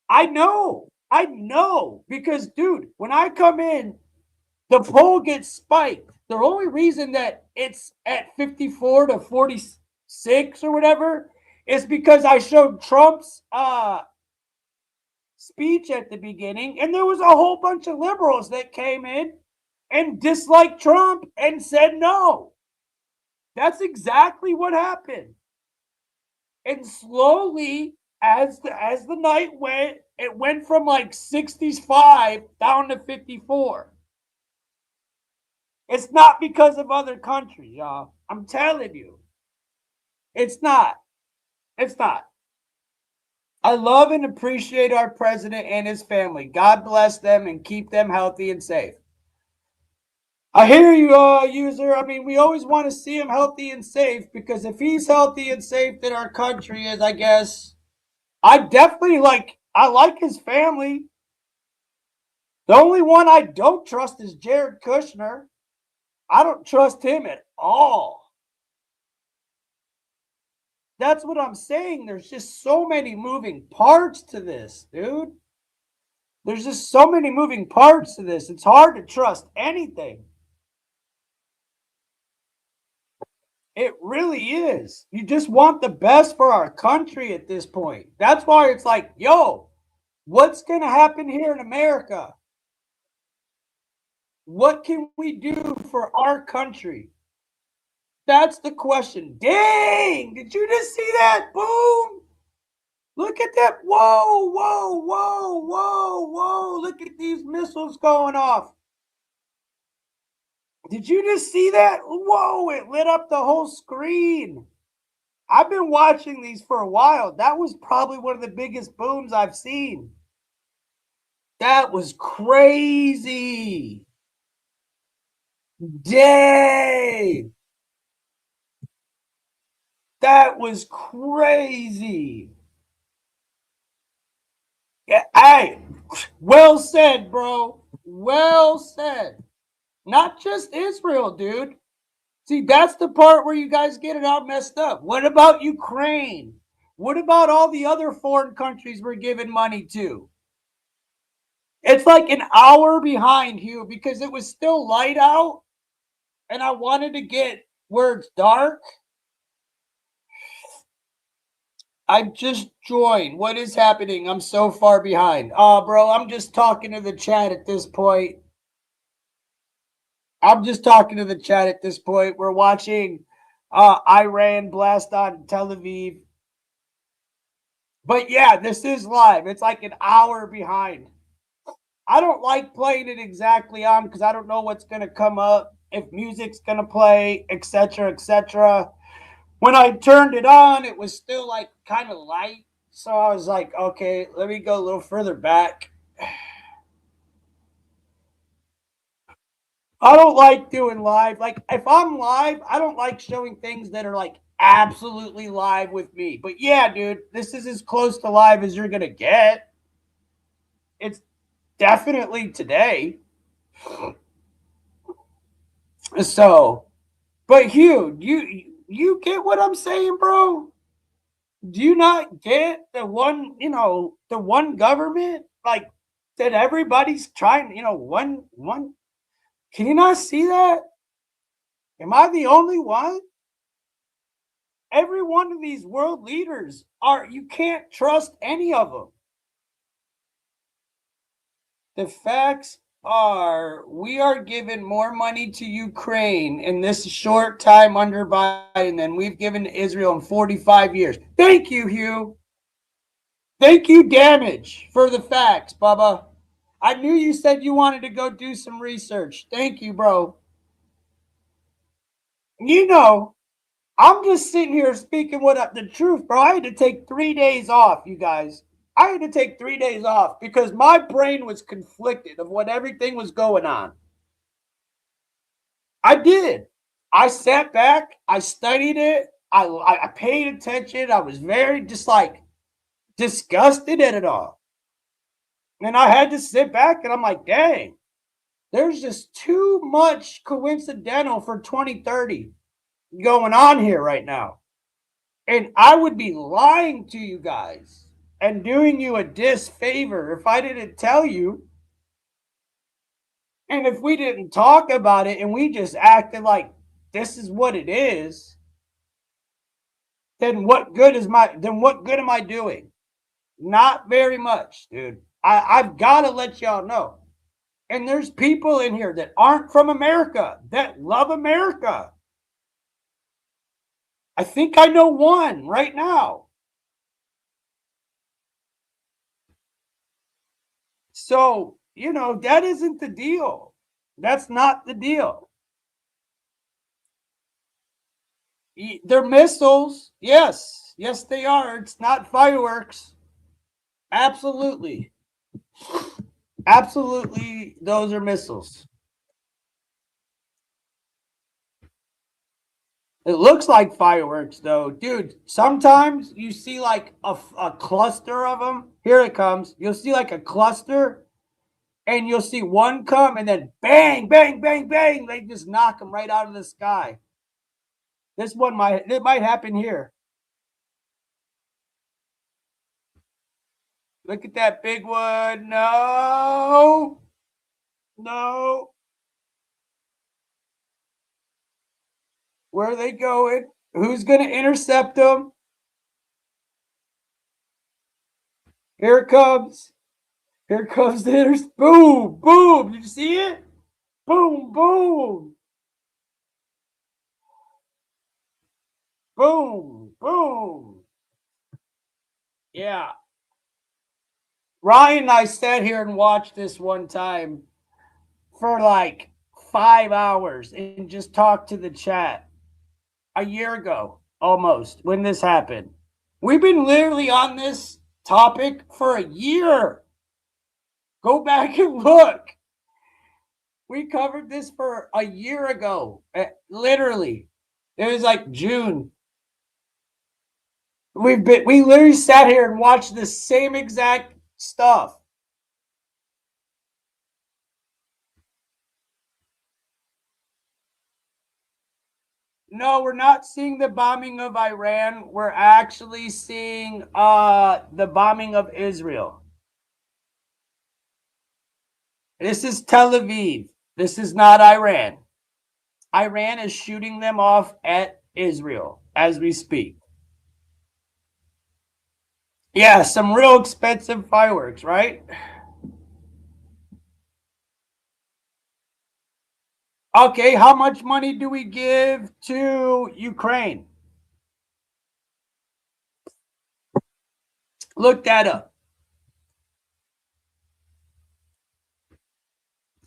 I know. Because, dude, when I come in, the poll gets spiked. The only reason that it's at 54 to 46 or whatever is because I showed Trump's speech at the beginning, and there was a whole bunch of liberals that came in and disliked Trump and said no. That's exactly what happened. And slowly, as the night went, it went from like 65 down to 54. It's not because of other countries, y'all. I'm telling you. It's not. It's not. I love and appreciate our president and his family. God bless them and keep them healthy and safe. I hear you, user. I mean, we always want to see him healthy and safe, because if he's healthy and safe, then our country is, I guess. I like his family. The only one I don't trust is Jared Kushner. I don't trust him at all. That's what I'm saying. There's just so many moving parts to this, dude. There's just so many moving parts to this. It's hard to trust anything. It really is. You just want the best for our country at this point. That's why it's like, yo, what's going to happen here in America? What can we do for our country? That's the question. Dang! Did you just see that? Boom! Look at that. Whoa, whoa, whoa, whoa, whoa. Look at these missiles going off. Did you just see that? Whoa, it lit up the whole screen. I've been watching these for a while. That was probably one of the biggest booms I've seen. That was crazy. Dang. That was crazy. Yeah, hey, well said, bro. Well said. Not just Israel, dude. See, that's the part where you guys get it all messed up. What about Ukraine? What about all the other foreign countries we're giving money to? It's like an hour behind, Hugh, because it was still light out and I wanted to get where it's dark. I just joined. What is happening? I'm so far behind. Oh, bro, I'm just talking to the chat at this point. We're watching Iran blast on Tel Aviv. But yeah, this is live. It's like an hour behind. I don't like playing it exactly on because I don't know what's going to come up, if music's going to play, etc., etc. When I turned it on, it was still like kind of light. So I was like, okay, let me go a little further back. I don't like doing live. Like, if I'm live, I don't like showing things that are like absolutely live with me. But yeah, dude, this is as close to live as you're going to get. It's definitely today. So, but Hugh, you get what I'm saying, bro? Do you not get the one, the one government, like, that everybody's trying, one? Can you not see that? Am I the only one? Every one of these world leaders you can't trust any of them. The facts are, we are giving more money to Ukraine in this short time under Biden than we've given to Israel in 45 years. Thank you, Hugh. Thank you, Damage, for the facts, Bubba. I knew you said you wanted to go do some research. Thank you, bro. I'm just sitting here speaking the truth, bro. I had to take 3 days off, you guys. I had to take 3 days off because my brain was conflicted of what everything was going on. I did. I sat back. I studied it. I paid attention. I was very just like disgusted at it all. And I had to sit back and I'm like, dang, there's just too much coincidental for 2030 going on here right now. And I would be lying to you guys and doing you a disfavor if I didn't tell you. And if we didn't talk about it and we just acted like this is what it is, then what good am I doing? Not very much, dude. I've got to let y'all know. And there's people in here that aren't from America that love America. I think I know one right now. So, that isn't the deal. That's not the deal. They're missiles. Yes. Yes, they are. It's not fireworks. Absolutely. Absolutely, those are missiles. It looks like fireworks, though. Dude, sometimes you see like a cluster of them. Here it comes. You'll see like a cluster, and you'll see one come, and then bang, bang, bang, bang. They just knock them right out of the sky. It might happen here. Look at that big one. No. No. Where are they going? Who's going to intercept them? Here it comes. Here comes the boom, boom. Did you see it? Boom, boom. Boom, boom. Yeah. Ryan and I sat here and watched this one time for like 5 hours and just talked to the chat a year ago, almost, when this happened. We've been literally on this topic for a year. Go back and look. We covered this for a year ago. Literally. It was like June. We literally sat here and watched the same exact stuff. No, we're not seeing the bombing of Iran. We're actually seeing the bombing of Israel. This is Tel Aviv. This is not Iran. Iran is shooting them off at Israel as we speak. Yeah, some real expensive fireworks, right? Okay, how much money do we give to Ukraine? Look that up.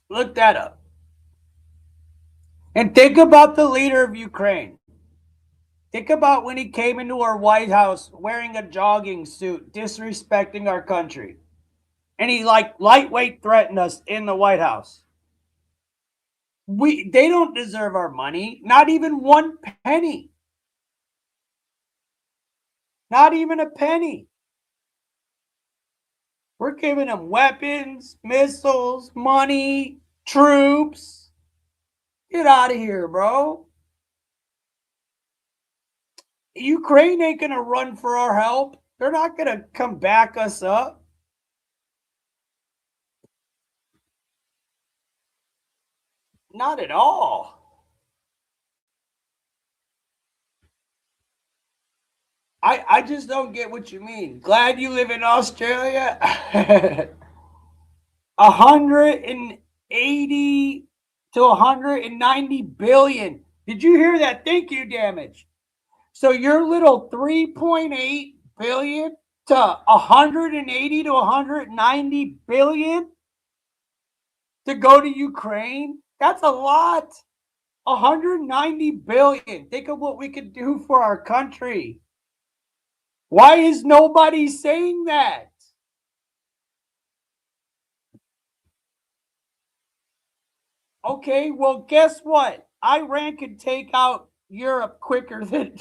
Look that up. And think about the leader of Ukraine. Think about when he came into our White House wearing a jogging suit, disrespecting our country. And he like lightweight threatened us in the White House. They don't deserve our money, not even 1 penny. Not even a penny. We're giving them weapons, missiles, money, troops. Get out of here, bro. Ukraine ain't going to run for our help. They're not going to come back us up. Not at all. I just don't get what you mean. Glad you live in Australia. 180 to 190 billion. Did you hear that? Thank you, damage. So your little 3.8 billion to 180 to 190 billion to go to Ukraine? That's a lot. 190 billion. Think of what we could do for our country. Why is nobody saying that? Okay, well, guess what? Iran could take out Europe quicker than...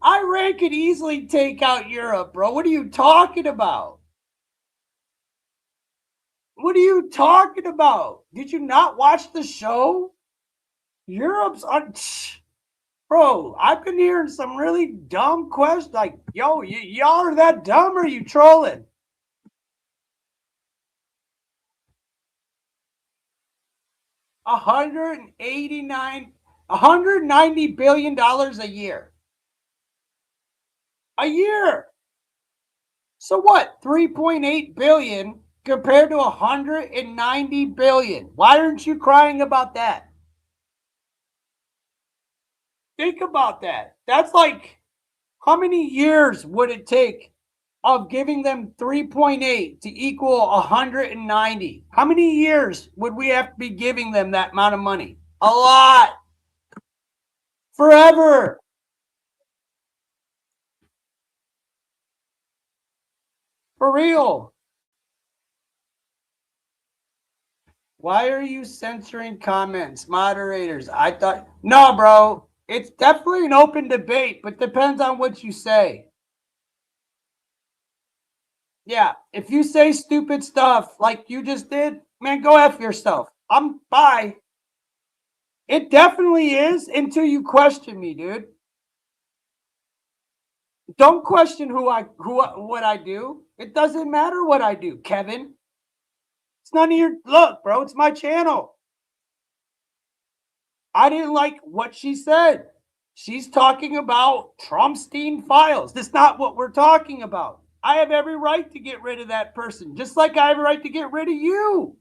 Iran could easily take out Europe, bro. What are you talking about? What are you talking about? Did you not watch the show? Europe's on... Bro, I've been hearing some really dumb questions. Like, yo, y'all are that dumb, or are you trolling? $190 billion a year. A year. So what? 3.8 billion compared to 190 billion. Why aren't you crying about that? Think about that. That's like, how many years would it take of giving them 3.8 to equal 190? How many years would we have to be giving them that amount of money? A lot. Forever. For real. Why are you censoring comments? Moderators, I thought... No, bro. It's definitely an open debate, but depends on what you say. Yeah, if you say stupid stuff like you just did, man, go F yourself. Bye. It definitely is until you question me, dude. Don't question what I do. It doesn't matter what I do, Kevin. It's none of your... Look, bro, it's my channel. I didn't like what she said. She's talking about Trumpstein files. That's not what we're talking about. I have every right to get rid of that person, just like I have a right to get rid of you.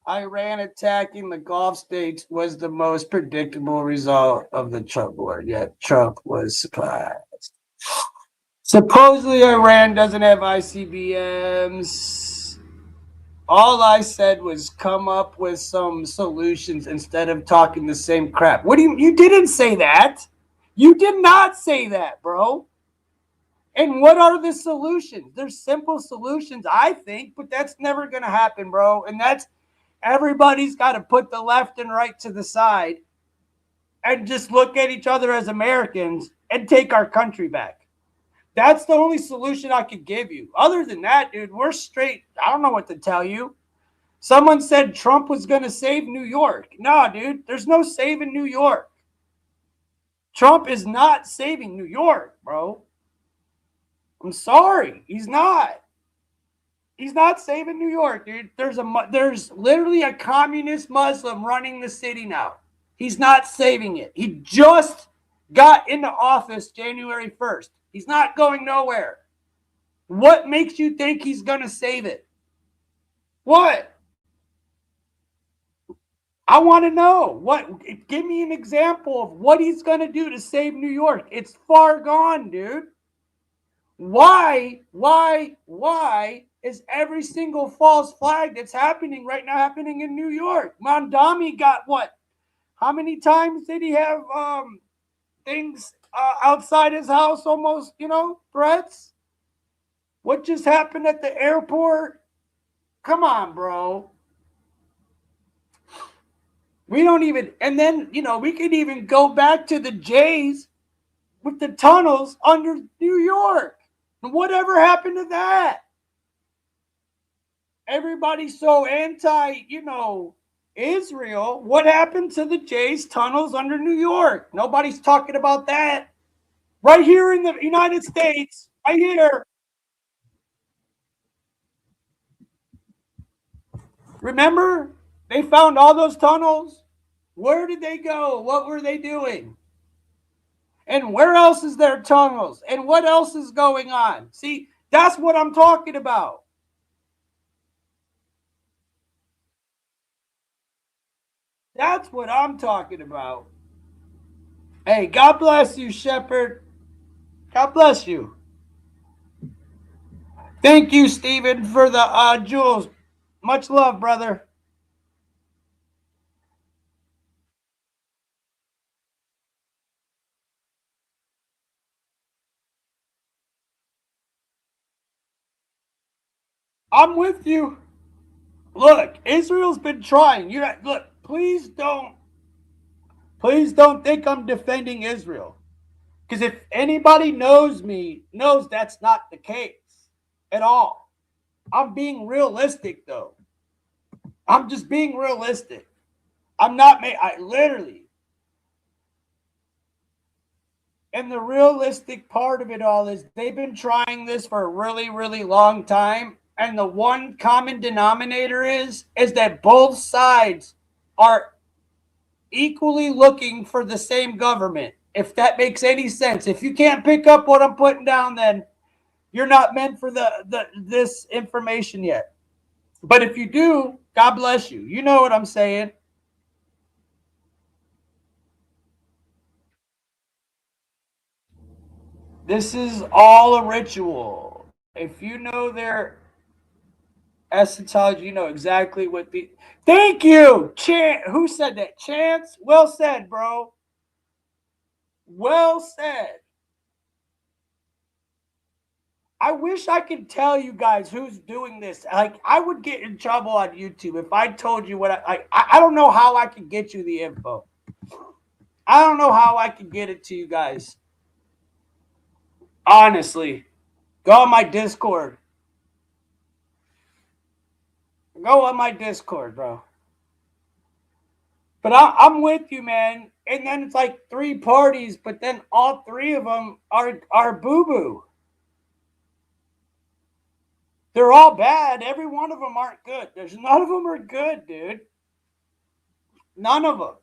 Iran attacking the Gulf states was the most predictable result of the Trump war, yet Trump was surprised. Supposedly Iran doesn't have ICBMs. All I said was come up with some solutions instead of talking the same crap. What do you didn't say that. You did not say that, bro. And what are the solutions? There's simple solutions, I think, but that's never going to happen, bro. And that's everybody's got to put the left and right to the side and just look at each other as Americans and take our country back. That's the only solution I could give you. Other than that, dude, we're straight. I don't know what to tell you. Someone said Trump was going to save New York. No, dude, there's no saving New York. Trump is not saving New York, bro. I'm sorry. He's not. He's not saving New York, dude. There's literally a communist Muslim running the city now. He's not saving it. He just got into office January 1st. He's not going nowhere. What makes you think he's going to save it? What? I want to know. Give me an example of what he's going to do to save New York. It's far gone, dude. Why is every single false flag that's happening right now happening in New York? Mondami got what? How many times did he have things outside his house almost, threats? What just happened at the airport? Come on, bro. We don't even, and then, we could even go back to the Jays with the tunnels under New York. Whatever happened to that? Everybody's so anti, Israel. What happened to the Jays tunnels under New York? Nobody's talking about that. Right here in the United States, right here. Remember, they found all those tunnels. Where did they go? What were they doing? And where else is there tunnels? And what else is going on? See, that's what I'm talking about. That's what I'm talking about. Hey, God bless you, Shepherd. God bless you. Thank you, Stephen, for the jewels. Much love, brother. I'm with you. Look, Israel's been trying. Look, please don't think I'm defending Israel. Because if anybody knows me, knows that's not the case at all. I'm being realistic, though. I'm just being realistic. I'm not, I literally. And the realistic part of it all is they've been trying this for a really, really long time. And the one common denominator is that both sides are equally looking for the same government. If that makes any sense. If you can't pick up what I'm putting down, then you're not meant for this information yet. But if you do, God bless you. You know what I'm saying. This is all a ritual. If you know their eschatology, you know exactly what the... Thank you! Who said that? Chance? Well said, bro. Well said. I wish I could tell you guys who's doing this. Like, I would get in trouble on YouTube if I told you what I don't know how I could get you the info. I don't know how I could get it to you guys. Honestly. Go on my Discord. Go on my Discord, bro. But I'm with you, man. And then it's like 3 parties, but then all 3 of them are boo-boo. They're all bad. Every one of them aren't good. There's none of them are good, dude. None of them.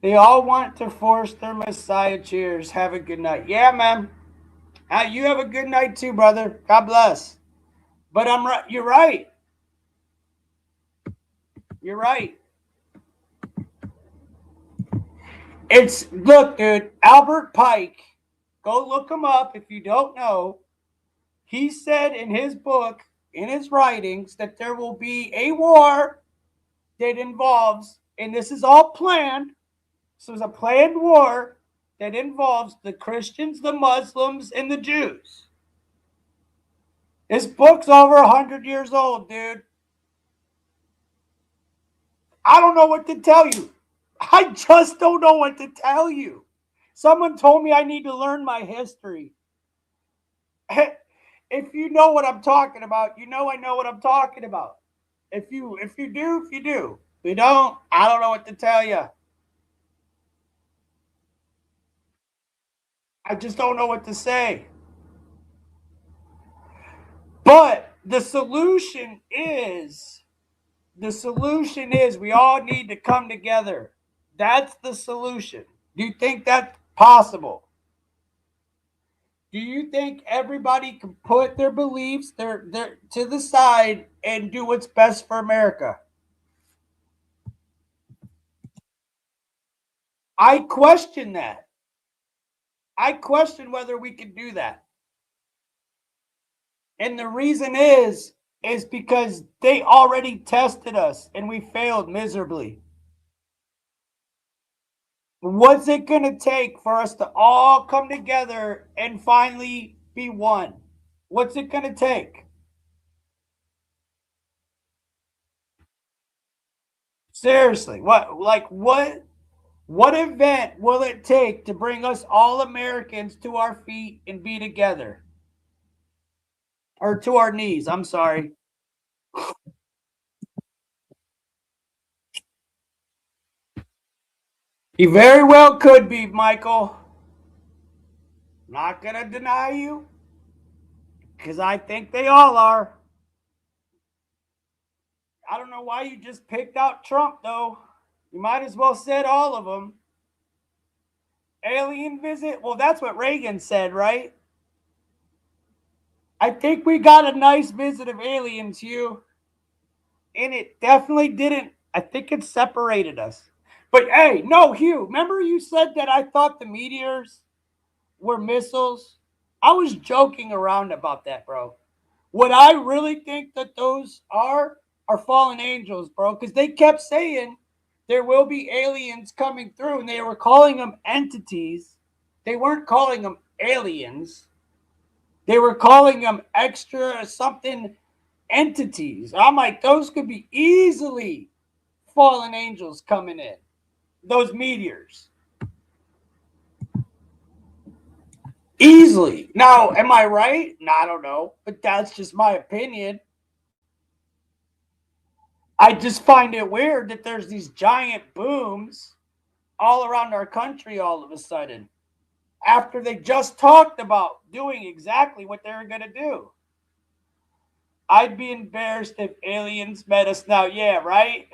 They all want to force their Messiah. Cheers. Have a good night. Yeah, man. You have a good night too, brother. God bless. But I'm right. You're right. You're right. Look, dude, Albert Pike, go look him up if you don't know. He said in his book, in his writings, that there will be a war that involves, and this is all planned, This was a planned war that involves the Christians, the Muslims, and the Jews. This book's over 100 years old, dude. I don't know what to tell you. I just don't know what to tell you. Someone told me I need to learn my history. If you know what I'm talking about, you know I know what I'm talking about. If you do, you do. If you don't, I don't know what to tell you. I just don't know what to say. But the solution is we all need to come together. That's the solution. Do you think that's possible? Do you think everybody can put their beliefs their to the side and do what's best for America? I question that. I question whether we can do that. And the reason is because they already tested us and we failed miserably. What's it going to take for us to all come together and finally be one? What's it going to take? Seriously, what event will it take to bring us all Americans to our feet and be together? Or to our knees, I'm sorry. He very well could be, Michael. Not going to deny you, because I think they all are. I don't know why you just picked out Trump, though. You might as well said all of them. Alien visit? Well, that's what Reagan said, right? I think we got a nice visit of aliens, Hugh. And it definitely didn't. I think it separated us. But hey, no, Hugh, remember you said that I thought the meteors were missiles? I was joking around about that, bro. What I really think that those are fallen angels, bro, because they kept saying there will be aliens coming through, and they were calling them entities. They weren't calling them aliens. They were calling them extra something entities. I'm like, those could be easily fallen angels coming in. Those meteors. Easily. Now, am I right? No, I don't know. But that's just my opinion. I just find it weird that there's these giant booms all around our country all of a sudden, after they just talked about doing exactly what they were going to do. I'd be embarrassed if aliens met us now. Yeah, right?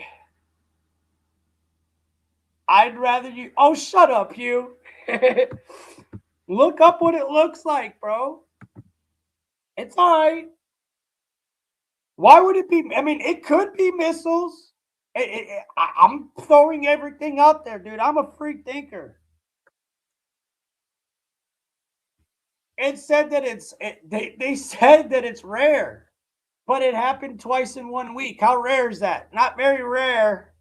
I'd rather you... Oh, shut up, Hugh. Look up what it looks like, bro. It's all right. Why would it be? I mean, it could be missiles. I'm throwing everything out there, dude. I'm a free thinker. It said that they said that it's rare, but it happened twice in 1 week. How rare is that? Not very rare.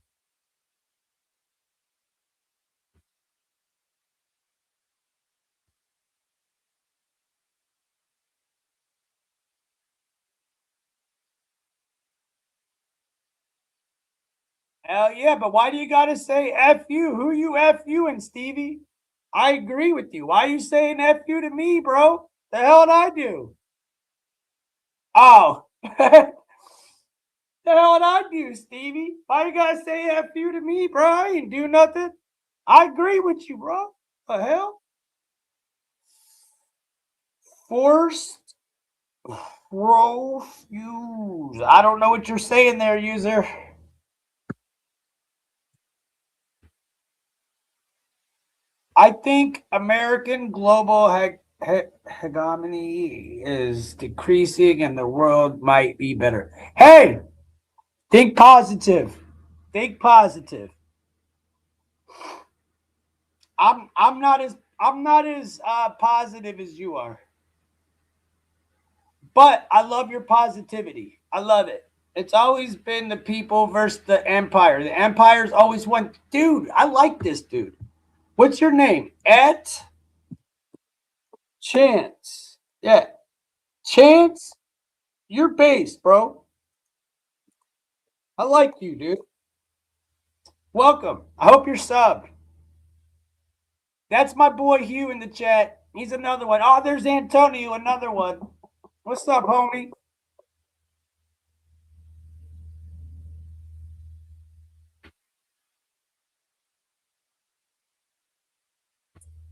Hell yeah, but why do you got to say F you? Who you F you and Stevie? I agree with you. Why are you saying F you to me, bro? The hell did I do? Oh. The hell did I do, Stevie? Why you got to say F you to me, bro? I ain't do nothing. I agree with you, bro. The hell? Forced refuse. I don't know what you're saying there, user. I think American global hegemony is decreasing and the world might be better. Hey, think positive. Think positive. I'm not as positive as you are. But I love your positivity. I love it. It's always been the people versus the empire. The empire's always won. Dude, I like this dude. What's your name? Chance. Yeah. Chance, you're based, bro. I like you, dude. Welcome. I hope you're subbed. That's my boy Hugh in the chat. He's another one. Oh, there's Antonio, another one. What's up, homie?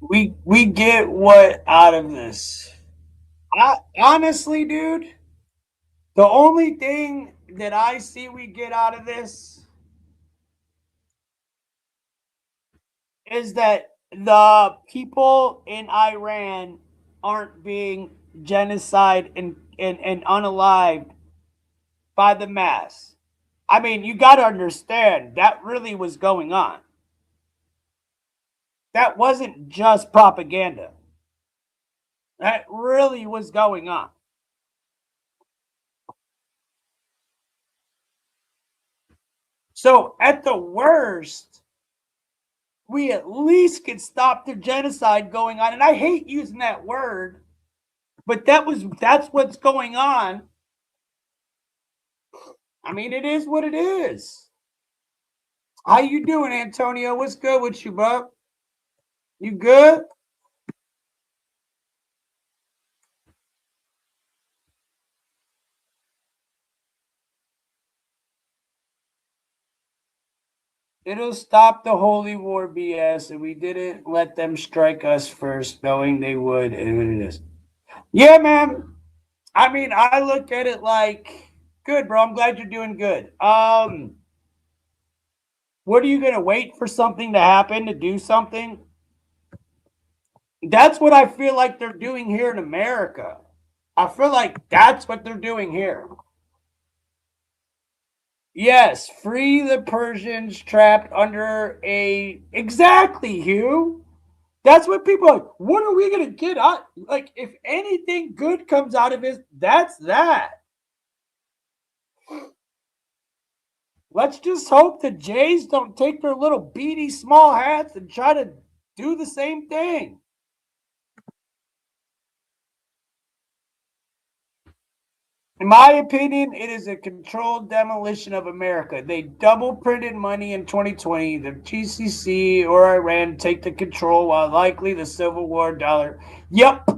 We get what out of this? Honestly, dude, the only thing that I see we get out of this is that the people in Iran aren't being genocide and unalived by the mass. I mean, you got to understand that really was going on. That wasn't just propaganda. That really was going on. So at the worst, we at least could stop the genocide going on. And I hate using that word, but that's what's going on. I mean, it is what it is. How you doing, Antonio? What's good with you, bub? You good? It'll stop the holy war BS, and we didn't let them strike us first, knowing they would, and it is. Yeah, man. I mean, I look at it like, good, bro. I'm glad you're doing good. What are you gonna wait for something to happen to do something? That's what I feel like they're doing here in America. I feel like that's what they're doing here. Yes, free the Persians trapped under a... Exactly, Hugh. That's what people are like. What are we going to get out? Like, if anything good comes out of it, that's that. Let's just hope the Jays don't take their little beady small hats and try to do the same thing. In my opinion, it is a controlled demolition of America. They double printed money in 2020. The GCC or Iran take the control while likely the Civil War dollar. Yep.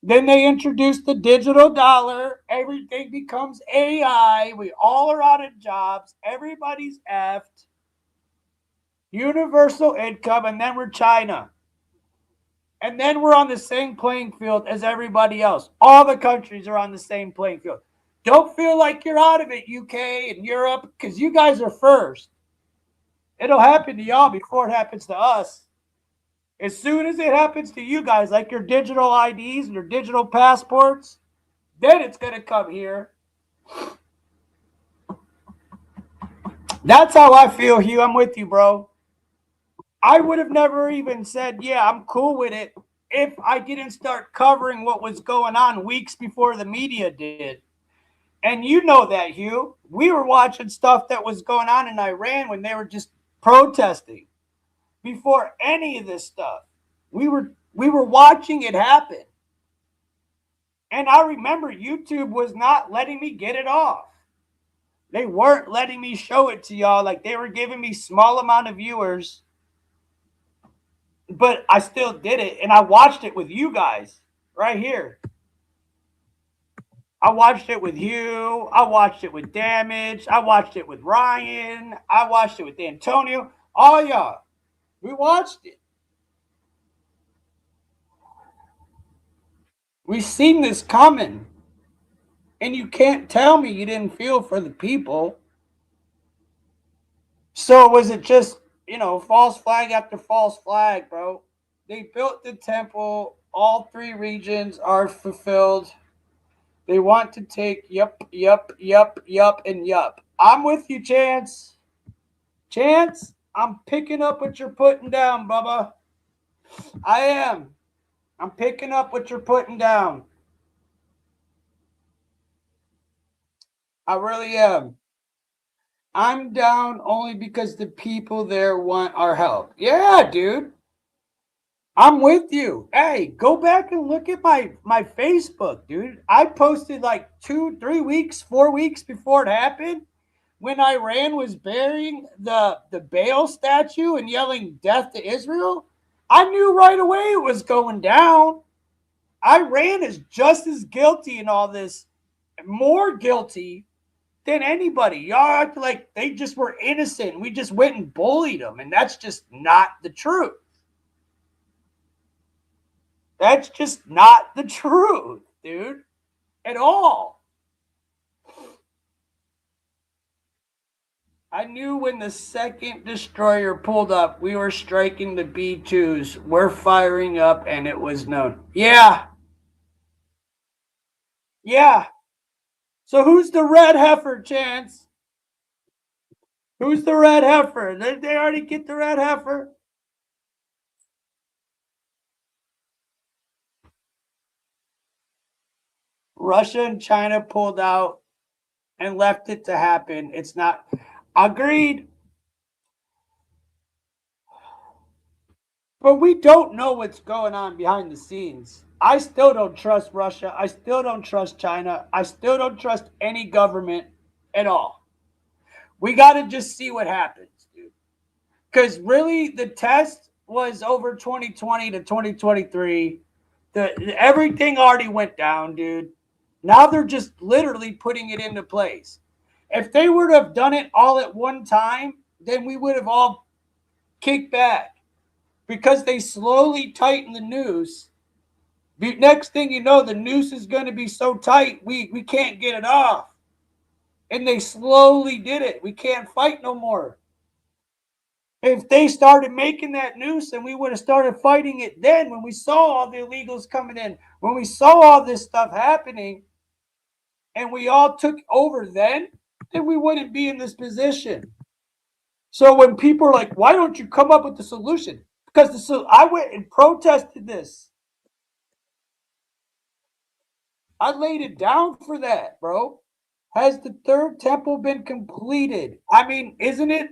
Then they introduce the digital dollar. Everything becomes AI. We all are out of jobs. Everybody's effed. Universal income, and then we're China. And then we're on the same playing field as everybody else. All the countries are on the same playing field. Don't feel like you're out of it, UK and Europe, because you guys are first. It'll happen to y'all before it happens to us. As soon as it happens to you guys, like your digital IDs and your digital passports, then it's going to come here. That's how I feel, Hugh. I'm with you, bro. I would have never even said, yeah, I'm cool with it if I didn't start covering what was going on weeks before the media did. And you know that, Hugh. We were watching stuff that was going on in Iran when they were just protesting before any of this stuff. We were watching it happen. And I remember YouTube was not letting me get it off. They weren't letting me show it to y'all. Like, they were giving me small amount of viewers. But I still did it, and I watched it with you guys right here. I watched it with you. I watched it with Damage. I watched it with Ryan. I watched it with Antonio. All y'all. We watched it. We seen this coming. And you can't tell me you didn't feel for the people. So was it just, false flag after false flag, bro? They built the temple. All 3 regions are fulfilled. They want to take yup, and yup. I'm with you, Chance. Chance, I'm picking up what you're putting down, Bubba. I am. I'm picking up what you're putting down. I really am. I'm down only because the people there want our help. Yeah, dude. I'm with you. Hey, go back and look at my Facebook, dude. I posted like 2, 3 weeks, 4 weeks before it happened, when Iran was burying the Baal statue and yelling death to Israel. I knew right away it was going down. Iran is just as guilty in all this, more guilty than anybody. Y'all act like they just were innocent. We just went and bullied them, and that's just not the truth. That's just not the truth, dude, at all. I knew when the second destroyer pulled up, we were striking the B-2s. We're firing up, and it was known. Yeah. Yeah. So who's the red heifer, Chance? Who's the red heifer? Did they already get the red heifer? Russia and China pulled out and left it to happen. It's not agreed. But we don't know what's going on behind the scenes. I still don't trust Russia. I still don't trust China. I still don't trust any government at all. We got to just see what happens, dude. Because really, the test was over 2020 to 2023. Everything already went down, dude. Now they're just literally putting it into place. If they were to have done it all at one time, then we would have all kicked back. Because they slowly tighten the noose. The next thing you know, the noose is going to be so tight, we can't get it off. And they slowly did it. We can't fight no more. If they started making that noose, and we would have started fighting it then, when we saw all the illegals coming in, when we saw all this stuff happening, and we all took over then we wouldn't be in this position. So when people are like, why don't you come up with the solution? Because I went and protested this. I laid it down for that, bro. Has the third temple been completed? I mean, isn't it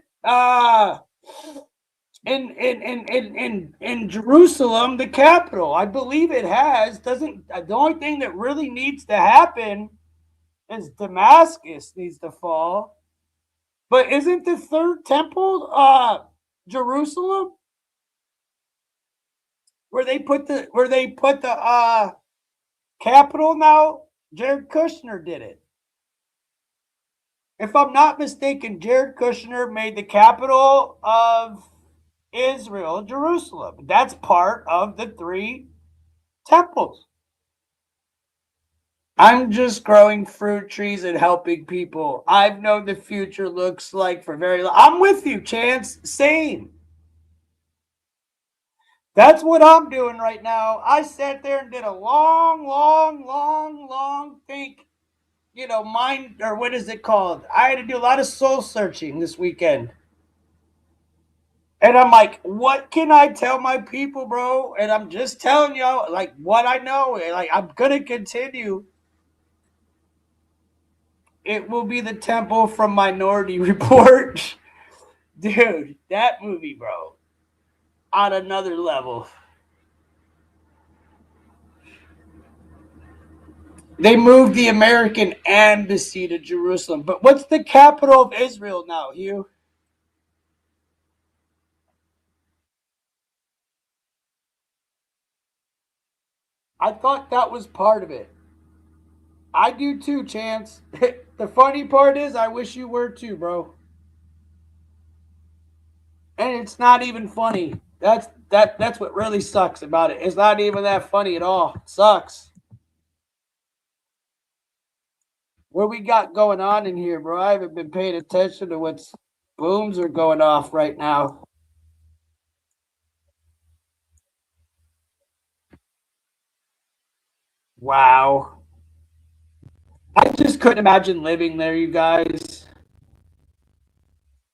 in Jerusalem, the capital? I believe it has. The only thing that really needs to happen is Damascus needs to fall. But isn't the third temple Jerusalem? Where they put the capital now? Jared Kushner did it. If I'm not mistaken, Jared Kushner made the capital of Israel, Jerusalem. That's part of the 3 temples. I'm just growing fruit trees and helping people. I've known the future looks like for very long. I'm with you, Chance. Same. That's what I'm doing right now. I sat there and did a long think. Mind, or what is it called? I had to do a lot of soul searching this weekend. And I'm like, what can I tell my people, bro? And I'm just telling y'all, like, what I know. Like, I'm going to continue. It will be the temple from Minority Report. Dude, that movie, bro. On another level. They moved the American embassy to Jerusalem. But what's the capital of Israel now, Hugh? I thought that was part of it. I do too, Chance. The funny part is I wish you were too, bro. And it's not even funny. That's what really sucks about it. It's not even that funny at all. It sucks. What we got going on in here, bro? I haven't been paying attention to what's booms are going off right now. Wow. I just couldn't imagine living there, you guys.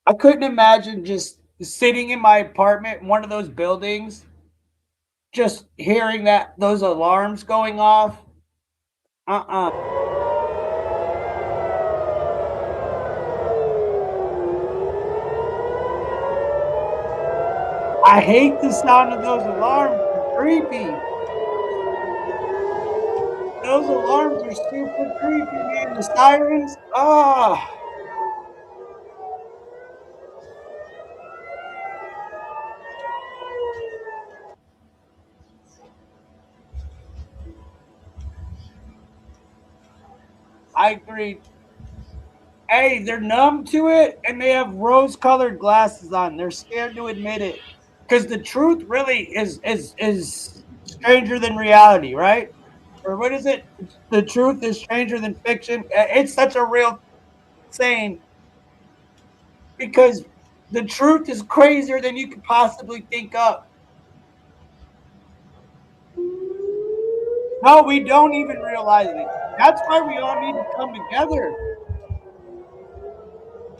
I couldn't imagine just sitting in my apartment in one of those buildings, just hearing those alarms going off. I hate the sound of those alarms. creepy. Those alarms are super creepy, man. The sirens. Ah. I agree. Hey, they're numb to it and they have rose-colored glasses on. They're scared to admit it. Because the truth really is stranger than reality, right? Or what is it? The truth is stranger than fiction. It's such a real saying because the truth is crazier than you could possibly think up. No, we don't even realize it. That's why we all need to come together.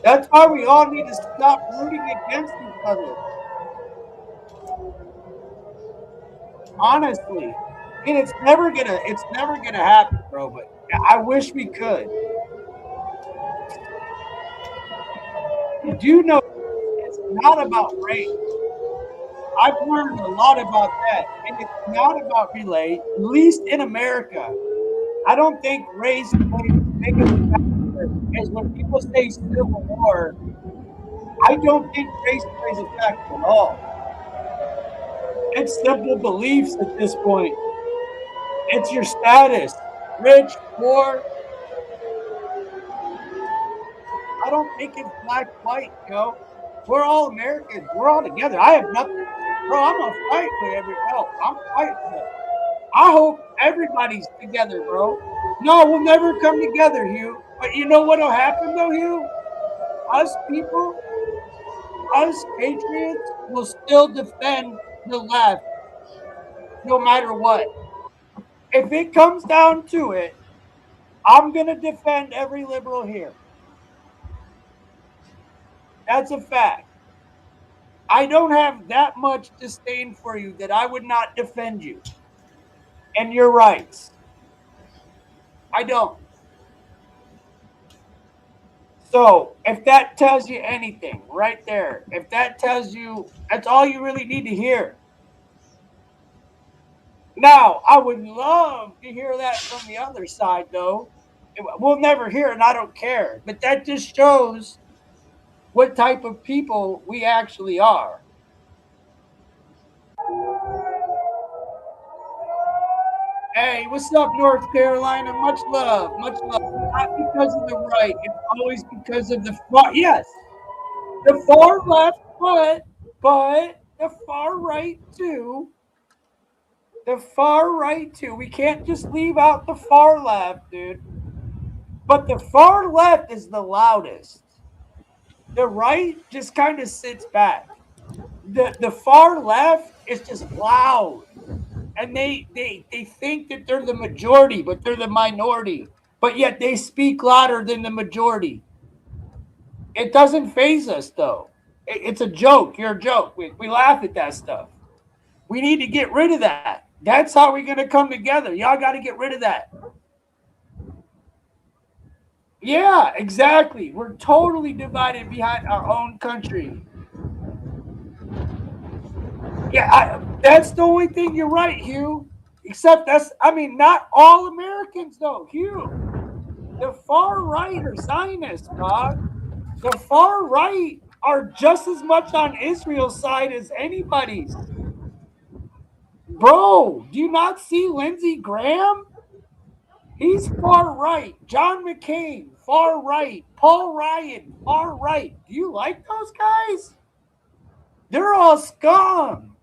That's why we all need to stop rooting against each other. Honestly. And it's never gonna happen, bro, but I wish we could. You do know it's not about race. I've learned a lot about that. And it's not about relay, at least in America. I don't think race plays as big of a factor as when people say Civil War. I don't think race plays a factor at all. It's simple beliefs at this point. It's your status, rich, poor. I don't think it's black, white, yo. We're all Americans. We're all together. I have nothing. Bro, I'm gonna fight with I'm fighting with it. I hope everybody's together, bro. No, we'll never come together, Hugh. But you know what'll happen though, Hugh? Us people, us patriots will still defend the left no matter what. If it comes down to it, I'm gonna defend every liberal here. That's a fact. I don't have that much disdain for you that I would not defend you and your rights. I don't. So if that tells you anything right there, if that tells you, that's all you really need to hear. Now, I would love to hear that from the other side, though. We'll never hear it, and I don't care. But that just shows what type of people we actually are. Hey, what's up, North Carolina? Much love, much love. Not because of the right, it's always because of the far. Yes, the far left, but the far right too. The far right too. We can't just leave out the far left, dude. But the far left is the loudest. The right just kind of sits back. The far left is just loud. And they think that they're the majority, but they're the minority. But yet they speak louder than the majority. It doesn't faze us, though. It's a joke. You're a joke. We laugh at that stuff. We need to get rid of that. That's how we're going to come together. Y'all got to get rid of that. Yeah, exactly. We're totally divided behind our own country. Yeah, that's the only thing. You're right, Hugh. Except not all Americans, though, Hugh. The far right are Zionists, dog. The far right are just as much on Israel's side as anybody's. Bro, do you not see Lindsey Graham? He's far right. John McCain, far right. Paul Ryan, far right. Do you like those guys? They're all scum.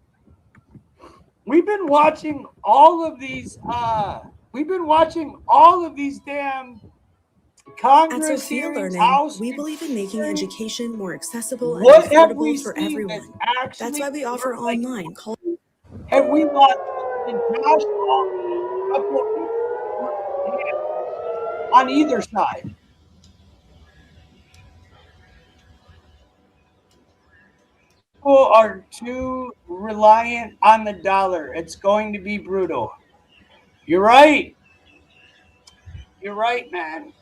We've been watching all of these damn Congress At Sophia hearings, Learning, House. we believe in making education more accessible and What have we affordable for seen everyone. that's That's why we offer online. Have we lost Josh on either side? People are too reliant on the dollar. It's going to be brutal. You're right. You're right, man.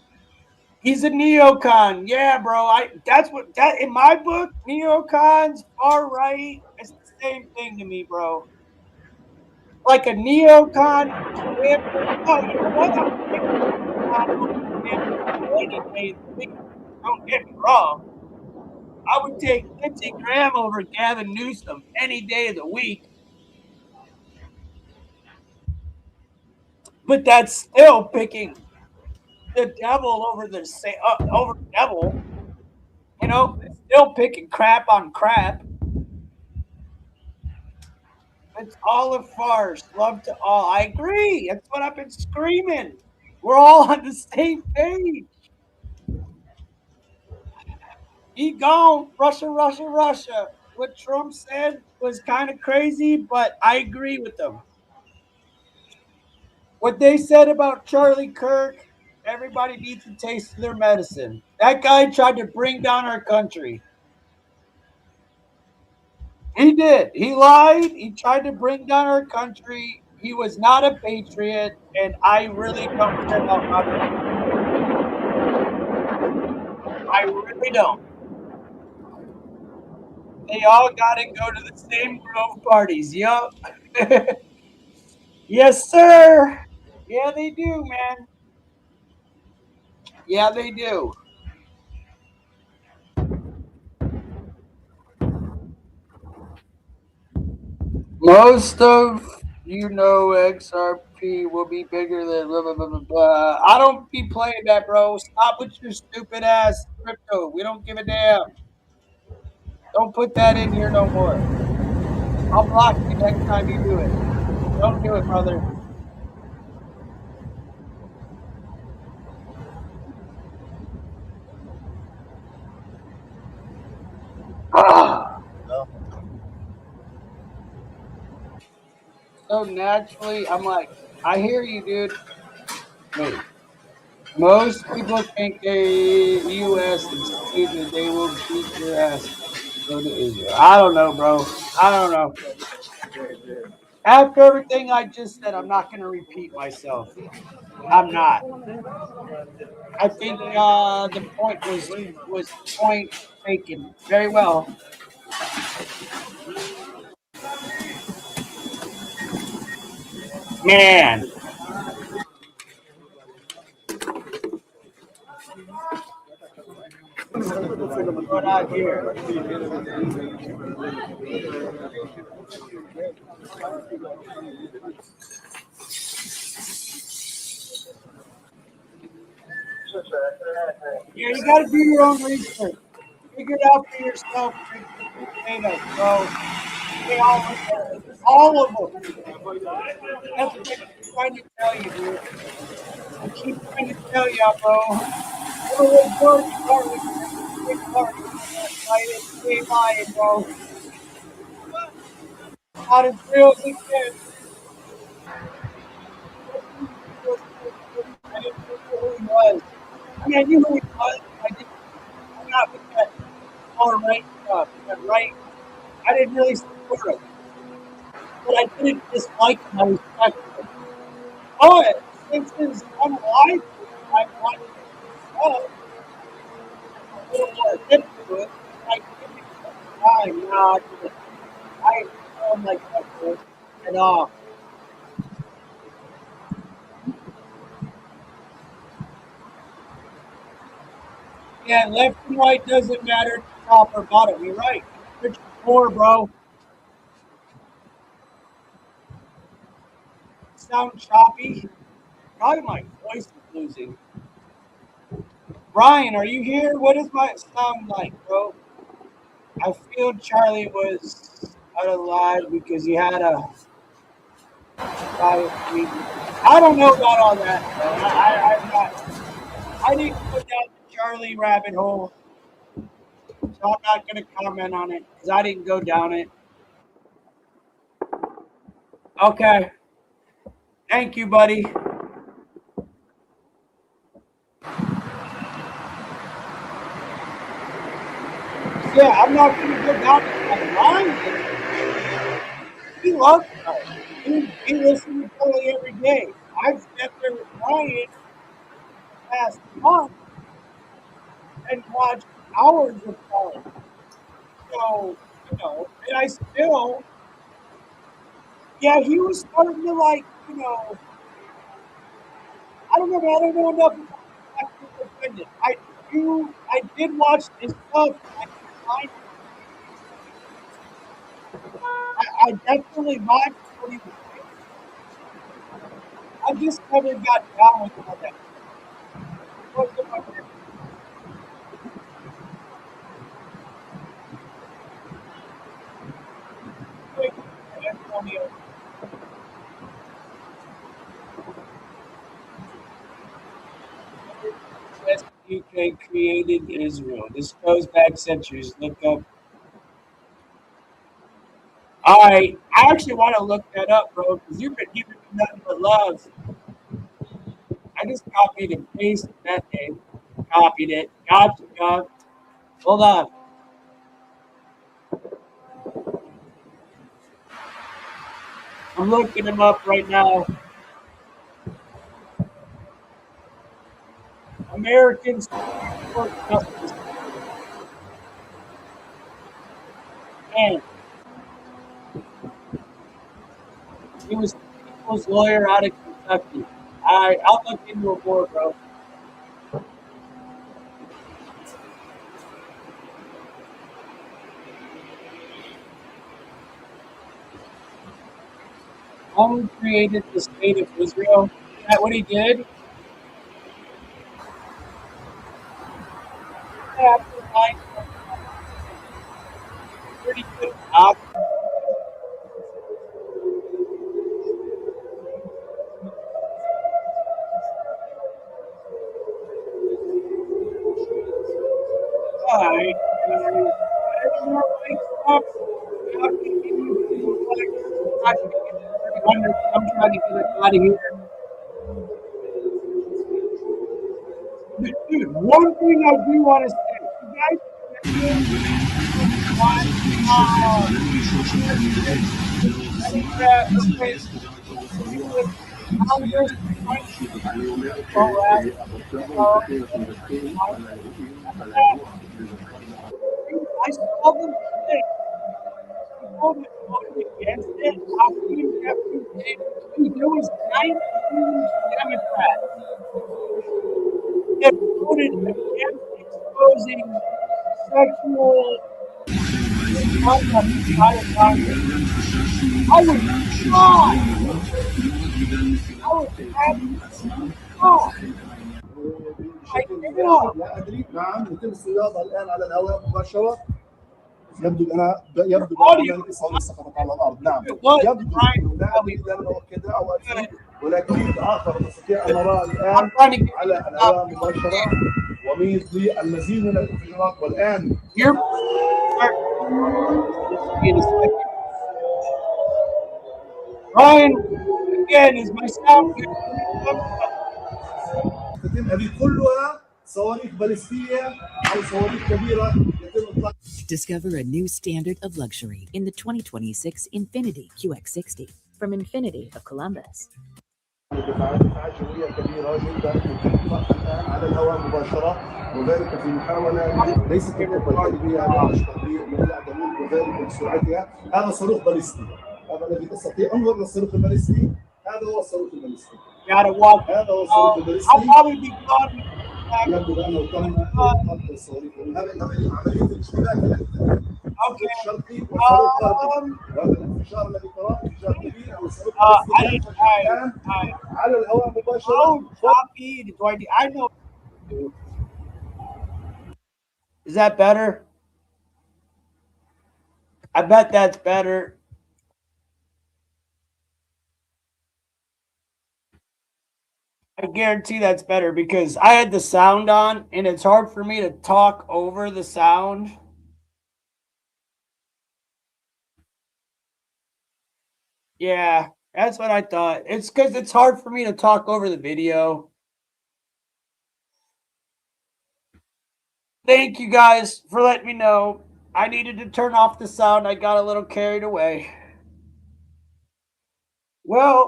He's a neocon. Yeah, bro. That in my book, neocons, far right, it's the same thing to me, bro. like a neocon. Oh, you know what? Don't get me wrong. I would take Lindsey Graham over Gavin Newsom any day of the week. But that's still picking the devil over the devil. You know, it's still picking crap on crap. It's all a farce. Love to all. I agree. That's what I've been screaming. We're all on the same page. He gone. Russia, Russia, Russia. What Trump said was kind of crazy, but I agree with them. What they said about Charlie Kirk, everybody needs to taste their medicine. That guy tried to bring down our country. He did. He lied. He tried to bring down our country. He was not a patriot, and I really don't care about others. I really don't. They all got to go to the same Grove parties. Yup. Yes, sir. Yeah, they do, man. Yeah, they do. Most of XRP will be bigger than blah, blah, blah, blah, blah. I don't be playing that, bro. Stop with your stupid ass crypto. We don't give a damn. Don't put that in here no more. I'll block you next time you do it. Don't do it, brother. So naturally, I'm like, I hear you, dude. Wait. Most people think the U.S. is stupid. They will beat your ass. Go to Israel. I don't know, bro. I don't know. After everything I just said, I'm not going to repeat myself. I'm not. I think the point was point taken very well. Man. What out here? Yeah, you got to do your own research. Figure it out for yourself. Potatoes, bro. They all of them. That's what I'm trying to tell you, dude. I keep trying to tell you, bro. Everyone's working hard with big party. They lying, bro. Not as real as it gets. I didn't know who he was. I mean, I knew who he was. I'm not with that far right stuff. That right. I didn't really support him. But I didn't dislike him. I respect him. But since his unalive, I wanted to a little more attention to it. I give it some time. Nah, I don't like that shit at all. Yeah, left and right doesn't matter, top or bottom. You're right. Rich poor, bro. Sound choppy. Probably my voice is losing. Ryan, are you here? What does my sound like, bro? I feel Charlie was out of line because he had a. I don't know about all that. I'm not. I didn't go down the Charlie rabbit hole, so I'm not going to comment on it because I didn't go down it. Okay. Thank you, buddy. Yeah, I'm not going to go down that line. He loves us. He listens to Charlie every day. I've sat there with Ryan past month and watched hours of Charlie. So, and I still Yeah, he was starting to like, you know, I don't know, man. I don't know enough about to defend it. I did watch this stuff. I definitely vibe with what he was saying. I just never got down with all that. Antonio. UK created Israel. This goes back centuries. Look up. All right, I actually want to look that up, bro, because you've been giving me nothing but love. I just copied and pasted that name. Copied it. Gotcha, God. Hold on. I'm looking him up right now. American Supreme Court Justice. And he was a people's lawyer out of Kentucky. All right, I'll look into it more, bro. Who created the state of Israel? Is that what he did? Yeah, pretty good. All right. I'm trying to get it out of here. Dude, one thing I do want to say, you guys, I saw them today. People that voted against it, how can you have to say, dude, there was 19 Democrats that voted against exposing sexual conduct inside of Congress. I was shocked. I was absolutely shocked. لا ادري. نعم يتم الصياغه الان على الهواء مباشره. يبدو بان الاصابه سقطت على الارض. نعم يبدو لا ادري اذا انا اؤكد او اكد، ولكن اخر نستطيع ان نراه الان على الهواء مباشره وميز للمزيد من الانفجارات. والان Ryan, again, is my sound good? تتم هذه كلها صواريخ باليستيه او صواريخ كبيره يتم اطلاق. Discover a new standard of luxury in the 2026 Infiniti QX60 from Infiniti of Columbus. دفاعات جويه كبيره جدا الان على الهواء مباشره، وذلك في محاوله ليست القوه الجانبيه لعرش تطبيق بالاعدادات وذلك بسرعتها. هذا صاروخ باليستي، هذا الذي تستطيع انظر للصاروخ الباليستي. هذا هو الصاروخ الباليستي. هذا هو الصاروخ الباليستي. يبدو بانه تم حط الصواريخ. هذا عمليه الاشتباك الشرقي والصاروخ الغربي، وهذا الانفجار الذي تراه انفجار كبير او الصاروخ الان على الهواء مباشره. I know. Is that better? I bet that's better. I guarantee that's better because I had the sound on and it's hard for me to talk over the sound. Yeah, that's what I thought. It's because it's hard for me to talk over the video. Thank you guys for letting me know. I needed to turn off the sound. I got a little carried away. Well,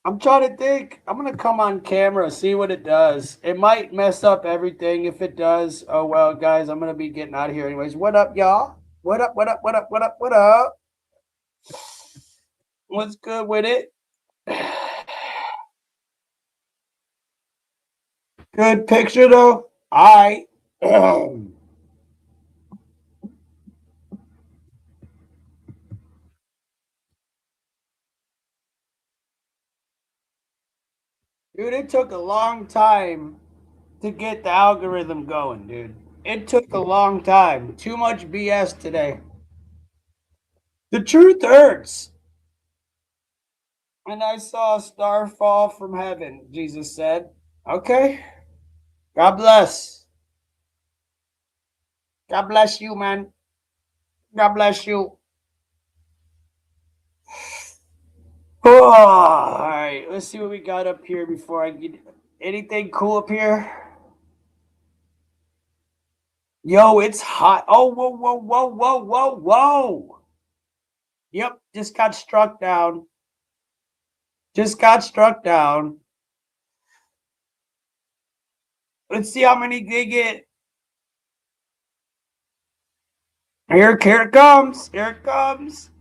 I'm trying to think. I'm going to come on camera, see what it does. It might mess up everything. If it does, oh well, guys, I'm going to be getting out of here anyways. What up, y'all? What up, what up, what up, what up, what up? What's good with it? Good picture, though? All right. Dude, it took a long time to get the algorithm going, dude. It took a long time. Too much BS today. The truth hurts. And I saw a star fall from heaven, Jesus said. Okay. God bless. God bless you, man. God bless you. Oh, all right. Let's see what we got up here before I get anything cool up here. Yo, it's hot. Oh, whoa, whoa, whoa, whoa, whoa, whoa. Yep, just got struck down. Just got struck down. Let's see how many they get. Here it comes. Here it comes.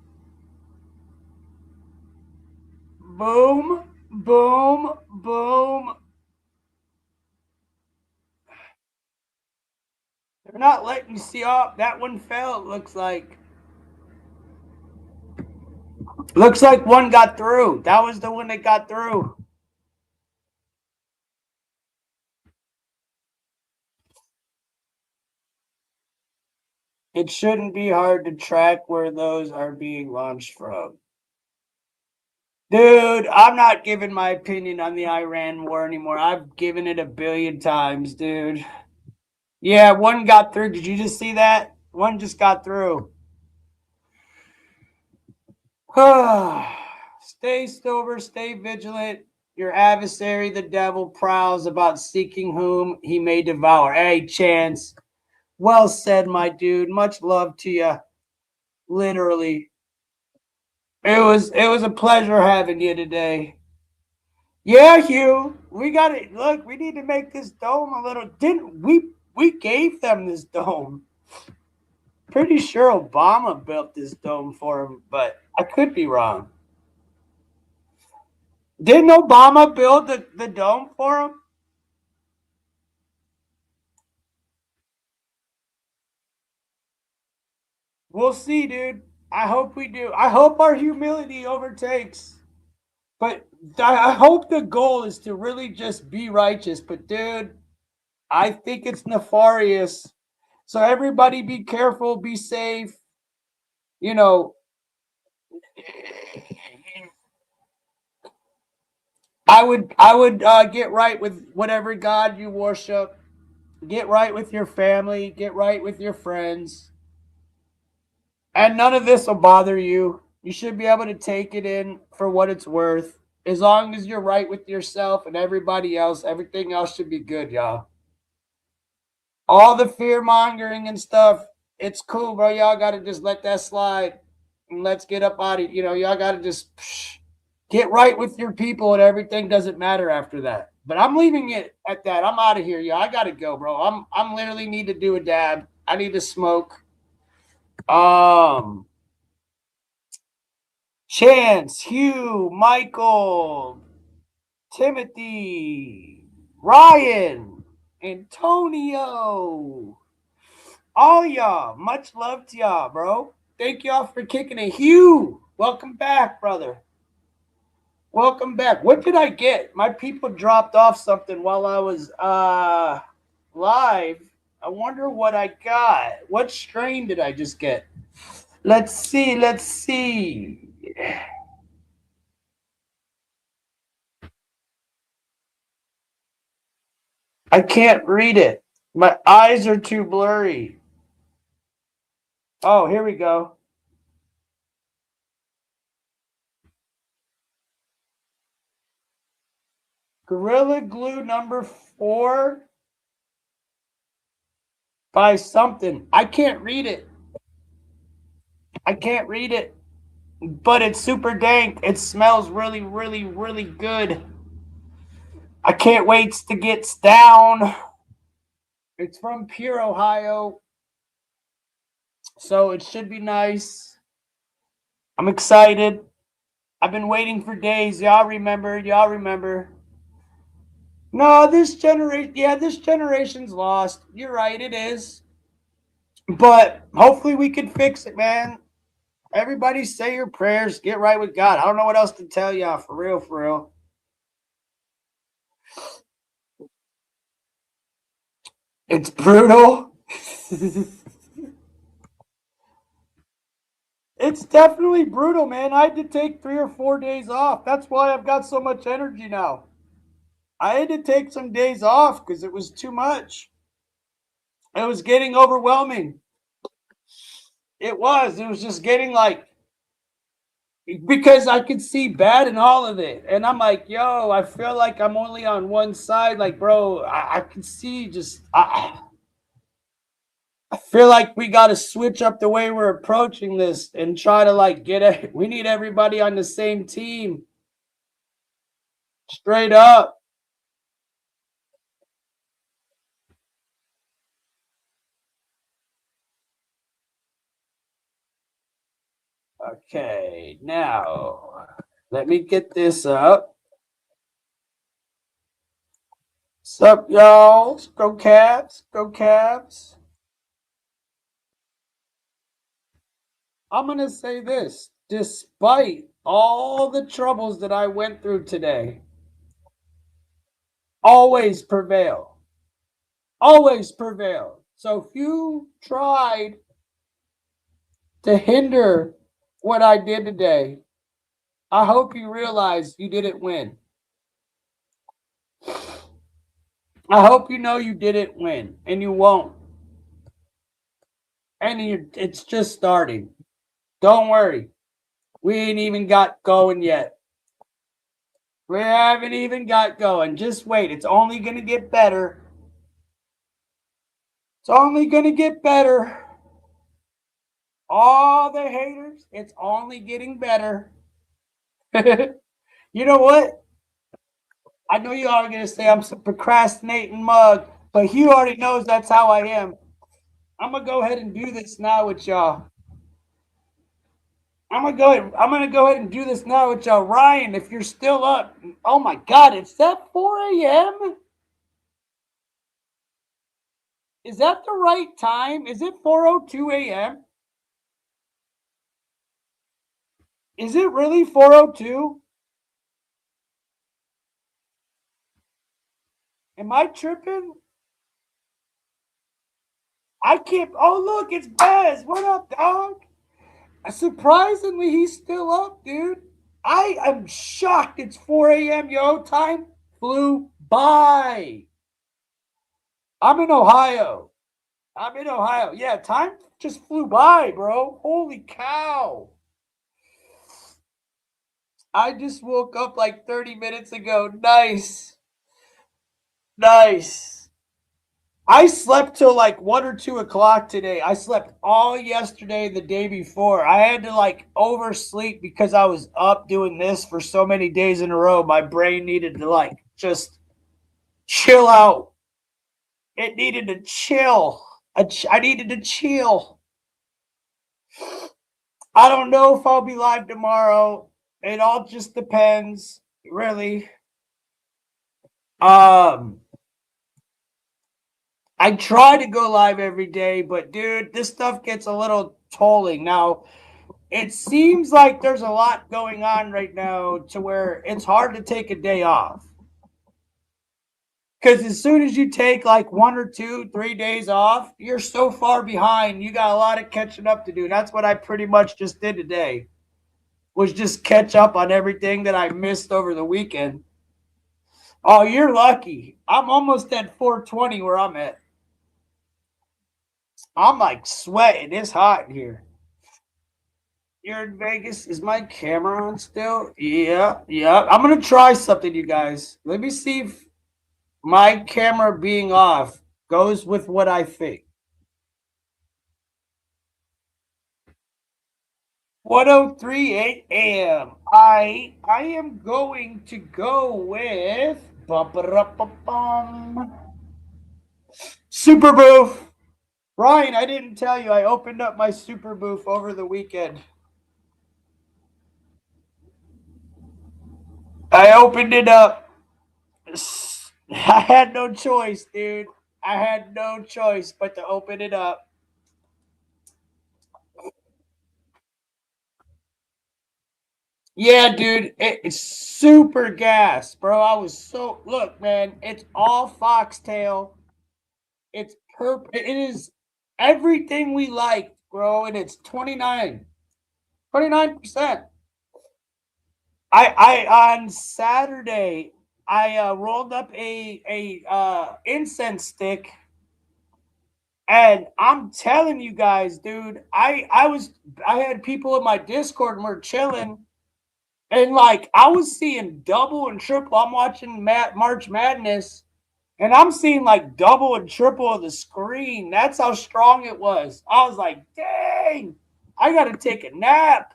Boom, boom, boom. They're not letting you see off. That one fell, it looks like. Looks like one got through. That was the one that got through. It shouldn't be hard to track where those are being launched from. Dude, I'm not giving my opinion on the Iran war anymore. I've given it 1 billion times, dude. Yeah, one got through. Did you just see that? One just got through. Stay sober, stay vigilant. Your adversary, the devil, prowls about seeking whom he may devour. Hey, Chance. Well said, my dude. Much love to you. Literally. It was a pleasure having you today. Yeah, Hugh. We got it. Look, we need to make this dome a little. Didn't we gave them this dome? Pretty sure Obama built this dome for him, but I could be wrong. Didn't Obama build the dome for him? We'll see, dude. I hope we do. I hope our humility overtakes. But I hope the goal is to really just be righteous. But, dude, I think it's nefarious. So everybody be careful, be safe. You know, I would get right with whatever God you worship. Get right with your family. Get right with your friends. And none of this will bother you. You should be able to take it in for what it's worth. As long as you're right with yourself and everybody else, everything else should be good, y'all. All the fear mongering and stuff, it's cool, bro. Y'all got to just let that slide and let's get up out of it. You know, y'all got to just get right with your people and everything doesn't matter after that. But I'm leaving it at that. I'm out of here, y'all. I got to go, bro. I'm literally need to do a dab. I need to smoke. Chance, Hugh, Michael, Timothy, Ryan, Antonio, all y'all. Much love to y'all, bro. Thank y'all for kicking it. Hugh, welcome back, brother. Welcome back. What did I get? My people dropped off something while I was live. I wonder what I got. What strain did I just get? Let's see. Let's see. I can't read it. My eyes are too blurry. Oh, here we go. Gorilla Glue number 4 by something. I can't read it. I can't read it. but it's super dank. It smells really, really, really good. I can't wait to get down. It's from Pure, Ohio, so it should be nice. I'm excited. I've been waiting for days. Y'all remember? Y'all remember? No, this generation's lost. You're right, it is. But hopefully we can fix it, man. Everybody say your prayers. Get right with God. I don't know what else to tell y'all. For real, for real. It's brutal. It's definitely brutal, man. I had to take 3 or 4 days off. That's why I've got so much energy now. I had to take some days off because it was too much. It was getting overwhelming. It was just getting like, because I could see bad in all of it. And I'm like, yo, I feel like I'm only on one side. Like, bro, I can see just, I feel like we got to switch up the way we're approaching this and try to like we need everybody on the same team. Straight up. Okay, now let me get this up. Sup, y'all? Go Cavs. Go Cavs. I'm going to say this. Despite all the troubles that I went through today, always prevail. Always prevail. So if you tried to hinder what I did today, I hope you realize you didn't win. I hope you know you didn't win, and you won't. And it's just starting. Don't worry. We ain't even got going yet. We haven't even got going. Just wait. It's only going to get better. It's only going to get better. All the haters, it's only getting better. You know what? I know you all are going to say I'm some procrastinating mug, but he already knows that's how I am. I'm going to go ahead and do this now with y'all. I'm gonna go ahead and do this now with y'all. Ryan, if you're still up, oh my God, it's that 4 a.m.? Is that the right time? Is it 4:02 a.m.? Is it really 4:02? Am I tripping? I can't. Oh, look, it's Bez. What up, dog? Surprisingly, he's still up, dude. I am shocked. It's 4 a.m., yo. Time flew by. I'm in Ohio. Yeah, time just flew by, bro. Holy cow. I just woke up like 30 minutes ago. Nice. I slept till like 1 or 2 o'clock today. I slept all yesterday and the day before. I had to like oversleep because I was up doing this for so many days in a row. My brain needed to like just chill out. It needed to chill. I needed to chill. I don't know if I'll be live tomorrow. It all just depends, really. I try to go live every day, but dude, this stuff gets a little tolling. Now, it seems like there's a lot going on right now to where it's hard to take a day off. Because as soon as you take like 1 or 2, 3 days off, you're so far behind. You got a lot of catching up to do. That's what I pretty much just did today, was just catch up on everything that I missed over the weekend. Oh, you're lucky. I'm almost at 420 where I'm at. I'm like sweating. It's hot in here. You're in Vegas. Is my camera on still? Yeah. I'm going to try something, you guys. Let me see if my camera being off goes with what I think. 1:03 a.m. I am going to go with Super Booth. Ryan, I didn't tell you I opened up my Super Booth over the weekend. I opened it up. I had no choice, dude. I had no choice but to open it up. Yeah, dude, it's super gas, bro. I was so look, man. It's all foxtail. It's it is everything we like, bro, and it's 29%. I on Saturday I rolled up a incense stick, and I'm telling you guys, dude, I had people in my Discord and we're chilling. And like I was seeing double and triple. I'm watching March Madness, and I'm seeing like double and triple of the screen. That's how strong it was. I was like, dang, I gotta take a nap.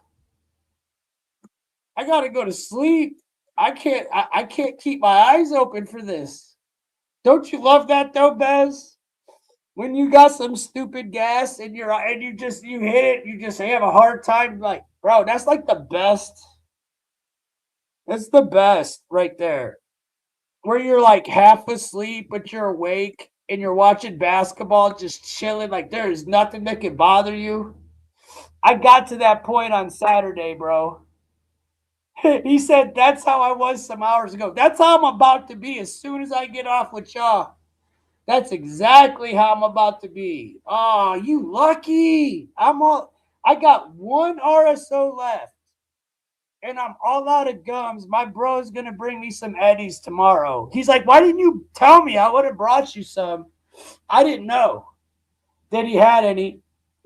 I gotta go to sleep. I can't keep my eyes open for this. Don't you love that though, Bez? When you got some stupid gas and you hit it, you just have a hard time. Like, bro, that's like the best. That's the best right there. Where you're like half asleep, but you're awake and you're watching basketball, just chilling. Like there is nothing that can bother you. I got to that point on Saturday, bro. He said, that's how I was some hours ago. That's how I'm about to be as soon as I get off with y'all. That's exactly how I'm about to be. Oh, you lucky. I got one RSO left. And I'm all out of gums. My bro's going to bring me some Eddies tomorrow. He's like, why didn't you tell me? I would have brought you some. I didn't know that he had any.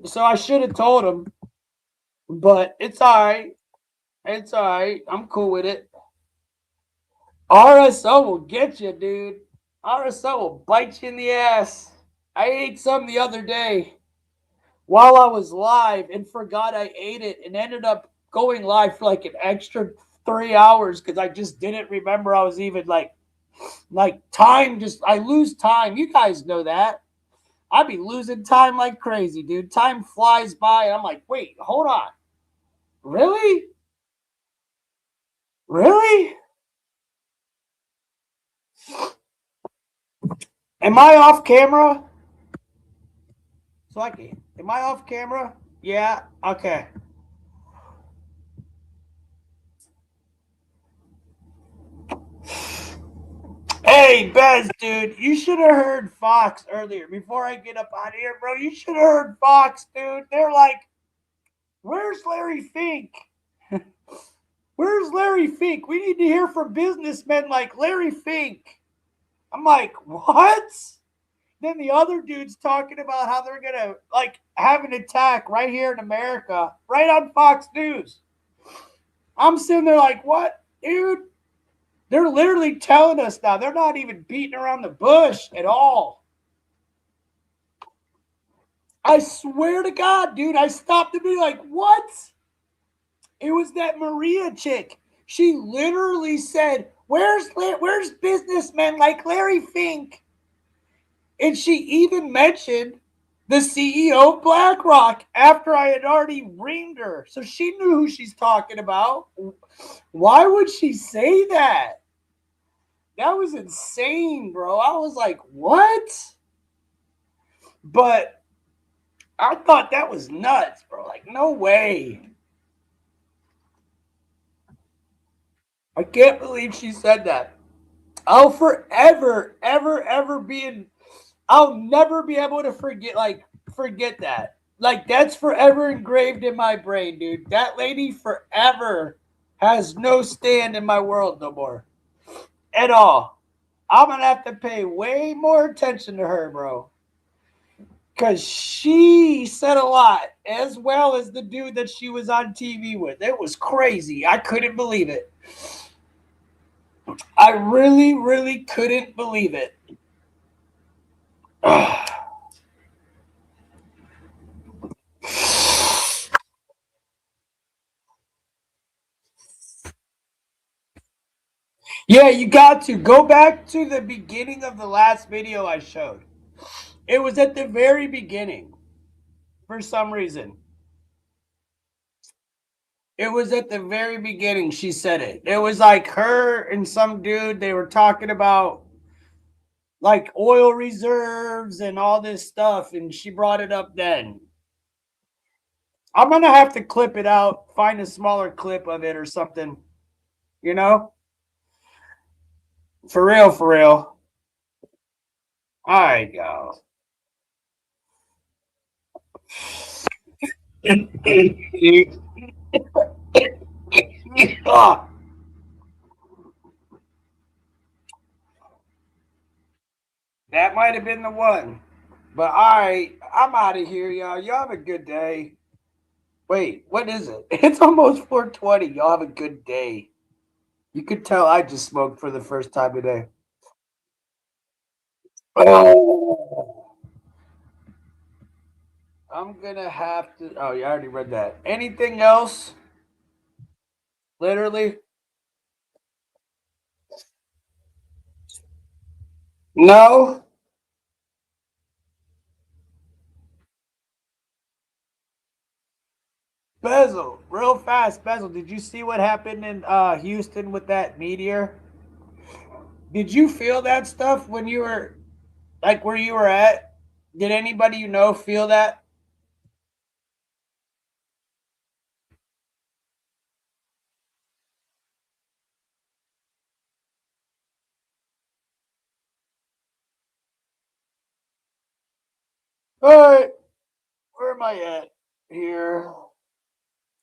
So I should have told him. But it's all right. It's all right. I'm cool with it. RSO will get you, dude. RSO will bite you in the ass. I ate some the other day while I was live and forgot I ate it and ended up going live for like an extra 3 hours because I just didn't remember I was even like time. I lose time. You guys know that. I be losing time like crazy, dude. Time flies by. I'm like, wait, hold on. Really? Really? Am I off camera? Am I off camera? Yeah. Okay. Hey, Bez, dude, you should have heard Fox earlier before I get up out of here, bro. You should have heard Fox, dude. They're like, where's Larry Fink? Where's Larry Fink? We need to hear from businessmen like Larry Fink. I'm like, what? Then the other dude's talking about how they're going to like have an attack right here in America, right on Fox News. I'm sitting there like, what, dude? They're literally telling us now. They're not even beating around the bush at all. I swear to God, dude, I stopped to be like, what? It was that Maria chick. She literally said, where's businessmen like Larry Fink? And she even mentioned the CEO of BlackRock after I had already ringed her. So she knew who she's talking about. Why would she say that? That was insane, bro. I was like, what? But I thought that was nuts, bro. Like, no way. I can't believe she said that. I'll forever, ever be I'll never be able to forget that. Like, that's forever engraved in my brain, dude. That lady forever has no stand in my world no more. At all. I'm going to have to pay way more attention to her, bro. Because she said a lot, as well as the dude that she was on TV with. It was crazy. I couldn't believe it. I really, really couldn't believe it. Yeah, you got to go back to the beginning of the last video I showed. It was at the very beginning for some reason. It was at the very beginning she said it. It was like her and some dude, they were talking about like oil reserves and all this stuff, and she brought it up then. I'm going to have to clip it out, find a smaller clip of it or something, you know? For real, for real. All right, go. Ah. That might have been the one. But all right, I'm out of here, y'all. Y'all have a good day. Wait, what is it? It's almost 4:20. Y'all have a good day. You could tell I just smoked for the first time today. Oh. I'm gonna have to. Oh, you already read that. Anything else? Literally? No? Bezel, real fast, Bezel. Did you see what happened in Houston with that meteor? Did you feel that stuff when you were like where you were at? Did anybody you know feel that? All right, where am I at? Here.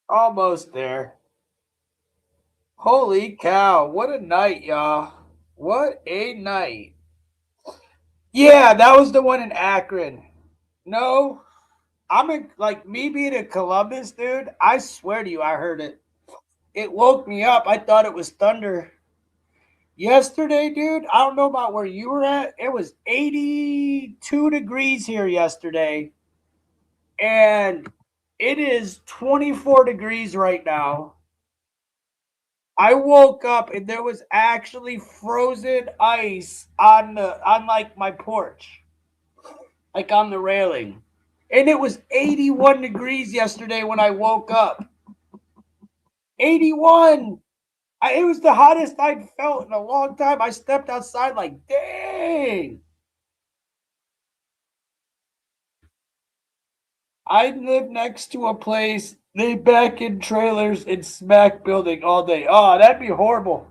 Almost there. Holy cow, what a night, y'all. What a night. Yeah, that was the one in Akron. No, I'm in, like, me being in Columbus, dude. I swear to you, I heard it. It woke me up. I thought it was thunder. Yesterday, dude, I don't know about where you were at. It was 82 degrees here yesterday. And it is 24 degrees right now. I woke up and there was actually frozen ice on like my porch. Like on the railing. And it was 81 degrees yesterday when I woke up. 81. It was the hottest I'd felt in a long time. I stepped outside like, dang. I live next to a place. They back in trailers and smack building all day. Oh, that'd be horrible.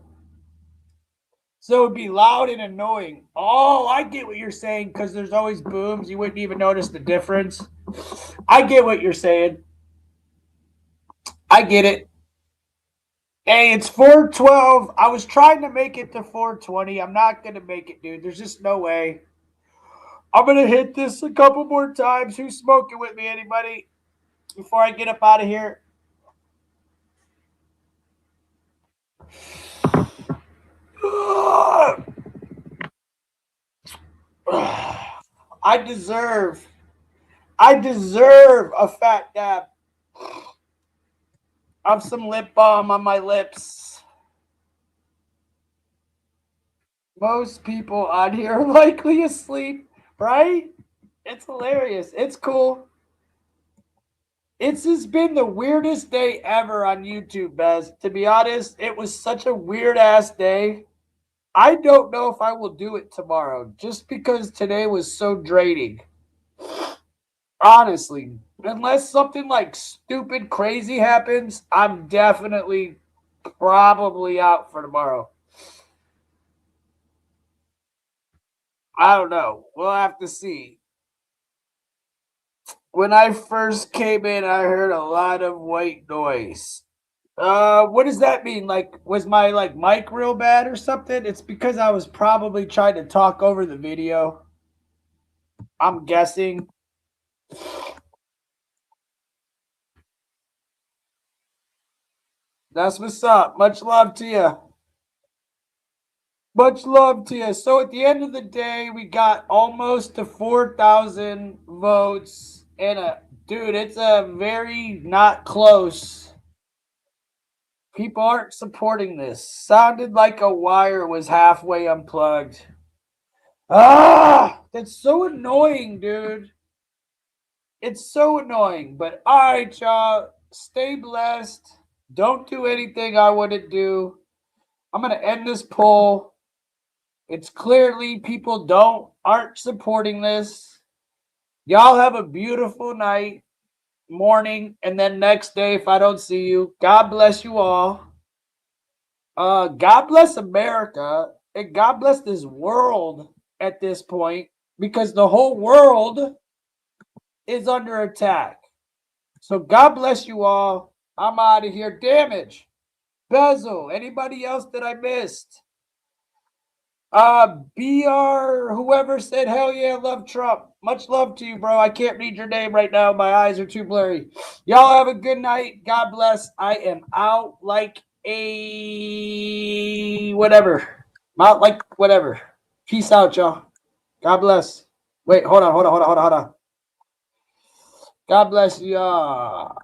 So it'd be loud and annoying. Oh, I get what you're saying because there's always booms. You wouldn't even notice the difference. I get what you're saying. I get it. Hey, it's 4:12. I was trying to make it to 4:20. I'm not going to make it, dude. There's just no way. I'm going to hit this a couple more times. Who's smoking with me? Anybody? Before I get up out of here. I deserve a fat dab of some lip balm on my lips. Most people on here are likely asleep, right? It's hilarious. It's cool. It's just been the weirdest day ever on YouTube, Bez. To be honest, it was such a weird-ass day. I don't know if I will do it tomorrow, just because today was so draining. Honestly, unless something like stupid crazy happens, I'm definitely probably out for tomorrow. I don't know. We'll have to see. When I first came in, I heard a lot of white noise. What does that mean? Like, was my mic real bad or something? It's because I was probably trying to talk over the video. I'm guessing. That's what's up. Much love to you. Much love to you. So at the end of the day, we got almost to 4,000 votes. And dude, it's a very not close. People aren't supporting this. Sounded like a wire was halfway unplugged. Ah, that's so annoying, dude. It's so annoying. But all right, y'all, stay blessed. Don't do anything I wouldn't do. I'm gonna end this poll. It's clearly people aren't supporting this. Y'all have a beautiful night, morning, and then next day if I don't see you. God bless you all. God bless America, and God bless this world at this point, because the whole world is under attack. So God bless you all. I'm out of here. Damage. Bezel. Anybody else that I missed? BR, whoever said, hell yeah, love Trump. Much love to you, bro. I can't read your name right now. My eyes are too blurry. Y'all have a good night. God bless. I am out like a whatever. I'm out like whatever. Peace out, y'all. God bless. Wait, hold on. God bless y'all.